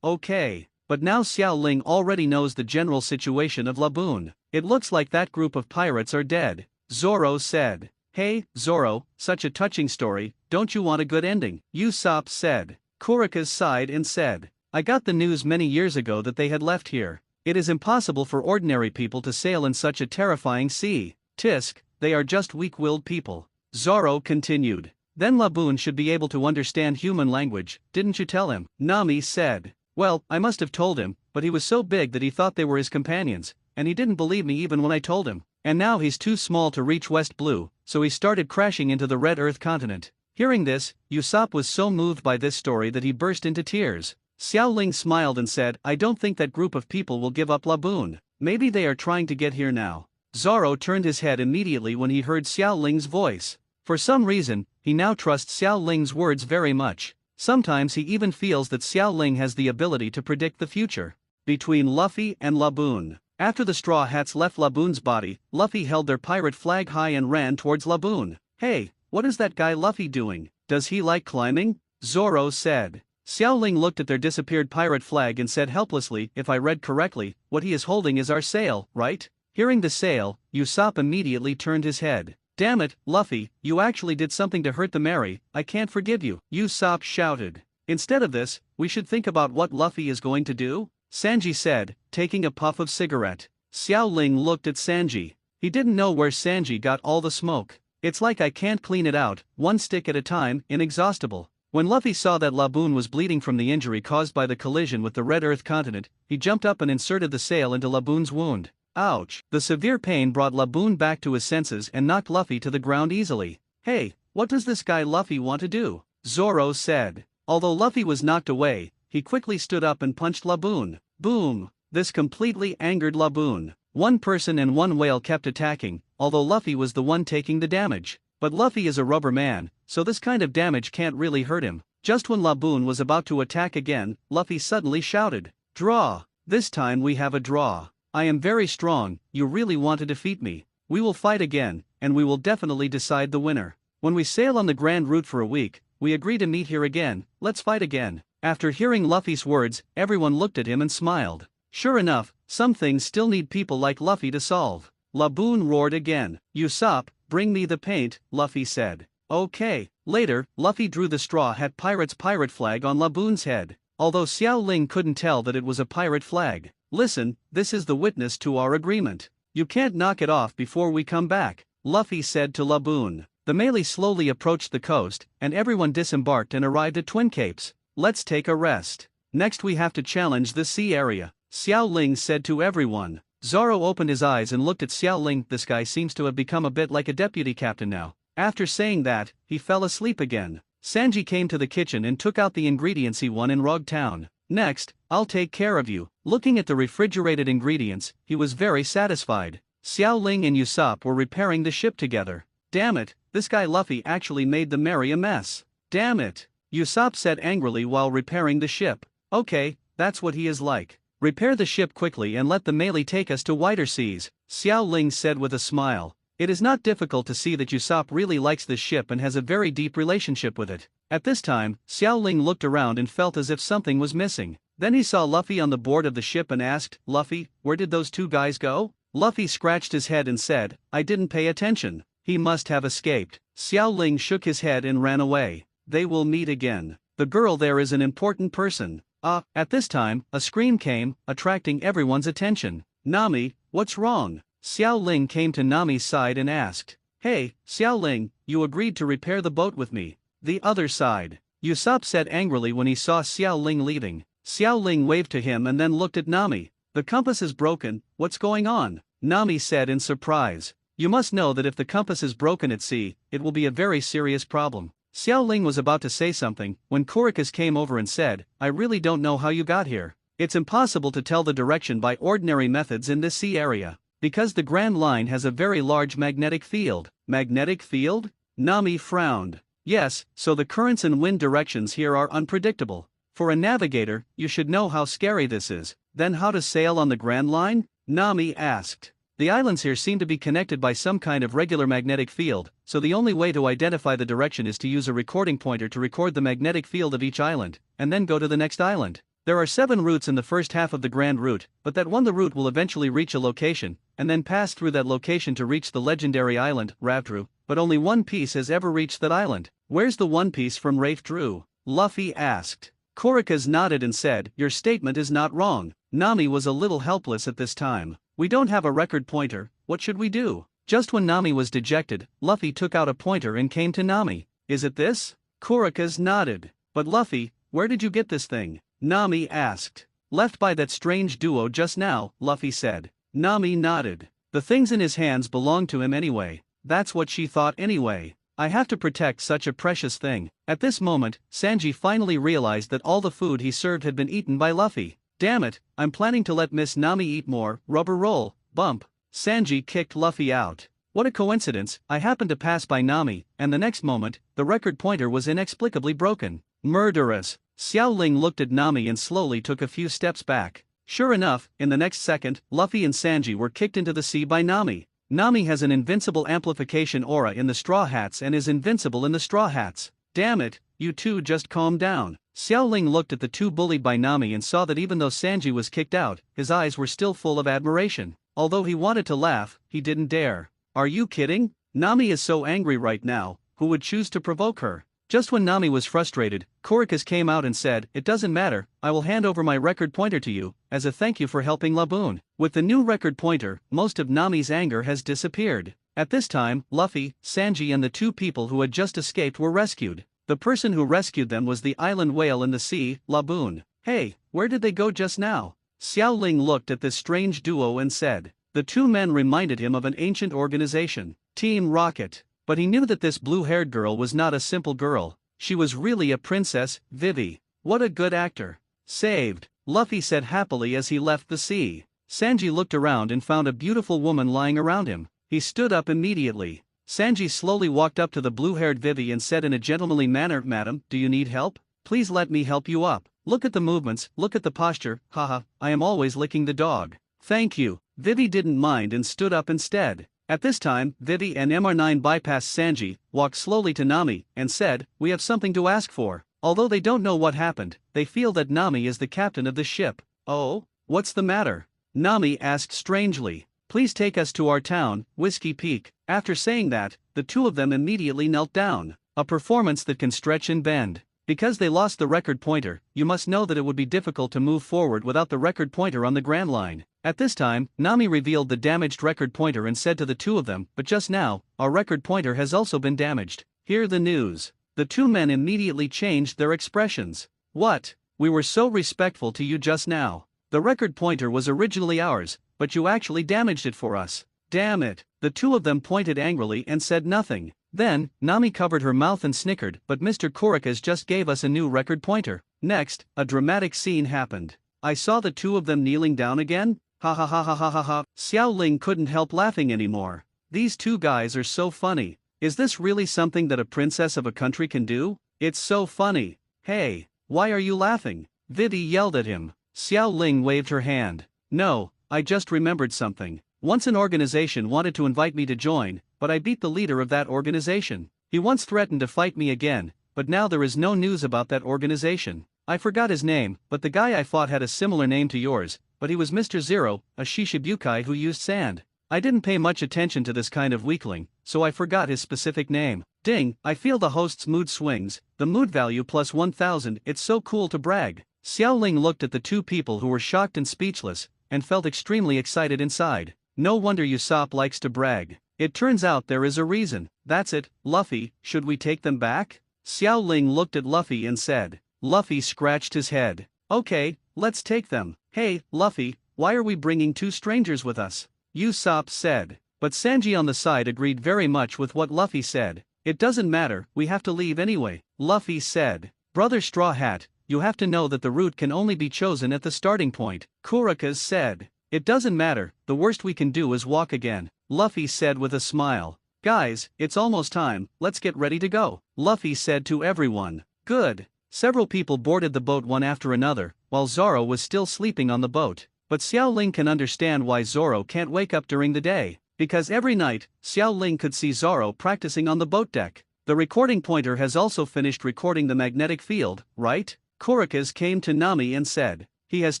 A: Okay. But now Xiao Ling already knows the general situation of Laboon. It looks like that group of pirates are dead. Zoro said. Hey, Zoro, such a touching story, don't you want a good ending? Usopp said. Kurika's sighed and said, I got the news many years ago that they had left here. It is impossible for ordinary people to sail in such a terrifying sea. Tisk, they are just weak-willed people. Zoro continued. Then Laboon should be able to understand human language, didn't you tell him? Nami said. Well, I must have told him, but he was so big that he thought they were his companions, and he didn't believe me even when I told him. And now he's too small to reach West Blue, so he started crashing into the Red Earth continent. Hearing this, Usopp was so moved by this story that he burst into tears. Xiao Ling smiled and said, I don't think that group of people will give up Laboon. Maybe they are trying to get here now. Zoro turned his head immediately when he heard Xiao Ling's voice. For some reason, he now trusts Xiao Ling's words very much. Sometimes he even feels that Xiao Ling has the ability to predict the future. Between Luffy and Laboon. After the Straw Hats left Laboon's body, Luffy held their pirate flag high and ran towards Laboon. Hey, what is that guy Luffy doing? Does he like climbing? Zoro said. Xiao Ling looked at their disappeared pirate flag and said helplessly, if I read correctly, what he is holding is our sail, right? Hearing the sail, Usopp immediately turned his head. Damn it, Luffy, you actually did something to hurt the Mary, I can't forgive you, Usopp shouted. Instead of this, we should think about what Luffy is going to do? Sanji said, taking a puff of cigarette. Xiao Ling looked at Sanji. He didn't know where Sanji got all the smoke. It's like I can't clean it out, one stick at a time, inexhaustible. When Luffy saw that Laboon was bleeding from the injury caused by the collision with the Red Earth continent, he jumped up and inserted the sail into Laboon's wound. Ouch! The severe pain brought Laboon back to his senses and knocked Luffy to the ground easily. Hey, what does this guy Luffy want to do? Zoro said. Although Luffy was knocked away, he quickly stood up and punched Laboon. Boom! This completely angered Laboon. One person and one whale kept attacking, although Luffy was the one taking the damage. But Luffy is a rubber man, so this kind of damage can't really hurt him. Just when Laboon was about to attack again, Luffy suddenly shouted, Draw! This time we have a draw. I am very strong, you really want to defeat me. We will fight again, and we will definitely decide the winner. When we sail on the Grand Route for a week, we agree to meet here again, let's fight again. After hearing Luffy's words, everyone looked at him and smiled. Sure enough, some things still need people like Luffy to solve. Laboon roared again. Usopp, bring me the paint, Luffy said. Okay. Later, Luffy drew the Straw Hat Pirate's pirate flag on Laboon's head, although Xiao Ling couldn't tell that it was a pirate flag. Listen, this is the witness to our agreement. You can't knock it off before we come back, Luffy said to Laboon. The melee slowly approached the coast, and everyone disembarked and arrived at Twin Capes. Let's take a rest. Next we have to challenge the sea area, Xiao Ling said to everyone. Zoro opened his eyes and looked at Xiao Ling. This guy seems to have become a bit like a deputy captain now. After saying that, he fell asleep again. Sanji came to the kitchen and took out the ingredients he won in Rog Town. Next, I'll take care of you. Looking at the refrigerated ingredients, he was very satisfied. Xiao Ling and Usopp were repairing the ship together. Damn it, this guy Luffy actually made the Mary a mess. Damn it, Usopp said angrily while repairing the ship. Okay, that's what he is like. Repair the ship quickly and let the melee take us to wider seas, Xiao Ling said with a smile. It is not difficult to see that Usopp really likes this ship and has a very deep relationship with it. At this time, Xiao Ling looked around and felt as if something was missing. Then he saw Luffy on the board of the ship and asked, Luffy, where did those two guys go? Luffy scratched his head and said, I didn't pay attention. He must have escaped. Xiao Ling shook his head and ran away. They will meet again. The girl there is an important person. At this time, a scream came, attracting everyone's attention. Nami, what's wrong? Xiao Ling came to Nami's side and asked. Hey, Xiao Ling, you agreed to repair the boat with me. The other side. Usopp said angrily when he saw Xiao Ling leaving. Xiao Ling waved to him and then looked at Nami. The compass is broken, what's going on? Nami said in surprise. You must know that if the compass is broken at sea, it will be a very serious problem. Xiao Ling was about to say something, when Kurika came over and said, I really don't know how you got here. It's impossible to tell the direction by ordinary methods in this sea area. Because the Grand Line has a very large magnetic field. Magnetic field? Nami frowned. Yes, so the currents and wind directions here are unpredictable. For a navigator, you should know how scary this is. Then how to sail on the Grand Line? Nami asked. The islands here seem to be connected by some kind of regular magnetic field, so the only way to identify the direction is to use a recording pointer to record the magnetic field of each island, and then go to the next island. There are 7 routes in the first half of the Grand Route, but that the route will eventually reach a location, and then pass through that location to reach the legendary island, Ravtru, but only one piece has ever reached that island. Where's the one piece from Ravtru? Luffy asked. Kurika's nodded and said, your statement is not wrong. Nami was a little helpless at this time. We don't have a record pointer, what should we do? Just when Nami was dejected, Luffy took out a pointer and came to Nami. Is it this? Kurika's nodded. But Luffy, where did you get this thing? Nami asked. Left by that strange duo just now, Luffy said. Nami nodded. The things in his hands belonged to him anyway. That's what she thought anyway. I have to protect such a precious thing. At this moment, Sanji finally realized that all the food he served had been eaten by Luffy. Damn it, I'm planning to let Miss Nami eat more. Rubber roll, bump. Sanji kicked Luffy out. What a coincidence, I happened to pass by Nami, and the next moment, the record pointer was inexplicably broken. Murderous. Xiao Ling looked at Nami and slowly took a few steps back. Sure enough, in the next second, Luffy and Sanji were kicked into the sea by Nami. Nami has an invincible amplification aura in the Straw Hats and is invincible in the Straw Hats. Damn it, you two just calm down. Xiao Ling looked at the two bullied by Nami and saw that even though Sanji was kicked out, his eyes were still full of admiration. Although he wanted to laugh, he didn't dare. Are you kidding? Nami is so angry right now, who would choose to provoke her? Just when Nami was frustrated, Kurika came out and said, it doesn't matter, I will hand over my record pointer to you, as a thank you for helping Laboon. With the new record pointer, most of Nami's anger has disappeared. At this time, Luffy, Sanji and the two people who had just escaped were rescued. The person who rescued them was the island whale in the sea, Laboon. Hey, where did they go just now? Xiao Ling looked at this strange duo and said. The two men reminded him of an ancient organization, Team Rocket. But he knew that this blue-haired girl was not a simple girl. She was really a princess, Vivi. What a good actor. Saved, Luffy said happily as he left the sea. Sanji looked around and found a beautiful woman lying around him. He stood up immediately. Sanji slowly walked up to the blue-haired Vivi and said in a gentlemanly manner, Madam, do you need help? Please let me help you up. Look at the movements, look at the posture, haha, I am always licking the dog. Thank you. Vivi didn't mind and stood up instead. At this time, Vivi and MR9 bypassed Sanji, walked slowly to Nami, and said, we have something to ask for. Although they don't know what happened, they feel that Nami is the captain of the ship. Oh? What's the matter? Nami asked strangely. Please take us to our town, Whiskey Peak. After saying that, the two of them immediately knelt down. A performance that can stretch and bend. Because they lost the record pointer, you must know that it would be difficult to move forward without the record pointer on the Grand Line. At this time, Nami revealed the damaged record pointer and said to the two of them, but just now, our record pointer has also been damaged. Hear the news. The two men immediately changed their expressions. What? We were so respectful to you just now. The record pointer was originally ours, but you actually damaged it for us. Damn it. The two of them pointed angrily and said nothing. Then, Nami covered her mouth and snickered, but Mr. Kurika's just gave us a new record pointer. Next, a dramatic scene happened. I saw the two of them kneeling down again. Ha ha ha ha ha ha ha. Xiao Ling couldn't help laughing anymore. These two guys are so funny. Is this really something that a princess of a country can do? It's so funny. Hey, why are you laughing? Vivi yelled at him. Xiao Ling waved her hand. No, I just remembered something. Once an organization wanted to invite me to join, but I beat the leader of that organization. He once threatened to fight me again, but now there is no news about that organization. I forgot his name, but the guy I fought had a similar name to yours, but he was Mr. Zero, a Shishibukai who used sand. I didn't pay much attention to this kind of weakling, so I forgot his specific name. Ding, I feel the host's mood swings, the mood value plus 1000, it's so cool to brag. Xiao Ling looked at the two people who were shocked and speechless, and felt extremely excited inside. No wonder Usopp likes to brag. It turns out there is a reason. That's it, Luffy, should we take them back? Xiao Ling looked at Luffy and said. Luffy scratched his head. Okay, let's take them. Hey, Luffy, why are we bringing two strangers with us? Usopp said. But Sanji on the side agreed very much with what Luffy said. It doesn't matter, we have to leave anyway. Luffy said. Brother Straw Hat, you have to know that the route can only be chosen at the starting point. Kurika said. It doesn't matter, the worst we can do is walk again. Luffy said with a smile. Guys, it's almost time, let's get ready to go. Luffy said to everyone. Good. Several people boarded the boat one after another, while Zoro was still sleeping on the boat. But Xiao Ling can understand why Zoro can't wake up during the day. Because every night, Xiao Ling could see Zoro practicing on the boat deck. The recording pointer has also finished recording the magnetic field, right? Kurika's came to Nami and said. He has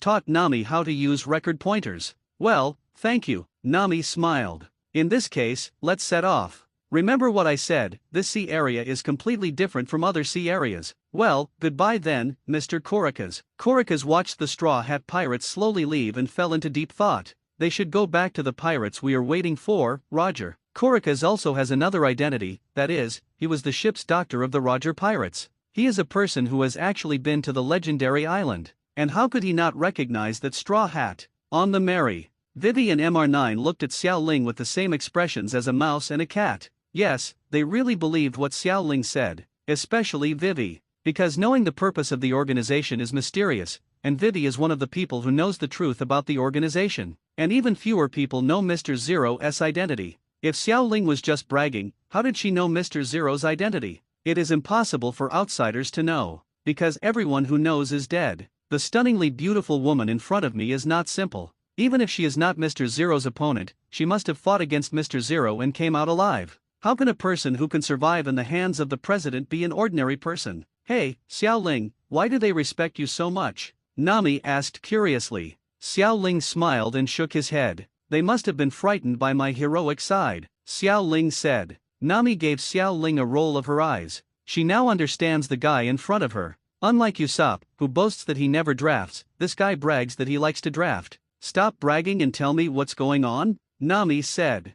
A: taught Nami how to use record pointers. Well, thank you, Nami smiled. In this case, let's set off. Remember what I said, this sea area is completely different from other sea areas. Well, goodbye then, Mr. Korikas. Korikas watched the Straw Hat Pirates slowly leave and fell into deep thought. They should go back to the pirates we are waiting for, Roger. Korikas also has another identity, that is, he was the ship's doctor of the Roger Pirates. He is a person who has actually been to the legendary island. And how could he not recognize that Straw Hat? On the Mary. Vivi and MR9 looked at Xiao Ling with the same expressions as a mouse and a cat. Yes, they really believed what Xiao Ling said, especially Vivi. Because knowing the purpose of the organization is mysterious, and Vivi is one of the people who knows the truth about the organization. And even fewer people know Mr. Zero's identity. If Xiao Ling was just bragging, how did she know Mr. Zero's identity? It is impossible for outsiders to know, because everyone who knows is dead. The stunningly beautiful woman in front of me is not simple. Even if she is not Mr. Zero's opponent, she must have fought against Mr. Zero and came out alive. How can a person who can survive in the hands of the president be an ordinary person? Hey, Xiao Ling, why do they respect you so much? Nami asked curiously. Xiao Ling smiled and shook his head. They must have been frightened by my heroic side, Xiao Ling said. Nami gave Xiao Ling a roll of her eyes. She now understands the guy in front of her. Unlike Usopp, who boasts that he never drafts, this guy brags that he likes to draft. Stop bragging and tell me what's going on, Nami said.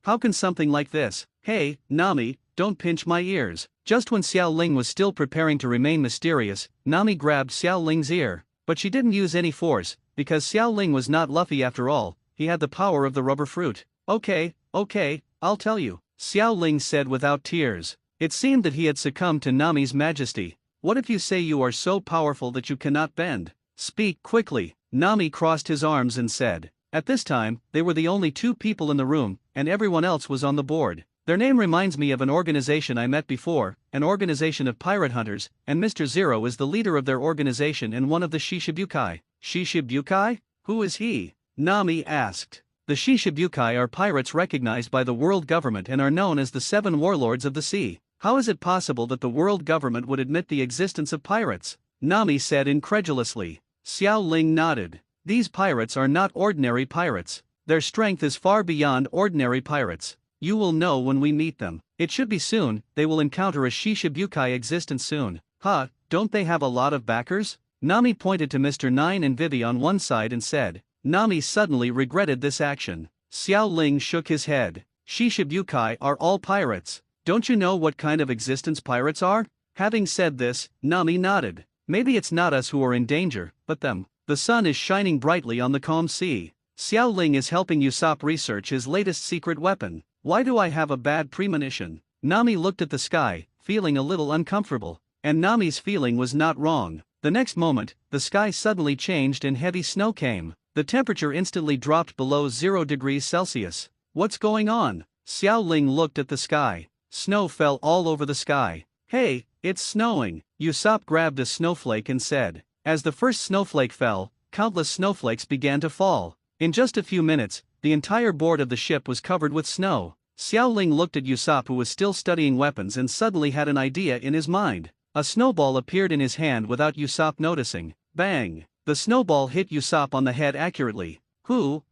A: How can something like this? Hey, Nami, don't pinch my ears. Just when Xiao Ling was still preparing to remain mysterious, Nami grabbed Xiao Ling's ear. But she didn't use any force, because Xiao Ling was not Luffy after all, he had the power of the rubber fruit. Okay, I'll tell you, Xiao Ling said without tears. It seemed that he had succumbed to Nami's majesty. What if you say you are so powerful that you cannot bend? Speak quickly. Nami crossed his arms and said. At this time, they were the only two people in the room, and everyone else was on the board. Their name reminds me of an organization I met before, an organization of pirate hunters, and Mr. Zero is the leader of their organization and one of the Shishibukai. Shishibukai? Who is he? Nami asked. The Shishibukai are pirates recognized by the world government and are known as the Seven Warlords of the Sea. How is it possible that the world government would admit the existence of pirates? Nami said incredulously. Xiao Ling nodded. These pirates are not ordinary pirates. Their strength is far beyond ordinary pirates. You will know when we meet them. It should be soon, they will encounter a Shishibukai existence soon. Don't they have a lot of backers? Nami pointed to Mr. Nine and Vivi on one side and said. Nami suddenly regretted this action. Xiao Ling shook his head. Shishibukai are all pirates. Don't you know what kind of existence pirates are? Having said this, Nami nodded. Maybe it's not us who are in danger, but them. The sun is shining brightly on the calm sea. Xiao Ling is helping Usopp research his latest secret weapon. Why do I have a bad premonition? Nami looked at the sky, feeling a little uncomfortable. And Nami's feeling was not wrong. The next moment, the sky suddenly changed and heavy snow came. The temperature instantly dropped below 0 degrees Celsius. What's going on? Xiao Ling looked at the sky. Snow fell all over the sky. Hey, it's snowing. Usopp grabbed a snowflake and said. As the first snowflake fell, countless snowflakes began to fall. In just a few minutes, the entire board of the ship was covered with snow. Xiao Ling looked at Usopp, who was still studying weapons, and suddenly had an idea in his mind. A snowball appeared in his hand without Usopp noticing. Bang! The snowball hit Usopp on the head accurately. Who?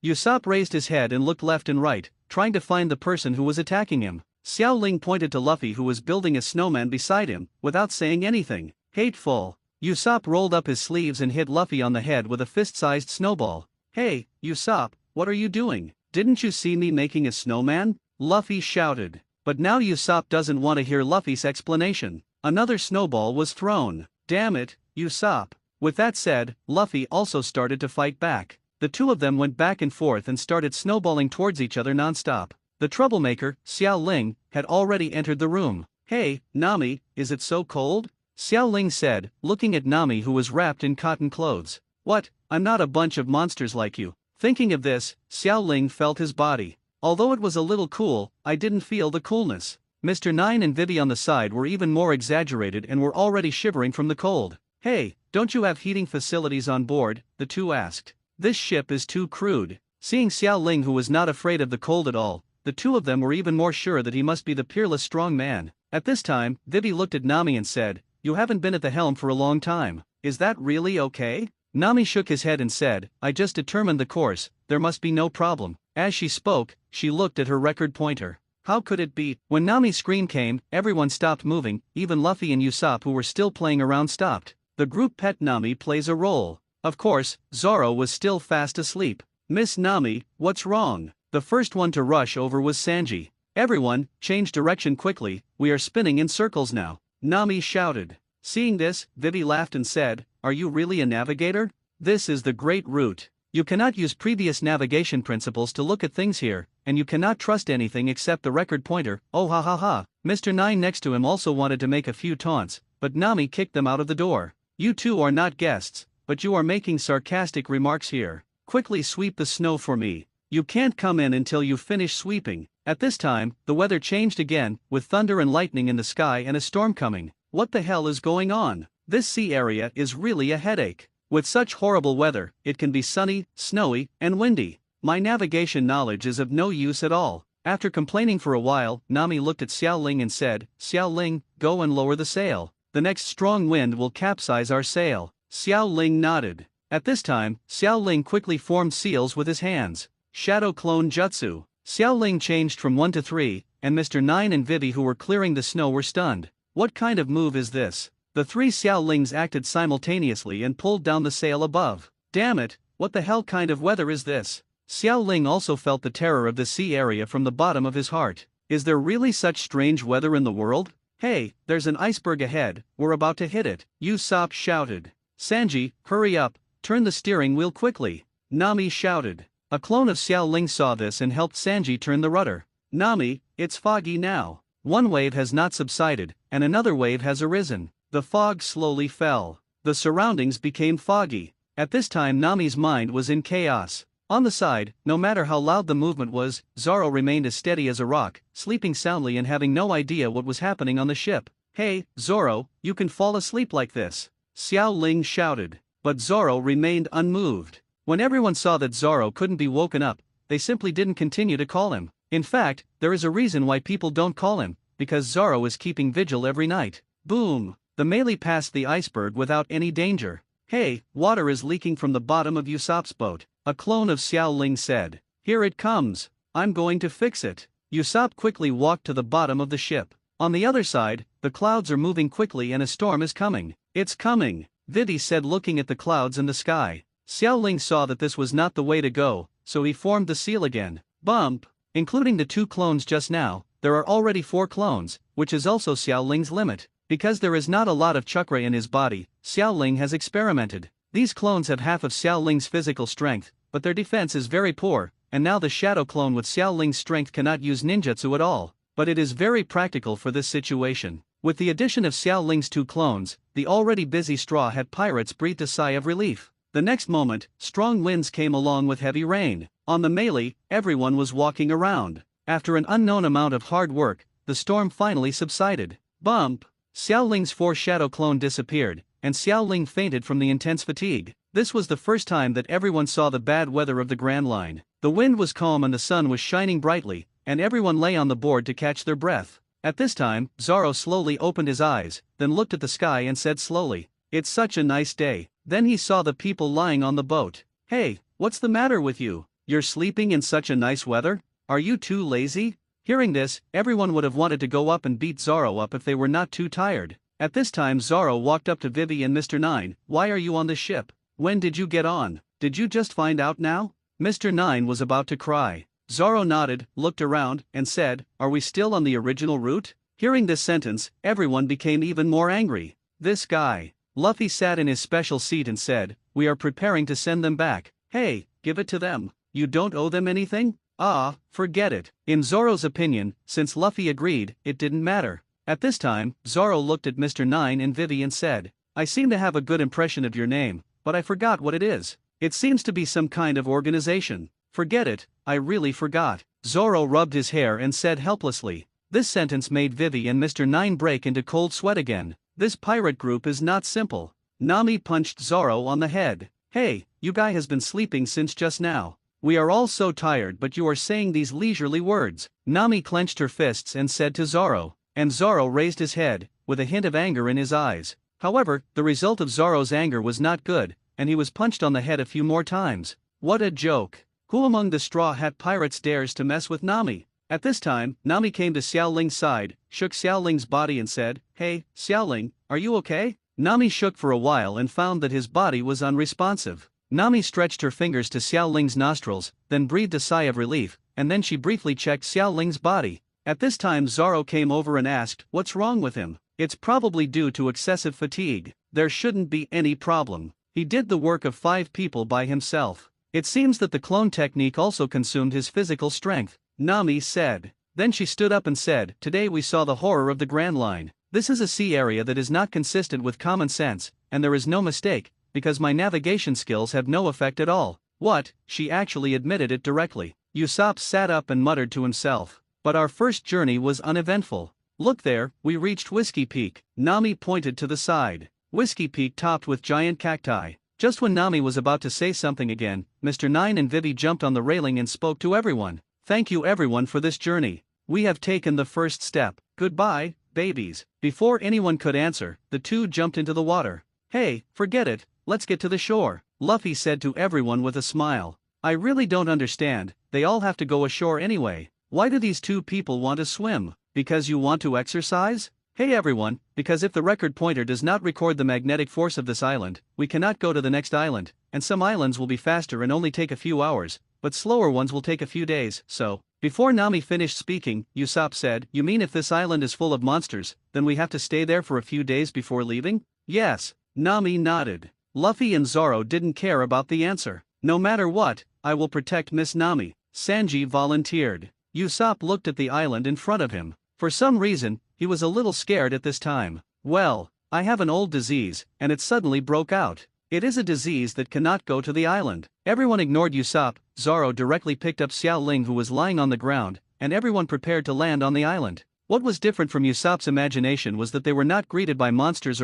A: Usopp raised his head and looked left and right, trying to find the person who was attacking him. Xiao Ling pointed to Luffy, who was building a snowman beside him, without saying anything. Hateful. Usopp rolled up his sleeves and hit Luffy on the head with a fist-sized snowball. Hey, Usopp, what are you doing? Didn't you see me making a snowman? Luffy shouted. But now Usopp doesn't want to hear Luffy's explanation. Another snowball was thrown. Damn it, Usopp. With that said, Luffy also started to fight back. The two of them went back and forth and started snowballing towards each other non-stop. The troublemaker, Xiao Ling, had already entered the room. Hey, Nami, is it so cold? Xiao Ling said, looking at Nami, who was wrapped in cotton clothes. What? I'm not a bunch of monsters like you. Thinking of this, Xiao Ling felt his body. Although it was a little cool, I didn't feel the coolness. Mr. Nine and Vivi on the side were even more exaggerated and were already shivering from the cold. Hey, don't you have heating facilities on board? The two asked. This ship is too crude. Seeing Xiao Ling, who was not afraid of the cold at all, the two of them were even more sure that he must be the peerless strong man. At this time, Vivi looked at Nami and said, You haven't been at the helm for a long time. Is that really okay? Nami shook his head and said, I just determined the course, there must be no problem. As she spoke, she looked at her record pointer. How could it be? When Nami's scream came, everyone stopped moving, even Luffy and Usopp who were still playing around stopped. The group pet Nami plays a role. Of course, Zoro was still fast asleep. Miss Nami, what's wrong? The first one to rush over was Sanji. Everyone, change direction quickly, we are spinning in circles now. Nami shouted. Seeing this, Vivi laughed and said, are you really a navigator? This is the Great Route. You cannot use previous navigation principles to look at things here, and you cannot trust anything except the record pointer. Oh ha ha ha. Mr. Nine next to him also wanted to make a few taunts, but Nami kicked them out of the door. You two are not guests, but you are making sarcastic remarks here. Quickly sweep the snow for me. You can't come in until you finish sweeping. At this time, the weather changed again, with thunder and lightning in the sky and a storm coming. What the hell is going on? This sea area is really a headache. With such horrible weather, it can be sunny, snowy, and windy. My navigation knowledge is of no use at all. After complaining for a while, Nami looked at Xiao Ling and said, Xiao Ling, go and lower the sail. The next strong wind will capsize our sail. Xiao Ling nodded. At this time, Xiao Ling quickly formed seals with his hands. Shadow Clone Jutsu. Xiao Ling changed from 1 to 3, and Mr. Nine and Vivi who were clearing the snow were stunned. What kind of move is this? The three Xiao Lings acted simultaneously and pulled down the sail above. Damn it, what the hell kind of weather is this? Xiao Ling also felt the terror of the sea area from the bottom of his heart. Is there really such strange weather in the world? Hey, there's an iceberg ahead, we're about to hit it, Usopp shouted. Sanji, hurry up, turn the steering wheel quickly. Nami shouted. A clone of Xiao Ling saw this and helped Sanji turn the rudder. Nami, it's foggy now. One wave has not subsided, and another wave has arisen. The fog slowly fell. The surroundings became foggy. At this time Nami's mind was in chaos. On the side, no matter how loud the movement was, Zoro remained as steady as a rock, sleeping soundly and having no idea what was happening on the ship. Hey, Zoro, you can fall asleep like this. Xiao Ling shouted. But Zoro remained unmoved. When everyone saw that Zoro couldn't be woken up, they simply didn't continue to call him. In fact, there is a reason why people don't call him, because Zoro is keeping vigil every night. Boom! The melee passed the iceberg without any danger. Hey, water is leaking from the bottom of Usopp's boat, a clone of Xiao Ling said. Here it comes. I'm going to fix it. Usopp quickly walked to the bottom of the ship. On the other side, the clouds are moving quickly and a storm is coming. It's coming, Vivi said looking at the clouds and the sky. Xiao Ling saw that this was not the way to go, so he formed the seal again. Bump! Including the 2 clones just now, there are already 4 clones, which is also Xiao Ling's limit. Because there is not a lot of chakra in his body, Xiao Ling has experimented. These clones have half of Xiao Ling's physical strength, but their defense is very poor, and now the shadow clone with Xiao Ling's strength cannot use ninjutsu at all. But it is very practical for this situation. With the addition of Xiao Ling's 2 clones, the already busy Straw Hat Pirates breathed a sigh of relief. The next moment, strong winds came along with heavy rain. On the melee, everyone was walking around. After an unknown amount of hard work, the storm finally subsided. Bump! Xiao Ling's 4 shadow clone disappeared, and Xiao Ling fainted from the intense fatigue. This was the first time that everyone saw the bad weather of the Grand Line. The wind was calm and the sun was shining brightly, and everyone lay on the board to catch their breath. At this time, Zoro slowly opened his eyes, then looked at the sky and said slowly, "It's such a nice day." Then he saw the people lying on the boat. "Hey, what's the matter with you? You're sleeping in such a nice weather? Are you too lazy?" Hearing this, everyone would have wanted to go up and beat Zoro up if they were not too tired. At this time Zoro walked up to Vivi and Mr. Nine. "Why are you on the ship? When did you get on? Did you just find out now?" Mr. Nine was about to cry. Zoro nodded, looked around, and said, "Are we still on the original route?" Hearing this sentence, everyone became even more angry. This guy. Luffy sat in his special seat and said, "We are preparing to send them back." "Hey, give it to them. You don't owe them anything?" "Ah, forget it." In Zoro's opinion, since Luffy agreed, it didn't matter. At this time, Zoro looked at Mr. Nine and Vivi and said, "I seem to have a good impression of your name, but I forgot what it is. It seems to be some kind of organization." "Forget it, I really forgot." Zoro rubbed his hair and said helplessly. This sentence made Vivi and Mr. Nine break into cold sweat again. This pirate group is not simple. Nami punched Zoro on the head. "Hey, you guy has been sleeping since just now. We are all so tired but you are saying these leisurely words." Nami clenched her fists and said to Zoro. And Zoro raised his head, with a hint of anger in his eyes. However, the result of Zoro's anger was not good, and he was punched on the head a few more times. What a joke. Who among the Straw Hat Pirates dares to mess with Nami? At this time, Nami came to Xiao Ling's side, shook Xiao Ling's body and said, "Hey, Xiao Ling, are you okay?" Nami shook for a while and found that his body was unresponsive. Nami stretched her fingers to Xiao Ling's nostrils, then breathed a sigh of relief, and then she briefly checked Xiao Ling's body. At this time Zoro came over and asked, "What's wrong with him?" "It's probably due to excessive fatigue. There shouldn't be any problem. He did the work of 5 people by himself. It seems that the clone technique also consumed his physical strength," Nami said. Then she stood up and said, "Today we saw the horror of the Grand Line. This is a sea area that is not consistent with common sense, and there is no mistake, because my navigation skills have no effect at all." "What?" She actually admitted it directly. Usopp sat up and muttered to himself. "But our first journey was uneventful. Look there, we reached Whiskey Peak." Nami pointed to the side. Whiskey Peak topped with giant cacti. Just when Nami was about to say something again, Mr. Nine and Vivi jumped on the railing and spoke to everyone. "Thank you everyone for this journey. We have taken the first step. Goodbye, babies." Before anyone could answer, the two jumped into the water. "Hey, forget it, let's get to the shore," Luffy said to everyone with a smile. "I really don't understand, they all have to go ashore anyway. Why do these 2 people want to swim? Because you want to exercise? Hey everyone, because if the record pointer does not record the magnetic force of this island, we cannot go to the next island, and some islands will be faster and only take a few hours, but slower ones will take a few days, so..." Before Nami finished speaking, Usopp said, "You mean if this island is full of monsters, then we have to stay there for a few days before leaving?" "Yes." Nami nodded. Luffy and Zoro didn't care about the answer. "No matter what, I will protect Miss Nami," Sanji volunteered. Usopp looked at the island in front of him. For some reason, he was a little scared at this time. "Well, I have an old disease, and it suddenly broke out. It is a disease that cannot go to the island." Everyone ignored Usopp. Zoro directly picked up Xiao Ling who was lying on the ground, and everyone prepared to land on the island. What was different from Usopp's imagination was that they were not greeted by monsters,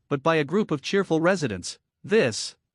A: but by a group of cheerful residents.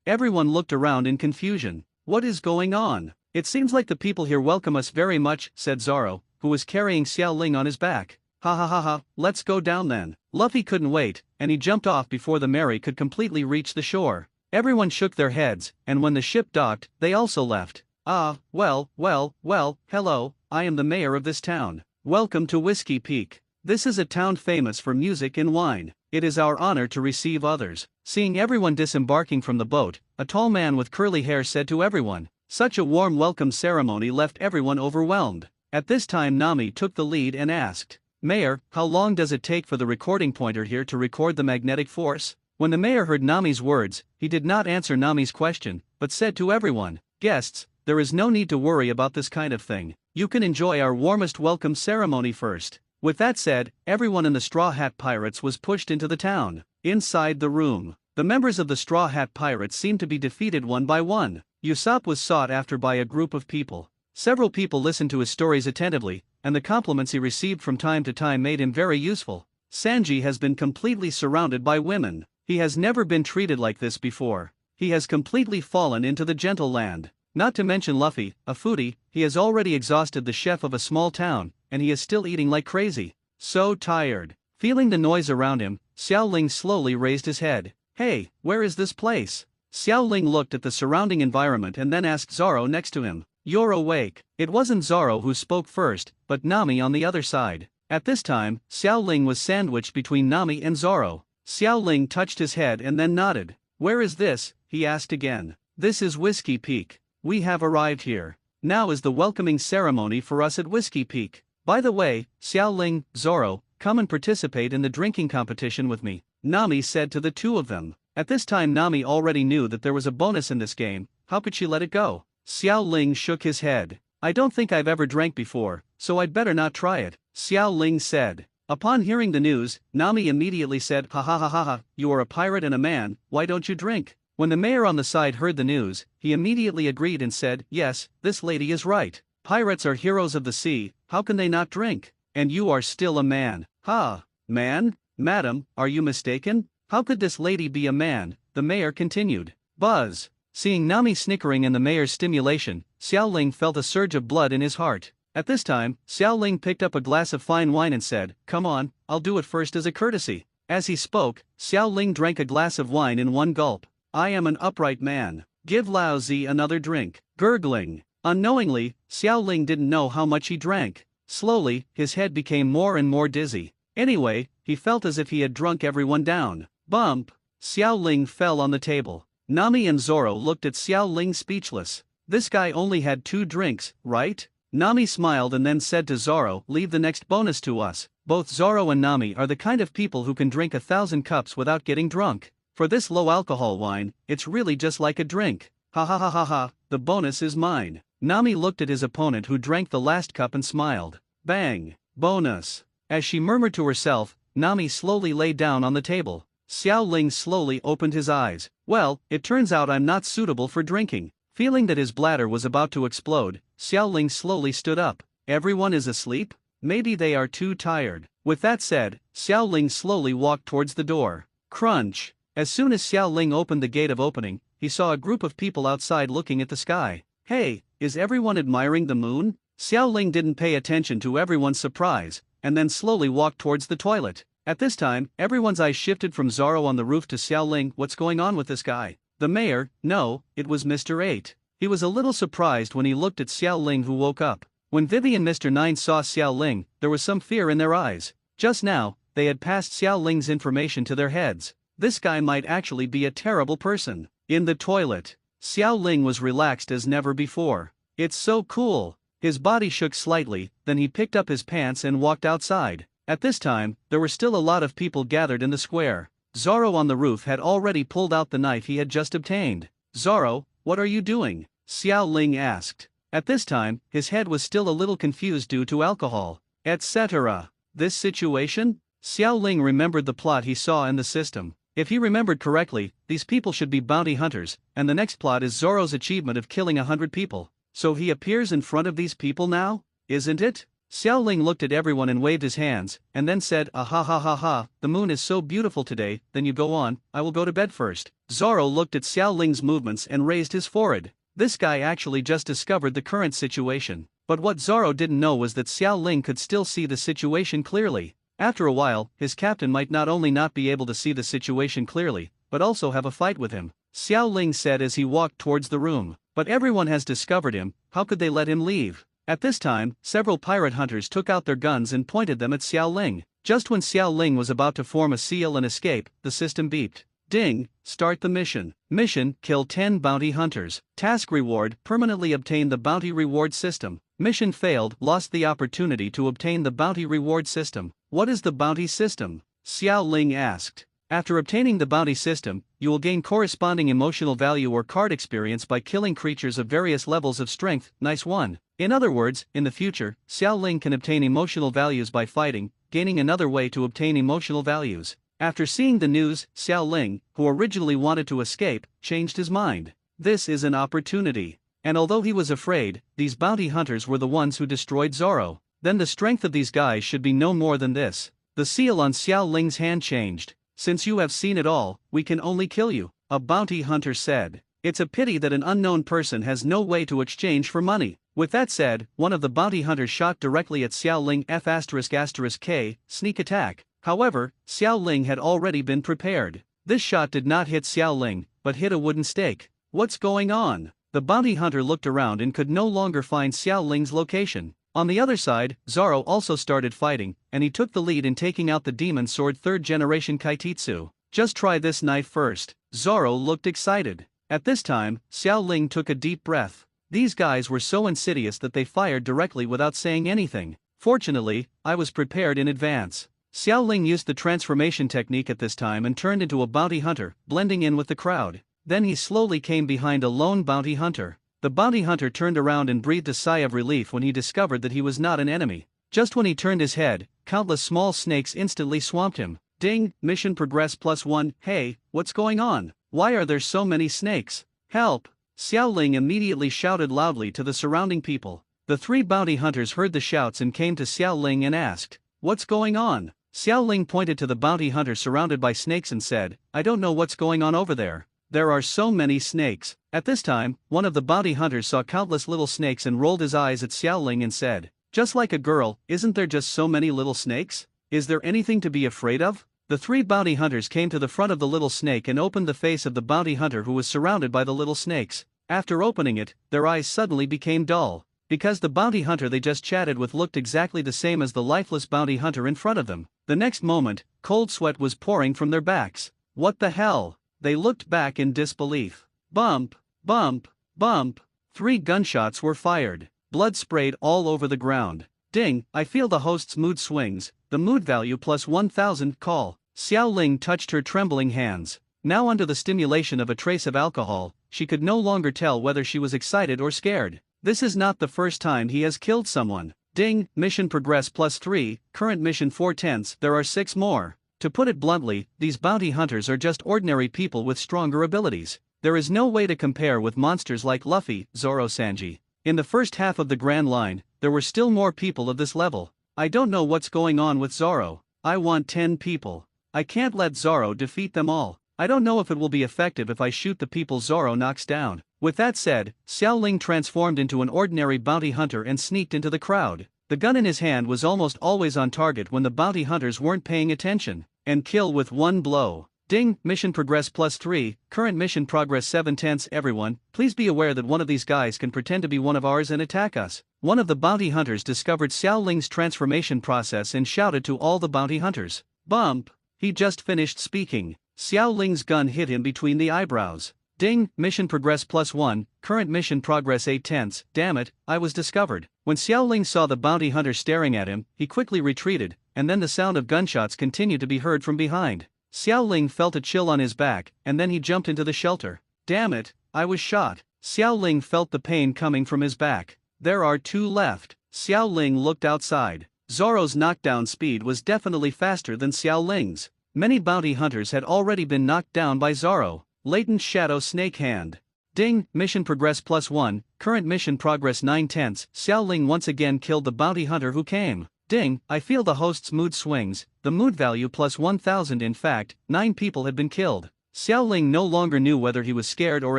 A: Everyone looked around in confusion. "What is going on? It seems like the people here welcome us very much," said Zoro, who was carrying Xiao Ling on his back. "Ha ha ha ha, let's go down then." Luffy couldn't wait, and he jumped off before the Mary could completely reach the shore. Everyone shook their heads, and when the ship docked, they also left. Well, hello, I am the mayor of this town. Welcome to Whiskey Peak. This is a town famous for music and wine. It is our honor to receive others." Seeing everyone disembarking from the boat, a tall man with curly hair said to everyone. Such a warm welcome ceremony left everyone overwhelmed. At this time Nami took the lead and asked, "Mayor, how long does it take for the recording pointer here to record the magnetic force?" When the mayor heard Nami's words, he did not answer Nami's question, but said to everyone, "Guests, there is no need to worry about this kind of thing. You can enjoy our warmest welcome ceremony first." With that said, everyone in the Straw Hat Pirates was pushed into the town. Inside the room, the members of the Straw Hat Pirates seemed to be defeated one by one. Usopp was sought after by a group of people. Several people listened to his stories attentively, and the compliments he received from time to time made him very useful. Sanji has been completely surrounded by women. He has never been treated like this before. He has completely fallen into the gentle land. Not to mention Luffy, a foodie, he has already exhausted the chef of a small town, and he is still eating like crazy. So tired. Feeling the noise around him, Xiao Ling slowly raised his head. "Hey, where is this place?" Xiao Ling looked at the surrounding environment and then asked Zoro next to him. "You're awake." It wasn't Zoro who spoke first, but Nami on the other side. At this time, Xiao Ling was sandwiched between Nami and Zoro. Xiao Ling touched his head and then nodded. "Where is this?" he asked again. "This is Whiskey Peak. We have arrived here. Now is the welcoming ceremony for us at Whiskey Peak. By the way, Xiao Ling, Zoro, come and participate in the drinking competition with me," Nami said to the two of them. At this time Nami already knew that there was a bonus in this game. How could she let it go? Xiao Ling shook his head. "I don't think I've ever drank before, so I'd better not try it," Xiao Ling said. Upon hearing the news, Nami immediately said, "Ha ha ha ha ha, you are a pirate and a man, why don't you drink?" When the mayor on the side heard the news, he immediately agreed and said, "Yes, this lady is right. Pirates are heroes of the sea, how can they not drink? And you are still a man." "Ha, man? Madam, are you mistaken? How could this lady be a man?" the mayor continued. Buzz. Seeing Nami snickering and the mayor's stimulation, Xiao Ling felt a surge of blood in his heart. At this time, Xiao Ling picked up a glass of fine wine and said, "Come on, I'll do it first as a courtesy." As he spoke, Xiao Ling drank a glass of wine in one gulp. "I am an upright man. Give Lao Zi another drink." Gurgling. Unknowingly, Xiao Ling didn't know how much he drank. Slowly, his head became more and more dizzy. Anyway, he felt as if he had drunk everyone down. Bump! Xiao Ling fell on the table. Nami and Zoro looked at Xiao Ling speechless. This guy only had 2 drinks, right? Nami smiled and then said to Zoro, leave the next bonus to us. Both Zoro and Nami are the kind of people who can drink 1,000 cups without getting drunk. For this low alcohol wine, it's really just like a drink. Ha ha ha ha ha, the bonus is mine. Nami looked at his opponent who drank the last cup and smiled. Bang! Bonus! As she murmured to herself, Nami slowly lay down on the table. Xiao Ling slowly opened his eyes. Well, it turns out I'm not suitable for drinking. Feeling that his bladder was about to explode, Xiao Ling slowly stood up. Everyone is asleep? Maybe they are too tired. With that said, Xiao Ling slowly walked towards the door. Crunch! As soon as Xiao Ling opened the gate of opening, he saw a group of people outside looking at the sky. Hey, is everyone admiring the moon? Xiao Ling didn't pay attention to everyone's surprise, and then slowly walked towards the toilet. At this time, everyone's eyes shifted from Zoro on the roof to Xiao Ling. What's going on with this guy? The mayor? No, it was Mr. 8. He was a little surprised when he looked at Xiao Ling, who woke up. When Vivi and Mr. 9 saw Xiao Ling, there was some fear in their eyes. Just now, they had passed Xiao Ling's information to their heads. This guy might actually be a terrible person. In the toilet, Xiao Ling was relaxed as never before. It's so cool. His body shook slightly, then he picked up his pants and walked outside. At this time, there were still a lot of people gathered in the square. Zoro on the roof had already pulled out the knife he had just obtained. Zoro, what are you doing? Xiao Ling asked. At this time, his head was still a little confused due to alcohol, etc. This situation? Xiao Ling remembered the plot he saw in the system. If he remembered correctly, these people should be bounty hunters, and the next plot is Zoro's achievement of killing 100 people. So he appears in front of these people now? Isn't it? Xiao Ling looked at everyone and waved his hands, and then said, ah ha ha ha ha, the moon is so beautiful today. Then you go on, I will go to bed first. Zoro looked at Xiao Ling's movements and raised his forehead. This guy actually just discovered the current situation. But what Zoro didn't know was that Xiao Ling could still see the situation clearly. After a while, his captain might not only not be able to see the situation clearly, but also have a fight with him. Xiao Ling said as he walked towards the room. But everyone has discovered him, how could they let him leave? At this time, several pirate hunters took out their guns and pointed them at Xiao Ling. Just when Xiao Ling was about to form a seal and escape, the system beeped. Ding, start the mission. Mission, kill 10 bounty hunters. Task reward, permanently obtain the bounty reward system. Mission failed, lost the opportunity to obtain the bounty reward system. What is the bounty system? Xiao Ling asked. After obtaining the bounty system, you will gain corresponding emotional value or card experience by killing creatures of various levels of strength. Nice one. In other words, in the future, Xiao Ling can obtain emotional values by fighting, gaining another way to obtain emotional values. After seeing the news, Xiao Ling, who originally wanted to escape, changed his mind. This is an opportunity. And although he was afraid, these bounty hunters were the ones who destroyed Zoro. Then the strength of these guys should be no more than this. The seal on Xiao Ling's hand changed. Since you have seen it all, we can only kill you, a bounty hunter said. It's a pity that an unknown person has no way to exchange for money. With that said, one of the bounty hunters shot directly at Xiao Ling. F***K, sneak attack. However, Xiao Ling had already been prepared. This shot did not hit Xiao Ling, but hit a wooden stake. What's going on? The bounty hunter looked around and could no longer find Xiao Ling's location. On the other side, Zoro also started fighting, and he took the lead in taking out the demon sword 3rd generation Kaititsu. Just try this knife first. Zoro looked excited. At this time, Xiao Ling took a deep breath. These guys were so insidious that they fired directly without saying anything. Fortunately, I was prepared in advance. Xiao Ling used the transformation technique at this time and turned into a bounty hunter, blending in with the crowd. Then he slowly came behind a lone bounty hunter. The bounty hunter turned around and breathed a sigh of relief when he discovered that he was not an enemy. Just when he turned his head, countless small snakes instantly swamped him. Ding, mission progress +1. Hey, what's going on? Why are there so many snakes? Help! Xiao Ling immediately shouted loudly to the surrounding people. The 3 bounty hunters heard the shouts and came to Xiao Ling and asked, what's going on? Xiao Ling pointed to the bounty hunter surrounded by snakes and said, I don't know what's going on over there. There are so many snakes. At this time, one of the bounty hunters saw countless little snakes and rolled his eyes at Xiao Ling and said, just like a girl, isn't there just so many little snakes? Is there anything to be afraid of? The 3 bounty hunters came to the front of the little snake and opened the face of the bounty hunter who was surrounded by the little snakes. After opening it, their eyes suddenly became dull. because the bounty hunter they just chatted with looked exactly the same as the lifeless bounty hunter in front of them. The next moment, cold sweat was pouring from their backs. What the hell? They looked back in disbelief. Bump, bump, bump. 3 gunshots were fired. Blood sprayed all over the ground. Ding, I feel the host's mood swings. The mood value plus 1000 call. Xiao Ling touched her trembling hands. Now under the stimulation of a trace of alcohol, she could no longer tell whether she was excited or scared. This is not the first time he has killed someone. Ding, mission progress plus 3, current mission 4/10, there are 6 more. To put it bluntly, these bounty hunters are just ordinary people with stronger abilities. There is no way to compare with monsters like Luffy, Zoro Sanji. In the first half of the Grand Line, there were still more people of this level. I don't know what's going on with Zoro. I want 10 people. I can't let Zoro defeat them all. I don't know if it will be effective if I shoot the people Zoro knocks down. With that said, Xiao Ling transformed into an ordinary bounty hunter and sneaked into the crowd. The gun in his hand was almost always on target when the bounty hunters weren't paying attention, and kill with one blow. Ding, mission progress plus 3, current mission progress 7/10. Everyone, please be aware that one of these guys can pretend to be one of ours and attack us. One of the bounty hunters discovered Xiao Ling's transformation process and shouted to all the bounty hunters. Bump! He just finished speaking. Xiao Ling's gun hit him between the eyebrows. Ding, mission progress plus 1, current mission progress 8/10. Damn it, I was discovered. When Xiao Ling saw the bounty hunter staring at him, he quickly retreated, and then the sound of gunshots continued to be heard from behind. Xiao Ling felt a chill on his back, and then he jumped into the shelter. Damn it, I was shot. Xiao Ling felt the pain coming from his back. There are 2 left. Xiao Ling looked outside. Zoro's knockdown speed was definitely faster than Xiao Ling's. Many bounty hunters had already been knocked down by Zoro. Latent Shadow Snake Hand. Ding, mission progress plus 1, current mission progress 9/10. Xiao Ling once again killed the bounty hunter who came. Ding, I feel the host's mood swings, the mood value plus 1000. In fact, 9 people had been killed. Xiao Ling no longer knew whether he was scared or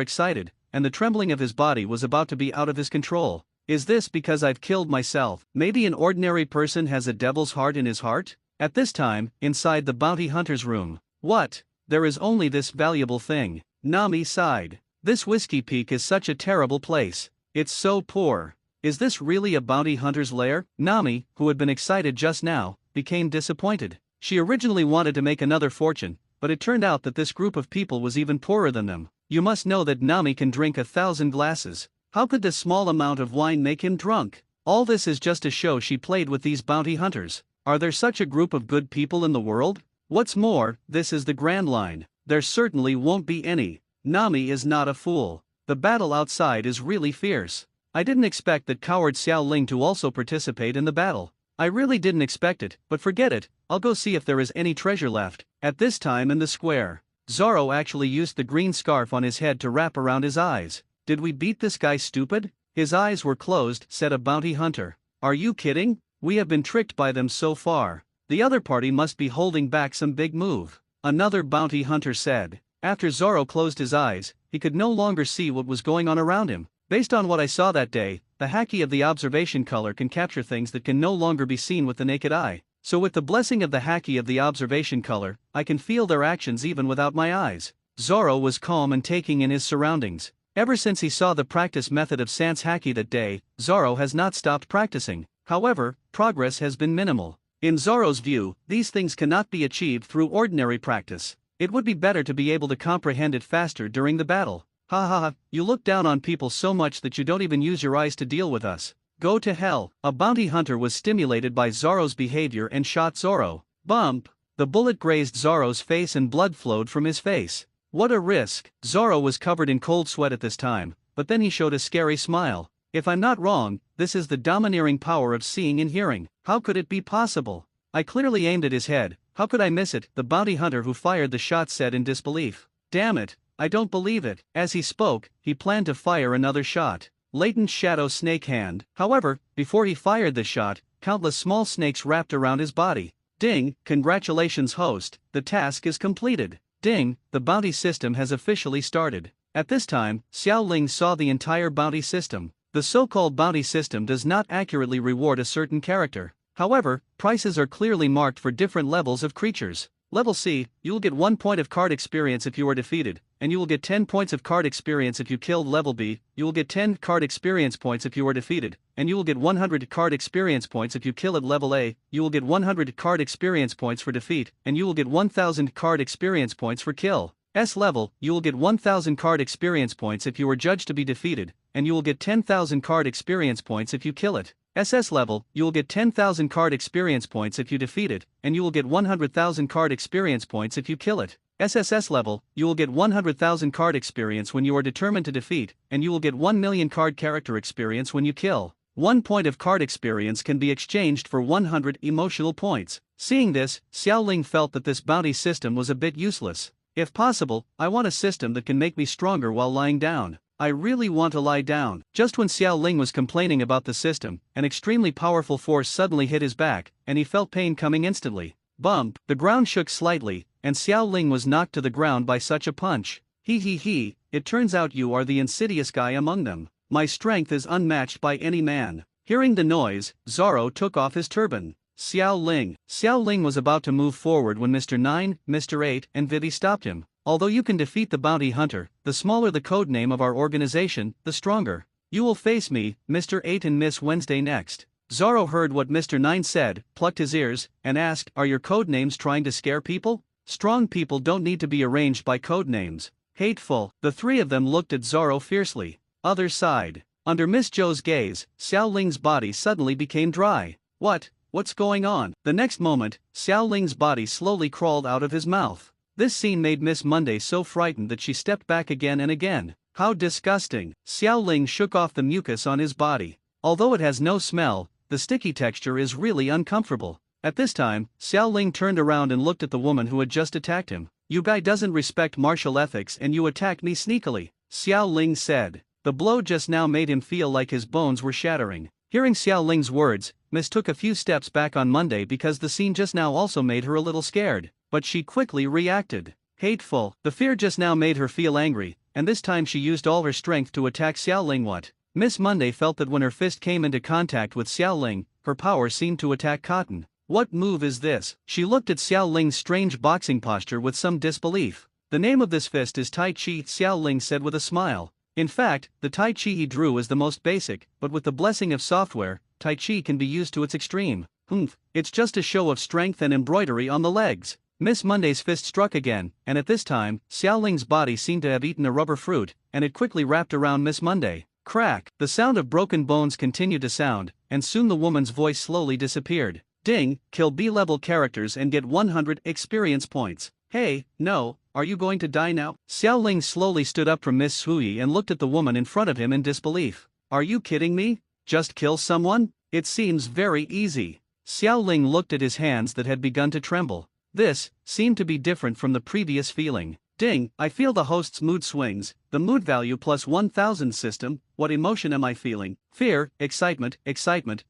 A: excited, and the trembling of his body was about to be out of his control. Is this because I've killed myself? Maybe an ordinary person has a devil's heart in his heart? At this time, inside the bounty hunter's room. What? There is only this valuable thing. Nami sighed. This Whiskey Peak is such a terrible place. It's so poor. Is this really a bounty hunter's lair? Nami, who had been excited just now, became disappointed. She originally wanted to make another fortune, but it turned out that this group of people was even poorer than them. You must know that Nami can drink 1,000 glasses. How could this small amount of wine make him drunk? All this is just a show she played with these bounty hunters. Are there such a group of good people in the world? What's more, this is the Grand Line. There certainly won't be any. Nami is not a fool. The battle outside is really fierce. I didn't expect that coward Xiao Ling to also participate in the battle. I really didn't expect it, but forget it, I'll go see if there is any treasure left. At this time in the square, Zoro actually used the green scarf on his head to wrap around his eyes. Did we beat this guy stupid? His eyes were closed, said a bounty hunter. Are you kidding? We have been tricked by them so far. The other party must be holding back some big move. Another bounty hunter said. After Zoro closed his eyes, he could no longer see what was going on around him. Based on what I saw that day, the haki of the observation color can capture things that can no longer be seen with the naked eye. So with the blessing of the haki of the observation color, I can feel their actions even without my eyes. Zoro was calm and taking in his surroundings. Ever since he saw the practice method of Sans haki that day, Zoro has not stopped practicing. However, progress has been minimal. In Zoro's view, these things cannot be achieved through ordinary practice. It would be better to be able to comprehend it faster during the battle. Ha ha ha, you look down on people so much that you don't even use your eyes to deal with us. Go to hell. A bounty hunter was stimulated by Zoro's behavior and shot Zoro. Bump! The bullet grazed Zoro's face and blood flowed from his face. What a risk. Zoro was covered in cold sweat at this time, but then he showed a scary smile. If I'm not wrong, this is the domineering power of seeing and hearing. How could it be possible? I clearly aimed at his head. How could I miss it? The bounty hunter who fired the shot said in disbelief. Damn it, I don't believe it. As he spoke, he planned to fire another shot. Latent Shadow Snake Hand. However, before he fired the shot, countless small snakes wrapped around his body. Ding, congratulations host, the task is completed. Ding, the bounty system has officially started. At this time, Xiao Ling saw the entire bounty system. The so-called bounty system does not accurately reward a certain character. However, prices are clearly marked for different levels of creatures. Level C, you will get 1 point of card experience if you are defeated, and you will get 10 points of card experience if you killed. Level B, you will get 10 card experience points if you are defeated, and you will get 100 card experience points if you kill it. Level A, you will get 100 card experience points for defeat, and you will get 1000 card experience points for kill. S level, you will get 1000 card experience points if you are judged to be defeated, and you will get 10,000 card experience points if you kill it. SS level, you will get 10,000 card experience points if you defeat it, and you will get 100,000 card experience points if you kill it. SSS level, you will get 100,000 card experience when you are determined to defeat, and you will get 1 million card character experience when you kill. 1 point of card experience can be exchanged for 100 emotional points. Seeing this, Xiaoling felt that this bounty system was a bit useless. If possible, I want a system that can make me stronger while lying down. I really want to lie down. Just when Xiaoling was complaining about the system, an extremely powerful force suddenly hit his back, and he felt pain coming instantly. Bump! The ground shook slightly, and Xiaoling was knocked to the ground by such a punch. He, it turns out you are the insidious guy among them. My strength is unmatched by any man. Hearing the noise, Zoro took off his turban. Xiaoling was about to move forward when Mr. 9, Mr. 8, and Vivi stopped him. Although you can defeat the bounty hunter, the smaller the code name of our organization, the stronger. You will face me, Mr. 8 and Miss Wednesday next. Zoro heard what Mr. 9 said, plucked his ears, and asked, are your code names trying to scare people? Strong people don't need to be arranged by code names. Hateful. The three of them looked at Zoro fiercely. Other side. Under Miss Joe's gaze, Xiaoling's body suddenly became dry. What's going on? The next moment, Xiaoling's body slowly crawled out of his mouth. This scene made Miss Monday so frightened that she stepped back again and again. How disgusting! Xiaoling shook off the mucus on his body. Although it has no smell, the sticky texture is really uncomfortable. At this time, Xiaoling turned around and looked at the woman who had just attacked him. You guy doesn't respect martial ethics and you attacked me sneakily, Xiaoling said. The blow just now made him feel like his bones were shattering. Hearing Xiaoling's words, Miss took a few steps back on Monday because the scene just now also made her a little scared. But she quickly reacted. Hateful. The fear just now made her feel angry, and this time she used all her strength to attack Xiaoling. Miss Monday felt that when her fist came into contact with Xiaoling, her power seemed to attack cotton. What move is this? She looked at Xiaoling's strange boxing posture with some disbelief. The name of this fist is Tai Chi, Xiaoling said with a smile. In fact, the Tai Chi he drew is the most basic, but with the blessing of software, Tai Chi can be used to its extreme. It's just a show of strength and embroidery on the legs. Miss Monday's fist struck again, and at this time, Xiaoling's body seemed to have eaten a rubber fruit, and it quickly wrapped around Miss Monday. Crack! The sound of broken bones continued to sound, and soon the woman's voice slowly disappeared. Ding! Kill B-level characters and get 100 experience points. Hey, no, are you going to die now? Xiaoling slowly stood up from Miss Sui and looked at the woman in front of him in disbelief. Are you kidding me? Just kill someone? It seems very easy. Xiaoling looked at his hands that had begun to tremble. This seemed to be different from the previous feeling. Ding, I feel the host's mood swings, the mood value plus 1000 system. What emotion am I feeling? Fear, excitement,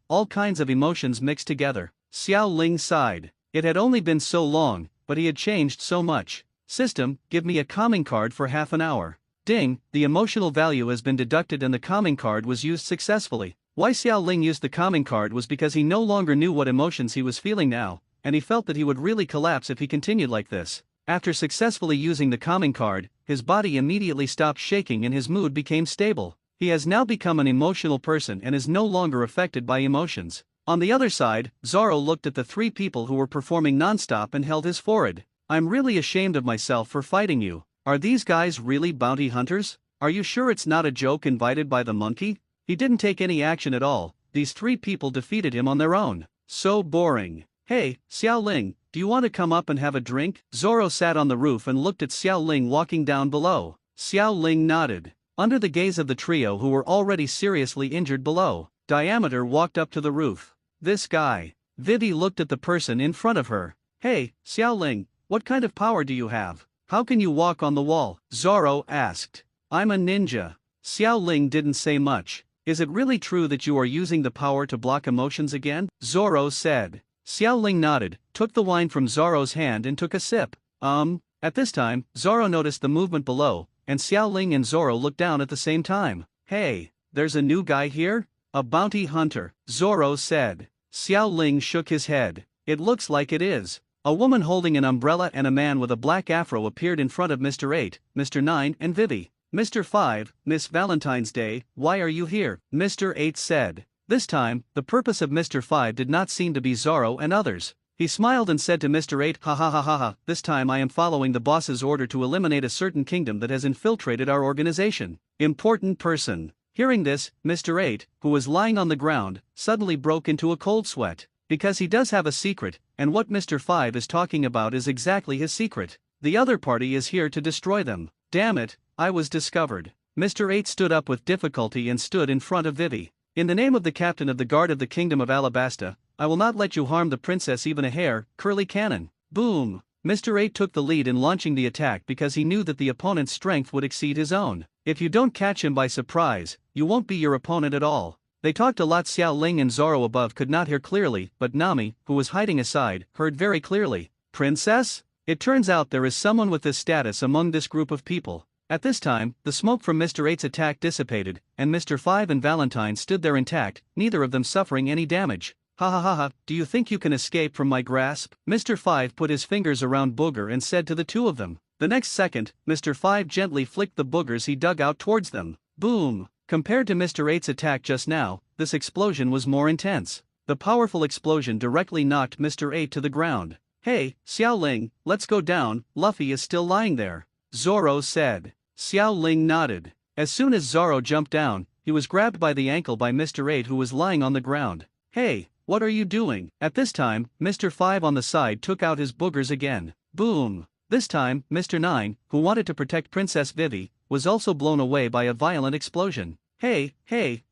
A: all kinds of emotions mixed together. Xiaoling sighed. It had only been so long, but he had changed so much. System, give me a calming card for half an hour. Ding, the emotional value has been deducted and the calming card was used successfully. Why Xiaoling used the calming card was because he no longer knew what emotions he was feeling now, and he felt that he would really collapse if he continued like this. After successfully using the calming card, his body immediately stopped shaking and his mood became stable. He has now become an emotional person and is no longer affected by emotions. On the other side, Zoro looked at the three people who were performing non-stop and held his forehead. I'm really ashamed of myself for fighting you. Are these guys really bounty hunters? Are you sure it's not a joke invited by the monkey? He didn't take any action at all. These three people defeated him on their own. So boring. Hey, Xiaoling, do you want to come up and have a drink? Zoro sat on the roof and looked at Xiaoling walking down below. Xiaoling nodded. Under the gaze of the trio who were already seriously injured below, Diameter walked up to the roof. This guy. Vivi looked at the person in front of her. Hey, Xiaoling, what kind of power do you have? How can you walk on the wall? Zoro asked. I'm a ninja. Xiaoling didn't say much. Is it really true that you are using the power to block emotions again? Zoro said. Xiaoling nodded, took the wine from Zoro's hand and took a sip. At this time, Zoro noticed the movement below, and Xiaoling and Zoro looked down at the same time. Hey, there's a new guy here? A bounty hunter, Zoro said. Xiaoling shook his head. It looks like it is. A woman holding an umbrella and a man with a black afro appeared in front of Mr. 8, Mr. 9, and Vivi. Mr. 5, Miss Valentine's Day, why are you here? Mr. 8 said. This time, the purpose of Mr. 5 did not seem to be Zoro and others. He smiled and said to Mr. 8, ha ha ha ha ha, this time I am following the boss's order to eliminate a certain kingdom that has infiltrated our organization. Important person. Hearing this, Mr. 8, who was lying on the ground, suddenly broke into a cold sweat. Because he does have a secret, and what Mr. 5 is talking about is exactly his secret. The other party is here to destroy them. Damn it, I was discovered. Mr. 8 stood up with difficulty and stood in front of Vivi. In the name of the captain of the guard of the kingdom of Alabasta, I will not let you harm the princess even a hair. Curly cannon. Boom. Mr. 8 took the lead in launching the attack because he knew that the opponent's strength would exceed his own. If you don't catch him by surprise, you won't be your opponent at all. They talked a lot. Xiao Ling and Zoro above could not hear clearly, but Nami, who was hiding aside, heard very clearly. Princess? It turns out there is someone with this status among this group of people. At this time, the smoke from Mr. 8's attack dissipated, and Mr. 5 and Valentine stood there intact, neither of them suffering any damage. Ha ha ha ha, do you think you can escape from my grasp? Mr. 5 put his fingers around Booger and said to the two of them. The next second, Mr. 5 gently flicked the boogers he dug out towards them. Boom! Compared to Mr. 8's attack just now, this explosion was more intense. The powerful explosion directly knocked Mr. 8 to the ground. Hey, Xiao Ling, let's go down, Luffy is still lying there. Zoro said. Xiao Ling nodded. As soon as Zoro jumped down, he was grabbed by the ankle by Mr. 8 who was lying on the ground. Hey, what are you doing? At this time, Mr. 5 on the side took out his boogers again. Boom! This time, Mr. 9, who wanted to protect Princess Vivi, was also blown away by a violent explosion. Hey,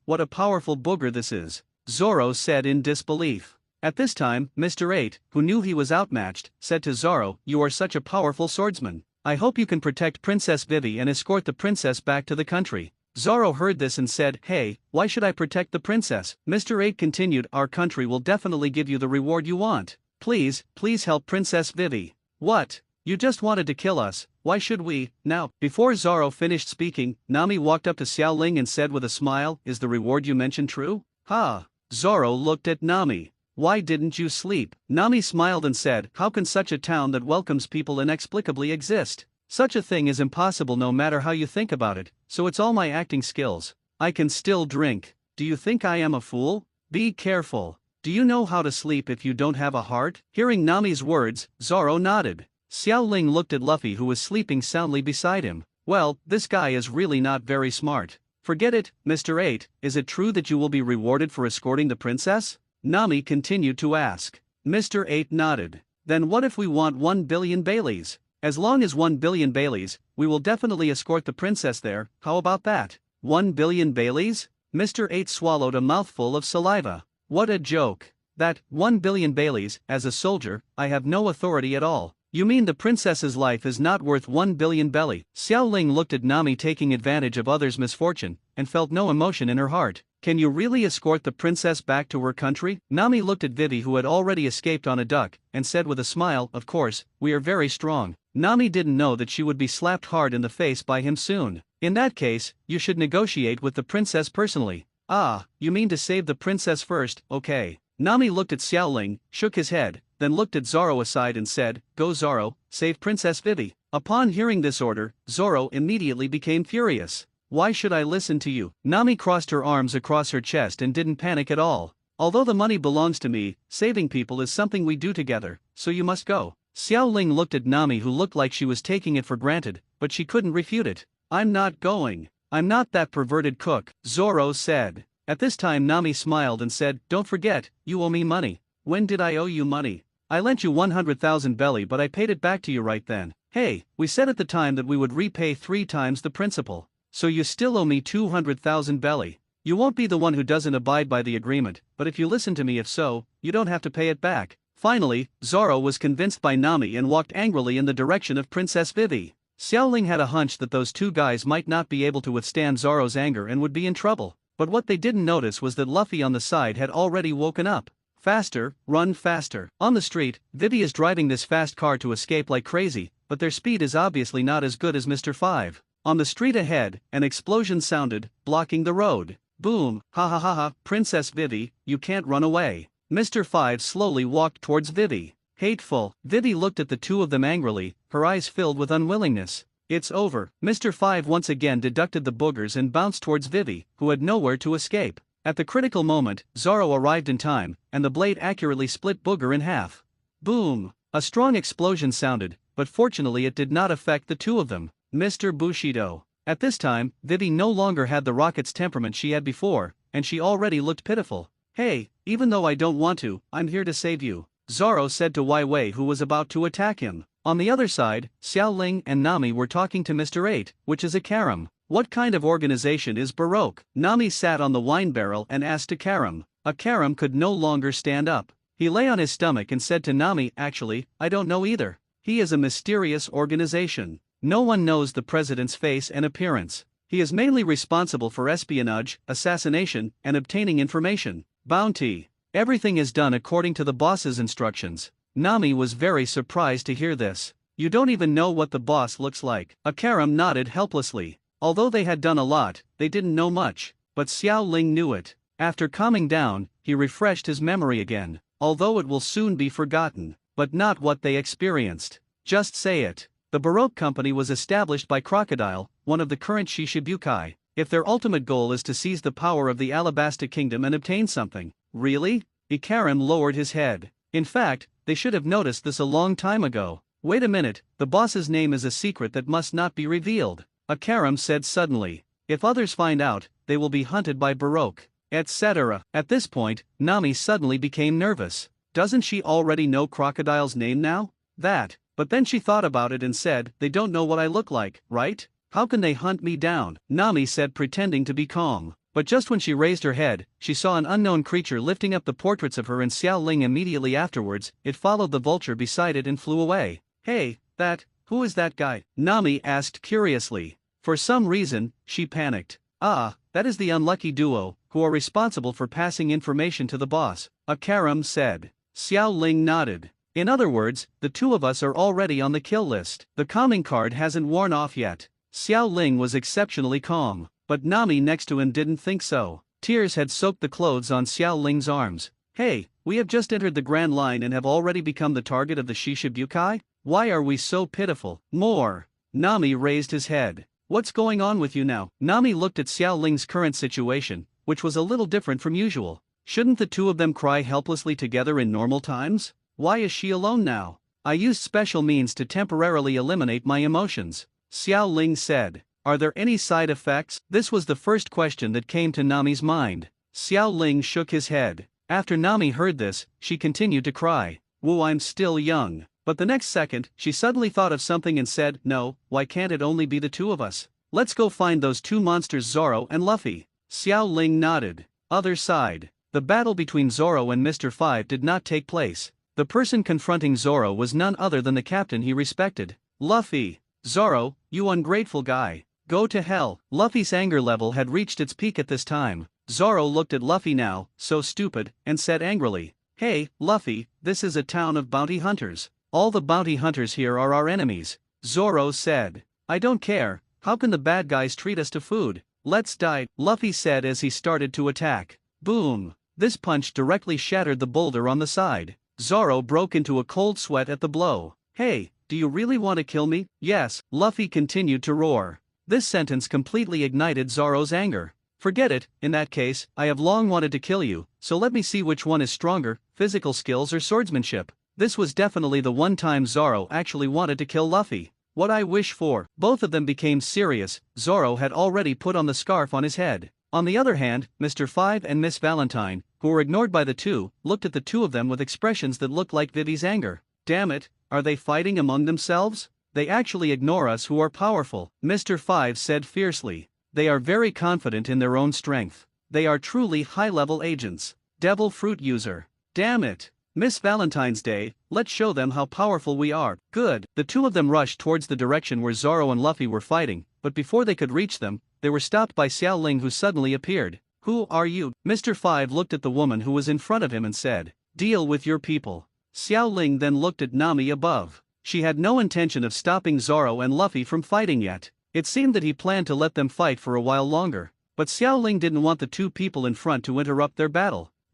A: what a powerful booger this is, Zoro said in disbelief. At this time, Mr. 8, who knew he was outmatched, said to Zoro, you are such a powerful swordsman. I hope you can protect Princess Vivi and escort the princess back to the country. Zoro heard this and said, hey, why should I protect the princess? Mr. 8 continued, our country will definitely give you the reward you want. Please help Princess Vivi. What? You just wanted to kill us, why should we, now? Before Zoro finished speaking, Nami walked up to Xiao Ling and said with a smile, is the reward you mentioned true? Ha! Zoro looked at Nami. Why didn't you sleep? Nami smiled and said, how can such a town that welcomes people inexplicably exist? Such a thing is impossible no matter how you think about it, so it's all my acting skills. I can still drink. Do you think I am a fool? Be careful. Do you know how to sleep if you don't have a heart? Hearing Nami's words, Zoro nodded. Xiao Ling looked at Luffy who was sleeping soundly beside him. Well, this guy is really not very smart. Forget it, Mr. 8, is it true that you will be rewarded for escorting the princess? Nami continued to ask. Mr. 8 nodded. Then what if we want 1 billion Baileys? As long as 1 billion Baileys, we will definitely escort the princess there, how about that? 1 billion Baileys? Mr. 8 swallowed a mouthful of saliva. What a joke. That, 1 billion Baileys, as a soldier, I have no authority at all. You mean the princess's life is not worth 1 billion belly? Xiao Ling looked at Nami taking advantage of others' misfortune, and felt no emotion in her heart. Can you really escort the princess back to her country? Nami looked at Vivi who had already escaped on a duck, and said with a smile, of course, we are very strong. Nami didn't know that she would be slapped hard in the face by him soon. In that case, you should negotiate with the princess personally. Ah, you mean to save the princess first, okay. Nami looked at Xiao Ling, shook his head, then looked at Zoro aside and said, go Zoro, save Princess Vivi. Upon hearing this order, Zoro immediately became furious. Why should I listen to you? Nami crossed her arms across her chest and didn't panic at all. Although the money belongs to me, saving people is something we do together, so you must go. Xiao Ling looked at Nami who looked like she was taking it for granted, but she couldn't refute it. I'm not going. I'm not that perverted cook, Zoro said. At this time Nami smiled and said, don't forget, you owe me money. When did I owe you money? I lent you 100,000 belly but I paid it back to you right then. Hey, we said at the time that we would repay 3 times the principal. So you still owe me 200,000 belly. You won't be the one who doesn't abide by the agreement, but if you listen to me if so, you don't have to pay it back. Finally, Zoro was convinced by Nami and walked angrily in the direction of Princess Vivi. Xiao Ling had a hunch that those two guys might not be able to withstand Zoro's anger and would be in trouble, but what they didn't notice was that Luffy on the side had already woken up. Faster, run faster. On the street, Vivi is driving this fast car to escape like crazy, but their speed is obviously not as good as Mr. 5. On the street ahead, an explosion sounded, blocking the road. Boom, ha ha ha ha, Princess Vivi, you can't run away. Mr. 5 slowly walked towards Vivi. Hateful. Vivi looked at the two of them angrily, her eyes filled with unwillingness. It's over. Mr. Five once again deducted the boogers and bounced towards Vivi, who had nowhere to escape. At the critical moment, Zoro arrived in time, and the blade accurately split Booger in half. Boom! A strong explosion sounded, but fortunately it did not affect the two of them. Mr. Bushido. At this time, Vivi no longer had the rocket's temperament she had before, and she already looked pitiful. Hey, even though I don't want to, I'm here to save you, Zoro said to Wai Wei, who was about to attack him. On the other side, Xiao Ling and Nami were talking to Mr. 8, which is a Karam. What kind of organization is Baroque? Nami sat on the wine barrel and asked a Karam. A Karam could no longer stand up. He lay on his stomach and said to Nami, actually, I don't know either. He is a mysterious organization. No one knows the president's face and appearance. He is mainly responsible for espionage, assassination, and obtaining information. Bounty. Everything is done according to the boss's instructions. Nami was very surprised to hear this. You don't even know what the boss looks like. A Karam nodded helplessly. Although they had done a lot, they didn't know much, but Xiao Ling knew it. After calming down, he refreshed his memory again. Although it will soon be forgotten, but not what they experienced. Just say it. The Baroque Company was established by Crocodile, one of the current Shishibukai. If their ultimate goal is to seize the power of the Alabasta Kingdom and obtain something. Really? Ikarim lowered his head. In fact, they should have noticed this a long time ago. Wait a minute, the boss's name is a secret that must not be revealed. Ikarim said suddenly. If others find out, they will be hunted by Baroque, etc. At this point, Nami suddenly became nervous. Doesn't she already know Crocodile's name now? But then she thought about it and said, they don't know what I look like, right? How can they hunt me down? Nami said, pretending to be calm. But just when she raised her head, she saw an unknown creature lifting up the portraits of her and Xiao Ling. Immediately afterwards, it followed the vulture beside it and flew away. Hey, who is that guy? Nami asked curiously. For some reason, she panicked. Ah, that is the unlucky duo, who are responsible for passing information to the boss, Ikarim said. Xiao Ling nodded. In other words, the two of us are already on the kill list. The calming card hasn't worn off yet. Xiao Ling was exceptionally calm, but Nami next to him didn't think so. Tears had soaked the clothes on Xiao Ling's arms. Hey, we have just entered the Grand Line and have already become the target of the Shishibukai? Why are we so pitiful? More. Nami raised his head. What's going on with you now? Nami looked at Xiao Ling's current situation, which was a little different from usual. Shouldn't the two of them cry helplessly together in normal times? Why is she alone now? I used special means to temporarily eliminate my emotions, Xiao Ling said. Are there any side effects? This was the first question that came to Nami's mind. Xiao Ling shook his head. After Nami heard this, she continued to cry. Woo, I'm still young. But the next second, she suddenly thought of something and said, no, why can't it only be the two of us? Let's go find those two monsters, Zoro and Luffy. Xiao Ling nodded. Other side. The battle between Zoro and Mr. Five did not take place. The person confronting Zoro was none other than the captain he respected. Luffy. Zoro, you ungrateful guy. Go to hell. Luffy's anger level had reached its peak at this time. Zoro looked at Luffy now, so stupid, and said angrily, Hey, Luffy, this is a town of bounty hunters. All the bounty hunters here are our enemies. Zoro said. I don't care, how can the bad guys treat us to food? Let's die, Luffy said as he started to attack. Boom. This punch directly shattered the boulder on the side. Zoro broke into a cold sweat at the blow. Hey, do you really want to kill me? Yes, Luffy continued to roar. This sentence completely ignited Zoro's anger. Forget it, in that case, I have long wanted to kill you, so let me see which one is stronger, physical skills or swordsmanship. This was definitely the one time Zoro actually wanted to kill Luffy. What I wish for. Both of them became serious. Zoro had already put on the scarf on his head. On the other hand, Mr. Five and Miss Valentine, who were ignored by the two, looked at the two of them with expressions that looked like Vivi's anger. Damn it, are they fighting among themselves? They actually ignore us who are powerful, Mr. Five said fiercely. They are very confident in their own strength. They are truly high-level agents. Devil fruit user. Damn it. Miss Valentine's Day, let's show them how powerful we are. Good. The two of them rushed towards the direction where Zoro and Luffy were fighting, but before they could reach them, they were stopped by Xiao Ling, who suddenly appeared. Who are you? Mr. Five looked at the woman who was in front of him and said, Deal with your people. Xiao Ling then looked at Nami above. She had no intention of stopping Zoro and Luffy from fighting yet. It seemed that he planned to let them fight for a while longer. But Xiao Ling didn't want the two people in front to interrupt their battle.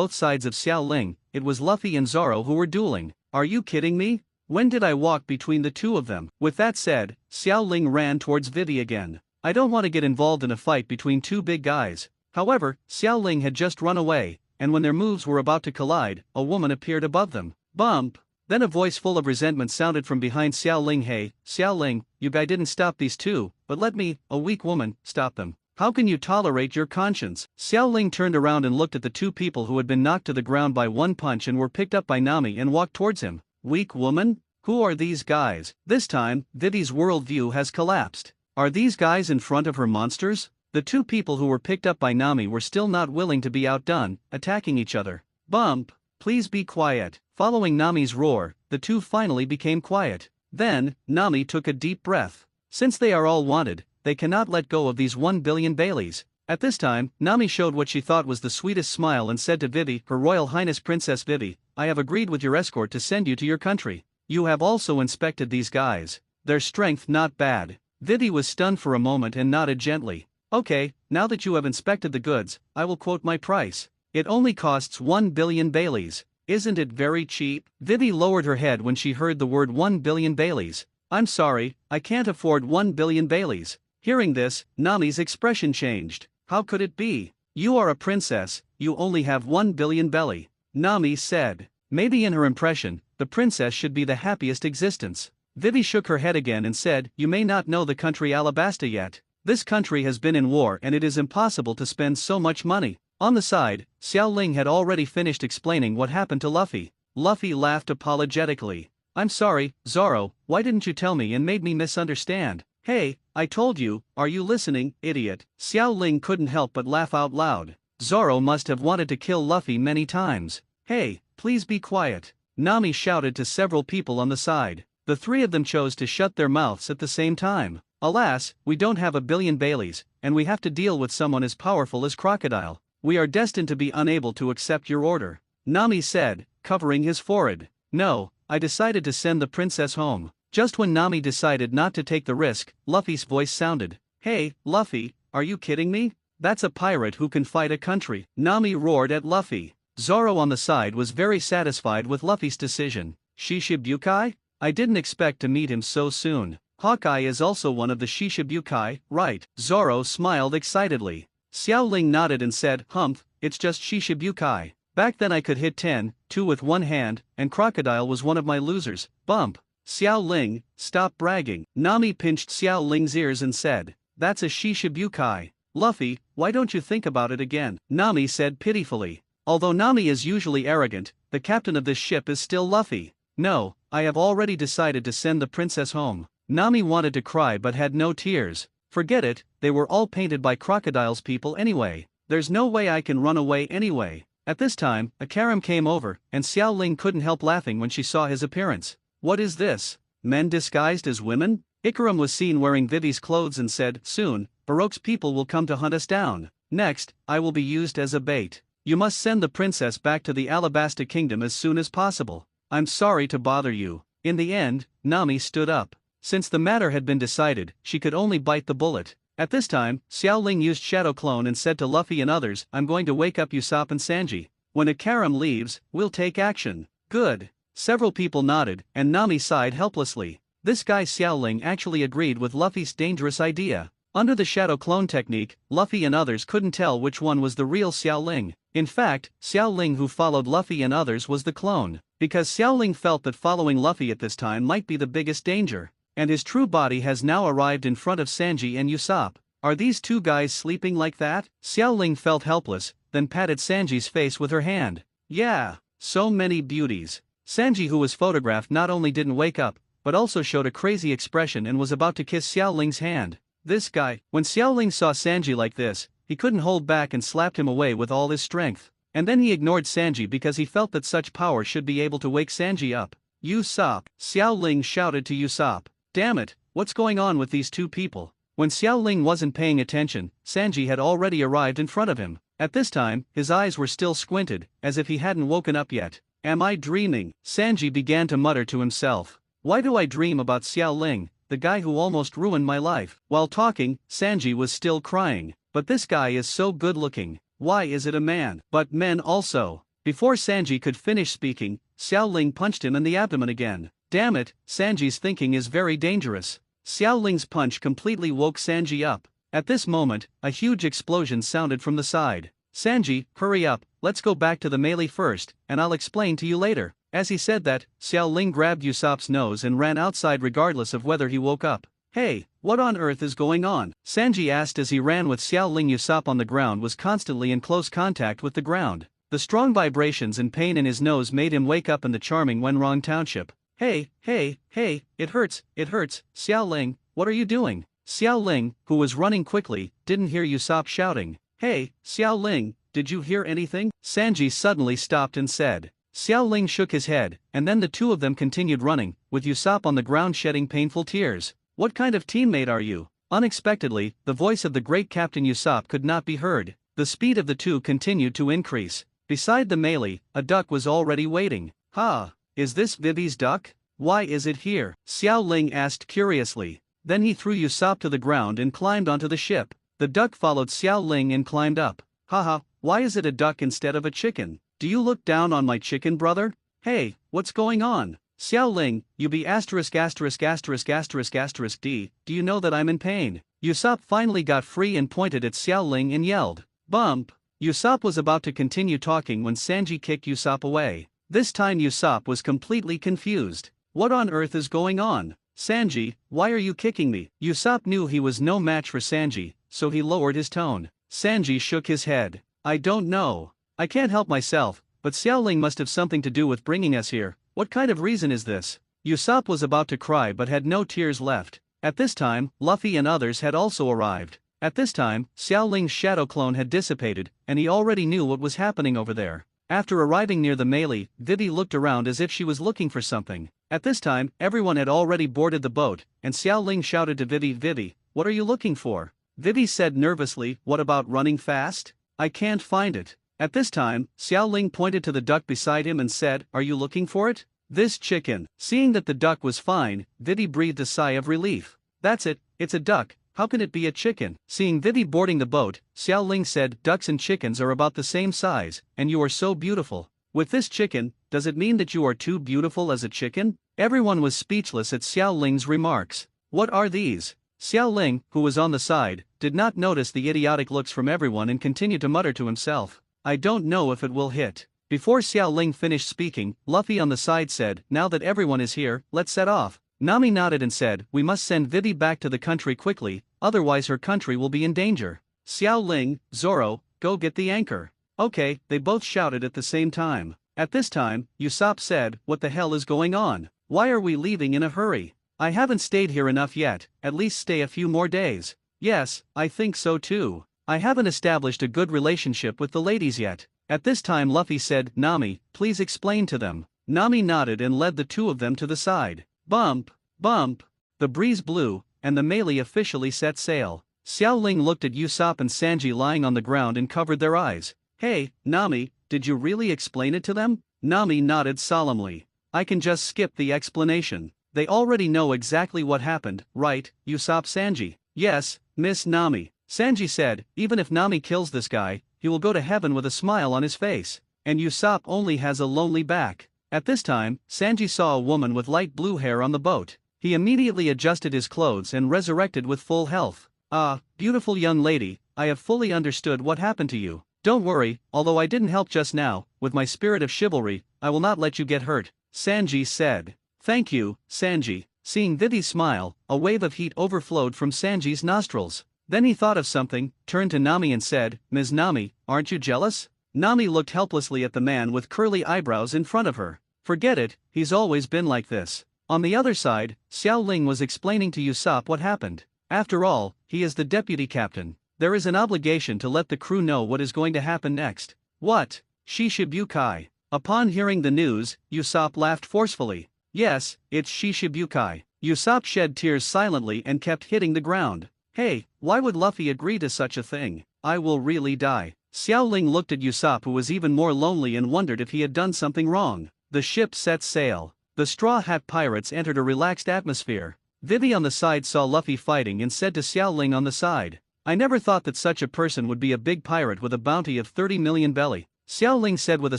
A: both sides of Xiao Ling. It was Luffy and Zoro who were dueling. Are you kidding me? When did I walk between the two of them? With that said, Xiao Ling ran towards Vivi again. I don't want to get involved in a fight between two big guys. However, Xiao Ling had just run away, and when their moves were about to collide, a woman appeared above them. Bump! Then a voice full of resentment sounded from behind Xiao Ling. Hey, Xiao Ling, you guy didn't stop these two, but let me, a weak woman, stop them. How can you tolerate your conscience? Xiao Ling turned around and looked at the two people who had been knocked to the ground by one punch and were picked up by Nami and walked towards him. Weak woman? Who are these guys? This time, Vivi's worldview has collapsed. Are these guys in front of her monsters? The two people who were picked up by Nami were still not willing to be outdone, attacking each other. Bump! Please be quiet. Following Nami's roar, the two finally became quiet. Then, Nami took a deep breath. Since they are all wanted, they cannot let go of these 1 billion Baileys. At this time, Nami showed what she thought was the sweetest smile and said to Vivi, Her Royal Highness Princess Vivi, I have agreed with your escort to send you to your country. You have also inspected these guys. Their strength not bad. Vivi was stunned for a moment and nodded gently. Okay, now that you have inspected the goods, I will quote my price. It only costs 1 billion Baileys. Isn't it very cheap? Vivi lowered her head when she heard the word 1 billion Baileys. I'm sorry, I can't afford 1 billion Baileys. Hearing this, Nami's expression changed. How could it be? You are a princess, you only have 1 billion belly. Nami said. Maybe in her impression, the princess should be the happiest existence. Vivi shook her head again and said, You may not know the country Alabasta yet. This country has been in war and it is impossible to spend so much money. On the side, Xiao Ling had already finished explaining what happened to Luffy. Luffy laughed apologetically. I'm sorry, Zoro, why didn't you tell me and made me misunderstand? Hey, I told you, are you listening, idiot? Xiao Ling couldn't help but laugh out loud. Zoro must have wanted to kill Luffy many times. Hey, please be quiet. Nami shouted to several people on the side. The three of them chose to shut their mouths at the same time. Alas, we don't have a billion Baileys, and we have to deal with someone as powerful as Crocodile. We are destined to be unable to accept your order. Nami said, covering his forehead. No, I decided to send the princess home. Just when Nami decided not to take the risk, Luffy's voice sounded. Hey, Luffy, are you kidding me? That's a pirate who can fight a country. Nami roared at Luffy. Zoro on the side was very satisfied with Luffy's decision. Shishibukai? I didn't expect to meet him so soon. Hawkeye is also one of the Shishibukai, right? Zoro smiled excitedly. Xiao Ling nodded and said, Humph, it's just Shishibukai. Back then I could hit 2 with one hand, and Crocodile was one of my losers. Bump. Xiao Ling, stop bragging. Nami pinched Xiao Ling's ears and said, That's a Shishibukai. Luffy, why don't you think about it again? Nami said pitifully. Although Nami is usually arrogant, the captain of this ship is still Luffy. No, I have already decided to send the princess home. Nami wanted to cry but had no tears. Forget it, they were all painted by Crocodile's people anyway. There's no way I can run away anyway. At this time, Akaram came over, and Xiao Ling couldn't help laughing when she saw his appearance. What is this? Men disguised as women? Ikaram was seen wearing Vivi's clothes and said, Soon, Baroque's people will come to hunt us down. Next, I will be used as a bait. You must send the princess back to the Alabasta kingdom as soon as possible. I'm sorry to bother you. In the end, Nami stood up. Since the matter had been decided, she could only bite the bullet. At this time, Xiao Ling used Shadow Clone and said to Luffy and others, I'm going to wake up Usopp and Sanji. When Akaram leaves, we'll take action. Good. Several people nodded, and Nami sighed helplessly. This guy Xiao Ling actually agreed with Luffy's dangerous idea. Under the Shadow Clone technique, Luffy and others couldn't tell which one was the real Xiao Ling. In fact, Xiao Ling who followed Luffy and others was the clone. Because Xiao Ling felt that following Luffy at this time might be the biggest danger. And his true body has now arrived in front of Sanji and Usopp. Are these two guys sleeping like that? Xiao Ling felt helpless, then patted Sanji's face with her hand. Yeah, so many beauties. Sanji, who was photographed, not only didn't wake up, but also showed a crazy expression and was about to kiss Xiao Ling's hand. This guy, when Xiao Ling saw Sanji like this, he couldn't hold back and slapped him away with all his strength. And then he ignored Sanji because he felt that such power should be able to wake Sanji up. Usopp, Xiao Ling shouted to Usopp. Damn it, what's going on with these two people? When Xiao Ling wasn't paying attention, Sanji had already arrived in front of him. At this time, his eyes were still squinted, as if he hadn't woken up yet. Am I dreaming? Sanji began to mutter to himself. Why do I dream about Xiao Ling, the guy who almost ruined my life? While talking, Sanji was still crying. But this guy is so good looking. Why is it a man? But men also. Before Sanji could finish speaking, Xiao Ling punched him in the abdomen again. Damn it, Sanji's thinking is very dangerous. Xiao Ling's punch completely woke Sanji up. At this moment, a huge explosion sounded from the side. Sanji, hurry up, let's go back to the melee first, and I'll explain to you later. As he said that, Xiao Ling grabbed Usopp's nose and ran outside regardless of whether he woke up. Hey, what on earth is going on? Sanji asked as he ran with Xiao Ling. Usopp on the ground was constantly in close contact with the ground. The strong vibrations and pain in his nose made him wake up in the charming Wenrong township. Hey, it hurts, Xiao Ling, what are you doing? Xiao Ling, who was running quickly, didn't hear Usopp shouting. Hey, Xiao Ling, did you hear anything? Sanji suddenly stopped and said. Xiao Ling shook his head, and then the two of them continued running, with Usopp on the ground shedding painful tears. What kind of teammate are you? Unexpectedly, the voice of the great Captain Usopp could not be heard. The speed of the two continued to increase. Beside the melee, a duck was already waiting. "Ha! Is this Vivi's duck? Why is it here?" Xiao Ling asked curiously. Then he threw Usopp to the ground and climbed onto the ship. The duck followed Xiao Ling and climbed up. "Haha, why is it a duck instead of a chicken? Do you look down on my chicken brother? Hey, what's going on? Xiao Ling, you be asterisk asterisk asterisk asterisk asterisk D, do you know that I'm in pain?" Usopp finally got free and pointed at Xiao Ling and yelled, "Bump!" Usopp was about to continue talking when Sanji kicked Usopp away. This time Usopp was completely confused. What on earth is going on? "Sanji, why are you kicking me?" Usopp knew he was no match for Sanji, so he lowered his tone. Sanji shook his head. "I don't know. I can't help myself, but Xiao Ling must have something to do with bringing us here. What kind of reason is this?" Usopp was about to cry but had no tears left. At this time, Luffy and others had also arrived. At this time, Xiao Ling's shadow clone had dissipated, and he already knew what was happening over there. After arriving near the melee, Vivi looked around as if she was looking for something. At this time, everyone had already boarded the boat, and Xiao Ling shouted to Vivi, "Vivi, what are you looking for?" Vivi said nervously, "What about running fast? I can't find it." At this time, Xiao Ling pointed to the duck beside him and said, "Are you looking for it?" "This chicken." Seeing that the duck was fine, Vivi breathed a sigh of relief. "That's it, it's a duck. How can it be a chicken?" Seeing Vivi boarding the boat, Xiao Ling said, "Ducks and chickens are about the same size, and you are so beautiful. With this chicken, does it mean that you are too beautiful as a chicken?" Everyone was speechless at Xiao Ling's remarks. "What are these?" Xiao Ling, who was on the side, did not notice the idiotic looks from everyone and continued to mutter to himself, "I don't know if it will hit." Before Xiao Ling finished speaking, Luffy on the side said, "Now that everyone is here, let's set off." Nami nodded and said, "We must send Vivi back to the country quickly, otherwise her country will be in danger. Xiao Ling, Zoro, go get the anchor." "Okay," they both shouted at the same time. At this time, Usopp said, "What the hell is going on? Why are we leaving in a hurry? I haven't stayed here enough yet, at least stay a few more days." "Yes, I think so too. I haven't established a good relationship with the ladies yet." At this time Luffy said, "Nami, please explain to them." Nami nodded and led the two of them to the side. Bump, bump. The breeze blew, and the melee officially set sail. Xiao Ling looked at Usopp and Sanji lying on the ground and covered their eyes. "Hey, Nami, did you really explain it to them?" Nami nodded solemnly. "I can just skip the explanation. They already know exactly what happened, right, Usopp Sanji?" "Yes, Miss Nami." Sanji said, "Even if Nami kills this guy, he will go to heaven with a smile on his face. And Usopp only has a lonely back." At this time, Sanji saw a woman with light blue hair on the boat. He immediately adjusted his clothes and resurrected with full health. "Ah, beautiful young lady, I have fully understood what happened to you. Don't worry, although I didn't help just now, with my spirit of chivalry, I will not let you get hurt," Sanji said. "Thank you, Sanji." Seeing Vivi's smile, a wave of heat overflowed from Sanji's nostrils. Then he thought of something, turned to Nami and said, "Ms. Nami, aren't you jealous?" Nami looked helplessly at the man with curly eyebrows in front of her. "Forget it, he's always been like this." On the other side, Xiao Ling was explaining to Usopp what happened. After all, he is the deputy captain. There is an obligation to let the crew know what is going to happen next. "What? Shishibukai?" Upon hearing the news, Usopp laughed forcefully. "Yes, it's Shishibukai." Usopp shed tears silently and kept hitting the ground. "Hey, why would Luffy agree to such a thing? I will really die." Xiao Ling looked at Usopp, who was even more lonely, and wondered if he had done something wrong. The ship set sail. The Straw Hat Pirates entered a relaxed atmosphere. Vivi on the side saw Luffy fighting and said to Xiao Ling on the side, "I never thought that such a person would be a big pirate with a bounty of 30 million belly." Xiao Ling said with a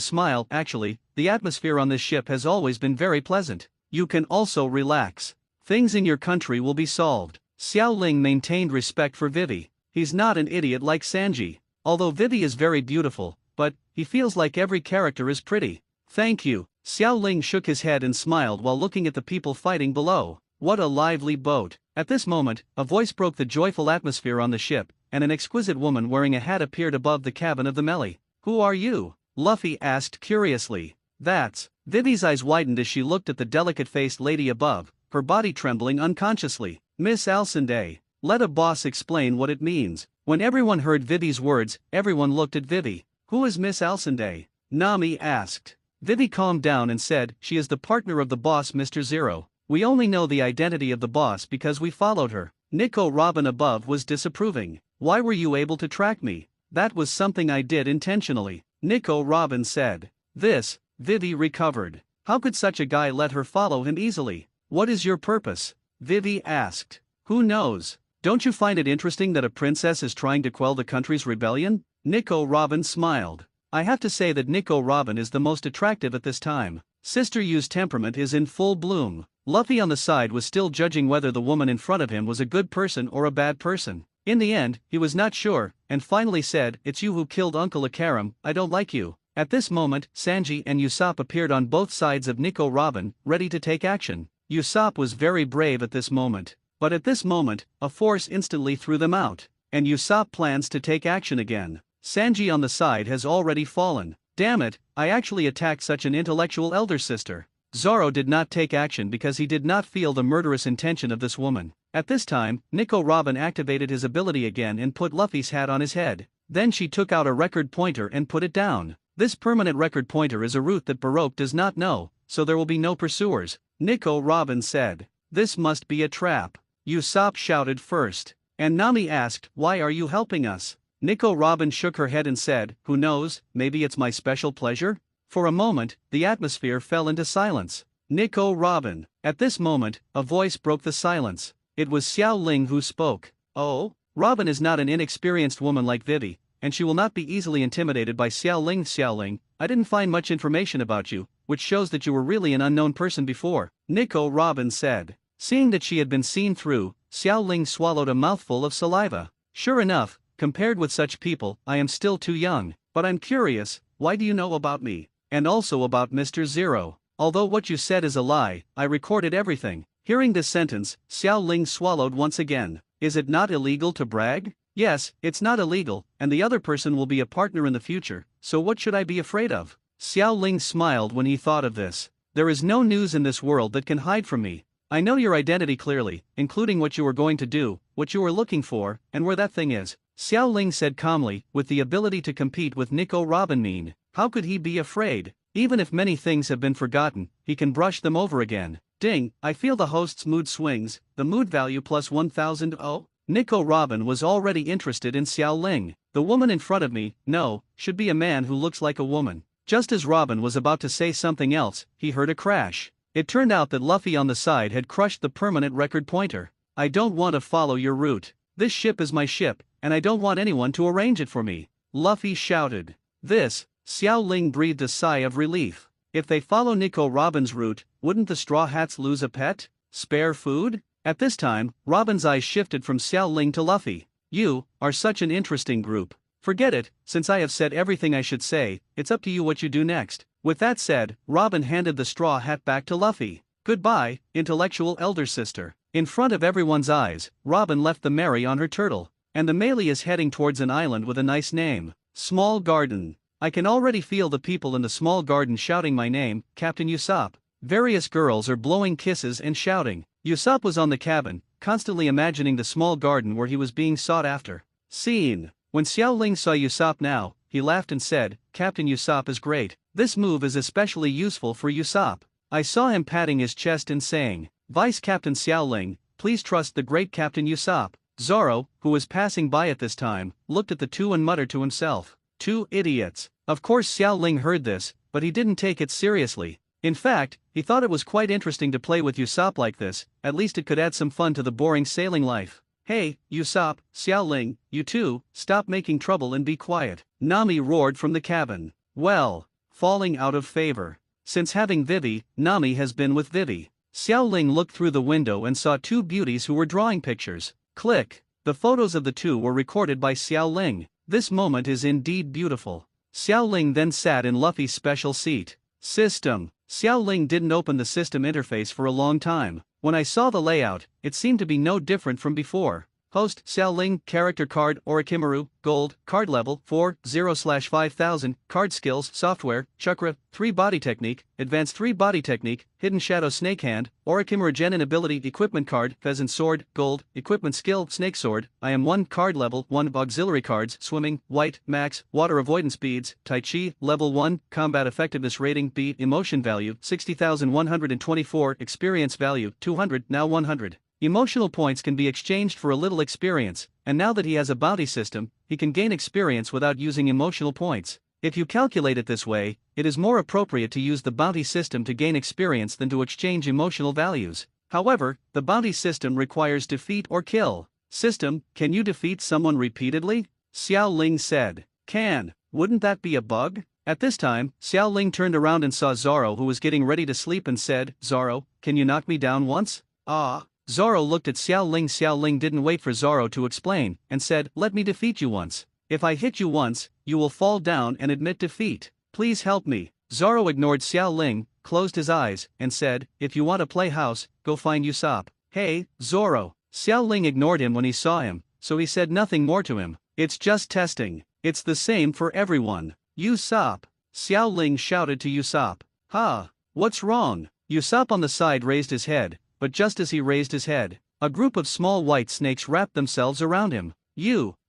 A: smile, "Actually, the atmosphere on this ship has always been very pleasant. You can also relax. Things in your country will be solved." Xiao Ling maintained respect for Vivi. He's not an idiot like Sanji. Although Vivi is very beautiful, but he feels like every character is pretty. "Thank you." Xiao Ling shook his head and smiled while looking at the people fighting below. What a lively boat. At this moment, a voice broke the joyful atmosphere on the ship, and an exquisite woman wearing a hat appeared above the cabin of the melee. "Who are you?" Luffy asked curiously. "That's..." Vivi's eyes widened as she looked at the delicate-faced lady above, her body trembling unconsciously. "Miss Alcindé. Let a boss explain what it means." When everyone heard Vivi's words, everyone looked at Vivi. "Who is Miss Alcindé?" Nami asked. Vivi calmed down and said, "She is the partner of the boss, Mr. Zero. We only know the identity of the boss because we followed her." Nico Robin above was disapproving. Why were you able to track me? That was something I did intentionally, Nico Robin said. This, Vivi recovered. How could such a guy let her follow him easily? What is your purpose? Vivi asked. Who knows? Don't you find it interesting that a princess is trying to quell the country's rebellion? Nico Robin smiled. I have to say that Nico Robin is the most attractive at this time. Sister Yu's temperament is in full bloom. Luffy on the side was still judging whether the woman in front of him was a good person or a bad person. In the end, he was not sure, and finally said, It's you who killed Uncle Akaram, I don't like you. At this moment, Sanji and Usopp appeared on both sides of Nico Robin, ready to take action. Usopp was very brave at this moment. But at this moment, a force instantly threw them out. And Usopp plans to take action again. Sanji on the side has already fallen. Damn it, I actually attacked such an intellectual elder sister. Zoro did not take action because he did not feel the murderous intention of this woman. At this time, Nico Robin activated his ability again and put Luffy's hat on his head. Then she took out a record pointer and put it down. This permanent record pointer is a route that Baroque does not know, so there will be no pursuers, Nico Robin said. This must be a trap. Usopp shouted first. And Nami asked, Why are you helping us? Nico Robin shook her head and said, Who knows, maybe it's my special pleasure? For a moment, the atmosphere fell into silence. Nico Robin. At this moment, a voice broke the silence. It was Xiao Ling who spoke. Oh? Robin is not an inexperienced woman like Vivi, and she will not be easily intimidated by Xiao Ling. Xiao Ling, I didn't find much information about you, which shows that you were really an unknown person before, Nico Robin said. Seeing that she had been seen through, Xiao Ling swallowed a mouthful of saliva. Sure enough, compared with such people, I am still too young, but I'm curious, why do you know about me? And also about Mr. Zero. Although what you said is a lie, I recorded everything. Hearing this sentence, Xiao Ling swallowed once again. Is it not illegal to brag? Yes, it's not illegal, and the other person will be a partner in the future, so what should I be afraid of? Xiao Ling smiled when he thought of this. There is no news in this world that can hide from me. I know your identity clearly, including what you are going to do, what you are looking for, and where that thing is. Xiao Ling said calmly, with the ability to compete with Nico Robin mean. How could he be afraid? Even if many things have been forgotten, he can brush them over again. Ding, I feel the host's mood swings, the mood value plus 1000. Oh? Nico Robin was already interested in Xiao Ling. The woman in front of me, no, should be a man who looks like a woman. Just as Robin was about to say something else, he heard a crash. It turned out that Luffy on the side had crushed the permanent record pointer. I don't want to follow your route. This ship is my ship, and I don't want anyone to arrange it for me. Luffy shouted. This, Xiao Ling breathed a sigh of relief. If they follow Nico Robin's route, wouldn't the Straw Hats lose a pet? Spare food? At this time, Robin's eyes shifted from Xiao Ling to Luffy. You are such an interesting group. Forget it, since I have said everything I should say, it's up to you what you do next. With that said, Robin handed the straw hat back to Luffy. Goodbye, intellectual elder sister. In front of everyone's eyes, Robin left the Mary on her turtle, and the Melee is heading towards an island with a nice name. Small Garden. I can already feel the people in the small garden shouting my name, Captain Usopp. Various girls are blowing kisses and shouting. Usopp was on the cabin, constantly imagining the small garden where he was being sought after. Scene. When Xiao Ling saw Usopp now, he laughed and said, Captain Usopp is great. This move is especially useful for Usopp. I saw him patting his chest and saying, Vice Captain Xiao Ling, please trust the great Captain Usopp. Zoro, who was passing by at this time, looked at the two and muttered to himself, two idiots. Of course Xiao Ling heard this, but he didn't take it seriously. In fact, he thought it was quite interesting to play with Usopp like this, at least it could add some fun to the boring sailing life. Hey, Usopp, Xiao Ling, you two, stop making trouble and be quiet. Nami roared from the cabin. Well, falling out of favor. Since having Vivi, Nami has been with Vivi. Xiao Ling looked through the window and saw two beauties who were drawing pictures. Click. The photos of the two were recorded by Xiao Ling. This moment is indeed beautiful. Xiao Ling then sat in Luffy's special seat. System. Xiao Ling didn't open the system interface for a long time. When I saw the layout, it seemed to be no different from before. Host, Xiao Ling, character card, Orochimaru, gold, card level, 4/0/5000, card skills, software, chakra, 3 body technique, advanced 3 body technique, hidden shadow snake hand, Orochimaru genin ability equipment card, pheasant sword, gold, equipment skill, snake sword, I am 1 card level, 1 auxiliary cards, swimming, white, max, water avoidance beads, tai chi, level 1, combat effectiveness rating B, emotion value, 60,124, experience value, 200, now 100. Emotional points can be exchanged for a little experience, and now that he has a bounty system, he can gain experience without using emotional points. If you calculate it this way, it is more appropriate to use the bounty system to gain experience than to exchange emotional values. However, the bounty system requires defeat or kill. System, can you defeat someone repeatedly? Xiao Ling said. Can. Wouldn't that be a bug? At this time, Xiao Ling turned around and saw Zoro, who was getting ready to sleep, and said, Zoro, can you knock me down once? Ah. Zoro looked at Xiao Ling. Xiao Ling didn't wait for Zoro to explain, and said, let me defeat you once. If I hit you once, you will fall down and admit defeat. Please help me. Zoro ignored Xiao Ling, closed his eyes, and said, if you want to play house, go find Usopp. Hey, Zoro. Xiao Ling ignored him when he saw him, so he said nothing more to him. It's just testing. It's the same for everyone. Usopp. Xiao Ling shouted to Usopp. Ha! What's wrong? Usopp on the side raised his head, but just as he raised his head, a group of small white snakes wrapped themselves around him.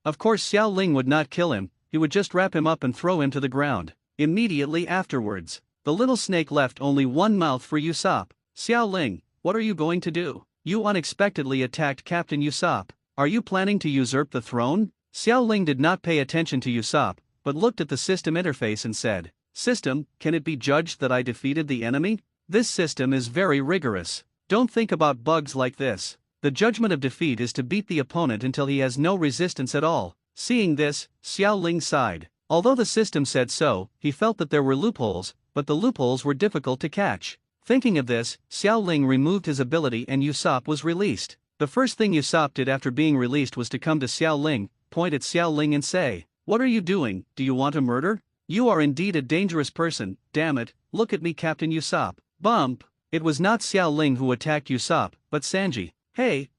A: Of course Xiao Ling would not kill him, he would just wrap him up and throw him to the ground. Immediately afterwards, the little snake left only one mouth for Usopp. Xiao Ling, what are you going to do? You unexpectedly attacked Captain Usopp. Are you planning to usurp the throne? Xiao Ling did not pay attention to Usopp, but looked at the system interface and said, System, can it be judged that I defeated the enemy? This system is very rigorous. Don't think about bugs like this. The judgment of defeat is to beat the opponent until he has no resistance at all. Seeing this, Xiao Ling sighed. Although the system said so, he felt that there were loopholes, but the loopholes were difficult to catch. Thinking of this, Xiao Ling removed his ability and Usopp was released. The first thing Usopp did after being released was to come to Xiao Ling, point at Xiao Ling and say, what are you doing? Do you want to murder? You are indeed a dangerous person, damn it, look at me, Captain Usopp. Bump! It was not Xiao Ling who attacked Usopp, but Sanji. Hey,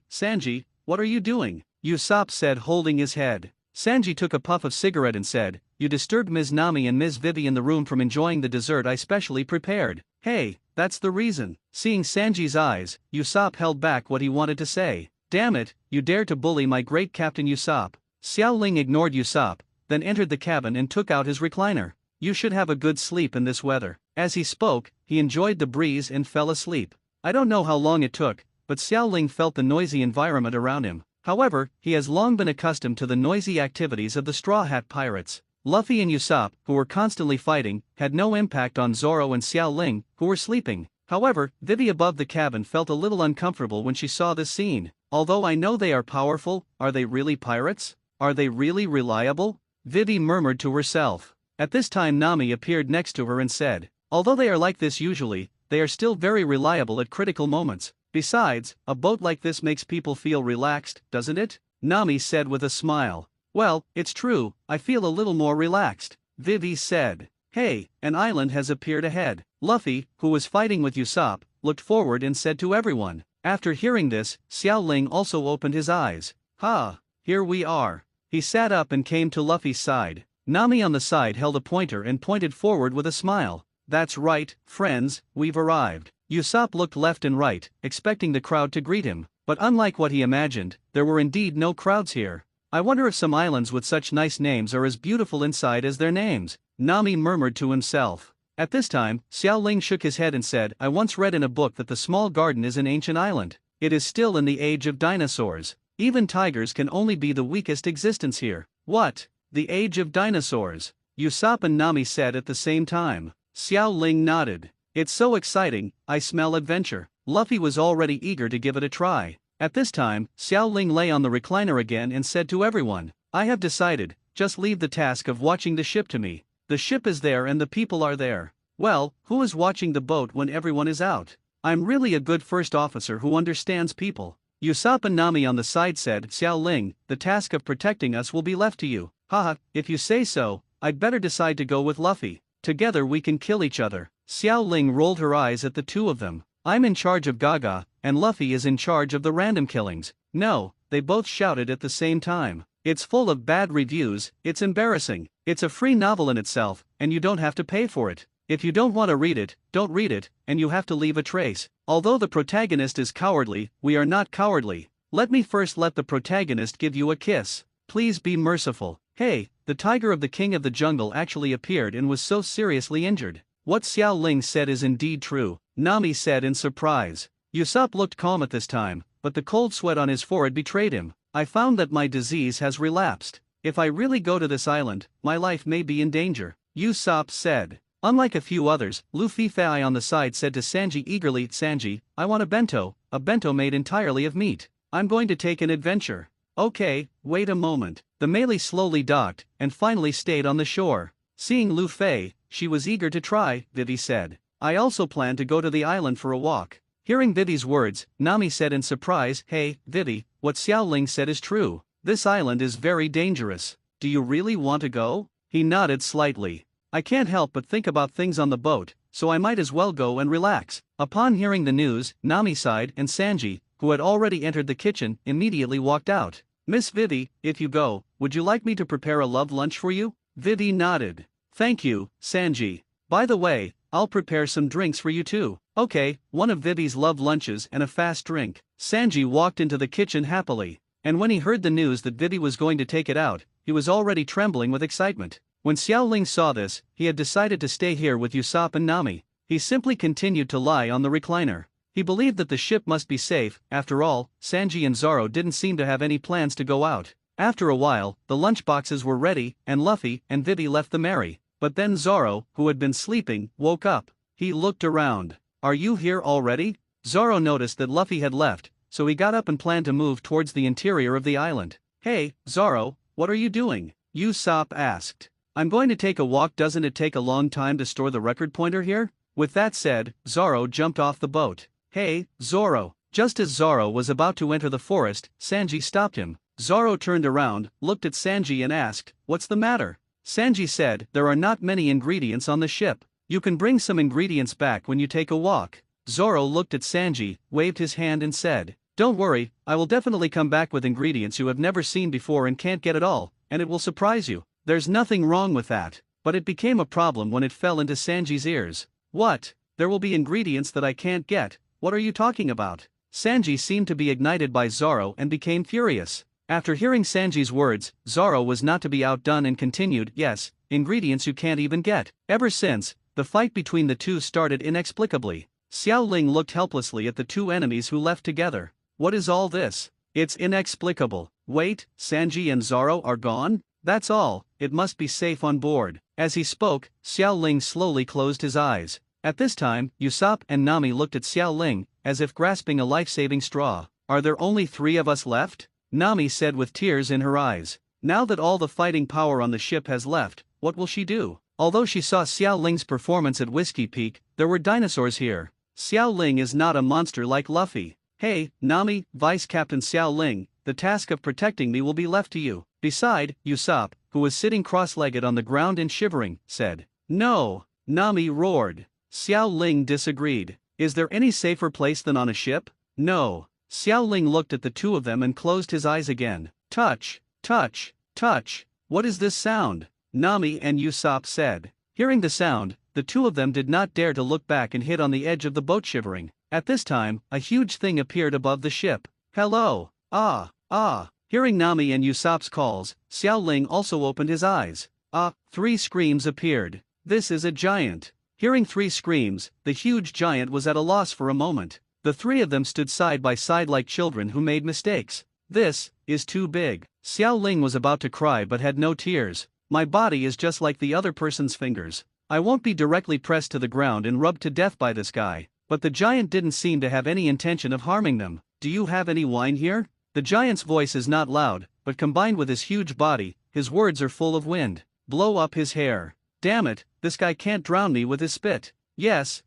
A: Sanji, what are you doing? Usopp said, holding his head. Sanji took a puff of cigarette and said, you disturbed Ms. Nami and Ms. Vivi in the room from enjoying the dessert I specially prepared. Hey, that's the reason. Seeing Sanji's eyes, Usopp held back what he wanted to say. Damn it, you dare to bully my great Captain Usopp. Xiao Ling ignored Usopp, then entered the cabin and took out his recliner. You should have a good sleep in this weather. As he spoke, he enjoyed the breeze and fell asleep. I don't know how long it took, but Xiao Ling felt the noisy environment around him. However, he has long been accustomed to the noisy activities of the Straw Hat Pirates. Luffy and Usopp, who were constantly fighting, had no impact on Zoro and Xiao Ling, who were sleeping. However, Vivi above the cabin felt a little uncomfortable when she saw this scene. Although I know they are powerful, are they really pirates? Are they really reliable? Vivi murmured to herself. At this time Nami appeared next to her and said, although they are like this usually, they are still very reliable at critical moments. Besides, a boat like this makes people feel relaxed, doesn't it? Nami said with a smile. Well, it's true, I feel a little more relaxed. Vivi said. Hey, an island has appeared ahead. Luffy, who was fighting with Usopp, looked forward and said to everyone. After hearing this, Xiao Ling also opened his eyes. Ha, here we are. He sat up and came to Luffy's side. Nami on the side held a pointer and pointed forward with a smile. That's right, friends, we've arrived. Usopp looked left and right, expecting the crowd to greet him, but unlike what he imagined, there were indeed no crowds here. I wonder if some islands with such nice names are as beautiful inside as their names, Nami murmured to himself. At this time, Xiao Ling shook his head and said, I once read in a book that the small garden is an ancient island. It is still in the age of dinosaurs. Even tigers can only be the weakest existence here. What? The age of dinosaurs? Usopp and Nami said at the same time. Xiao Ling nodded. It's so exciting, I smell adventure. Luffy was already eager to give it a try. At this time, Xiao Ling lay on the recliner again and said to everyone, I have decided, just leave the task of watching the ship to me. The ship is there and the people are there. Well, who is watching the boat when everyone is out? I'm really a good first officer who understands people. Usopp and Nami on the side said, Xiao Ling, the task of protecting us will be left to you. Haha, if you say so, I'd better decide to go with Luffy. Together we can kill each other. Xiao Ling rolled her eyes at the two of them. I'm in charge of Gaga, and Luffy is in charge of the random killings. No, they both shouted at the same time. It's full of bad reviews, it's embarrassing. It's a free novel in itself, and you don't have to pay for it. If you don't want to read it, don't read it, and you have to leave a trace. Although the protagonist is cowardly, we are not cowardly. Let me first let the protagonist give you a kiss. Please be merciful. Hey, the tiger of the king of the jungle actually appeared and was so seriously injured. What Xiao Ling said is indeed true, Nami said in surprise. Usopp looked calm at this time, but the cold sweat on his forehead betrayed him. I found that my disease has relapsed. If I really go to this island, my life may be in danger, Usopp said. Unlike a few others, Luffy on the side said to Sanji eagerly, Sanji, I want a bento made entirely of meat. I'm going to take an adventure. Okay, wait a moment. The melee slowly docked, and finally stayed on the shore. Seeing Luffy, she was eager to try, Vivi said. I also plan to go to the island for a walk. Hearing Vivi's words, Nami said in surprise, Hey, Vivi, what Xiao Ling said is true. This island is very dangerous. Do you really want to go? He nodded slightly. I can't help but think about things on the boat, so I might as well go and relax. Upon hearing the news, Nami sighed and Sanji, who had already entered the kitchen, immediately walked out. Miss Vivi, if you go, would you like me to prepare a love lunch for you? Vivi nodded. Thank you, Sanji. By the way, I'll prepare some drinks for you too. Okay, one of Vivi's love lunches and a fast drink. Sanji walked into the kitchen happily, and when he heard the news that Vivi was going to take it out, he was already trembling with excitement. When Xiao Ling saw this, he had decided to stay here with Usopp and Nami. He simply continued to lie on the recliner. He believed that the ship must be safe. After all, Sanji and Zoro didn't seem to have any plans to go out. After a while, the lunchboxes were ready, and Luffy and Vivi left the Mary. But then Zoro, who had been sleeping, woke up. He looked around. Are you here already? Zoro noticed that Luffy had left, so he got up and planned to move towards the interior of the island. Hey, Zoro, what are you doing? Usopp asked. I'm going to take a walk. Doesn't it take a long time to store the record pointer here? With that said, Zoro jumped off the boat. Hey, Zoro. Just as Zoro was about to enter the forest, Sanji stopped him. Zoro turned around, looked at Sanji and asked, What's the matter? Sanji said, There are not many ingredients on the ship. You can bring some ingredients back when you take a walk. Zoro looked at Sanji, waved his hand and said, Don't worry, I will definitely come back with ingredients you have never seen before and can't get at all, and it will surprise you. There's nothing wrong with that. But it became a problem when it fell into Sanji's ears. What? There will be ingredients that I can't get. What are you talking about? Sanji seemed to be ignited by Zoro and became furious. After hearing Sanji's words, Zoro was not to be outdone and continued, Yes, ingredients you can't even get. Ever since, the fight between the two started inexplicably. Xiao Ling looked helplessly at the two enemies who left together. What is all this? It's inexplicable. Wait, Sanji and Zoro are gone? That's all, it must be safe on board. As he spoke, Xiao Ling slowly closed his eyes. At this time, Usopp and Nami looked at Xiao Ling, as if grasping a life-saving straw. Are there only 3 of us left? Nami said with tears in her eyes. Now that all the fighting power on the ship has left, what will she do? Although she saw Xiao Ling's performance at Whiskey Peak, there were dinosaurs here. Xiao Ling is not a monster like Luffy. Hey, Nami, Vice Captain Xiao Ling, the task of protecting me will be left to you. Beside, Usopp, who was sitting cross-legged on the ground and shivering, said. No, Nami roared. Xiao Ling disagreed. Is there any safer place than on a ship? No. Xiao Ling looked at the two of them and closed his eyes again. Touch, touch, touch. What is this sound? Nami and Usopp said. Hearing the sound, the two of them did not dare to look back and hid on the edge of the boat shivering. At this time, a huge thing appeared above the ship. Hello, ah. Hearing Nami and Usopp's calls, Xiao Ling also opened his eyes. 3 screams appeared. This is a giant. Hearing 3 screams, the huge giant was at a loss for a moment. The 3 of them stood side by side like children who made mistakes. This is too big. Xiao Ling was about to cry but had no tears. My body is just like the other person's fingers. I won't be directly pressed to the ground and rubbed to death by this guy. But the giant didn't seem to have any intention of harming them. Do you have any wine here? The giant's voice is not loud, but combined with his huge body, his words are full of wind. Blow up his hair. Damn it, this guy can't drown me with his spit. Yes.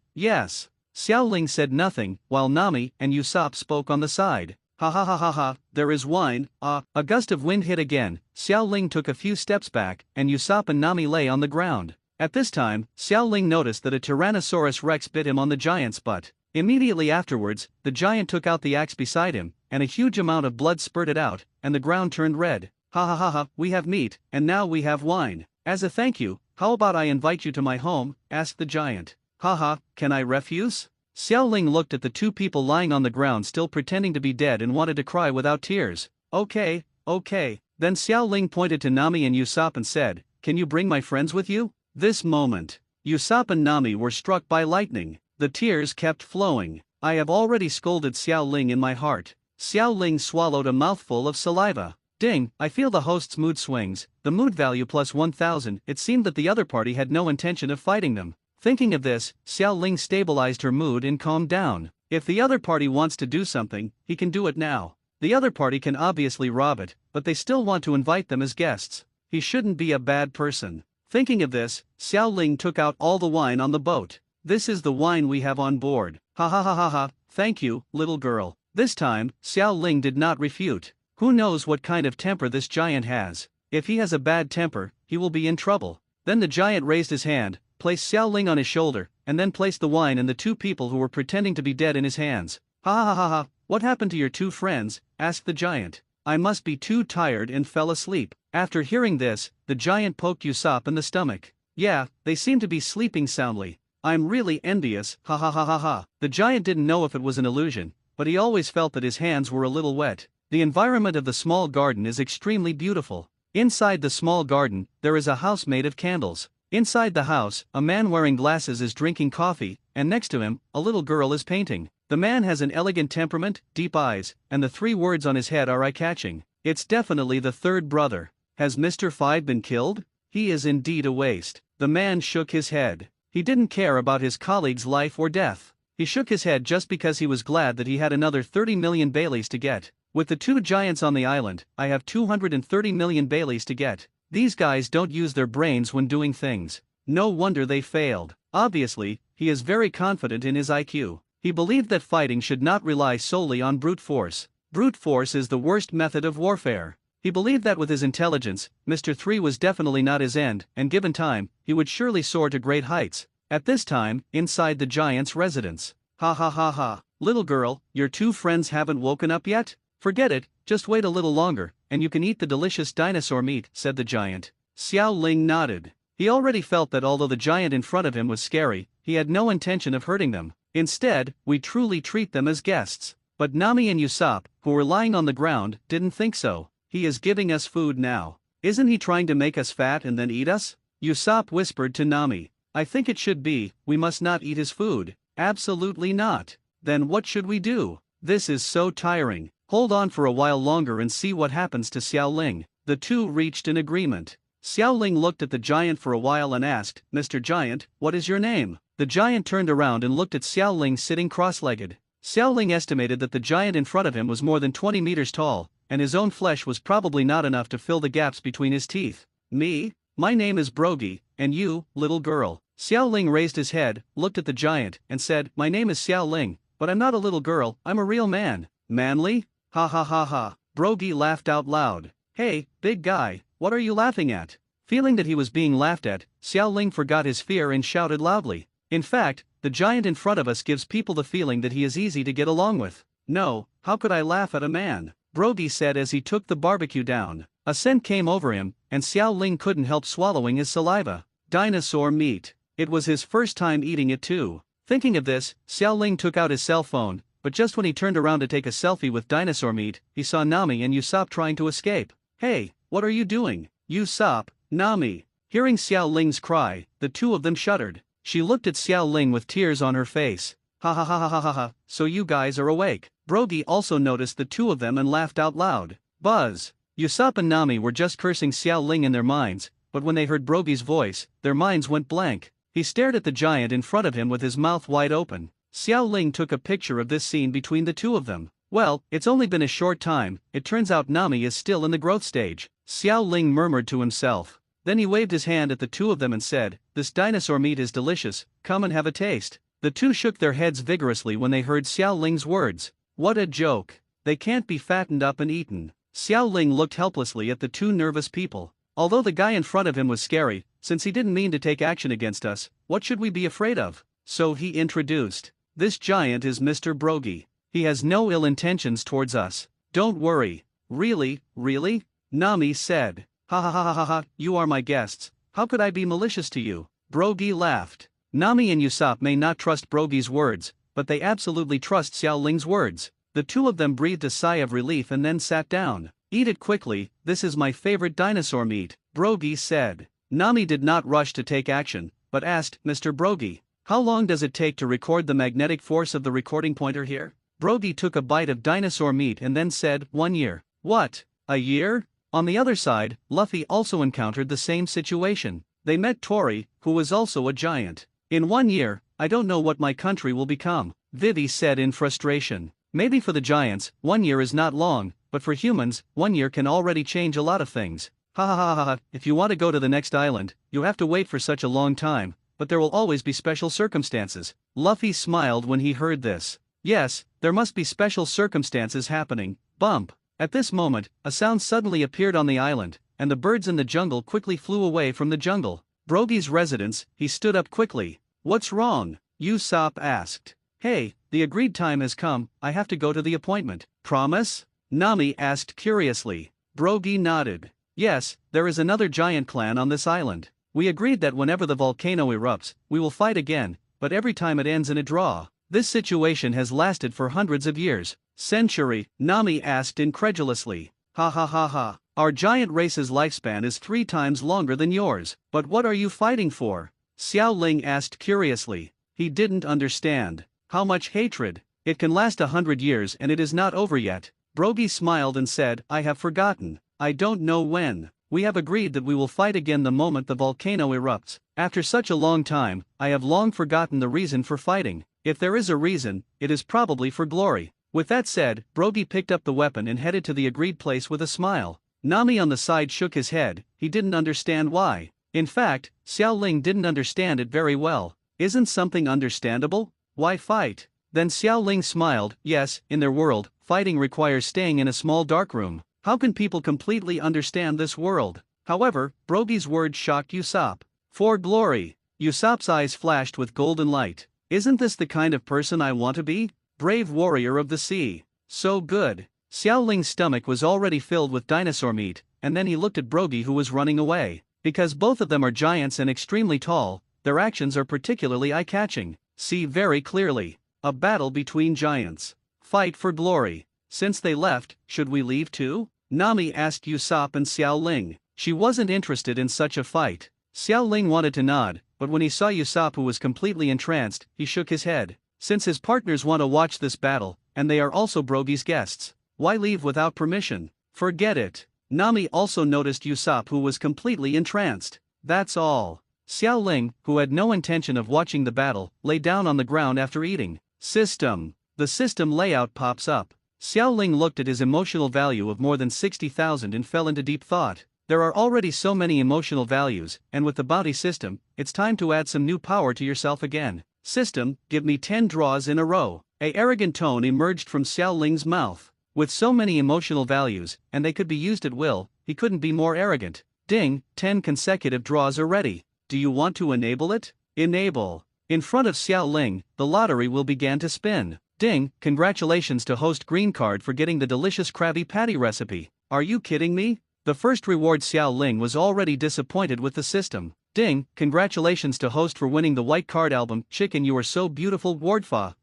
A: Xiao Ling said nothing, while Nami and Usopp spoke on the side. Ha, there is wine. A gust of wind hit again. Xiao Ling took a few steps back, and Usopp and Nami lay on the ground. At this time, Xiao Ling noticed that a Tyrannosaurus Rex bit him on the giant's butt. Immediately afterwards, the giant took out the axe beside him, and a huge amount of blood spurted out, and the ground turned red. Ha, we have meat, and now we have wine. As a thank you, how about I invite you to my home? Asked the giant. Can I refuse? Xiao Ling looked at the 2 people lying on the ground still pretending to be dead and wanted to cry without tears. Okay. Then Xiao Ling pointed to Nami and Usopp and said, Can you bring my friends with you? This moment, Usopp and Nami were struck by lightning. The tears kept flowing. I have already scolded Xiao Ling in my heart. Xiao Ling swallowed a mouthful of saliva. Ding, I feel the host's mood swings, the mood value plus 1000. It seemed that the other party had no intention of fighting them. Thinking of this, Xiao Ling stabilized her mood and calmed down. If the other party wants to do something, he can do it now. The other party can obviously rob it, but they still want to invite them as guests. He shouldn't be a bad person. Thinking of this, Xiao Ling took out all the wine on the boat. This is the wine we have on board. Ha ha ha ha ha, thank you, little girl. This time, Xiao Ling did not refute. Who knows what kind of temper this giant has? If he has a bad temper, he will be in trouble. Then the giant raised his hand, placed Xiao Ling on his shoulder, and then placed the wine and the two people who were pretending to be dead in his hands. Ha ha ha ha, what happened to your two friends? Asked the giant. I must be too tired and fell asleep. After hearing this, the giant poked Usopp in the stomach. Yeah, they seem to be sleeping soundly. I'm really envious, ha ha ha ha ha. The giant didn't know if it was an illusion, but he always felt that his hands were a little wet. The environment of the small garden is extremely beautiful. Inside the small garden, there is a house made of candles. Inside the house, a man wearing glasses is drinking coffee, and next to him, a little girl is painting. The man has an elegant temperament, deep eyes, and the 3 words on his head are eye-catching. It's definitely the third brother. Has Mr. Five been killed? He is indeed a waste. The man shook his head. He didn't care about his colleague's life or death. He shook his head just because he was glad that he had another 30 million Baileys to get. With the 2 giants on the island, I have 230 million Baileys to get. These guys don't use their brains when doing things. No wonder they failed. Obviously, he is very confident in his IQ. He believed that fighting should not rely solely on brute force. Brute force is the worst method of warfare. He believed that with his intelligence, Mr. 3 was definitely not his end, and given time, he would surely soar to great heights. At this time, inside the giant's residence. Ha ha ha ha. Little girl, your 2 friends haven't woken up yet? Forget it, just wait a little longer, and you can eat the delicious dinosaur meat, said the giant. Xiao Ling nodded. He already felt that although the giant in front of him was scary, he had no intention of hurting them. Instead, we truly treat them as guests. But Nami and Usopp, who were lying on the ground, didn't think so. He is giving us food now. Isn't he trying to make us fat and then eat us? Usopp whispered to Nami. I think it should be, we must not eat his food. Absolutely not. Then what should we do? This is so tiring. Hold on for a while longer and see what happens to Xiao Ling. The 2 reached an agreement. Xiao Ling looked at the giant for a while and asked, Mr. Giant, what is your name? The giant turned around and looked at Xiao Ling sitting cross-legged. Xiao Ling estimated that the giant in front of him was more than 20 meters tall, and his own flesh was probably not enough to fill the gaps between his teeth. Me? My name is Brogy, and you, little girl. Xiao Ling raised his head, looked at the giant, and said, my name is Xiao Ling, but I'm not a little girl, I'm a real man. Manly? Ha ha ha ha. Brogy laughed out loud. Hey, big guy, what are you laughing at? Feeling that he was being laughed at, Xiao Ling forgot his fear and shouted loudly. In fact, the giant in front of us gives people the feeling that he is easy to get along with. No, how could I laugh at a man? Brogy said as he took the barbecue down. A scent came over him, and Xiao Ling couldn't help swallowing his saliva. Dinosaur meat. It was his first time eating it too. Thinking of this, Xiao Ling took out his cell phone, but just when he turned around to take a selfie with dinosaur meat, he saw Nami and Usopp trying to escape. Hey, what are you doing? Usopp, Nami. Hearing Xiao Ling's cry, the 2 of them shuddered. She looked at Xiao Ling with tears on her face. Ha ha ha ha ha ha ha, so you guys are awake. Brogy also noticed the 2 of them and laughed out loud. Buzz. Usopp and Nami were just cursing Xiao Ling in their minds, but when they heard Brogy's voice, their minds went blank. He stared at the giant in front of him with his mouth wide open. Xiao Ling took a picture of this scene between the 2 of them. Well, it's only been a short time, it turns out Nami is still in the growth stage. Xiao Ling murmured to himself. Then he waved his hand at the 2 of them and said, this dinosaur meat is delicious, come and have a taste. The 2 shook their heads vigorously when they heard Xiao Ling's words. What a joke. They can't be fattened up and eaten. Xiao Ling looked helplessly at the 2 nervous people. Although the guy in front of him was scary, since he didn't mean to take action against us, what should we be afraid of? So he introduced. This giant is Mr. Brogy. He has no ill intentions towards us. Don't worry. Really, really? Nami said. Ha ha ha ha ha ha, you are my guests. How could I be malicious to you? Brogy laughed. Nami and Usopp may not trust Brogy's words, but they absolutely trust Xiao Ling's words. The 2 of them breathed a sigh of relief and then sat down. Eat it quickly, this is my favorite dinosaur meat, Brogy said. Nami did not rush to take action, but asked, Mr. Brogy, how long does it take to record the magnetic force of the recording pointer here? Brogy took a bite of dinosaur meat and then said, 1 year. What? A year? On the other side, Luffy also encountered the same situation. They met Tori, who was also a giant. In 1 year, I don't know what my country will become, Vivi said in frustration. Maybe for the giants, 1 year is not long, but for humans, 1 year can already change a lot of things. Ha ha ha ha ha, if you want to go to the next island, you have to wait for such a long time, but there will always be special circumstances. Luffy smiled when he heard this. Yes, there must be special circumstances happening. Bump. At this moment, a sound suddenly appeared on the island, and the birds in the jungle quickly flew away from the jungle. Brogy's residence, he stood up quickly. What's wrong? Usopp asked. Hey, the agreed time has come, I have to go to the appointment. Promise? Nami asked curiously. Brogy nodded. Yes, there is another giant clan on this island. We agreed that whenever the volcano erupts, we will fight again, but every time it ends in a draw. This situation has lasted for hundreds of years. Century, Nami asked incredulously. Ha ha ha ha. Our giant race's lifespan is 3 times longer than yours. But what are you fighting for? Xiao Ling asked curiously. He didn't understand. How much hatred? It can last 100 years and it is not over yet. Brogy smiled and said, I have forgotten. I don't know when. We have agreed that we will fight again the moment the volcano erupts. After such a long time, I have long forgotten the reason for fighting. If there is a reason, it is probably for glory. With that said, Brogy picked up the weapon and headed to the agreed place with a smile. Nami on the side shook his head, he didn't understand why. In fact, Xiao Ling didn't understand it very well. Isn't something understandable? Why fight? Then Xiao Ling smiled, yes, in their world, fighting requires staying in a small dark room. How can people completely understand this world? However, Brogy's words shocked Usopp. For glory. Usopp's eyes flashed with golden light. Isn't this the kind of person I want to be? Brave warrior of the sea. So good. Xiao Ling's stomach was already filled with dinosaur meat, and then he looked at Brogy who was running away. Because both of them are giants and extremely tall, their actions are particularly eye-catching. See very clearly. A battle between giants. Fight for glory. Since they left, should we leave too? Nami asked Usopp and Xiao Ling. She wasn't interested in such a fight. Xiao Ling wanted to nod, but when he saw Usopp who was completely entranced, he shook his head. Since his partners want to watch this battle, and they are also Brogy's guests, why leave without permission? Forget it. Nami also noticed Usopp who was completely entranced. That's all. Xiao Ling, who had no intention of watching the battle, lay down on the ground after eating. System. The system layout pops up. Xiao Ling looked at his emotional value of more than 60,000 and fell into deep thought. There are already so many emotional values, and with the bounty system, it's time to add some new power to yourself again. System, give me 10 draws in a row. An arrogant tone emerged from Xiao Ling's mouth. With so many emotional values, and they could be used at will, he couldn't be more arrogant. Ding, 10 consecutive draws are ready. Do you want to enable it? Enable. In front of Xiao Ling, the lottery will begin to spin. Ding, congratulations to host Green Card for getting the delicious Krabby Patty recipe. Are you kidding me? The first reward. Xiao Ling was already disappointed with the system. Ding, congratulations to host for winning the White Card album. Chicken, you are so beautiful. Wardfa,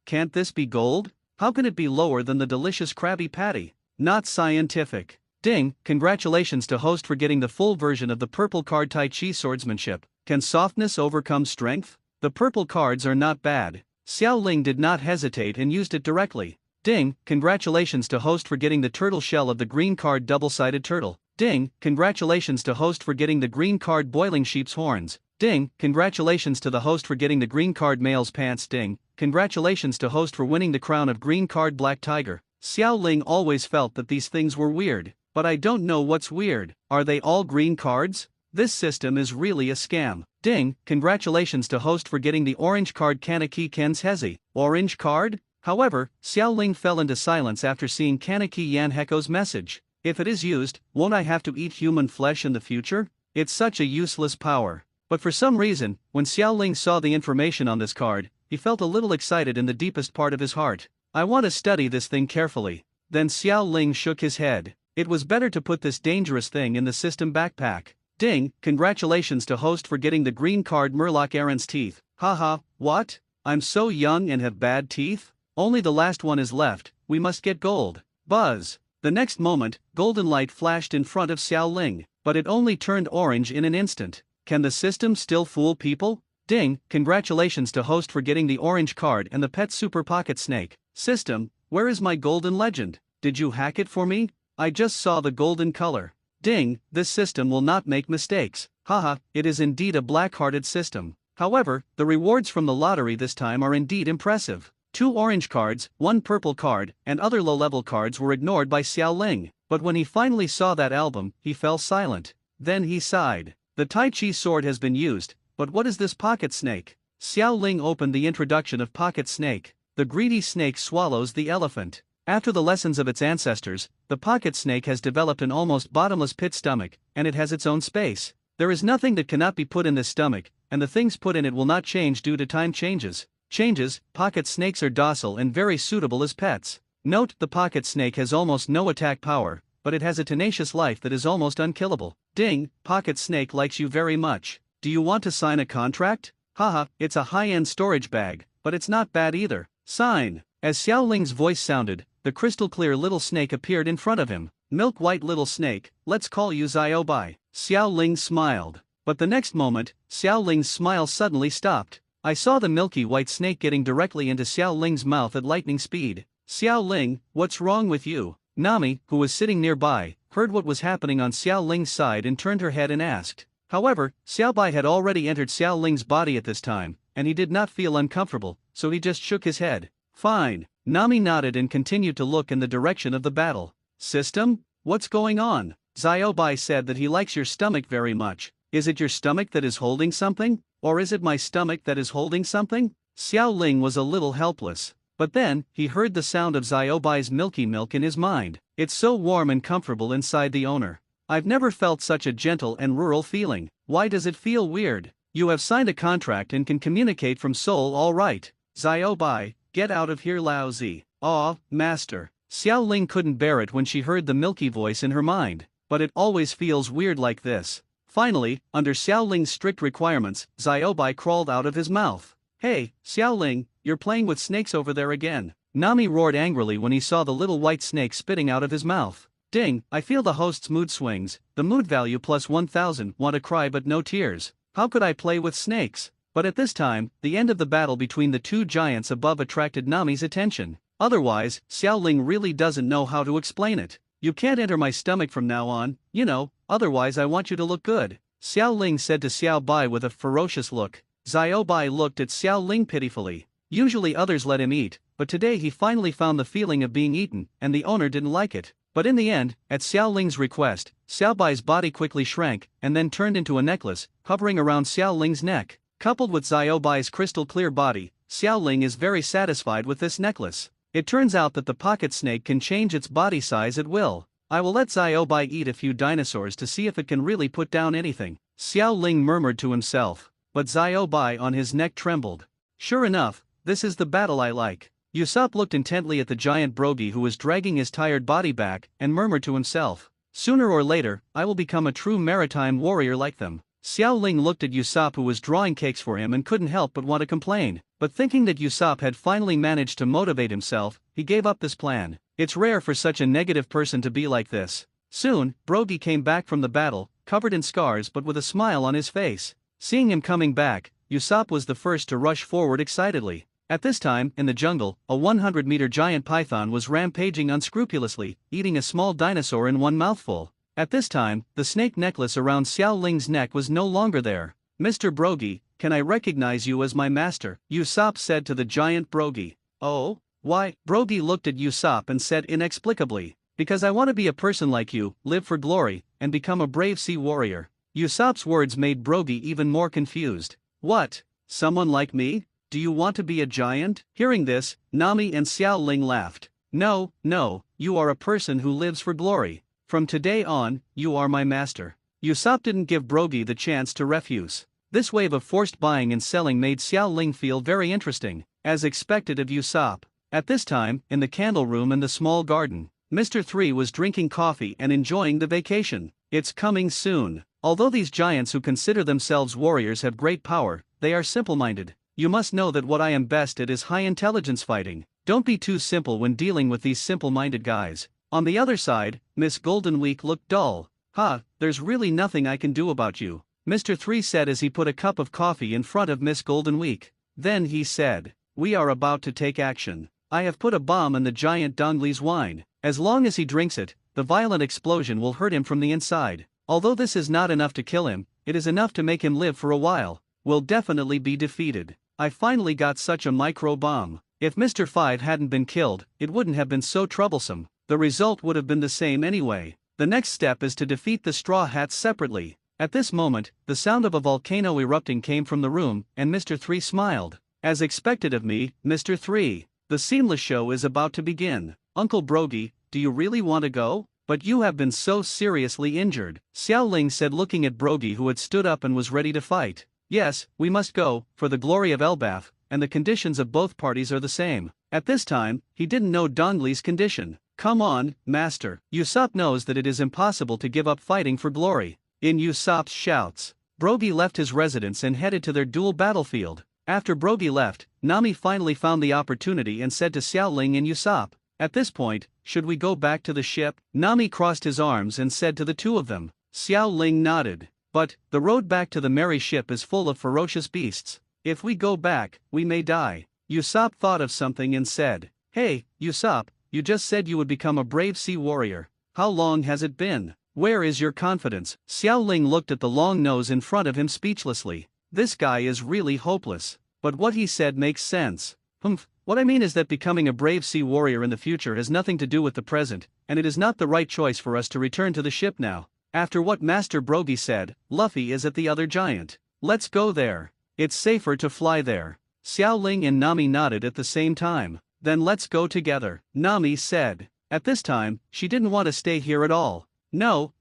A: can't this be gold? How can it be lower than the delicious Krabby Patty? Not scientific. Ding, congratulations to host for getting the full version of the purple card Tai Chi swordsmanship. Can softness overcome strength? The purple cards are not bad. Xiao Ling did not hesitate and used it directly. Ding, congratulations to host for getting the turtle shell of the green card double-sided turtle. Ding, congratulations to host for getting the green card boiling sheep's horns. Ding, congratulations to the host for getting the green card male's pants. Ding, congratulations to host for winning the crown of green card black tiger. Xiao Ling always felt that these things were weird, but I don't know what's weird. Are they all green cards? This system is really a scam. Ding, congratulations to host for getting the orange card Kaneki Ken's Hezi. Orange card? However, Xiao Ling fell into silence after seeing Kaneki Yan Heko's message. If it is used, won't I have to eat human flesh in the future? It's such a useless power. But for some reason, when Xiao Ling saw the information on this card, he felt a little excited in the deepest part of his heart. I want to study this thing carefully. Then Xiao Ling shook his head. It was better to put this dangerous thing in the system backpack. Ding, congratulations to host for getting the green card Murloc Aaron's teeth. Haha, what? I'm so young and have bad teeth? Only the last one is left, we must get gold. Buzz. The next moment, golden light flashed in front of Xiao Ling, but it only turned orange in an instant. Can the system still fool people? Ding, congratulations to host for getting the orange card and the pet super pocket snake. System, where is my golden legend? Did you hack it for me? I just saw the golden color. Ding, this system will not make mistakes. Haha, it is indeed a black-hearted system. However, the rewards from the lottery this time are indeed impressive. 2 orange cards, 1 purple card, and other low-level cards were ignored by Xiao Ling, but when he finally saw that album, he fell silent. Then he sighed. The Tai Chi sword has been used, but what is this pocket snake? Xiao Ling opened the introduction of pocket snake. The greedy snake swallows the elephant. After the lessons of its ancestors, the pocket snake has developed an almost bottomless pit stomach, and it has its own space. There is nothing that cannot be put in this stomach, and the things put in it will not change due to time changes. Pocket snakes are docile and very suitable as pets. Note, the pocket snake has almost no attack power, but it has a tenacious life that is almost unkillable. Ding, pocket snake likes you very much. Do you want to sign a contract? Haha, it's a high-end storage bag, but it's not bad either. Sign. As Xiao Ling's voice sounded, the crystal-clear little snake appeared in front of him. Milk-white little snake, let's call you Xiaobai. Xiao Ling smiled. But the next moment, Xiao Ling's smile suddenly stopped. I saw the milky white snake getting directly into Xiao Ling's mouth at lightning speed. Xiao Ling, what's wrong with you? Nami, who was sitting nearby, heard what was happening on Xiao Ling's side and turned her head and asked. However, Xiaobai had already entered Xiao Ling's body at this time, and he did not feel uncomfortable, so he just shook his head. Fine. Nami nodded and continued to look in the direction of the battle. System? What's going on? Xiaobai said that he likes your stomach very much. Is it your stomach that is holding something? Or is it my stomach that is holding something? Xiao Ling was a little helpless. But then, he heard the sound of Xiaobai's milky milk in his mind. It's so warm and comfortable inside the owner. I've never felt such a gentle and rural feeling. Why does it feel weird? You have signed a contract and can communicate from Seoul, all right. Xiaobai, get out of here, lousy. Aw, master. Xiao Ling couldn't bear it when she heard the milky voice in her mind. But it always feels weird like this. Finally, under Xiao Ling's strict requirements, Xiaobai crawled out of his mouth. Hey, Xiao Ling, you're playing with snakes over there again. Nami roared angrily when he saw the little white snake spitting out of his mouth. Ding, I feel the host's mood swings. The mood value plus 1000, want to cry but no tears. How could I play with snakes? But at this time, the end of the battle between the 2 giants above attracted Nami's attention. Otherwise, Xiao Ling really doesn't know how to explain it. You can't enter my stomach from now on, otherwise I want you to look good. Xiao Ling said to Xiao Bai with a ferocious look. Xiao Bai looked at Xiao Ling pitifully. Usually others let him eat, but today he finally found the feeling of being eaten, and the owner didn't like it. But in the end, at Xiao Ling's request, Xiao Bai's body quickly shrank, and then turned into a necklace, hovering around Xiao Ling's neck. Coupled with Xiao Bai's crystal-clear body, Xiao Ling is very satisfied with this necklace. It turns out that the pocket snake can change its body size at will. I will let Xiaobai eat a few dinosaurs to see if it can really put down anything. Xiao Ling murmured to himself, but Xiaobai on his neck trembled. Sure enough, this is the battle I like. Usopp looked intently at the giant Brogy who was dragging his tired body back, and murmured to himself. Sooner or later, I will become a true maritime warrior like them. Xiao Ling looked at Usopp who was drawing cakes for him and couldn't help but want to complain. But thinking that Usopp had finally managed to motivate himself, he gave up this plan. It's rare for such a negative person to be like this. Soon, Brogy came back from the battle, covered in scars but with a smile on his face. Seeing him coming back, Usopp was the first to rush forward excitedly. At this time, in the jungle, a 100-meter giant python was rampaging unscrupulously, eating a small dinosaur in one mouthful. At this time, the snake necklace around Xiao Ling's neck was no longer there. Mr. Brogy, can I recognize you as my master? Usopp said to the giant Brogy. Oh? Why? Brogy looked at Usopp and said inexplicably. Because I want to be a person like you, live for glory, and become a brave sea warrior. Usopp's words made Brogy even more confused. What? Someone like me? Do you want to be a giant? Hearing this, Nami and Xiao Ling laughed. No, you are a person who lives for glory. From today on, you are my master. Usopp didn't give Brogy the chance to refuse. This wave of forced buying and selling made Xiao Ling feel very interesting, as expected of Usopp. At this time, in the candle room in the small garden, Mr. 3 was drinking coffee and enjoying the vacation. It's coming soon. Although these giants who consider themselves warriors have great power, they are simple-minded. You must know that what I am best at is high-intelligence fighting. Don't be too simple when dealing with these simple-minded guys. On the other side, Miss Golden Week looked dull. There's really nothing I can do about you, Mr. 3 said as he put a cup of coffee in front of Miss Golden Week. Then he said, we are about to take action. I have put a bomb in the giant Dongli's wine. As long as he drinks it, the violent explosion will hurt him from the inside. Although this is not enough to kill him, it is enough to make him live for a while. Will definitely be defeated. I finally got such a micro bomb. If Mr. 5 hadn't been killed, it wouldn't have been so troublesome. The result would have been the same anyway. The next step is to defeat the Straw Hats separately. At this moment, the sound of a volcano erupting came from the room, and Mr. 3 smiled. As expected of me, Mr. 3. The seamless show is about to begin. Uncle Brogy, do you really want to go? But you have been so seriously injured, Xiao Ling said, looking at Brogy, who had stood up and was ready to fight. Yes, we must go, for the glory of Elbaf, and the conditions of both parties are the same. At this time, he didn't know Dongli's condition. Come on, master. Usopp knows that it is impossible to give up fighting for glory. In Usopp's shouts, Brogy left his residence and headed to their duel battlefield. After Brogy left, Nami finally found the opportunity and said to Xiao Ling and Usopp, at this point, should we go back to the ship? Nami crossed his arms and said to the two of them. Xiao Ling nodded. But, the road back to the merry ship is full of ferocious beasts. If we go back, we may die. Usopp thought of something and said, Hey, Usopp, you just said you would become a brave sea warrior. How long has it been? Where is your confidence? Xiao Ling looked at the long nose in front of him speechlessly. This guy is really hopeless. But what he said makes sense. What I mean is that becoming a brave sea warrior in the future has nothing to do with the present, and it is not the right choice for us to return to the ship now. After what Master Brogy said, Luffy is at the other giant. Let's go there. It's safer to fly there. Xiao Ling and Nami nodded at the same time. Then let's go together, Nami said. At this time, she didn't want to stay here at all. No,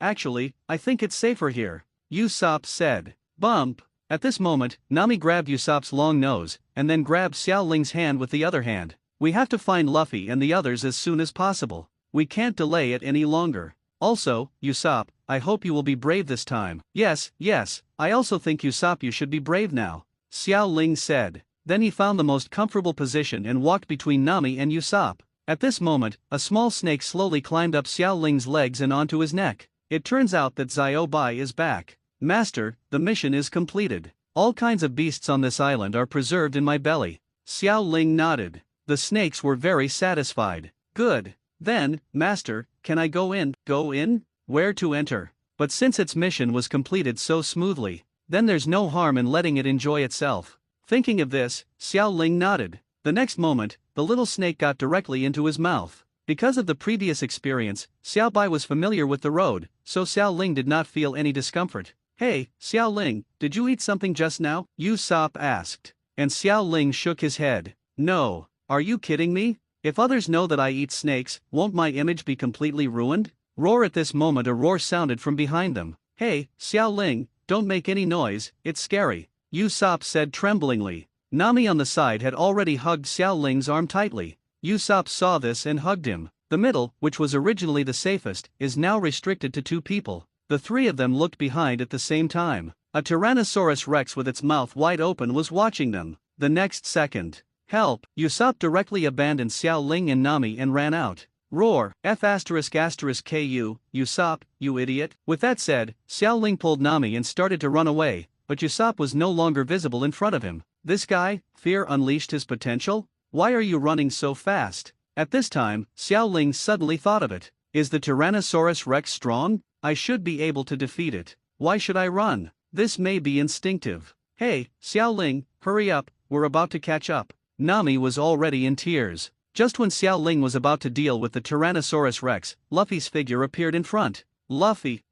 A: actually, I think it's safer here, Usopp said. Bump. At this moment, Nami grabbed Usopp's long nose, and then grabbed Xiao Ling's hand with the other hand. We have to find Luffy and the others as soon as possible. We can't delay it any longer. Also, Usopp, I hope you will be brave this time. Yes, I also think Usopp you should be brave now, Xiao Ling said. Then he found the most comfortable position and walked between Nami and Usopp. At this moment, a small snake slowly climbed up Xiao Ling's legs and onto his neck. It turns out that Ziobai is back. Master, the mission is completed. All kinds of beasts on this island are preserved in my belly. Xiao Ling nodded. The snakes were very satisfied. Good. Then, Master, can I go in? Go in? Where to enter? But since its mission was completed so smoothly, then there's no harm in letting it enjoy itself. Thinking of this, Xiao Ling nodded. The next moment, the little snake got directly into his mouth. Because of the previous experience, Xiao Bai was familiar with the road, so Xiao Ling did not feel any discomfort. Hey, Xiao Ling, did you eat something just now? Usopp asked. And Xiao Ling shook his head. No, are you kidding me? If others know that I eat snakes, won't my image be completely ruined? Roar. At this moment a roar sounded from behind them. Hey, Xiao Ling, don't make any noise, it's scary, Usopp said tremblingly. Nami on the side had already hugged Xiao Ling's arm tightly. Usopp saw this and hugged him. The middle, which was originally the safest, is now restricted to 2 people. The 3 of them looked behind at the same time. A Tyrannosaurus Rex with its mouth wide open was watching them. The next second, help! Usopp directly abandoned Xiao Ling and Nami and ran out. Roar! F***ku, Usopp, you idiot! With that said, Xiao Ling pulled Nami and started to run away, but Usopp was no longer visible in front of him. This guy, fear unleashed his potential? Why are you running so fast? At this time, Xiao Ling suddenly thought of it. Is the Tyrannosaurus Rex strong? I should be able to defeat it. Why should I run? This may be instinctive. Hey, Xiao Ling, hurry up, we're about to catch up. Nami was already in tears. Just when Xiao Ling was about to deal with the Tyrannosaurus Rex, Luffy's figure appeared in front. Luffy!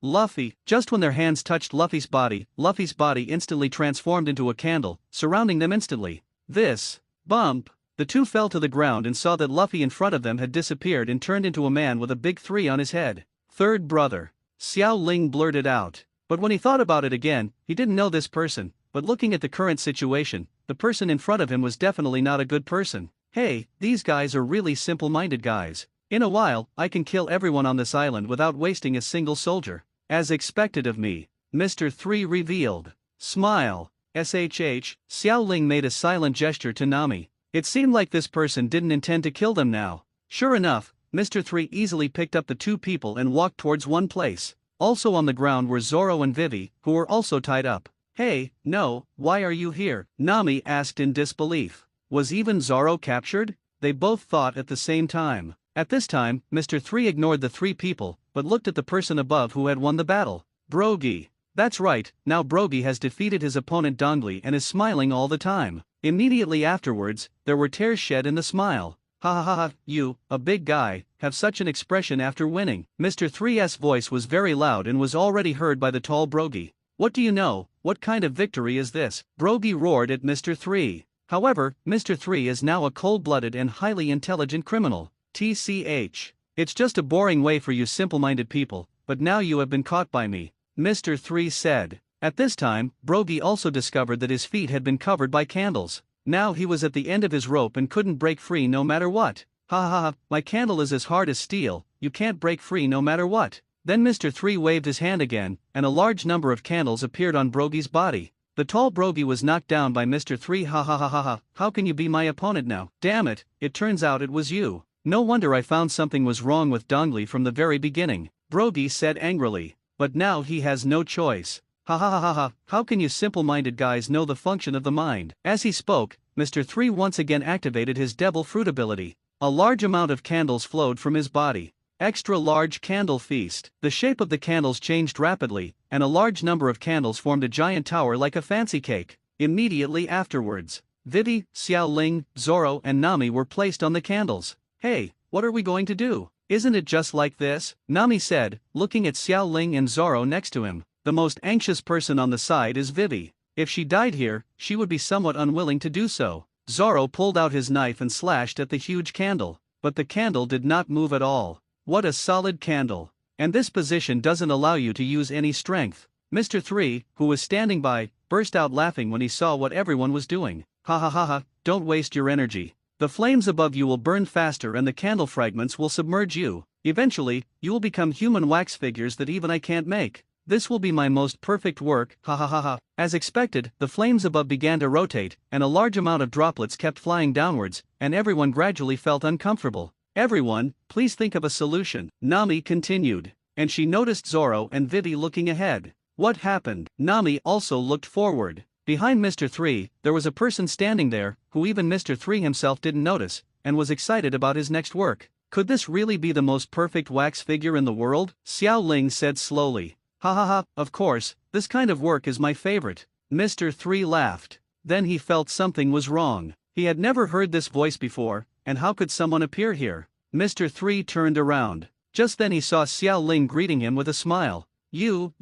A: Just when their hands touched Luffy's body instantly transformed into a candle, surrounding them instantly. This. Bump! The two fell to the ground and saw that Luffy in front of them had disappeared and turned into a man with a big 3 on his head. Third brother. Xiao Ling blurted out. But when he thought about it again, he didn't know this person, but looking at the current situation, the person in front of him was definitely not a good person. Hey, these guys are really simple-minded guys. In a while, I can kill everyone on this island without wasting a single soldier. As expected of me, Mr. 3 revealed. Smile. SHH, Xiao Ling made a silent gesture to Nami. It seemed like this person didn't intend to kill them now. Sure enough, Mr. 3 easily picked up the 2 people and walked towards one place. Also on the ground were Zoro and Vivi, who were also tied up. Hey, no, why are you here? Nami asked in disbelief. Was even Zoro captured? they both thought at the same time. At this time, Mr. 3 ignored the three people, but looked at the person above who had won the battle. Brogy. That's right, now Brogy has defeated his opponent Dongli and is smiling all the time. Immediately afterwards, there were tears shed in the smile. Ha ha ha ha, you, a big guy, have such an expression after winning. Mr. 3's voice was very loud and was already heard by the tall Brogy. What do you know, what kind of victory is this? Brogy roared at Mr. 3. However, Mr. 3 is now a cold-blooded and highly intelligent criminal. TCH. It's just a boring way for you simple-minded people, but now you have been caught by me, Mr. 3 said. At this time, Brogy also discovered that his feet had been covered by candles. Now he was at the end of his rope and couldn't break free no matter what. Ha ha ha, my candle is as hard as steel, you can't break free no matter what. Then Mr. 3 waved his hand again, and a large number of candles appeared on Brogy's body. The tall Brogy was knocked down by Mr. 3. Ha ha ha ha ha, how can you be my opponent now? Damn it, it turns out it was you. No wonder I found something was wrong with Dongli from the very beginning, Brogy said angrily. But now he has no choice. Ha ha ha ha ha, how can you simple-minded guys know the function of the mind? As he spoke, Mr. 3 once again activated his devil fruit ability. A large amount of candles flowed from his body. Extra large candle feast. The shape of the candles changed rapidly, and a large number of candles formed a giant tower like a fancy cake. Immediately afterwards, Vivi, Xiao Ling, Zoro and Nami were placed on the candles. Hey, what are we going to do? Isn't it just like this? Nami said, looking at Xiao Ling and Zoro next to him. The most anxious person on the side is Vivi. If she died here, she would be somewhat unwilling to do so. Zoro pulled out his knife and slashed at the huge candle, but the candle did not move at all. What a solid candle. And this position doesn't allow you to use any strength. Mr. 3, who was standing by, burst out laughing when he saw what everyone was doing. Ha ha ha ha, don't waste your energy. The flames above you will burn faster and the candle fragments will submerge you. Eventually, you will become human wax figures that even I can't make. This will be my most perfect work, ha ha ha ha. As expected, the flames above began to rotate, and a large amount of droplets kept flying downwards, and everyone gradually felt uncomfortable. Everyone, please think of a solution, Nami continued. And she noticed Zoro and Vivi looking ahead. What happened? Nami also looked forward. Behind Mr. 3, there was a person standing there, who even Mr. 3 himself didn't notice, and was excited about his next work. Could this really be the most perfect wax figure in the world? Xiao Ling said slowly. Ha ha ha, of course, this kind of work is my favorite. Mr. 3 laughed. Then he felt something was wrong. He had never heard this voice before, and how could someone appear here? Mr. 3 turned around. Just then he saw Xiao Ling greeting him with a smile. You,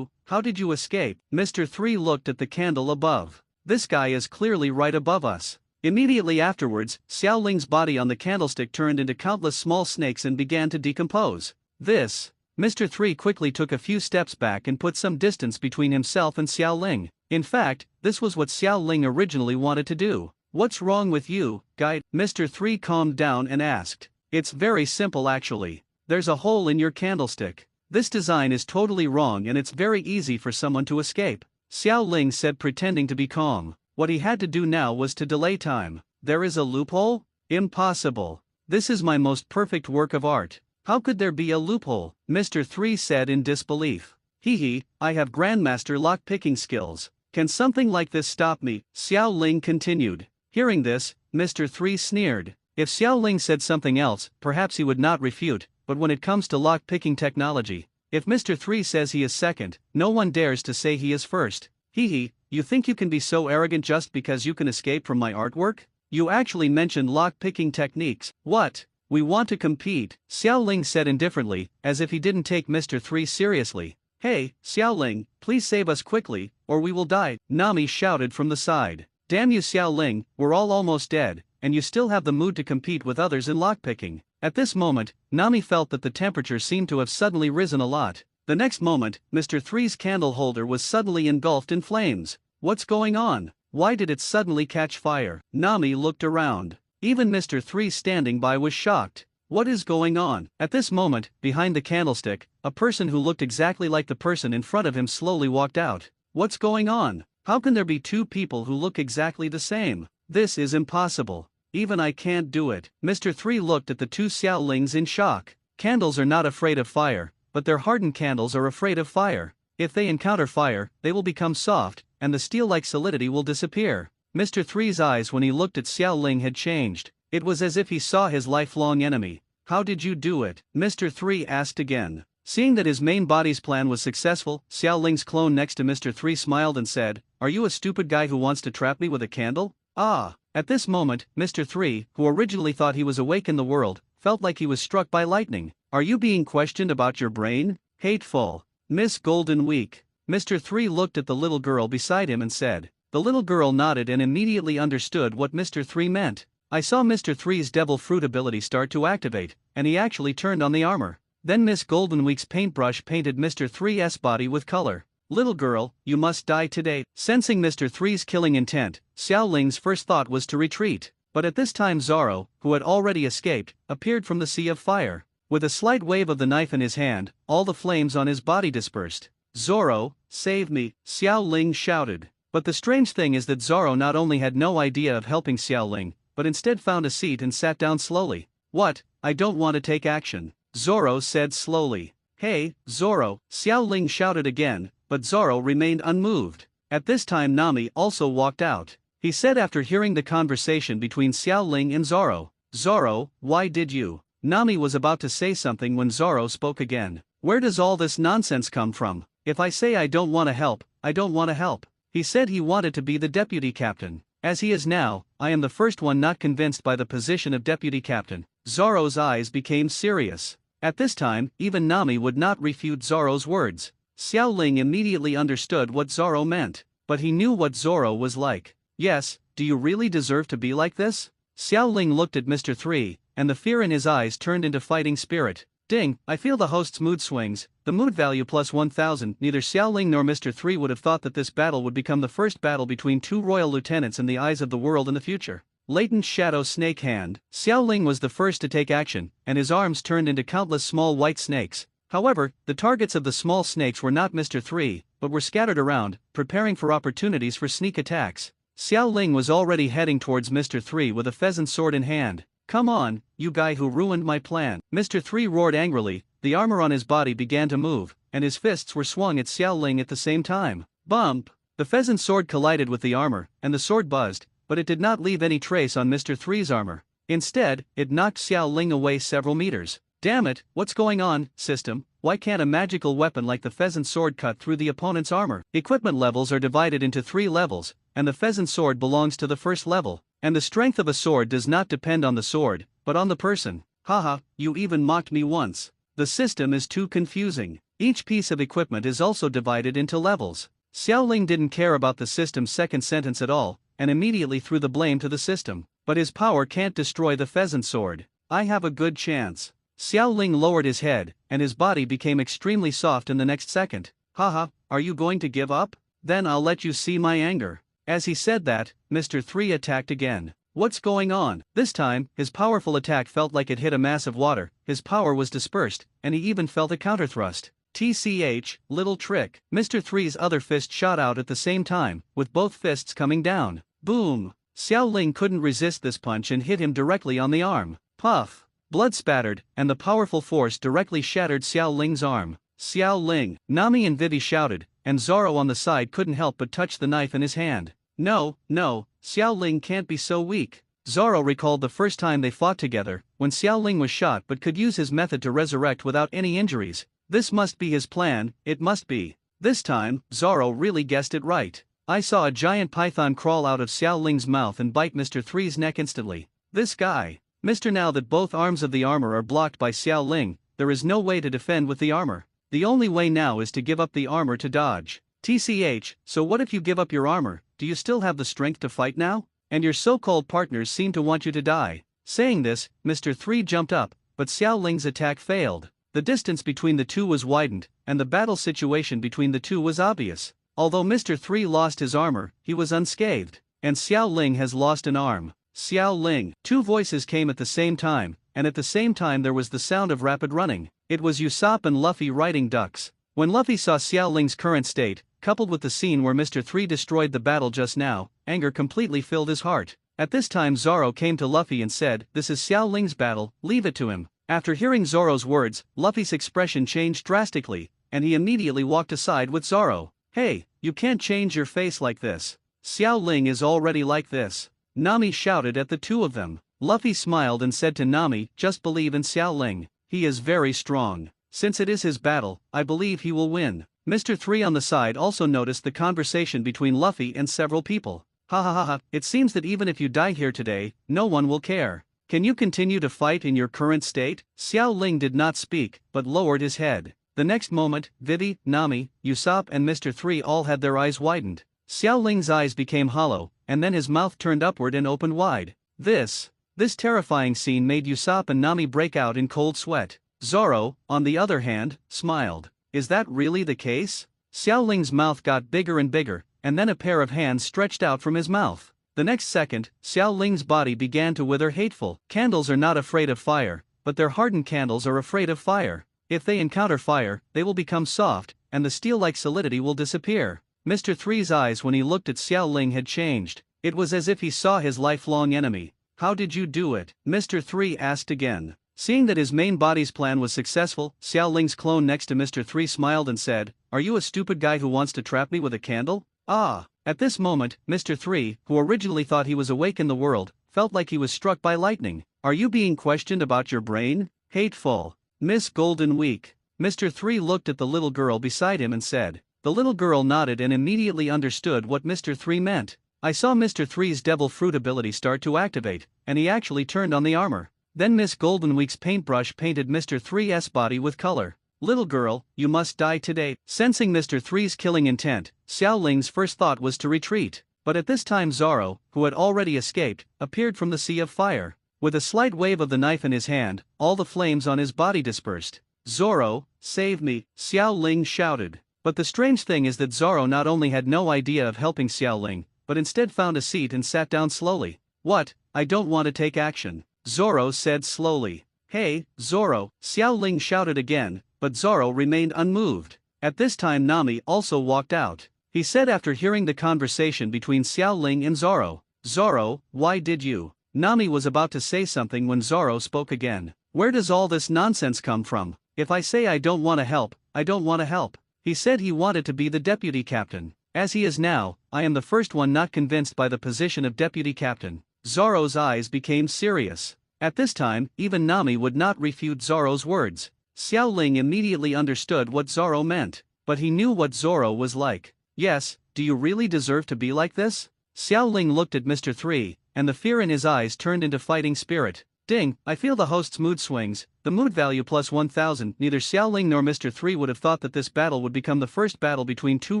A: how did you escape? Mr. 3 looked at the candle above. This guy is clearly right above us. Immediately afterwards, Xiao Ling's body on the candlestick turned into countless small snakes and began to decompose. Mr. 3 quickly took a few steps back and put some distance between himself and Xiao Ling. In fact, this was what Xiao Ling originally wanted to do. What's wrong with you, guy? Mr. 3 calmed down and asked. It's very simple actually. There's a hole in your candlestick. This design is totally wrong and it's very easy for someone to escape. Xiao Ling said, pretending to be calm. What he had to do now was to delay time. There is a loophole? Impossible. This is my most perfect work of art. How could there be a loophole? Mr. 3 said in disbelief. I have grandmaster lock-picking skills. Can something like this stop me? Xiao Ling continued. Hearing this, Mr. 3 sneered. If Xiao Ling said something else, perhaps he would not refute, but when it comes to lock-picking technology, if Mr. 3 says he is second, no one dares to say he is first. You think you can be so arrogant just because you can escape from my artwork? You actually mentioned lock-picking techniques. What? We want to compete, Xiao Ling said indifferently, as if he didn't take Mr. 3 seriously. Hey, Xiao Ling, please save us quickly, or we will die, Nami shouted from the side. Damn you Xiao Ling, we're all almost dead, and you still have the mood to compete with others in lockpicking. At this moment, Nami felt that the temperature seemed to have suddenly risen a lot. The next moment, Mr. 3's candle holder was suddenly engulfed in flames. What's going on? Why did it suddenly catch fire? Nami looked around. Even Mr. 3 standing by was shocked. What is going on? At this moment, behind the candlestick, a person who looked exactly like the person in front of him slowly walked out. What's going on? How can there be two people who look exactly the same? This is impossible. Even I can't do it. Mr. 3 looked at the two Xiao Lings in shock. Candles are not afraid of fire, but their hardened candles are afraid of fire. If they encounter fire, they will become soft, and the steel-like solidity will disappear. Mr. 3's eyes when he looked at Xiao Ling had changed. It was as if he saw his lifelong enemy. How did you do it? Mr. 3 asked again. Seeing that his main body's plan was successful, Xiao Ling's clone next to Mr. 3 smiled and said, "Are you a stupid guy who wants to trap me with a candle?" Ah! At this moment, Mr. 3, who originally thought he was awake in the world, felt like he was struck by lightning. "Are you being questioned about your brain? Hateful. Miss Golden Week." Mr. 3 looked at the little girl beside him and said. The little girl nodded and immediately understood what Mr. 3 meant. I saw Mr. 3's devil fruit ability start to activate, and he actually turned on the armor. Then Miss Golden Week's paintbrush painted Mr. 3's body with color. "Little girl, you must die today." Sensing Mr. 3's killing intent, Xiao Ling's first thought was to retreat. But at this time Zoro, who had already escaped, appeared from the sea of fire. With a slight wave of the knife in his hand, all the flames on his body dispersed. "Zoro, save me," Xiao Ling shouted. But the strange thing is that Zoro not only had no idea of helping Xiao Ling, but instead found a seat and sat down slowly. "What? I don't want to take action," Zoro said slowly. "Hey, Zoro," Xiao Ling shouted again, but Zoro remained unmoved. At this time Nami also walked out. He said after hearing the conversation between Xiao Ling and Zoro, "Zoro, why did you?" Nami was about to say something when Zoro spoke again. "Where does all this nonsense come from? If I say I don't want to help, I don't want to help." He said he wanted to be the deputy captain. As he is now, I am the first one not convinced by the position of deputy captain. Zoro's eyes became serious. At this time, even Nami would not refute Zoro's words. Xiao Ling immediately understood what Zoro meant, but he knew what Zoro was like. "Yes, do you really deserve to be like this?" Xiao Ling looked at Mr. 3, and the fear in his eyes turned into fighting spirit. Ding, I feel the host's mood swings, the mood value plus 1000. Neither Xiao Ling nor Mr. 3 would have thought that this battle would become the first battle between two royal lieutenants in the eyes of the world in the future. Latent Shadow Snake Hand. Xiao Ling was the first to take action, and his arms turned into countless small white snakes. However, the targets of the small snakes were not Mr. 3, but were scattered around, preparing for opportunities for sneak attacks. Xiao Ling was already heading towards Mr. 3 with a pheasant sword in hand. "Come on, you guy who ruined my plan." Mr. 3 roared angrily, the armor on his body began to move, and his fists were swung at Xiao Ling at the same time. Bump! The pheasant sword collided with the armor, and the sword buzzed, but it did not leave any trace on Mr. 3's armor. Instead, it knocked Xiao Ling away several meters. "Damn it, what's going on, system? Why can't a magical weapon like the pheasant sword cut through the opponent's armor?" Equipment levels are divided into 3 levels, and the pheasant sword belongs to the first level. And the strength of a sword does not depend on the sword, but on the person. Haha, you even mocked me once. The system is too confusing. Each piece of equipment is also divided into levels. Xiao Ling didn't care about the system's second sentence at all, and immediately threw the blame to the system. But his power can't destroy the pheasant sword. I have a good chance. Xiao Ling lowered his head, and his body became extremely soft in the next second. Haha, are you going to give up? Then I'll let you see my anger. As he said that, Mr. 3 attacked again. What's going on? This time, his powerful attack felt like it hit a mass of water, his power was dispersed, and he even felt a counterthrust. TCH, little trick. Mr. 3's other fist shot out at the same time, with both fists coming down. Boom! Xiao Ling couldn't resist this punch and hit him directly on the arm. Puff! Blood spattered, and the powerful force directly shattered Xiao Ling's arm. Xiao Ling! Nami and Vivi shouted, and Zoro on the side couldn't help but touch the knife in his hand. No, Xiao Ling can't be so weak. Zoro recalled the first time they fought together, when Xiao Ling was shot but could use his method to resurrect without any injuries. This must be his plan, it must be. This time, Zoro really guessed it right. I saw a giant python crawl out of Xiao Ling's mouth and bite Mr. 3's neck instantly. This guy. Mr. Now that both arms of the armor are blocked by Xiao Ling, there is no way to defend with the armor. The only way now is to give up the armor to dodge. TCH, so what if you give up your armor? Do you still have the strength to fight now? And your so-called partners seem to want you to die. Saying this, Mr. 3 jumped up, but Xiao Ling's attack failed. The distance between the two was widened, and the battle situation between the two was obvious. Although Mr. 3 lost his armor, he was unscathed. And Xiao Ling has lost an arm. Xiao Ling. Two voices came at the same time, and at the same time there was the sound of rapid running. It was Usopp and Luffy riding ducks. When Luffy saw Xiao Ling's current state, coupled with the scene where Mr. 3 destroyed the battle just now, anger completely filled his heart. At this time Zoro came to Luffy and said, "This is Xiao Ling's battle, leave it to him." After hearing Zoro's words, Luffy's expression changed drastically, and he immediately walked aside with Zoro. "Hey, you can't change your face like this. Xiao Ling is already like this." Nami shouted at the two of them. Luffy smiled and said to Nami, just believe in Xiao Ling. He is very strong. Since it is his battle, I believe he will win. Mr. 3 on the side also noticed the conversation between Luffy and several people. Ha ha ha ha, it seems that even if you die here today, no one will care. Can you continue to fight in your current state? Xiao Ling did not speak, but lowered his head. The next moment, Vivi, Nami, Usopp and Mr. 3 all had their eyes widened. Xiao Ling's eyes became hollow, and then his mouth turned upward and opened wide. This terrifying scene made Usopp and Nami break out in cold sweat. Zoro, on the other hand, smiled. Is that really the case? Xiao Ling's mouth got bigger and bigger, and then a pair of hands stretched out from his mouth. The next second, Xiao Ling's body began to wither. Hateful candles are not afraid of fire, but their hardened candles are afraid of fire. If they encounter fire, they will become soft, and the steel-like solidity will disappear. Mr. 3's eyes when he looked at Xiao Ling had changed. It was as if he saw his lifelong enemy. How did you do it? Mr. 3 asked again. Seeing that his main body's plan was successful, Xiao Ling's clone next to Mr. 3 smiled and said, "Are you a stupid guy who wants to trap me with a candle?" Ah! At this moment, Mr. 3, who originally thought he was awake in the world, felt like he was struck by lightning. Are you being questioned about your brain? Hateful. Miss Golden Week. Mr. 3 looked at the little girl beside him and said. The little girl nodded and immediately understood what Mr. 3 meant. I saw Mr. 3's devil fruit ability start to activate, and he actually turned on the armor. Then Miss Golden Week's paintbrush painted Mr. 3's body with color. Little girl, you must die today. Sensing Mr. 3's killing intent, Xiao Ling's first thought was to retreat. But at this time Zoro, who had already escaped, appeared from the sea of fire. With a slight wave of the knife in his hand, all the flames on his body dispersed. Zoro, save me, Xiao Ling shouted. But the strange thing is that Zoro not only had no idea of helping Xiao Ling, but instead found a seat and sat down slowly. What? I don't want to take action, Zoro said slowly. Hey, Zoro, Xiao Ling shouted again, but Zoro remained unmoved. At this time Nami also walked out. He said after hearing the conversation between Xiao Ling and Zoro, Zoro, why did you? Nami was about to say something when Zoro spoke again. Where does all this nonsense come from? If I say I don't want to help, I don't want to help. He said he wanted to be the deputy captain. As he is now, I am the first one not convinced by the position of deputy captain. Zoro's eyes became serious. At this time, even Nami would not refute Zoro's words. Xiao Ling immediately understood what Zoro meant, but he knew what Zoro was like. Yes, do you really deserve to be like this? Xiao Ling looked at Mr. 3, and the fear in his eyes turned into fighting spirit. Ding, I feel the host's mood swings, the mood value plus 1000. Neither Xiao Ling nor Mr. 3 would have thought that this battle would become the first battle between two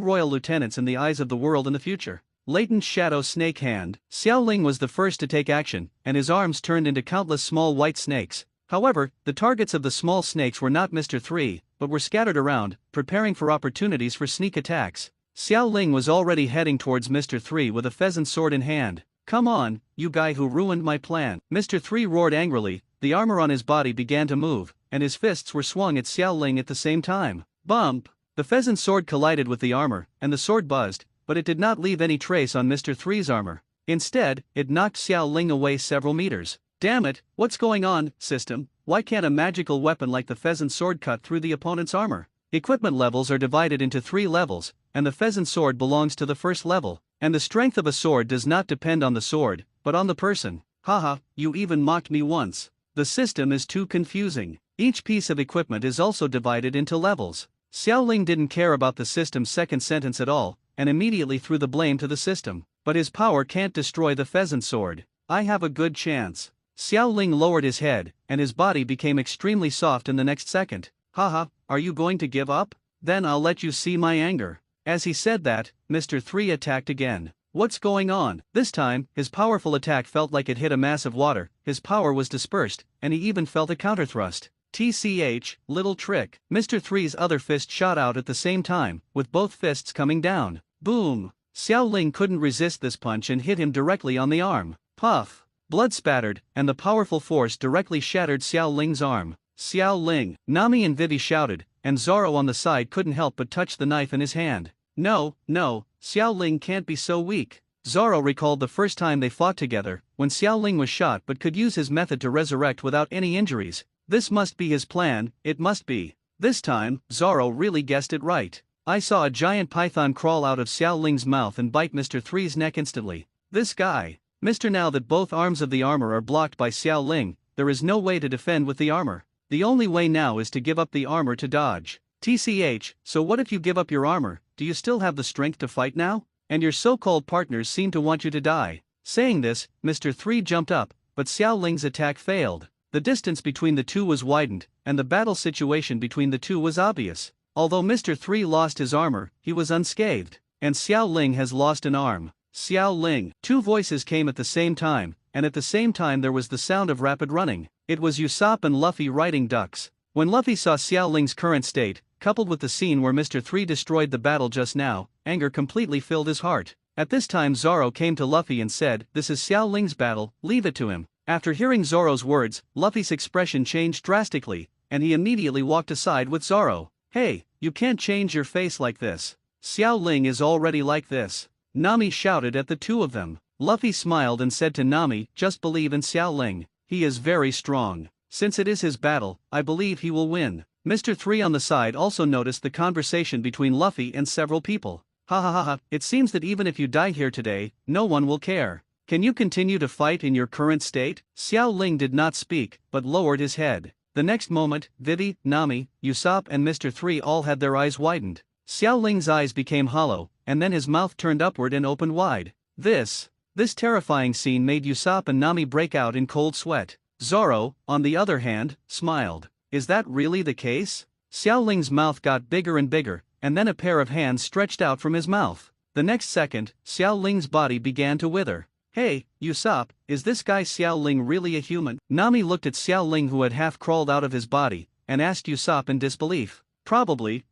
A: royal lieutenants in the eyes of the world in the future. Latent Shadow Snake Hand. Xiao Ling was the first to take action, and his arms turned into countless small white snakes. However, the targets of the small snakes were not Mr. 3, but were scattered around, preparing for opportunities for sneak attacks. Xiao Ling was already heading towards Mr. 3 with a pheasant sword in hand. Come on, you guy who ruined my plan. Mr. 3 roared angrily, the armor on his body began to move, and his fists were swung at Xiao Ling at the same time. Bump! The pheasant sword collided with the armor, and the sword buzzed, but it did not leave any trace on Mr. 3's armor. Instead, it knocked Xiao Ling away several meters. Damn it, what's going on, system? Why can't a magical weapon like the pheasant sword cut through the opponent's armor? Equipment levels are divided into 3 levels, and the pheasant sword belongs to the first level. And the strength of a sword does not depend on the sword, but on the person. Haha, you even mocked me once. The system is too confusing. Each piece of equipment is also divided into levels. Xiao Ling didn't care about the system's second sentence at all, and immediately threw the blame to the system. But his power can't destroy the pheasant sword. I have a good chance. Xiao Ling lowered his head, and his body became extremely soft in the next second. Haha, are you going to give up? Then I'll let you see my anger. As he said that, Mr. 3 attacked again. What's going on? This time, his powerful attack felt like it hit a mass of water, his power was dispersed, and he even felt a counterthrust. TCH, little trick. Mr. 3's other fist shot out at the same time, with both fists coming down. Boom! Xiao Ling couldn't resist this punch and hit him directly on the arm. Puff! Blood spattered, and the powerful force directly shattered Xiao Ling's arm. Xiao Ling! Nami and Vivi shouted, and Zoro on the side couldn't help but touch the knife in his hand. No, Xiao Ling can't be so weak. Zoro recalled the first time they fought together, when Xiao Ling was shot but could use his method to resurrect without any injuries. This must be his plan, it must be. This time, Zoro really guessed it right. I saw a giant python crawl out of Xiao Ling's mouth and bite Mr. 3's neck instantly. This guy. Mr. Now that both arms of the armor are blocked by Xiao Ling, there is no way to defend with the armor. The only way now is to give up the armor to dodge. TCH, so what if you give up your armor? Do you still have the strength to fight now? And your so-called partners seem to want you to die. Saying this, Mr. 3 jumped up, but Xiao Ling's attack failed. The distance between the two was widened, and the battle situation between the two was obvious. Although Mr. 3 lost his armor, he was unscathed, and Xiao Ling has lost an arm. Xiao Ling. Two voices came at the same time, and at the same time there was the sound of rapid running. It was Usopp and Luffy riding ducks. When Luffy saw Xiao Ling's current state, coupled with the scene where Mr. 3 destroyed the battle just now, anger completely filled his heart. At this time Zoro came to Luffy and said, "This is Xiao Ling's battle, leave it to him." After hearing Zoro's words, Luffy's expression changed drastically, and he immediately walked aside with Zoro. "Hey, you can't change your face like this. Xiao Ling is already like this." Nami shouted at the two of them. Luffy smiled and said to Nami, "Just believe in Xiao Ling. He is very strong. Since it is his battle, I believe he will win." Mr. 3 on the side also noticed the conversation between Luffy and several people. "Ha ha ha ha, it seems that even if you die here today, no one will care. Can you continue to fight in your current state?" Xiao Ling did not speak, but lowered his head. The next moment, Vivi, Nami, Usopp and Mr. 3 all had their eyes widened. Xiao Ling's eyes became hollow, and then his mouth turned upward and opened wide. This terrifying scene made Usopp and Nami break out in cold sweat. Zoro, on the other hand, smiled. "Is that really the case?" Xiao Ling's mouth got bigger and bigger, and then a pair of hands stretched out from his mouth. The next second, Xiao Ling's body began to wither. "Hey, Usopp, is this guy Xiao Ling really a human?" Nami looked at Xiao Ling who had half crawled out of his body, and asked Usopp in disbelief. Probably.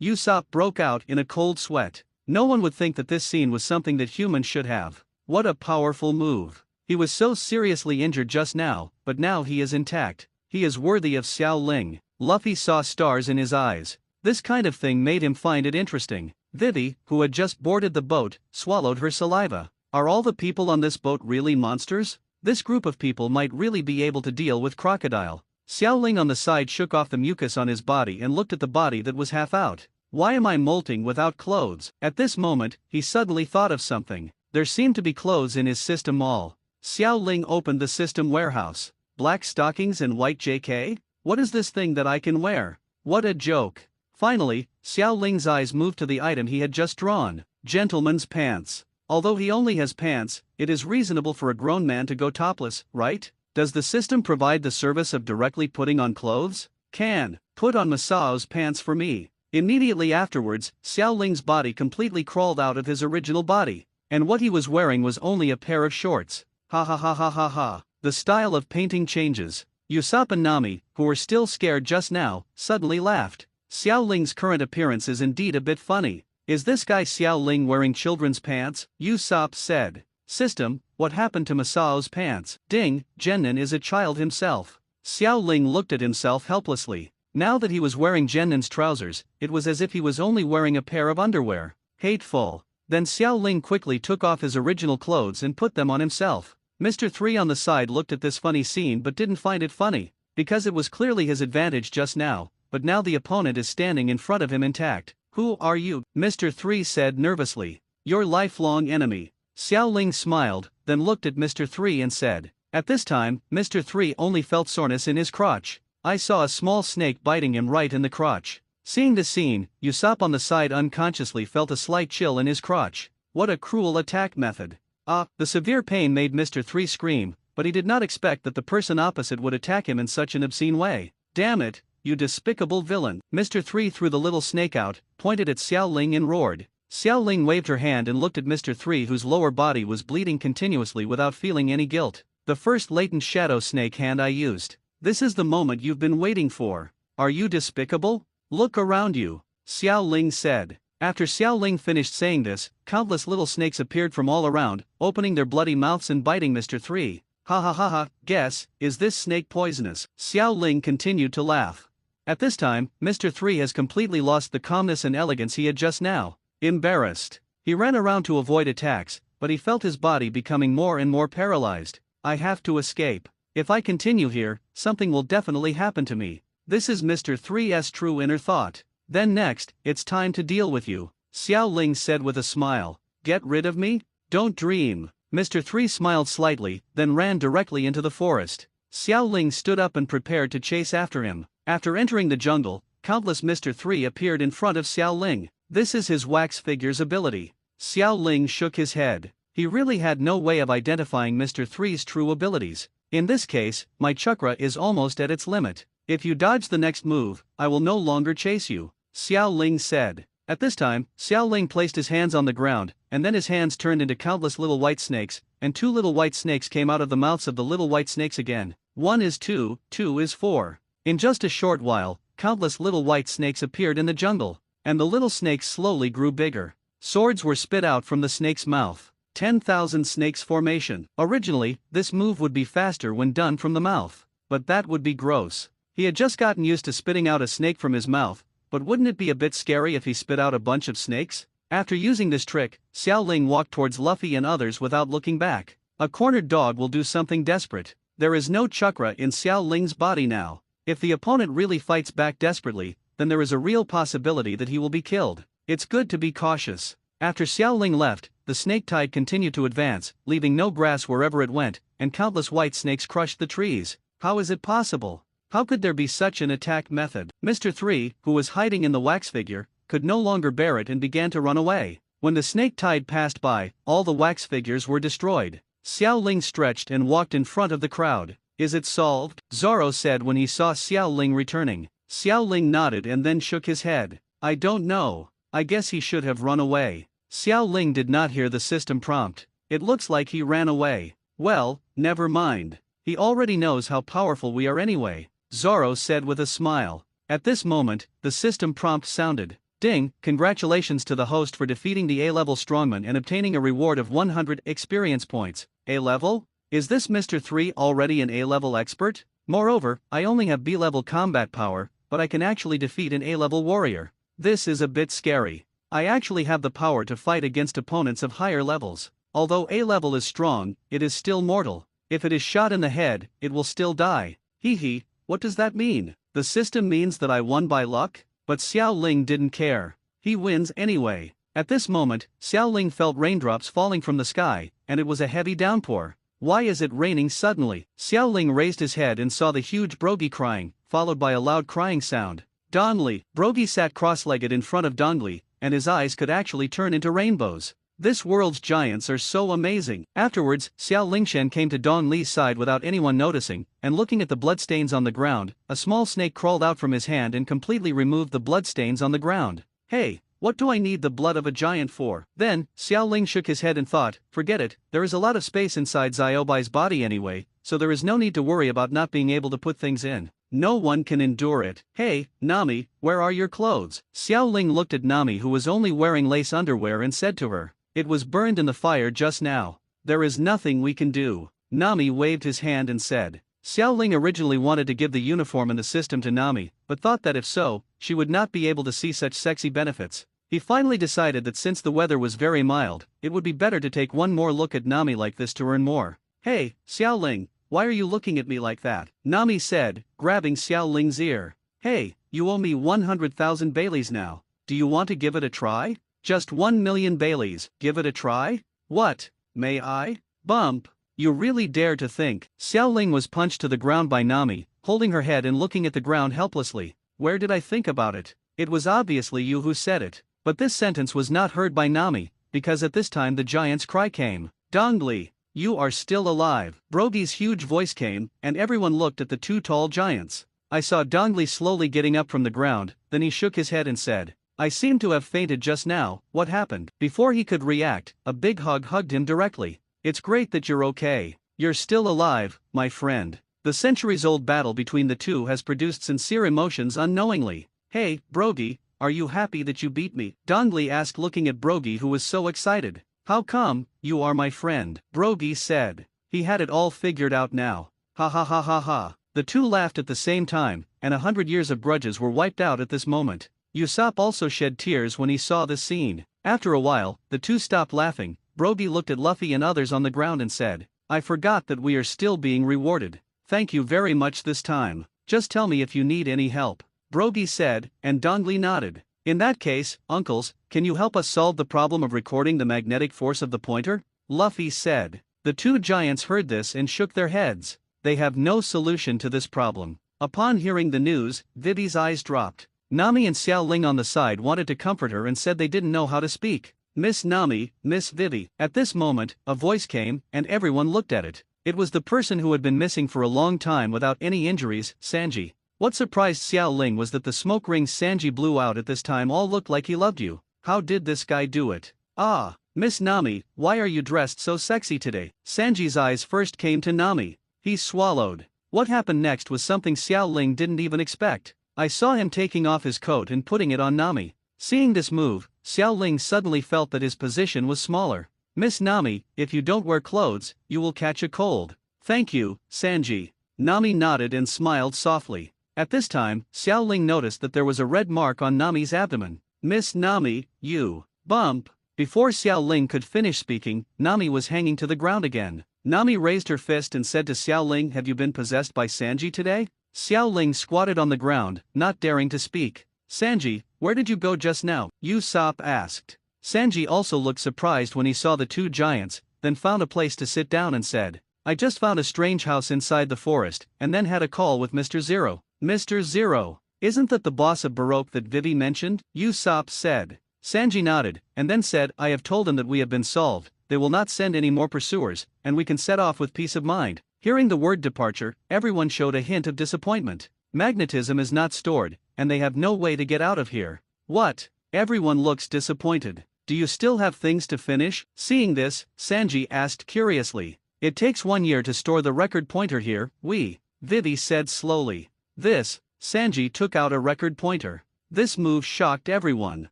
A: Usopp broke out in a cold sweat. No one would think that this scene was something that humans should have. What a powerful move. He was so seriously injured just now, but now he is intact. He is worthy of Xiao Ling. Luffy saw stars in his eyes. This kind of thing made him find it interesting. Vivi, who had just boarded the boat, swallowed her saliva. Are all the people on this boat really monsters? This group of people might really be able to deal with crocodile. Xiao Ling on the side shook off the mucus on his body and looked at the body that was half out. "Why am I molting without clothes?" At this moment, he suddenly thought of something. There seemed to be clothes in his system mall. Xiao Ling opened the system warehouse. Black stockings and white JK? What is this thing that I can wear? What a joke. Finally, Xiao Ling's eyes moved to the item he had just drawn. Gentleman's pants. Although he only has pants, it is reasonable for a grown man to go topless, right? Does the system provide the service of directly putting on clothes? Can put on Masao's pants for me. Immediately afterwards, Xiao Ling's body completely crawled out of his original body, and what he was wearing was only a pair of shorts. Ha ha ha ha ha ha. The style of painting changes. Usopp and Nami, who were still scared just now, suddenly laughed. Xiao Ling's current appearance is indeed a bit funny. "Is this guy Xiao Ling wearing children's pants?" Usopp said. "System, what happened to Masao's pants?" Ding, Genin is a child himself. Xiao Ling looked at himself helplessly. Now that he was wearing Genin's trousers, it was as if he was only wearing a pair of underwear. Hateful. Then Xiao Ling quickly took off his original clothes and put them on himself. Mr. 3 on the side looked at this funny scene but didn't find it funny, because it was clearly his advantage just now, but now the opponent is standing in front of him intact. "Who are you?" Mr. 3 said nervously. "Your lifelong enemy." Xiao Ling smiled, then looked at Mr. 3 and said. At this time, Mr. 3 only felt soreness in his crotch. "I saw a small snake biting him right in the crotch." Seeing the scene, Usopp on the side unconsciously felt a slight chill in his crotch. What a cruel attack method. The severe pain made Mr. 3 scream, but he did not expect that the person opposite would attack him in such an obscene way. "Damn it, you despicable villain." Mr. 3 threw the little snake out, pointed at Xiao Ling and roared. Xiao Ling waved her hand and looked at Mr. 3 whose lower body was bleeding continuously without feeling any guilt. "The first latent shadow snake hand I used. This is the moment you've been waiting for. Are you despicable? Look around you," Xiao Ling said. After Xiao Ling finished saying this, countless little snakes appeared from all around, opening their bloody mouths and biting Mr. 3. "Ha ha ha ha, guess, is this snake poisonous?" Xiao Ling continued to laugh. At this time, Mr. 3 has completely lost the calmness and elegance he had just now. Embarrassed, he ran around to avoid attacks, but he felt his body becoming more and more paralyzed. "I have to escape. If I continue here, something will definitely happen to me." This is Mr. 3's true inner thought. "Then next, it's time to deal with you," Xiao Ling said with a smile. "Get rid of me? Don't dream." Mr. 3 smiled slightly, then ran directly into the forest. Xiao Ling stood up and prepared to chase after him. After entering the jungle, countless Mr. 3 appeared in front of Xiao Ling. This is his wax figure's ability. Xiao Ling shook his head. He really had no way of identifying Mr. 3's true abilities. In this case, my chakra is almost at its limit. If you dodge the next move, I will no longer chase you, Xiao Ling said. At this time, Xiao Ling placed his hands on the ground, and then his hands turned into countless little white snakes, and 2 little white snakes came out of the mouths of the little white snakes again. 1 is 2, 2 is 4. In just a short while, countless little white snakes appeared in the jungle, and the little snakes slowly grew bigger. Swords were spit out from the snake's mouth. 10,000 snakes formation. Originally, this move would be faster when done from the mouth, but that would be gross. He had just gotten used to spitting out a snake from his mouth, but wouldn't it be a bit scary if he spit out a bunch of snakes? After using this trick, Xiao Ling walked towards Luffy and others without looking back. A cornered dog will do something desperate. There is no chakra in Xiao Ling's body now. If the opponent really fights back desperately, then there is a real possibility that he will be killed. It's good to be cautious. After Xiao Ling left, the snake tide continued to advance, leaving no grass wherever it went, and countless white snakes crushed the trees. How is it possible? How could there be such an attack method? Mr. 3, who was hiding in the wax figure, could no longer bear it and began to run away. When the snake tide passed by, all the wax figures were destroyed. Xiao Ling stretched and walked in front of the crowd. Is it solved? Zoro said when he saw Xiao Ling returning. Xiao Ling nodded and then shook his head. I don't know. I guess he should have run away. Xiao Ling did not hear the system prompt. It looks like he ran away. Well, never mind. He already knows how powerful we are anyway, Zoro said with a smile. At this moment, the system prompt sounded. Ding, congratulations to the host for defeating the A-level strongman and obtaining a reward of 100 experience points. A-level? Is this Mr. 3 already an A-level expert? Moreover, I only have B-level combat power, but I can actually defeat an A-level warrior. This is a bit scary. I actually have the power to fight against opponents of higher levels. Although A-level is strong, it is still mortal. If it is shot in the head, it will still die. Hee, what does that mean? The system means that I won by luck? But Xiao Ling didn't care. He wins anyway. At this moment, Xiao Ling felt raindrops falling from the sky, and it was a heavy downpour. Why is it raining suddenly? Xiao Ling raised his head and saw the huge Brogy crying, followed by a loud crying sound. Donli. Brogy sat cross-legged in front of Dongli, and his eyes could actually turn into rainbows. This world's giants are so amazing. Afterwards, Xiao Lingshan came to Dong Li's side without anyone noticing, and looking at the bloodstains on the ground, a small snake crawled out from his hand and completely removed the bloodstains on the ground. Hey, what do I need the blood of a giant for? Then, Xiao Ling shook his head and thought, forget it, there is a lot of space inside Xiaobai's body anyway, so there is no need to worry about not being able to put things in. No one can endure it. Hey, Nami, where are your clothes? Xiao Ling looked at Nami, who was only wearing lace underwear, and said to her, it was burned in the fire just now. There is nothing we can do. Nami waved his hand and said. Xiao Ling originally wanted to give the uniform and the system to Nami, but thought that if so, she would not be able to see such sexy benefits. He finally decided that since the weather was very mild, it would be better to take one more look at Nami like this to earn more. Hey, Xiao Ling, why are you looking at me like that? Nami said, grabbing Xiao Ling's ear. Hey, you owe me 100,000 Baileys now. Do you want to give it a try? Just 1,000,000 Baileys, give it a try? What? May I? Bump. You really dare to think. Xiao Ling was punched to the ground by Nami, holding her head and looking at the ground helplessly. Where did I think about it? It was obviously you who said it. But this sentence was not heard by Nami, because at this time the giant's cry came. Dongli, you are still alive. Brogy's huge voice came, and everyone looked at the two tall giants. I saw Dongli slowly getting up from the ground, then he shook his head and said, I seem to have fainted just now, what happened? Before he could react, a big hug hugged him directly. It's great that you're okay. You're still alive, my friend. The centuries-old battle between the two has produced sincere emotions unknowingly. Hey, Brogy, are you happy that you beat me? Dongli asked, looking at Brogy, who was so excited. How come? You are my friend, Brogy said. He had it all figured out now. Ha ha ha ha ha. The two laughed at the same time, and 100 years of grudges were wiped out at this moment. Usopp also shed tears when he saw this scene. After a while, the two stopped laughing. Brogy looked at Luffy and others on the ground and said, I forgot that we are still being rewarded. Thank you very much this time. Just tell me if you need any help. Brogy said, and Dongli nodded. In that case, uncles, can you help us solve the problem of recording the magnetic force of the pointer? Luffy said. The two giants heard this and shook their heads. They have no solution to this problem. Upon hearing the news, Vivi's eyes dropped. Nami and Xiao Ling on the side wanted to comfort her and said they didn't know how to speak. Miss Nami, Miss Vivi. At this moment, a voice came, and everyone looked at it. It was the person who had been missing for a long time without any injuries, Sanji. What surprised Xiao Ling was that the smoke rings Sanji blew out at this time all looked like he loved you. How did this guy do it? Ah, Miss Nami, why are you dressed so sexy today? Sanji's eyes first came to Nami. He swallowed. What happened next was something Xiao Ling didn't even expect. I saw him taking off his coat and putting it on Nami. Seeing this move, Xiao Ling suddenly felt that his position was smaller. Miss Nami, if you don't wear clothes, you will catch a cold. Thank you, Sanji. Nami nodded and smiled softly. At this time, Xiao Ling noticed that there was a red mark on Nami's abdomen. Miss Nami, you bump. Before Xiao Ling could finish speaking, Nami was hanging to the ground again. Nami raised her fist and said to Xiao Ling, have you been possessed by Sanji today? Xiao Ling squatted on the ground, not daring to speak. Sanji, where did you go just now? Usopp asked. Sanji also looked surprised when he saw the two giants, then found a place to sit down and said, I just found a strange house inside the forest, and then had a call with Mr. Zero. Mr. Zero, isn't that the boss of Baroque that Vivi mentioned? Usopp said. Sanji nodded, and then said, I have told them that we have been solved, they will not send any more pursuers, and we can set off with peace of mind. Hearing the word departure, everyone showed a hint of disappointment. Magnetism is not stored, and they have no way to get out of here. What? Everyone looks disappointed. Do you still have things to finish? Seeing this, Sanji asked curiously. It takes 1 year to store the record pointer here, Vivi said slowly. This, Sanji took out a record pointer. This move shocked everyone.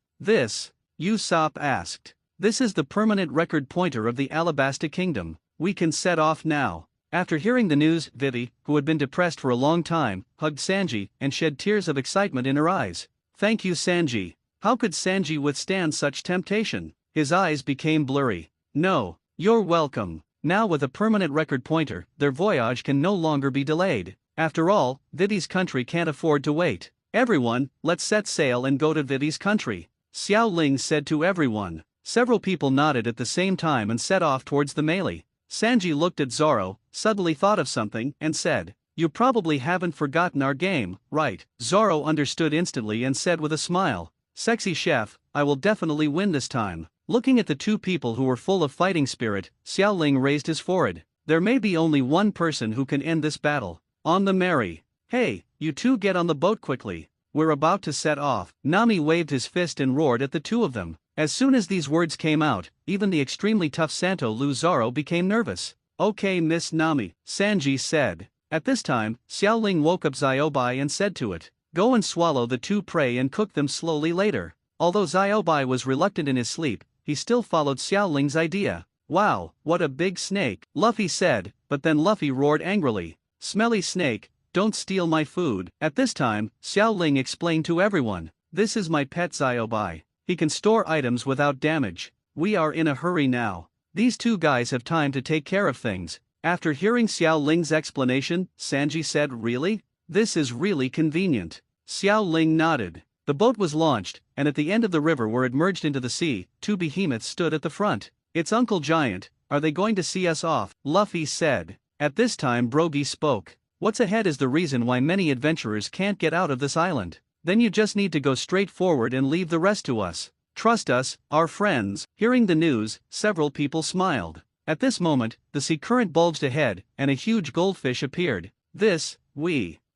A: This, Usopp asked. This is the permanent record pointer of the Alabasta Kingdom. We can set off now. After hearing the news, Vivi, who had been depressed for a long time, hugged Sanji and shed tears of excitement in her eyes. Thank you, Sanji. How could Sanji withstand such temptation? His eyes became blurry. No, you're welcome. Now with a permanent record pointer, their voyage can no longer be delayed. After all, Vivi's country can't afford to wait. Everyone, let's set sail and go to Vivi's country. Xiao Ling said to everyone. Several people nodded at the same time and set off towards the melee. Sanji looked at Zoro, suddenly thought of something, and said, you probably haven't forgotten our game, right? Zoro understood instantly and said with a smile, sexy chef, I will definitely win this time. Looking at the two people who were full of fighting spirit, Xiao Ling raised his forehead. There may be only one person who can end this battle. On the merry. Hey, you two get on the boat quickly. We're about to set off. Nami waved his fist and roared at the two of them. As soon as these words came out, even the extremely tough Santo Zoro became nervous. Okay, Miss Nami, Sanji said. At this time, Xiao Ling woke up Ziobai and said to it, go and swallow the two prey and cook them slowly later. Although Ziobai was reluctant in his sleep, he still followed Xiao Ling's idea. Wow, what a big snake, Luffy said, but then Luffy roared angrily. Smelly snake, don't steal my food. At this time, Xiao Ling explained to everyone, this is my pet Ziobai. He can store items without damage. We are in a hurry now. These two guys have time to take care of things. After hearing Xiao Ling's explanation, Sanji said, really? This is really convenient. Xiao Ling nodded. The boat was launched, and at the end of the river where it merged into the sea, two behemoths stood at the front. It's Uncle Giant, are they going to see us off? Luffy said. At this time Brogy spoke. What's ahead is the reason why many adventurers can't get out of this island. Then you just need to go straight forward and leave the rest to us. Trust us, our friends. Hearing the news, several people smiled. At this moment, the sea current bulged ahead, and a huge goldfish appeared. This,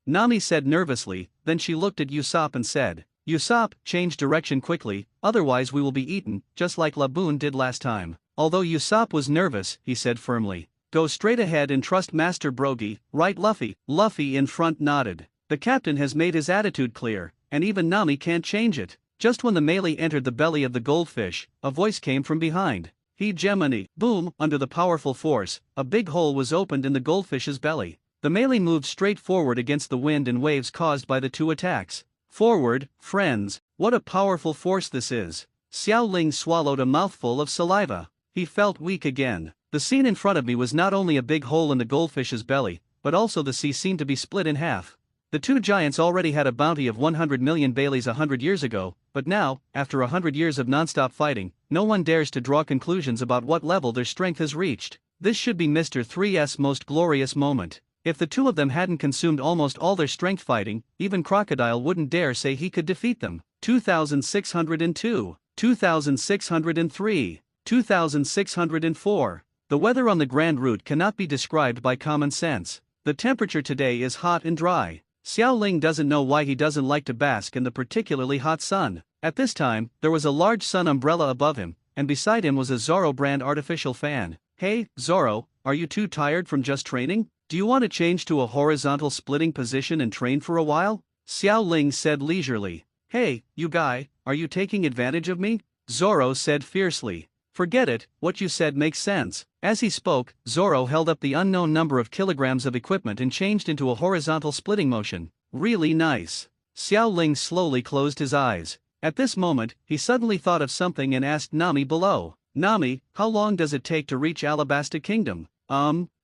A: Nami said nervously, then she looked at Usopp and said, Usopp, change direction quickly, otherwise we will be eaten, just like Laboon did last time. Although Usopp was nervous, he said firmly, go straight ahead and trust Master Brogy, right Luffy? Luffy in front nodded. The captain has made his attitude clear, and even Nami can't change it. Just when the melee entered the belly of the goldfish, a voice came from behind. Hegemony. Boom, under the powerful force, a big hole was opened in the goldfish's belly. The melee moved straight forward against the wind and waves caused by the two attacks. Forward, friends, what a powerful force this is. Xiao Ling swallowed a mouthful of saliva. He felt weak again. The scene in front of me was not only a big hole in the goldfish's belly, but also the sea seemed to be split in half. The two giants already had a bounty of 100 million Baileys 100 years ago, but now, after 100 years of non-stop fighting, no one dares to draw conclusions about what level their strength has reached. This should be Mr. 3's most glorious moment. If the two of them hadn't consumed almost all their strength fighting, even Crocodile wouldn't dare say he could defeat them. 2602, 2603, 2604. The weather on the Grand Route cannot be described by common sense. The temperature today is hot and dry. Xiao Ling doesn't know why he doesn't like to bask in the particularly hot sun. At this time, there was a large sun umbrella above him, and beside him was a Zoro brand artificial fan. Hey, Zoro, are you too tired from just training? Do you want to change to a horizontal splitting position and train for a while? Xiao Ling said leisurely. Hey, you guy, are you taking advantage of me? Zoro said fiercely. Forget it, what you said makes sense. As he spoke, Zoro held up the unknown number of kilograms of equipment and changed into a horizontal splitting motion. Really nice. Xiao Ling slowly closed his eyes. At this moment, he suddenly thought of something and asked Nami below. Nami, how long does it take to reach Alabasta Kingdom?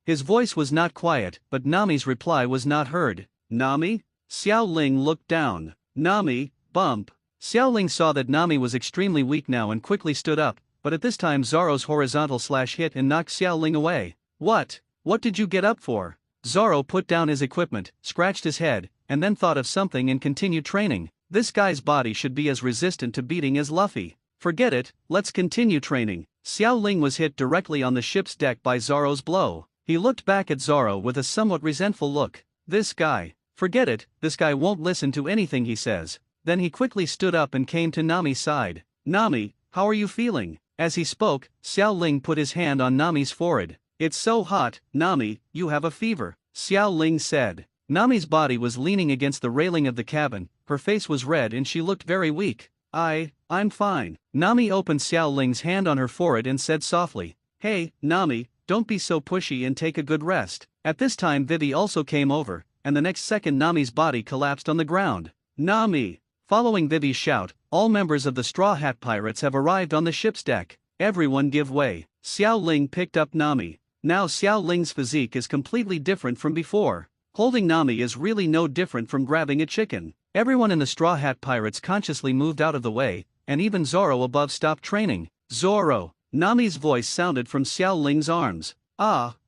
A: His voice was not quiet, but Nami's reply was not heard. Nami? Xiao Ling looked down. Nami, bump. Xiao Ling saw that Nami was extremely weak now and quickly stood up, but at this time Zoro's horizontal slash hit and knocked Xiao Ling away. What? What did you get up for? Zoro put down his equipment, scratched his head, and then thought of something and continued training. This guy's body should be as resistant to beating as Luffy. Forget it, let's continue training. Xiao Ling was hit directly on the ship's deck by Zoro's blow. He looked back at Zoro with a somewhat resentful look. This guy. Forget it, this guy won't listen to anything he says. Then he quickly stood up and came to Nami's side. Nami, how are you feeling? As he spoke, Xiao Ling put his hand on Nami's forehead. It's so hot, Nami, you have a fever, Xiao Ling said. Nami's body was leaning against the railing of the cabin, her face was red and she looked very weak. I'm fine. Nami opened Xiao Ling's hand on her forehead and said softly, Hey, Nami, don't be so pushy and take a good rest. At this time Vivi also came over, and the next second Nami's body collapsed on the ground. Nami! Following Vivi's shout, all members of the Straw Hat Pirates have arrived on the ship's deck. Everyone give way. Xiao Ling picked up Nami. Now Xiao Ling's physique is completely different from before. Holding Nami is really no different from grabbing a chicken. Everyone in the Straw Hat Pirates consciously moved out of the way, and even Zoro above stopped training. Zoro! Nami's voice sounded from Xiao Ling's arms.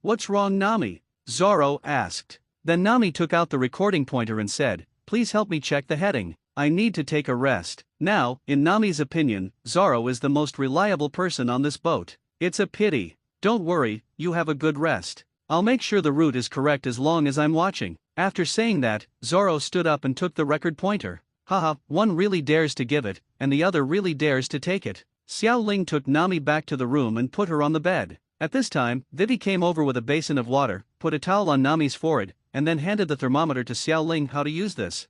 A: What's wrong, Nami? Zoro asked. Then Nami took out the recording pointer and said, Please help me check the heading. I need to take a rest. Now, in Nami's opinion, Zoro is the most reliable person on this boat. It's a pity. Don't worry, you have a good rest. I'll make sure the route is correct as long as I'm watching. After saying that, Zoro stood up and took the record pointer. Haha, one really dares to give it, and the other really dares to take it. Xiao Ling took Nami back to the room and put her on the bed. At this time, Vivi came over with a basin of water, put a towel on Nami's forehead, and then handed the thermometer to Xiao Ling. How to use this?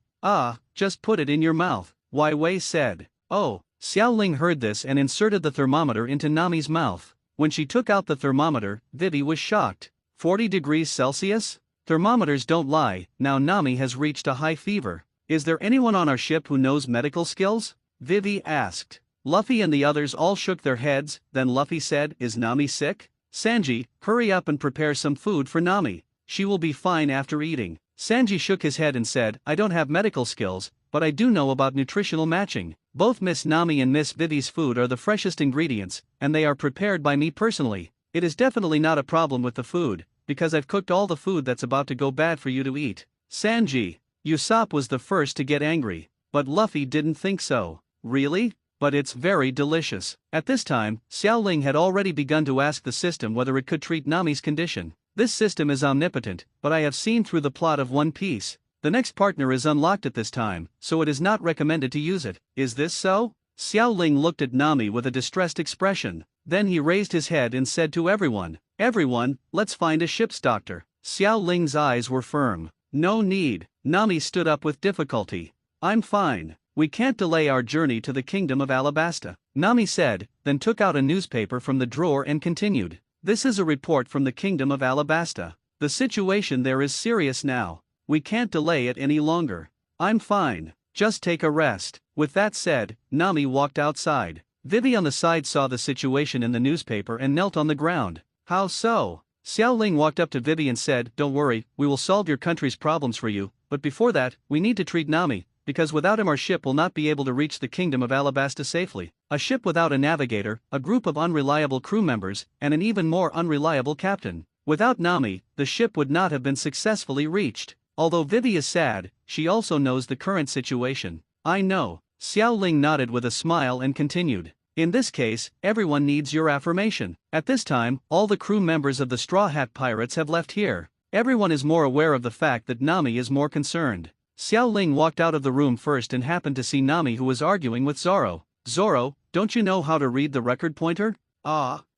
A: Just put it in your mouth, Wai Wei said. Oh, Xiao Ling heard this and inserted the thermometer into Nami's mouth. When she took out the thermometer, Vivi was shocked. 40 degrees Celsius? Thermometers don't lie. Now Nami has reached a high fever. Is there anyone on our ship who knows medical skills? Vivi asked. Luffy and the others all shook their heads. Then Luffy said, Is Nami sick? Sanji, hurry up and prepare some food for Nami. She will be fine after eating. Sanji shook his head and said, I don't have medical skills, but I do know about nutritional matching. Both Miss Nami and Miss Vivi's food are the freshest ingredients, and they are prepared by me personally. It is definitely not a problem with the food, because I've cooked all the food that's about to go bad for you to eat. Sanji. Usopp was the first to get angry, but Luffy didn't think so. Really? But it's very delicious. At this time, Xiao Ling had already begun to ask the system whether it could treat Nami's condition. This system is omnipotent, but I have seen through the plot of One Piece. The next partner is unlocked at this time, so it is not recommended to use it. Is this so? Xiao Ling looked at Nami with a distressed expression. Then he raised his head and said to everyone, Everyone, let's find a ship's doctor. Xiao Ling's eyes were firm. No need. Nami stood up with difficulty. I'm fine. We can't delay our journey to the kingdom of Alabasta, Nami said, then took out a newspaper from the drawer and continued. This is a report from the kingdom of Alabasta. The situation there is serious now. We can't delay it any longer. I'm fine. Just take a rest. With that said, Nami walked outside. Vivi on the side saw the situation in the newspaper and knelt on the ground. How so? Xiao Ling walked up to Vivi and said, Don't worry, we will solve your country's problems for you, but before that, we need to treat Nami, because without him our ship will not be able to reach the kingdom of Alabasta safely. A ship without a navigator, a group of unreliable crew members, and an even more unreliable captain. Without Nami, the ship would not have been successfully reached. Although Vivi is sad, she also knows the current situation. I know. Xiao Ling nodded with a smile and continued. In this case, everyone needs your affirmation. At this time, all the crew members of the Straw Hat Pirates have left here. Everyone is more aware of the fact that Nami is more concerned. Xiao Ling walked out of the room first and happened to see Nami, who was arguing with Zoro. Zoro, don't you know how to read the record pointer?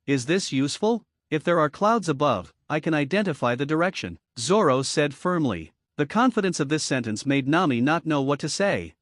A: Is this useful? If there are clouds above, I can identify the direction, Zoro said firmly. The confidence of this sentence made Nami not know what to say.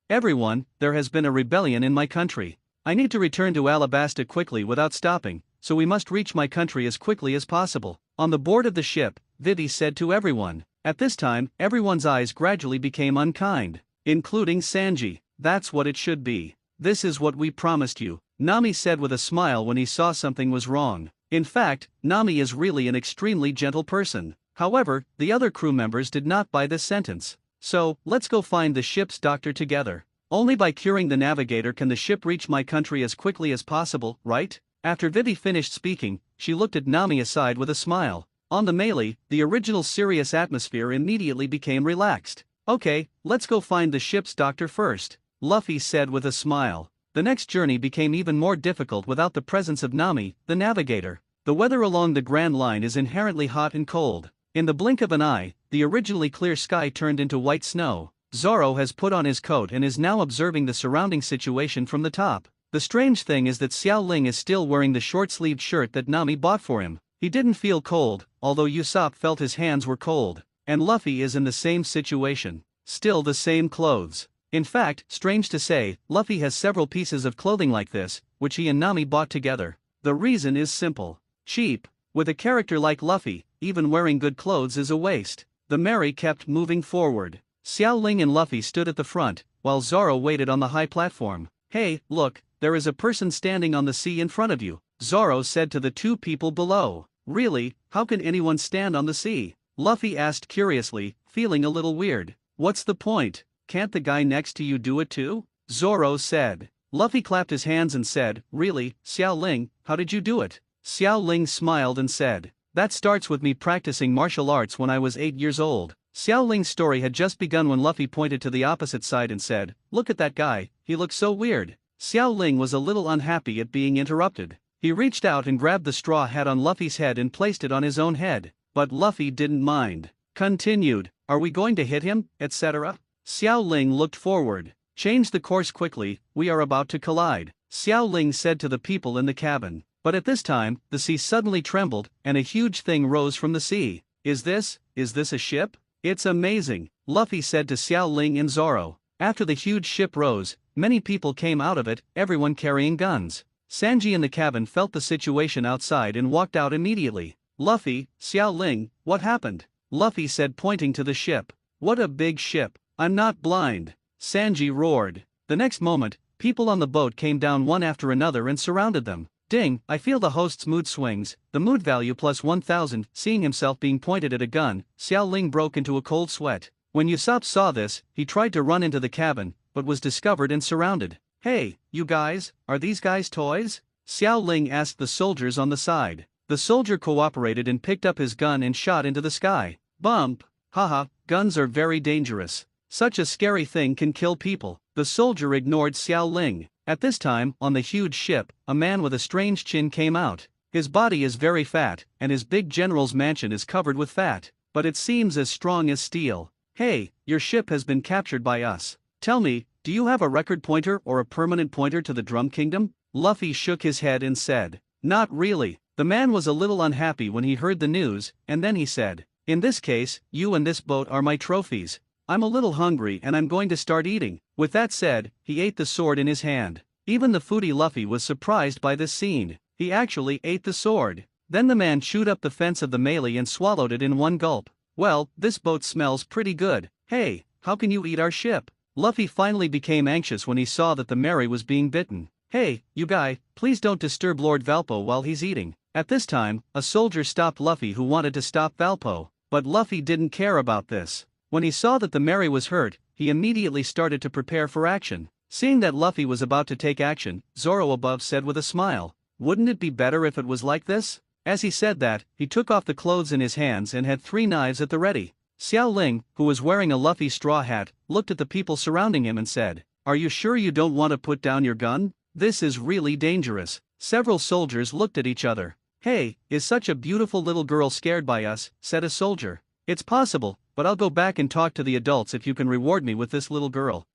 A: Everyone, there has been a rebellion in my country. I need to return to Alabasta quickly without stopping, so we must reach my country as quickly as possible. On the board of the ship, Vivi said to everyone. At this time, everyone's eyes gradually became unkind, including Sanji. That's what it should be. This is what we promised you, Nami said with a smile when he saw something was wrong. In fact, Nami is really an extremely gentle person. However, the other crew members did not buy this sentence. So, let's go find the ship's doctor together. Only by curing the navigator can the ship reach my country as quickly as possible, right? After Vivi finished speaking, she looked at Nami aside with a smile. On the melee, the original serious atmosphere immediately became relaxed. Okay, let's go find the ship's doctor first, Luffy said with a smile. The next journey became even more difficult without the presence of Nami, the navigator. The weather along the Grand Line is inherently hot and cold. In the blink of an eye, the originally clear sky turned into white snow. Zoro has put on his coat and is now observing the surrounding situation from the top. The strange thing is that Xiao Ling is still wearing the short-sleeved shirt that Nami bought for him. He didn't feel cold, although Usopp felt his hands were cold. And Luffy is in the same situation. Still the same clothes. In fact, strange to say, Luffy has several pieces of clothing like this, which he and Nami bought together. The reason is simple. Cheap. With a character like Luffy, even wearing good clothes is a waste. The Mary kept moving forward. Xiao Ling and Luffy stood at the front, while Zoro waited on the high platform. Hey, look, there is a person standing on the sea in front of you, Zoro said to the two people below. Really, how can anyone stand on the sea? Luffy asked curiously, feeling a little weird. What's the point? Can't the guy next to you do it too? Zoro said. Luffy clapped his hands and said, really, Xiao Ling, how did you do it? Xiao Ling smiled and said, that starts with me practicing martial arts when I was 8 years old. Xiao Ling's story had just begun when Luffy pointed to the opposite side and said, look at that guy, he looks so weird. Xiao Ling was a little unhappy at being interrupted. He reached out and grabbed the straw hat on Luffy's head and placed it on his own head. But Luffy didn't mind. Continued, are we going to hit him, etc.? Xiao Ling looked forward. Change the course quickly, we are about to collide, Xiao Ling said to the people in the cabin. But at this time, the sea suddenly trembled, and a huge thing rose from the sea. Is this a ship? It's amazing, Luffy said to Xiao Ling and Zoro. After the huge ship rose, many people came out of it, everyone carrying guns. Sanji in the cabin felt the situation outside and walked out immediately. Luffy, Xiao Ling, what happened? Luffy said pointing to the ship. What a big ship, I'm not blind, Sanji roared. The next moment, people on the boat came down one after another and surrounded them. Ding, I feel the host's mood swings, the mood value plus 1000, seeing himself being pointed at a gun, Xiao Ling broke into a cold sweat. When Usopp saw this, he tried to run into the cabin, but was discovered and surrounded. Hey, you guys, are these guys toys? Xiao Ling asked the soldiers on the side. The soldier cooperated and picked up his gun and shot into the sky. Bump! Haha, guns are very dangerous. Such a scary thing can kill people. The soldier ignored Xiao Ling. At this time, on the huge ship, a man with a strange chin came out. His body is very fat, and his big general's mansion is covered with fat, but it seems as strong as steel. Hey, your ship has been captured by us. Tell me, do you have a record pointer or a permanent pointer to the Drum Kingdom? Luffy shook his head and said, not really. The man was a little unhappy when he heard the news, and then he said, in this case, you and this boat are my trophies. I'm a little hungry and I'm going to start eating. With that said, he ate the sword in his hand. Even the foodie Luffy was surprised by this scene. He actually ate the sword. Then the man chewed up the fence of the melee and swallowed it in one gulp. Well, this boat smells pretty good. Hey, how can you eat our ship? Luffy finally became anxious when he saw that the Mary was being bitten. Hey, you guy, please don't disturb Lord Valpo while he's eating. At this time, a soldier stopped Luffy who wanted to stop Valpo, but Luffy didn't care about this. When he saw that the Mary was hurt, he immediately started to prepare for action. Seeing that Luffy was about to take action, Zoro above said with a smile, "Wouldn't it be better if it was like this?" As he said that, he took off the clothes in his hands and had 3 knives at the ready. Xiao Ling, who was wearing a Luffy straw hat, looked at the people surrounding him and said, "Are you sure you don't want to put down your gun? This is really dangerous." Several soldiers looked at each other. "Hey, is such a beautiful little girl scared by us?" said a soldier. "It's possible, but I'll go back and talk to the adults if you can reward me with this little girl."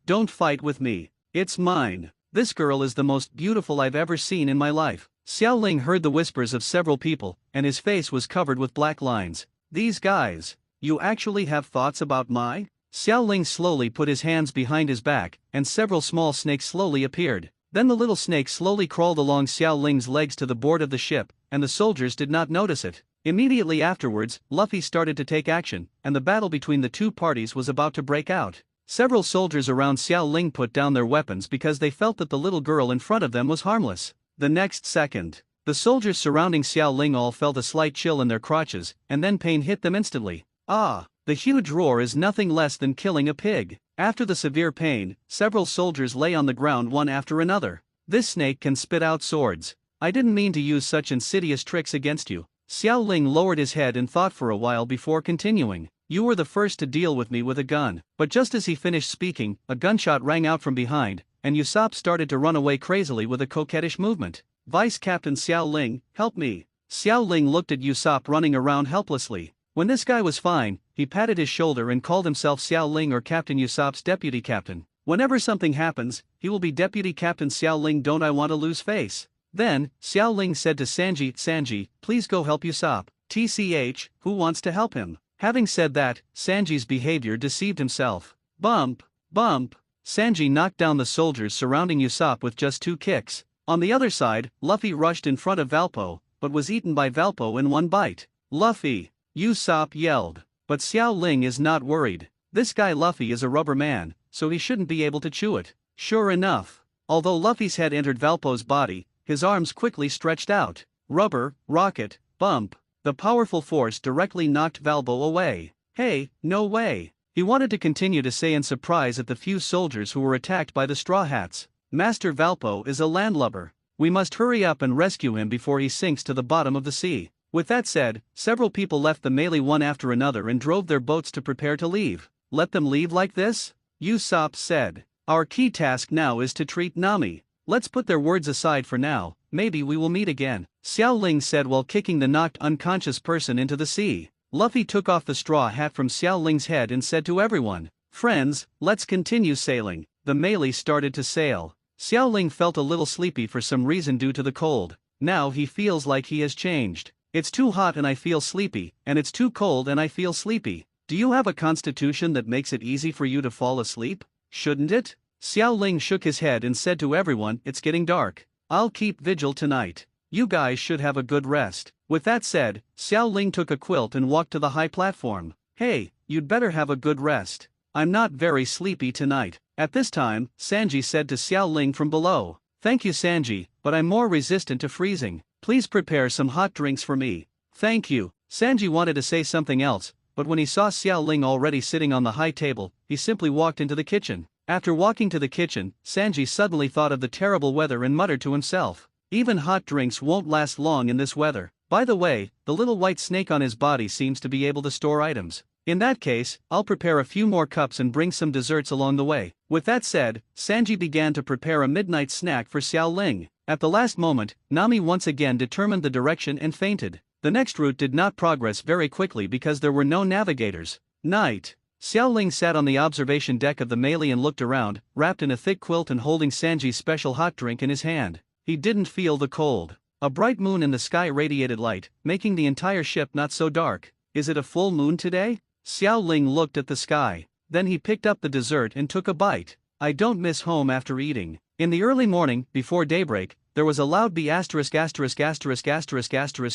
A: Don't fight with me. It's mine. This girl is the most beautiful I've ever seen in my life." Xiao Ling heard the whispers of several people, and his face was covered with black lines. "These guys, you actually have thoughts about my?" Xiao Ling slowly put his hands behind his back, and several small snakes slowly appeared. Then the little snake slowly crawled along Xiao Ling's legs to the board of the ship, and the soldiers did not notice it. Immediately afterwards, Luffy started to take action, and the battle between the two parties was about to break out. Several soldiers around Xiao Ling put down their weapons because they felt that the little girl in front of them was harmless. The next second, the soldiers surrounding Xiao Ling all felt a slight chill in their crotches, and then pain hit them instantly. The huge roar is nothing less than killing a pig. After the severe pain, several soldiers lay on the ground one after another. "This snake can spit out swords. I didn't mean to use such insidious tricks against you." Xiao Ling lowered his head and thought for a while before continuing. "You were the first to deal with me with a gun." But just as he finished speaking, a gunshot rang out from behind, and Usopp started to run away crazily with a coquettish movement. "Vice Captain Xiao Ling, help me." Xiao Ling looked at Usopp running around helplessly. When this guy was fine, he patted his shoulder and called himself Xiao Ling or Captain Usopp's deputy captain. Whenever something happens, he will be Deputy Captain Xiao Ling. Don't I want to lose face? Then, Xiao Ling said to Sanji, "Sanji, please go help Usopp." TCH, who wants to help him? Having said that, Sanji's behavior deceived himself. Bump, bump. Sanji knocked down the soldiers surrounding Usopp with just 2 kicks. On the other side, Luffy rushed in front of Valpo, but was eaten by Valpo in 1 bite. "Luffy!" Usopp yelled. But Xiao Ling is not worried. This guy Luffy is a rubber man, so he shouldn't be able to chew it. Sure enough, although Luffy's head entered Valpo's body, his arms quickly stretched out. Rubber, rocket, bump. The powerful force directly knocked Valpo away. "Hey, no way." He wanted to continue to say in surprise at the few soldiers who were attacked by the Straw Hats. "Master Valpo is a landlubber. We must hurry up and rescue him before he sinks to the bottom of the sea." With that said, several people left the melee one after another and drove their boats to prepare to leave. "Let them leave like this?" Usopp said. "Our key task now is to treat Nami. Let's put their words aside for now, maybe we will meet again," Xiao Ling said while kicking the knocked unconscious person into the sea. Luffy took off the straw hat from Xiao Ling's head and said to everyone, "Friends, let's continue sailing." The melee started to sail. Xiao Ling felt a little sleepy for some reason due to the cold. Now he feels like he has changed. "It's too hot and I feel sleepy, and it's too cold and I feel sleepy. Do you have a constitution that makes it easy for you to fall asleep? Shouldn't it?" Xiao Ling shook his head and said to everyone, "It's getting dark. I'll keep vigil tonight. You guys should have a good rest." With that said, Xiao Ling took a quilt and walked to the high platform. "Hey, you'd better have a good rest. I'm not very sleepy tonight." At this time, Sanji said to Xiao Ling from below, "Thank you Sanji, but I'm more resistant to freezing. Please prepare some hot drinks for me." "Thank you." Sanji wanted to say something else, but when he saw Xiao Ling already sitting on the high table, he simply walked into the kitchen. After walking to the kitchen, Sanji suddenly thought of the terrible weather and muttered to himself, "Even hot drinks won't last long in this weather. By the way, the little white snake on his body seems to be able to store items. In that case, I'll prepare a few more cups and bring some desserts along the way." With that said, Sanji began to prepare a midnight snack for Xiao Ling. At the last moment, Nami once again determined the direction and fainted. The next route did not progress very quickly because there were no navigators. Night. Xiao Ling sat on the observation deck of the melee and looked around, wrapped in a thick quilt and holding Sanji's special hot drink in his hand. He didn't feel the cold. A bright moon in the sky radiated light, making the entire ship not so dark. "Is it a full moon today?" Xiao Ling looked at the sky. Then he picked up the dessert and took a bite. "I don't miss home after eating." In the early morning, before daybreak, there was a loud B**********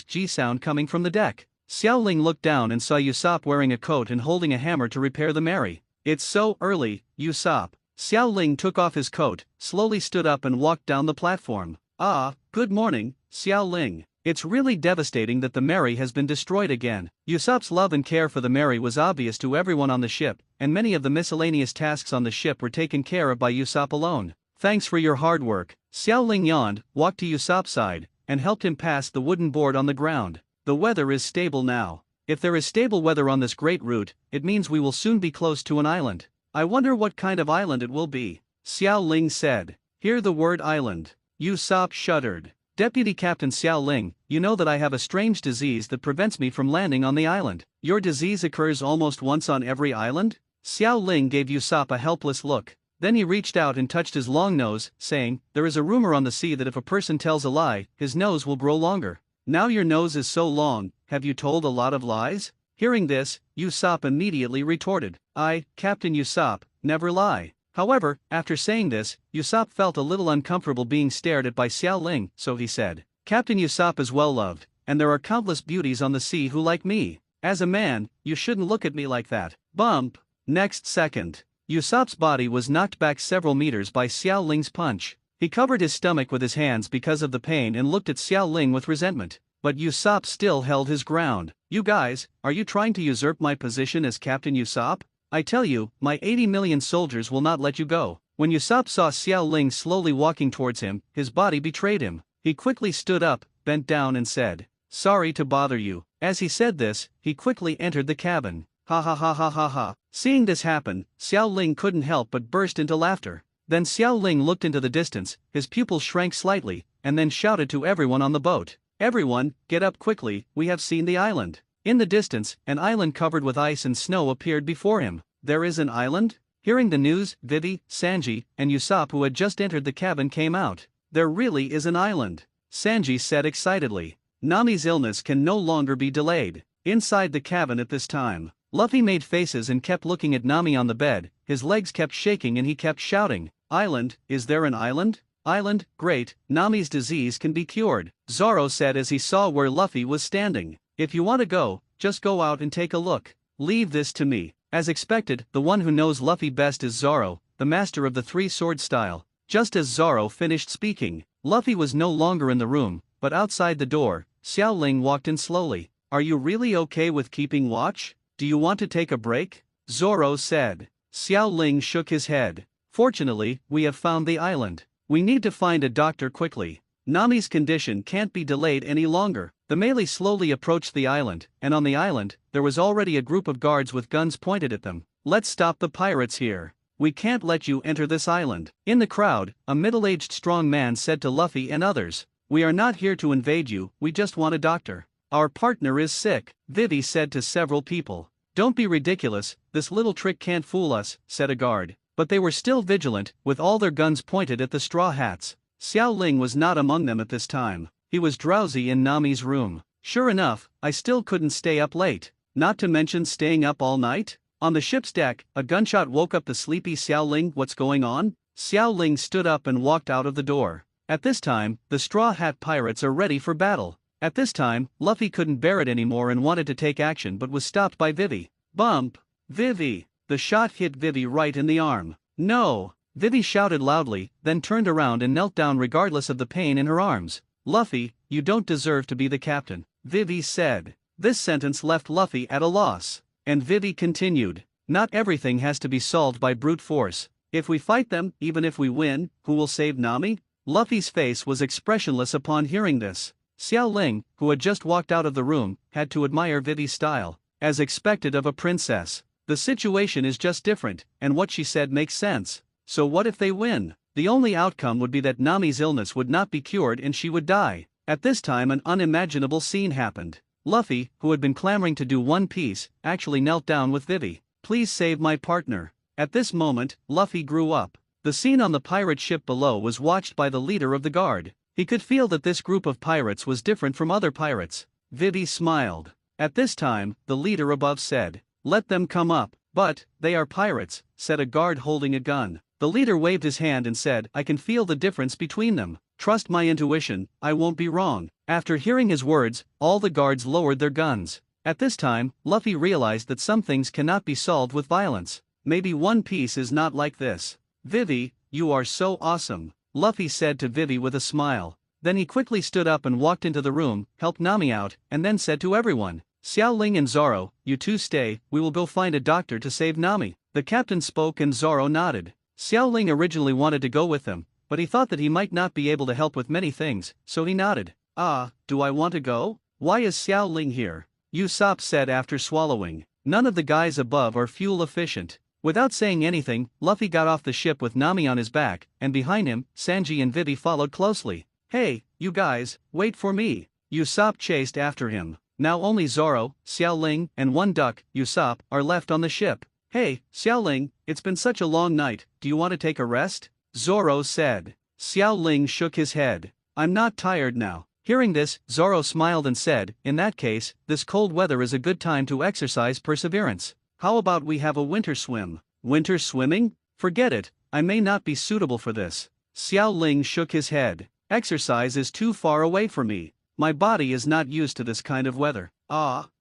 A: G sound coming from the deck. Xiao Ling looked down and saw Usopp wearing a coat and holding a hammer to repair the Mary. "It's so early, Usopp." Xiao Ling took off his coat, slowly stood up and walked down the platform. "Ah, good morning, Xiao Ling. It's really devastating that the Mary has been destroyed again. Usopp's love and care for the Mary was obvious to everyone on the ship, and many of the miscellaneous tasks on the ship were taken care of by Usopp alone. Thanks for your hard work. Xiao Ling yawned, walked to Usopp's side, and helped him pass the wooden board on the ground. The weather is stable now. If there is stable weather on this great route, it means we will soon be close to an island. I wonder what kind of island it will be. Xiao Ling said. Hear the word island. Usopp shuddered. Deputy Captain Xiao Ling, you know that I have a strange disease that prevents me from landing on the island. Your disease occurs almost once on every island? Xiao Ling gave Usopp a helpless look. Then he reached out and touched his long nose, saying, there is a rumor on the sea that if a person tells a lie, his nose will grow longer. Now your nose is so long, have you told a lot of lies? Hearing this, Usopp immediately retorted, I, Captain Usopp, never lie. However, after saying this, Usopp felt a little uncomfortable being stared at by Xiao Ling, so he said, Captain Usopp is well loved, and there are countless beauties on the sea who like me. As a man, you shouldn't look at me like that. Bump. Next second, Usopp's body was knocked back several meters by Xiao Ling's punch. He covered his stomach with his hands because of the pain and looked at Xiao Ling with resentment. But Usopp still held his ground. You guys, are you trying to usurp my position as Captain Usopp? I tell you, my 80 million soldiers will not let you go. When Usopp saw Xiao Ling slowly walking towards him, his body betrayed him. He quickly stood up, bent down and said, sorry to bother you. As he said this, he quickly entered the cabin. Ha ha ha ha ha ha. Seeing this happen, Xiao Ling couldn't help but burst into laughter. Then Xiao Ling looked into the distance, his pupils shrank slightly, and then shouted to everyone on the boat. Everyone, get up quickly, we have seen the island. In the distance, an island covered with ice and snow appeared before him. There is an island? Hearing the news, Vivi, Sanji, and Usopp who had just entered the cabin came out. There really is an island. Sanji said excitedly. Nami's illness can no longer be delayed. Inside the cabin at this time, Luffy made faces and kept looking at Nami on the bed, his legs kept shaking and he kept shouting, Island, is there an island? Island, great, Nami's disease can be cured. Zoro said as he saw where Luffy was standing. If you want to go, just go out and take a look. Leave this to me. As expected, the one who knows Luffy best is Zoro, the master of the three-sword style. Just as Zoro finished speaking, Luffy was no longer in the room, but outside the door, Xiao Ling walked in slowly. Are you really okay with keeping watch? Do you want to take a break? Zoro said. Xiao Ling shook his head. Fortunately, we have found the island. We need to find a doctor quickly. Nami's condition can't be delayed any longer. The melee slowly approached the island, and on the island, there was already a group of guards with guns pointed at them. Let's stop the pirates here. We can't let you enter this island. In the crowd, a middle-aged strong man said to Luffy and others, we are not here to invade you, we just want a doctor. Our partner is sick, Vivi said to several people. Don't be ridiculous, this little trick can't fool us, said a guard. But they were still vigilant, with all their guns pointed at the straw hats. Xiao Ling was not among them at this time. He was drowsy in Nami's room. Sure enough, I still couldn't stay up late. Not to mention staying up all night? On the ship's deck, a gunshot woke up the sleepy Xiao Ling. What's going on? Xiao Ling stood up and walked out of the door. At this time, the Straw Hat Pirates are ready for battle. At this time, Luffy couldn't bear it anymore and wanted to take action but was stopped by Vivi. Bump! Vivi! The shot hit Vivi right in the arm. No! Vivi shouted loudly, then turned around and knelt down regardless of the pain in her arms. Luffy, you don't deserve to be the captain, Vivi said. This sentence left Luffy at a loss. And Vivi continued, not everything has to be solved by brute force. If we fight them, even if we win, who will save Nami? Luffy's face was expressionless upon hearing this. Xiao Ling, who had just walked out of the room, had to admire Vivi's style. As expected of a princess. The situation is just different, and what she said makes sense. So what if they win? The only outcome would be that Nami's illness would not be cured and she would die. At this time an unimaginable scene happened. Luffy, who had been clamoring to do One Piece, actually knelt down with Vivi. Please save my partner. At this moment, Luffy grew up. The scene on the pirate ship below was watched by the leader of the guard. He could feel that this group of pirates was different from other pirates. Vivi smiled. At this time, the leader above said, let them come up. But, they are pirates, said a guard holding a gun. The leader waved his hand and said, I can feel the difference between them. Trust my intuition, I won't be wrong. After hearing his words, all the guards lowered their guns. At this time, Luffy realized that some things cannot be solved with violence. Maybe One Piece is not like this. Vivi, you are so awesome, Luffy said to Vivi with a smile. Then he quickly stood up and walked into the room, helped Nami out, and then said to everyone, Xiao Ling and Zoro, you two stay, we will go find a doctor to save Nami. The captain spoke and Zoro nodded. Xiao Ling originally wanted to go with them, but he thought that he might not be able to help with many things, so he nodded. Do I want to go? Why is Xiao Ling here? Usopp said after swallowing. None of the guys above are fuel efficient. Without saying anything, Luffy got off the ship with Nami on his back, and behind him, Sanji and Vivi followed closely. Hey, you guys, wait for me. Usopp chased after him. Now only Zoro, Xiao Ling, and one duck, Usopp, are left on the ship. Hey, Xiao Ling, it's been such a long night, do you want to take a rest? Zoro said. Xiao Ling shook his head. I'm not tired now. Hearing this, Zoro smiled and said, in that case, this cold weather is a good time to exercise perseverance. How about we have a winter swim? Winter swimming? Forget it, I may not be suitable for this. Xiao Ling shook his head. Exercise is too far away for me. My body is not used to this kind of weather.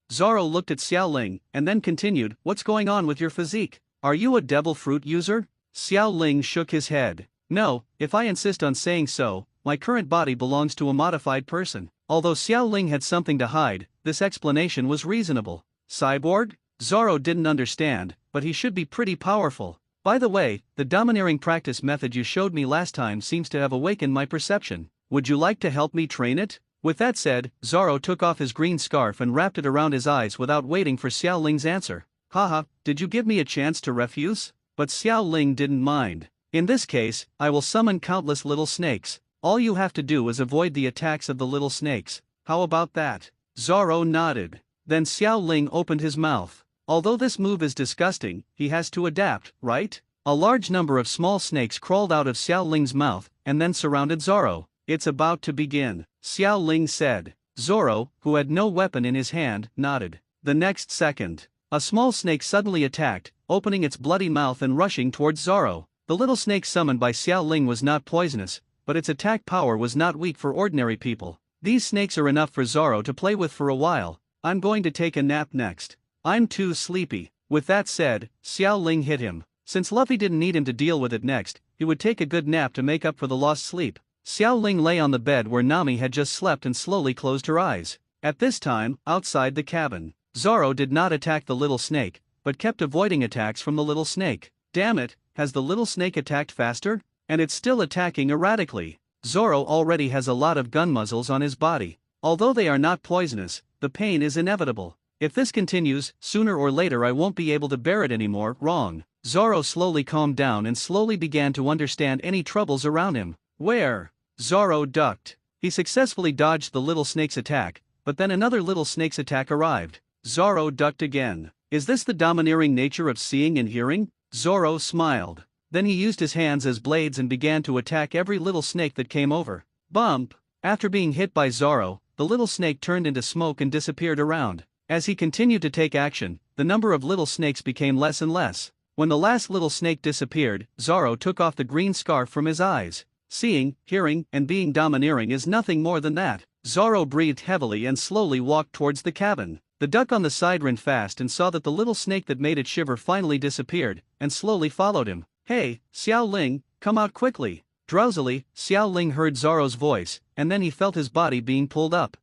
A: Zoro looked at Xiao Ling, and then continued, what's going on with your physique? Are you a devil fruit user? Xiao Ling shook his head. No, if I insist on saying so, my current body belongs to a modified person. Although Xiao Ling had something to hide, this explanation was reasonable. Cyborg? Zoro didn't understand, but he should be pretty powerful. By the way, the domineering practice method you showed me last time seems to have awakened my perception. Would you like to help me train it? With that said, Zoro took off his green scarf and wrapped it around his eyes without waiting for Xiao Ling's answer. Haha, did you give me a chance to refuse? But Xiao Ling didn't mind. In this case, I will summon countless little snakes. All you have to do is avoid the attacks of the little snakes. How about that? Zoro nodded. Then Xiao Ling opened his mouth. Although this move is disgusting, he has to adapt, right? A large number of small snakes crawled out of Xiao Ling's mouth, and then surrounded Zoro. It's about to begin, Xiao Ling said. Zoro, who had no weapon in his hand, nodded. The next second, a small snake suddenly attacked, opening its bloody mouth and rushing towards Zoro. The little snake summoned by Xiao Ling was not poisonous, but its attack power was not weak for ordinary people. These snakes are enough for Zoro to play with for a while. I'm going to take a nap next. I'm too sleepy. With that said, Xiao Ling hit him. Since Luffy didn't need him to deal with it next, he would take a good nap to make up for the lost sleep. Xiao Ling lay on the bed where Nami had just slept and slowly closed her eyes. At this time, outside the cabin, Zoro did not attack the little snake, but kept avoiding attacks from the little snake. Damn it, has the little snake attacked faster? And it's still attacking erratically. Zoro already has a lot of gun muzzles on his body. Although they are not poisonous, the pain is inevitable. If this continues, sooner or later I won't be able to bear it anymore. Wrong. Zoro slowly calmed down and slowly began to understand any troubles around him. Where? Zoro ducked. He successfully dodged the little snake's attack, but then another little snake's attack arrived. Zoro ducked again. Is this the domineering nature of seeing and hearing? Zoro smiled. Then he used his hands as blades and began to attack every little snake that came over. Bump! After being hit by Zoro, the little snake turned into smoke and disappeared around. As he continued to take action, the number of little snakes became less and less. When the last little snake disappeared, Zoro took off the green scarf from his eyes. Seeing, hearing, and being domineering is nothing more than that. Zoro breathed heavily and slowly walked towards the cabin. The duck on the side ran fast and saw that the little snake that made it shiver finally disappeared, and slowly followed him. Hey, Xiao Ling, come out quickly. Drowsily, Xiao Ling heard Zoro's voice, and then he felt his body being pulled up.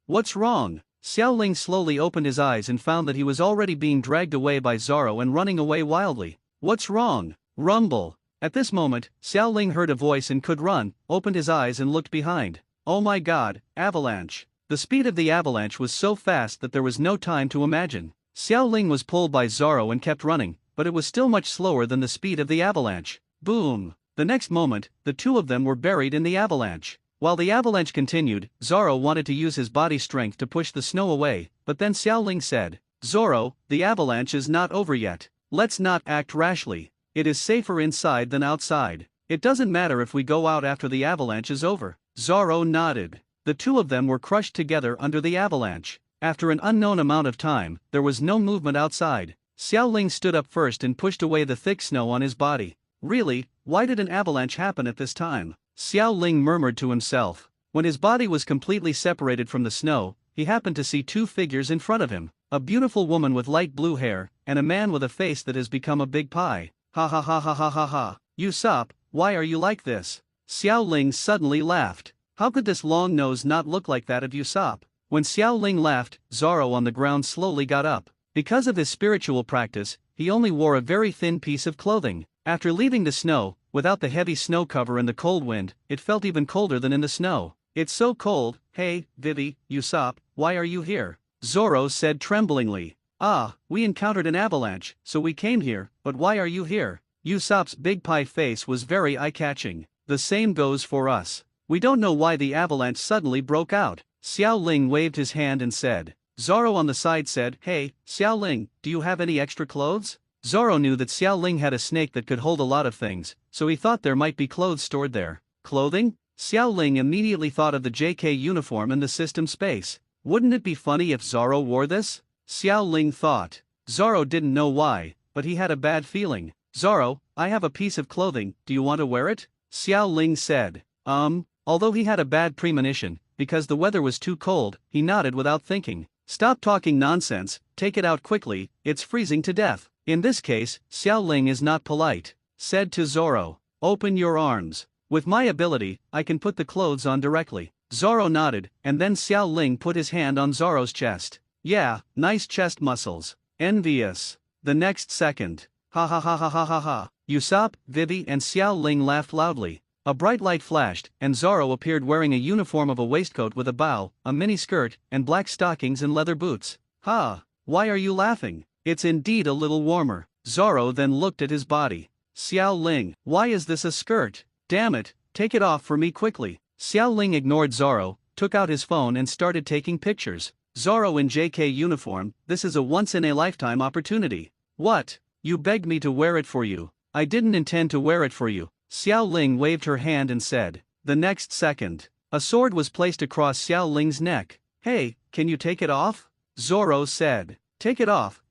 A: What's wrong? Xiao Ling slowly opened his eyes and found that he was already being dragged away by Zoro and running away wildly. What's wrong? Rumble. At this moment, Xiao Ling heard a voice and could run, opened his eyes and looked behind. Oh my god, avalanche. The speed of the avalanche was so fast that there was no time to imagine. Xiao Ling was pulled by Zoro and kept running, but it was still much slower than the speed of the avalanche. Boom! The next moment, the two of them were buried in the avalanche. While the avalanche continued, Zoro wanted to use his body strength to push the snow away, but then Xiao Ling said, Zoro, the avalanche is not over yet. Let's not act rashly. It is safer inside than outside. It doesn't matter if we go out after the avalanche is over. Zoro nodded. The two of them were crushed together under the avalanche. After an unknown amount of time, there was no movement outside. Xiao Ling stood up first and pushed away the thick snow on his body. Really, why did an avalanche happen at this time? Xiao Ling murmured to himself. When his body was completely separated from the snow, he happened to see two figures in front of him. A beautiful woman with light blue hair, and a man with a face that has become a big pie. Ha ha ha ha ha ha ha. Usopp, why are you like this? Xiao Ling suddenly laughed. How could this long nose not look like that of Usopp? When Xiao Ling laughed, Zoro on the ground slowly got up. Because of his spiritual practice, he only wore a very thin piece of clothing. After leaving the snow, without the heavy snow cover and the cold wind, it felt even colder than in the snow. It's so cold. Hey, Vivi, Usopp, why are you here? Zoro said tremblingly. Ah, we encountered an avalanche, so we came here, but why are you here? Usopp's big pie face was very eye-catching. The same goes for us. We don't know why the avalanche suddenly broke out. Xiao Ling waved his hand and said. Zoro on the side said, Hey, Xiao Ling, do you have any extra clothes? Zoro knew that Xiao Ling had a snake that could hold a lot of things, so he thought there might be clothes stored there. Clothing? Xiao Ling immediately thought of the JK uniform in the system space. Wouldn't it be funny if Zoro wore this? Xiao Ling thought. Zoro didn't know why, but he had a bad feeling. Zoro, I have a piece of clothing, do you want to wear it? Xiao Ling said. Although he had a bad premonition, because the weather was too cold, he nodded without thinking. Stop talking nonsense, take it out quickly, it's freezing to death. In this case, Xiao Ling is not polite. Said to Zoro. Open your arms. With my ability, I can put the clothes on directly. Zoro nodded, and then Xiao Ling put his hand on Zoro's chest. Yeah, nice chest muscles. Envious. The next second. Ha ha ha ha ha ha ha. Usopp, Vivi and Xiao Ling laughed loudly. A bright light flashed, and Zoro appeared wearing a uniform of a waistcoat with a bow, a mini skirt, and black stockings and leather boots. Ha! Why are you laughing? It's indeed a little warmer. Zoro then looked at his body. Xiao Ling, why is this a skirt? Damn it, take it off for me quickly. Xiao Ling ignored Zoro, took out his phone and started taking pictures. Zoro in JK uniform, this is a once-in-a-lifetime opportunity. What? You begged me to wear it for you. I didn't intend to wear it for you. Xiao Ling waved her hand and said. The next second, a sword was placed across Xiao Ling's neck. Hey, can you take it off? Zoro said. Take it off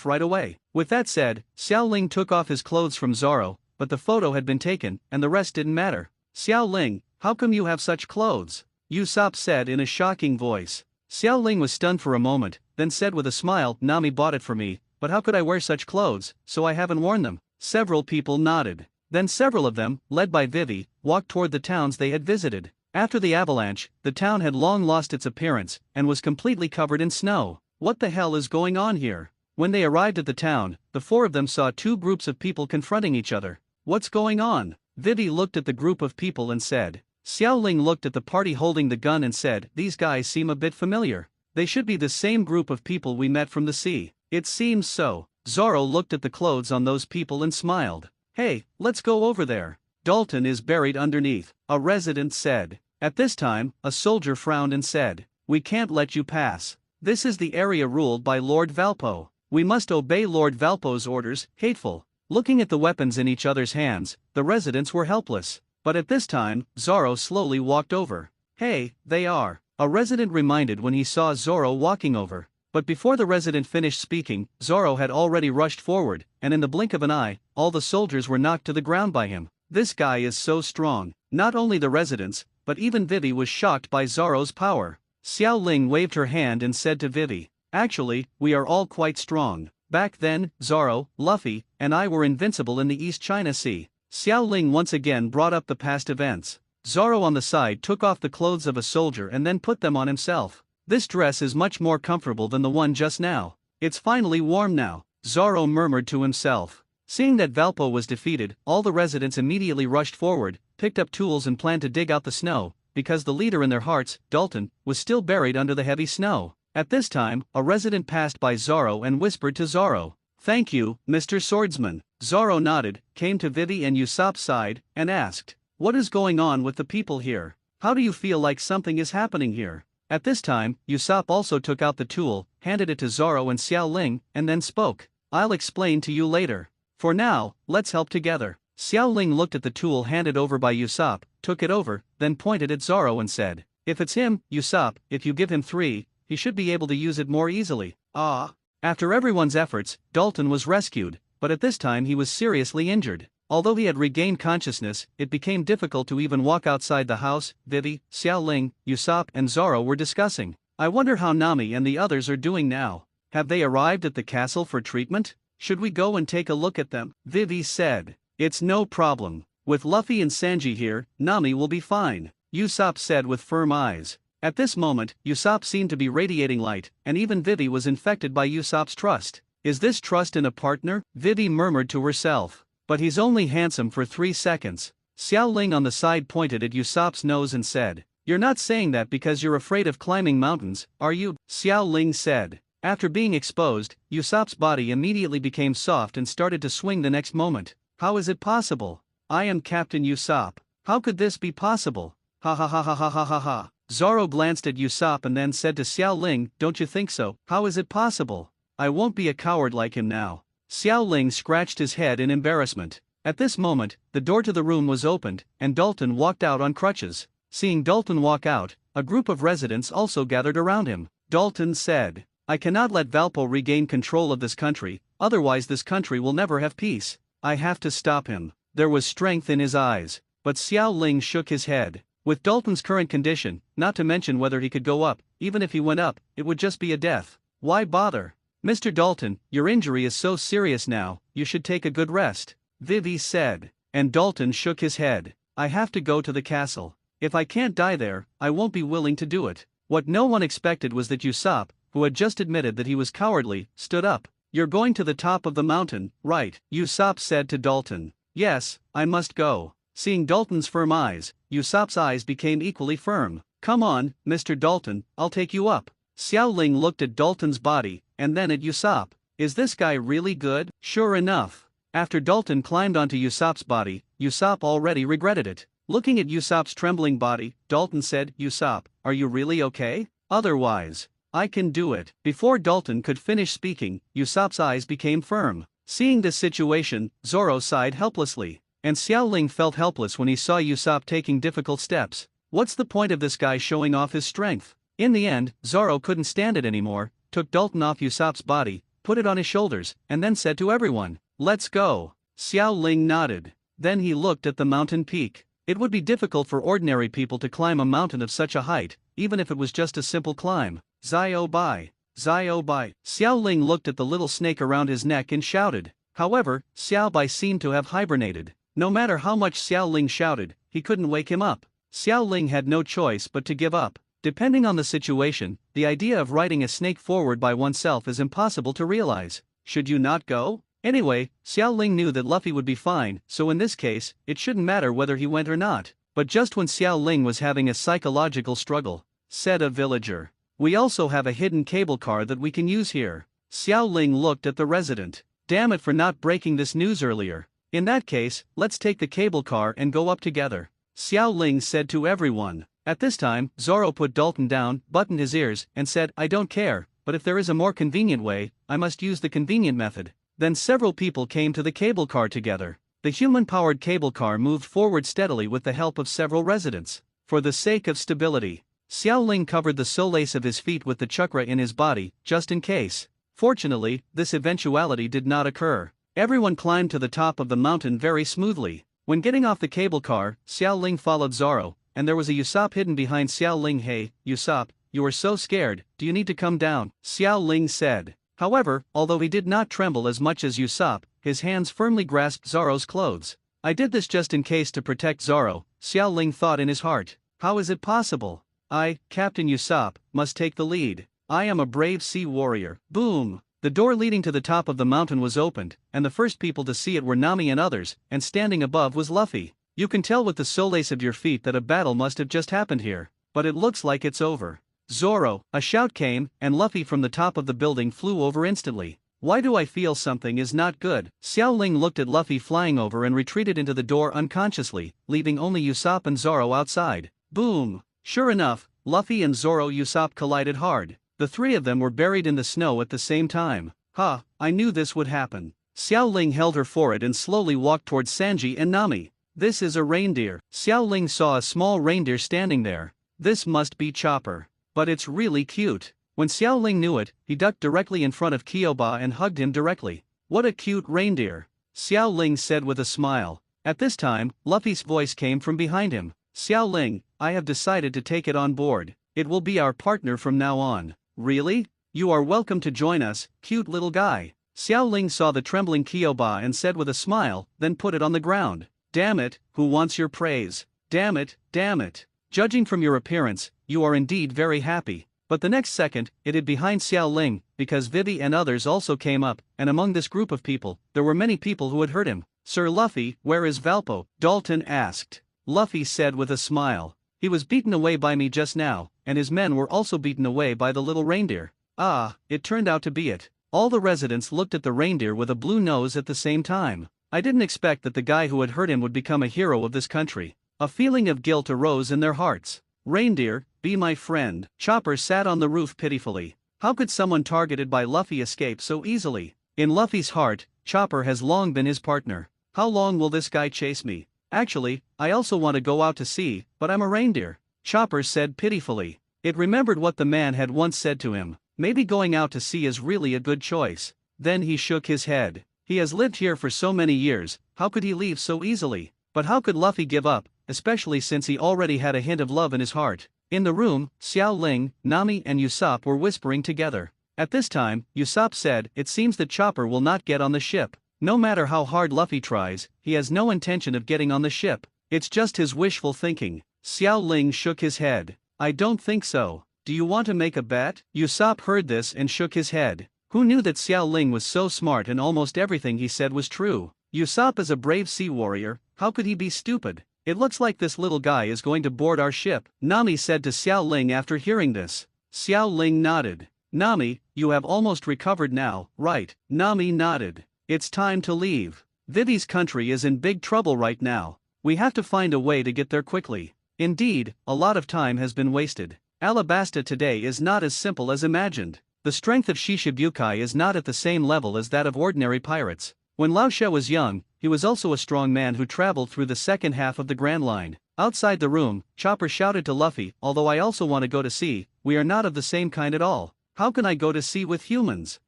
A: right away. With that said, Xiao Ling took off his clothes from Zoro, but the photo had been taken, and the rest didn't matter. Xiao Ling, how come you have such clothes? Usopp said in a shocking voice. Xiao Ling was stunned for a moment, then said with a smile, Nami bought it for me, but how could I wear such clothes, so I haven't worn them. Several people nodded. Then several of them, led by Vivi, walked toward the towns they had visited. After the avalanche, the town had long lost its appearance, and was completely covered in snow. What the hell is going on here? When they arrived at the town, the four of them saw two groups of people confronting each other. What's going on? Vivi looked at the group of people and said. Xiao Ling looked at the party holding the gun and said, These guys seem a bit familiar. They should be the same group of people we met from the sea. It seems so. Zoro looked at the clothes on those people and smiled. Hey, let's go over there. Dalton is buried underneath, a resident said. At this time, a soldier frowned and said, We can't let you pass. This is the area ruled by Lord Valpo. We must obey Lord Valpo's orders, hateful. Looking at the weapons in each other's hands, the residents were helpless. But at this time, Zoro slowly walked over. Hey, they are. A resident reminded when he saw Zoro walking over. But before the resident finished speaking, Zoro had already rushed forward, and in the blink of an eye, all the soldiers were knocked to the ground by him. This guy is so strong. Not only the residents, but even Vivi was shocked by Zoro's power. Xiao Ling waved her hand and said to Vivi, Actually, we are all quite strong. Back then, Zoro, Luffy, and I were invincible in the East China Sea. Xiao Ling once again brought up the past events. Zoro on the side took off the clothes of a soldier and then put them on himself. This dress is much more comfortable than the one just now. It's finally warm now, Zoro murmured to himself. Seeing that Valpo was defeated, all the residents immediately rushed forward, picked up tools and planned to dig out the snow, because the leader in their hearts, Dalton, was still buried under the heavy snow. At this time, a resident passed by Zoro and whispered to Zoro, Thank you, Mr. Swordsman. Zoro nodded, came to Vivi and Usopp's side, and asked, What is going on with the people here? How do you feel like something is happening here? At this time, Usopp also took out the tool, handed it to Zoro and Xiao Ling, and then spoke. I'll explain to you later. For now, let's help together. Xiao Ling looked at the tool handed over by Usopp, took it over, then pointed at Zoro and said, If it's him, Usopp, if you give him 3, he should be able to use it more easily. Ah. After everyone's efforts, Dalton was rescued, but at this time he was seriously injured. Although he had regained consciousness, it became difficult to even walk outside the house. Vivi, Xiao Ling, Usopp and Zoro were discussing. I wonder how Nami and the others are doing now. Have they arrived at the castle for treatment? Should we go and take a look at them? Vivi said. It's no problem. With Luffy and Sanji here, Nami will be fine. Usopp said with firm eyes. At this moment, Usopp seemed to be radiating light, and even Vivi was infected by Usopp's trust. Is this trust in a partner? Vivi murmured to herself. But he's only handsome for 3 seconds. Xiao Ling on the side pointed at Usopp's nose and said, "You're not saying that because you're afraid of climbing mountains, are you?" Xiao Ling said. After being exposed, Usopp's body immediately became soft and started to swing the next moment. How is it possible? I am Captain Usopp. How could this be possible? Ha ha ha ha ha ha ha ha. Zoro glanced at Usopp and then said to Xiao Ling, "Don't you think so? How is it possible? I won't be a coward like him now." Xiao Ling scratched his head in embarrassment. At this moment, the door to the room was opened, and Dalton walked out on crutches. Seeing Dalton walk out, a group of residents also gathered around him. Dalton said, "I cannot let Valpo regain control of this country, otherwise this country will never have peace. I have to stop him." There was strength in his eyes, but Xiao Ling shook his head. With Dalton's current condition, not to mention whether he could go up, even if he went up, it would just be a death. Why bother? "Mr. Dalton, your injury is so serious now, you should take a good rest," Vivi said. And Dalton shook his head. "I have to go to the castle. If I can't die there, I won't be willing to do it." What no one expected was that Usopp, who had just admitted that he was cowardly, stood up. "You're going to the top of the mountain, right?" Usopp said to Dalton. "Yes, I must go." Seeing Dalton's firm eyes, Usopp's eyes became equally firm. "Come on, Mr. Dalton, I'll take you up." Xiao Ling looked at Dalton's body, and then at Usopp. Is this guy really good? Sure enough. After Dalton climbed onto Usopp's body, Usopp already regretted it. Looking at Usopp's trembling body, Dalton said, "Usopp, are you really okay? Otherwise, I can do it." Before Dalton could finish speaking, Usopp's eyes became firm. Seeing this situation, Zoro sighed helplessly. And Xiao Ling felt helpless when he saw Usopp taking difficult steps. What's the point of this guy showing off his strength? In the end, Zoro couldn't stand it anymore, took Dalton off Usopp's body, put it on his shoulders, and then said to everyone, "Let's go." Xiao Ling nodded. Then he looked at the mountain peak. It would be difficult for ordinary people to climb a mountain of such a height, even if it was just a simple climb. "Zio Bai! Zio Bai!" Xiao Ling looked at the little snake around his neck and shouted. However, Xiao Bai seemed to have hibernated. No matter how much Xiao Ling shouted, he couldn't wake him up. Xiao Ling had no choice but to give up. Depending on the situation, the idea of riding a snake forward by oneself is impossible to realize. Should you not go? Anyway, Xiao Ling knew that Luffy would be fine, so in this case, it shouldn't matter whether he went or not. But just when Xiao Ling was having a psychological struggle, said a villager, "We also have a hidden cable car that we can use here." Xiao Ling looked at the resident. "Damn it for not breaking this news earlier. In that case, let's take the cable car and go up together," Xiao Ling said to everyone. At this time, Zoro put Dalton down, buttoned his ears, and said, "I don't care, but if there is a more convenient way, I must use the convenient method." Then several people came to the cable car together. The human-powered cable car moved forward steadily with the help of several residents. For the sake of stability, Xiao Ling covered the solace of his feet with the chakra in his body, just in case. Fortunately, this eventuality did not occur. Everyone climbed to the top of the mountain very smoothly. When getting off the cable car, Xiao Ling followed Zoro, and there was a Usopp hidden behind Xiao Ling. "Hey, Usopp, you are so scared, do you need to come down?" Xiao Ling said. However, although he did not tremble as much as Usopp, his hands firmly grasped Zoro's clothes. "I did this just in case to protect Zoro," Xiao Ling thought in his heart. "How is it possible? I, Captain Usopp, must take the lead. I am a brave sea warrior." Boom! The door leading to the top of the mountain was opened, and the first people to see it were Nami and others, and standing above was Luffy. "You can tell with the solace of your feet that a battle must have just happened here, but it looks like it's over." "Zoro!" A shout came, and Luffy from the top of the building flew over instantly. "Why do I feel something is not good?" Xiao Ling looked at Luffy flying over and retreated into the door unconsciously, leaving only Usopp and Zoro outside. Boom! Sure enough, Luffy and Zoro Usopp collided hard. The three of them were buried in the snow at the same time. "Ha, I knew this would happen." Xiao Ling held her forehead and slowly walked towards Sanji and Nami. "This is a reindeer." Xiao Ling saw a small reindeer standing there. "This must be Chopper. But it's really cute." When Xiao Ling knew it, he ducked directly in front of Kyoba and hugged him directly. "What a cute reindeer," Xiao Ling said with a smile. At this time, Luffy's voice came from behind him. "Xiao Ling, I have decided to take it on board. It will be our partner from now on." "Really? You are welcome to join us, cute little guy." Xiao Ling saw the trembling Kyoba and said with a smile, then put it on the ground. "Damn it, who wants your praise? Damn it, damn it." Judging from your appearance, you are indeed very happy. But the next second, it hid behind Xiao Ling, because Vivi and others also came up, and among this group of people, there were many people who had heard him. Sir Luffy, where is Valpo? Dalton asked. Luffy said with a smile. He was beaten away by me just now, and his men were also beaten away by the little reindeer. Ah, it turned out to be it. All the residents looked at the reindeer with a blue nose at the same time. I didn't expect that the guy who had hurt him would become a hero of this country. A feeling of guilt arose in their hearts. Reindeer, be my friend. Chopper sat on the roof pitifully. How could someone targeted by Luffy escape so easily? In Luffy's heart, Chopper has long been his partner. How long will this guy chase me? Actually, I also want to go out to sea, but I'm a reindeer. Chopper said pitifully. It remembered what the man had once said to him. Maybe going out to sea is really a good choice. Then he shook his head. He has lived here for so many years, how could he leave so easily? But how could Luffy give up, especially since he already had a hint of love in his heart? In the room, Xiao Ling, Nami and Usopp were whispering together. At this time, Usopp said, it seems that Chopper will not get on the ship. No matter how hard Luffy tries, he has no intention of getting on the ship. It's just his wishful thinking. Xiao Ling shook his head. I don't think so. Do you want to make a bet? Usopp heard this and shook his head. Who knew that Xiao Ling was so smart and almost everything he said was true? Usopp is a brave sea warrior, how could he be stupid? It looks like this little guy is going to board our ship, Nami said to Xiao Ling after hearing this. Xiao Ling nodded. Nami, you have almost recovered now, right? Nami nodded. It's time to leave. Vivi's country is in big trouble right now. We have to find a way to get there quickly. Indeed, a lot of time has been wasted. Alabasta today is not as simple as imagined. The strength of Shishibukai is not at the same level as that of ordinary pirates. When Lao She was young, he was also a strong man who traveled through the second half of the Grand Line. Outside the room, Chopper shouted to Luffy, although I also want to go to sea, we are not of the same kind at all. How can I go to sea with humans?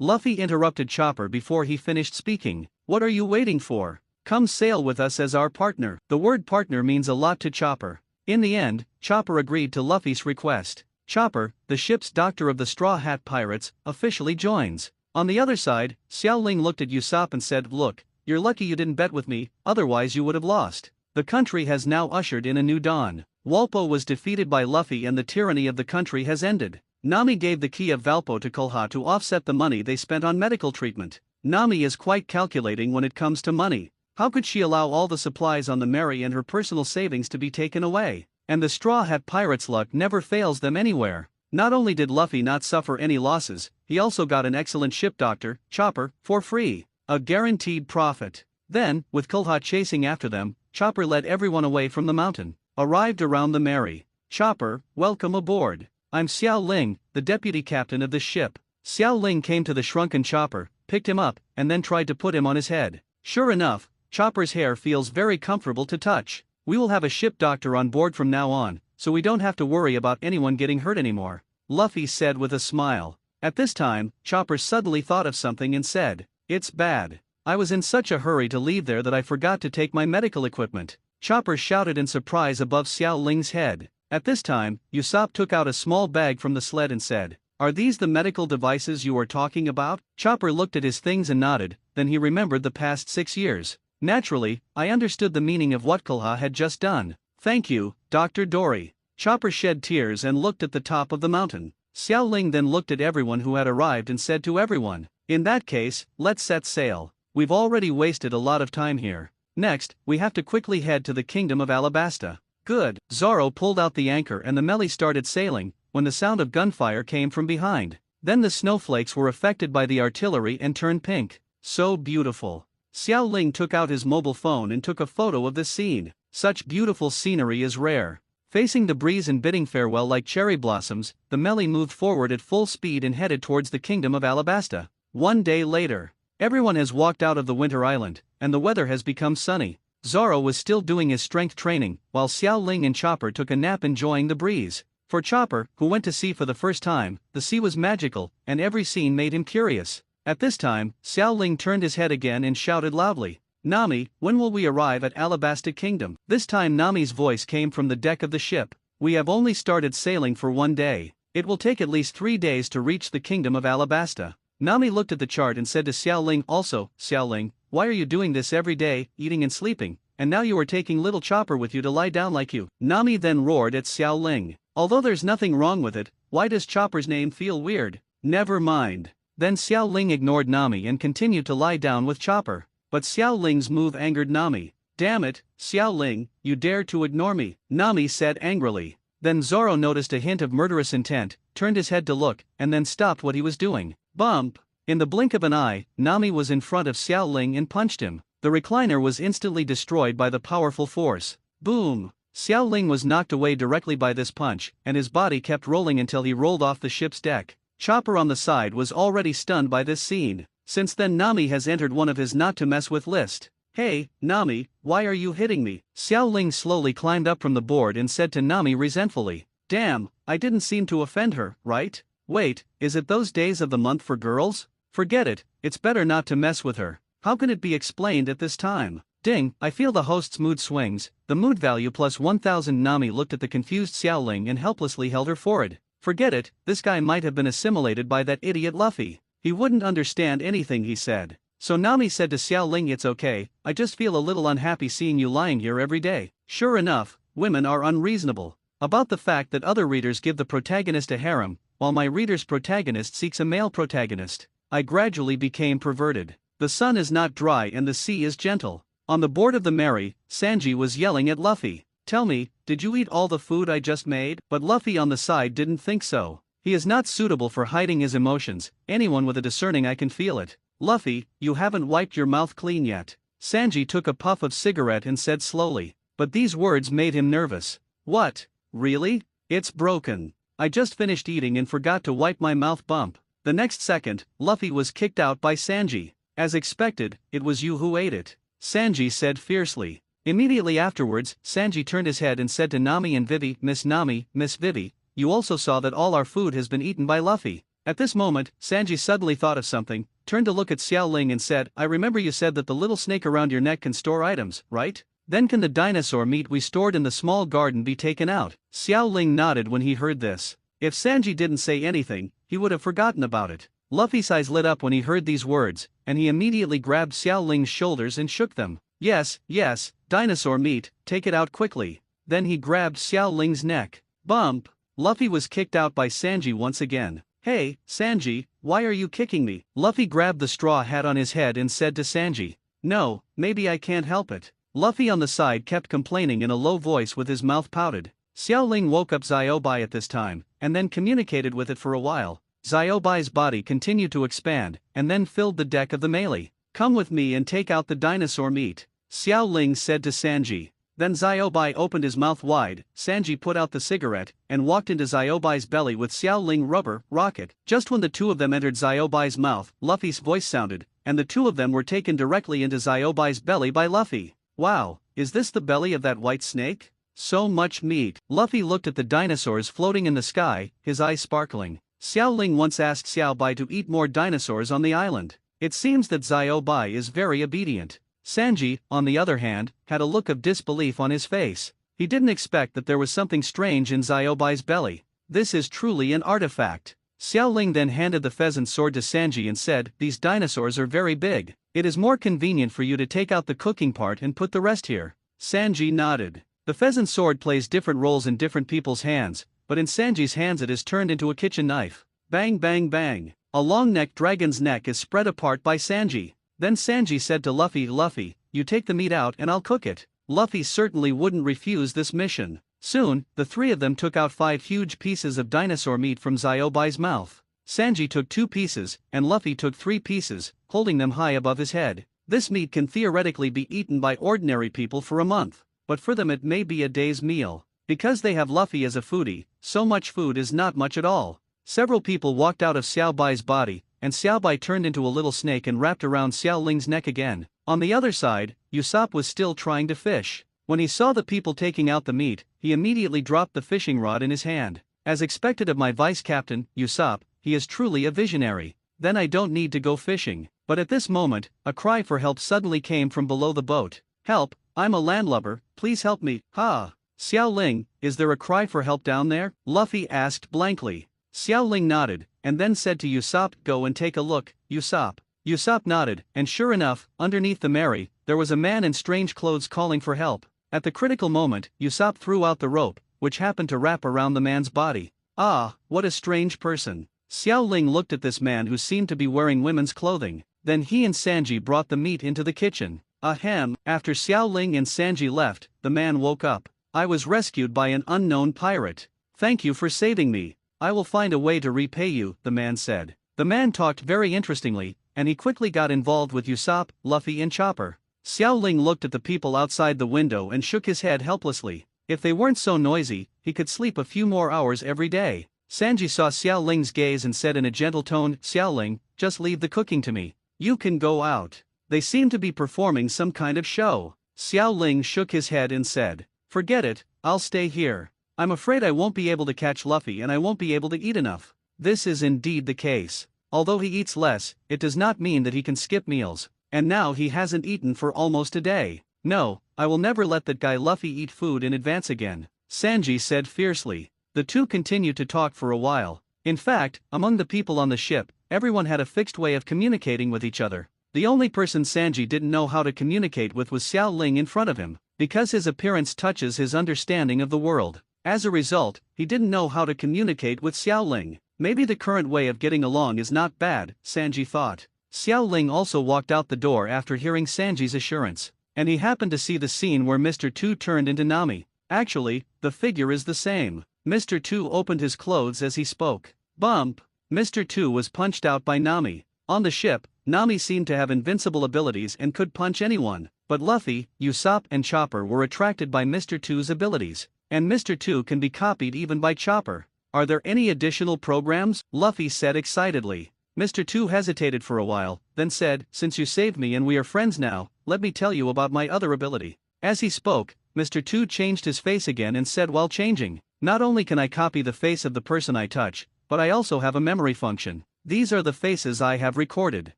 A: Luffy interrupted Chopper before he finished speaking. What are you waiting for? Come sail with us as our partner. The word partner means a lot to Chopper. In the end, Chopper agreed to Luffy's request. Chopper, the ship's doctor of the Straw Hat Pirates, officially joins. On the other side, Xiao Ling looked at Usopp and said, look, you're lucky you didn't bet with me, otherwise you would have lost. The country has now ushered in a new dawn. Walpo was defeated by Luffy and the tyranny of the country has ended. Nami gave the key of Valpo to Koha to offset the money they spent on medical treatment. Nami is quite calculating when it comes to money. How could she allow all the supplies on the Mary and her personal savings to be taken away? And the Straw Hat Pirates' luck never fails them anywhere. Not only did Luffy not suffer any losses, he also got an excellent ship doctor, Chopper, for free. A guaranteed profit. Then, with Koha chasing after them, Chopper led everyone away from the mountain. Arrived around the Mary. Chopper, welcome aboard. I'm Xiao Ling, the deputy captain of this ship. Xiao Ling came to the shrunken Chopper, picked him up, and then tried to put him on his head. Sure enough, Chopper's hair feels very comfortable to touch. We will have a ship doctor on board from now on, so we don't have to worry about anyone getting hurt anymore, Luffy said with a smile. At this time, Chopper suddenly thought of something and said, it's bad. I was in such a hurry to leave there that I forgot to take my medical equipment. Chopper shouted in surprise above Xiao Ling's head. At this time, Usopp took out a small bag from the sled and said, are these the medical devices you are talking about? Chopper looked at his things and nodded, then he remembered the past 6 years. Naturally, I understood the meaning of what Koha had just done. Thank you, Dr. Dory. Chopper shed tears and looked at the top of the mountain. Xiao Ling then looked at everyone who had arrived and said to everyone, in that case, let's set sail. We've already wasted a lot of time here. Next, we have to quickly head to the kingdom of Alabasta. Good. Zoro pulled out the anchor and the Melee started sailing, when the sound of gunfire came from behind. Then the snowflakes were affected by the artillery and turned pink. So beautiful. Xiao Ling took out his mobile phone and took a photo of this scene. Such beautiful scenery is rare. Facing the breeze and bidding farewell like cherry blossoms, the Melee moved forward at full speed and headed towards the kingdom of Alabasta. One day later, everyone has walked out of the winter island, and the weather has become sunny. Zoro was still doing his strength training, while Xiao Ling and Chopper took a nap enjoying the breeze. For Chopper, who went to sea for the first time, the sea was magical, and every scene made him curious. At this time, Xiao Ling turned his head again and shouted loudly, Nami, when will we arrive at Alabasta Kingdom? This time Nami's voice came from the deck of the ship. We have only started sailing for 1 day. It will take at least 3 days to reach the kingdom of Alabasta. Nami looked at the chart and said to Xiao Ling also, Xiao Ling, why are you doing this every day, eating and sleeping? and now you are taking little Chopper with you to lie down like you. Nami then roared at Xiao Ling. Although there's nothing wrong with it, why does Chopper's name feel weird? Never mind. Then Xiao Ling ignored Nami and continued to lie down with Chopper. But Xiao Ling's move angered Nami. Damn it, Xiao Ling, you dare to ignore me, Nami said angrily. Then Zoro noticed a hint of murderous intent, turned his head to look, and then stopped what he was doing. Bump! In the blink of an eye, Nami was in front of Xiao Ling and punched him. The recliner was instantly destroyed by the powerful force. Boom! Xiao Ling was knocked away directly by this punch, and his body kept rolling until he rolled off the ship's deck. Chopper on the side was already stunned by this scene. Since then Nami has entered one of his not to mess with list. Hey, Nami, why are you hitting me? Xiao Ling slowly climbed up from the board and said to Nami resentfully. Damn, I didn't seem to offend her, right? Wait, is it those days of the month for girls? Forget it, it's better not to mess with her. How can it be explained at this time? Ding, I feel the host's mood swings. The mood value plus 1000. Nami looked at the confused Xiao Ling and helplessly held her forehead. Forget it, this guy might have been assimilated by that idiot Luffy. He wouldn't understand anything he said. So Nami said to Xiao Ling, it's okay, I just feel a little unhappy seeing you lying here every day. Sure enough, women are unreasonable about the fact that other readers give the protagonist a harem, while my reader's protagonist seeks a male protagonist. I gradually became perverted. The sun is not dry and the sea is gentle. On the board of the Mary, Sanji was yelling at Luffy. Tell me, did you eat all the food I just made? But Luffy on the side didn't think so. He is not suitable for hiding his emotions, anyone with a discerning eye can feel it. Luffy, you haven't wiped your mouth clean yet. Sanji took a puff of cigarette and said slowly. But these words made him nervous. What? Really? It's broken. I just finished eating and forgot to wipe my mouth. Bump. The next second, Luffy was kicked out by Sanji. As expected, it was you who ate it, Sanji said fiercely. Immediately afterwards, Sanji turned his head and said to Nami and Vivi, Miss Nami, Miss Vivi, you also saw that all our food has been eaten by Luffy. At this moment, Sanji suddenly thought of something, turned to look at Xiao Ling and said, I remember you said that the little snake around your neck can store items, right? Then can the dinosaur meat we stored in the small garden be taken out? Xiao Ling nodded when he heard this. If Sanji didn't say anything, he would have forgotten about it. Luffy's eyes lit up when he heard these words, and he immediately grabbed Xiao Ling's shoulders and shook them. Yes, yes, dinosaur meat, take it out quickly. Then he grabbed Xiao Ling's neck. Bump! Luffy was kicked out by Sanji once again. Hey, Sanji, why are you kicking me? Luffy grabbed the straw hat on his head and said to Sanji. No, maybe I can't help it. Luffy on the side kept complaining in a low voice with his mouth pouted. Xiao Ling woke up Xiaobai at this time, and then communicated with it for a while. Xiaobai's body continued to expand, and then filled the deck of the melee. Come with me and take out the dinosaur meat, Xiao Ling said to Sanji. Then Xiaobai opened his mouth wide, Sanji put out the cigarette, and walked into Xiaobai's belly with Xiao Ling rubber, rocket. Just when the two of them entered Xiaobai's mouth, Luffy's voice sounded, and the two of them were taken directly into Xiaobai's belly by Luffy. Wow, is this the belly of that white snake? So much meat. Luffy looked at the dinosaurs floating in the sky, his eyes sparkling. Xiao Ling once asked Xiaobai to eat more dinosaurs on the island. It seems that Xiaobai is very obedient. Sanji, on the other hand, had a look of disbelief on his face. He didn't expect that there was something strange in Xiaobai's belly. This is truly an artifact. Xiao Ling then handed the pheasant sword to Sanji and said, these dinosaurs are very big. It is more convenient for you to take out the cooking part and put the rest here. Sanji nodded. The pheasant sword plays different roles in different people's hands, but in Sanji's hands it is turned into a kitchen knife. Bang bang bang. A long-necked dragon's neck is spread apart by Sanji. Then Sanji said to Luffy, Luffy, you take the meat out and I'll cook it. Luffy certainly wouldn't refuse this mission. Soon, the three of them took out 5 huge pieces of dinosaur meat from Xiaobai's mouth. Sanji took 2 pieces, and Luffy took 3 pieces, holding them high above his head. This meat can theoretically be eaten by ordinary people for a month, but for them it may be a day's meal. Because they have Luffy as a foodie, so much food is not much at all. Several people walked out of Xiaobai's body, and Xiaobai turned into a little snake and wrapped around Xiao Ling's neck again. On the other side, Usopp was still trying to fish. When he saw the people taking out the meat, he immediately dropped the fishing rod in his hand. As expected of my vice captain, Usopp, he is truly a visionary. Then I don't need to go fishing. But at this moment, a cry for help suddenly came from below the boat. Help, I'm a landlubber, please help me, ha! Xiao Ling, is there a cry for help down there? Luffy asked blankly. Xiao Ling nodded, and then said to Usopp, go and take a look, Usopp. Usopp nodded, and sure enough, underneath the Mary, there was a man in strange clothes calling for help. At the critical moment, Usopp threw out the rope, which happened to wrap around the man's body. Ah, what a strange person. Xiao Ling looked at this man who seemed to be wearing women's clothing. Then he and Sanji brought the meat into the kitchen. Ahem. After Xiao Ling and Sanji left, the man woke up. I was rescued by an unknown pirate. Thank you for saving me. I will find a way to repay you, the man said. The man talked very interestingly, and he quickly got involved with Usopp, Luffy and Chopper. Xiao Ling looked at the people outside the window and shook his head helplessly. If they weren't so noisy, he could sleep a few more hours every day. Sanji saw Xiao Ling's gaze and said in a gentle tone, Xiao Ling, just leave the cooking to me. You can go out. They seem to be performing some kind of show. Xiao Ling shook his head and said, forget it, I'll stay here. I'm afraid I won't be able to catch Luffy and I won't be able to eat enough. This is indeed the case. Although he eats less, it does not mean that he can skip meals, and now he hasn't eaten for almost a day. No, I will never let that guy Luffy eat food in advance again, Sanji said fiercely. The two continued to talk for a while. In fact, among the people on the ship, everyone had a fixed way of communicating with each other. The only person Sanji didn't know how to communicate with was Xiao Ling in front of him, because his appearance touches his understanding of the world. As a result, he didn't know how to communicate with Xiao Ling. Maybe the current way of getting along is not bad, Sanji thought. Xiao Ling also walked out the door after hearing Sanji's assurance, and he happened to see the scene where Mr. Two turned into Nami. Actually, the figure is the same. Mr. Two opened his clothes as he spoke. Bump! Mr. Two was punched out by Nami. On the ship, Nami seemed to have invincible abilities and could punch anyone, but Luffy, Usopp and Chopper were attracted by Mr. Two's abilities, and Mr. Two can be copied even by Chopper. Are there any additional programs? Luffy said excitedly. Mr. Two hesitated for a while, then said, since you saved me and we are friends now, let me tell you about my other ability. As he spoke, Mr. Two changed his face again and said while changing, not only can I copy the face of the person I touch, but I also have a memory function. These are the faces I have recorded.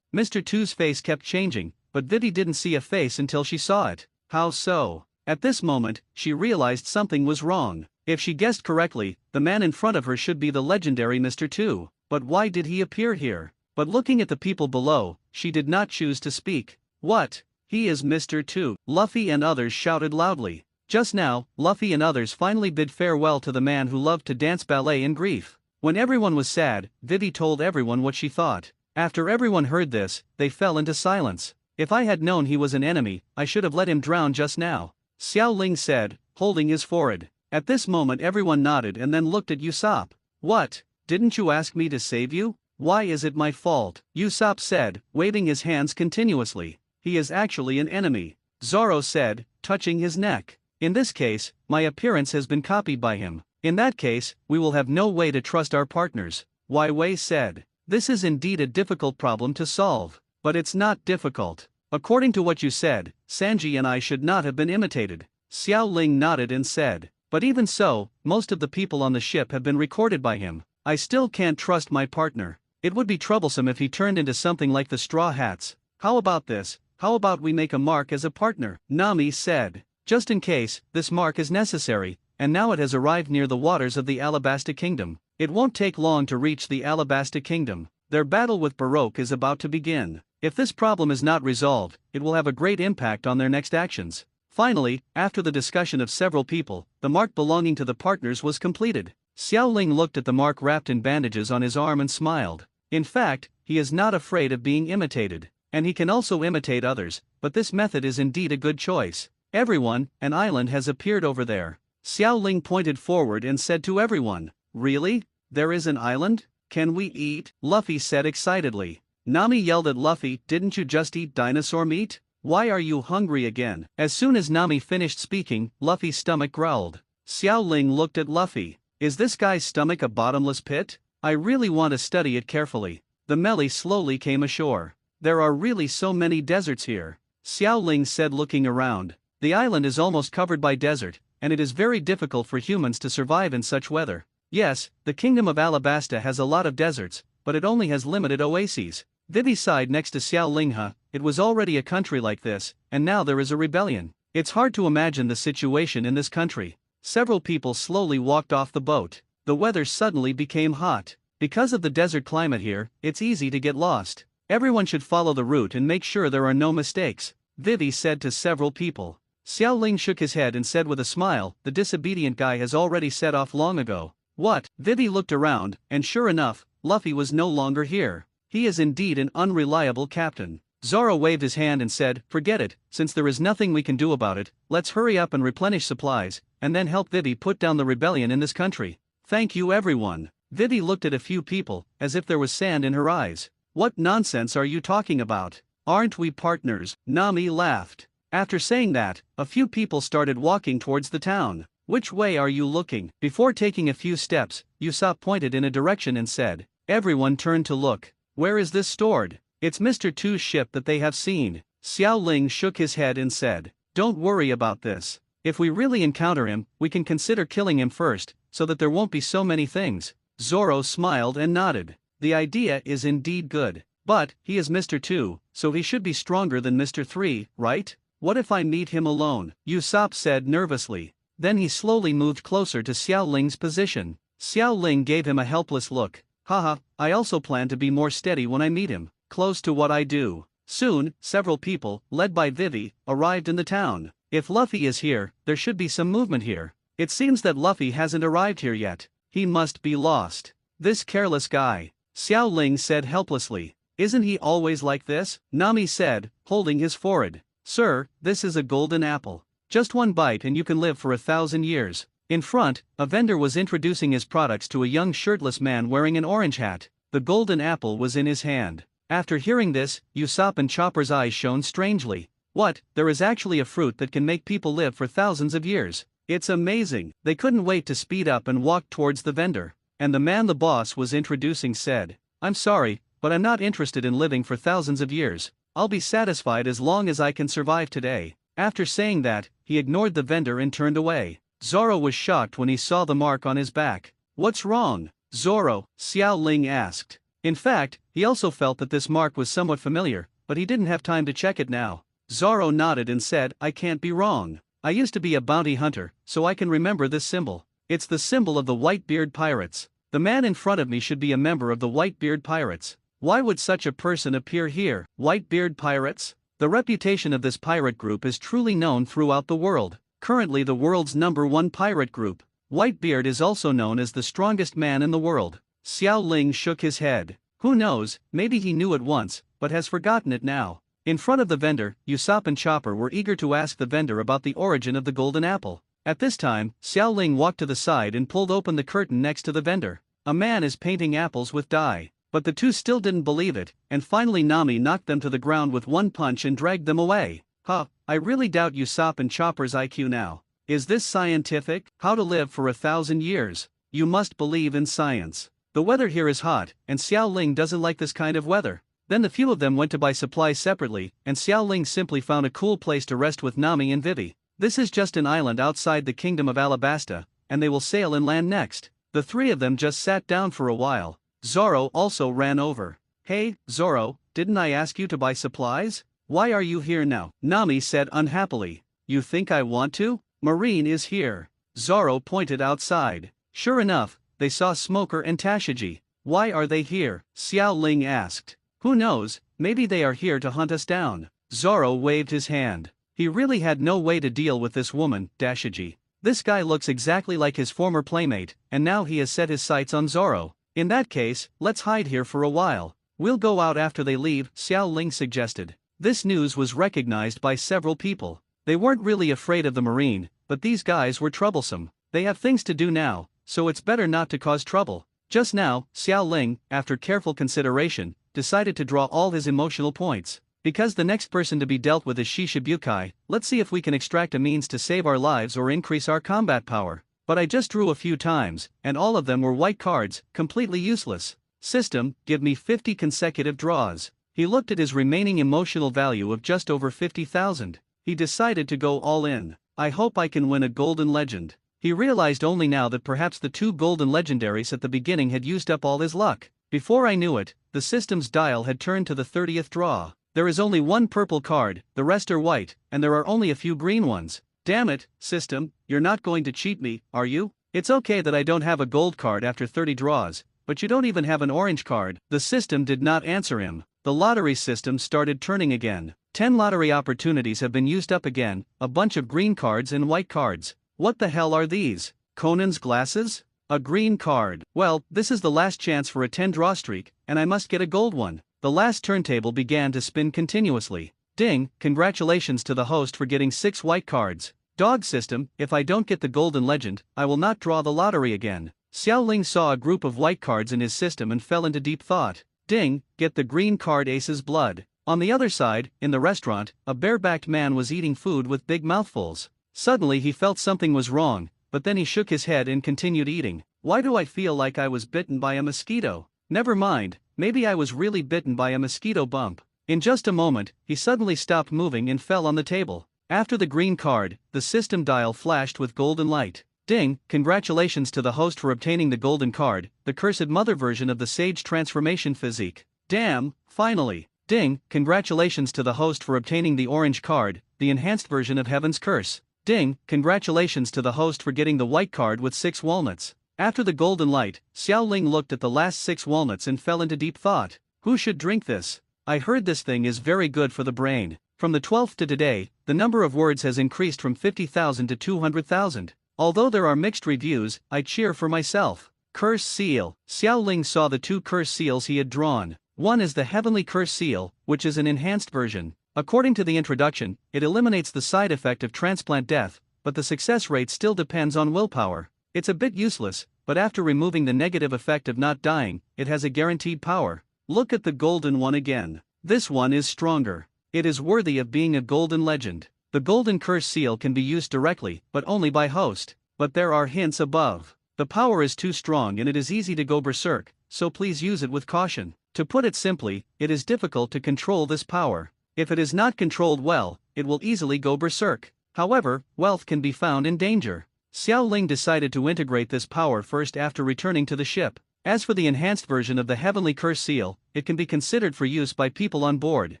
A: Mr. Two's face kept changing, but Vivi didn't see a face until she saw it. How so? At this moment, she realized something was wrong. If she guessed correctly, the man in front of her should be the legendary Mr. Two. But why did he appear here? But looking at the people below, she did not choose to speak. What? He is Mr. Two. Luffy and others shouted loudly. Just now, Luffy and others finally bid farewell to the man who loved to dance ballet in grief. When everyone was sad, Vivi told everyone what she thought. After everyone heard this, they fell into silence. If I had known he was an enemy, I should have let him drown just now, Xiao Ling said, holding his forehead. At this moment everyone nodded and then looked at Usopp. What? Didn't you ask me to save you? Why is it my fault? Usopp said, waving his hands continuously. He is actually an enemy, Zoro said, touching his neck. In this case, my appearance has been copied by him. In that case, we will have no way to trust our partners, Wai Wei said. This is indeed a difficult problem to solve. But it's not difficult. According to what you said, Sanji and I should not have been imitated. Xiao Ling nodded and said. But even so, most of the people on the ship have been recorded by him. I still can't trust my partner. It would be troublesome if he turned into something like the Straw Hats. How about this? How about we make a mark as a partner? Nami said. Just in case, this mark is necessary, and now it has arrived near the waters of the Alabasta Kingdom. It won't take long to reach the Alabasta Kingdom. Their battle with Baroque is about to begin. If this problem is not resolved, it will have a great impact on their next actions. Finally, after the discussion of several people, the mark belonging to the partners was completed. Xiao Ling looked at the mark wrapped in bandages on his arm and smiled. In fact, he is not afraid of being imitated, and he can also imitate others, but this method is indeed a good choice. Everyone, an island has appeared over there. Xiao Ling pointed forward and said to everyone, really? There is an island? Can we eat? Luffy said excitedly. Nami yelled at Luffy, didn't you just eat dinosaur meat? Why are you hungry again? As soon as Nami finished speaking, Luffy's stomach growled. Xiao Ling looked at Luffy. Is this guy's stomach a bottomless pit? I really want to study it carefully. The Melly slowly came ashore. There are really so many deserts here, Xiao Ling said looking around. The island is almost covered by desert, and it is very difficult for humans to survive in such weather. Yes, the kingdom of Alabasta has a lot of deserts, but it only has limited oases. Vivi sighed next to Xiao Linghe. It was already a country like this, and now there is a rebellion. It's hard to imagine the situation in this country. Several people slowly walked off the boat. The weather suddenly became hot. Because of the desert climate here, it's easy to get lost. Everyone should follow the route and make sure there are no mistakes, Vivi said to several people. Xiao Ling shook his head and said with a smile, the disobedient guy has already set off long ago. What? Vivi looked around, and sure enough, Luffy was no longer here. He is indeed an unreliable captain. Zoro waved his hand and said, forget it, since there is nothing we can do about it, let's hurry up and replenish supplies, and then help Vivi put down the rebellion in this country. Thank you everyone. Vivi looked at a few people, as if there was sand in her eyes. What nonsense are you talking about? Aren't we partners? Nami laughed. After saying that, a few people started walking towards the town. Which way are you looking? Before taking a few steps, Usopp pointed in a direction and said. Everyone turned to look. Where is this stored? It's Mr. Tu's ship that they have seen. Xiao Ling shook his head and said. Don't worry about this. If we really encounter him, we can consider killing him first, so that there won't be so many things. Zoro smiled and nodded. The idea is indeed good. But, he is Mr. 2, so he should be stronger than Mr. 3, right? What if I meet him alone? Usopp said nervously. Then he slowly moved closer to Xiao Ling's position. Xiao Ling gave him a helpless look. Haha, I also plan to be more steady when I meet him, close to what I do. Soon, several people, led by Vivi, arrived in the town. If Luffy is here, there should be some movement here. It seems that Luffy hasn't arrived here yet. He must be lost. This careless guy. Xiao Ling said helplessly. Isn't he always like this? Nami said, holding his forehead. Sir, this is a golden apple. Just one bite and you can live for 1,000 years. In front, a vendor was introducing his products to a young shirtless man wearing an orange hat. The golden apple was in his hand. After hearing this, Usopp and Chopper's eyes shone strangely. What, there is actually a fruit that can make people live for thousands of years. It's amazing. They couldn't wait to speed up and walk towards the vendor. And the man the boss was introducing said, I'm sorry, but I'm not interested in living for thousands of years. I'll be satisfied as long as I can survive today. After saying that, he ignored the vendor and turned away. Zoro was shocked when he saw the mark on his back. What's wrong? Zoro, Xiao Ling asked. In fact, he also felt that this mark was somewhat familiar, but he didn't have time to check it now. Zoro nodded and said, I can't be wrong. I used to be a bounty hunter, so I can remember this symbol. It's the symbol of the Whitebeard Pirates. The man in front of me should be a member of the Whitebeard Pirates. Why would such a person appear here? Whitebeard Pirates? The reputation of this pirate group is truly known throughout the world. Currently the world's #1 pirate group. Whitebeard is also known as the strongest man in the world. Xiao Ling shook his head. Who knows, maybe he knew it once, but has forgotten it now. In front of the vendor, Usopp and Chopper were eager to ask the vendor about the origin of the golden apple. At this time, Xiao Ling walked to the side and pulled open the curtain next to the vendor. A man is painting apples with dye. But the two still didn't believe it, and finally Nami knocked them to the ground with one punch and dragged them away. I really doubt Usopp and Chopper's IQ now. Is this scientific? How to live for 1,000 years? You must believe in science. The weather here is hot, and Xiao Ling doesn't like this kind of weather. Then the few of them went to buy supplies separately, and Xiao Ling simply found a cool place to rest with Nami and Vivi. This is just an island outside the kingdom of Alabasta, and they will sail inland next. The three of them just sat down for a while. Zoro also ran over. Hey, Zoro, didn't I ask you to buy supplies? Why are you here now? Nami said unhappily. You think I want to? Marine is here. Zoro pointed outside. Sure enough, they saw Smoker and Tashigi. Why are they here? Xiao Ling asked. Who knows, maybe they are here to hunt us down. Zoro waved his hand. He really had no way to deal with this woman, Tashigi. This guy looks exactly like his former playmate, and now he has set his sights on Zoro. In that case, let's hide here for a while. We'll go out after they leave, Xiao Ling suggested. This news was recognized by several people. They weren't really afraid of the Marine, but these guys were troublesome. They have things to do now, so it's better not to cause trouble. Just now, Xiao Ling, after careful consideration, decided to draw all his emotional points. Because the next person to be dealt with is Shishibukai, let's see if we can extract a means to save our lives or increase our combat power. But I just drew a few times, and all of them were white cards, completely useless. System, give me 50 consecutive draws. He looked at his remaining emotional value of just over 50,000. He decided to go all in. I hope I can win a golden legend. He realized only now that perhaps the 2 golden legendaries at the beginning had used up all his luck. Before I knew it, the system's dial had turned to the 30th draw. There is only one purple card, the rest are white, and there are only a few green ones. Damn it, system, you're not going to cheat me, are you? It's okay that I don't have a gold card after 30 draws, but you don't even have an orange card. The system did not answer him. the lottery system started turning again. 10 lottery opportunities have been used up again, a bunch of green cards and white cards. What the hell are these? Conan's glasses? A green card. Well, this is the last chance for a 10 draw streak, and I must get a gold one. The last turntable began to spin continuously. Ding, congratulations to the host for getting 6 white cards. Dog system, if I don't get the golden legend, I will not draw the lottery again. Xiao Ling saw a group of white cards in his system and fell into deep thought. Ding, get the green card Ace's blood. On the other side, in the restaurant, a barebacked man was eating food with big mouthfuls. Suddenly he felt something was wrong, but then he shook his head and continued eating. Why do I feel like I was bitten by a mosquito? Never mind, maybe I was really bitten by a mosquito bump. In just a moment, he suddenly stopped moving and fell on the table. After the green card, the system dial flashed with golden light. Ding, congratulations to the host for obtaining the golden card, the cursed mother version of the Sage Transformation Physique. Damn, finally. Ding, congratulations to the host for obtaining the orange card, the enhanced version of Heaven's Curse. Ding, congratulations to the host for getting the white card with 6 walnuts. After the golden light, Xiao Ling looked at the last 6 walnuts and fell into deep thought. Who should drink this? I heard this thing is very good for the brain. From the 12th to today, the number of words has increased from 50,000 to 200,000. Although there are mixed reviews, I cheer for myself. Curse Seal. Xiao Ling saw the 2 curse seals he had drawn. One is the Heavenly Curse Seal, which is an enhanced version. According to the introduction, it eliminates the side effect of transplant death, but the success rate still depends on willpower. It's a bit useless, but after removing the negative effect of not dying, it has a guaranteed power. Look at the golden one again. This one is stronger. It is worthy of being a golden legend. The golden curse seal can be used directly, but only by host. But there are hints above. The power is too strong and it is easy to go berserk, so please use it with caution. To put it simply, it is difficult to control this power. If it is not controlled well, it will easily go berserk. However, wealth can be found in danger. Xiao Ling decided to integrate this power first after returning to the ship. As for the enhanced version of the Heavenly Curse Seal, it can be considered for use by people on board,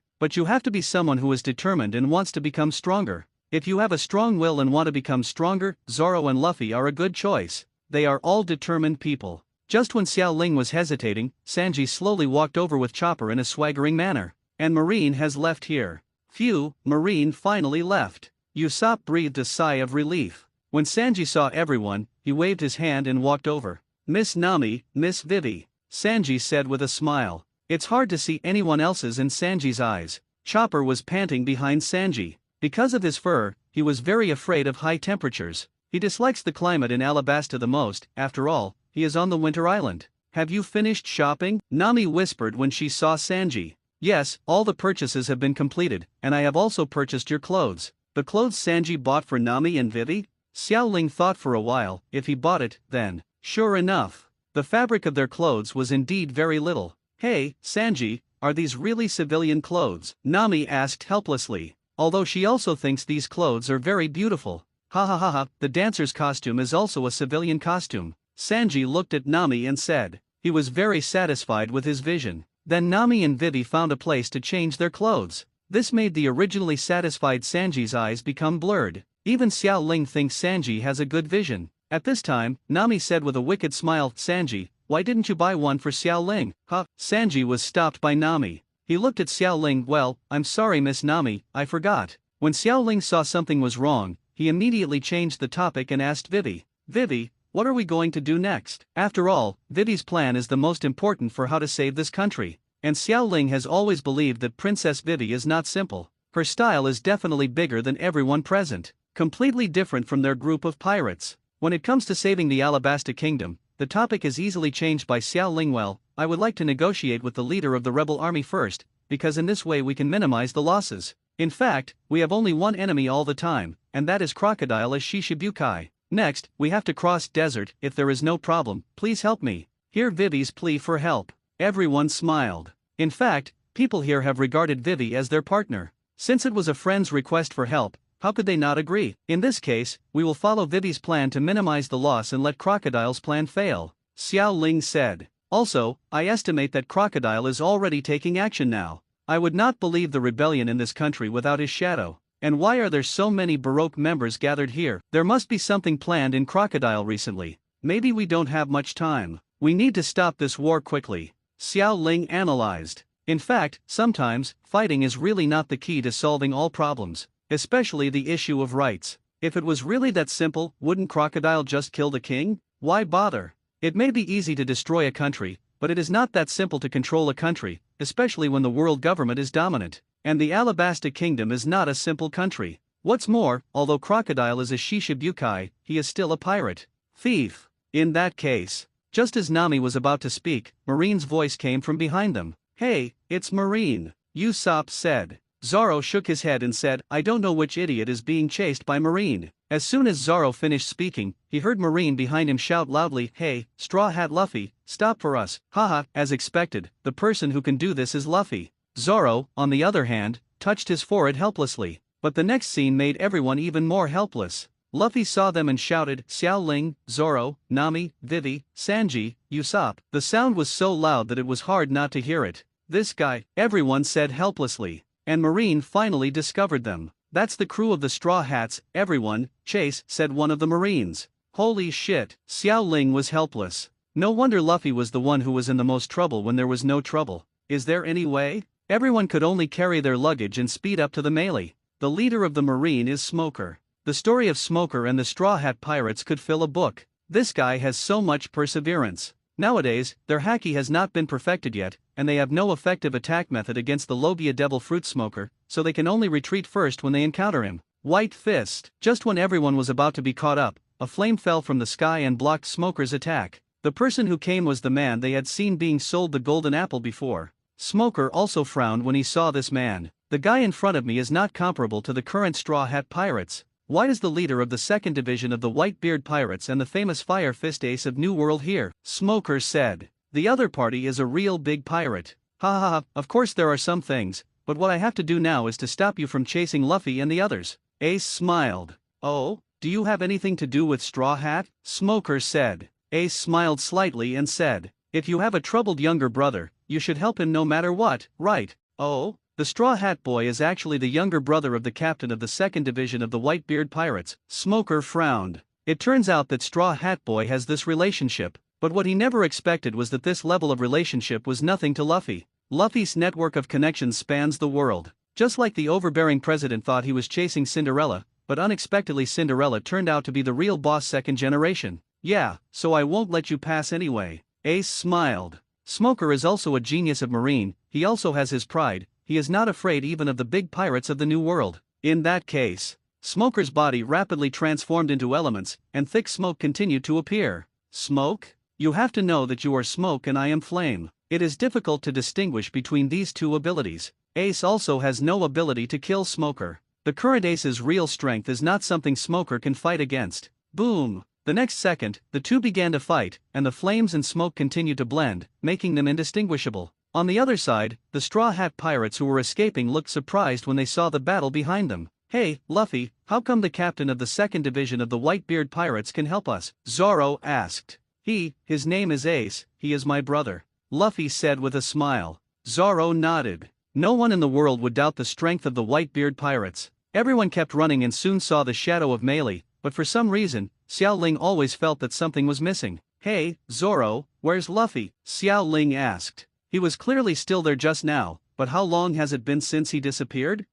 A: but you have to be someone who is determined and wants to become stronger. If you have a strong will and want to become stronger, Zoro and Luffy are a good choice. They are all determined people. Just when Xiao Ling was hesitating, Sanji slowly walked over with Chopper in a swaggering manner. And Marine has left here. Phew, Marine finally left. Usopp breathed a sigh of relief. When Sanji saw everyone, he waved his hand and walked over. Miss Nami, Miss Vivi, Sanji said with a smile. It's hard to see anyone else's in Sanji's eyes. Chopper was panting behind Sanji. Because of his fur, he was very afraid of high temperatures. He dislikes the climate in Alabasta the most, after all, he is on the winter island. Have you finished shopping? Nami whispered when she saw Sanji. Yes, all the purchases have been completed, and I have also purchased your clothes. The clothes Sanji bought for Nami and Vivi? Xiao Ling thought for a while. If he bought it, then, sure enough, the fabric of their clothes was indeed very little. Hey, Sanji, are these really civilian clothes? Nami asked helplessly, although she also thinks these clothes are very beautiful. Ha ha ha ha, the dancer's costume is also a civilian costume. Sanji looked at Nami and said. He was very satisfied with his vision. Then Nami and Vivi found a place to change their clothes. This made the originally satisfied Sanji's eyes become blurred. Even Xiao Ling thinks Sanji has a good vision. At this time, Nami said with a wicked smile, Sanji, why didn't you buy one for Xiao Ling? Huh? Sanji was stopped by Nami. He looked at Xiao Ling. Well, I'm sorry Miss Nami, I forgot. When Xiao Ling saw something was wrong, he immediately changed the topic and asked Vivi. Vivi, what are we going to do next? After all, Vivi's plan is the most important for how to save this country. And Xiao Ling has always believed that Princess Vivi is not simple. Her style is definitely bigger than everyone present. Completely different from their group of pirates. When it comes to saving the Alabasta Kingdom, the topic is easily changed by Xiao Ling. Well, I would like to negotiate with the leader of the rebel army first, because in this way we can minimize the losses. In fact, we have only one enemy all the time, and that is Crocodile as Shishibukai. Next, we have to cross desert. If there is no problem, please help me. Hear Vivi's plea for help. Everyone smiled. In fact, people here have regarded Vivi as their partner. Since it was a friend's request for help, how could they not agree? In this case, we will follow Vivi's plan to minimize the loss and let Crocodile's plan fail, Xiao Ling said. Also, I estimate that Crocodile is already taking action now. I would not believe the rebellion in this country without his shadow. And why are there so many Baroque members gathered here? There must be something planned in Crocodile recently. Maybe we don't have much time. We need to stop this war quickly, Xiao Ling analyzed. In fact, sometimes, fighting is really not the key to solving all problems, especially the issue of rights. If it was really that simple, wouldn't Crocodile just kill the king? Why bother? It may be easy to destroy a country, but it is not that simple to control a country, especially when the world government is dominant. And the Alabasta Kingdom is not a simple country. What's more, although Crocodile is a Shishibukai, he is still a pirate. Thief. In that case. Just as Nami was about to speak, Marine's voice came from behind them. Hey, it's Marine, Usopp said. Zoro shook his head and said, I don't know which idiot is being chased by Marine. As soon as Zoro finished speaking, he heard Marine behind him shout loudly, Hey, Straw Hat Luffy, stop for us. Haha, as expected, the person who can do this is Luffy. Zoro, on the other hand, touched his forehead helplessly. But the next scene made everyone even more helpless. Luffy saw them and shouted, Xiao Ling, Zoro, Nami, Vivi, Sanji, Usopp. The sound was so loud that it was hard not to hear it. This guy, everyone said helplessly. And Marine finally discovered them. That's the crew of the Straw Hats, everyone, Chase, said one of the Marines. Holy shit, Xiao Ling was helpless. No wonder Luffy was the one who was in the most trouble when there was no trouble. Is there any way? Everyone could only carry their luggage and speed up to the melee. The leader of the Marine is Smoker. The story of Smoker and the Straw Hat Pirates could fill a book. This guy has so much perseverance. Nowadays, their haki has not been perfected yet, and they have no effective attack method against the Logia Devil Fruit Smoker, so they can only retreat first when they encounter him. White Fist. Just when everyone was about to be caught up, a flame fell from the sky and blocked Smoker's attack. The person who came was the man they had seen being sold the golden apple before. Smoker also frowned when he saw this man. The guy in front of me is not comparable to the current Straw Hat Pirates. Why is the leader of the second division of the Whitebeard Pirates and the famous Fire Fist Ace of New World here? Smoker said. The other party is a real big pirate. Ha ha ha, of course there are some things, but what I have to do now is to stop you from chasing Luffy and the others. Ace smiled. Oh, do you have anything to do with Straw Hat? Smoker said. Ace smiled slightly and said, if you have a troubled younger brother, you should help him no matter what, right? Oh? The Straw Hat Boy is actually the younger brother of the captain of the second division of the Whitebeard Pirates. Smoker frowned. It turns out that Straw Hat Boy has this relationship, but what he never expected was that this level of relationship was nothing to Luffy. Luffy's network of connections spans the world. Just like the overbearing president thought he was chasing Cinderella, but unexpectedly Cinderella turned out to be the real boss second generation. Yeah, so I won't let you pass anyway. Ace smiled. Smoker is also a genius of marine, he also has his pride. He is not afraid even of the big pirates of the New World. In that case, Smoker's body rapidly transformed into elements, and thick smoke continued to appear. Smoke? You have to know that you are smoke and I am flame. It is difficult to distinguish between these two abilities. Ace also has no ability to kill Smoker. The current Ace's real strength is not something Smoker can fight against. Boom! The next second, the two began to fight, and the flames and smoke continued to blend, making them indistinguishable. On the other side, the Straw Hat Pirates who were escaping looked surprised when they saw the battle behind them. Hey, Luffy, how come the captain of the second division of the Whitebeard Pirates can help us? Zoro asked. His name is Ace, he is my brother. Luffy said with a smile. Zoro nodded. No one in the world would doubt the strength of the Whitebeard Pirates. Everyone kept running and soon saw the shadow of Melee, but for some reason, Xiao Ling always felt that something was missing. Hey, Zoro, where's Luffy? Xiao Ling asked. He was clearly still there just now, but how long has it been since he disappeared?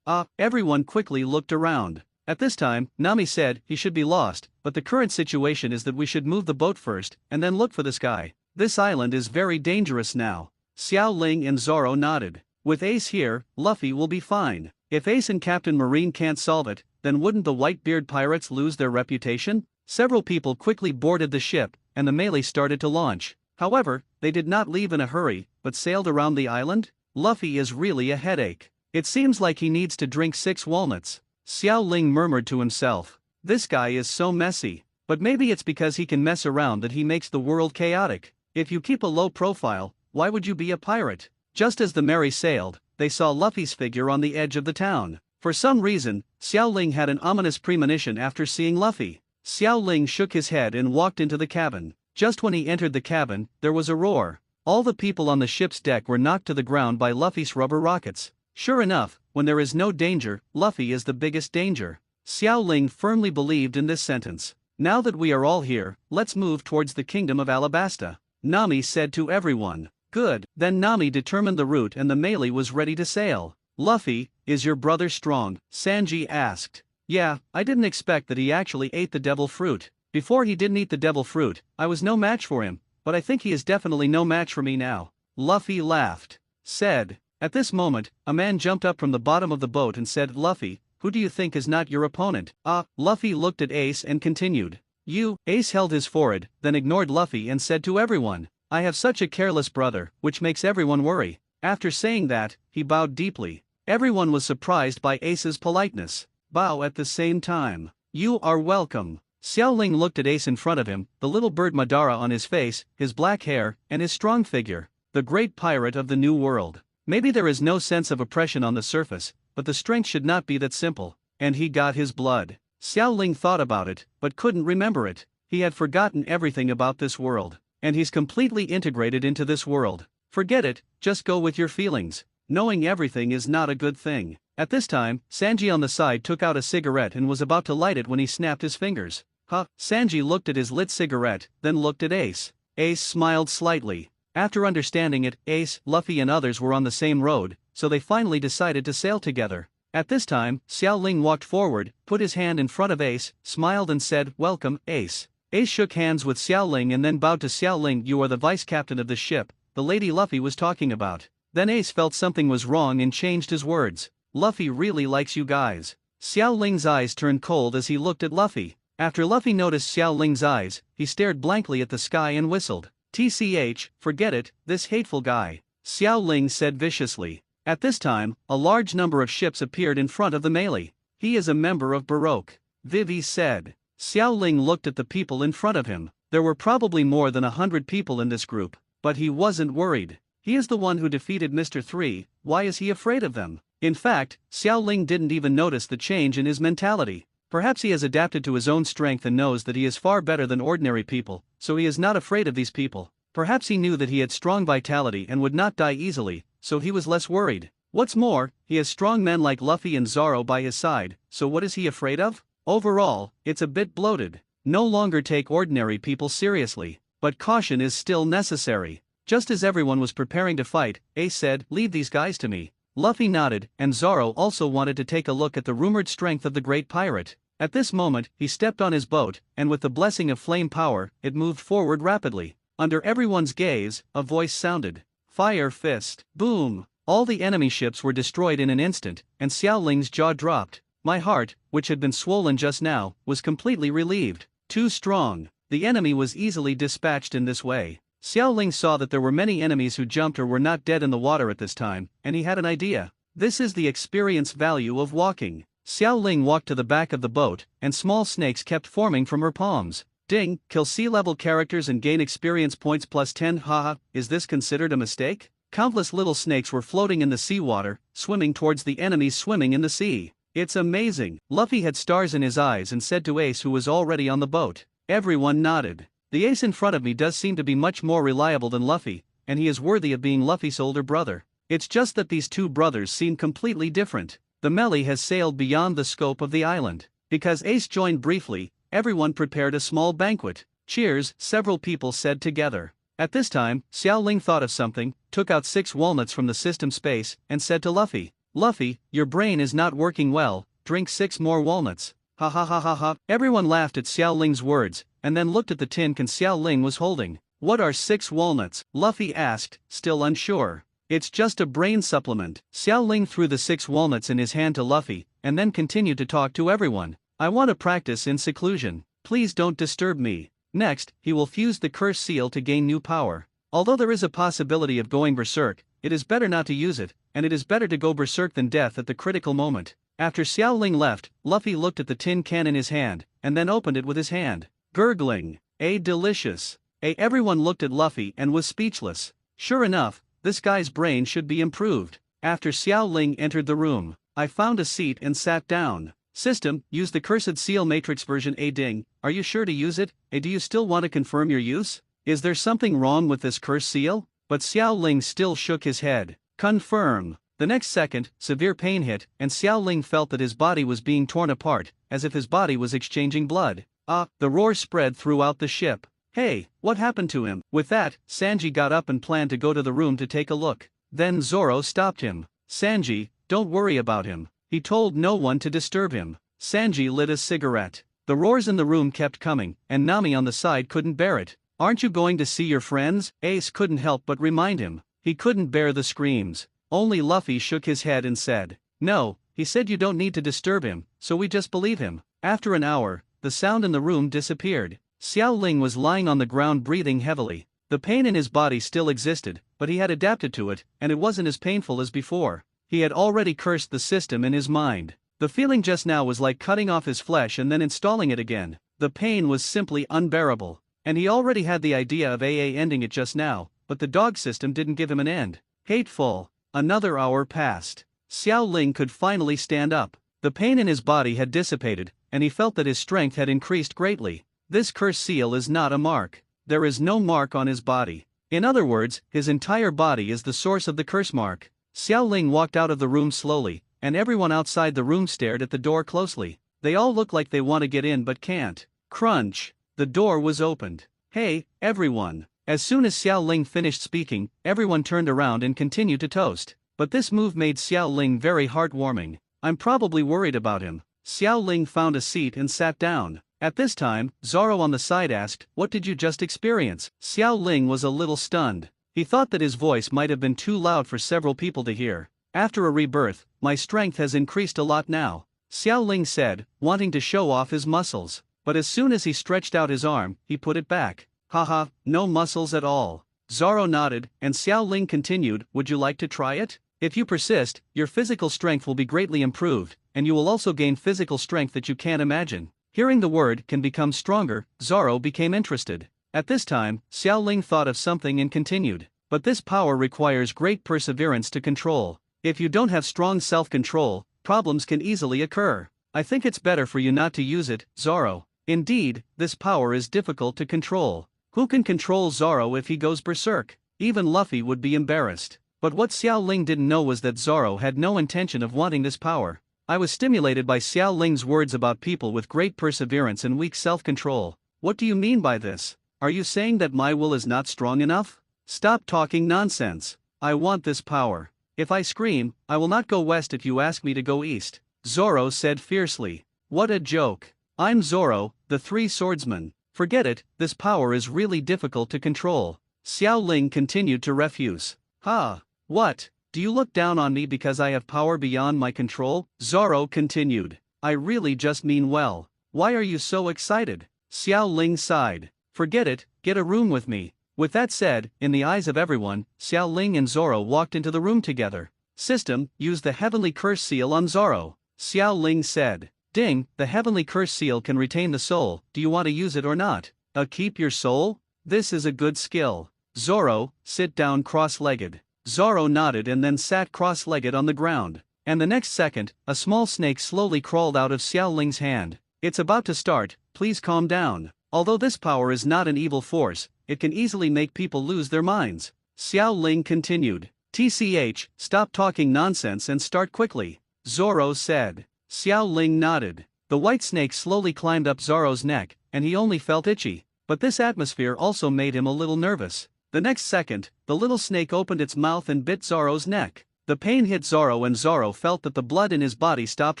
A: Everyone quickly looked around. At this time, Nami said he should be lost, but the current situation is that we should move the boat first, and then look for this guy. This island is very dangerous now. Xiao Ling and Zoro nodded. With Ace here, Luffy will be fine. If Ace and Captain Marine can't solve it, then wouldn't the Whitebeard Pirates lose their reputation? Several people quickly boarded the ship, and the melee started to launch. However, they did not leave in a hurry, but sailed around the island. Luffy is really a headache. It seems like he needs to drink 6 walnuts. Xiao Ling murmured to himself. This guy is so messy. But maybe it's because he can mess around that he makes the world chaotic. If you keep a low profile, why would you be a pirate? Just as the Mary sailed, they saw Luffy's figure on the edge of the town. For some reason, Xiao Ling had an ominous premonition after seeing Luffy. Xiao Ling shook his head and walked into the cabin. Just when he entered the cabin, there was a roar. All the people on the ship's deck were knocked to the ground by Luffy's rubber rockets. Sure enough, when there is no danger, Luffy is the biggest danger. Xiao Ling firmly believed in this sentence. Now that we are all here, let's move towards the kingdom of Alabasta. Nami said to everyone. Good. Then Nami determined the route and the melee was ready to sail. Luffy, is your brother strong? Sanji asked. Yeah, I didn't expect that he actually ate the devil fruit. Before he didn't eat the devil fruit, I was no match for him, but I think he is definitely no match for me now. Luffy laughed. Said. At this moment, a man jumped up from the bottom of the boat and said, Luffy, who do you think is not your opponent? Luffy looked at Ace and continued. You. Ace held his forehead, then ignored Luffy and said to everyone, I have such a careless brother, which makes everyone worry. After saying that, he bowed deeply. Everyone was surprised by Ace's politeness. Bow at the same time. You are welcome. Xiao Ling looked at Ace in front of him, the little bird Madara on his face, his black hair, and his strong figure. The great pirate of the new world. Maybe there is no sense of oppression on the surface, but the strength should not be that simple. And he got his blood. Xiao Ling thought about it, but couldn't remember it. He had forgotten everything about this world. And he's completely integrated into this world. Forget it, just go with your feelings. Knowing everything is not a good thing. At this time, Sanji on the side took out a cigarette and was about to light it when he snapped his fingers. Sanji looked at his lit cigarette, then looked at Ace. Ace smiled slightly. After understanding it, Ace, Luffy and others were on the same road, so they finally decided to sail together. At this time, Xiao Ling walked forward, put his hand in front of Ace, smiled and said, Welcome, Ace. Ace shook hands with Xiao Ling and then bowed to Xiao Ling. You are the vice captain of the ship, the lady Luffy was talking about. Then Ace felt something was wrong and changed his words. Luffy really likes you guys. Xiao Ling's eyes turned cold as he looked at Luffy. After Luffy noticed Xiao Ling's eyes, he stared blankly at the sky and whistled. TCH, forget it, this hateful guy. Xiao Ling said viciously. At this time, a large number of ships appeared in front of the melee. He is a member of Baroque. Vivi said. Xiao Ling looked at the people in front of him. There were probably more than 100 people in this group, but he wasn't worried. He is the one who defeated Mr. 3, why is he afraid of them? In fact, Xiao Ling didn't even notice the change in his mentality. Perhaps he has adapted to his own strength and knows that he is far better than ordinary people, so he is not afraid of these people. Perhaps he knew that he had strong vitality and would not die easily, so he was less worried. What's more, he has strong men like Luffy and Zoro by his side, so what is he afraid of? Overall, it's a bit bloated. No longer take ordinary people seriously, but caution is still necessary. Just as everyone was preparing to fight, Ace said, Leave these guys to me. Luffy nodded, and Zoro also wanted to take a look at the rumored strength of the great pirate. At this moment, he stepped on his boat, and with the blessing of flame power, it moved forward rapidly. Under everyone's gaze, a voice sounded. Fire Fist. Boom! All the enemy ships were destroyed in an instant, and Xiao Ling's jaw dropped. My heart, which had been swollen just now, was completely relieved. Too strong. The enemy was easily dispatched in this way. Xiao Ling saw that there were many enemies who jumped or were not dead in the water at this time, and he had an idea. This is the experience value of walking. Xiao Ling walked to the back of the boat, and small snakes kept forming from her palms. Ding, kill sea-level characters and gain experience points plus 10. Haha, is this considered a mistake? Countless little snakes were floating in the seawater, swimming towards the enemies swimming in the sea. It's amazing. Luffy had stars in his eyes and said to Ace, who was already on the boat. Everyone nodded. The Ace in front of me does seem to be much more reliable than Luffy, and he is worthy of being Luffy's older brother. It's just that these two brothers seem completely different. The melee has sailed beyond the scope of the island. Because Ace joined briefly, everyone prepared a small banquet. Cheers, several people said together. At this time, Xiao Ling thought of something, took out 6 walnuts from the system space, and said to Luffy, Luffy, your brain is not working well, drink 6 more walnuts. Ha ha ha ha ha. Everyone laughed at Xiao Ling's words, and then looked at the tin can Xiao Ling was holding. What are 6 walnuts? Luffy asked, still unsure. It's just a brain supplement. Xiao Ling threw the 6 walnuts in his hand to Luffy, and then continued to talk to everyone. I want to practice in seclusion. Please don't disturb me. Next, he will fuse the curse seal to gain new power. Although there is a possibility of going berserk, it is better not to use it, and it is better to go berserk than death at the critical moment. After Xiao Ling left, Luffy looked at the tin can in his hand, and then opened it with his hand. Gurgling. Delicious. Everyone looked at Luffy and was speechless. Sure enough, this guy's brain should be improved. After Xiao Ling entered the room, I found a seat and sat down. System, use the cursed seal matrix version. Ding, are you sure to use it? Do you still want to confirm your use? Is there something wrong with this curse seal? But Xiao Ling still shook his head. Confirm. The next second, severe pain hit, and Xiao Ling felt that his body was being torn apart, as if his body was exchanging blood. The roar spread throughout the ship. Hey, what happened to him? With that, Sanji got up and planned to go to the room to take a look. Then Zoro stopped him. Sanji, don't worry about him. He told no one to disturb him. Sanji lit a cigarette. The roars in the room kept coming, and Nami on the side couldn't bear it. Aren't you going to see your friends? Ace couldn't help but remind him. He couldn't bear the screams. Only Luffy shook his head and said, "No, he said you don't need to disturb him, so we just believe him." After an hour, the sound in the room disappeared. Xiao Ling was lying on the ground breathing heavily. The pain in his body still existed, but he had adapted to it, and it wasn't as painful as before. He had already cursed the system in his mind. The feeling just now was like cutting off his flesh and then installing it again. The pain was simply unbearable. And he already had the idea of AA ending it just now, but the dog system didn't give him an end. Hateful. Another hour passed. Xiao Ling could finally stand up. The pain in his body had dissipated, and he felt that his strength had increased greatly. This curse seal is not a mark. There is no mark on his body. In other words, his entire body is the source of the curse mark. Xiao Ling walked out of the room slowly, and everyone outside the room stared at the door closely. They all look like they want to get in but can't. Crunch. The door was opened. Hey, everyone. As soon as Xiao Ling finished speaking, everyone turned around and continued to toast. But this move made Xiao Ling very heartwarming. I'm probably worried about him. Xiao Ling found a seat and sat down. At this time, Zoro on the side asked, "What did you just experience?" Xiao Ling was a little stunned. He thought that his voice might have been too loud for several people to hear. "After a rebirth, my strength has increased a lot now," Xiao Ling said, wanting to show off his muscles. But as soon as he stretched out his arm, he put it back. "Haha, no muscles at all." Zoro nodded, and Xiao Ling continued, "Would you like to try it? If you persist, your physical strength will be greatly improved, and you will also gain physical strength that you can't imagine." Hearing the word "can become stronger," Zoro became interested. At this time, Xiao Ling thought of something and continued. "But this power requires great perseverance to control. If you don't have strong self-control, problems can easily occur. I think it's better for you not to use it, Zoro. Indeed, this power is difficult to control. Who can control Zoro if he goes berserk? Even Luffy would be embarrassed." But what Xiao Ling didn't know was that Zoro had no intention of wanting this power. I was stimulated by Xiao Ling's words about people with great perseverance and weak self-control. What do you mean by this? Are you saying that my will is not strong enough? Stop talking nonsense. I want this power. If I scream, I will not go west if you ask me to go east, Zoro said fiercely. What a joke. I'm Zoro, the Three Swordsman. Forget it, this power is really difficult to control. Xiao Ling continued to refuse. Ha! What? Do you look down on me because I have power beyond my control? Zoro continued. I really just mean well. Why are you so excited? Xiao Ling sighed. Forget it, get a room with me. With that said, in the eyes of everyone, Xiao Ling and Zoro walked into the room together. System, use the heavenly curse seal on Zoro. Xiao Ling said. Ding, the heavenly curse seal can retain the soul, do you want to use it or not? Keep your soul? This is a good skill. Zoro, sit down cross-legged. Zoro nodded and then sat cross-legged on the ground. And the next second, a small snake slowly crawled out of Xiao Ling's hand. It's about to start, please calm down. Although this power is not an evil force, it can easily make people lose their minds. Xiao Ling continued. TCH, stop talking nonsense and start quickly. Zoro said. Xiao Ling nodded. The white snake slowly climbed up Zoro's neck, and he only felt itchy. But this atmosphere also made him a little nervous. The next second, the little snake opened its mouth and bit Zoro's neck. The pain hit Zoro and Zoro felt that the blood in his body stopped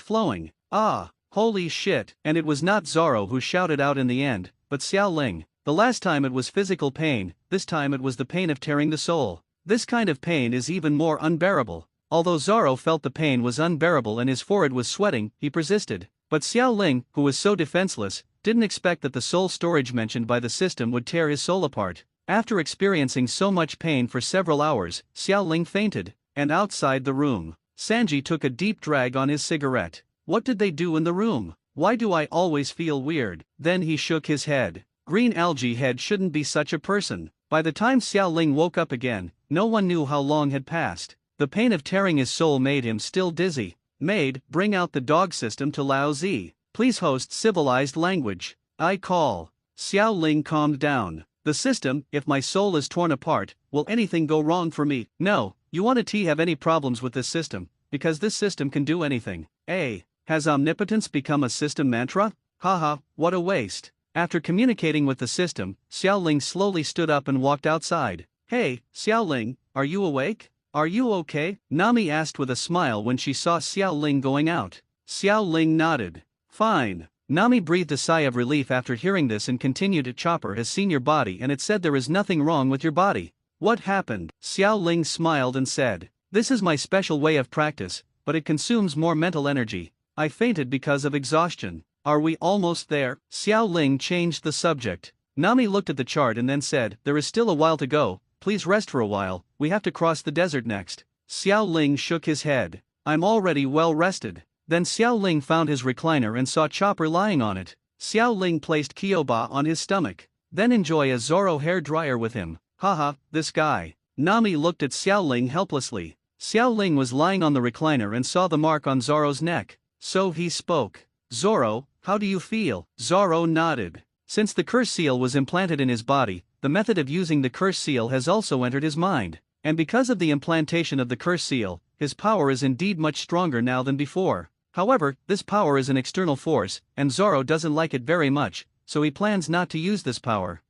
A: flowing. Ah, holy shit. And it was not Zoro who shouted out in the end, but Xiao Ling. The last time it was physical pain, this time it was the pain of tearing the soul. This kind of pain is even more unbearable. Although Zoro felt the pain was unbearable and his forehead was sweating, he persisted. But Xiao Ling, who was so defenseless, didn't expect that the soul storage mentioned by the system would tear his soul apart. After experiencing so much pain for several hours, Xiao Ling fainted, and outside the room, Sanji took a deep drag on his cigarette. What did they do in the room? Why do I always feel weird? Then he shook his head. Green algae head shouldn't be such a person. By the time Xiao Ling woke up again, no one knew how long had passed. The pain of tearing his soul made him still dizzy. Maid, bring out the dog system to Lao Zi. Please host civilized language. I call. Xiao Ling calmed down. The system, if my soul is torn apart, will anything go wrong for me? No, you want to have any problems with this system, because this system can do anything. Has omnipotence become a system mantra? Haha, what a waste. After communicating with the system, Xiaoling slowly stood up and walked outside. Hey, Xiaoling, are you awake? Are you okay? Nami asked with a smile when she saw Xiaoling going out. Xiaoling nodded. Fine. Nami breathed a sigh of relief after hearing this and continued. Chopper has seen your body and it said there is nothing wrong with your body. What happened? Xiaoling smiled and said, this is my special way of practice, but it consumes more mental energy. I fainted because of exhaustion. Are we almost there? Xiaoling changed the subject. Nami looked at the chart and then said, there is still a while to go, please rest for a while, we have to cross the desert next. Xiaoling shook his head. I'm already well rested. Then Xiaoling found his recliner and saw Chopper lying on it. Xiaoling placed Kyoba on his stomach. Then enjoy a Zoro hair dryer with him. Haha, this guy. Nami looked at Xiaoling helplessly. Xiaoling was lying on the recliner and saw the mark on Zoro's neck. So he spoke. Zoro, how do you feel? Zoro nodded. Since the curse seal was implanted in his body, the method of using the curse seal has also entered his mind. And because of the implantation of the curse seal, his power is indeed much stronger now than before. However, this power is an external force, and Zoro doesn't like it very much, so he plans not to use this power.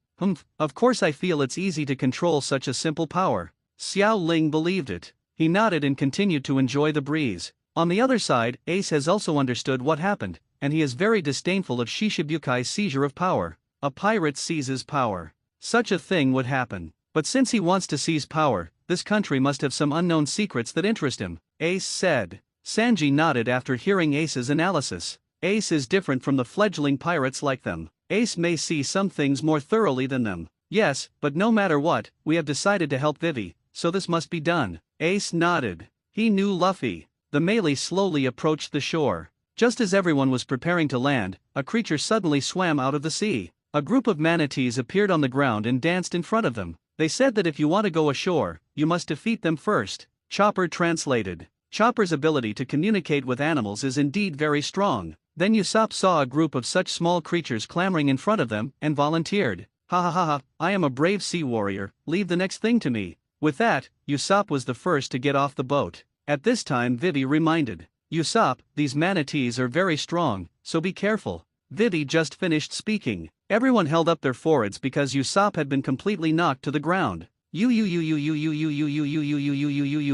A: Of course I feel it's easy to control such a simple power. Xiaoling believed it. He nodded and continued to enjoy the breeze. On the other side, Ace has also understood what happened, and he is very disdainful of Shishibukai seizure of power. A pirate seizes power. Such a thing would happen. But since he wants to seize power, this country must have some unknown secrets that interest him, Ace said. Sanji nodded after hearing Ace's analysis. Ace is different from the fledgling pirates like them. Ace may see some things more thoroughly than them. Yes, but no matter what, we have decided to help Vivi, so this must be done. Ace nodded. He knew Luffy. The melee slowly approached the shore. Just as everyone was preparing to land, a creature suddenly swam out of the sea. A group of manatees appeared on the ground and danced in front of them. They said that if you want to go ashore, you must defeat them first. Chopper translated. Chopper's ability to communicate with animals is indeed very strong. Then Usopp saw a group of such small creatures clamoring in front of them, and volunteered. Ha ha ha ha, I am a brave sea warrior, leave the next thing to me. With that, Usopp was the first to get off the boat. At this time Vivi reminded. Usopp, these manatees are very strong, so be careful. Vivi just finished speaking. Everyone held up their foreheads because Usopp had been completely knocked to the ground. You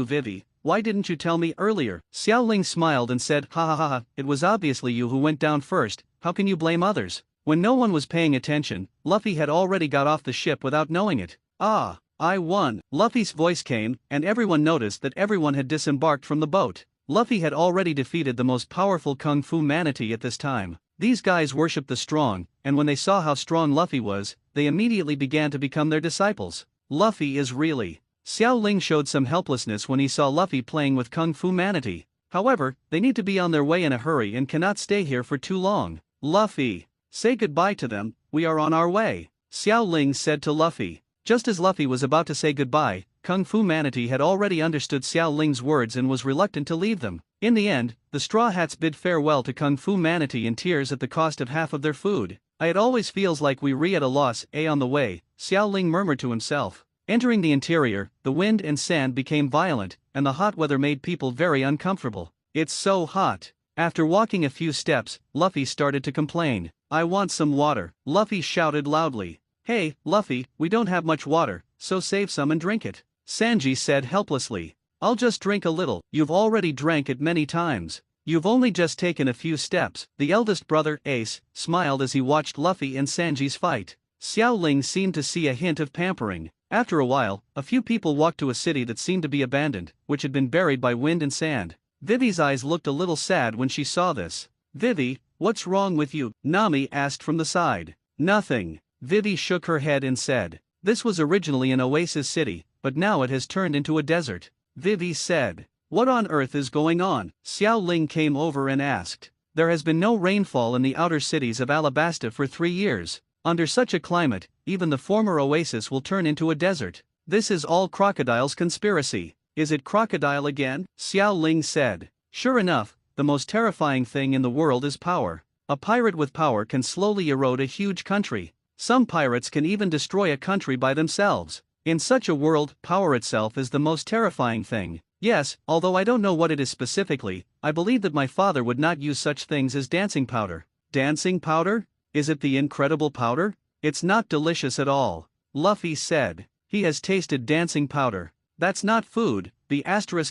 A: Vivi, why didn't you tell me earlier? Xiaoling smiled and said, ha ha ha ha, it was obviously you who went down first, how can you blame others? When no one was paying attention, Luffy had already got off the ship without knowing it. Ah, I won. Luffy's voice came, and everyone noticed that everyone had disembarked from the boat. Luffy had already defeated the most powerful Kung Fu manatee at this time. These guys worshipped the strong, and when they saw how strong Luffy was, they immediately began to become their disciples. Luffy is really... Xiaoling showed some helplessness when he saw Luffy playing with Kung Fu manatee. However, they need to be on their way in a hurry and cannot stay here for too long. Luffy, say goodbye to them, we are on our way. Xiaoling said to Luffy. Just as Luffy was about to say goodbye, Kung Fu manatee had already understood Xiaoling's words and was reluctant to leave them. In the end, the Straw Hats bid farewell to Kung Fu manatee in tears at the cost of half of their food. It always feels like we re at a loss, on the way, Xiaoling murmured to himself. Entering the interior, the wind and sand became violent, and the hot weather made people very uncomfortable. It's so hot. After walking a few steps, Luffy started to complain. I want some water. Luffy shouted loudly. Hey, Luffy, we don't have much water, so save some and drink it. Sanji said helplessly. I'll just drink a little, you've already drank it many times. You've only just taken a few steps. The eldest brother, Ace, smiled as he watched Luffy and Sanji's fight. Xiaoling seemed to see a hint of pampering. After a while, a few people walked to a city that seemed to be abandoned, which had been buried by wind and sand. Vivi's eyes looked a little sad when she saw this. Vivi, what's wrong with you? Nami asked from the side. Nothing. Vivi shook her head and said. This was originally an oasis city, but now it has turned into a desert. Vivi said. What on earth is going on? Xiaoling came over and asked. There has been no rainfall in the outer cities of Alabasta for 3 years. Under such a climate, even the former oasis will turn into a desert. This is all Crocodile's conspiracy. Is it Crocodile again? Xiaoling said. Sure enough, the most terrifying thing in the world is power. A pirate with power can slowly erode a huge country. Some pirates can even destroy a country by themselves. In such a world, power itself is the most terrifying thing. Yes, although I don't know what it is specifically, I believe that my father would not use such things as dancing powder. Dancing powder? Is it the incredible powder? It's not delicious at all. Luffy said. He has tasted dancing powder. That's not food. The **************.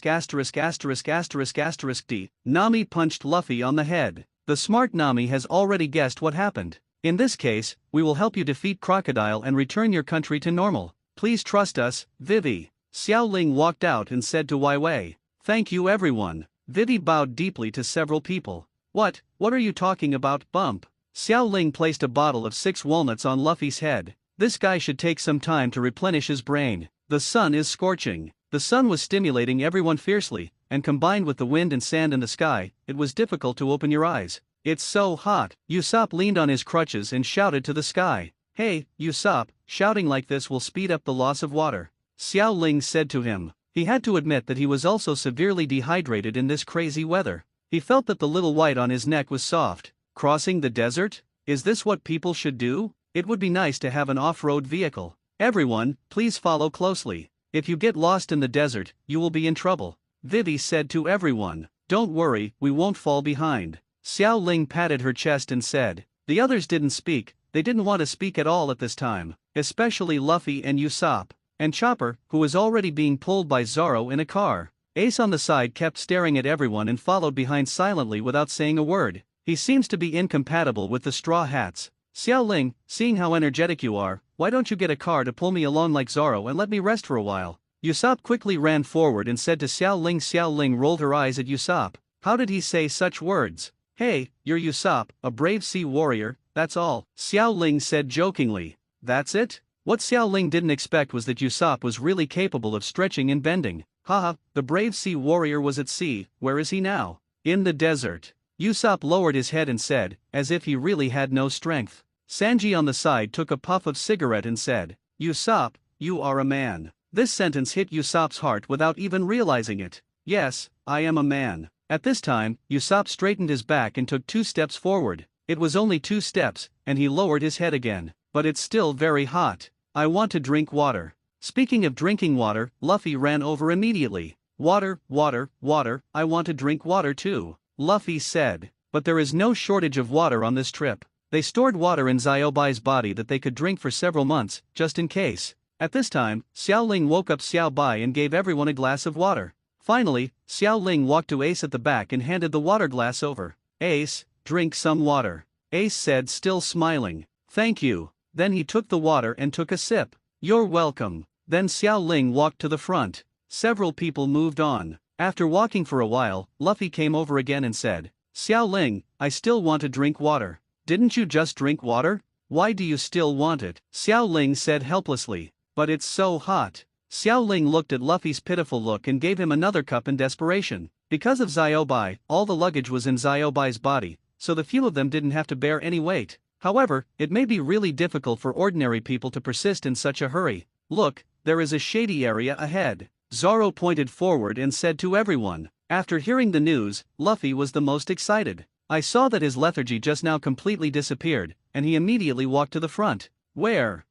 A: Nami punched Luffy on the head. The smart Nami has already guessed what happened. In this case, we will help you defeat Crocodile and return your country to normal. Please trust us, Vivi. Xiao Ling walked out and said to Wai Wei. Thank you everyone. Vivi bowed deeply to several people. What are you talking about, Bump? Xiao Ling placed a bottle of 6 walnuts on Luffy's head. This guy should take some time to replenish his brain. The sun is scorching. The sun was stimulating everyone fiercely, and combined with the wind and sand in the sky, it was difficult to open your eyes. It's so hot. Usopp leaned on his crutches and shouted to the sky. Hey, Usopp, shouting like this will speed up the loss of water. Xiao Ling said to him. He had to admit that he was also severely dehydrated in this crazy weather. He felt that the little white on his neck was soft. Crossing the desert? Is this what people should do? It would be nice to have an off-road vehicle. Everyone, please follow closely. If you get lost in the desert, you will be in trouble. Vivi said to everyone. Don't worry, we won't fall behind. Xiao Ling patted her chest and said. The others didn't speak. They didn't want to speak at all at this time, especially Luffy and Usopp. And Chopper, who was already being pulled by Zoro in a car. Ace on the side kept staring at everyone and followed behind silently without saying a word. He seems to be incompatible with the Straw Hats. Xiao Ling, seeing how energetic you are, why don't you get a car to pull me along like Zoro and let me rest for a while? Usopp quickly ran forward and said to Xiao Ling. Xiao Ling rolled her eyes at Usopp. How did he say such words? Hey, you're Usopp, a brave sea warrior, that's all, Xiao Ling said jokingly. That's it? What Xiao Ling didn't expect was that Usopp was really capable of stretching and bending. Haha, the brave sea warrior was at sea. Where is he now? In the desert. Usopp lowered his head and said, as if he really had no strength. Sanji on the side took a puff of cigarette and said, Usopp, you are a man. This sentence hit Usopp's heart without even realizing it. Yes, I am a man. At this time, Usopp straightened his back and took 2 steps forward. It was only 2 steps, and he lowered his head again. But it's still very hot. I want to drink water. Speaking of drinking water, Luffy ran over immediately. Water, water, water, I want to drink water too, Luffy said. But there is no shortage of water on this trip. They stored water in Xiaobai's body that they could drink for several months, just in case. At this time, Xiao Ling woke up Xiaobai and gave everyone a glass of water. Finally, Xiao Ling walked to Ace at the back and handed the water glass over. Ace, drink some water. Ace said, still smiling. Thank you. Then he took the water and took a sip. You're welcome. Then Xiao Ling walked to the front. Several people moved on. After walking for a while, Luffy came over again and said, Xiao Ling, I still want to drink water. Didn't you just drink water? Why do you still want it? Xiao Ling said helplessly. But it's so hot. Xiao Ling looked at Luffy's pitiful look and gave him another cup in desperation. Because of Xiaobai, all the luggage was in Xiaobai's body, so the few of them didn't have to bear any weight. However, it may be really difficult for ordinary people to persist in such a hurry. Look, there is a shady area ahead. Zoro pointed forward and said to everyone. After hearing the news, Luffy was the most excited. I saw that his lethargy just now completely disappeared, and he immediately walked to the front. Where?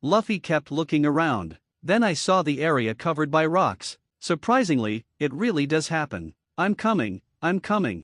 A: Luffy kept looking around. Then I saw the area covered by rocks. Surprisingly, it really does happen. I'm coming.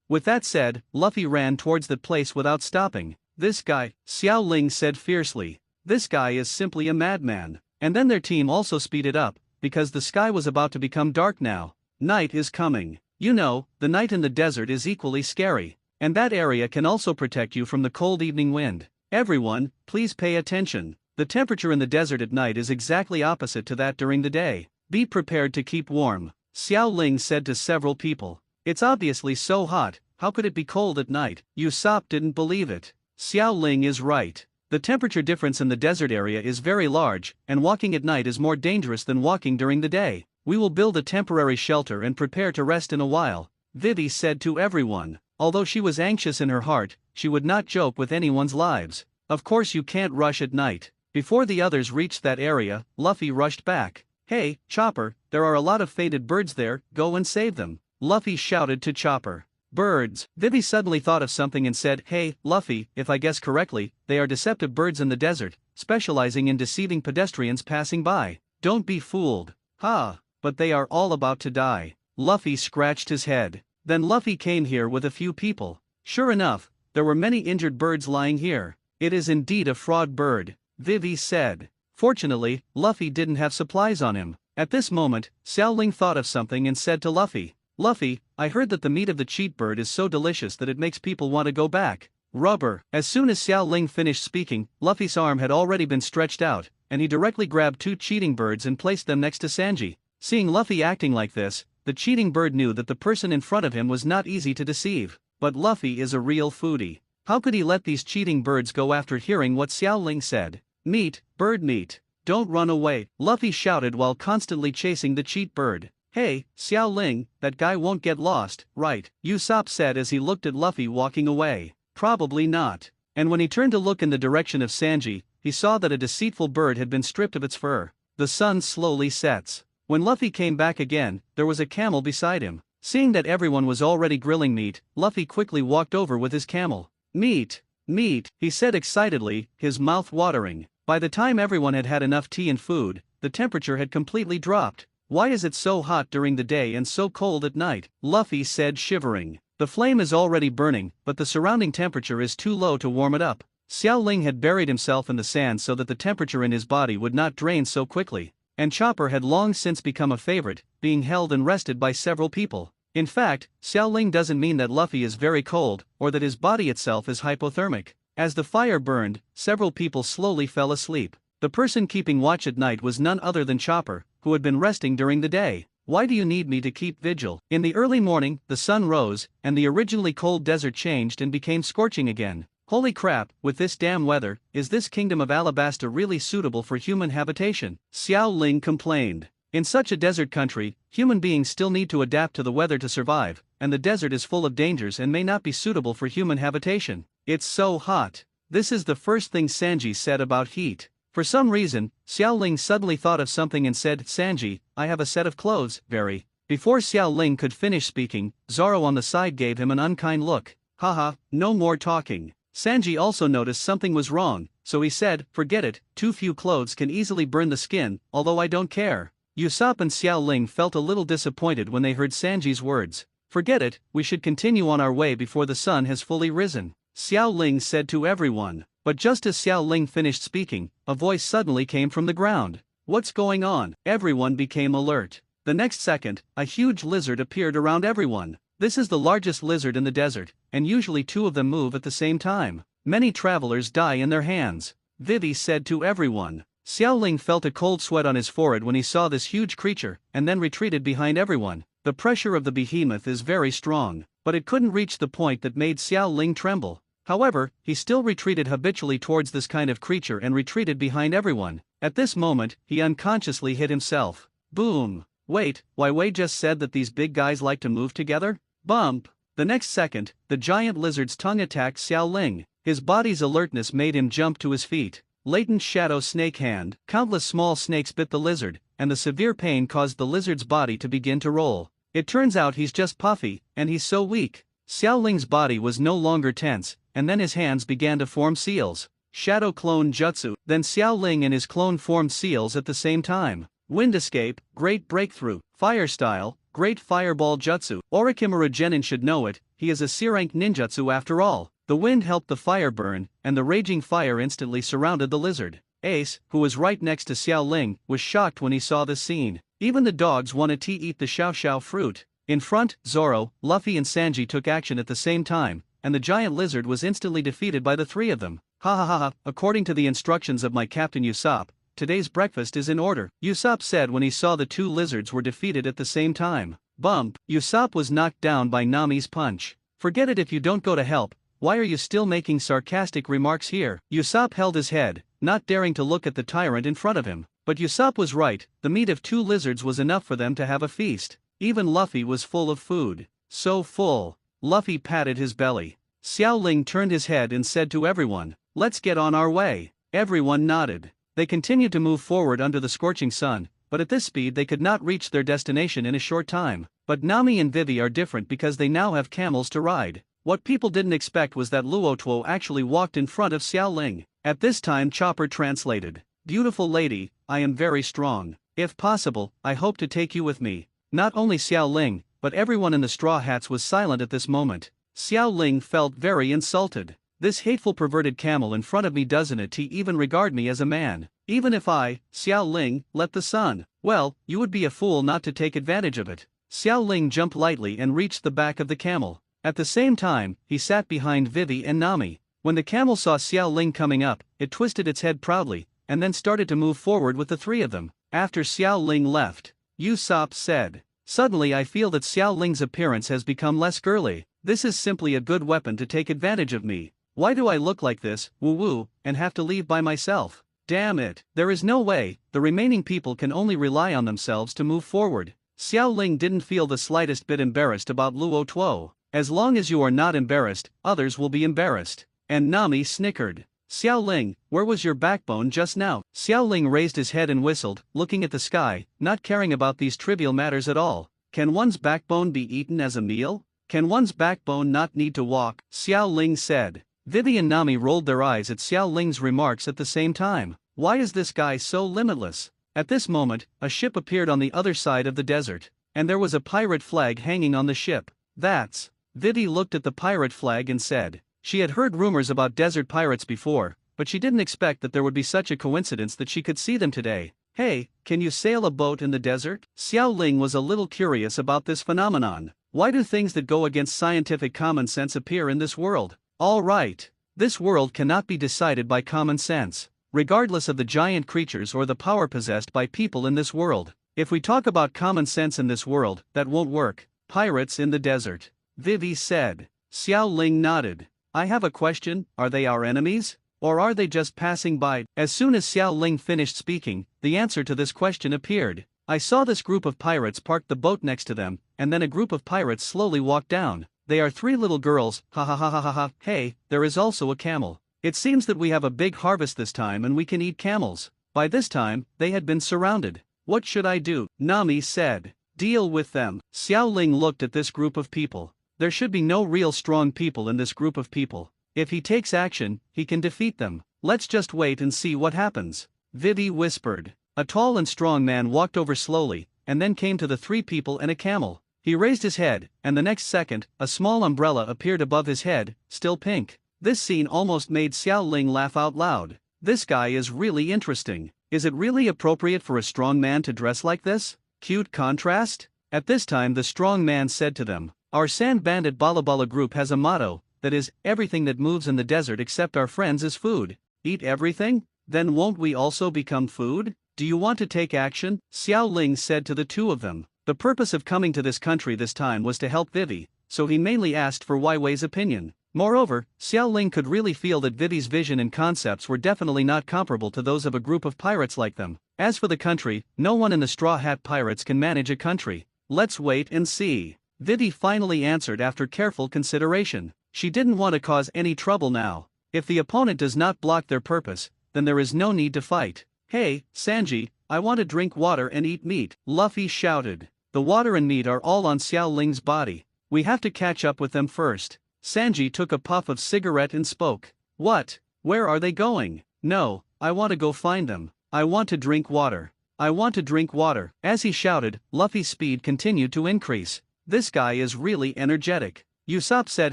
A: With that said, Luffy ran towards the place without stopping. This guy, Xiao Ling said fiercely. This guy is simply a madman. And then their team also speeded up, because the sky was about to become dark now. Night is coming. You know, the night in the desert is equally scary. And that area can also protect you from the cold evening wind. Everyone, please pay attention. The temperature in the desert at night is exactly opposite to that during the day. Be prepared to keep warm. Xiao Ling said to several people. It's obviously so hot, how could it be cold at night? Usopp didn't believe it. Xiao Ling is right. The temperature difference in the desert area is very large, and walking at night is more dangerous than walking during the day. We will build a temporary shelter and prepare to rest in a while, Vivi said to everyone. Although she was anxious in her heart, she would not joke with anyone's lives. Of course you can't rush at night. Before the others reached that area, Luffy rushed back. Hey, Chopper, there are a lot of fated birds there, go and save them. Luffy shouted to Chopper. Birds. Vivi suddenly thought of something and said, hey, Luffy, if I guess correctly, they are deceptive birds in the desert, specializing in deceiving pedestrians passing by. Don't be fooled. Ha, but they are all about to die. Luffy scratched his head. Then Luffy came here with a few people. Sure enough, there were many injured birds lying here. It is indeed a frog bird, Vivi said. Fortunately, Luffy didn't have supplies on him. At this moment, Xiao Ling thought of something and said to Luffy, "Luffy, I heard that the meat of the cheat bird is so delicious that it makes people want to go back." Rubber. As soon as Xiao Ling finished speaking, Luffy's arm had already been stretched out, and he directly grabbed 2 cheating birds and placed them next to Sanji. Seeing Luffy acting like this, the cheating bird knew that the person in front of him was not easy to deceive. But Luffy is a real foodie. How could he let these cheating birds go after hearing what Xiao Ling said? "Meat, bird meat. Don't run away," Luffy shouted while constantly chasing the cheat bird. "Hey, Xiao Ling, that guy won't get lost, right?" Usopp said as he looked at Luffy walking away. "Probably not." And when he turned to look in the direction of Sanji, he saw that a deceitful bird had been stripped of its fur. The sun slowly sets. When Luffy came back again, there was a camel beside him. Seeing that everyone was already grilling meat, Luffy quickly walked over with his camel. "Meat, meat," he said excitedly, his mouth watering. By the time everyone had had enough tea and food, the temperature had completely dropped. "Why is it so hot during the day and so cold at night?" Luffy said, shivering. "The flame is already burning, but the surrounding temperature is too low to warm it up." Xiao Ling had buried himself in the sand so that the temperature in his body would not drain so quickly. And Chopper had long since become a favorite, being held and rested by several people. In fact, Xiao Ling doesn't mean that Luffy is very cold, or that his body itself is hypothermic. As the fire burned, several people slowly fell asleep. The person keeping watch at night was none other than Chopper, who had been resting during the day. "Why do you need me to keep vigil?" In the early morning, the sun rose, and the originally cold desert changed and became scorching again. "Holy crap, with this damn weather, is this kingdom of Alabasta really suitable for human habitation?" Xiao Ling complained. In such a desert country, human beings still need to adapt to the weather to survive, and the desert is full of dangers and may not be suitable for human habitation. "It's so hot." This is the first thing Sanji said about heat. For some reason, Xiao Ling suddenly thought of something and said, "Sanji, I have a set of clothes, very." Before Xiao Ling could finish speaking, Zoro on the side gave him an unkind look. "Haha, no more talking." Sanji also noticed something was wrong, so he said, "Forget it, too few clothes can easily burn the skin, although I don't care." Usopp and Xiao Ling felt a little disappointed when they heard Sanji's words. "Forget it, we should continue on our way before the sun has fully risen," Xiao Ling said to everyone. But just as Xiao Ling finished speaking, a voice suddenly came from the ground. "What's going on?" Everyone became alert. The next second, a huge lizard appeared around everyone. This is the largest lizard in the desert, and usually 2 of them move at the same time. Many travelers die in their hands, Vivi said to everyone. Xiao Ling felt a cold sweat on his forehead when he saw this huge creature, and then retreated behind everyone. The pressure of the behemoth is very strong, but it couldn't reach the point that made Xiao Ling tremble. However, he still retreated habitually towards this kind of creature and retreated behind everyone. At this moment, he unconsciously hit himself. Boom! Wait, Wei just said that these big guys like to move together? Bump! The next second, the giant lizard's tongue attacked Xiao Ling. His body's alertness made him jump to his feet. Latent shadow snake hand. Countless small snakes bit the lizard, and the severe pain caused the lizard's body to begin to roll. It turns out he's just puffy, and he's so weak. Xiao Ling's body was no longer tense, and then his hands began to form seals. Shadow clone jutsu. Then Xiao Ling and his clone formed seals at the same time. Wind escape, great breakthrough. Fire style, great fireball jutsu. Orochimaru Genin should know it, he is a C-rank ninjutsu after all. The wind helped the fire burn, and the raging fire instantly surrounded the lizard. Ace, who was right next to Xiao Ling, was shocked when he saw this scene. Even the dogs wanted to eat the xiao fruit. In front, Zoro, Luffy and Sanji took action at the same time, and the giant lizard was instantly defeated by the 3 of them. Ha ha ha ha, according to the instructions of my captain Usopp, today's breakfast is in order, Usopp said when he saw the 2 lizards were defeated at the same time. Bump! Usopp was knocked down by Nami's punch. "Forget it if you don't go to help, why are you still making sarcastic remarks here?" Usopp held his head, not daring to look at the tyrant in front of him. But Usopp was right, the meat of 2 lizards was enough for them to have a feast. Even Luffy was full of food. So full. Luffy patted his belly. Xiao Ling turned his head and said to everyone, "Let's get on our way." Everyone nodded. They continued to move forward under the scorching sun, but at this speed they could not reach their destination in a short time. But Nami and Vivi are different because they now have camels to ride. What people didn't expect was that Luotuo actually walked in front of Xiao Ling. At this time Chopper translated, "Beautiful lady, I am very strong. If possible, I hope to take you with me." Not only Xiao Ling, but everyone in the straw hats was silent at this moment. Xiao Ling felt very insulted. This hateful perverted camel in front of me doesn't he even regard me as a man? Even if I, Xiao Ling, let the sun, well, you would be a fool not to take advantage of it. Xiao Ling jumped lightly and reached the back of the camel. At the same time, he sat behind Vivi and Nami. When the camel saw Xiao Ling coming up, it twisted its head proudly, and then started to move forward with the three of them. After Xiao Ling left, Usopp said, "Suddenly I feel that Xiao Ling's appearance has become less girly. This is simply a good weapon to take advantage of me. Why do I look like this, woo-woo, and have to leave by myself? Damn it, there is no way, the remaining people can only rely on themselves to move forward." Xiao Ling didn't feel the slightest bit embarrassed about Luo Tuo. As long as you are not embarrassed, others will be embarrassed. And Nami snickered. Xiao Ling, where was your backbone just now? Xiao Ling raised his head and whistled, looking at the sky, not caring about these trivial matters at all. Can one's backbone be eaten as a meal? Can one's backbone not need to walk? Xiao Ling said. Vivi and Nami rolled their eyes at Xiao Ling's remarks at the same time. Why is this guy so limitless? At this moment, a ship appeared on the other side of the desert, and there was a pirate flag hanging on the ship. That's. Vivi looked at the pirate flag and said, she had heard rumors about desert pirates before, but she didn't expect that there would be such a coincidence that she could see them today. Hey, can you sail a boat in the desert? Xiao Ling was a little curious about this phenomenon. Why do things that go against scientific common sense appear in this world? All right. This world cannot be decided by common sense, regardless of the giant creatures or the power possessed by people in this world. If we talk about common sense in this world, that won't work. Pirates in the desert. Vivi said. Xiao Ling nodded. I have a question, are they our enemies? Or are they just passing by? As soon as Xiao Ling finished speaking, the answer to this question appeared. I saw this group of pirates park the boat next to them, and then a group of pirates slowly walked down. They are three little girls, ha ha ha ha ha ha. Hey, there is also a camel. It seems that we have a big harvest this time and we can eat camels. By this time, they had been surrounded. What should I do? Nami said. Deal with them. Xiao Ling looked at this group of people. There should be no real strong people in this group of people. If he takes action, he can defeat them. Let's just wait and see what happens. Vivi whispered. A tall and strong man walked over slowly, and then came to the three people and a camel. He raised his head, and the next second, a small umbrella appeared above his head, still pink. This scene almost made Xiao Ling laugh out loud. This guy is really interesting. Is it really appropriate for a strong man to dress like this? Cute contrast? At this time the strong man said to them, our Sand Bandit Balabala group has a motto, that is, everything that moves in the desert except our friends is food. Eat everything? Then won't we also become food? Do you want to take action? Xiao Ling said to the two of them. The purpose of coming to this country this time was to help Vivi, so he mainly asked for Wai Wei's opinion. Moreover, Xiao Ling could really feel that Vivi's vision and concepts were definitely not comparable to those of a group of pirates like them. As for the country, no one in the Straw Hat Pirates can manage a country. Let's wait and see. Vivi finally answered after careful consideration. She didn't want to cause any trouble now. If the opponent does not block their purpose, then there is no need to fight. Hey, Sanji, I want to drink water and eat meat, Luffy shouted. The water and meat are all on Xiao Ling's body. We have to catch up with them first. Sanji took a puff of cigarette and spoke. What? Where are they going? No, I want to go find them. I want to drink water. I want to drink water. As he shouted, Luffy's speed continued to increase. This guy is really energetic. Usopp said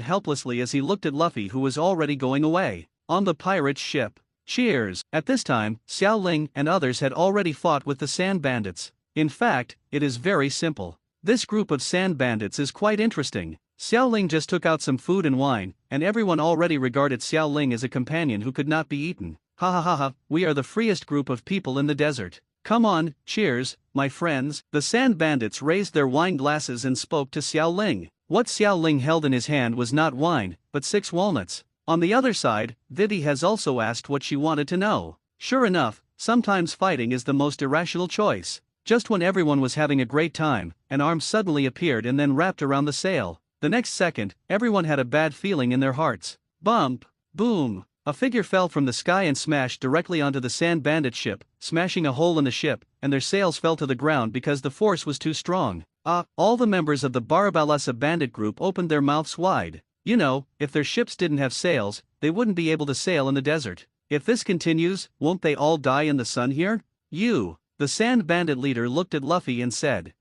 A: helplessly as he looked at Luffy who was already going away. On the pirate's ship. Cheers. At this time, Xiao Ling and others had already fought with the Sand Bandits. In fact, it is very simple. This group of Sand Bandits is quite interesting. Xiao Ling just took out some food and wine, and everyone already regarded Xiao Ling as a companion who could not be eaten. Ha ha ha ha, we are the freest group of people in the desert. Come on, cheers, my friends. The Sand Bandits raised their wine glasses and spoke to Xiao Ling. What Xiao Ling held in his hand was not wine, but 6 walnuts. On the other side, Vivi has also asked what she wanted to know. Sure enough, sometimes fighting is the most irrational choice. Just when everyone was having a great time, an arm suddenly appeared and then wrapped around the sail. The next second, everyone had a bad feeling in their hearts. Bump! Boom! A figure fell from the sky and smashed directly onto the Sand Bandit ship, smashing a hole in the ship, and their sails fell to the ground because the force was too strong. All the members of the Barabalasa bandit group opened their mouths wide. You know, if their ships didn't have sails, they wouldn't be able to sail in the desert. If this continues, won't they all die in the sun here? The Sand Bandit leader looked at Luffy and said,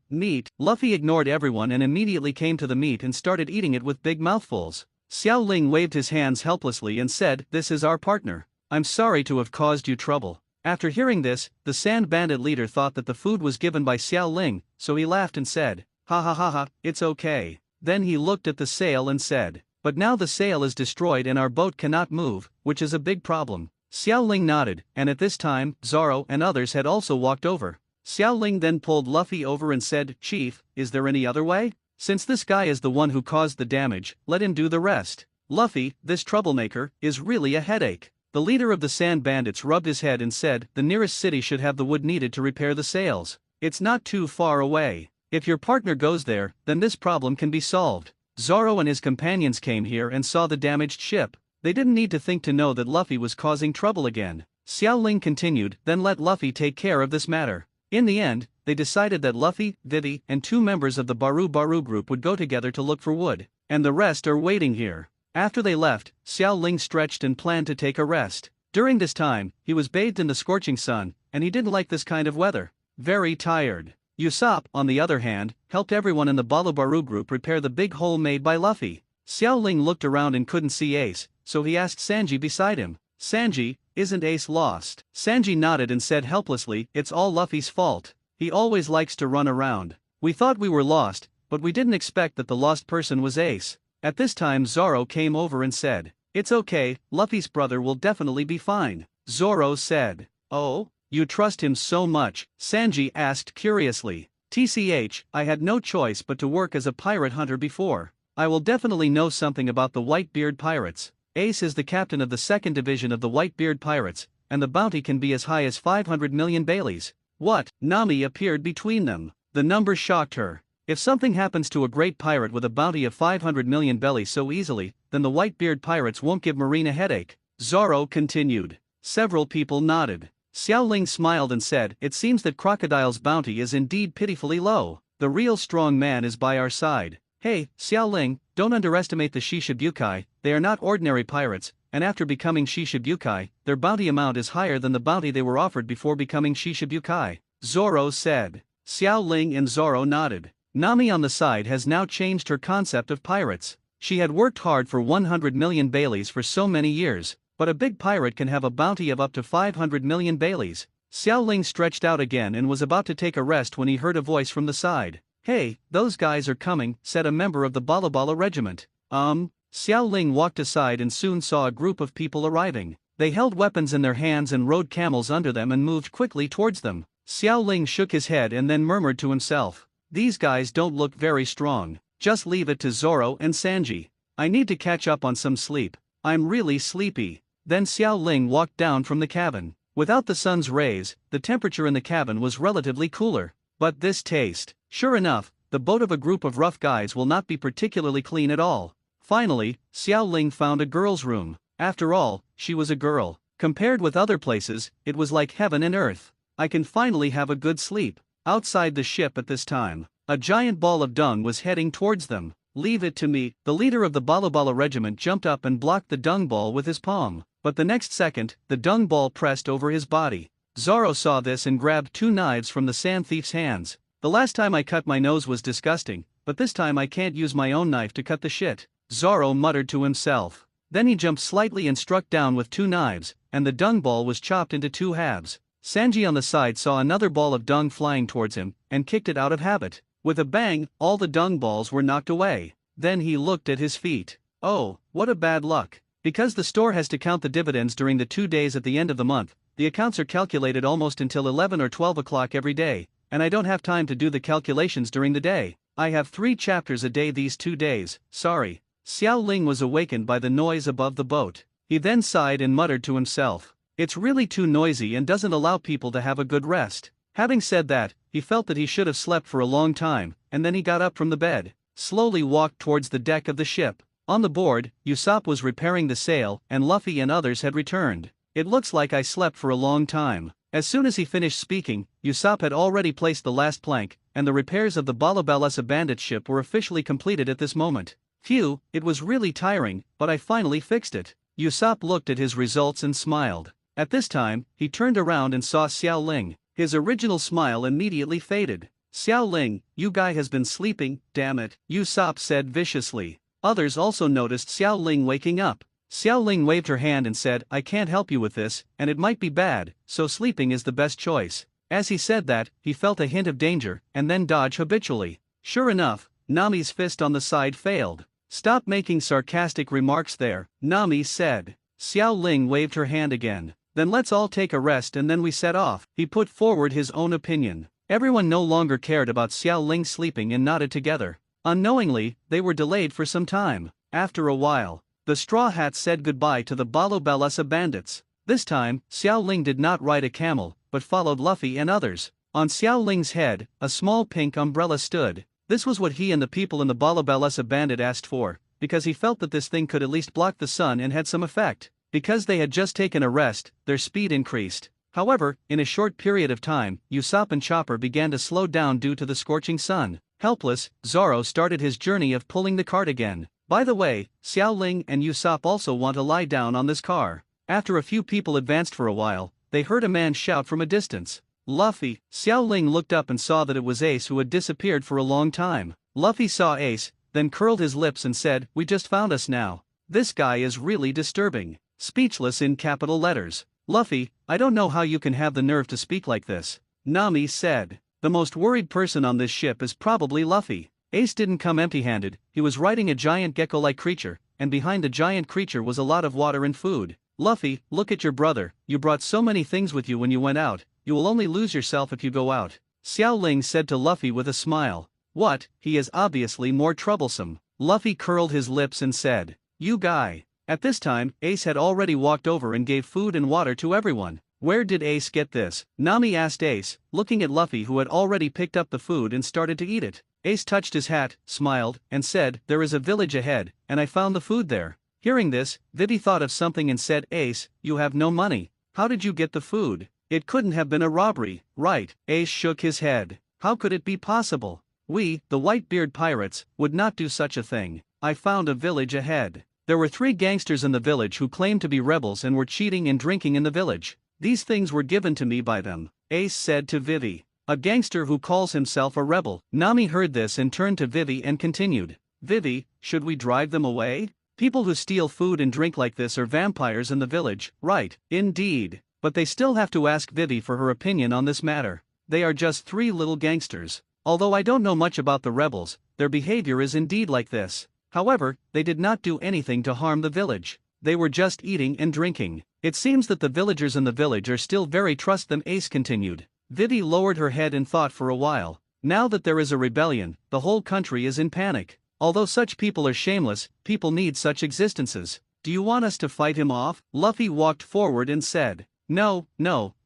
A: meat. Luffy ignored everyone and immediately came to the meat and started eating it with big mouthfuls. Xiao Ling waved his hands helplessly and said, "This is our partner. I'm sorry to have caused you trouble." After hearing this, the sand bandit leader thought that the food was given by Xiao Ling, so he laughed and said, "Ha ha ha ha, it's okay." Then he looked at the sail and said, "But now the sail is destroyed and our boat cannot move, which is a big problem." Xiao Ling nodded, and at this time, Zoro and others had also walked over. Xiao Ling then pulled Luffy over and said, "Chief, is there any other way? Since this guy is the one who caused the damage, let him do the rest. Luffy, this troublemaker, is really a headache." The leader of the sand bandits rubbed his head and said, "The nearest city should have the wood needed to repair the sails. It's not too far away. If your partner goes there, then this problem can be solved." Zoro and his companions came here and saw the damaged ship. They didn't need to think to know that Luffy was causing trouble again. Xiao Ling continued, "Then let Luffy take care of this matter." In the end, they decided that Luffy, Vivi, and 2 members of the Baru Baru group would go together to look for wood, and the rest are waiting here. After they left, Xiao Ling stretched and planned to take a rest. During this time, he was bathed in the scorching sun, and he didn't like this kind of weather. Very tired. Usopp, on the other hand, helped everyone in the Baru group repair the big hole made by Luffy. Xiao Ling looked around and couldn't see Ace, so he asked Sanji beside him, "Sanji, isn't Ace lost?" Sanji nodded and said helplessly, "It's all Luffy's fault. He always likes to run around. We thought we were lost, but we didn't expect that the lost person was Ace." At this time Zoro came over and said, "It's okay, Luffy's brother will definitely be fine." Zoro said, "Oh, you trust him so much?" Sanji asked curiously. "TCH, I had no choice but to work as a pirate hunter before. I will definitely know something about the Whitebeard pirates. Ace is the captain of the 2nd division of the Whitebeard pirates, and the bounty can be as high as 500 million Baileys." What? Nami appeared between them. The number shocked her. If something happens to a great pirate with a bounty of 500 million bellies so easily, then the Whitebeard pirates won't give Marine a headache. Zoro continued. Several people nodded. Xiao Ling smiled and said, "It seems that Crocodile's bounty is indeed pitifully low. The real strong man is by our side." "Hey, Xiao Ling, don't underestimate the Shishibukai, they are not ordinary pirates, and after becoming Shishibukai, their bounty amount is higher than the bounty they were offered before becoming Shishibukai," Zoro said. Xiao Ling and Zoro nodded. Nami on the side has now changed her concept of pirates. She had worked hard for 100 million Baileys for so many years, but a big pirate can have a bounty of up to 500 million Baileys. Xiao Ling stretched out again and was about to take a rest when he heard a voice from the side. "Hey, those guys are coming," said a member of the Bala regiment. Xiao Ling walked aside and soon saw a group of people arriving. They held weapons in their hands and rode camels under them and moved quickly towards them. Xiao Ling shook his head and then murmured to himself, "These guys don't look very strong. Just leave it to Zoro and Sanji. I need to catch up on some sleep. I'm really sleepy." Then Xiao Ling walked down from the cabin. Without the sun's rays, the temperature in the cabin was relatively cooler. But this taste. Sure enough, the boat of a group of rough guys will not be particularly clean at all. Finally, Xiao Ling found a girl's room. After all, she was a girl. Compared with other places, it was like heaven and earth. I can finally have a good sleep. Outside the ship at this time, a giant ball of dung was heading towards them. "Leave it to me." The leader of the Bala regiment jumped up and blocked the dung ball with his palm. But the next second, the dung ball pressed over his body. Zoro saw this and grabbed 2 knives from the sand thief's hands. "The last time I cut my nose was disgusting, but this time I can't use my own knife to cut the shit," Zoro muttered to himself. Then he jumped slightly and struck down with 2 knives, and the dung ball was chopped into 2 halves. Sanji on the side saw another ball of dung flying towards him, and kicked it out of habit. With a bang, all the dung balls were knocked away. Then he looked at his feet. "Oh, what a bad luck. Because the store has to count the dividends during the 2 days at the end of the month, the accounts are calculated almost until 11 or 12 o'clock every day, and I don't have time to do the calculations during the day. I have 3 chapters a day these 2 days, sorry." Xiao Ling was awakened by the noise above the boat. He then sighed and muttered to himself, "It's really too noisy and doesn't allow people to have a good rest." Having said that, he felt that he should have slept for a long time, and then he got up from the bed, slowly walked towards the deck of the ship. On the board, Usopp was repairing the sail, and Luffy and others had returned. "It looks like I slept for a long time." As soon as he finished speaking, Usopp had already placed the last plank, and the repairs of the Balaballasa bandit ship were officially completed at this moment. "Phew, it was really tiring, but I finally fixed it." Usopp looked at his results and smiled. At this time, he turned around and saw Xiao Ling. His original smile immediately faded. "Xiao Ling, you guy has been sleeping, damn it," Usopp said viciously. Others also noticed Xiao Ling waking up. Xiao Ling waved her hand and said, "I can't help you with this, and it might be bad, so sleeping is the best choice." As he said that, he felt a hint of danger, and then dodged habitually. Sure enough, Nami's fist on the side failed. "Stop making sarcastic remarks there," Nami said. Xiao Ling waved her hand again. "Then let's all take a rest and then we set off." He put forward his own opinion. Everyone no longer cared about Xiao Ling sleeping and nodded together. Unknowingly, they were delayed for some time. After a while, the Straw Hats said goodbye to the Balaballasa bandits. This time, Xiao Ling did not ride a camel, but followed Luffy and others. On Xiao Ling's head, a small pink umbrella stood. This was what he and the people in the Balaballasa bandit asked for, because he felt that this thing could at least block the sun and had some effect. Because they had just taken a rest, their speed increased. However, in a short period of time, Usopp and Chopper began to slow down due to the scorching sun. Helpless, Zoro started his journey of pulling the cart again. By the way, Xiao Ling and Usopp also want to lie down on this car. After a few people advanced for a while, they heard a man shout from a distance, "Luffy!" Xiao Ling looked up and saw that it was Ace, who had disappeared for a long time. Luffy saw Ace, then curled his lips and said, "We just found us now. This guy is really disturbing." Speechless in capital letters. "Luffy, I don't know how you can have the nerve to speak like this," Nami said. "The most worried person on this ship is probably Luffy." Ace didn't come empty-handed, he was riding a giant gecko-like creature, and behind the giant creature was a lot of water and food. "Luffy, look at your brother, you brought so many things with you when you went out, you will only lose yourself if you go out," Xiao Ling said to Luffy with a smile. "What, he is obviously more troublesome." Luffy curled his lips and said, "You guy." At this time, Ace had already walked over and gave food and water to everyone. "Where did Ace get this?" Nami asked Ace, looking at Luffy, who had already picked up the food and started to eat it. Ace touched his hat, smiled, and said, "There is a village ahead, and I found the food there." Hearing this, Vivi thought of something and said, "Ace, you have no money. How did you get the food? It couldn't have been a robbery, right?" Ace shook his head. "How could it be possible? We, the Whitebeard pirates, would not do such a thing. I found a village ahead. There were 3 gangsters in the village who claimed to be rebels and were cheating and drinking in the village. These things were given to me by them," Ace said to Vivi. "A gangster who calls himself a rebel." Nami heard this and turned to Vivi and continued, "Vivi, should we drive them away? People who steal food and drink like this are vampires in the village, right?" "Indeed. But they still have to ask Vivi for her opinion on this matter. They are just 3 little gangsters. Although I don't know much about the rebels, their behavior is indeed like this. However, they did not do anything to harm the village. They were just eating and drinking. It seems that the villagers in the village are still very trust them," Ace continued. Vivi lowered her head and thought for a while. Now that there is a rebellion, the whole country is in panic. Although such people are shameless, people need such existences. "Do you want us to fight him off?" Luffy walked forward and said, No,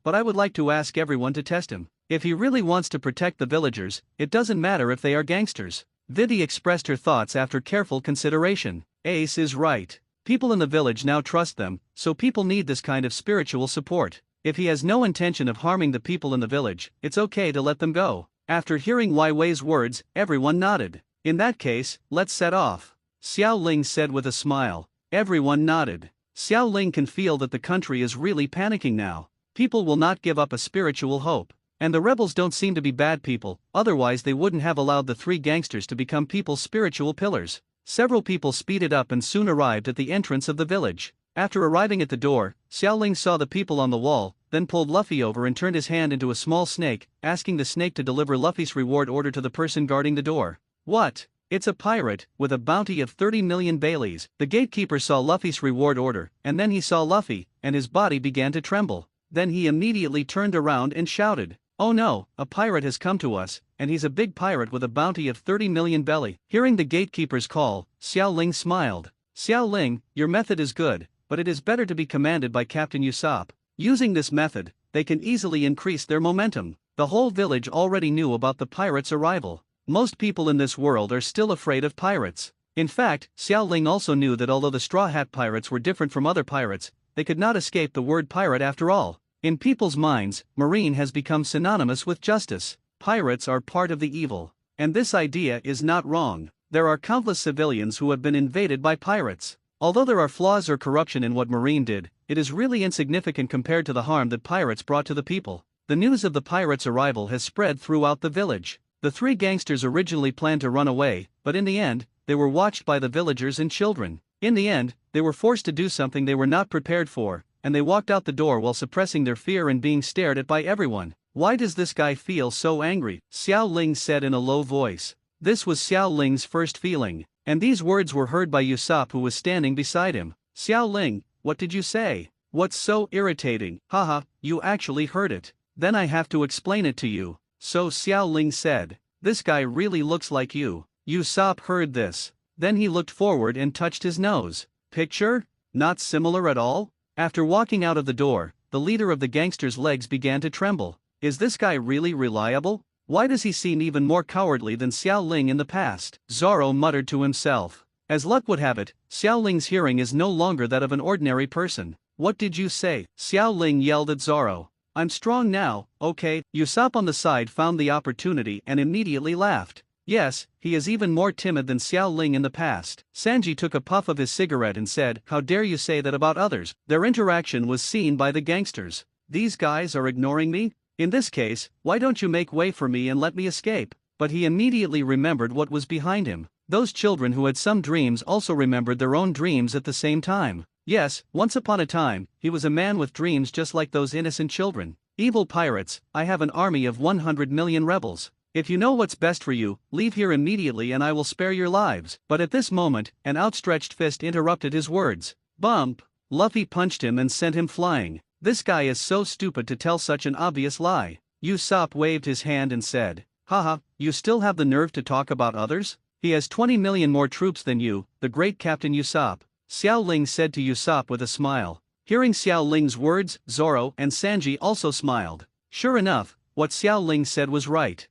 A: but I would like to ask everyone to test him. If he really wants to protect the villagers, it doesn't matter if they are gangsters." Vivi expressed her thoughts after careful consideration. Ace is right. People in the village now trust them, so people need this kind of spiritual support. If he has no intention of harming the people in the village, it's okay to let them go. After hearing Wai Wei's words, everyone nodded. "In that case, let's set off," Xiao Ling said with a smile. Everyone nodded. Xiao Ling can feel that the country is really panicking now. People will not give up a spiritual hope. And the rebels don't seem to be bad people, otherwise they wouldn't have allowed the 3 gangsters to become people's spiritual pillars. Several people speeded up and soon arrived at the entrance of the village. After arriving at the door, Xiao Ling saw the people on the wall, then pulled Luffy over and turned his hand into a small snake, asking the snake to deliver Luffy's reward order to the person guarding the door. "What? It's a pirate, with a bounty of 30 million Baileys." The gatekeeper saw Luffy's reward order, and then he saw Luffy, and his body began to tremble. Then he immediately turned around and shouted, "Oh no, a pirate has come to us, and he's a big pirate with a bounty of 30 million belly." Hearing the gatekeeper's call, Xiao Ling smiled. "Xiao Ling, your method is good, but it is better to be commanded by Captain Usopp. Using this method, they can easily increase their momentum." The whole village already knew about the pirates' arrival. Most people in this world are still afraid of pirates. In fact, Xiao Ling also knew that although the Straw Hat pirates were different from other pirates, they could not escape the word pirate after all. In people's minds, marine has become synonymous with justice. Pirates are part of the evil. And this idea is not wrong. There are countless civilians who have been invaded by pirates. Although there are flaws or corruption in what Marine did, it is really insignificant compared to the harm that pirates brought to the people. The news of the pirates' arrival has spread throughout the village. The 3 gangsters originally planned to run away, but in the end, they were watched by the villagers and children. In the end, they were forced to do something they were not prepared for, and they walked out the door while suppressing their fear and being stared at by everyone. Why does this guy feel so angry? Xiao Ling said in a low voice. This was Xiao Ling's first feeling, and these words were heard by Usopp, who was standing beside him. Xiao Ling, what did you say? What's so irritating? Haha, you actually heard it. Then I have to explain it to you. So Xiao Ling said, this guy really looks like you. Usopp heard this. Then he looked forward and touched his nose. Picture? Not similar at all? After walking out of the door, the leader of the gangsters' legs began to tremble. Is this guy really reliable? Why does he seem even more cowardly than Xiao Ling in the past? Zoro muttered to himself. As luck would have it, Xiao Ling's hearing is no longer that of an ordinary person. What did you say? Xiao Ling yelled at Zoro. I'm strong now, okay? Usopp on the side found the opportunity and immediately laughed. Yes, he is even more timid than Xiao Ling in the past. Sanji took a puff of his cigarette and said, how dare you say that about others? Their interaction was seen by the gangsters. These guys are ignoring me? In this case, why don't you make way for me and let me escape? But he immediately remembered what was behind him. Those children who had some dreams also remembered their own dreams at the same time. Yes, once upon a time, he was a man with dreams just like those innocent children. Evil pirates, I have an army of 100 million rebels. If you know what's best for you, leave here immediately and I will spare your lives. But at this moment, an outstretched fist interrupted his words. Bump! Luffy punched him and sent him flying. This guy is so stupid to tell such an obvious lie. Usopp waved his hand and said, haha, you still have the nerve to talk about others? He has 20 million more troops than you, the great Captain Usopp. Xiao Ling said to Usopp with a smile. Hearing Xiao Ling's words, Zoro and Sanji also smiled. Sure enough, what Xiao Ling said was right.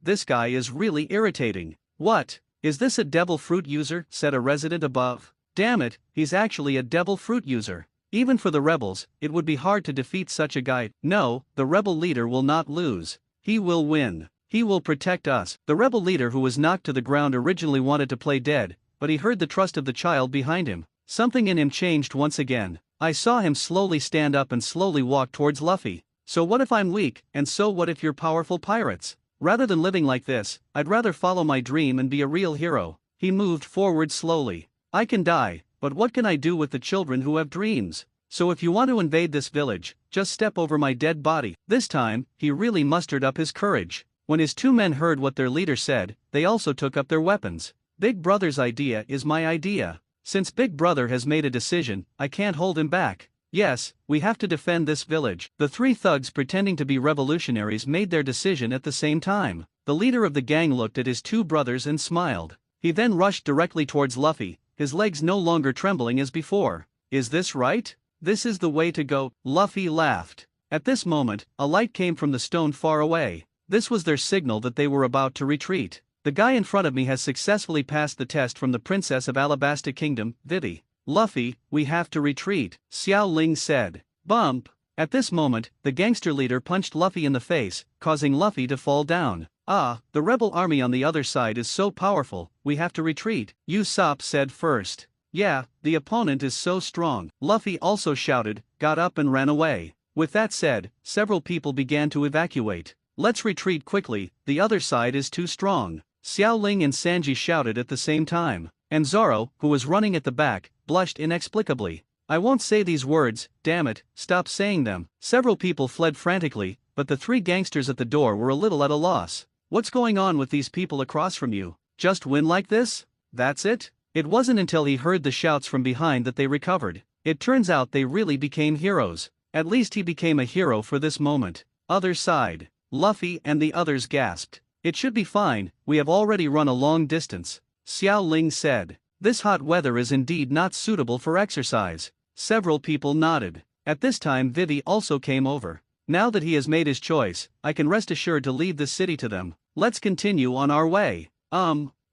A: This guy is really irritating. What? Is this a devil fruit user? Said a resident above. Damn it, he's actually a devil fruit user. Even for the rebels, it would be hard to defeat such a guy. No, the rebel leader will not lose. He will win. He will protect us. The rebel leader who was knocked to the ground originally wanted to play dead, but he heard the trust of the child behind him. Something in him changed once again. I saw him slowly stand up and slowly walk towards Luffy. So what if I'm weak, and so what if you're powerful pirates? Rather than living like this, I'd rather follow my dream and be a real hero. He moved forward slowly. I can die, but what can I do with the children who have dreams? So if you want to invade this village, just step over my dead body. This time, he really mustered up his courage. When his two men heard what their leader said, they also took up their weapons. Big Brother's idea is my idea. Since Big Brother has made a decision, I can't hold him back. Yes, we have to defend this village. The three thugs pretending to be revolutionaries made their decision at the same time. The leader of the gang looked at his two brothers and smiled. He then rushed directly towards Luffy, his legs no longer trembling as before. Is this right? This is the way to go. Luffy laughed. At this moment, a light came from the stone far away. This was their signal that they were about to retreat. The guy in front of me has successfully passed the test from the Princess of Alabasta Kingdom, Vivi. Luffy, we have to retreat, Xiao Ling said. Bump! At this moment, the gangster leader punched Luffy in the face, causing Luffy to fall down. Ah, the rebel army on the other side is so powerful, we have to retreat, Usopp said first. Yeah, the opponent is so strong. Luffy also shouted, got up and ran away. With that said, several people began to evacuate. Let's retreat quickly, the other side is too strong. Xiao Ling and Sanji shouted at the same time. And Zoro, who was running at the back, blushed inexplicably. I won't say these words, damn it, stop saying them. Several people fled frantically, but the three gangsters at the door were a little at a loss. What's going on with these people across from you? Just win like this? That's it? It wasn't until he heard the shouts from behind that they recovered. It turns out they really became heroes. At least he became a hero for this moment. Other side. Luffy and the others gasped. It should be fine, we have already run a long distance. Xiao Ling said. This hot weather is indeed not suitable for exercise. Several people nodded. At this time Vivi also came over. Now that he has made his choice, I can rest assured to leave this city to them. Let's continue on our way.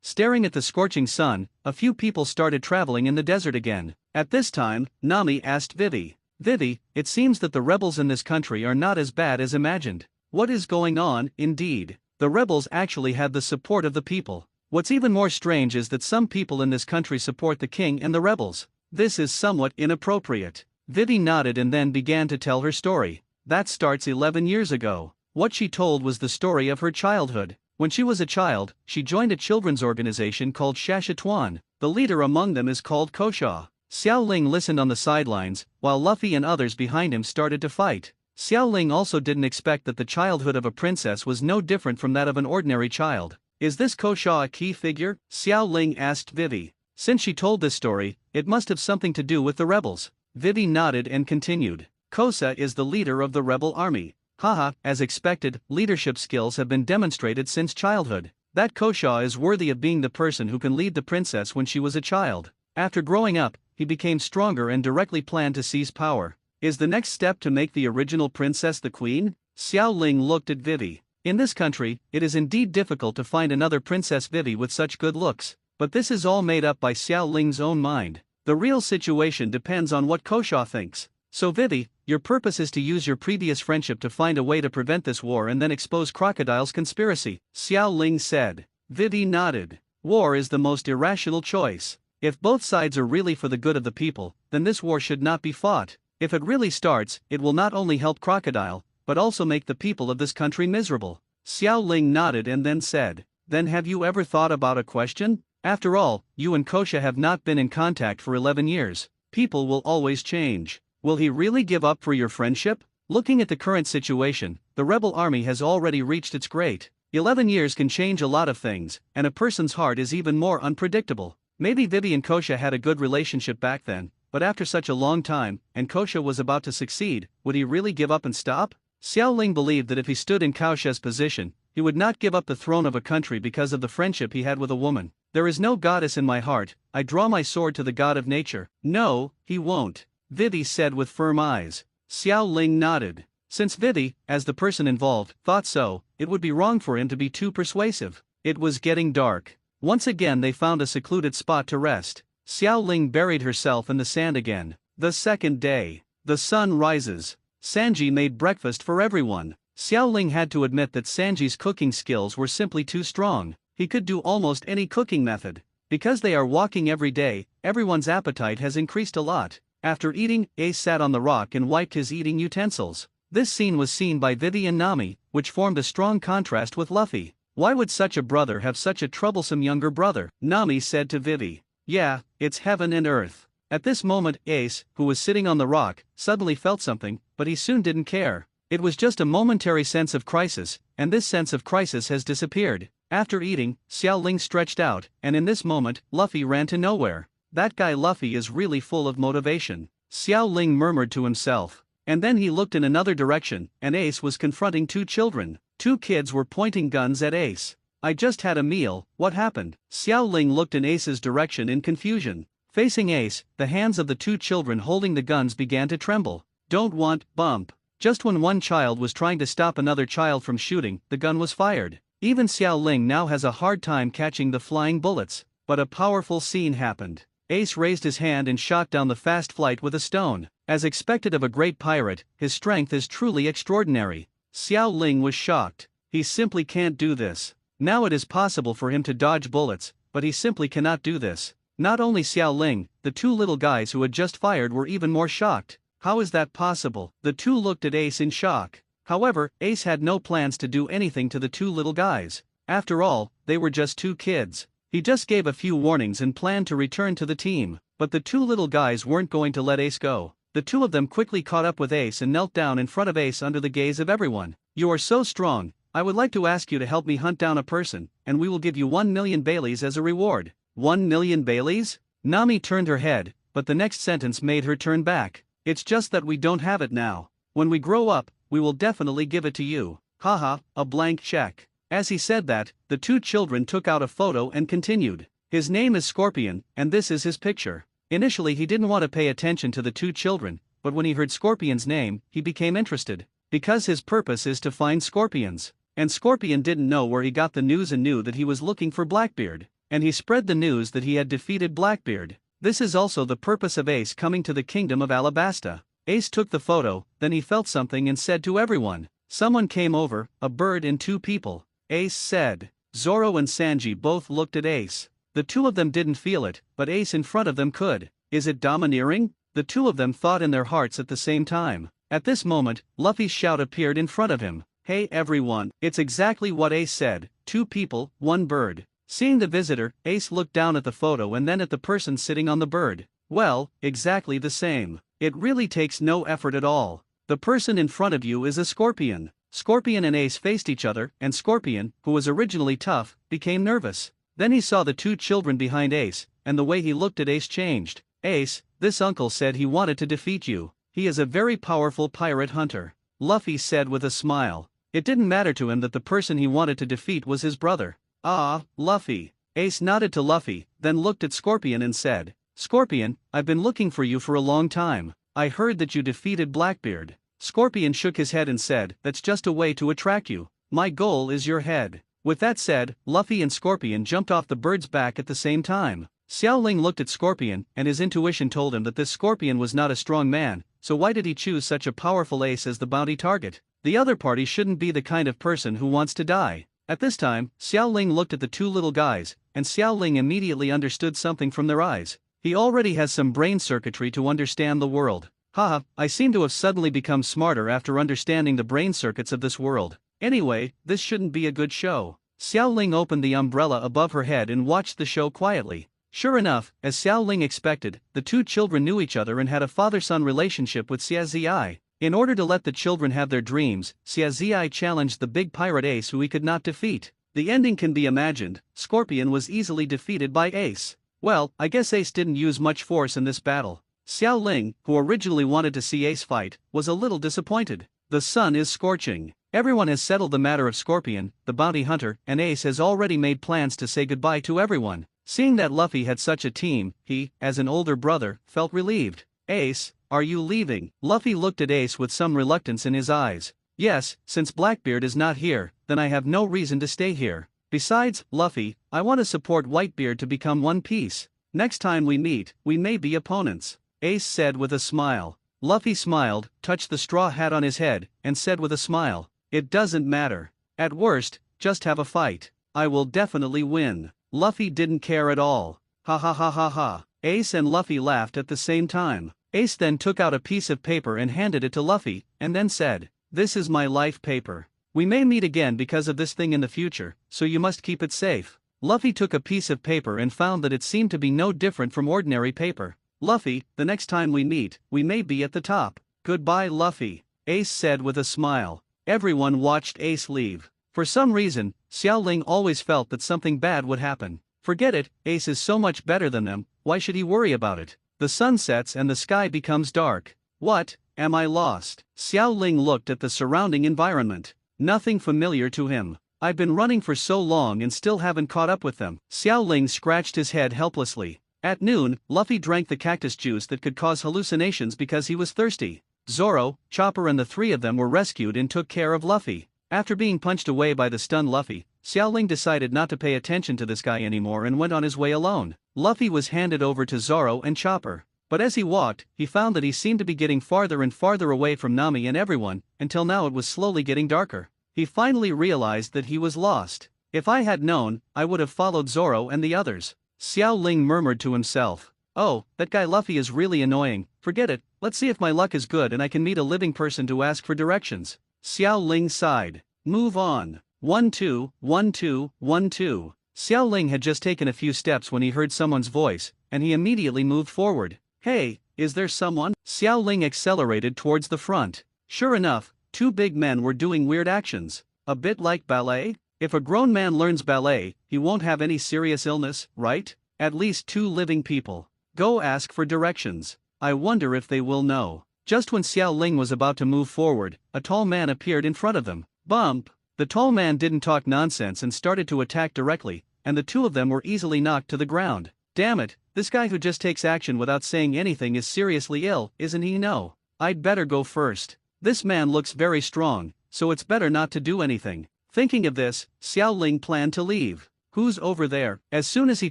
A: Staring at the scorching sun, a few people started traveling in the desert again. At this time, Nami asked Vivi. Vivi, it seems that the rebels in this country are not as bad as imagined. What is going on, indeed? The rebels actually had the support of the people. What's even more strange is that some people in this country support the king and the rebels. This is somewhat inappropriate. Vivi nodded and then began to tell her story. That starts 11 years ago. What she told was the story of her childhood. When she was a child, she joined a children's organization called Shashituan. The leader among them is called Kosha. Xiao Ling listened on the sidelines, while Luffy and others behind him started to fight. Xiao Ling also didn't expect that the childhood of a princess was no different from that of an ordinary child. Is this Kosha a key figure? Xiao Ling asked Vivi. Since she told this story, it must have something to do with the rebels. Vivi nodded and continued. Kosa is the leader of the rebel army. Haha, as expected, leadership skills have been demonstrated since childhood. That Kosha is worthy of being the person who can lead the princess when she was a child. After growing up, he became stronger and directly planned to seize power. Is the next step to make the original princess the queen? Xiao Ling looked at Vivi. In this country, it is indeed difficult to find another Princess Vivi with such good looks, but this is all made up by Xiao Ling's own mind. The real situation depends on what Kosha thinks. So Vivi, your purpose is to use your previous friendship to find a way to prevent this war and then expose Crocodile's conspiracy, Xiao Ling said. Vivi nodded. War is the most irrational choice. If both sides are really for the good of the people, then this war should not be fought. If it really starts, it will not only help Crocodile, but also make the people of this country miserable. Xiao Ling nodded and then said, then have you ever thought about a question? After all, you and Kosha have not been in contact for 11 years. People will always change. Will he really give up for your friendship? Looking at the current situation, the rebel army has already reached its great. 11 years can change a lot of things, and a person's heart is even more unpredictable. Maybe Vivi and Kosha had a good relationship back then, but after such a long time, and Kosha was about to succeed, would he really give up and stop? Xiao Ling believed that if he stood in Kosha's position, he would not give up the throne of a country because of the friendship he had with a woman. There is no goddess in my heart, I draw my sword to the god of nature. No, he won't, Vivi said with firm eyes. Xiao Ling nodded. Since Vivi, as the person involved, thought so, it would be wrong for him to be too persuasive. It was getting dark. Once again they found a secluded spot to rest. Xiao Ling buried herself in the sand again. The second day. The sun rises. Sanji made breakfast for everyone. Xiao Ling had to admit that Sanji's cooking skills were simply too strong. He could do almost any cooking method. Because they are walking every day, everyone's appetite has increased a lot. After eating, Ace sat on the rock and wiped his eating utensils. This scene was seen by Vivi and Nami, which formed a strong contrast with Luffy. Why would such a brother have such a troublesome younger brother? Nami said to Vivi. Yeah, it's heaven and earth. At this moment, Ace, who was sitting on the rock, suddenly felt something, but he soon didn't care. It was just a momentary sense of crisis, and this sense of crisis has disappeared. After eating, Xiao Ling stretched out, and in this moment, Luffy ran to nowhere. That guy Luffy is really full of motivation, Xiao Ling murmured to himself. And then he looked in another direction, and Ace was confronting two children. Two kids were pointing guns at Ace. I just had a meal, what happened? Xiao Ling looked in Ace's direction in confusion. Facing Ace, the hands of the two children holding the guns began to tremble. Don't want, bump. Just when one child was trying to stop another child from shooting, the gun was fired. Even Xiao Ling now has a hard time catching the flying bullets. But a powerful scene happened. Ace raised his hand and shot down the fast flight with a stone. As expected of a great pirate, his strength is truly extraordinary. Xiao Ling was shocked. He simply can't do this. Now it is possible for him to dodge bullets, but he simply cannot do this. Not only Xiao Ling, the two little guys who had just fired were even more shocked. How is that possible? The two looked at Ace in shock. However, Ace had no plans to do anything to the two little guys. After all, they were just two kids. He just gave a few warnings and planned to return to the team. But the two little guys weren't going to let Ace go. The two of them quickly caught up with Ace and knelt down in front of Ace under the gaze of everyone. You are so strong, I would like to ask you to help me hunt down a person, and we will give you 1 million Baileys as a reward. 1 million Baileys? Nami turned her head, but the next sentence made her turn back. It's just that we don't have it now. When we grow up, we will definitely give it to you. Haha, a blank check. As he said that, the two children took out a photo and continued. His name is Scorpion, and this is his picture. Initially he didn't want to pay attention to the two children, but when he heard Scorpion's name, he became interested. Because his purpose is to find scorpions. And Scorpion didn't know where he got the news and knew that he was looking for Blackbeard. And he spread the news that he had defeated Blackbeard. This is also the purpose of Ace coming to the kingdom of Alabasta. Ace took the photo, then he felt something and said to everyone. Someone came over, a bird and two people. Ace said. Zoro and Sanji both looked at Ace. The two of them didn't feel it, but Ace in front of them could. Is it domineering? The two of them thought in their hearts at the same time. At this moment, Luffy's shout appeared in front of him. Hey everyone, it's exactly what Ace said. two people, one bird. Seeing the visitor, Ace looked down at the photo and then at the person sitting on the bird. Well, exactly the same. It really takes no effort at all. The person in front of you is a scorpion. Scorpion and Ace faced each other, and Scorpion, who was originally tough, became nervous. Then he saw the two children behind Ace, and the way he looked at Ace changed. Ace, this uncle said he wanted to defeat you. He is a very powerful pirate hunter. Luffy said with a smile. It didn't matter to him that the person he wanted to defeat was his brother. Ah, Luffy. Ace nodded to Luffy, then looked at Scorpion and said, Scorpion, I've been looking for you for a long time. I heard that you defeated Blackbeard. Scorpion shook his head and said, that's just a way to attract you. My goal is your head. With that said, Luffy and Scorpion jumped off the bird's back at the same time. Xiaoling looked at Scorpion, and his intuition told him that this Scorpion was not a strong man, so why did he choose such a powerful ace as the bounty target? The other party shouldn't be the kind of person who wants to die. At this time, Xiaoling looked at the two little guys, and Xiaoling immediately understood something from their eyes. He already has some brain circuitry to understand the world. Haha, I seem to have suddenly become smarter after understanding the brain circuits of this world. Anyway, this shouldn't be a good show. Xiaoling opened the umbrella above her head and watched the show quietly. Sure enough, as Xiaoling expected, the two children knew each other and had a father-son relationship with Xia Zi. In order to let the children have their dreams, Xia Zi challenged the big pirate Ace who he could not defeat. The ending can be imagined. Scorpion was easily defeated by Ace. Well, I guess Ace didn't use much force in this battle. Xiaoling, who originally wanted to see Ace fight, was a little disappointed. The sun is scorching. Everyone has settled the matter of Scorpion, the bounty hunter, and Ace has already made plans to say goodbye to everyone. Seeing that Luffy had such a team, he, as an older brother, felt relieved. Ace, are you leaving? Luffy looked at Ace with some reluctance in his eyes. Yes, since Blackbeard is not here, then I have no reason to stay here. Besides, Luffy, I want to support Whitebeard to become one piece. Next time we meet, we may be opponents. Ace said with a smile. Luffy smiled, touched the straw hat on his head, and said with a smile, it doesn't matter. At worst, just have a fight. I will definitely win. Luffy didn't care at all. Ha ha ha ha ha. Ace and Luffy laughed at the same time. Ace then took out a piece of paper and handed it to Luffy, and then said, this is my life paper. We may meet again because of this thing in the future, so you must keep it safe. Luffy took a piece of paper and found that it seemed to be no different from ordinary paper. Luffy, the next time we meet, we may be at the top. Goodbye, Luffy. Ace said with a smile. Everyone watched Ace leave. For some reason, Xiaoling always felt that something bad would happen. Forget it, Ace is so much better than them, why should he worry about it? The sun sets and the sky becomes dark. What, am I lost? Xiaoling looked at the surrounding environment. Nothing familiar to him. I've been running for so long and still haven't caught up with them. Xiaoling scratched his head helplessly. At noon, Luffy drank the cactus juice that could cause hallucinations because he was thirsty. Zoro, Chopper and the three of them were rescued and took care of Luffy. After being punched away by the stunned Luffy, Xiaoling decided not to pay attention to this guy anymore and went on his way alone. Luffy was handed over to Zoro and Chopper. But as he walked, he found that he seemed to be getting farther and farther away from Nami and everyone, until now it was slowly getting darker. He finally realized that he was lost. If I had known, I would have followed Zoro and the others. Xiaoling murmured to himself. Oh, that guy Luffy is really annoying. Forget it, let's see if my luck is good and I can meet a living person to ask for directions. Xiaoling sighed. Move on. 1-2, 1-2, 1-2. Xiaoling had just taken a few steps when he heard someone's voice, and he immediately moved forward. Hey, is there someone? Xiaoling accelerated towards the front. Sure enough, two big men were doing weird actions. A bit like ballet? If a grown man learns ballet, he won't have any serious illness, right? At least two living people. Go ask for directions. I wonder if they will know. Just when Xiaoling was about to move forward, a tall man appeared in front of them. Bump! The tall man didn't talk nonsense and started to attack directly, and the two of them were easily knocked to the ground. Damn it, this guy who just takes action without saying anything is seriously ill, isn't he? No. I'd better go first. This man looks very strong, so it's better not to do anything. Thinking of this, Xiaoling planned to leave. Who's over there? As soon as he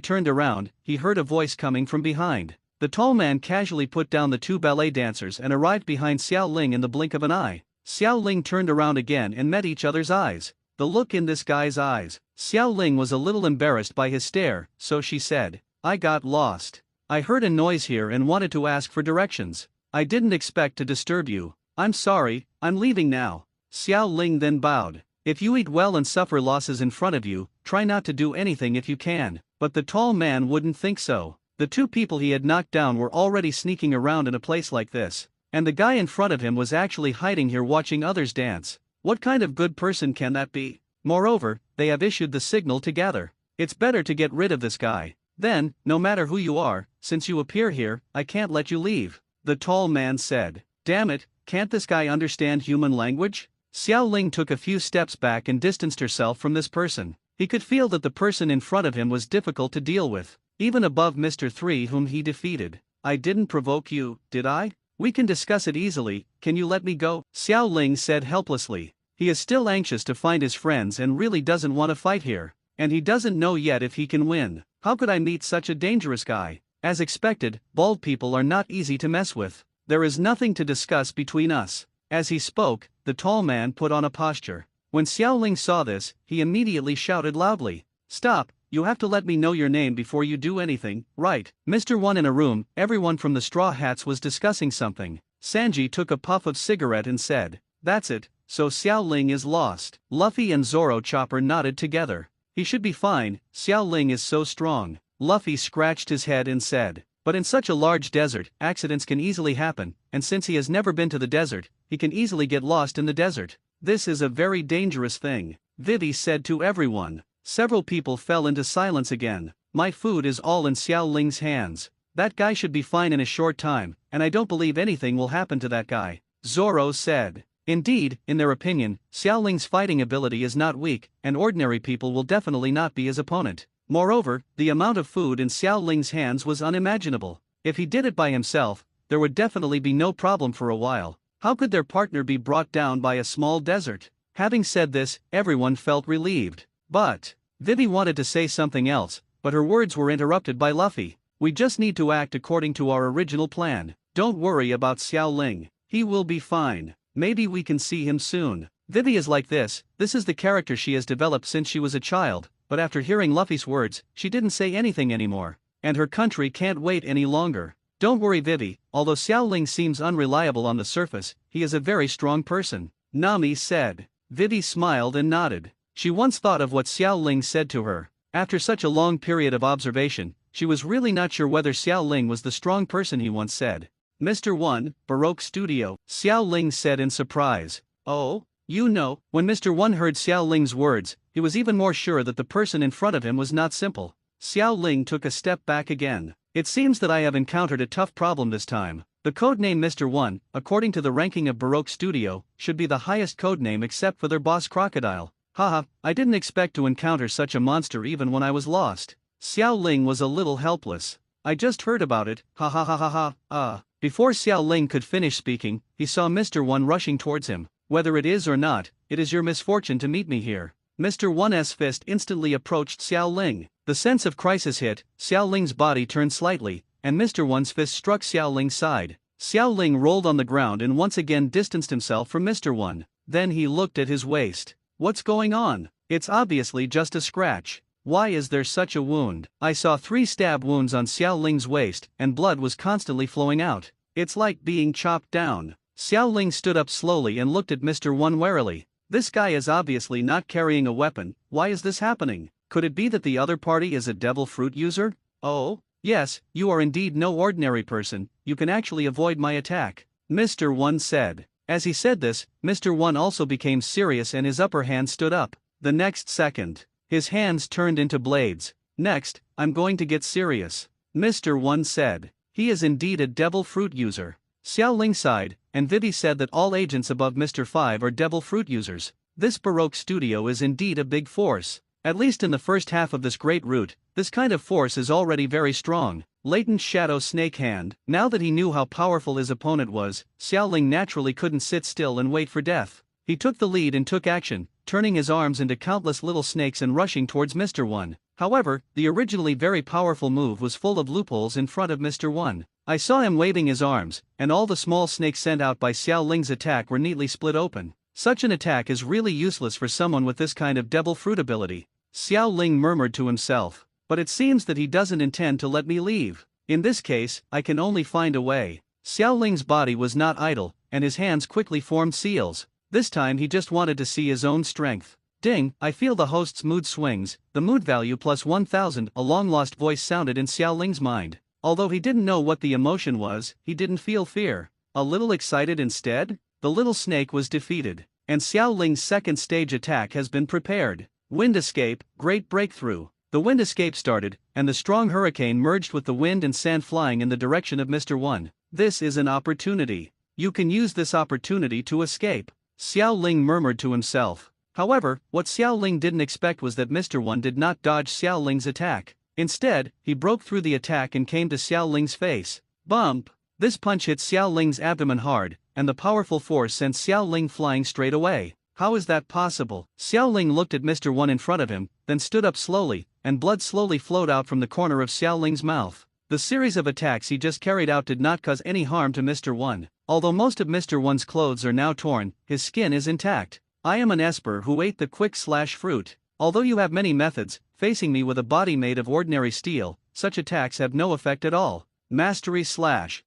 A: turned around, he heard a voice coming from behind. The tall man casually put down the two ballet dancers and arrived behind Xiaoling in the blink of an eye. Xiaoling turned around again and met each other's eyes. The look in this guy's eyes. Xiaoling was a little embarrassed by his stare, so she said, I got lost. I heard a noise here and wanted to ask for directions. I didn't expect to disturb you. I'm sorry, I'm leaving now. Xiaoling then bowed. If you eat well and suffer losses in front of you, try not to do anything if you can. But the tall man wouldn't think so. The two people he had knocked down were already sneaking around in a place like this. And the guy in front of him was actually hiding here watching others dance. What kind of good person can that be? Moreover, they have issued the signal to gather. It's better to get rid of this guy. Then, no matter who you are, since you appear here, I can't let you leave. The tall man said. Damn it, can't this guy understand human language? Xiao Ling took a few steps back and distanced herself from this person. He could feel that the person in front of him was difficult to deal with, even above Mr. 3 whom he defeated. I didn't provoke you, did I? We can discuss it easily, can you let me go? Xiao Ling said helplessly. He is still anxious to find his friends and really doesn't want to fight here. And he doesn't know yet if he can win. How could I meet such a dangerous guy? As expected, bald people are not easy to mess with. There is nothing to discuss between us. As he spoke, the tall man put on a posture. When Xiao Ling saw this, he immediately shouted loudly. Stop, you have to let me know your name before you do anything, right? Mr. 1 in a room, everyone from the Straw Hats was discussing something. Sanji took a puff of cigarette and said, that's it, so Xiao Ling is lost. Luffy and Zoro Chopper nodded together. He should be fine, Xiao Ling is so strong. Luffy scratched his head and said, but in such a large desert, accidents can easily happen, and since he has never been to the desert, he can easily get lost in the desert. This is a very dangerous thing, Vivi said to everyone. Several people fell into silence again. My food is all in Xiao Ling's hands. That guy should be fine in a short time, and I don't believe anything will happen to that guy, Zoro said. Indeed, in their opinion, Xiao Ling's fighting ability is not weak, and ordinary people will definitely not be his opponent. Moreover, the amount of food in Xiao Ling's hands was unimaginable. If he did it by himself, there would definitely be no problem for a while. How could their partner be brought down by a small desert? Having said this, everyone felt relieved. But Vivi wanted to say something else, but her words were interrupted by Luffy. We just need to act according to our original plan. Don't worry about Xiao Ling. He will be fine. Maybe we can see him soon. Vivi is like this is the character she has developed since she was a child, but after hearing Luffy's words, she didn't say anything anymore. And her country can't wait any longer. Don't worry Vivi, although Xiao Ling seems unreliable on the surface, he is a very strong person, Nami said. Vivi smiled and nodded. She once thought of what Xiao Ling said to her. After such a long period of observation, she was really not sure whether Xiao Ling was the strong person he once said. Mr. 1, Baroque Studio, Xiao Ling said in surprise. Oh, you know, when Mr. 1 heard Xiao Ling's words, he was even more sure that the person in front of him was not simple. Xiao Ling took a step back again. It seems that I have encountered a tough problem this time. The codename Mr. 1, according to the ranking of Baroque Studio, should be the highest codename except for their boss Crocodile. Haha, I didn't expect to encounter such a monster even when I was lost. Xiao Ling was a little helpless. I just heard about it, ha ha ha ha ha, Before Xiao Ling could finish speaking, he saw Mr. 1 rushing towards him. Whether it is or not, it is your misfortune to meet me here. Mr. 1's fist instantly approached Xiao Ling. The sense of crisis hit, Xiao Ling's body turned slightly, and Mr. 1's fist struck Xiao Ling's side. Xiao Ling rolled on the ground and once again distanced himself from Mr. 1. Then he looked at his waist. What's going on? It's obviously just a scratch. Why is there such a wound? I saw 3 stab wounds on Xiao Ling's waist, and blood was constantly flowing out. It's like being chopped down. Xiao Ling stood up slowly and looked at Mr. 1 warily. This guy is obviously not carrying a weapon. Why is this happening? Could it be that the other party is a devil fruit user? Oh, yes, you are indeed no ordinary person, you can actually avoid my attack, Mr. 1 said. As he said this, Mr. 1 also became serious and his upper hand stood up. The next second, his hands turned into blades. Next, I'm going to get serious, Mr. 1 said. He is indeed a devil fruit user. Xiao Ling sighed, and Vivi said that all agents above Mr. 5 are devil fruit users. This Baroque Studio is indeed a big force. At least in the first half of this great route, this kind of force is already very strong. Latent Shadow Snake Hand. Now that he knew how powerful his opponent was, Xiao Ling naturally couldn't sit still and wait for death. He took the lead and took action, turning his arms into countless little snakes and rushing towards Mr. 1. However, the originally very powerful move was full of loopholes in front of Mr. 1. I saw him waving his arms, and all the small snakes sent out by Xiao Ling's attack were neatly split open. Such an attack is really useless for someone with this kind of devil fruit ability, Xiao Ling murmured to himself. But it seems that he doesn't intend to let me leave. In this case, I can only find a way. Xiao Ling's body was not idle, and his hands quickly formed seals. This time he just wanted to see his own strength. Ding, I feel the host's mood swings, the mood value plus 1000, a long-lost voice sounded in Xiao Ling's mind. Although he didn't know what the emotion was, he didn't feel fear. A little excited instead? The little snake was defeated, and Xiao Ling's second stage attack has been prepared. Wind escape, great breakthrough. The wind escape started, and the strong hurricane merged with the wind and sand flying in the direction of Mr. 1. This is an opportunity. You can use this opportunity to escape, Xiao Ling murmured to himself. However, what Xiao Ling didn't expect was that Mr. 1 did not dodge Xiao Ling's attack. Instead, he broke through the attack and came to Xiao Ling's face. Bump! This punch hit Xiao Ling's abdomen hard, and the powerful force sent Xiao Ling flying straight away. How is that possible? Xiao Ling looked at Mr. 1 in front of him, then stood up slowly, and blood slowly flowed out from the corner of Xiao Ling's mouth. The series of attacks he just carried out did not cause any harm to Mr. 1. Although most of Mr. 1's clothes are now torn, his skin is intact. I am an esper who ate the quick/fruit. Although you have many methods, facing me with a body made of ordinary steel, such attacks have no effect at all. Mastery/.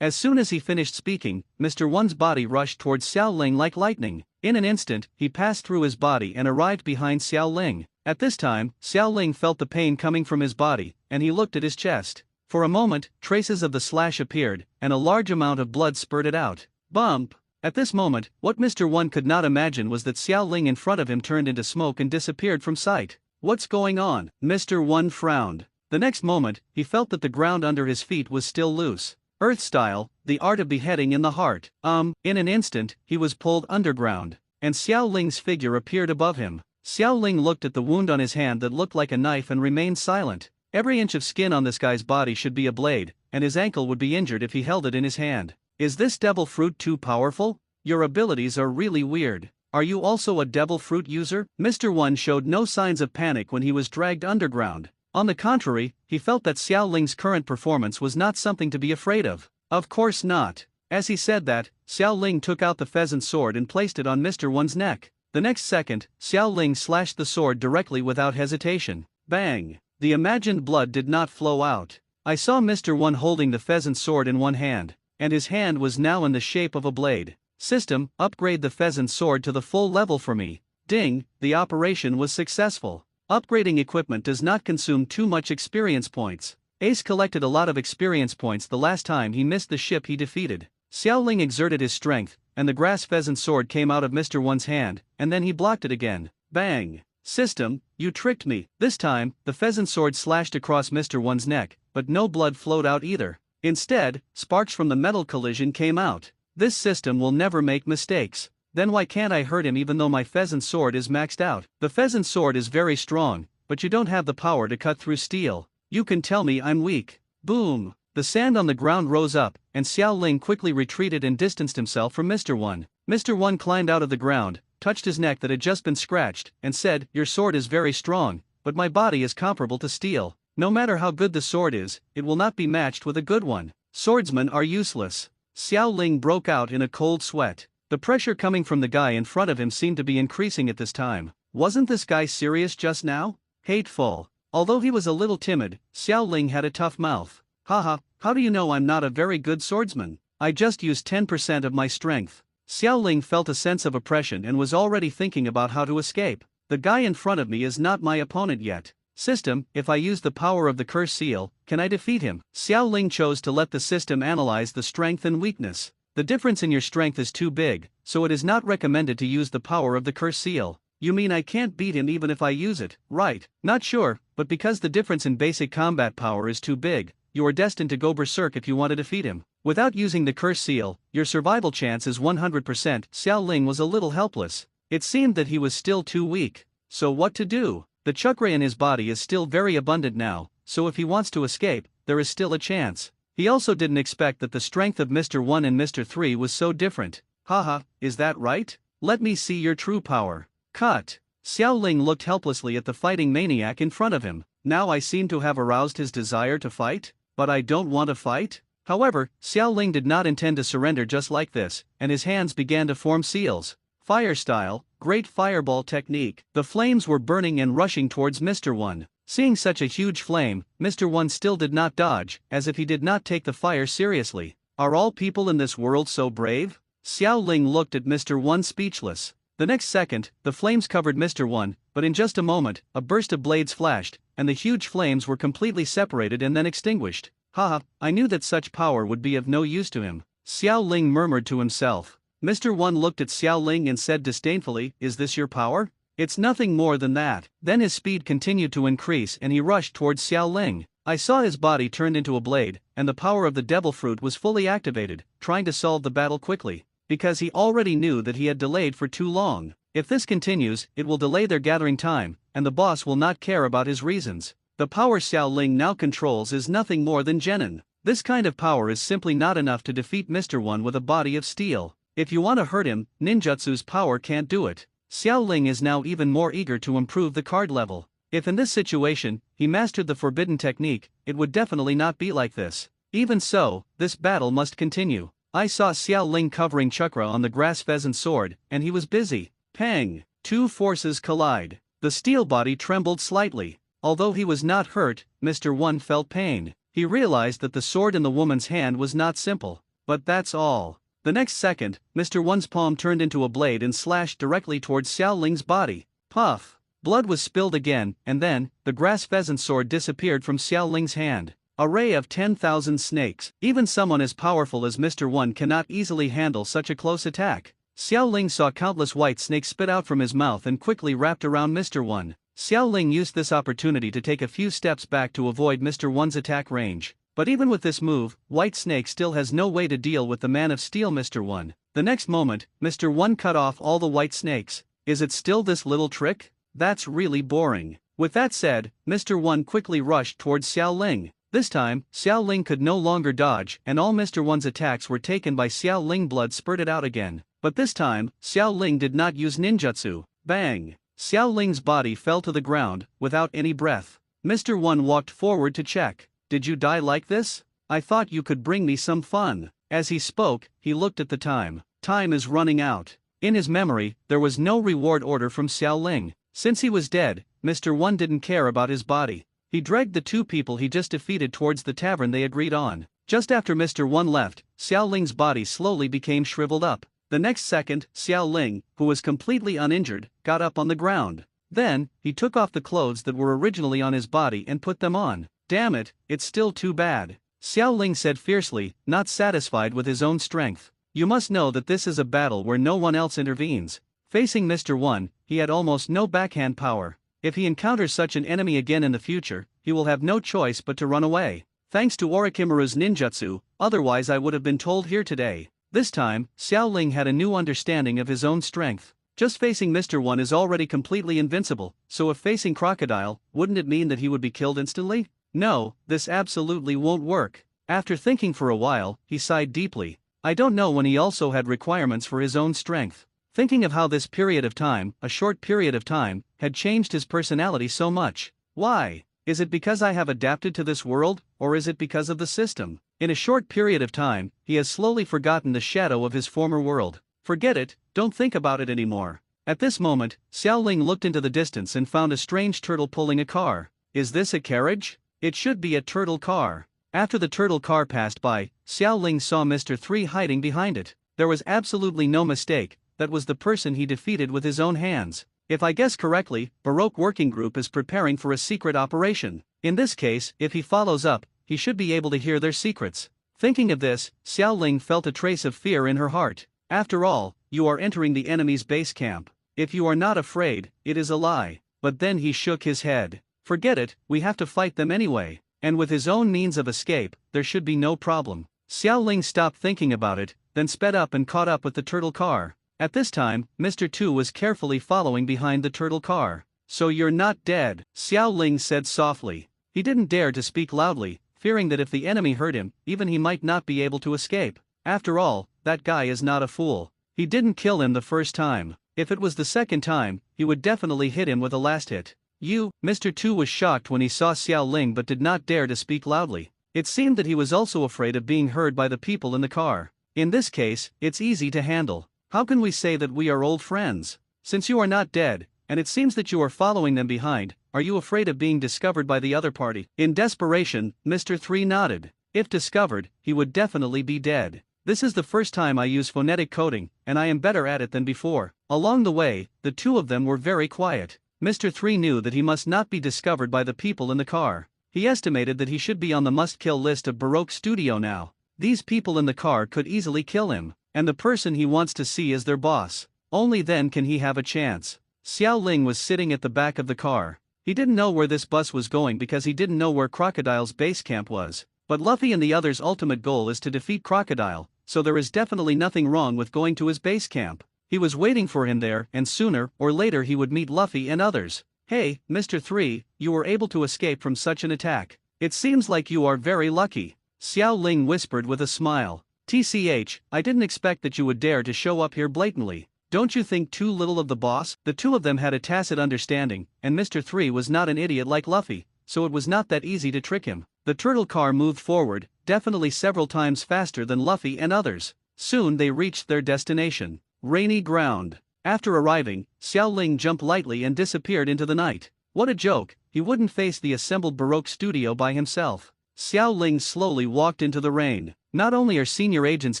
A: As soon as he finished speaking, Mr. 1's body rushed towards Xiao Ling like lightning. In an instant, he passed through his body and arrived behind Xiao Ling. At this time, Xiao Ling felt the pain coming from his body, and he looked at his chest. For a moment, traces of the slash appeared, and a large amount of blood spurted out. Bump! At this moment, what Mr. 1 could not imagine was that Xiao Ling in front of him turned into smoke and disappeared from sight. What's going on? Mr. 1 frowned. The next moment, he felt that the ground under his feet was still loose. Earth style, the art of beheading in the heart. In an instant, he was pulled underground, and Xiao Ling's figure appeared above him. Xiao Ling looked at the wound on his hand that looked like a knife and remained silent. Every inch of skin on this guy's body should be a blade, and his ankle would be injured if he held it in his hand. Is this devil fruit too powerful? Your abilities are really weird. Are you also a devil fruit user? Mr. 1 showed no signs of panic when he was dragged underground. On the contrary, he felt that Xiao Ling's current performance was not something to be afraid of. Of course not. As he said that, Xiao Ling took out the pheasant sword and placed it on Mr. 1's neck. The next second, Xiao Ling slashed the sword directly without hesitation. Bang! The imagined blood did not flow out. I saw Mr. 1 holding the pheasant sword in one hand, and his hand was now in the shape of a blade. System, upgrade the pheasant sword to the full level for me. Ding, the operation was successful. Upgrading equipment does not consume too much experience points. Ace collected a lot of experience points the last time he missed the ship he defeated. Xiao Ling exerted his strength, and the grass pheasant sword came out of Mr. 1's hand, and then he blocked it again. Bang! System, you tricked me. This time, the pheasant sword slashed across Mr. 1's neck, but no blood flowed out either. Instead, sparks from the metal collision came out. This system will never make mistakes. Then why can't I hurt him even though my pheasant sword is maxed out? The pheasant sword is very strong, but you don't have the power to cut through steel. You can tell me I'm weak. Boom! The sand on the ground rose up, and Xiao Ling quickly retreated and distanced himself from Mr. 1. Mr. 1 climbed out of the ground, touched his neck that had just been scratched, and said, "Your sword is very strong, but my body is comparable to steel. No matter how good the sword is, it will not be matched with a good one. Swordsmen are useless." Xiao Ling broke out in a cold sweat. The pressure coming from the guy in front of him seemed to be increasing at this time. Wasn't this guy serious just now? Hateful. Although he was a little timid, Xiao Ling had a tough mouth. Haha, how do you know I'm not a very good swordsman? I just used 10% of my strength. Xiao Ling felt a sense of oppression and was already thinking about how to escape. The guy in front of me is not my opponent yet. System, if I use the power of the curse seal, can I defeat him? Xiao Ling chose to let the system analyze the strength and weakness. The difference in your strength is too big, so it is not recommended to use the power of the curse seal. You mean I can't beat him even if I use it, right? Not sure, but because the difference in basic combat power is too big, you are destined to go berserk if you want to defeat him. Without using the curse seal, your survival chance is 100%. Xiao Ling was a little helpless. It seemed that he was still too weak. So what to do? The chakra in his body is still very abundant now, so if he wants to escape, there is still a chance. He also didn't expect that the strength of Mr. 1 and Mr. 3 was so different. Haha, is that right? Let me see your true power. Cut. Xiao Ling looked helplessly at the fighting maniac in front of him. Now I seem to have aroused his desire to fight? But I don't want to fight? However, Xiao Ling did not intend to surrender just like this, and his hands began to form seals. Fire style, great fireball technique. The flames were burning and rushing towards Mr. 1. Seeing such a huge flame, Mr. 1 still did not dodge, as if he did not take the fire seriously. Are all people in this world so brave? Xiao Ling looked at Mr. 1 speechless. The next second, the flames covered Mr. 1, but in just a moment, a burst of blades flashed, and the huge flames were completely separated and then extinguished. Haha, I knew that such power would be of no use to him, Xiao Ling murmured to himself. Mr. 1 looked at Xiao Ling and said disdainfully, "Is this your power?" "It's nothing more than that." Then his speed continued to increase and he rushed towards Xiao Ling. I saw his body turned into a blade, and the power of the devil fruit was fully activated, trying to solve the battle quickly. Because he already knew that he had delayed for too long. If this continues, it will delay their gathering time, and the boss will not care about his reasons. The power Xiao Ling now controls is nothing more than genin. This kind of power is simply not enough to defeat Mr. 1 with a body of steel. If you want to hurt him, ninjutsu's power can't do it. Xiao Ling is now even more eager to improve the card level. If in this situation, he mastered the forbidden technique, it would definitely not be like this. Even so, this battle must continue. I saw Xiao Ling covering chakra on the grass pheasant sword, and he was busy. Pang! Two forces collide. The steel body trembled slightly. Although he was not hurt, Mr. 1 felt pain. He realized that the sword in the woman's hand was not simple. But that's all. The next second, Mr. 1's palm turned into a blade and slashed directly towards Xiao Ling's body. Puff! Blood was spilled again, and then, the grass pheasant sword disappeared from Xiao Ling's hand. Array of 10,000 snakes. Even someone as powerful as Mr. 1 cannot easily handle such a close attack. Xiao Ling saw countless white snakes spit out from his mouth and quickly wrapped around Mr. 1. Xiao Ling used this opportunity to take a few steps back to avoid Mr. 1's attack range. But even with this move, White Snake still has no way to deal with the Man of Steel Mr. 1. The next moment, Mr. 1 cut off all the white snakes. Is it still this little trick? That's really boring. With that said, Mr. 1 quickly rushed towards Xiao Ling. This time, Xiao Ling could no longer dodge and all Mr. 1's attacks were taken by Xiao Ling. Blood spurted out again. But this time, Xiao Ling did not use ninjutsu. Bang! Xiao Ling's body fell to the ground, without any breath. Mr. 1 walked forward to check. Did you die like this? I thought you could bring me some fun. As he spoke, he looked at the time. Time is running out. In his memory, there was no reward order from Xiao Ling. Since he was dead, Mr. 1 didn't care about his body. He dragged the two people he just defeated towards the tavern they agreed on. Just after Mr. 1 left, Xiao Ling's body slowly became shriveled up. The next second, Xiao Ling, who was completely uninjured, got up on the ground. Then, he took off the clothes that were originally on his body and put them on. Damn it, it's still too bad, Xiao Ling said fiercely, not satisfied with his own strength. You must know that this is a battle where no one else intervenes. Facing Mr. 1, he had almost no backhand power. If he encounters such an enemy again in the future, he will have no choice but to run away. Thanks to Orochimaru's ninjutsu, otherwise I would have been told here today. This time, Xiao Ling had a new understanding of his own strength. Just facing Mr. 1 is already completely invincible, so if facing Crocodile, wouldn't it mean that he would be killed instantly? No, this absolutely won't work. After thinking for a while, he sighed deeply. I don't know when he also had requirements for his own strength. Thinking of how this period of time, a short period of time, had changed his personality so much. Why? Is it because I have adapted to this world, or is it because of the system? In a short period of time, he has slowly forgotten the shadow of his former world. Forget it, don't think about it anymore. At this moment, Xiao Ling looked into the distance and found a strange turtle pulling a car. Is this a carriage? It should be a turtle car. After the turtle car passed by, Xiao Ling saw Mr. 3 hiding behind it. There was absolutely no mistake. That was the person he defeated with his own hands. If I guess correctly, Baroque Working Group is preparing for a secret operation. In this case, if he follows up, he should be able to hear their secrets. Thinking of this, Xiao Ling felt a trace of fear in her heart. After all, you are entering the enemy's base camp. If you are not afraid, it is a lie. But then he shook his head. Forget it, we have to fight them anyway. And with his own means of escape, there should be no problem. Xiao Ling stopped thinking about it, then sped up and caught up with the turtle car. At this time, Mr. 2 was carefully following behind the turtle car. So you're not dead, Xiao Ling said softly. He didn't dare to speak loudly, fearing that if the enemy heard him, even he might not be able to escape. After all, that guy is not a fool. He didn't kill him the first time. If it was the second time, he would definitely hit him with a last hit. Mr. 2 was shocked when he saw Xiao Ling but did not dare to speak loudly. It seemed that he was also afraid of being heard by the people in the car. In this case, it's easy to handle. How can we say that we are old friends? Since you are not dead, and it seems that you are following them behind, are you afraid of being discovered by the other party? In desperation, Mr. 3 nodded. If discovered, he would definitely be dead. This is the first time I use phonetic coding, and I am better at it than before. Along the way, the two of them were very quiet. Mr. 3 knew that he must not be discovered by the people in the car. He estimated that he should be on the must-kill list of Baroque Studio now. These people in the car could easily kill him, and the person he wants to see is their boss. Only then can he have a chance. Xiao Ling was sitting at the back of the car. He didn't know where this bus was going because he didn't know where Crocodile's base camp was. But Luffy and the others' ultimate goal is to defeat Crocodile, so there is definitely nothing wrong with going to his base camp. He was waiting for him there, and sooner or later he would meet Luffy and others. Hey, Mr. 3, you were able to escape from such an attack. It seems like you are very lucky. Xiao Ling whispered with a smile. TCH, I didn't expect that you would dare to show up here blatantly. Don't you think too little of the boss? The two of them had a tacit understanding, and Mr. 3 was not an idiot like Luffy, so it was not that easy to trick him. The turtle car moved forward, definitely several times faster than Luffy and others. Soon they reached their destination. Rainy ground. After arriving, Xiao Ling jumped lightly and disappeared into the night. What a joke, he wouldn't face the assembled Baroque studio by himself. Xiao Ling slowly walked into the rain. Not only are senior agents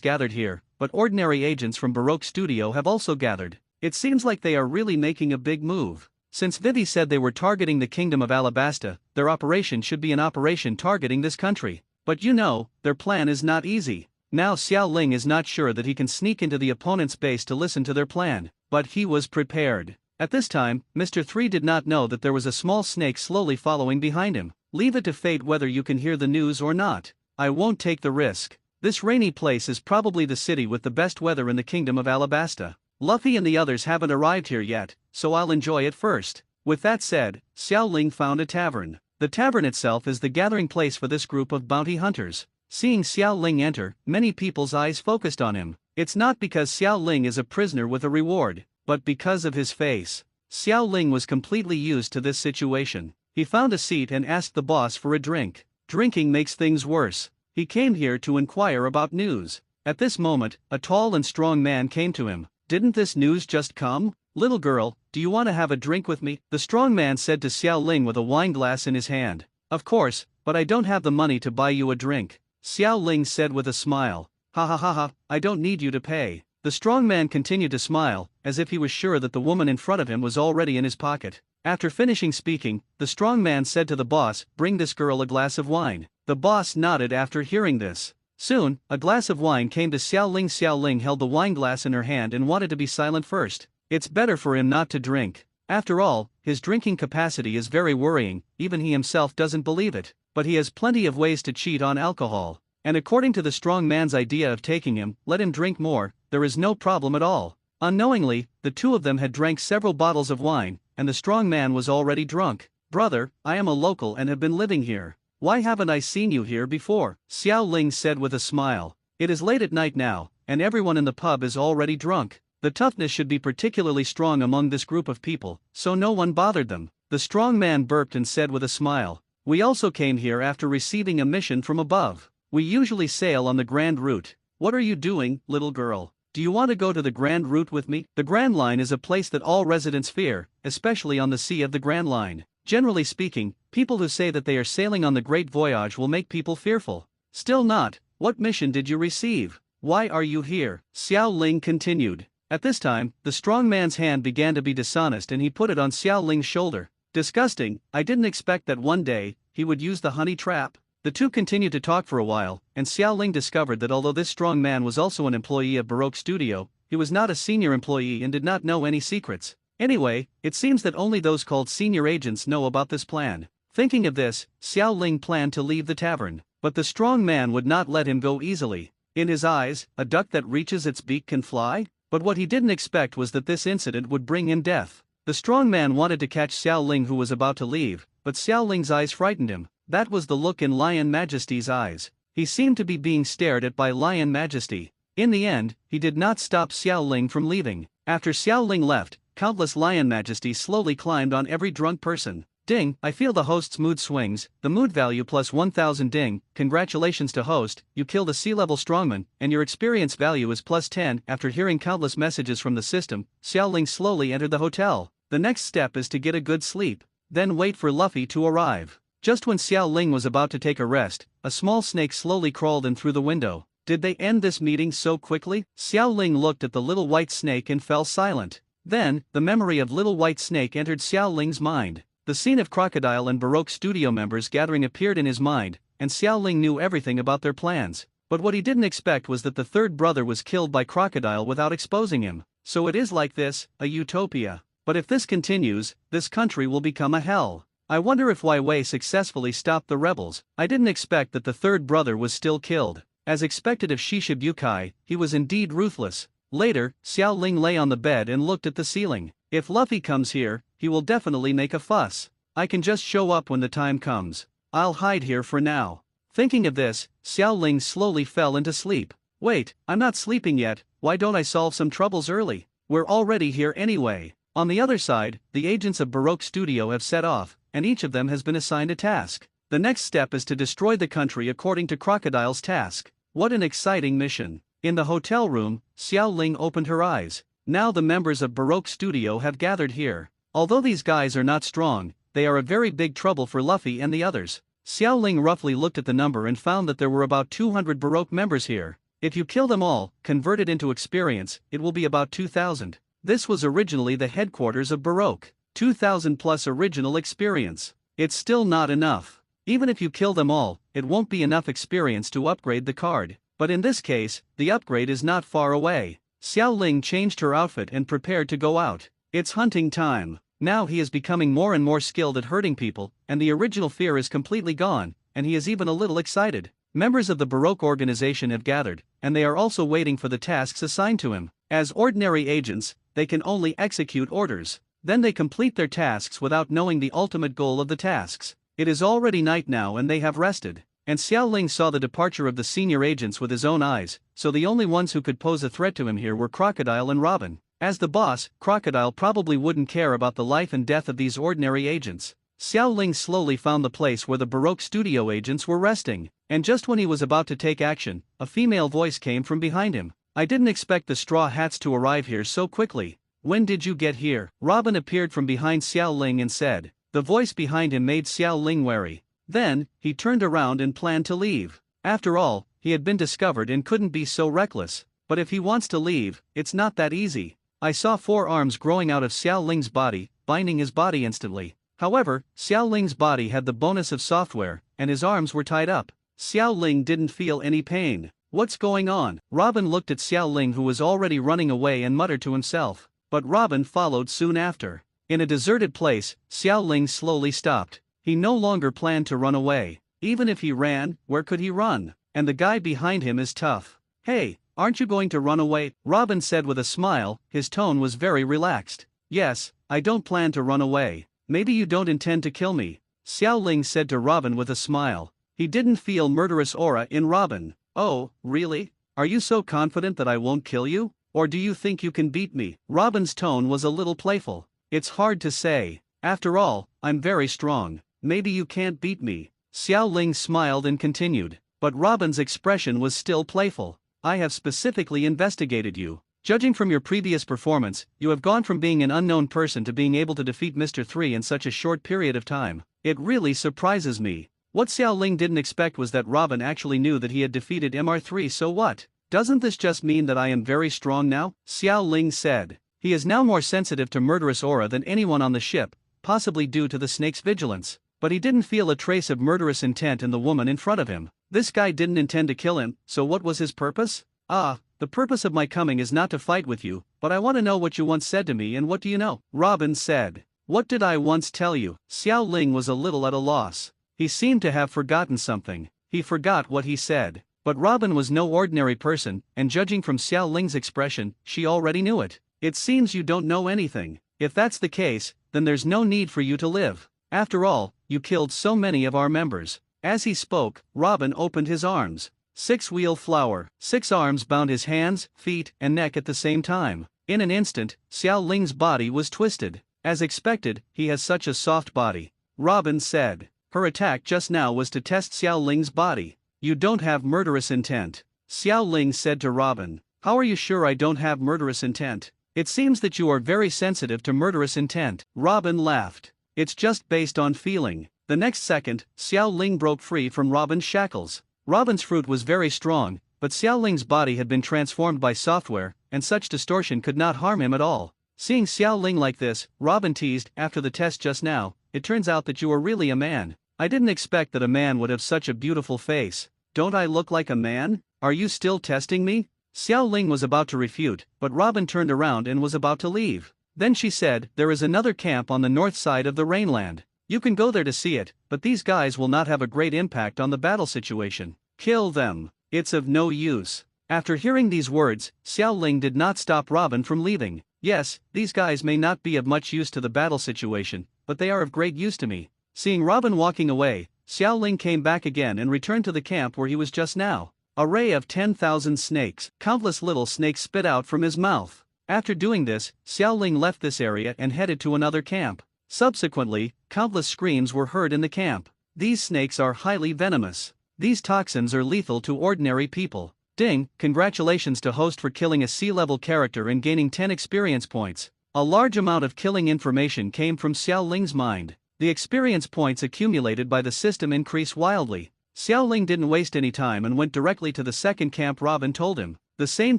A: gathered here, but ordinary agents from Baroque Studio have also gathered. It seems like they are really making a big move. Since Vivi said they were targeting the kingdom of Alabasta, their operation should be an operation targeting this country. But you know, their plan is not easy. Now Xiao Ling is not sure that he can sneak into the opponent's base to listen to their plan, but he was prepared. At this time, Mr. 3 did not know that there was a small snake slowly following behind him. Leave it to fate whether you can hear the news or not. I won't take the risk. This rainy place is probably the city with the best weather in the kingdom of Alabasta. Luffy and the others haven't arrived here yet, so I'll enjoy it first. With that said, Xiao Ling found a tavern. The tavern itself is the gathering place for this group of bounty hunters. Seeing Xiao Ling enter, many people's eyes focused on him. It's not because Xiao Ling is a prisoner with a reward, but because of his face. Xiao Ling was completely used to this situation. He found a seat and asked the boss for a drink. Drinking makes things worse. He came here to inquire about news. At this moment, a tall and strong man came to him. Didn't this news just come? Little girl, do you want to have a drink with me? The strong man said to Xiao Ling with a wine glass in his hand. Of course, but I don't have the money to buy you a drink. Xiao Ling said with a smile. Ha ha ha ha, I don't need you to pay. The strong man continued to smile, as if he was sure that the woman in front of him was already in his pocket. After finishing speaking, the strong man said to the boss, bring this girl a glass of wine. The boss nodded after hearing this. Soon, a glass of wine came to Xiao Ling. Xiao Ling held the wine glass in her hand and wanted to be silent first. It's better for him not to drink. After all, his drinking capacity is very worrying, even he himself doesn't believe it. But he has plenty of ways to cheat on alcohol. And according to the strong man's idea of taking him, let him drink more, there is no problem at all. Unknowingly, the two of them had drank several bottles of wine, and the strong man was already drunk. Brother, I am a local and have been living here. Why haven't I seen you here before? Xiao Ling said with a smile. It is late at night now, and everyone in the pub is already drunk. The toughness should be particularly strong among this group of people, so no one bothered them. The strong man burped and said with a smile. We also came here after receiving a mission from above. We usually sail on the Grand Route. What are you doing, little girl? Do you want to go to the Grand Route with me? The Grand Line is a place that all residents fear, especially on the sea of the Grand Line. Generally speaking, people who say that they are sailing on the Great Voyage will make people fearful. Still not. What mission did you receive? Why are you here? Xiao Ling continued. At this time, the strong man's hand began to be dishonest and he put it on Xiao Ling's shoulder. Disgusting, I didn't expect that one day, he would use the honey trap. The two continued to talk for a while, and Xiao Ling discovered that although this strong man was also an employee of Baroque Studio, he was not a senior employee and did not know any secrets. Anyway, it seems that only those called senior agents know about this plan. Thinking of this, Xiao Ling planned to leave the tavern, but the strong man would not let him go easily. In his eyes, a duck that reaches its beak can fly? But what he didn't expect was that this incident would bring him death. The strong man wanted to catch Xiao Ling who was about to leave, but Xiao Ling's eyes frightened him. That was the look in Lion Majesty's eyes. He seemed to be being stared at by Lion Majesty. In the end, he did not stop Xiao Ling from leaving. After Xiao Ling left, countless Lion Majesties slowly climbed on every drunk person. Ding, I feel the host's mood swings, the mood value plus 1000 ding, congratulations to host, you killed a sea-level strongman, and your experience value is plus 10. After hearing countless messages from the system, Xiao Ling slowly entered the hotel. The next step is to get a good sleep, then wait for Luffy to arrive. Just when Xiao Ling was about to take a rest, a small snake slowly crawled in through the window. Did they end this meeting so quickly? Xiao Ling looked at the little white snake and fell silent. Then, the memory of little white snake entered Xiao Ling's mind. The scene of Crocodile and Baroque studio members gathering appeared in his mind, and Xiao Ling knew everything about their plans. But what he didn't expect was that the third brother was killed by Crocodile without exposing him. So it is like this, a utopia. But if this continues, this country will become a hell. I wonder if Wai Wei successfully stopped the rebels. I didn't expect that the third brother was still killed. As expected of Shishibukai, he was indeed ruthless. Later, Xiao Ling lay on the bed and looked at the ceiling. If Luffy comes here, he will definitely make a fuss. I can just show up when the time comes. I'll hide here for now. Thinking of this, Xiao Ling slowly fell into sleep. Wait, I'm not sleeping yet, why don't I solve some troubles early? We're already here anyway. On the other side, the agents of Baroque Studio have set off, and each of them has been assigned a task. The next step is to destroy the country according to Crocodile's task. What an exciting mission. In the hotel room, Xiao Ling opened her eyes. Now the members of Baroque Studio have gathered here. Although these guys are not strong, they are a very big trouble for Luffy and the others. Xiao Ling roughly looked at the number and found that there were about 200 Baroque members here. If you kill them all, convert it into experience, it will be about 2,000. This was originally the headquarters of Baroque. 2,000 plus original experience. It's still not enough. Even if you kill them all, it won't be enough experience to upgrade the card. But in this case, the upgrade is not far away. Xiao Ling changed her outfit and prepared to go out. It's hunting time. Now he is becoming more and more skilled at hurting people, and the original fear is completely gone, and he is even a little excited. Members of the Baroque organization have gathered, and they are also waiting for the tasks assigned to him. As ordinary agents, they can only execute orders. Then they complete their tasks without knowing the ultimate goal of the tasks. It is already night now and they have rested. And Xiao Ling saw the departure of the senior agents with his own eyes, so the only ones who could pose a threat to him here were Crocodile and Robin. As the boss, Crocodile probably wouldn't care about the life and death of these ordinary agents. Xiao Ling slowly found the place where the Baroque studio agents were resting, and just when he was about to take action, a female voice came from behind him. I didn't expect the Straw Hats to arrive here so quickly. When did you get here? Robin appeared from behind Xiao Ling and said. The voice behind him made Xiao Ling wary. Then, he turned around and planned to leave. After all, he had been discovered and couldn't be so reckless. But if he wants to leave, it's not that easy. I saw 4 arms growing out of Xiao Ling's body, binding his body instantly. However, Xiao Ling's body had the bonus of software, and his arms were tied up. Xiao Ling didn't feel any pain. What's going on? Robin looked at Xiao Ling, who was already running away, and muttered to himself. But Robin followed soon after. In a deserted place, Xiao Ling slowly stopped. He no longer planned to run away. Even if he ran, where could he run? And the guy behind him is tough. Hey, aren't you going to run away? Robin said with a smile, his tone was very relaxed. Yes, I don't plan to run away. Maybe you don't intend to kill me. Xiao Ling said to Robin with a smile. He didn't feel murderous aura in Robin. Oh, really? Are you so confident that I won't kill you? Or do you think you can beat me? Robin's tone was a little playful. It's hard to say. After all, I'm very strong. Maybe you can't beat me. Xiao Ling smiled and continued. But Robin's expression was still playful. I have specifically investigated you. Judging from your previous performance, you have gone from being an unknown person to being able to defeat Mr. 3 in such a short period of time. It really surprises me. What Xiao Ling didn't expect was that Robin actually knew that he had defeated MR3. So what? Doesn't this just mean that I am very strong now? Xiao Ling said. He is now more sensitive to murderous aura than anyone on the ship, possibly due to the snake's vigilance. But he didn't feel a trace of murderous intent in the woman in front of him. This guy didn't intend to kill him, so what was his purpose? The purpose of my coming is not to fight with you, but I want to know what you once said to me. And what do you know? Robin said. What did I once tell you? Xiao Ling was a little at a loss. He seemed to have forgotten something. He forgot what he said. But Robin was no ordinary person, and judging from Xiao Ling's expression, she already knew it. It seems you don't know anything. If that's the case, then there's no need for you to live. After all, you killed so many of our members. As he spoke, Robin opened his arms. 6-wheel flower. 6 arms bound his hands, feet, and neck at the same time. In an instant, Xiao Ling's body was twisted. As expected, he has such a soft body. Robin said. Her attack just now was to test Xiao Ling's body. You don't have murderous intent. Xiao Ling said to Robin. How are you sure I don't have murderous intent? It seems that you are very sensitive to murderous intent. Robin laughed. It's just based on feeling. The next second, Xiao Ling broke free from Robin's shackles. Robin's fruit was very strong, but Xiao Ling's body had been transformed by software, and such distortion could not harm him at all. Seeing Xiao Ling like this, Robin teased, after the test just now, it turns out that you are really a man. I didn't expect that a man would have such a beautiful face. Don't I look like a man? Are you still testing me? Xiao Ling was about to refute, but Robin turned around and was about to leave. Then she said, there is another camp on the north side of the Rainland. You can go there to see it, but these guys will not have a great impact on the battle situation. Kill them. It's of no use. After hearing these words, Xiao Ling did not stop Robin from leaving. Yes, these guys may not be of much use to the battle situation, but they are of great use to me. Seeing Robin walking away, Xiao Ling came back again and returned to the camp where he was just now. A ray of 10,000 snakes, countless little snakes spit out from his mouth. After doing this, Xiao Ling left this area and headed to another camp. Subsequently, countless screams were heard in the camp. These snakes are highly venomous. These toxins are lethal to ordinary people. Ding, congratulations to host for killing a C-level character and gaining 10 experience points. A large amount of killing information came from Xiao Ling's mind. The experience points accumulated by the system increased wildly. Xiao Ling didn't waste any time and went directly to the second camp. Robin told him. The same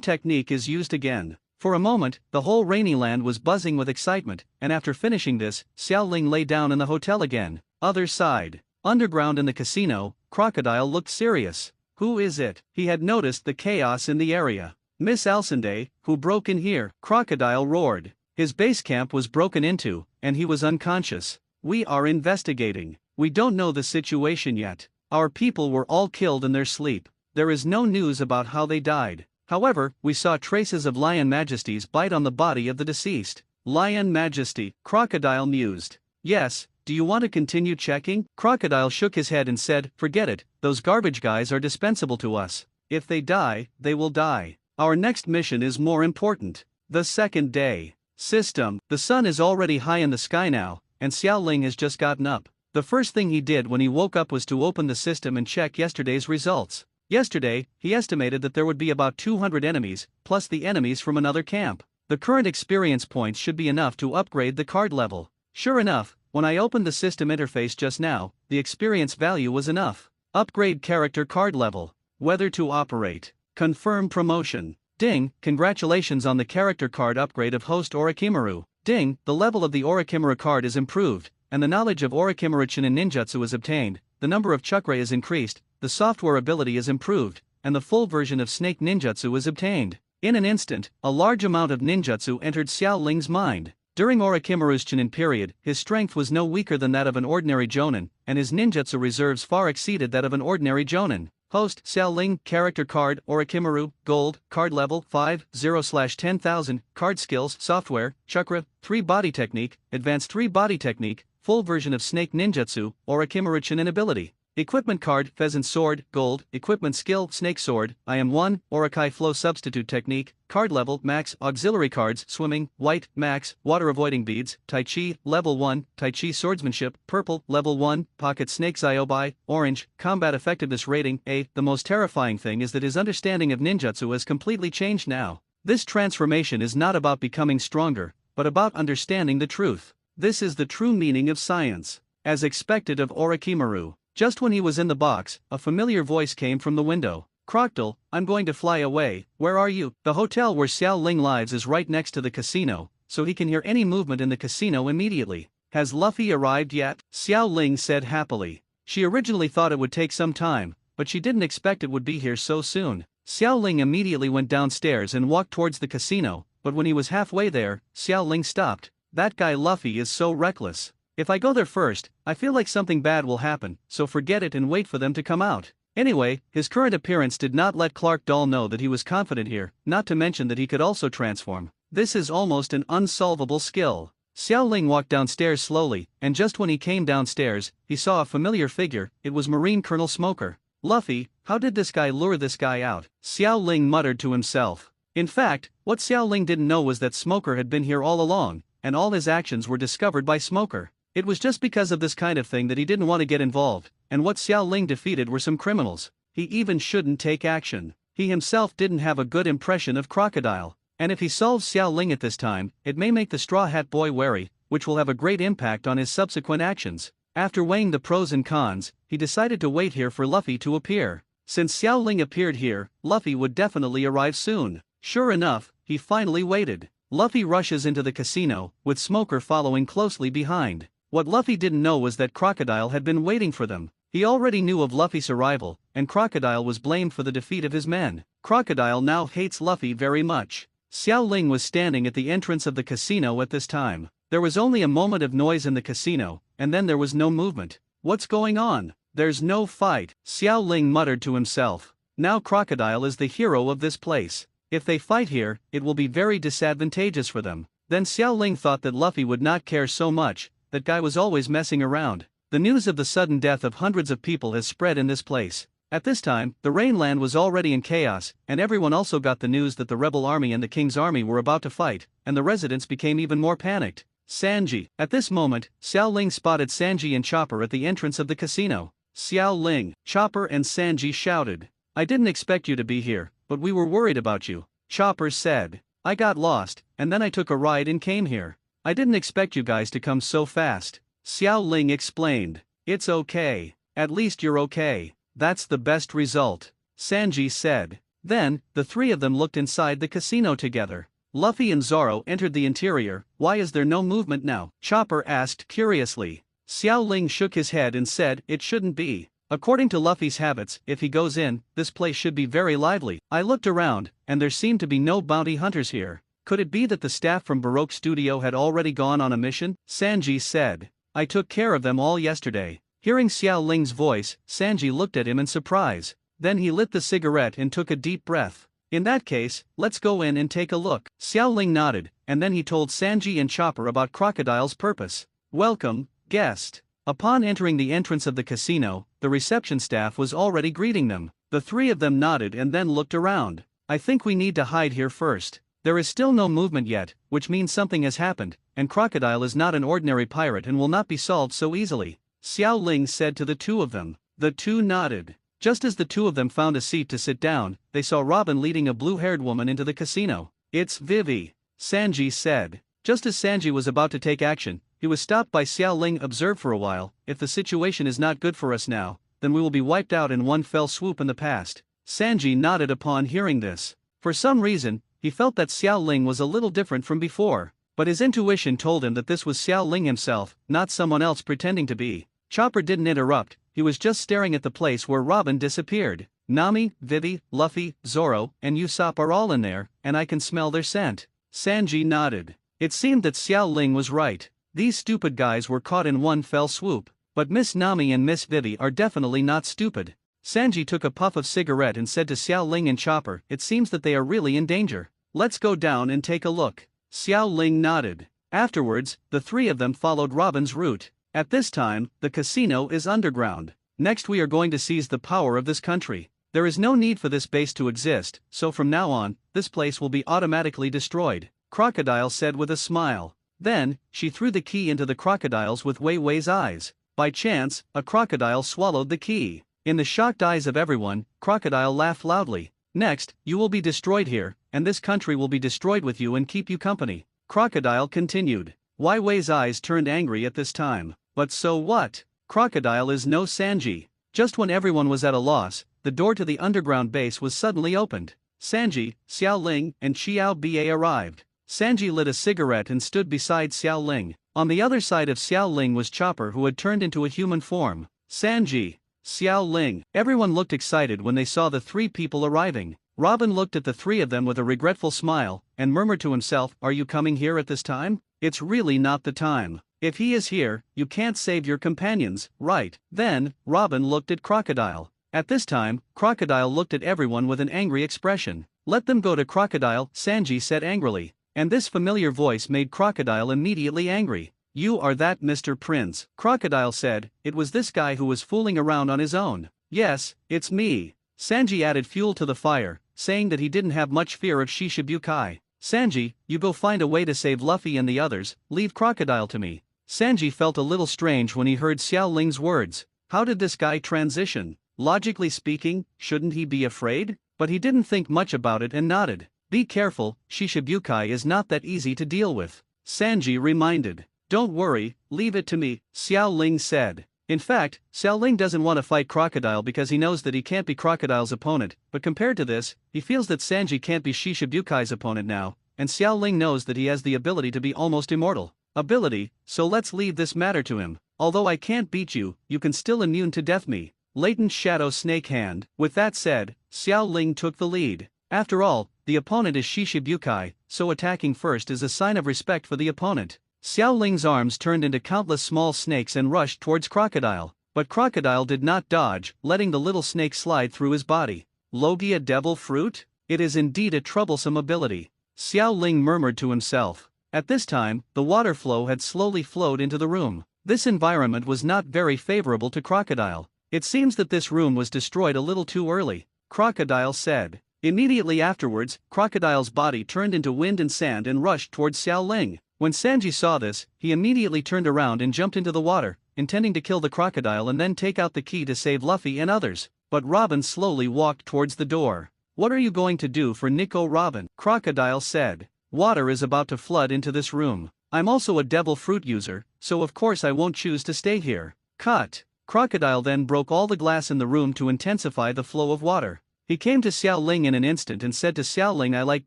A: technique is used again. For a moment, the whole rainy land was buzzing with excitement, and after finishing this, Xiao Ling lay down in the hotel again. Other side. Underground in the casino, Crocodile looked serious. Who is it? He had noticed the chaos in the area. Miss Alcinde, who broke in here? Crocodile roared. His base camp was broken into, and he was unconscious. We are investigating. We don't know the situation yet. Our people were all killed in their sleep. There is no news about how they died. However, we saw traces of Lion Majesty's bite on the body of the deceased. Lion Majesty, Crocodile mused. Yes, do you want to continue checking? Crocodile shook his head and said, forget it, those garbage guys are dispensable to us. If they die, they will die. Our next mission is more important. The second day. System. The sun is already high in the sky now, and Xiao Ling has just gotten up. The first thing he did when he woke up was to open the system and check yesterday's results. Yesterday, he estimated that there would be about 200 enemies, plus the enemies from another camp. The current experience points should be enough to upgrade the card level. Sure enough, when I opened the system interface just now, the experience value was enough. Upgrade character card level. Whether to operate. Confirm promotion. Ding, congratulations on the character card upgrade of host Orochimaru. Ding, the level of the Orochimaru card is improved, and the knowledge of Orochimaru Chinen Ninjutsu is obtained, the number of chakra is increased, the software ability is improved, and the full version of Snake Ninjutsu is obtained. In an instant, a large amount of ninjutsu entered Xiao Ling's mind. During Orochimaru's Chunin period, his strength was no weaker than that of an ordinary Jonin, and his ninjutsu reserves far exceeded that of an ordinary Jonin. Host, Xiao Ling, character card, Orochimaru, gold, card level, 5/0/10,000, card skills, software, chakra, 3 body technique, advanced 3 body technique, full version of Snake Ninjutsu, Orochimaru Chunin ability. Equipment card, Pheasant Sword, Gold, Equipment Skill, Snake Sword, I am 1, Orokai Flow Substitute Technique, Card Level, Max, Auxiliary Cards, Swimming, White, Max, Water Avoiding Beads, Tai Chi, Level 1, Tai Chi Swordsmanship, Purple, Level 1, Pocket Snake Zyobai, Orange, Combat Effectiveness Rating, A. The most terrifying thing is that his understanding of ninjutsu has completely changed now. This transformation is not about becoming stronger, but about understanding the truth. This is the true meaning of science. As expected of Orochimaru. Just when he was in the box, a familiar voice came from the window. Crocodile, I'm going to fly away, where are you? The hotel where Xiao Ling lives is right next to the casino, so he can hear any movement in the casino immediately. Has Luffy arrived yet? Xiao Ling said happily. She originally thought it would take some time, but she didn't expect it would be here so soon. Xiao Ling immediately went downstairs and walked towards the casino, but when he was halfway there, Xiao Ling stopped. That guy Luffy is so reckless. If I go there first, I feel like something bad will happen, so forget it and wait for them to come out. Anyway, his current appearance did not let Clark Doll know that he was confident here, not to mention that he could also transform. This is almost an unsolvable skill. Xiao Ling walked downstairs slowly, and just when he came downstairs, he saw a familiar figure. It was Marine Colonel Smoker. Luffy, how did this guy lure this guy out? Xiao Ling muttered to himself. In fact, what Xiao Ling didn't know was that Smoker had been here all along, and all his actions were discovered by Smoker. It was just because of this kind of thing that he didn't want to get involved, and what Xiao Ling defeated were some criminals. He even shouldn't take action. He himself didn't have a good impression of Crocodile, and if he solves Xiao Ling at this time, it may make the Straw Hat Boy wary, which will have a great impact on his subsequent actions. After weighing the pros and cons, he decided to wait here for Luffy to appear. Since Xiao Ling appeared here, Luffy would definitely arrive soon. Sure enough, he finally waited. Luffy rushes into the casino, with Smoker following closely behind. What Luffy didn't know was that Crocodile had been waiting for them. He already knew of Luffy's arrival, and Crocodile was blamed for the defeat of his men. Crocodile now hates Luffy very much. Xiao Ling was standing at the entrance of the casino at this time. There was only a moment of noise in the casino, and then there was no movement. What's going on? There's no fight, Xiao Ling muttered to himself. Now Crocodile is the hero of this place. If they fight here, it will be very disadvantageous for them. Then Xiao Ling thought that Luffy would not care so much, that guy was always messing around. The news of the sudden death of hundreds of people has spread in this place. At this time, the Rainland was already in chaos, and everyone also got the news that the rebel army and the king's army were about to fight, and the residents became even more panicked. Sanji. At this moment, Xiao Ling spotted Sanji and Chopper at the entrance of the casino. Xiao Ling, Chopper and Sanji shouted. I didn't expect you to be here, but we were worried about you, Chopper said. I got lost, and then I took a ride and came here. I didn't expect you guys to come so fast. Xiao Ling explained. It's okay. At least you're okay. That's the best result, Sanji said. Then, the three of them looked inside the casino together. Luffy and Zoro entered the interior. Why is there no movement now? Chopper asked curiously. Xiao Ling shook his head and said it shouldn't be. According to Luffy's habits, if he goes in, this place should be very lively. I looked around, and there seemed to be no bounty hunters here. Could it be that the staff from Baroque Studio had already gone on a mission? Sanji said. I took care of them all yesterday. Hearing Xiao Ling's voice, Sanji looked at him in surprise. Then he lit the cigarette and took a deep breath. In that case, let's go in and take a look. Xiao Ling nodded, and then he told Sanji and Chopper about Crocodile's purpose. Welcome, guest. Upon entering the entrance of the casino, the reception staff was already greeting them. The three of them nodded and then looked around. I think we need to hide here first. There is still no movement yet, which means something has happened, and Crocodile is not an ordinary pirate and will not be solved so easily, Xiao Ling said to the two of them. The two nodded. Just as the two of them found a seat to sit down, they saw Robin leading a blue-haired woman into the casino. It's Vivi, Sanji said. Just as Sanji was about to take action, he was stopped by Xiao Ling. Observe for a while. If the situation is not good for us now, then we will be wiped out in one fell swoop in the past. Sanji nodded upon hearing this. For some reason, he felt that Xiao Ling was a little different from before, but his intuition told him that this was Xiao Ling himself, not someone else pretending to be. Chopper didn't interrupt, he was just staring at the place where Robin disappeared. Nami, Vivi, Luffy, Zoro, and Usopp are all in there, and I can smell their scent. Sanji nodded. It seemed that Xiao Ling was right. These stupid guys were caught in one fell swoop. But Miss Nami and Miss Vivi are definitely not stupid. Sanji took a puff of cigarette and said to Xiao Ling and Chopper, it seems that they are really in danger. Let's go down and take a look. Xiao Ling nodded. Afterwards, the three of them followed Robin's route. At this time, the casino is underground. Next we are going to seize the power of this country. There is no need for this base to exist, so from now on, this place will be automatically destroyed, Crocodile said with a smile. Then, she threw the key into the crocodiles with Wei Wei's eyes. By chance, a crocodile swallowed the key. In the shocked eyes of everyone, Crocodile laughed loudly. Next, you will be destroyed here, and this country will be destroyed with you and keep you company, Crocodile continued. Wei Wei's eyes turned angry at this time. But so what? Crocodile is no Sanji. Just when everyone was at a loss, the door to the underground base was suddenly opened. Sanji, Xiao Ling, and Xiao Ba arrived. Sanji lit a cigarette and stood beside Xiao Ling. On the other side of Xiao Ling was Chopper, who had turned into a human form. Sanji, Xiao Ling. Everyone looked excited when they saw the three people arriving. Robin looked at the three of them with a regretful smile, and murmured to himself, are you coming here at this time? It's really not the time. If he is here, you can't save your companions, right? Then, Robin looked at Crocodile. At this time, Crocodile looked at everyone with an angry expression. Let them go to Crocodile, Sanji said angrily. And this familiar voice made Crocodile immediately angry. You are that Mr. Prince, Crocodile said. It was this guy who was fooling around on his own. Yes, it's me. Sanji added fuel to the fire, saying that he didn't have much fear of Shishibukai. Sanji, you go find a way to save Luffy and the others, leave Crocodile to me. Sanji felt a little strange when he heard Xiao Ling's words. How did this guy transition? Logically speaking, shouldn't he be afraid? But he didn't think much about it and nodded. Be careful, Shishibukai is not that easy to deal with, Sanji reminded. Don't worry, leave it to me, Xiao Ling said. In fact, Xiao Ling doesn't want to fight Crocodile because he knows that he can't be Crocodile's opponent, but compared to this, he feels that Sanji can't be Shishabukai's opponent now, and Xiao Ling knows that he has the ability to be almost immortal. Ability, so let's leave this matter to him. Although I can't beat you, you can still immune to death me. Latent Shadow Snake Hand. With that said, Xiao Ling took the lead. After all, the opponent is Shishibukai, so attacking first is a sign of respect for the opponent. Xiao Ling's arms turned into countless small snakes and rushed towards Crocodile, but Crocodile did not dodge, letting the little snake slide through his body. Logia Devil Fruit? It is indeed a troublesome ability, Xiao Ling murmured to himself. At this time, the water flow had slowly flowed into the room. This environment was not very favorable to Crocodile. It seems that this room was destroyed a little too early, Crocodile said. Immediately afterwards, Crocodile's body turned into wind and sand and rushed towards Xiao Ling. When Sanji saw this, he immediately turned around and jumped into the water, intending to kill the crocodile and then take out the key to save Luffy and others. But Robin slowly walked towards the door. What are you going to do for Nico, Robin? Crocodile said. Water is about to flood into this room. I'm also a devil fruit user, so of course I won't choose to stay here. Cut. Crocodile then broke all the glass in the room to intensify the flow of water. He came to Xiao Ling in an instant and said to Xiao Ling, I like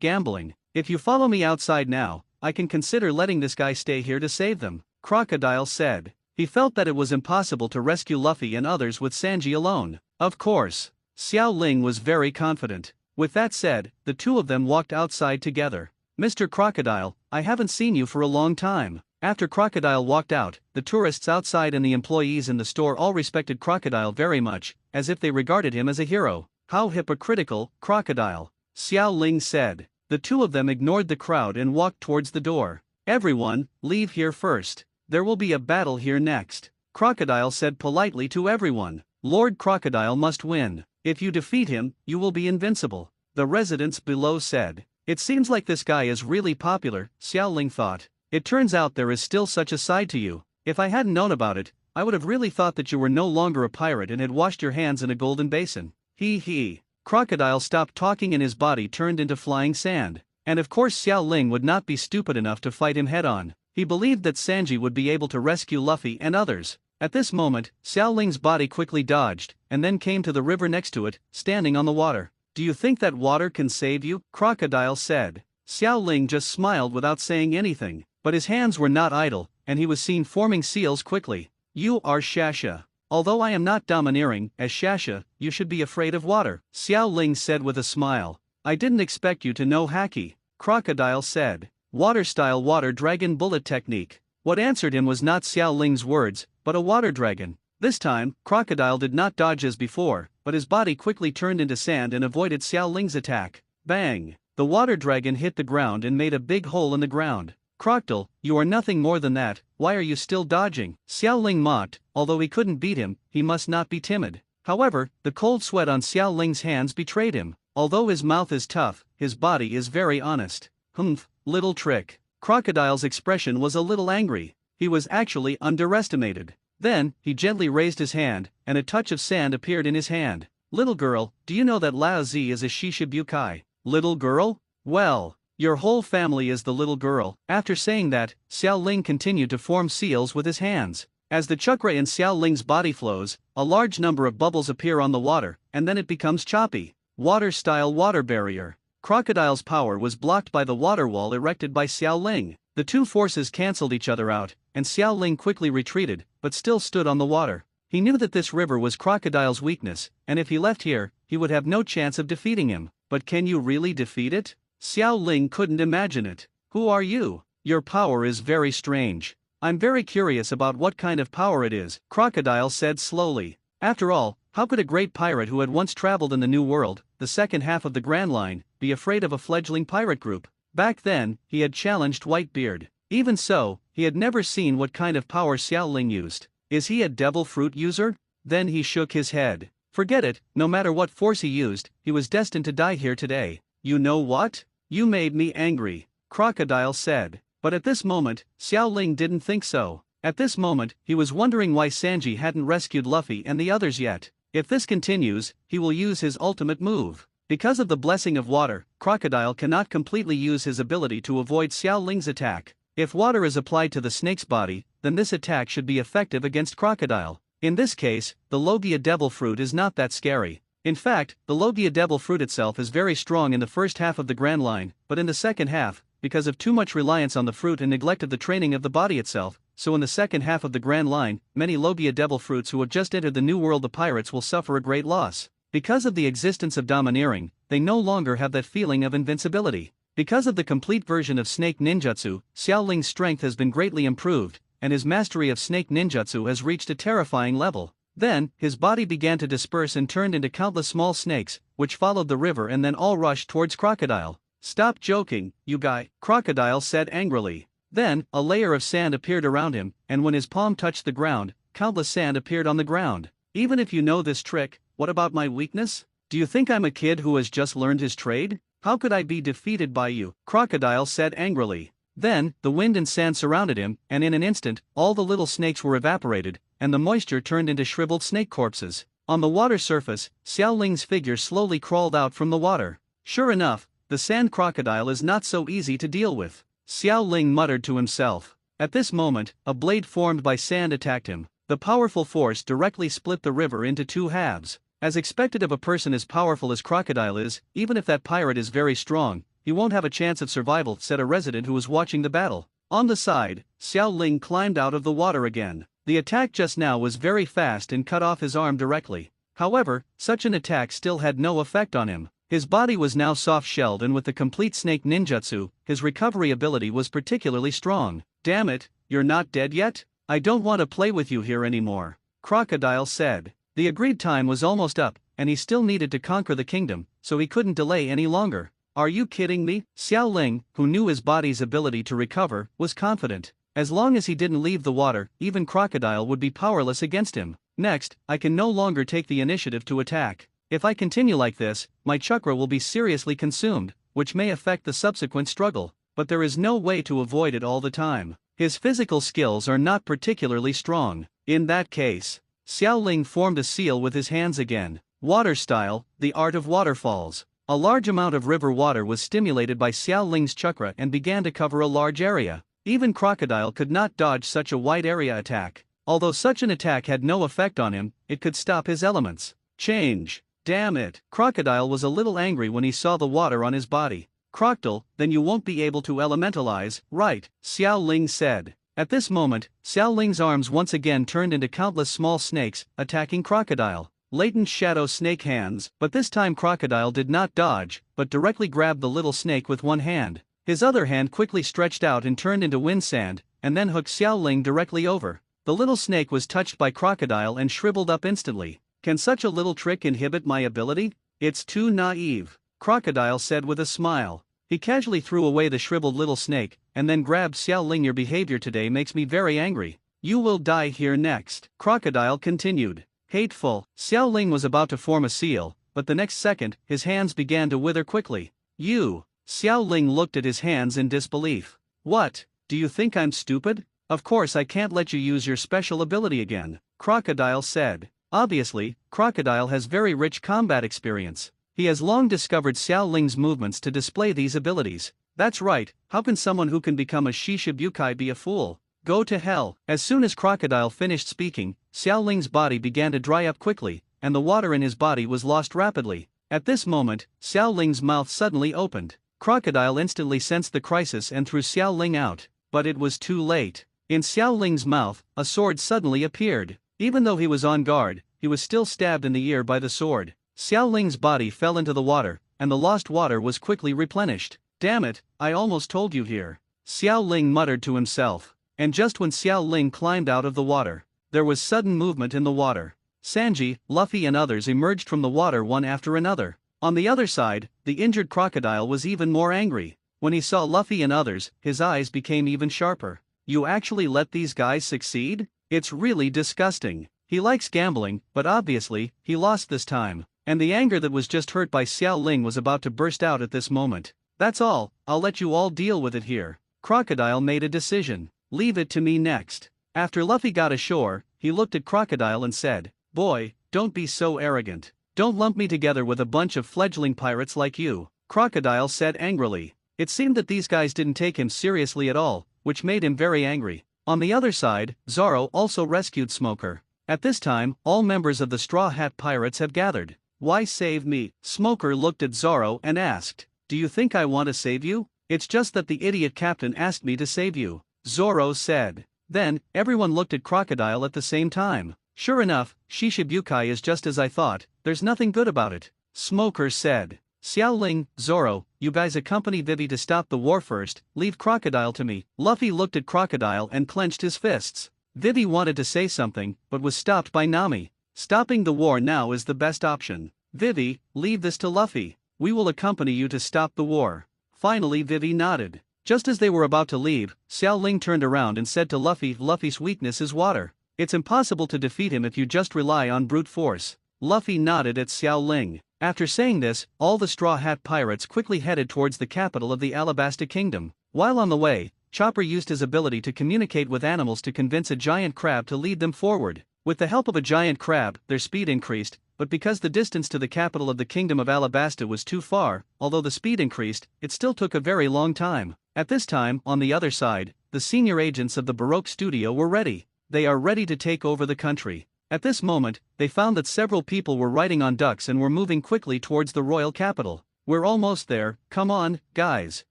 A: gambling. If you follow me outside now, I can consider letting this guy stay here to save them. Crocodile said. He felt that it was impossible to rescue Luffy and others with Sanji alone. Of course. Xiao Ling was very confident. With that said, the two of them walked outside together. Mr. Crocodile, I haven't seen you for a long time. After Crocodile walked out, the tourists outside and the employees in the store all respected Crocodile very much, as if they regarded him as a hero. How hypocritical, Crocodile, Xiao Ling said. The two of them ignored the crowd and walked towards the door. Everyone, leave here first. There will be a battle here next. Crocodile said politely to everyone. Lord Crocodile must win. If you defeat him, you will be invincible. The residents below said. It seems like this guy is really popular, Xiao Ling thought. It turns out there is still such a side to you. If I hadn't known about it, I would have really thought that you were no longer a pirate and had washed your hands in a golden basin. He. Crocodile stopped talking and his body turned into flying sand. And of course Xiao Ling would not be stupid enough to fight him head-on. He believed that Sanji would be able to rescue Luffy and others. At this moment, Xiao Ling's body quickly dodged, and then came to the river next to it, standing on the water. Do you think that water can save you? Crocodile said. Xiao Ling just smiled without saying anything. But his hands were not idle, and he was seen forming seals quickly. You are Shasha. Although I am not domineering, as Shasha, you should be afraid of water, Xiao Ling said with a smile. I didn't expect you to know Haki, Crocodile said. Water-style water dragon bullet technique. What answered him was not Xiao Ling's words, but a water dragon. This time, Crocodile did not dodge as before, but his body quickly turned into sand and avoided Xiao Ling's attack. Bang! The water dragon hit the ground and made a big hole in the ground. Crocodile, you are nothing more than that, why are you still dodging? Xiao Ling mocked. Although he couldn't beat him, he must not be timid. However, the cold sweat on Xiao Ling's hands betrayed him. Although his mouth is tough, his body is very honest. Humph, little trick. Crocodile's expression was a little angry. He was actually underestimated. Then, he gently raised his hand, and a touch of sand appeared in his hand. Little girl, do you know that Lao Zi is a Shishibukai? Little girl? Well, your whole family is the little girl. After saying that, Xiao Ling continued to form seals with his hands. As the chakra in Xiao Ling's body flows, a large number of bubbles appear on the water, and then it becomes choppy. Water-style water barrier. Crocodile's power was blocked by the water wall erected by Xiao Ling. The two forces cancelled each other out, and Xiao Ling quickly retreated, but still stood on the water. He knew that this river was Crocodile's weakness, and if he left here, he would have no chance of defeating him. But can you really defeat it? Xiao Ling couldn't imagine it. Who are you? Your power is very strange. I'm very curious about what kind of power it is, Crocodile said slowly. After all, how could a great pirate who had once traveled in the New World, the second half of the Grand Line, be afraid of a fledgling pirate group? Back then, he had challenged Whitebeard. Even so, he had never seen what kind of power Xiao Ling used. Is he a devil fruit user? Then he shook his head. Forget it, no matter what force he used, he was destined to die here today. You know what? You made me angry, Crocodile said. But at this moment, Xiao Ling didn't think so. At this moment, he was wondering why Sanji hadn't rescued Luffy and the others yet. If this continues, he will use his ultimate move. Because of the blessing of water, Crocodile cannot completely use his ability to avoid Xiao Ling's attack. If water is applied to the snake's body, then this attack should be effective against Crocodile. In this case, the Logia devil fruit is not that scary. In fact, the Logia devil fruit itself is very strong in the first half of the Grand Line, but in the second half, because of too much reliance on the fruit and neglect of the training of the body itself, so in the second half of the Grand Line, many Logia devil fruits who have just entered the New World the pirates will suffer a great loss. Because of the existence of domineering, they no longer have that feeling of invincibility. Because of the complete version of snake ninjutsu, Xiao Ling's strength has been greatly improved, and his mastery of snake ninjutsu has reached a terrifying level. Then, his body began to disperse and turned into countless small snakes, which followed the river and then all rushed towards Crocodile. "Stop joking, you guy," Crocodile said angrily. Then, a layer of sand appeared around him, and when his palm touched the ground, countless sand appeared on the ground. "Even if you know this trick, what about my weakness? Do you think I'm a kid who has just learned his trade? How could I be defeated by you?" Crocodile said angrily. Then, the wind and sand surrounded him, and in an instant, all the little snakes were evaporated, and the moisture turned into shriveled snake corpses. On the water surface, Xiao Ling's figure slowly crawled out from the water. Sure enough, the sand crocodile is not so easy to deal with, Xiao Ling muttered to himself. At this moment, a blade formed by sand attacked him. The powerful force directly split the river into two halves. As expected of a person as powerful as Crocodile is, even if that pirate is very strong, he won't have a chance of survival, said a resident who was watching the battle. On the side, Xiao Ling climbed out of the water again. The attack just now was very fast and cut off his arm directly. However, such an attack still had no effect on him. His body was now soft-shelled, and with the complete snake ninjutsu, his recovery ability was particularly strong. "Damn it, you're not dead yet? I don't want to play with you here anymore," Crocodile said. The agreed time was almost up, and he still needed to conquer the kingdom, so he couldn't delay any longer. "Are you kidding me?" Xiao Ling, who knew his body's ability to recover, was confident. As long as he didn't leave the water, even Crocodile would be powerless against him. "Next, I can no longer take the initiative to attack. If I continue like this, my chakra will be seriously consumed, which may affect the subsequent struggle, but there is no way to avoid it all the time. His physical skills are not particularly strong." In that case, Xiao Ling formed a seal with his hands again. Water style, the art of waterfalls. A large amount of river water was stimulated by Xiao Ling's chakra and began to cover a large area. Even Crocodile could not dodge such a wide area attack. Although such an attack had no effect on him, it could stop his elements. Change. Damn it. Crocodile was a little angry when he saw the water on his body. "Crocodile, then you won't be able to elementalize, right?" Xiao Ling said. At this moment, Xiao Ling's arms once again turned into countless small snakes, attacking Crocodile. Latent shadow snake hands, but this time Crocodile did not dodge, but directly grabbed the little snake with one hand. His other hand quickly stretched out and turned into wind sand, and then hooked Xiao Ling directly over. The little snake was touched by Crocodile and shriveled up instantly. "Can such a little trick inhibit my ability? It's too naive," Crocodile said with a smile. He casually threw away the shriveled little snake, and then grabbed Xiao Ling. "Your behavior today makes me very angry. You will die here next," Crocodile continued. Hateful. Xiao Ling was about to form a seal, but the next second, his hands began to wither quickly. "You." Xiao Ling looked at his hands in disbelief. "What, do you think I'm stupid? Of course I can't let you use your special ability again," Crocodile said. Obviously, Crocodile has very rich combat experience. He has long discovered Xiao Ling's movements to display these abilities. That's right, how can someone who can become a Shishibukai be a fool? Go to hell. As soon as Crocodile finished speaking, Xiao Ling's body began to dry up quickly, and the water in his body was lost rapidly. At this moment, Xiao Ling's mouth suddenly opened. Crocodile instantly sensed the crisis and threw Xiao Ling out, but it was too late. In Xiao Ling's mouth, a sword suddenly appeared. Even though he was on guard, he was still stabbed in the ear by the sword. Xiao Ling's body fell into the water, and the lost water was quickly replenished. "Damn it, I almost told you here," Xiao Ling muttered to himself. And just when Xiao Ling climbed out of the water, there was sudden movement in the water. Sanji, Luffy and others emerged from the water one after another. On the other side, the injured Crocodile was even more angry. When he saw Luffy and others, his eyes became even sharper. "You actually let these guys succeed? It's really disgusting." He likes gambling, but obviously, he lost this time. And the anger that was just hurt by Xiao Ling was about to burst out at this moment. "That's all, I'll let you all deal with it here." Crocodile made a decision. "Leave it to me next." After Luffy got ashore, he looked at Crocodile and said, "Boy, don't be so arrogant. Don't lump me together with a bunch of fledgling pirates like you," Crocodile said angrily. It seemed that these guys didn't take him seriously at all, which made him very angry. On the other side, Zoro also rescued Smoker. At this time, all members of the Straw Hat Pirates have gathered. Why save me? Smoker looked at Zoro and asked, "Do you think I want to save you?" "It's just that the idiot captain asked me to save you," Zoro said. Then, everyone looked at Crocodile at the same time. "Sure enough, Shishibukai is just as I thought, there's nothing good about it," Smoker said. "Xiaoling, Zoro, you guys accompany Vivi to stop the war first, leave Crocodile to me." Luffy looked at Crocodile and clenched his fists. Vivi wanted to say something, but was stopped by Nami. "Stopping the war now is the best option. Vivi, leave this to Luffy. We will accompany you to stop the war." Finally Vivi nodded. Just as they were about to leave, Xiaoling turned around and said to Luffy, "Luffy's weakness is water. It's impossible to defeat him if you just rely on brute force." Luffy nodded at Xiaoling. After saying this, all the Straw Hat Pirates quickly headed towards the capital of the Alabasta Kingdom. While on the way, Chopper used his ability to communicate with animals to convince a giant crab to lead them forward. With the help of a giant crab, their speed increased, but because the distance to the capital of the Kingdom of Alabasta was too far, although the speed increased, it still took a very long time. At this time, on the other side, the senior agents of the Baroque studio were ready. They are ready to take over the country. At this moment, they found that several people were riding on ducks and were moving quickly towards the royal capital. "We're almost there, come on, guys,"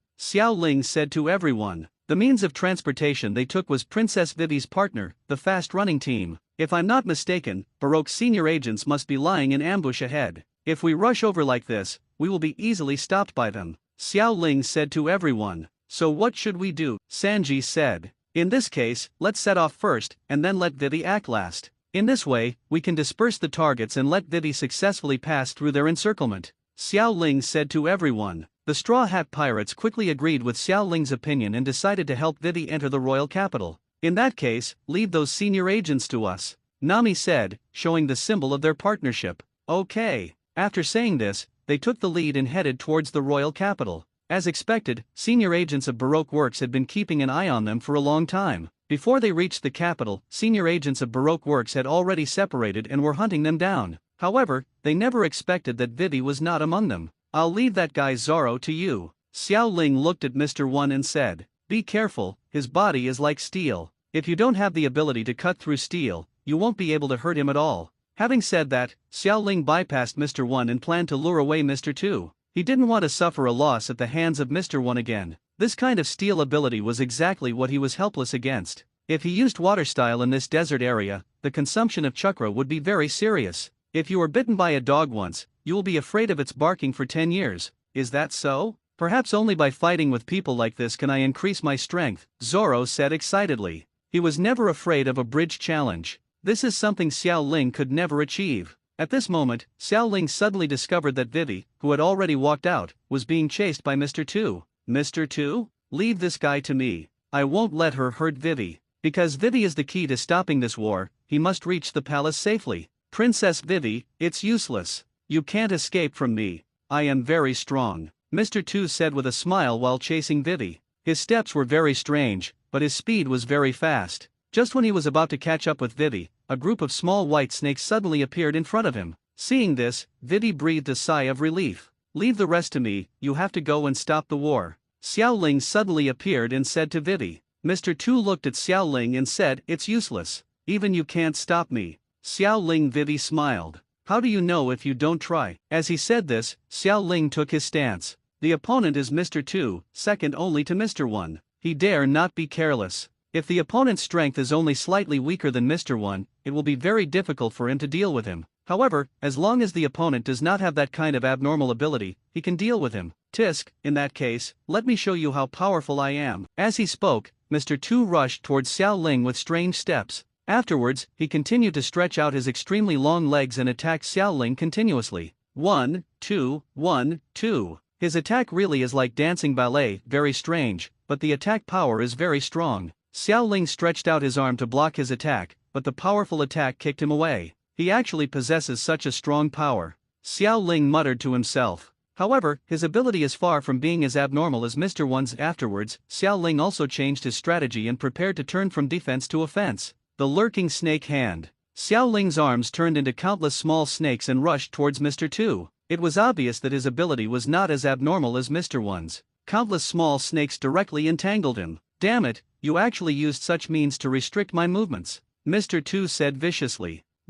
A: Xiaoling said to everyone. The means of transportation they took was Princess Vivi's partner, the fast-running team. "If I'm not mistaken, Baroque's senior agents must be lying in ambush ahead. If we rush over like this, we will be easily stopped by them," Xiaoling said to everyone. "So what should we do?" Sanji said. "In this case, let's set off first, and then let Vivi act last. In this way, we can disperse the targets and let Vivi successfully pass through their encirclement," Xiaoling said to everyone. The Straw Hat Pirates quickly agreed with Xiaoling's opinion and decided to help Vivi enter the royal capital. "In that case, leave those senior agents to us," Nami said, showing the symbol of their partnership. "Okay." After saying this, they took the lead and headed towards the royal capital. As expected, senior agents of Baroque Works had been keeping an eye on them for a long time. Before they reached the capital, senior agents of Baroque Works had already separated and were hunting them down. However, they never expected that Vivi was not among them. "I'll leave that guy Zoro to you," Xiaoling looked at Mr. One and said. "Be careful, his body is like steel. If you don't have the ability to cut through steel, you won't be able to hurt him at all." Having said that, Xiaoling bypassed Mr. One and planned to lure away Mr. Two. He didn't want to suffer a loss at the hands of Mr. One again. This kind of steel ability was exactly what he was helpless against. If he used water style in this desert area, the consumption of chakra would be very serious. If you were bitten by a dog once, you will be afraid of its barking for 10 years. Is that so? "Perhaps only by fighting with people like this can I increase my strength," Zoro said excitedly. He was never afraid of a bridge challenge. This is something Xiaoling could never achieve. At this moment, Xiaoling suddenly discovered that Vivi, who had already walked out, was being chased by Mr. Two. "Mr. Two? Leave this guy to me. I won't let her hurt Vivi. Because Vivi is the key to stopping this war, he must reach the palace safely. Princess Vivi, it's useless. You can't escape from me. I am very strong," Mr. Two said with a smile while chasing Vivi. His steps were very strange, but his speed was very fast. Just when he was about to catch up with Vivi, a group of small white snakes suddenly appeared in front of him. Seeing this, Vivi breathed a sigh of relief. "Leave the rest to me, you have to go and stop the war." Xiaoling suddenly appeared and said to Vivi. Mr. Two looked at Xiaoling and said, "It's useless. Even you can't stop me." Xiaoling Vivi smiled. "How do you know if you don't try?" As he said this, Xiaoling took his stance. The opponent is Mr. Two, second only to Mr. One. He dare not be careless. If the opponent's strength is only slightly weaker than Mr. One, it will be very difficult for him to deal with him. However, as long as the opponent does not have that kind of abnormal ability, he can deal with him. "Tisk, in that case, let me show you how powerful I am." As he spoke, Mr. Two rushed towards Xiaoling with strange steps. Afterwards, he continued to stretch out his extremely long legs and attacked Xiaoling continuously. 1, 2, 1, 2. His attack really is like dancing ballet, very strange, but the attack power is very strong. Xiaoling stretched out his arm to block his attack, but the powerful attack kicked him away. He actually possesses such a strong power. Xiaoling muttered to himself. However, his ability is far from being as abnormal as Mr. One's. Afterwards, Xiaoling also changed his strategy and prepared to turn from defense to offense. The lurking snake hand. Xiaoling's arms turned into countless small snakes and rushed towards Mr. Two. It was obvious that his ability was not as abnormal as Mr. One's. Countless small snakes directly entangled him. "Damn it, you actually used such means to restrict my movements," Mr. Two said viciously.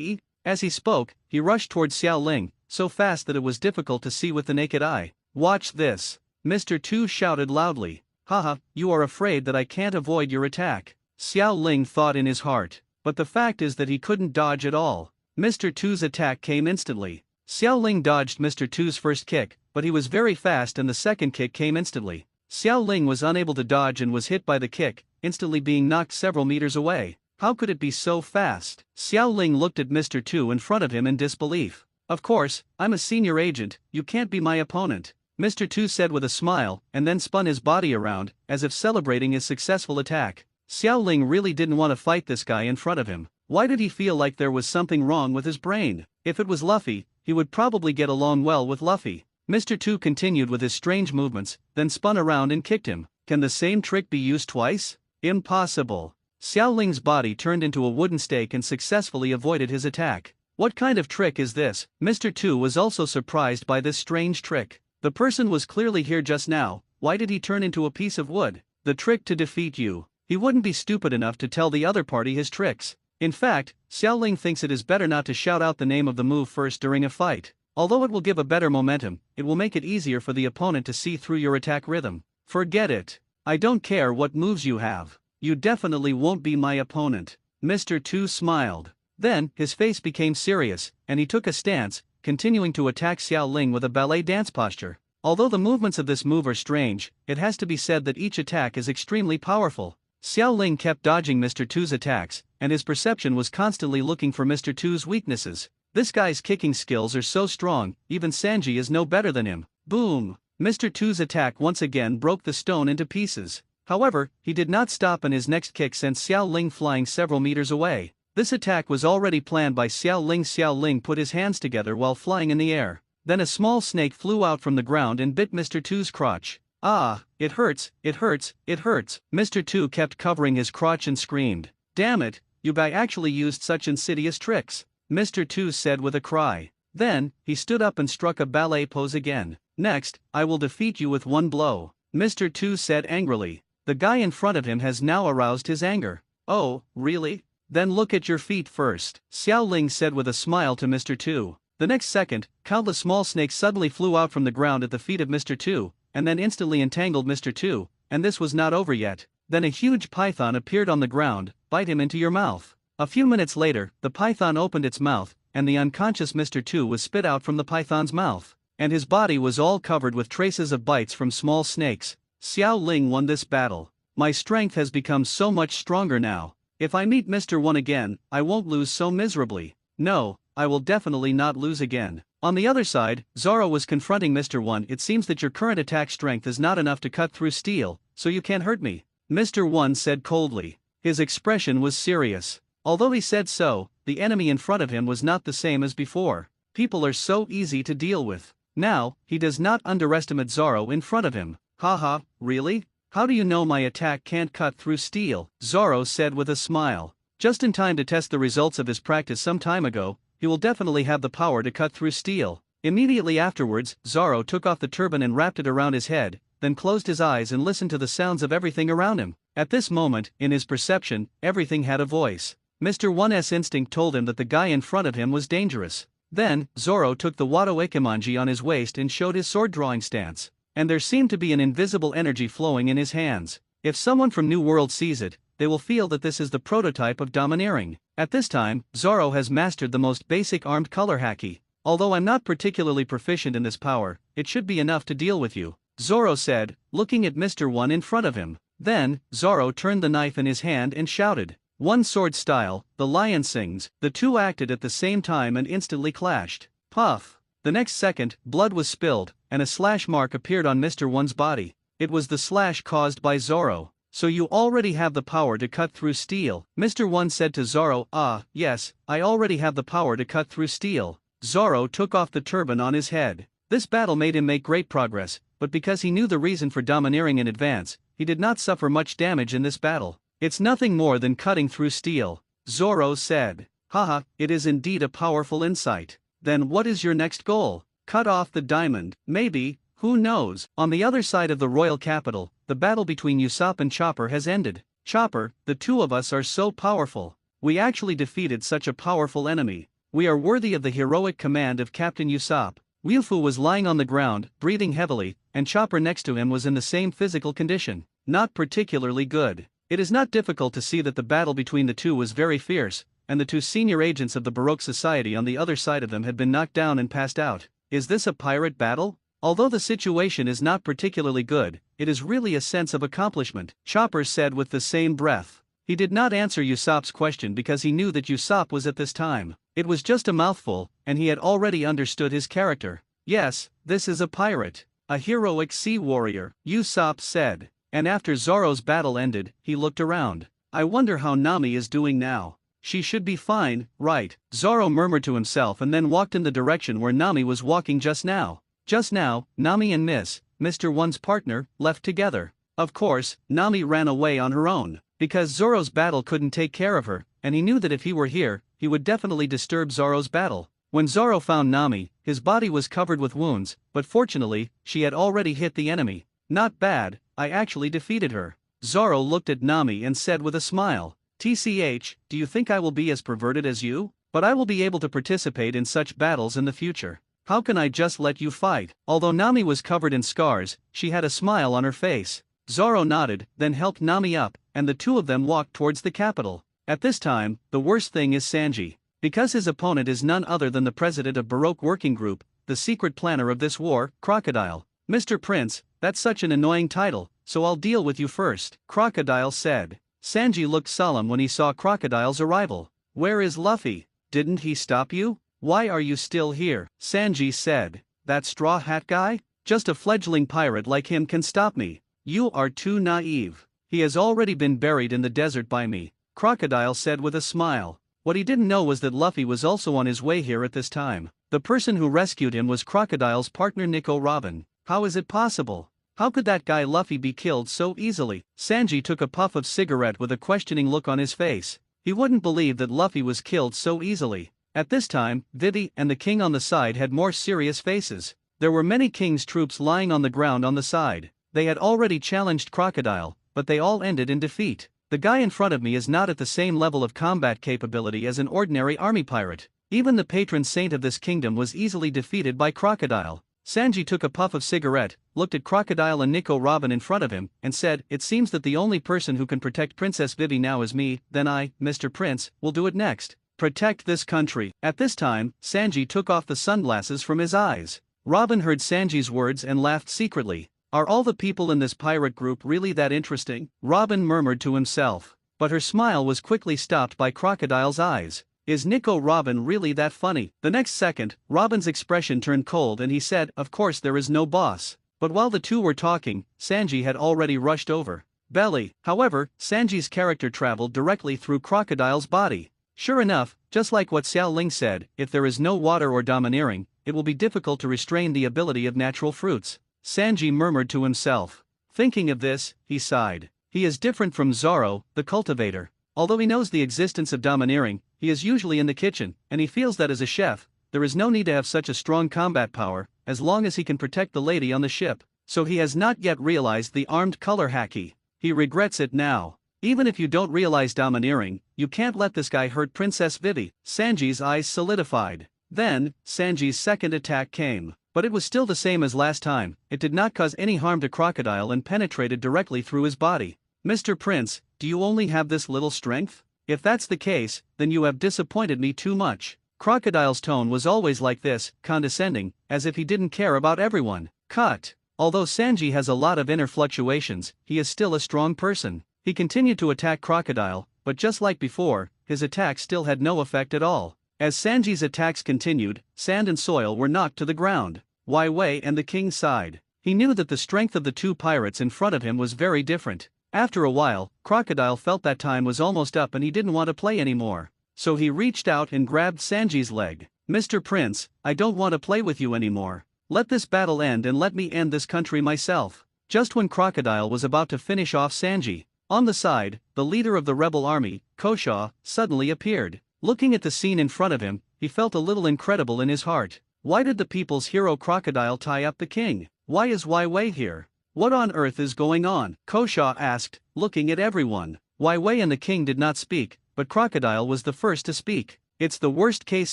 A: E. As he spoke, he rushed towards Xiao Ling, so fast that it was difficult to see with the naked eye. Watch this. Mr. Tu shouted loudly. Haha, you are afraid that I can't avoid your attack. Xiao Ling thought in his heart. But the fact is that he couldn't dodge at all. Mr. Tu's attack came instantly. Xiao Ling dodged Mr. Tu's first kick, but he was very fast and the second kick came instantly. Xiao Ling was unable to dodge and was hit by the kick, instantly being knocked several meters away. How could it be so fast? Xiao Ling looked at Mr. Tu in front of him in disbelief. Of course, I'm a senior agent, you can't be my opponent, Mr. Tu said with a smile, and then spun his body around, as if celebrating his successful attack. Xiao Ling really didn't want to fight this guy in front of him. Why did he feel like there was something wrong with his brain? If it was Luffy, he would probably get along well with Luffy. Mr. Tu continued with his strange movements, then spun around and kicked him. Can the same trick be used twice? Impossible. Xiao Ling's body turned into a wooden stake and successfully avoided his attack. What kind of trick is this? Mr. Tu was also surprised by this strange trick. The person was clearly here just now, why did he turn into a piece of wood? The trick to defeat you. He wouldn't be stupid enough to tell the other party his tricks. In fact, Xiao Ling thinks it is better not to shout out the name of the move first during a fight. Although it will give a better momentum, it will make it easier for the opponent to see through your attack rhythm. Forget it. I don't care what moves you have. You definitely won't be my opponent. Mr. Tu smiled. Then, his face became serious, and he took a stance, continuing to attack Xiao Ling with a ballet dance posture. Although the movements of this move are strange, it has to be said that each attack is extremely powerful. Xiao Ling kept dodging Mr. Tu's attacks, and his perception was constantly looking for Mr. Tu's weaknesses. This guy's kicking skills are so strong, even Sanji is no better than him. Boom! Mr. Tu's attack once again broke the stone into pieces. However, he did not stop and his next kick sent Xiao Ling flying several meters away. This attack was already planned by Xiao Ling. Xiao Ling put his hands together while flying in the air. Then a small snake flew out from the ground and bit Mr. Tu's crotch. Ah, it hurts, it hurts, it hurts. Mr. Tu kept covering his crotch and screamed. Damn it, you guy actually used such insidious tricks, Mr. Tu said with a cry. Then, he stood up and struck a ballet pose again. Next, I will defeat you with one blow, Mr. Tu said angrily. The guy in front of him has now aroused his anger. Oh, really? Then look at your feet first, Xiao Ling said with a smile to Mr. Tu. The next second, countless small snakes suddenly flew out from the ground at the feet of Mr. Tu, and then instantly entangled Mr. Tu, and this was not over yet. Then a huge python appeared on the ground. Bite him into your mouth. A few minutes later, the python opened its mouth, and the unconscious Mr. Tu was spit out from the python's mouth, and his body was all covered with traces of bites from small snakes. Xiao Ling won this battle. My strength has become so much stronger now. If I meet Mr. One again, I won't lose so miserably. No, I will definitely not lose again. On the other side, Zoro was confronting Mr. One. It seems that your current attack strength is not enough to cut through steel, so you can't hurt me, Mr. One said coldly. His expression was serious. Although he said so, the enemy in front of him was not the same as before. People are so easy to deal with. Now, he does not underestimate Zoro in front of him. Haha, really? How do you know my attack can't cut through steel? Zoro said with a smile. Just in time to test the results of his practice some time ago, he will definitely have the power to cut through steel. Immediately afterwards, Zoro took off the turban and wrapped it around his head, then closed his eyes and listened to the sounds of everything around him. At this moment, in his perception, everything had a voice. Mr. 1's instinct told him that the guy in front of him was dangerous. Then, Zoro took the Wado Ikimanji on his waist and showed his sword-drawing stance. And there seemed to be an invisible energy flowing in his hands. If someone from New World sees it, they will feel that this is the prototype of domineering. At this time, Zoro has mastered the most basic armed color haki. Although I'm not particularly proficient in this power, it should be enough to deal with you, Zoro said, looking at Mr. 1 in front of him. Then, Zoro turned the knife in his hand and shouted, "One sword style, the lion sings." The two acted at the same time and instantly clashed. Puff! The next second, blood was spilled, and a slash mark appeared on Mr. 1's body. It was the slash caused by Zoro. "So you already have the power to cut through steel," Mr. 1 said to Zoro. "Ah, yes, I already have the power to cut through steel." Zoro took off the turban on his head. This battle made him make great progress, but because he knew the reason for domineering in advance, he did not suffer much damage in this battle. "It's nothing more than cutting through steel," Zoro said. "Haha, it is indeed a powerful insight. Then what is your next goal? Cut off the diamond, maybe, who knows?" On the other side of the royal capital, the battle between Usopp and Chopper has ended. "Chopper, the two of us are so powerful. We actually defeated such a powerful enemy. We are worthy of the heroic command of Captain Usopp." Ryufu was lying on the ground, breathing heavily, and Chopper next to him was in the same physical condition. Not particularly good. It is not difficult to see that the battle between the two was very fierce, and the two senior agents of the Baroque Society on the other side of them had been knocked down and passed out. Is this a pirate battle? Although the situation is not particularly good, it is really a sense of accomplishment, Chopper said with the same breath. He did not answer Usopp's question because he knew that Usopp was at this time. It was just a mouthful, and he had already understood his character. "Yes, this is a pirate. A heroic sea warrior," Usopp said. And after Zoro's battle ended, he looked around. "I wonder how Nami is doing now. She should be fine, right?" Zoro murmured to himself and then walked in the direction where Nami was walking just now. Just now, Nami and Mr. 1's partner, left together. Of course, Nami ran away on her own, because Zoro's battle couldn't take care of her, and he knew that if he were here, he would definitely disturb Zoro's battle. When Zoro found Nami, his body was covered with wounds, but fortunately, she had already hit the enemy. "Not bad, I actually defeated her." Zoro looked at Nami and said with a smile, "TCH, do you think I will be as perverted as you? But I will be able to participate in such battles in the future. How can I just let you fight?" Although Nami was covered in scars, she had a smile on her face. Zoro nodded, then helped Nami up, and the two of them walked towards the capital. At this time, the worst thing is Sanji. Because his opponent is none other than the president of Baroque Working Group, the secret planner of this war, Crocodile. "Mr. Prince, that's such an annoying title, so I'll deal with you first," Crocodile said. Sanji looked solemn when he saw Crocodile's arrival. "Where is Luffy? Didn't he stop you? Why are you still here?" Sanji said. "That straw hat guy? Just a fledgling pirate like him can stop me. You are too naive. He has already been buried in the desert by me," Crocodile said with a smile. What he didn't know was that Luffy was also on his way here at this time. The person who rescued him was Crocodile's partner Nico Robin. How is it possible? How could that guy Luffy be killed so easily? Sanji took a puff of cigarette with a questioning look on his face. He wouldn't believe that Luffy was killed so easily. At this time, Vivi and the king on the side had more serious faces. There were many king's troops lying on the ground on the side. They had already challenged Crocodile, but they all ended in defeat. The guy in front of me is not at the same level of combat capability as an ordinary army pirate. Even the patron saint of this kingdom was easily defeated by Crocodile. Sanji took a puff of cigarette, looked at Crocodile and Nico Robin in front of him, and said, "It seems that the only person who can protect Princess Vivi now is me, then I, Mr. Prince, will do it next. Protect this country." At this time, Sanji took off the sunglasses from his eyes. Robin heard Sanji's words and laughed secretly. "Are all the people in this pirate group really that interesting?" Robin murmured to himself. But her smile was quickly stopped by Crocodile's eyes. "Is Nico Robin really that funny?" The next second, Robin's expression turned cold and he said, "Of course there is no boss." But while the two were talking, Sanji had already rushed over. Belly. However, Sanji's character traveled directly through Crocodile's body. Sure enough, just like what Xiao Ling said, if there is no water or domineering, it will be difficult to restrain the ability of natural fruits. Sanji murmured to himself. Thinking of this, he sighed. He is different from Zoro, the cultivator. Although he knows the existence of domineering, he is usually in the kitchen, and he feels that as a chef, there is no need to have such a strong combat power, as long as he can protect the lady on the ship. So he has not yet realized the armed color haki. He regrets it now. Even if you don't realize domineering, you can't let this guy hurt Princess Vivi. Sanji's eyes solidified. Then, Sanji's second attack came. But it was still the same as last time. It did not cause any harm to Crocodile and penetrated directly through his body. Mr. Prince, do you only have this little strength? If that's the case, then you have disappointed me too much. Crocodile's tone was always like this, condescending, as if he didn't care about everyone. Cut. Although Sanji has a lot of inner fluctuations, he is still a strong person. He continued to attack Crocodile, but just like before, his attack still had no effect at all. As Sanji's attacks continued, sand and soil were knocked to the ground. Wai Wei and the king sighed. He knew that the strength of the two pirates in front of him was very different. After a while, Crocodile felt that time was almost up and he didn't want to play anymore. So he reached out and grabbed Sanji's leg. Mr. Prince, I don't want to play with you anymore. Let this battle end and let me end this country myself. Just when Crocodile was about to finish off Sanji, on the side, the leader of the rebel army, Kosha, suddenly appeared. Looking at the scene in front of him, he felt a little incredible in his heart. Why did the people's hero Crocodile tie up the king? Why is Wai Wei here? What on earth is going on? Kosha asked, looking at everyone. Wai Wei and the king did not speak, but Crocodile was the first to speak. It's the worst case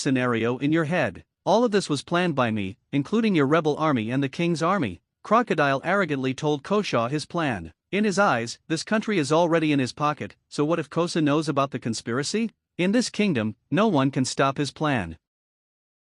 A: scenario in your head. All of this was planned by me, including your rebel army and the king's army. Crocodile arrogantly told Kosha his plan. In his eyes, this country is already in his pocket, so what if Kosa knows about the conspiracy? In this kingdom, no one can stop his plan.